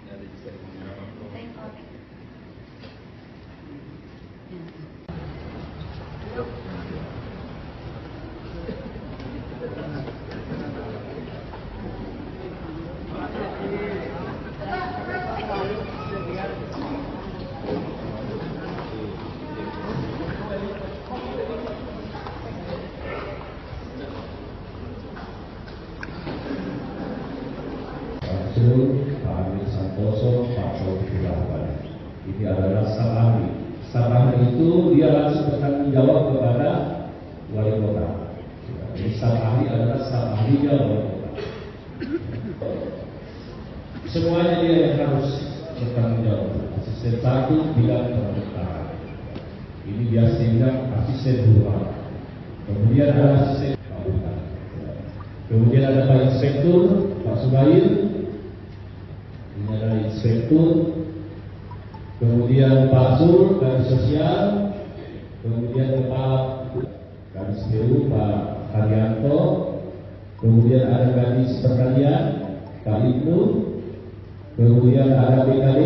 Ada di seremoni. Pak Amir Santoso, Pak Taufik Rahman. Ini adalah sang ahli. Sang ahli itu dia langsung bertanggung jawab kepada wali kota. Jadi sang ahli adalah sang ahlinya wali kota. Semuanya dia yang harus bertanggung jawab. Asisten satu bidang pemerintahan. Ini biasa bilang asisten dua. Kemudian ada asisten kabupaten. Kemudian ada Pak Inspektur, Pak Subair. Ini adalah inspektur, kemudian Pak Sur, Kadis Sosial, kemudian Kepala Kadis PU, Pak Haryanto, kemudian ada Kadis Pertanian, Pak Ibnu, kemudian ada BKD,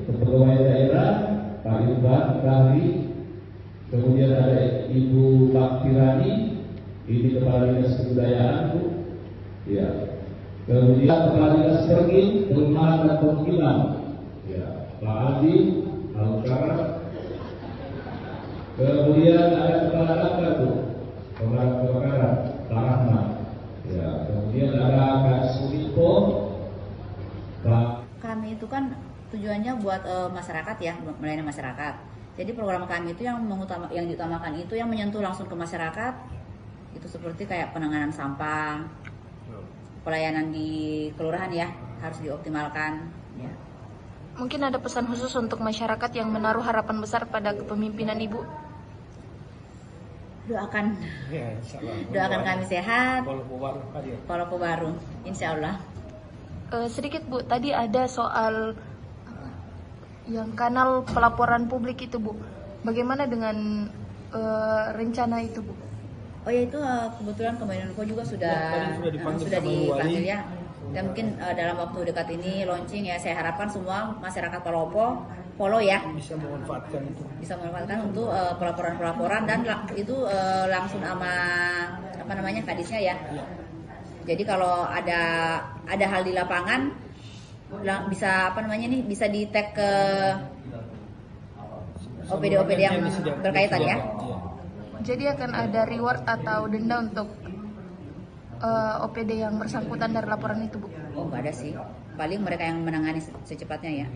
Kepegawaian Daerah, Pak Irfan Rahri, kemudian ada Ibu Pak Tirani, ini Kepala Dinas Kebudayaan, Bu. Ya. Kemudian Kepala Dinas Pergi, Perumahan dan Permukiman, ya, Pak Adi, Al-Utara. Kemudian ada Kepala Damkar, Bu, Kebakaran, Pak Rahmat. Ya, kemudian ada Kak Suminko, Pak. Kami itu kan tujuannya buat masyarakat ya, melayani masyarakat. Jadi program kami itu yang diutamakan itu yang menyentuh langsung ke masyarakat. Itu seperti kayak penanganan sampah. Pelayanan di kelurahan ya harus dioptimalkan ya. Mungkin ada pesan khusus untuk masyarakat yang menaruh harapan besar pada kepemimpinan Ibu. Doakan kami sehat, Palopo baru insya Allah. Sedikit Bu, tadi ada soal yang kanal pelaporan publik itu Bu, bagaimana dengan rencana itu Bu? Oh ya itu kebetulan Kominfo juga sudah dipanggil ya. Dan mungkin dalam waktu dekat ini launching ya. Saya harapkan semua masyarakat Palopo follow ya. Bisa memanfaatkan itu. Bisa memanfaatkan untuk pelaporan-pelaporan dan itu langsung sama apa namanya kadisnya ya. Jadi kalau ada hal di lapangan bisa apa namanya nih bisa di tag ke OPD-OPD yang berkaitan ya. Jadi akan ada reward atau denda untuk OPD yang bersangkutan dari laporan itu, Bu? Oh, nggak ada sih. Paling mereka yang menangani secepatnya ya.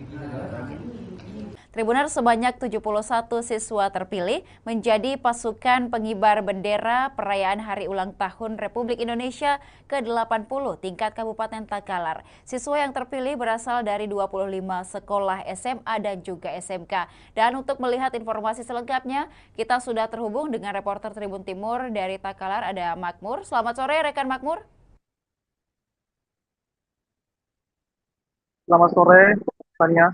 Tribuners, sebanyak 71 siswa terpilih menjadi pasukan pengibar bendera perayaan Hari Ulang Tahun Republik Indonesia ke-80 tingkat Kabupaten Takalar. Siswa yang terpilih berasal dari 25 sekolah SMA dan juga SMK. Dan untuk melihat informasi selengkapnya, kita sudah terhubung dengan reporter Tribun Timur dari Takalar, ada Makmur. Selamat sore, rekan Makmur. Selamat sore, Tania.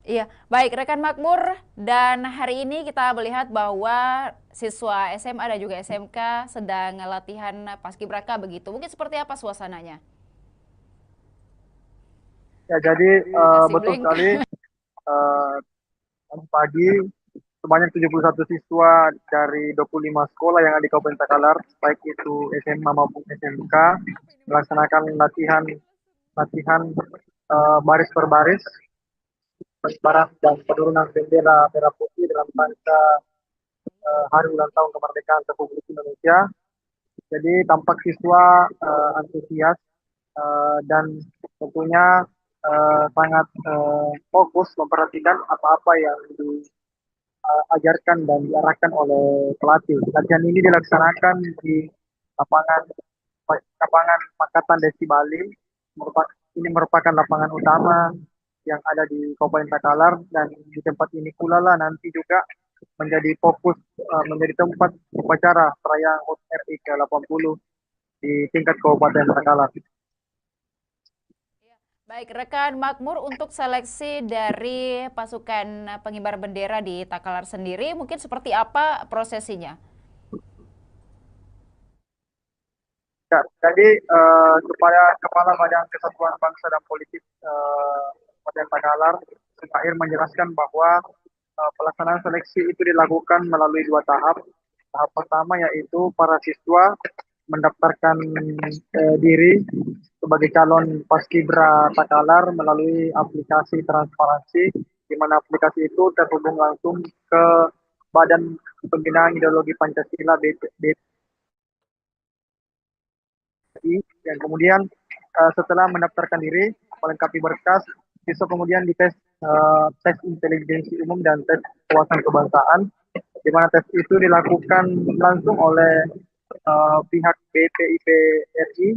Iya, baik rekan Makmur, dan hari ini kita melihat bahwa siswa SMA dan juga SMK sedang latihan paskibraka begitu. Mungkin seperti apa suasananya? Ya, jadi betul sekali. Pagi sebanyak 71 siswa dari 25 sekolah yang ada di Kabupaten Takalar, baik itu SMA maupun SMK, melaksanakan latihan baris per baris, pengibaran dan penurunan bendera merah putih dalam rangka Hari Ulang Tahun Kemerdekaan Republik Indonesia. Jadi tampak siswa antusias dan tentunya sangat fokus memperhatikan apa-apa yang diajarkan dan diarahkan oleh pelatih. Latihan ini dilaksanakan di lapangan Pakatan Desi Bali. Ini merupakan lapangan utama yang ada di Kabupaten Takalar, dan di tempat ini pula lah nanti juga menjadi fokus, menjadi tempat upacara perayaan HUT RI ke-80 di tingkat Kabupaten Takalar. Baik, rekan Makmur, untuk seleksi dari pasukan pengibar bendera di Takalar sendiri, mungkin seperti apa prosesinya? Ya, jadi Kepala Badan Kesatuan Bangsa dan Politik Kabupaten Takalar terakhir menjelaskan bahwa pelaksanaan seleksi itu dilakukan melalui 2 tahap. Tahap pertama yaitu para siswa mendaftarkan diri sebagai calon paskibra Takalar melalui aplikasi transparansi, di mana aplikasi itu terhubung langsung ke Badan Pembinaan Ideologi Pancasila BPI, dan kemudian setelah mendaftarkan diri, melengkapi berkas, siswa kemudian dites tes intelijensi umum dan tes wawasan kebangsaan, di mana tes itu dilakukan langsung oleh pihak BPIP RI,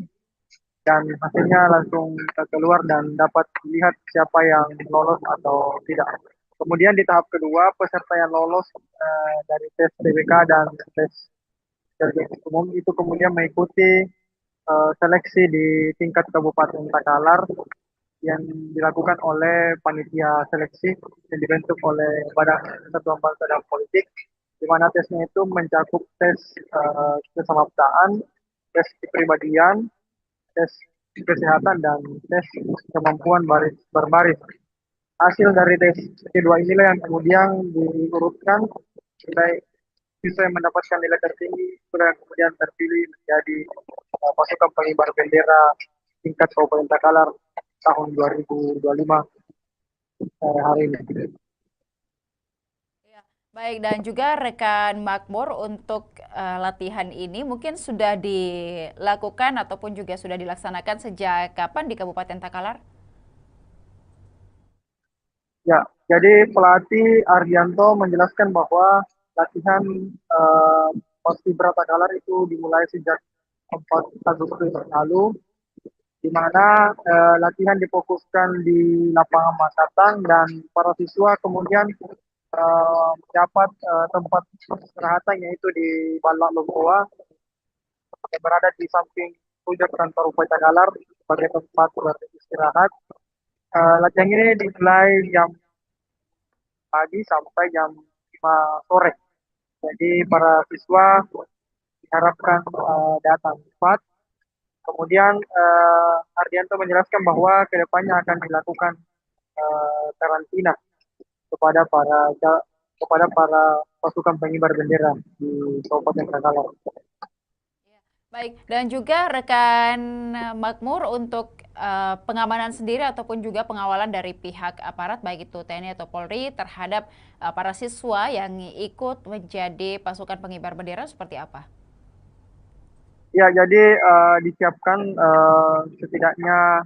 dan hasilnya langsung keluar dan dapat dilihat siapa yang lolos atau tidak. Kemudian di tahap kedua, peserta yang lolos dari tes TBK dan tes intelijensi umum itu kemudian mengikuti seleksi di tingkat Kabupaten Takalar yang dilakukan oleh panitia seleksi yang dibentuk oleh Badan Kesatuan Bangsa dan Politik, di mana tesnya itu mencakup tes kesamaptaan, tes kepribadian, tes kesehatan, dan tes kemampuan baris berbaris. Hasil dari tes kedua inilah yang kemudian diurutkan nilai siswa yang mendapatkan nilai tertinggi, yang kemudian terpilih menjadi pasukan pengibar bendera tingkat Kabupaten Takalar tahun 2025 hari ini. Baik, dan juga rekan Makmur, untuk latihan ini mungkin sudah dilakukan ataupun juga sudah dilaksanakan sejak kapan di Kabupaten Takalar? Ya, jadi pelatih Ardianto menjelaskan bahwa latihan paskibra Takalar itu dimulai sejak 4 Agustus lalu, di mana latihan difokuskan di lapangan Makatang, dan para siswa kemudian mendapat tempat istirahatan yaitu di Balak Lompoa yang berada di samping pojok kantor Bupati Takalar sebagai tempat beristirahat. Latihan ini dimulai jam pagi sampai jam 5 sore. Jadi para siswa diharapkan datang cepat. Kemudian Ardianto menjelaskan bahwa kedepannya akan dilakukan karantina kepada para pasukan pengibar bendera di Kabupaten Trenggalek. Baik, dan juga rekan Makmur untuk pengamanan sendiri ataupun juga pengawalan dari pihak aparat baik itu TNI atau Polri terhadap para siswa yang ikut menjadi pasukan pengibar bendera seperti apa? Ya, jadi disiapkan setidaknya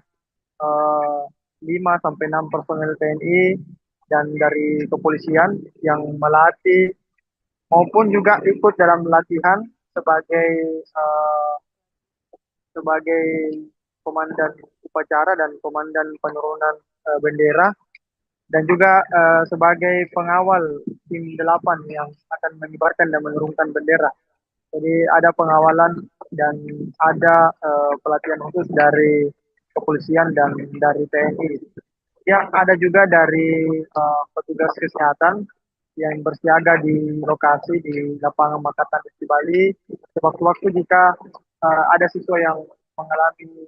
5 sampai 6 personel TNI dan dari kepolisian yang melatih maupun juga ikut dalam latihan sebagai komandan upacara dan komandan penurunan bendera dan juga sebagai pengawal tim 8 yang akan mengibarkan dan menurunkan bendera. Jadi ada pengawalan dan ada pelatihan khusus dari kepolisian dan dari TNI. Yang ada juga dari petugas kesehatan yang bersiaga di lokasi di lapangan Makatan di Bali. Sewaktu-waktu jika ada siswa yang mengalami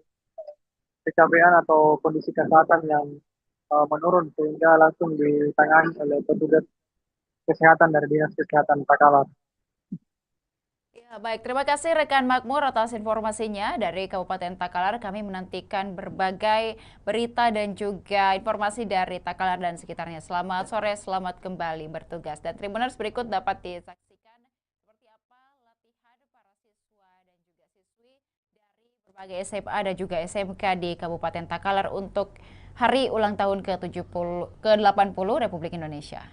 kecapean atau kondisi kesehatan yang menurun sehingga langsung ditangani oleh petugas kesehatan dari Dinas Kesehatan Takalar. Ya, baik, terima kasih rekan Makmur atas informasinya dari Kabupaten Takalar. Kami menantikan berbagai berita dan juga informasi dari Takalar dan sekitarnya. Selamat sore, selamat kembali bertugas. Dan Tribuners berikut dapat disaksikan seperti apa latihan para siswa dan juga siswi dari berbagai SMA dan juga SMK di Kabupaten Takalar untuk hari ulang tahun ke-80 Republik Indonesia.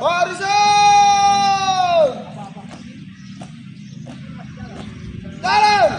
Barisan! Jalan!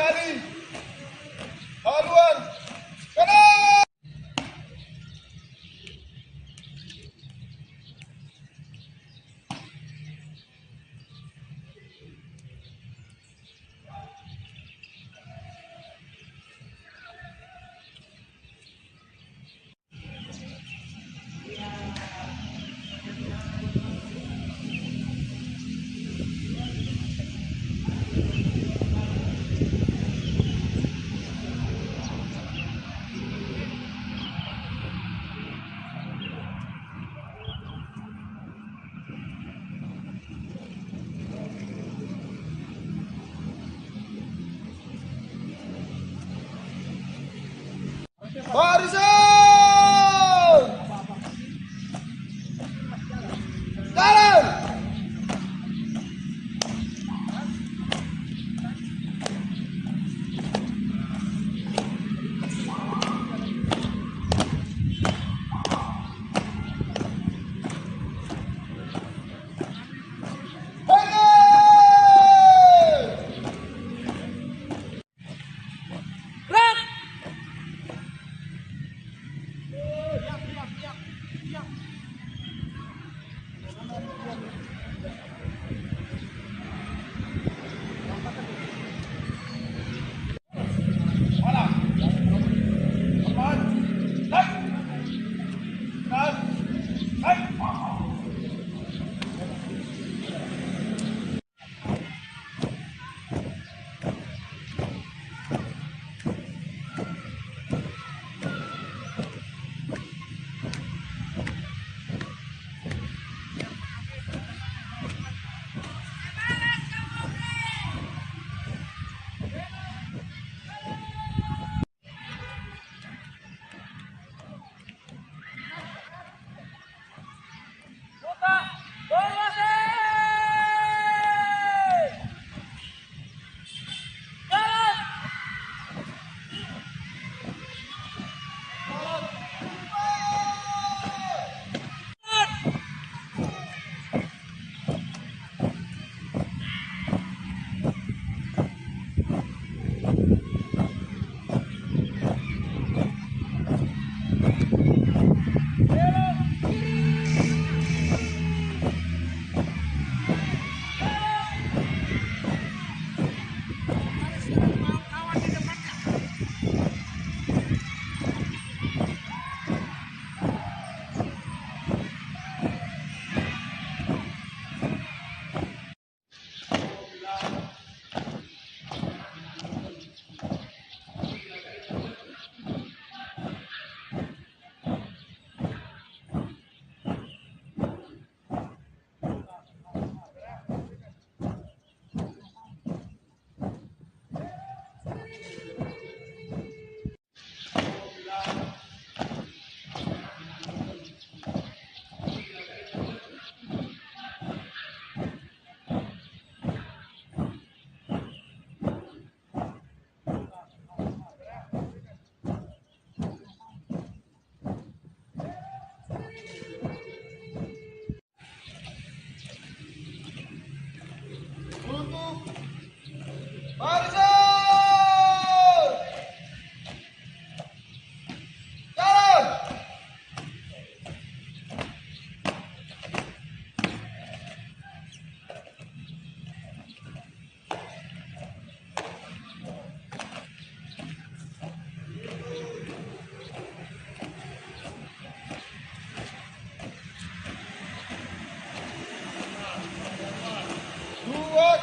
kali. Haluan. Kanan. Barisan! Jalan!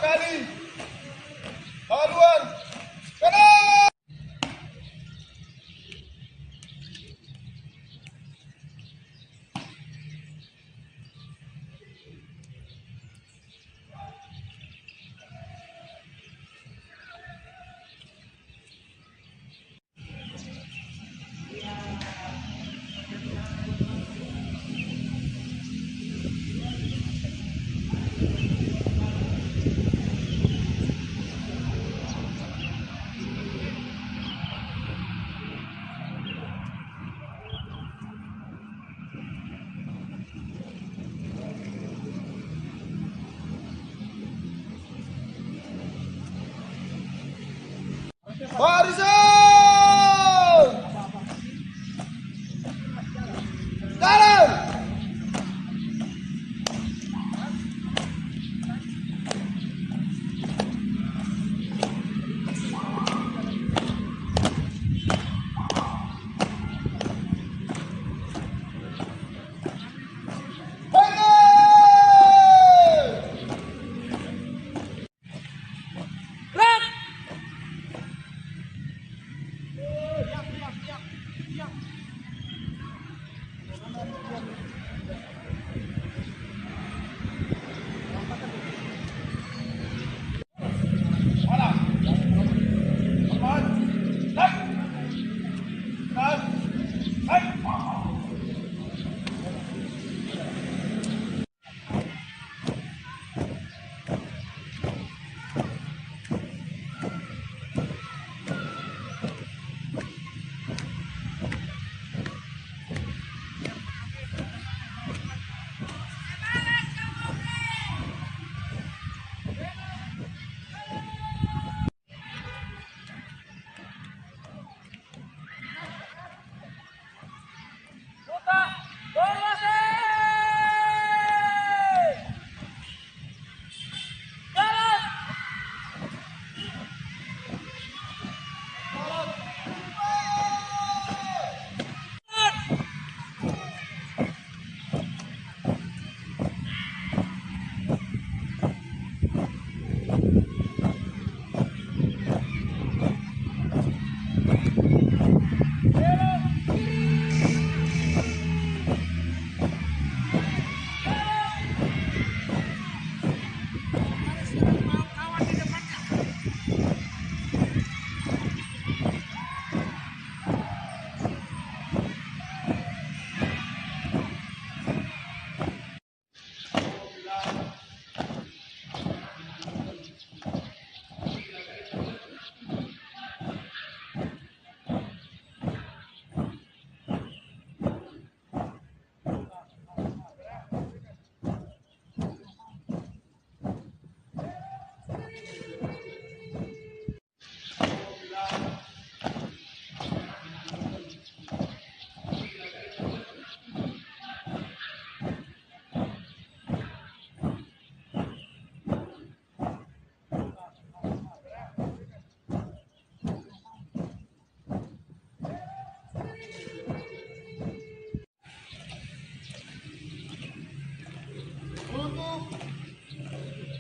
kali. Haluan. Kanan.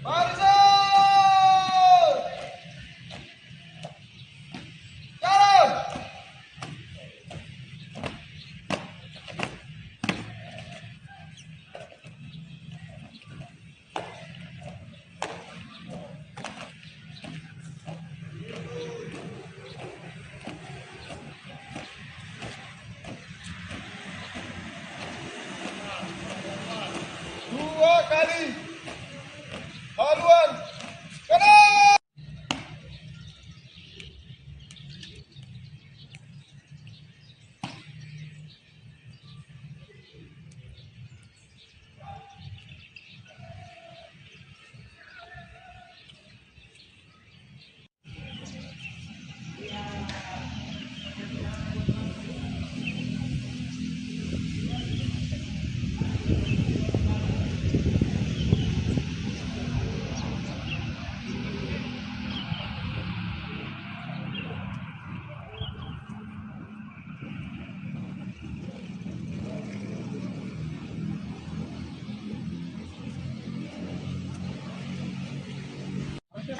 Barisan! Jalan! Dua kali. Haluan. Kanan.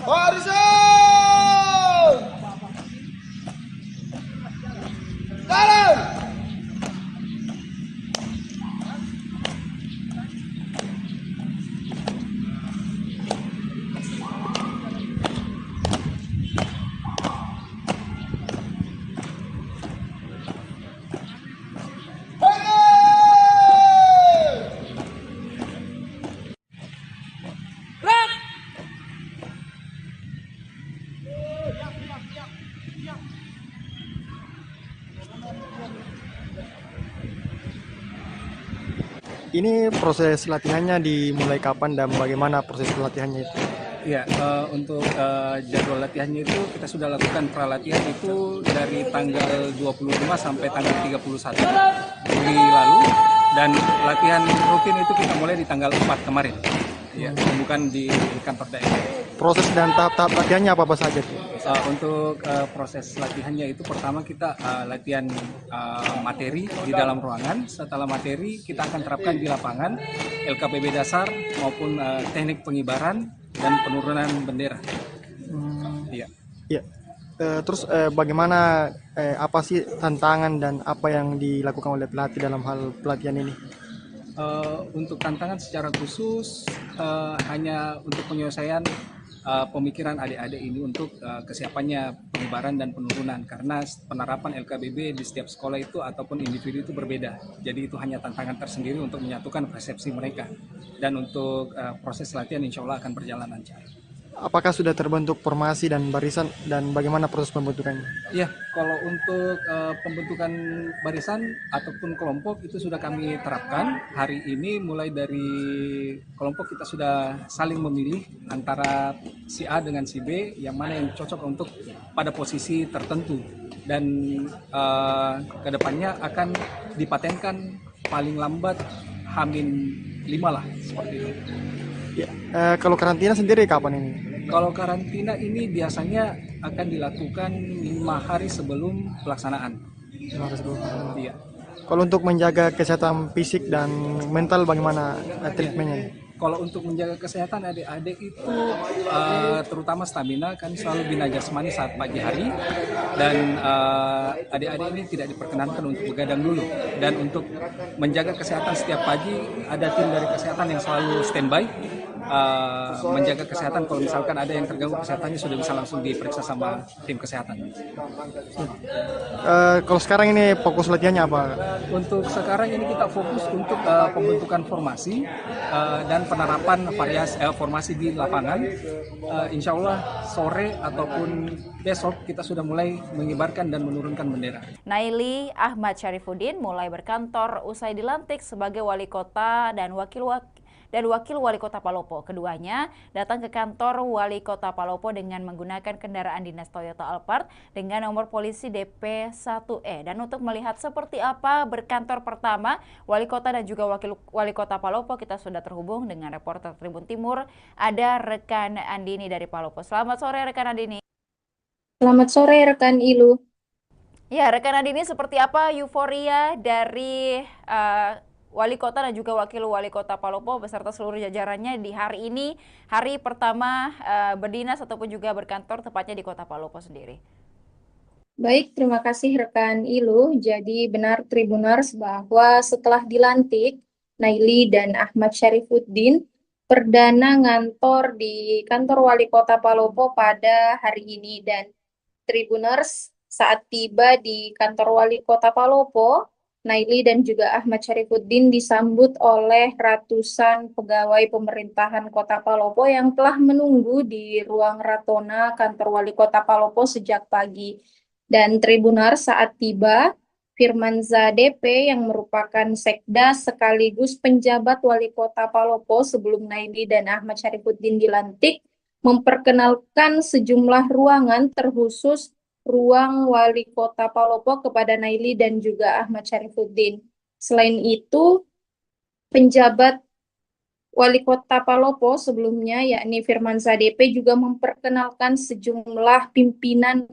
Barisan! Jalan! Ini proses latihannya dimulai kapan dan bagaimana proses latihannya itu? Ya, untuk jadwal latihannya itu kita sudah lakukan pralatihan itu dari tanggal 25 sampai tanggal 31 Juli lalu, dan latihan rutin itu kita mulai di tanggal 4 kemarin. Ya, bukan di kantor daerah. Proses dan tahap-tahap latihannya apa saja tuh? Untuk proses latihannya itu pertama kita latihan materi di dalam ruangan. Setelah materi kita akan terapkan di lapangan LKPB dasar maupun teknik pengibaran dan penurunan bendera. Iya. Iya. Terus bagaimana apa sih tantangan dan apa yang dilakukan oleh pelatih dalam hal pelatihan ini? Untuk tantangan secara khusus hanya untuk penyelesaian pemikiran adik-adik ini untuk kesiapannya pengibaran dan penurunan, karena penerapan LKBB di setiap sekolah itu ataupun individu itu berbeda. Jadi itu hanya tantangan tersendiri untuk menyatukan persepsi mereka, dan untuk proses latihan insya Allah akan berjalan lancar. Apakah sudah terbentuk formasi dan barisan dan bagaimana proses pembentukannya? Ya, kalau untuk pembentukan barisan ataupun kelompok itu sudah kami terapkan hari ini. Mulai dari kelompok kita sudah saling memilih antara si A dengan si B, yang mana yang cocok untuk pada posisi tertentu, dan kedepannya akan dipatenkan paling lambat H-5 lah, seperti itu. Ya, kalau karantina sendiri kapan ini? Kalau karantina ini biasanya akan dilakukan 5 hari sebelum pelaksanaan. 5 hari sebelum pelaksanaan. Iya. Kalau untuk menjaga kesehatan fisik dan mental bagaimana treatmentnya? Kalau untuk menjaga kesehatan adik-adik itu terutama stamina, kan selalu bina jasmani saat pagi hari, dan adik-adik ini tidak diperkenankan untuk begadang dulu. Dan untuk menjaga kesehatan setiap pagi ada tim dari kesehatan yang selalu standby menjaga kesehatan. Kalau misalkan ada yang terganggu kesehatannya sudah bisa langsung diperiksa sama tim kesehatan. Kalau sekarang ini fokus latihannya apa? Untuk sekarang ini kita fokus untuk pembentukan formasi dan penerapan formasi di lapangan. Insya Allah sore ataupun besok kita sudah mulai mengibarkan dan menurunkan bendera. Naili Ahmad Syarifuddin mulai berkantor usai dilantik sebagai wali kota dan wakil wali kota Palopo. Keduanya datang ke kantor wali kota Palopo dengan menggunakan kendaraan dinas Toyota Alphard dengan nomor polisi DP1E. Dan untuk melihat seperti apa berkantor pertama wali kota dan juga wakil wali kota Palopo, kita sudah terhubung dengan reporter Tribun Timur, ada rekan Andini dari Palopo. Selamat sore rekan Andini. Selamat sore rekan Ilu. Ya, rekan Andini, seperti apa euforia dari Wali Kota dan juga Wakil Wali Kota Palopo beserta seluruh jajarannya di hari ini, hari pertama berdinas ataupun juga berkantor tepatnya di Kota Palopo sendiri. Baik, terima kasih rekan Ilu. Jadi benar Tribuners bahwa setelah dilantik, Naili dan Ahmad Syarifuddin perdana ngantor di kantor Wali Kota Palopo pada hari ini. Dan Tribuners saat tiba di kantor Wali Kota Palopo, Naili dan juga Ahmad Syarifuddin disambut oleh ratusan pegawai pemerintahan Kota Palopo yang telah menunggu di ruang Ratona kantor Wali Kota Palopo sejak pagi. Dan Tribunar saat tiba, Firmanza DP yang merupakan sekda sekaligus penjabat Wali Kota Palopo sebelum Naili dan Ahmad Syarifuddin dilantik, memperkenalkan sejumlah ruangan terkhusus ruang Wali Kota Palopo kepada Naili dan juga Ahmad Syarifuddin. Selain itu, penjabat Wali Kota Palopo sebelumnya, yakni Firmanza DP, juga memperkenalkan sejumlah pimpinan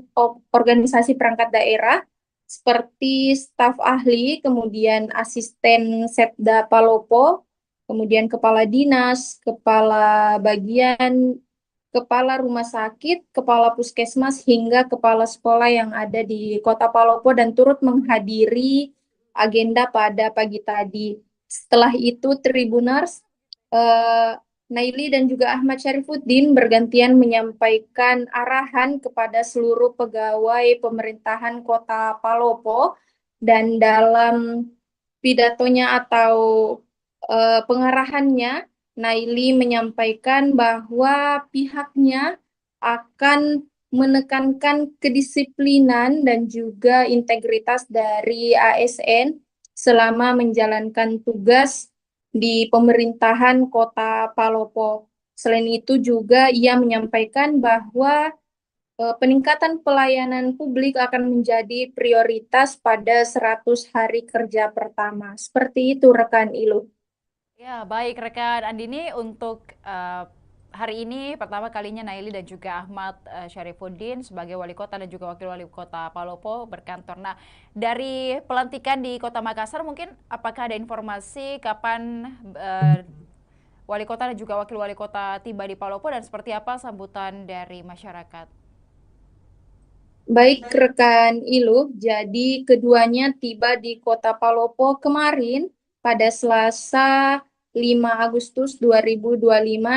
organisasi perangkat daerah seperti staf ahli, kemudian asisten Setda Palopo, kemudian kepala dinas, kepala bagian, kepala rumah sakit, kepala puskesmas, hingga kepala sekolah yang ada di Kota Palopo dan turut menghadiri agenda pada pagi tadi. Setelah itu, Tribuners, Naili dan juga Ahmad Syarifuddin bergantian menyampaikan arahan kepada seluruh pegawai pemerintahan Kota Palopo, dan dalam pidatonya atau pengarahannya, Naili menyampaikan bahwa pihaknya akan menekankan kedisiplinan dan juga integritas dari ASN selama menjalankan tugas di pemerintahan Kota Palopo. Selain itu juga ia menyampaikan bahwa peningkatan pelayanan publik akan menjadi prioritas pada 100 hari kerja pertama. Seperti itu rekan Ilu. Ya, baik rekan Andini, untuk hari ini pertama kalinya Naili dan juga Ahmad Syarifuddin sebagai wali kota dan juga wakil wali kota Palopo berkantor. Nah, dari pelantikan di Kota Makassar, mungkin apakah ada informasi kapan wali kota dan juga wakil wali kota tiba di Palopo dan seperti apa sambutan dari masyarakat? Baik rekan Ilu, jadi keduanya tiba di Kota Palopo kemarin pada Selasa 5 Agustus 2025,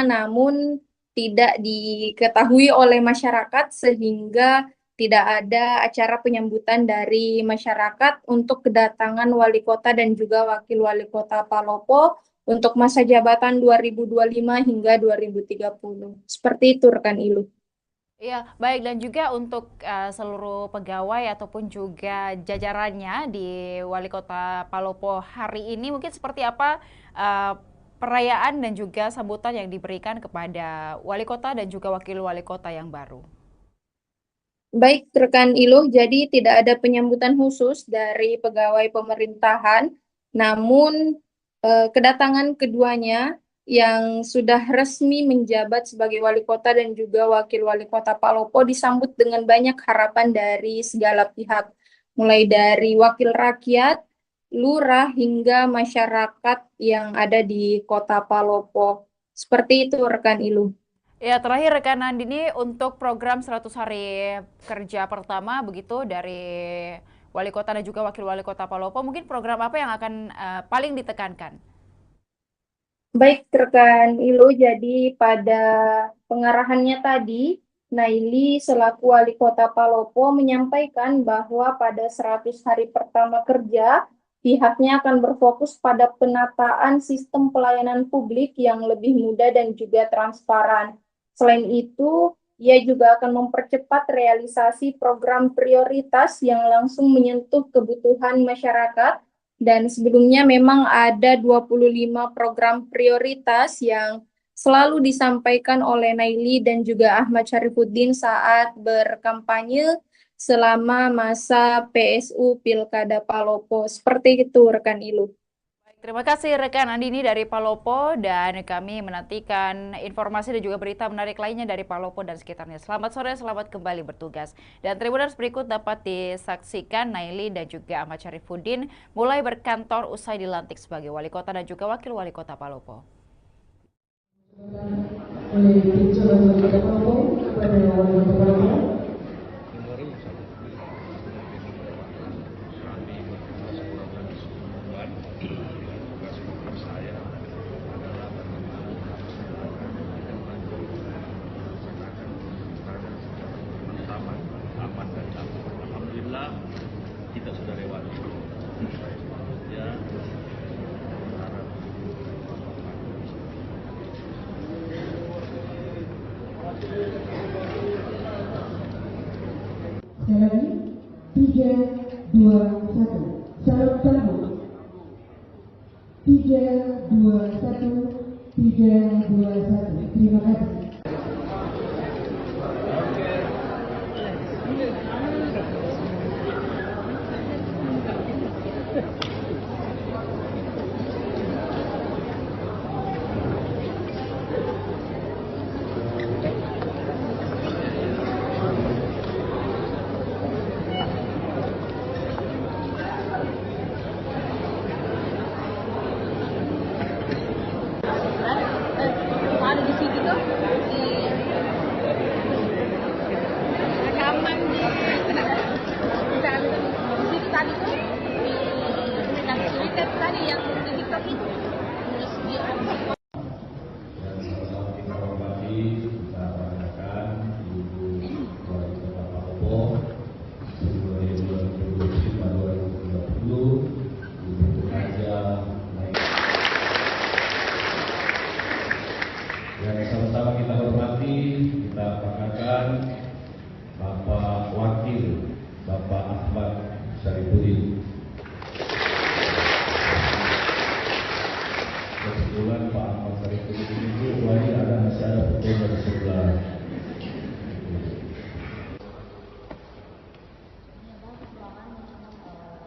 namun tidak diketahui oleh masyarakat sehingga tidak ada acara penyambutan dari masyarakat untuk kedatangan wali kota dan juga wakil wali kota Palopo untuk masa jabatan 2025 hingga 2030. Seperti itu rekan Ilu. Iya, baik, dan juga untuk seluruh pegawai ataupun juga jajarannya di Wali Kota Palopo hari ini, mungkin seperti apa perayaan dan juga sambutan yang diberikan kepada Wali Kota dan juga Wakil Wali Kota yang baru? Baik, rekan Iluh, jadi tidak ada penyambutan khusus dari pegawai pemerintahan, namun kedatangan keduanya yang sudah resmi menjabat sebagai wali kota dan juga wakil wali kota Palopo disambut dengan banyak harapan dari segala pihak, mulai dari wakil rakyat, lurah, hingga masyarakat yang ada di Kota Palopo. Seperti itu rekan Ilu. Ya, terakhir rekan Andini, untuk program 100 hari kerja pertama begitu dari wali kota dan juga wakil wali kota Palopo, mungkin program apa yang akan paling ditekankan? Baik rekan Ilu, jadi pada pengarahannya tadi, Naili selaku wali kota Palopo menyampaikan bahwa pada 100 hari pertama kerja, pihaknya akan berfokus pada penataan sistem pelayanan publik yang lebih mudah dan juga transparan. Selain itu, ia juga akan mempercepat realisasi program prioritas yang langsung menyentuh kebutuhan masyarakat. Dan sebelumnya memang ada 25 program prioritas yang selalu disampaikan oleh Naili dan juga Ahmad Syarifuddin saat berkampanye selama masa PSU Pilkada Palopo. Seperti itu rekan Ilu. Terima kasih rekan Andini dari Palopo, dan kami menantikan informasi dan juga berita menarik lainnya dari Palopo dan sekitarnya. Selamat sore, selamat kembali bertugas. Dan Tribuners berikut dapat disaksikan Naili dan juga Ahmad Syarifuddin mulai berkantor usai dilantik sebagai wali kota dan juga wakil wali kota Palopo. Oleh calon wali kota Palopo pada wali kota Palopo. Alhamdulillah kita sudah lewati. Ya, Sekali lagi, 3, 2, 1. Salam sambut. 3, 2, 1. 3, 2, 1. Terima kasih. Ada di situ tuh di rekaman di situ tadi tuh di Twitter tadi yang di TikTok itu terus di Dan sama-sama kita hormati, kita banggakan Ibu Wali Kota Palopo mulai 2025-2030, Ibu bekerja naik. Dan sama-sama kita hormati, kita banggakan Bapak Wakil, Bapak Ahmad Syarifuddin. Kebetulan Pak Ahmad Syarifuddin itu masih ada fotonya di sebelah.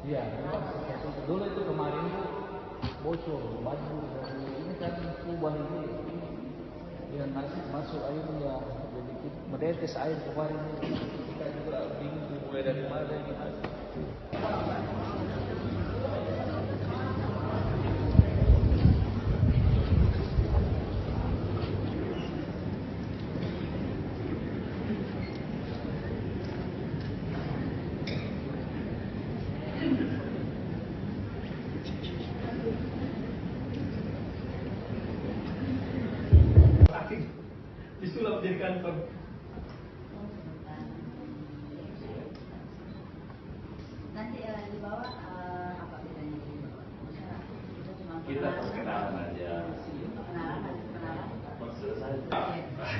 Iya, dulu itu kemarin tuh bocor baju dari ini kan kubah ini yang nasi masuk airnya jadi menetes air kemarin kita juga bingung mulai dari mana ini. Disulap jadi kantor. Nanti di bawah apa bedanya di bawah? Kita perkenalan aja. Perkenalan. Pas selesai.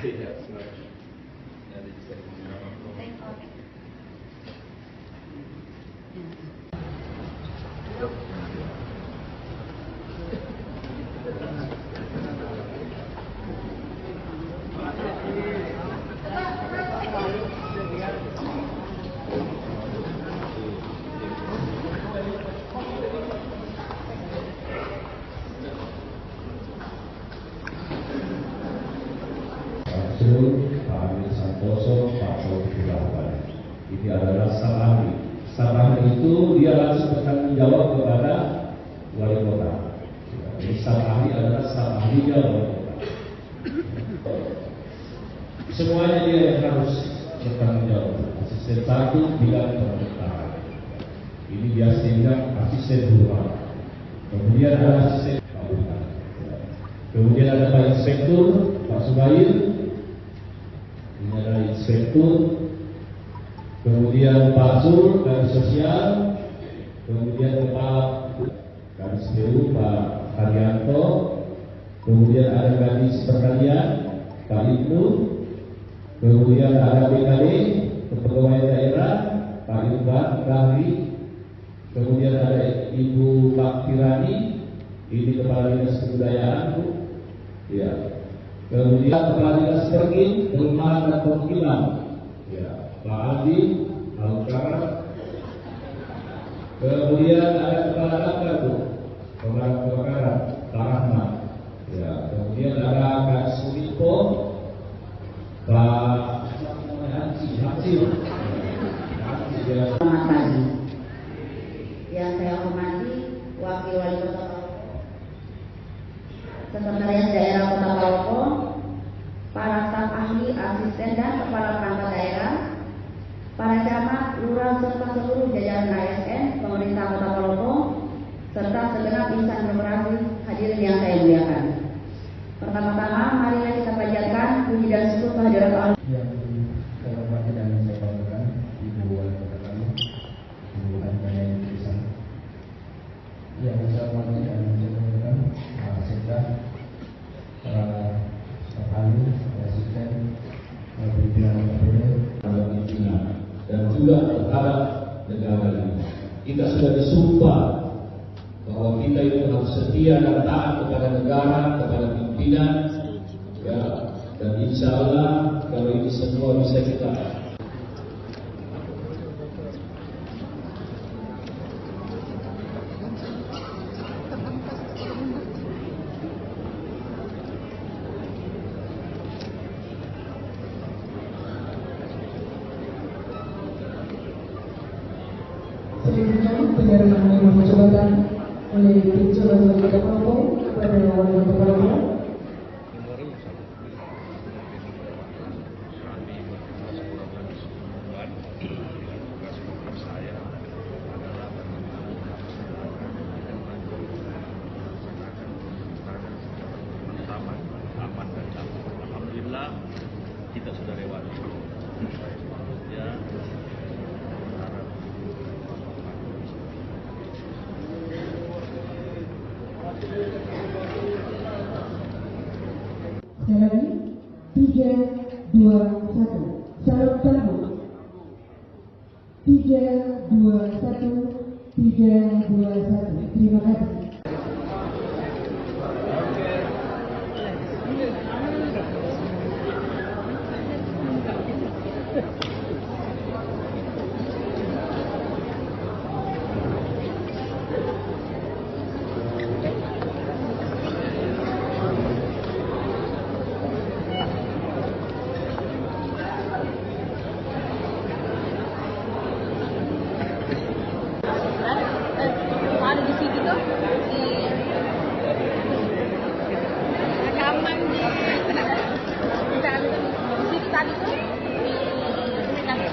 Iya, sebenarnya. Ada di sini. Pak Amir Santoso, Pak Taufik Rahman. Ini adalah staf ahli. Staf ahli itu dia langsung bertanggung jawab kepada wali kota. Jadi staf ahli adalah staf ahlinya wali kota. Semuanya dia yang harus bertanggung jawab. Asisten satu bidang pemerintahan. Ini biasa dibilang asisten rumah. Kemudian ada asisten Pak Bukan. Kemudian ada Pak Inspektur Pak Subair. Ini adalah inspektur, kemudian Pak Sur dari sosial, kemudian Kepala Kadis PU Pak Haryanto, kemudian ada Kadis Pertanian Pak Ibnu, kemudian ada BKD Kepegawaian Daerah Pak Irfan Kahri, kemudian ada Ibu Pak Tirani, ini Kepala Dinas Kebudayaan Bu, ya. Kemudian Kepala Dinas Pergin, Perumahan dan Permukiman, ya, Pak Adi, Alukara. Kemudian ada Kepala Dapur, Kebakaran Rahmat. Ya, kemudian ada Kak Suriko, Pak Hasil. Selamat pagi. Yang saya hormati Wakil Wali Kota Palopo, Sekretariat Daerah Kota Palopo, para staf ahli, asisten dan kepala perangkat daerah, para camat, lurah serta seluruh jajaran ASN, pemerintah Kota Palopo, serta segenap insan korporasi hadirin yang saya muliakan. Pertama-tama, marilah kita panjatkan puji dan syukur kehadirat Allah. Yang saya hormati dan saya banggakan Ibu Wali Kota kami, Ibu Anjana Intisan. Yang saya hormati dan saya banggakan Pak Sekda, staf ahli, asisten, pimpinan pimpinan dan juga terhadap negara ini. Kita sudah disumpah bahwa kita itu harus setia dan taat kepada negara, kepada pimpinan, ya, dan insya Allah kalau ini semua bisa kita. Selanjutnya penyerahan nomor jabatan oleh Jalan Wali Kota Palopo kepada Wali Kota Palopo. Alhamdulillah kita sudah lewati. Ya. Sekali lagi, 3, 2, 1. Salam sambut. 3, 2, 1. 3, 2, 1. Terima kasih. Ada di situ tuh di rekaman di situ tadi tuh di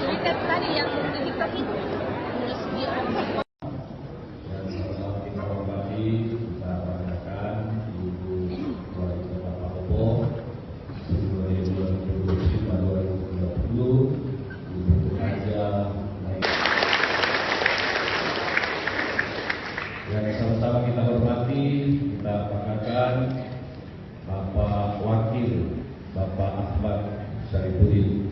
Twitter tadi yang di TikTok itu terus dia Kita hormati, kita banggakan Ibu Wali Kota Palopo 2025-2030, Ibu Raja. Yang sama-sama kita hormati, kita banggakan Bapak Wakil, Bapak Ahmad Syarifuddin.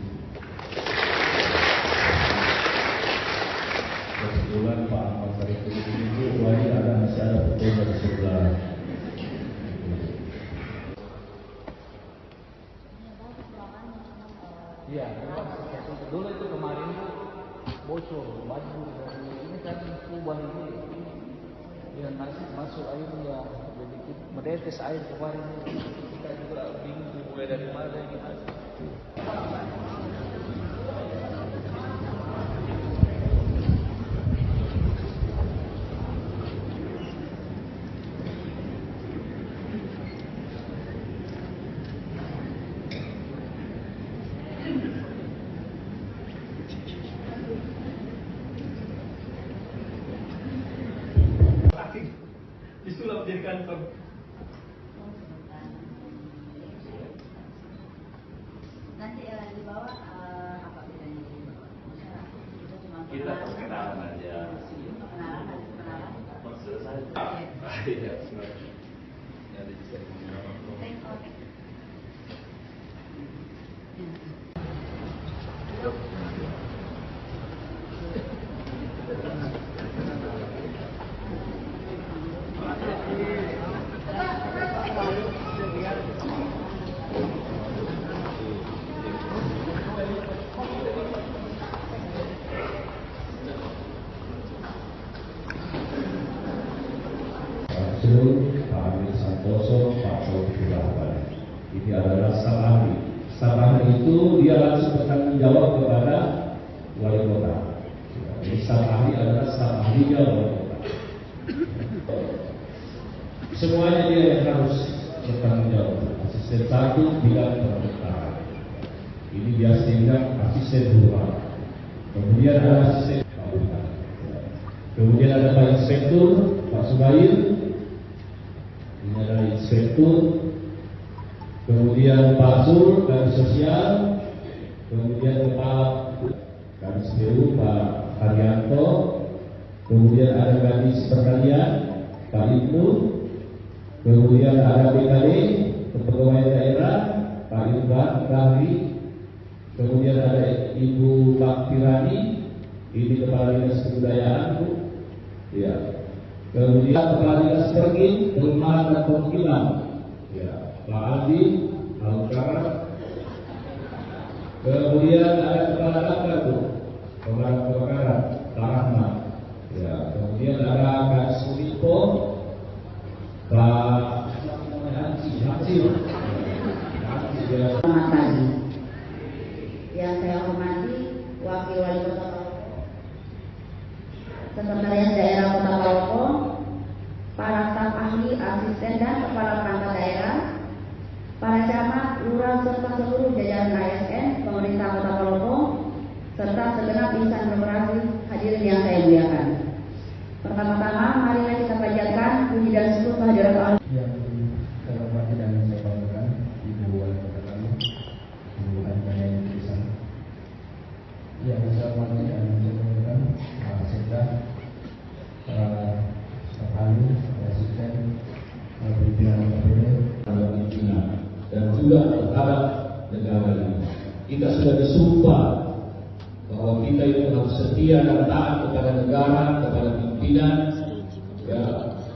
Kebetulan Pak Ahmad Syarifuddin itu wajib masih ada fotonya di sebelah. Iya, dulu itu kemarin tuh bocor, banjir dari ini kan Subang ini. Ya nanti masuk airnya, jadi menetes air kemarin. Kita juga bingung mulai dari mana gitu. Disulap jadi kantor. Nanti di bawah apa bedanya di bawah? Kita perkenalan aja. Perkenalan, ada perkenalan. Selesai. Iya, sebenarnya. Ada di sini. Oke. Dia adalah staf ahli. Staf ahli itu dia langsung bertanggung jawab kepada wali kota. Jadi staf ahli adalah staf ahlinya wali kota. Semuanya dia yang harus bertanggung jawab. Asisten satu bidang pemerintahan. Ini biasa dibilang asisten dua. Kemudian ada asisten kabupaten. Kemudian ada Pak Inspektur, Pak Subair. Ini adalah Inspektur. Kemudian Pak Sur, Kadis Sosial. Kemudian Kepala Kadis PU, Pak Haryanto. Kemudian ada Kadis Pertanian, Pak Ibnu. Kemudian ada BKD, Kepegawaian Daerah, Pak Irfan Bahri. Kemudian ada Ibu Pak Tirani, ini Kepala Dinas Kebudayaan, Bu. Ya. Kemudian Kepala Dinas Pergi, Perumahan dan Permukiman, ya, Pak Adi Alukara. Kemudian ada Kepala Damkar, Bu, Pemadam Kebakaran, Pak Rahmat. Ya. Kemudian ada Kak Sulipo, Pak Hansi. Selamat pagi. Yang saya hormati Wakil Wali Kota Palopo, Sekretariat Daerah Kota Palopo, para staf ahli, asisten dan kepala perangkat daerah, para camat, lurah serta seluruh jajaran ASN, pemerintah Kota Palopo, serta segenap insan korporasi hadirin yang saya muliakan. Pertama-tama, marilah kita panjatkan puji dan syukur kehadirat Allah. Yang saya hormati dan saya banggakan Ibu Wali Kota kami, Ibu Anjana Indonesia. Yang saya hormati dan saya banggakan Pak Sekda, para staf ahli, asisten, pimpinan KPD, pimpinan dan juga terhadap negara ini. Kita sudah disumpah bahwa kita itu harus setia dan taat kepada negara, kepada pimpinan, ya,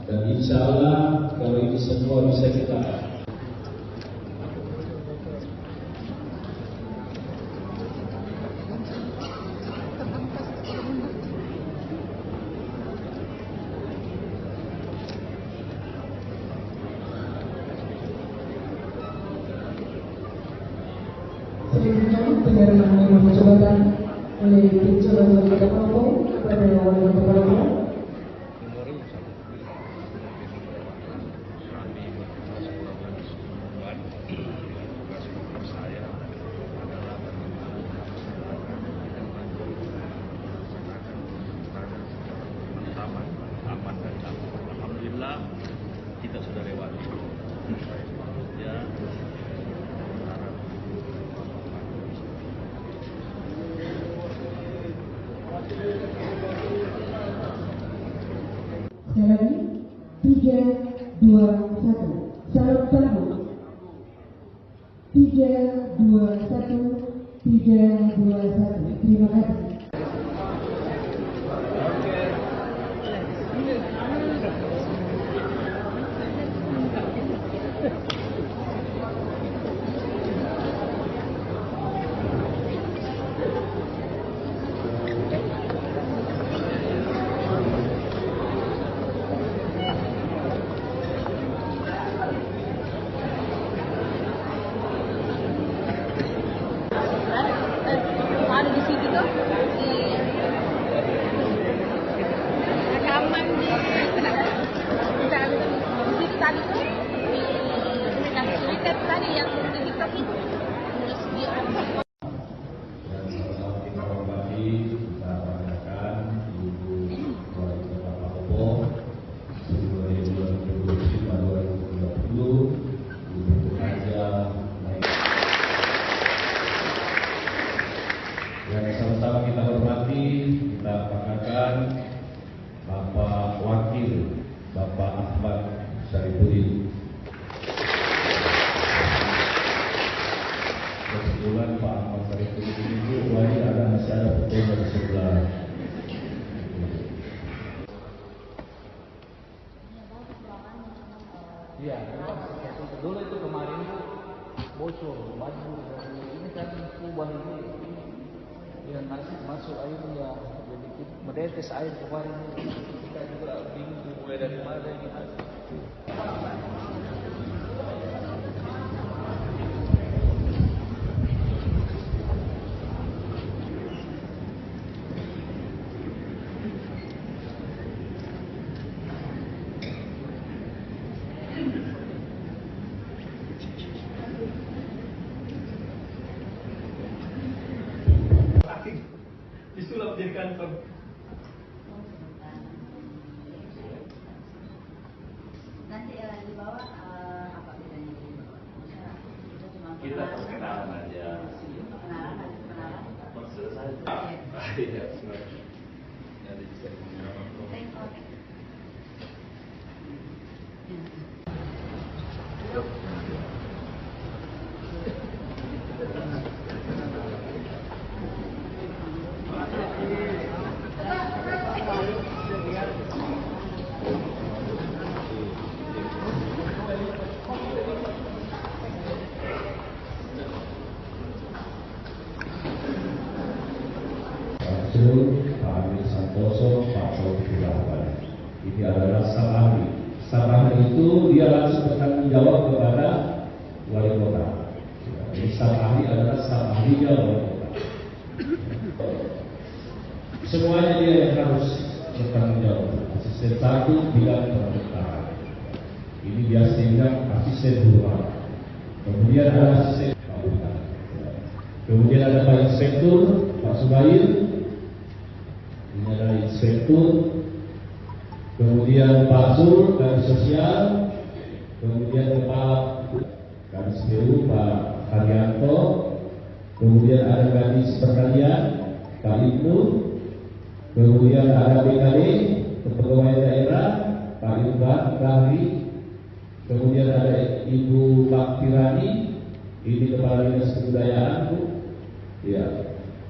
dan insya Allah kalau ini semua bisa kita penyerahan nomor jabatan oleh Jalan Wali Kota Palopo kepada Wali Kota Palopo. Alhamdulillah kita sudah lewati. Ya. Sekali lagi, 3, 2, 1. Salam sambut. 3, 2, 1. 3, 2, 1. Terima kasih. Ada di situ tuh di rekaman di situ tadi tuh yang cerita tadi yang di TikTok itu terus dia kita hormati, kita banggakan Ibu Wali Kota Palopo 2025-2030, Ibu Haja. Yang sama-sama kita hormati, kita banggakan Bapak Wakil, Bapak Ahmad Syarifuddin. Kebetulan Pak Ahmad Syarifuddin itu masih ada fotonya di sebelah. Iya, dulu itu kemarin itu bocor, baju ini kan kubah ini yang masuk airnya jadi menetes air kemarin kita juga bingung mulai dari mana gitu. di kantor. Nanti di bawah apa bedanya di bawah? Kita cuma Kita perkenalan aja. perkenalan. Selesai. Iya, sebenarnya. Nanti bisa dibilang. Pak Amir Santoso, Pak Taufik Rahman. Ini adalah staf ahli. Staf ahli itu dia langsung bertanggung jawab kepada wali kota. Jadi staf ahli adalah staf ahlinya wali kota. Semuanya dia yang harus bertanggung jawab. Asisten satu bidang pemerintahan. Ini biasa dibilang asisten rumah. Kemudian ada asisten bangunan. Kemudian ada Pak Inspektur, Pak Subair. Ini adalah inspektur, kemudian Pak Sur dari sosial, kemudian kepala Kadis PU Pak Haryanto, kemudian ada Kadis Pertanian Pak Ibnu, kemudian ada BKD Kepegawaian Daerah Pak Irfan Rahri, kemudian ada Ibu Pak Tirani, ini Kepala Dinas Kebudayaan Bu, ya.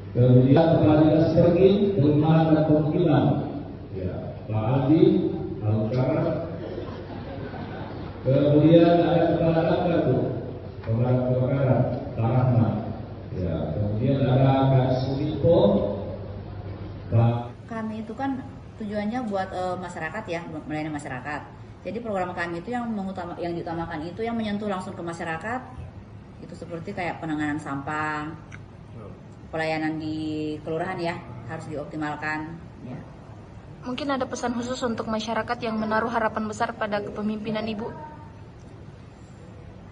Kemudian Kepala Dinas Pergin, Perumahan dan Permukiman, ya, Pak Adi, Alukara. Kemudian ada Kepala Damkar tuh, Pemadam Kebakaran, Pak Rahmat. Ya, kemudian ada Kak Suminfo, Pak. Kami itu kan tujuannya buat masyarakat ya, melayani masyarakat. Jadi program kami itu yang diutamakan itu yang menyentuh langsung ke masyarakat. Itu seperti kayak penanganan sampah, pelayanan di kelurahan ya harus dioptimalkan. Ya. Mungkin ada pesan khusus untuk masyarakat yang menaruh harapan besar pada kepemimpinan Ibu.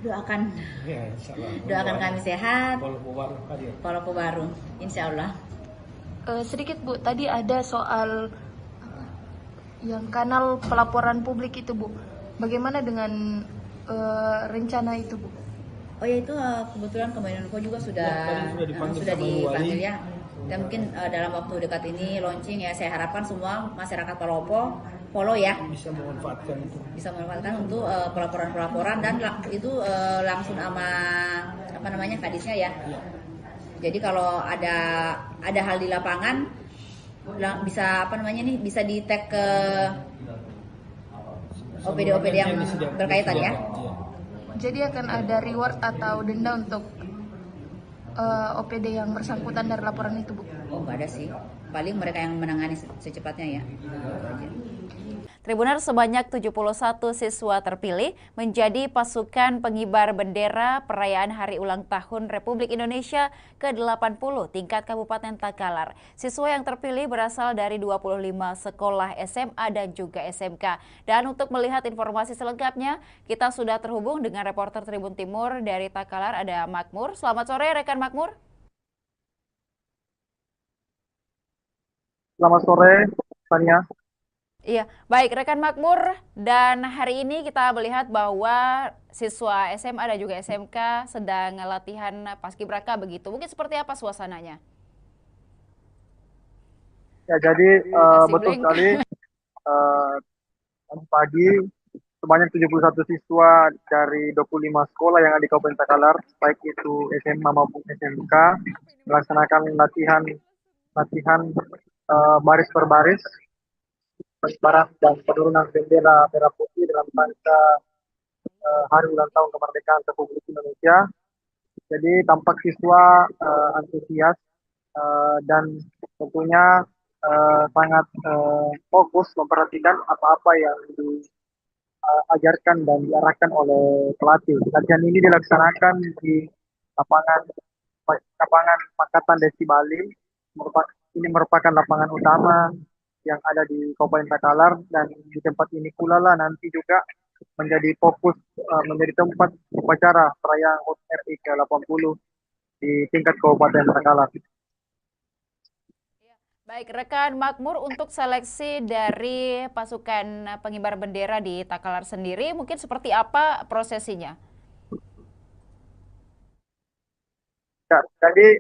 Doakan, doakan kami sehat. Polopo baru, insya Allah. Sedikit Bu, tadi ada soal yang kanal pelaporan publik itu Bu. Bagaimana dengan rencana itu Bu? Oh ya itu kebetulan Kominfo juga sudah dipanggil ya. Dan mungkin dalam waktu dekat ini launching ya. Saya harapkan semua masyarakat Palopo follow ya. Bisa memanfaatkan untuk pelaporan-pelaporan dan itu langsung sama apa namanya kadisnya ya. Jadi kalau ada hal di lapangan bisa apa namanya nih bisa di tag ke OPD yang berkaitan ya. Jadi akan ada reward atau denda untuk OPD yang bersangkutan dari laporan itu, Bu? Oh, nggak ada sih. Paling mereka yang menangani secepatnya ya. Tribuners, sebanyak 71 siswa terpilih menjadi pasukan pengibar bendera perayaan Hari Ulang Tahun Republik Indonesia ke-80 tingkat Kabupaten Takalar. Siswa yang terpilih berasal dari 25 sekolah SMA dan juga SMK. Dan untuk melihat informasi selengkapnya, kita sudah terhubung dengan reporter Tribun Timur dari Takalar, ada Makmur. Selamat sore, rekan Makmur. Selamat sore, Tania. Iya, baik rekan Makmur, dan hari ini kita melihat bahwa siswa SMA dan juga SMK sedang latihan paskibraka begitu. Mungkin seperti apa suasananya? Ya, jadi betul sekali. Pagi sebanyak 71 siswa dari 25 sekolah yang ada di Kabupaten Takalar, baik itu SMA maupun SMK, melaksanakan latihan baris per baris, pengibaran dan penurunan bendera merah putih dalam rangka Hari Ulang Tahun Kemerdekaan Republik Indonesia. Jadi tampak siswa antusias dan tentunya sangat fokus memperhatikan apa-apa yang diajarkan dan diarahkan oleh pelatih. Latihan ini dilaksanakan di lapangan Pakatan Desi Bali. Ini merupakan lapangan utama yang ada di Kabupaten Takalar, dan di tempat ini pula lah nanti juga menjadi fokus menjadi tempat upacara perayaan HUT RI ke-80 di tingkat Kabupaten Takalar. Baik, rekan Makmur, untuk seleksi dari pasukan pengibar bendera di Takalar sendiri, mungkin seperti apa prosesinya? Ya, jadi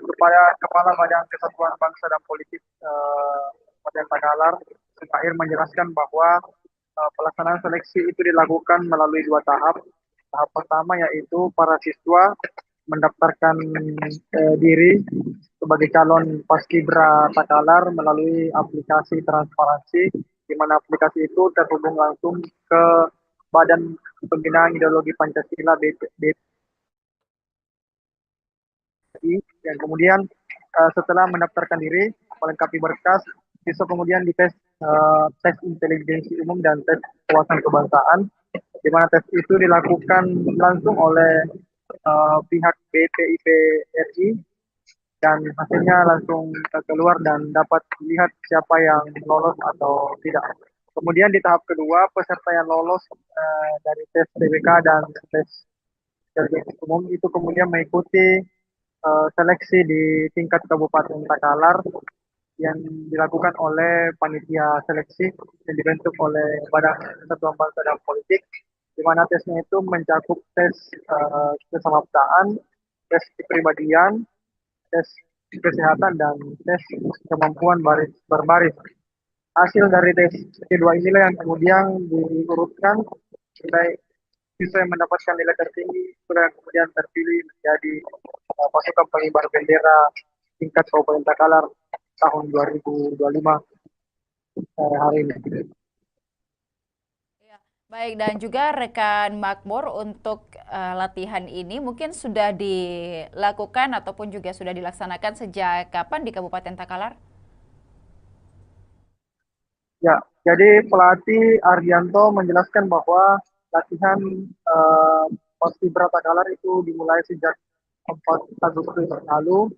supaya Kepala Badan Kesatuan Bangsa dan Politik Kabupaten Takalar, Sukair menjelaskan bahwa pelaksanaan seleksi itu dilakukan melalui 2 tahap. Tahap pertama yaitu para siswa mendaftarkan diri sebagai calon Paskibra Takalar melalui aplikasi transparansi, di mana aplikasi itu terhubung langsung ke Badan Pembinaan Ideologi Pancasila BPI, dan kemudian setelah mendaftarkan diri, melengkapi berkas, bisa kemudian dites tes intelijensi umum dan tes wawasan kebangsaan, di mana tes itu dilakukan langsung oleh pihak BPIP RI, dan hasilnya langsung keluar dan dapat dilihat siapa yang lolos atau tidak. Kemudian di tahap kedua, peserta yang lolos dari tes TBK dan tes intelijensi umum itu kemudian mengikuti seleksi di tingkat Kabupaten Takalar yang dilakukan oleh panitia seleksi yang dibentuk oleh Badan Kesatuan Bangsa dan Politik, di mana tesnya itu mencakup tes kesamaptaan, tes kepribadian, tes kesehatan, dan tes kemampuan berbaris. Hasil dari tes kedua inilah yang kemudian diurutkan nilai siswa yang mendapatkan nilai tertinggi, yang kemudian terpilih menjadi pasukan pengibar bendera tingkat Kabupaten Takalar tahun 2025 hari ini. Baik, dan juga rekan Makmur, untuk latihan ini mungkin sudah dilakukan ataupun juga sudah dilaksanakan sejak kapan di Kabupaten Takalar? Ya, jadi pelatih Ardianto menjelaskan bahwa latihan Paskibra Takalar itu dimulai sejak 4 Agustus lalu,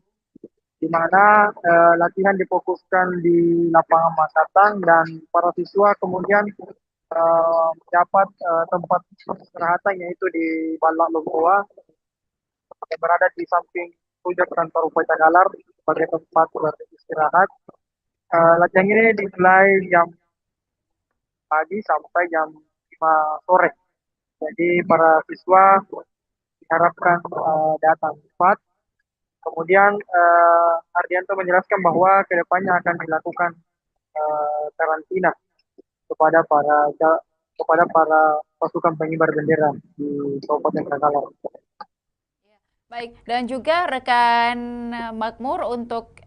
di mana latihan difokuskan di lapangan Makatang, dan para siswa kemudian mendapat tempat istirahatan yaitu di Balak Lomboa yang berada di samping puncak kantor Bupati Takalar sebagai tempat beristirahat. Latihan ini dimulai jam pagi sampai jam 5 sore. Jadi para siswa diharapkan datang cepat. Kemudian Ardianto menjelaskan bahwa kedepannya akan dilakukan karantina kepada para pasukan pengibar bendera di Kabupaten Takalar. Baik, dan juga rekan Makmur, untuk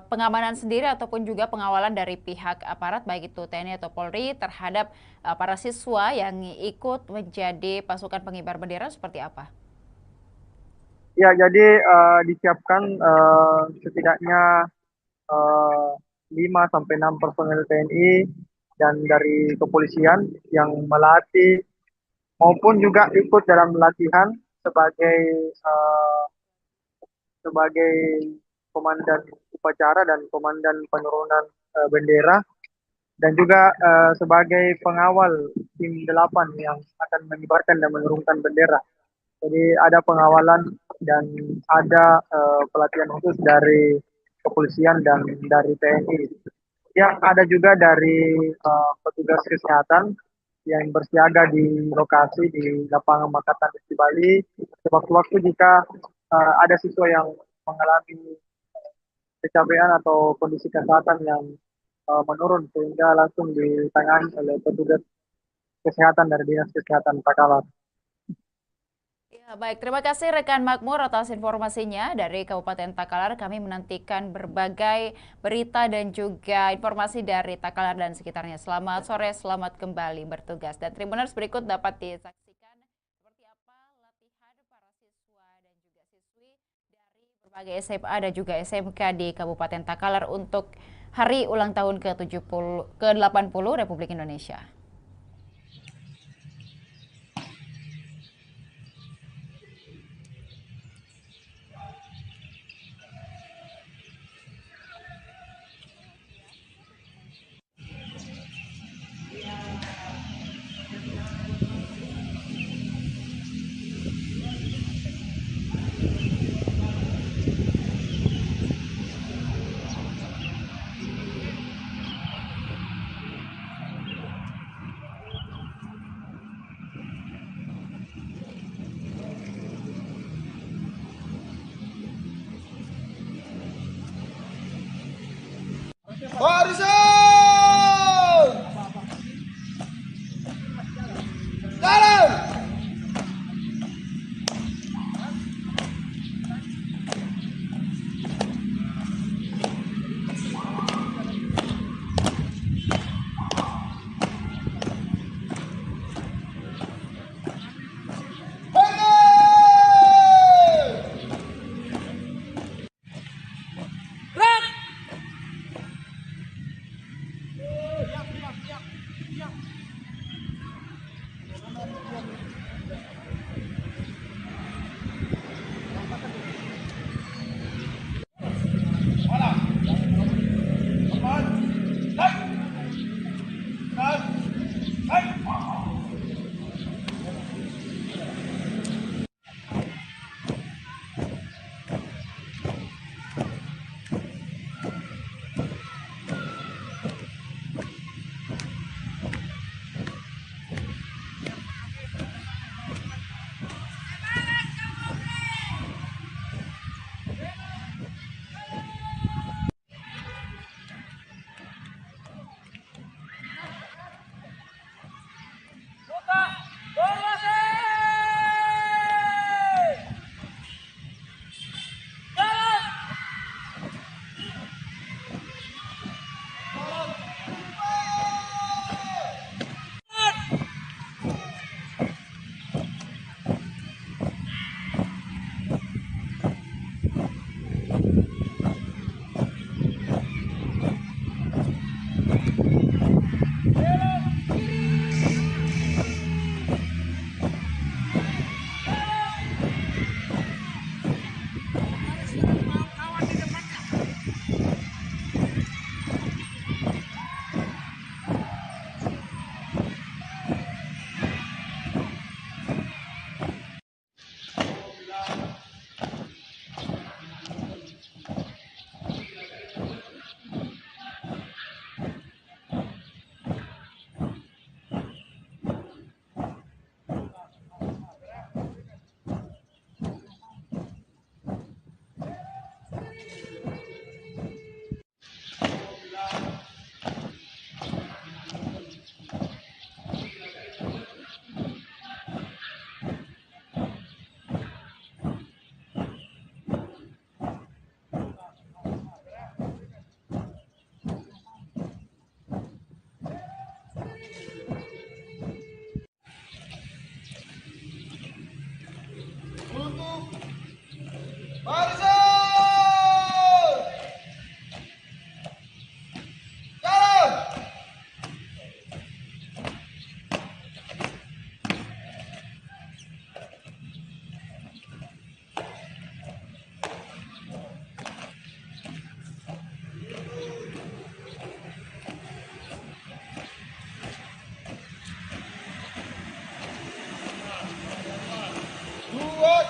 pengamanan sendiri ataupun juga pengawalan dari pihak aparat baik itu TNI atau Polri terhadap para siswa yang ikut menjadi pasukan pengibar bendera seperti apa? Ya, jadi disiapkan setidaknya 5-6 personel TNI dan dari kepolisian yang melatih maupun juga ikut dalam latihan sebagai komandan upacara dan komandan penurunan bendera, dan juga sebagai pengawal tim 8 yang akan mengibarkan dan menurunkan bendera. Jadi ada pengawalan dan ada pelatihan khusus dari kepolisian dan dari TNI. Yang ada juga dari petugas kesehatan yang bersiaga di lokasi di lapangan Makatang di Bali. Sewaktu-waktu jika ada siswa yang mengalami kecapean atau kondisi kesehatan yang menurun, sehingga langsung ditangani oleh petugas kesehatan dari Dinas Kesehatan Takalar. Ya, baik, terima kasih rekan Makmur atas informasinya dari Kabupaten Takalar. Kami menantikan berbagai berita dan juga informasi dari Takalar dan sekitarnya. Selamat sore, selamat kembali bertugas. Dan Tribuners, berikut dapat disaksikan seperti apa latihan para siswa dan juga siswi dari berbagai SMA dan juga SMK di Kabupaten Takalar untuk hari ulang tahun ke-80 Republik Indonesia.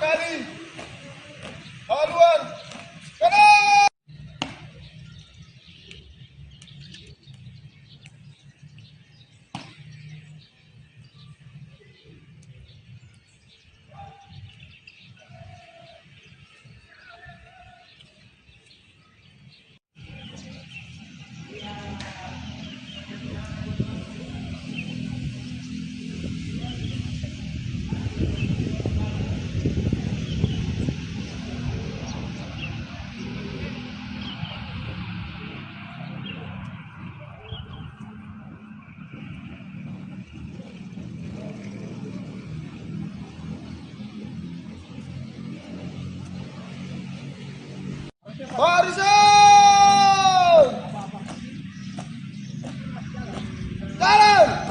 kali haluan kanan. Barisan! Jalan!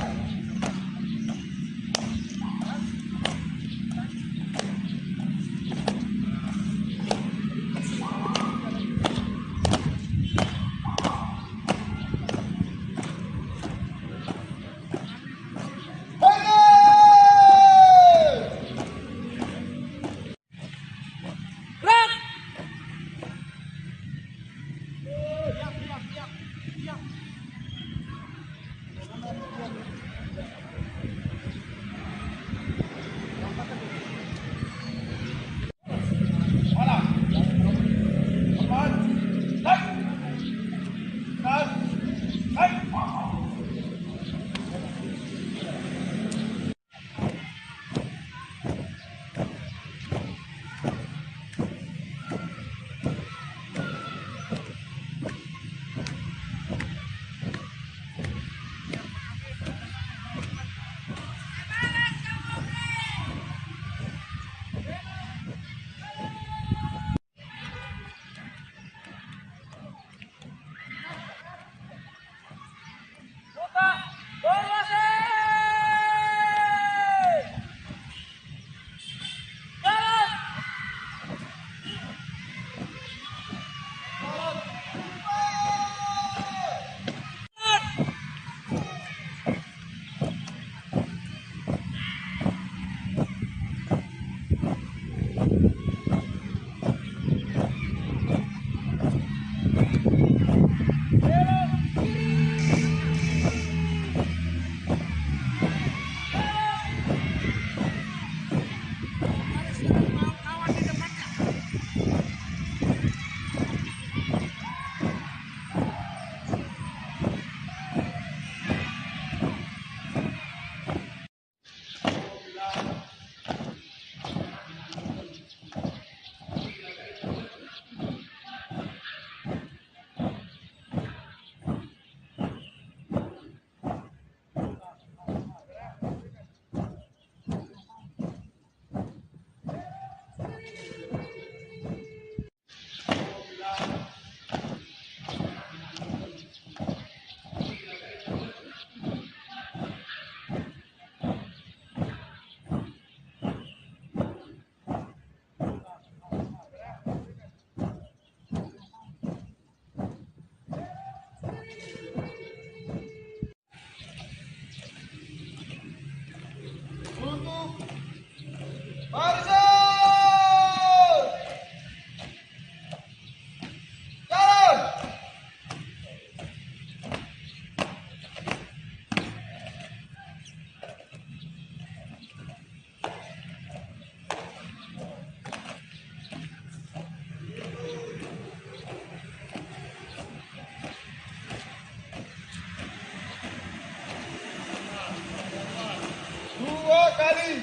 kali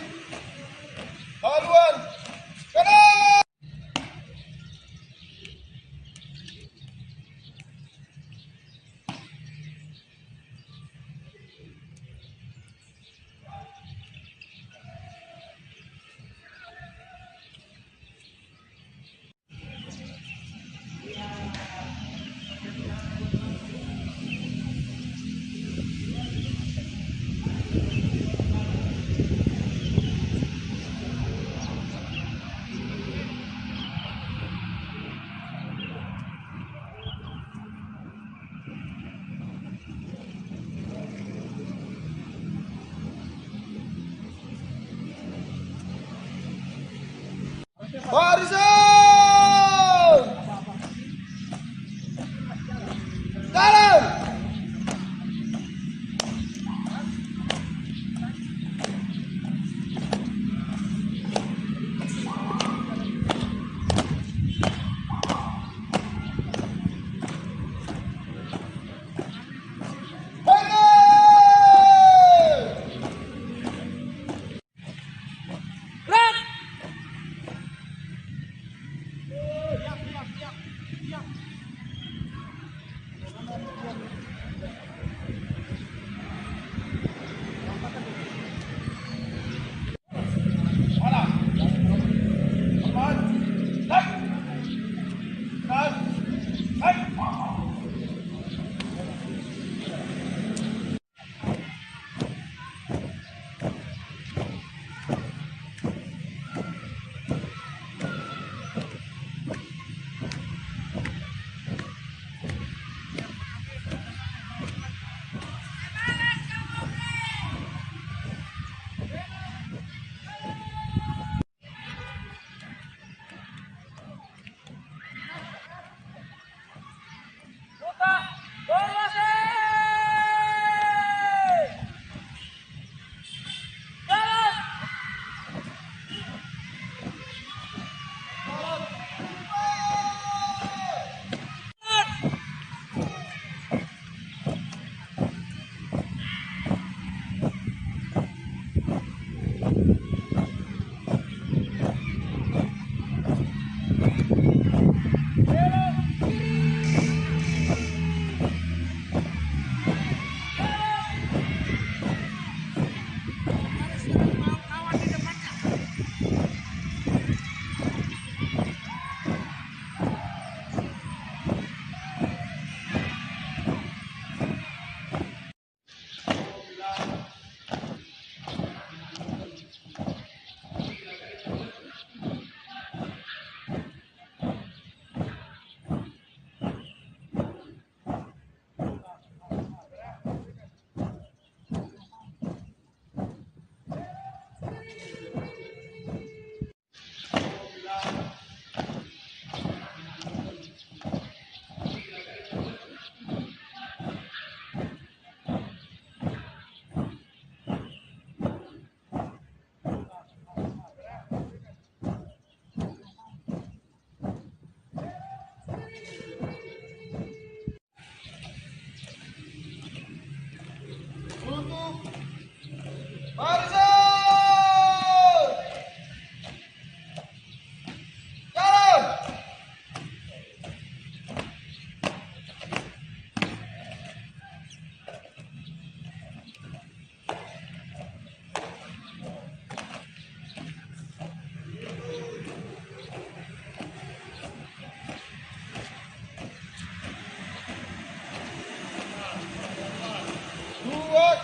haluan kanan.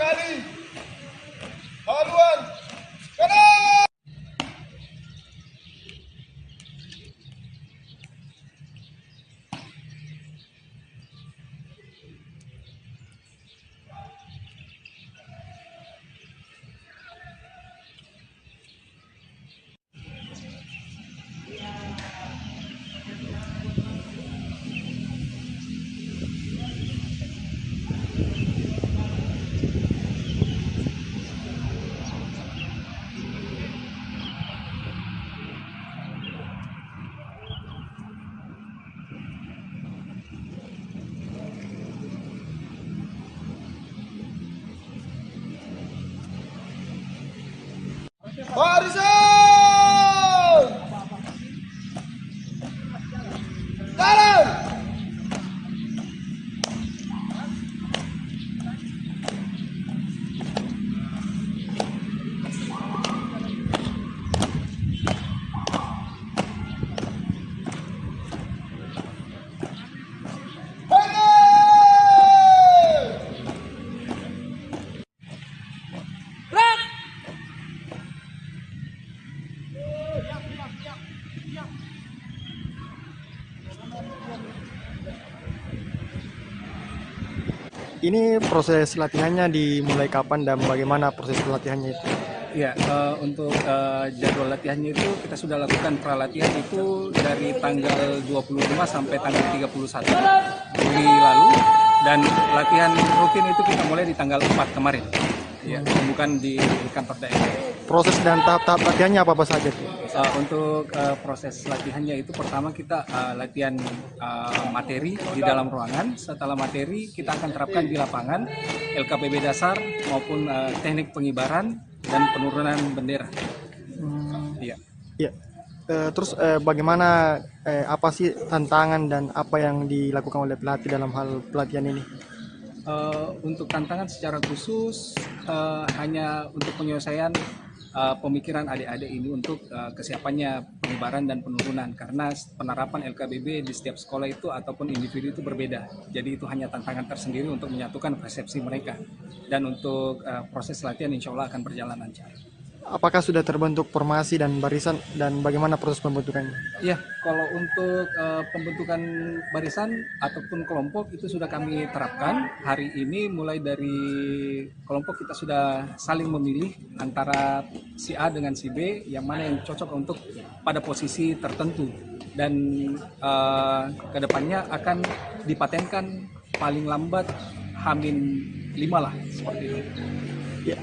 kali. Haluan. Kanan. Barisan! Jalan! Ini proses latihannya dimulai kapan dan bagaimana proses latihannya itu? Ya, untuk jadwal latihannya itu kita sudah lakukan pralatihan itu dari tanggal 25 sampai tanggal 31 Juli lalu, dan latihan rutin itu kita mulai di tanggal 4 kemarin. Ya, bukan di kantor daerah. Proses dan tahap-tahap latihannya apa saja? Untuk proses latihannya itu pertama kita latihan materi di dalam ruangan. Setelah materi kita akan terapkan di lapangan LKPB dasar maupun teknik pengibaran dan penurunan bendera. Iya. Iya. Terus bagaimana apa sih tantangan dan apa yang dilakukan oleh pelatih dalam hal pelatihan ini? Untuk tantangan secara khusus hanya untuk penyelesaian pemikiran adik-adik ini untuk kesiapannya pengibaran dan penurunan, karena penerapan LKBB di setiap sekolah itu ataupun individu itu berbeda. Jadi itu hanya tantangan tersendiri untuk menyatukan persepsi mereka, dan untuk proses latihan insya Allah akan berjalan lancar. Apakah sudah terbentuk formasi dan barisan dan bagaimana proses pembentukannya? Ya, kalau untuk pembentukan barisan ataupun kelompok itu sudah kami terapkan hari ini. Mulai dari kelompok kita sudah saling memilih antara si A dengan si B, yang mana yang cocok untuk pada posisi tertentu, dan kedepannya akan dipatenkan paling lambat H-5 lah, seperti itu. Ya,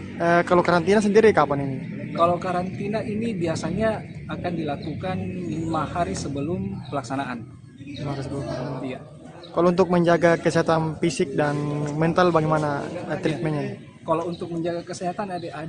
kalau karantina sendiri kapan ini? Kalau karantina ini biasanya akan dilakukan 5 hari sebelum pelaksanaan. 5 hari sebelum. Iya. Kalau untuk menjaga kesehatan fisik dan mental bagaimana treatmentnya? Kalau untuk menjaga kesehatan adik-adik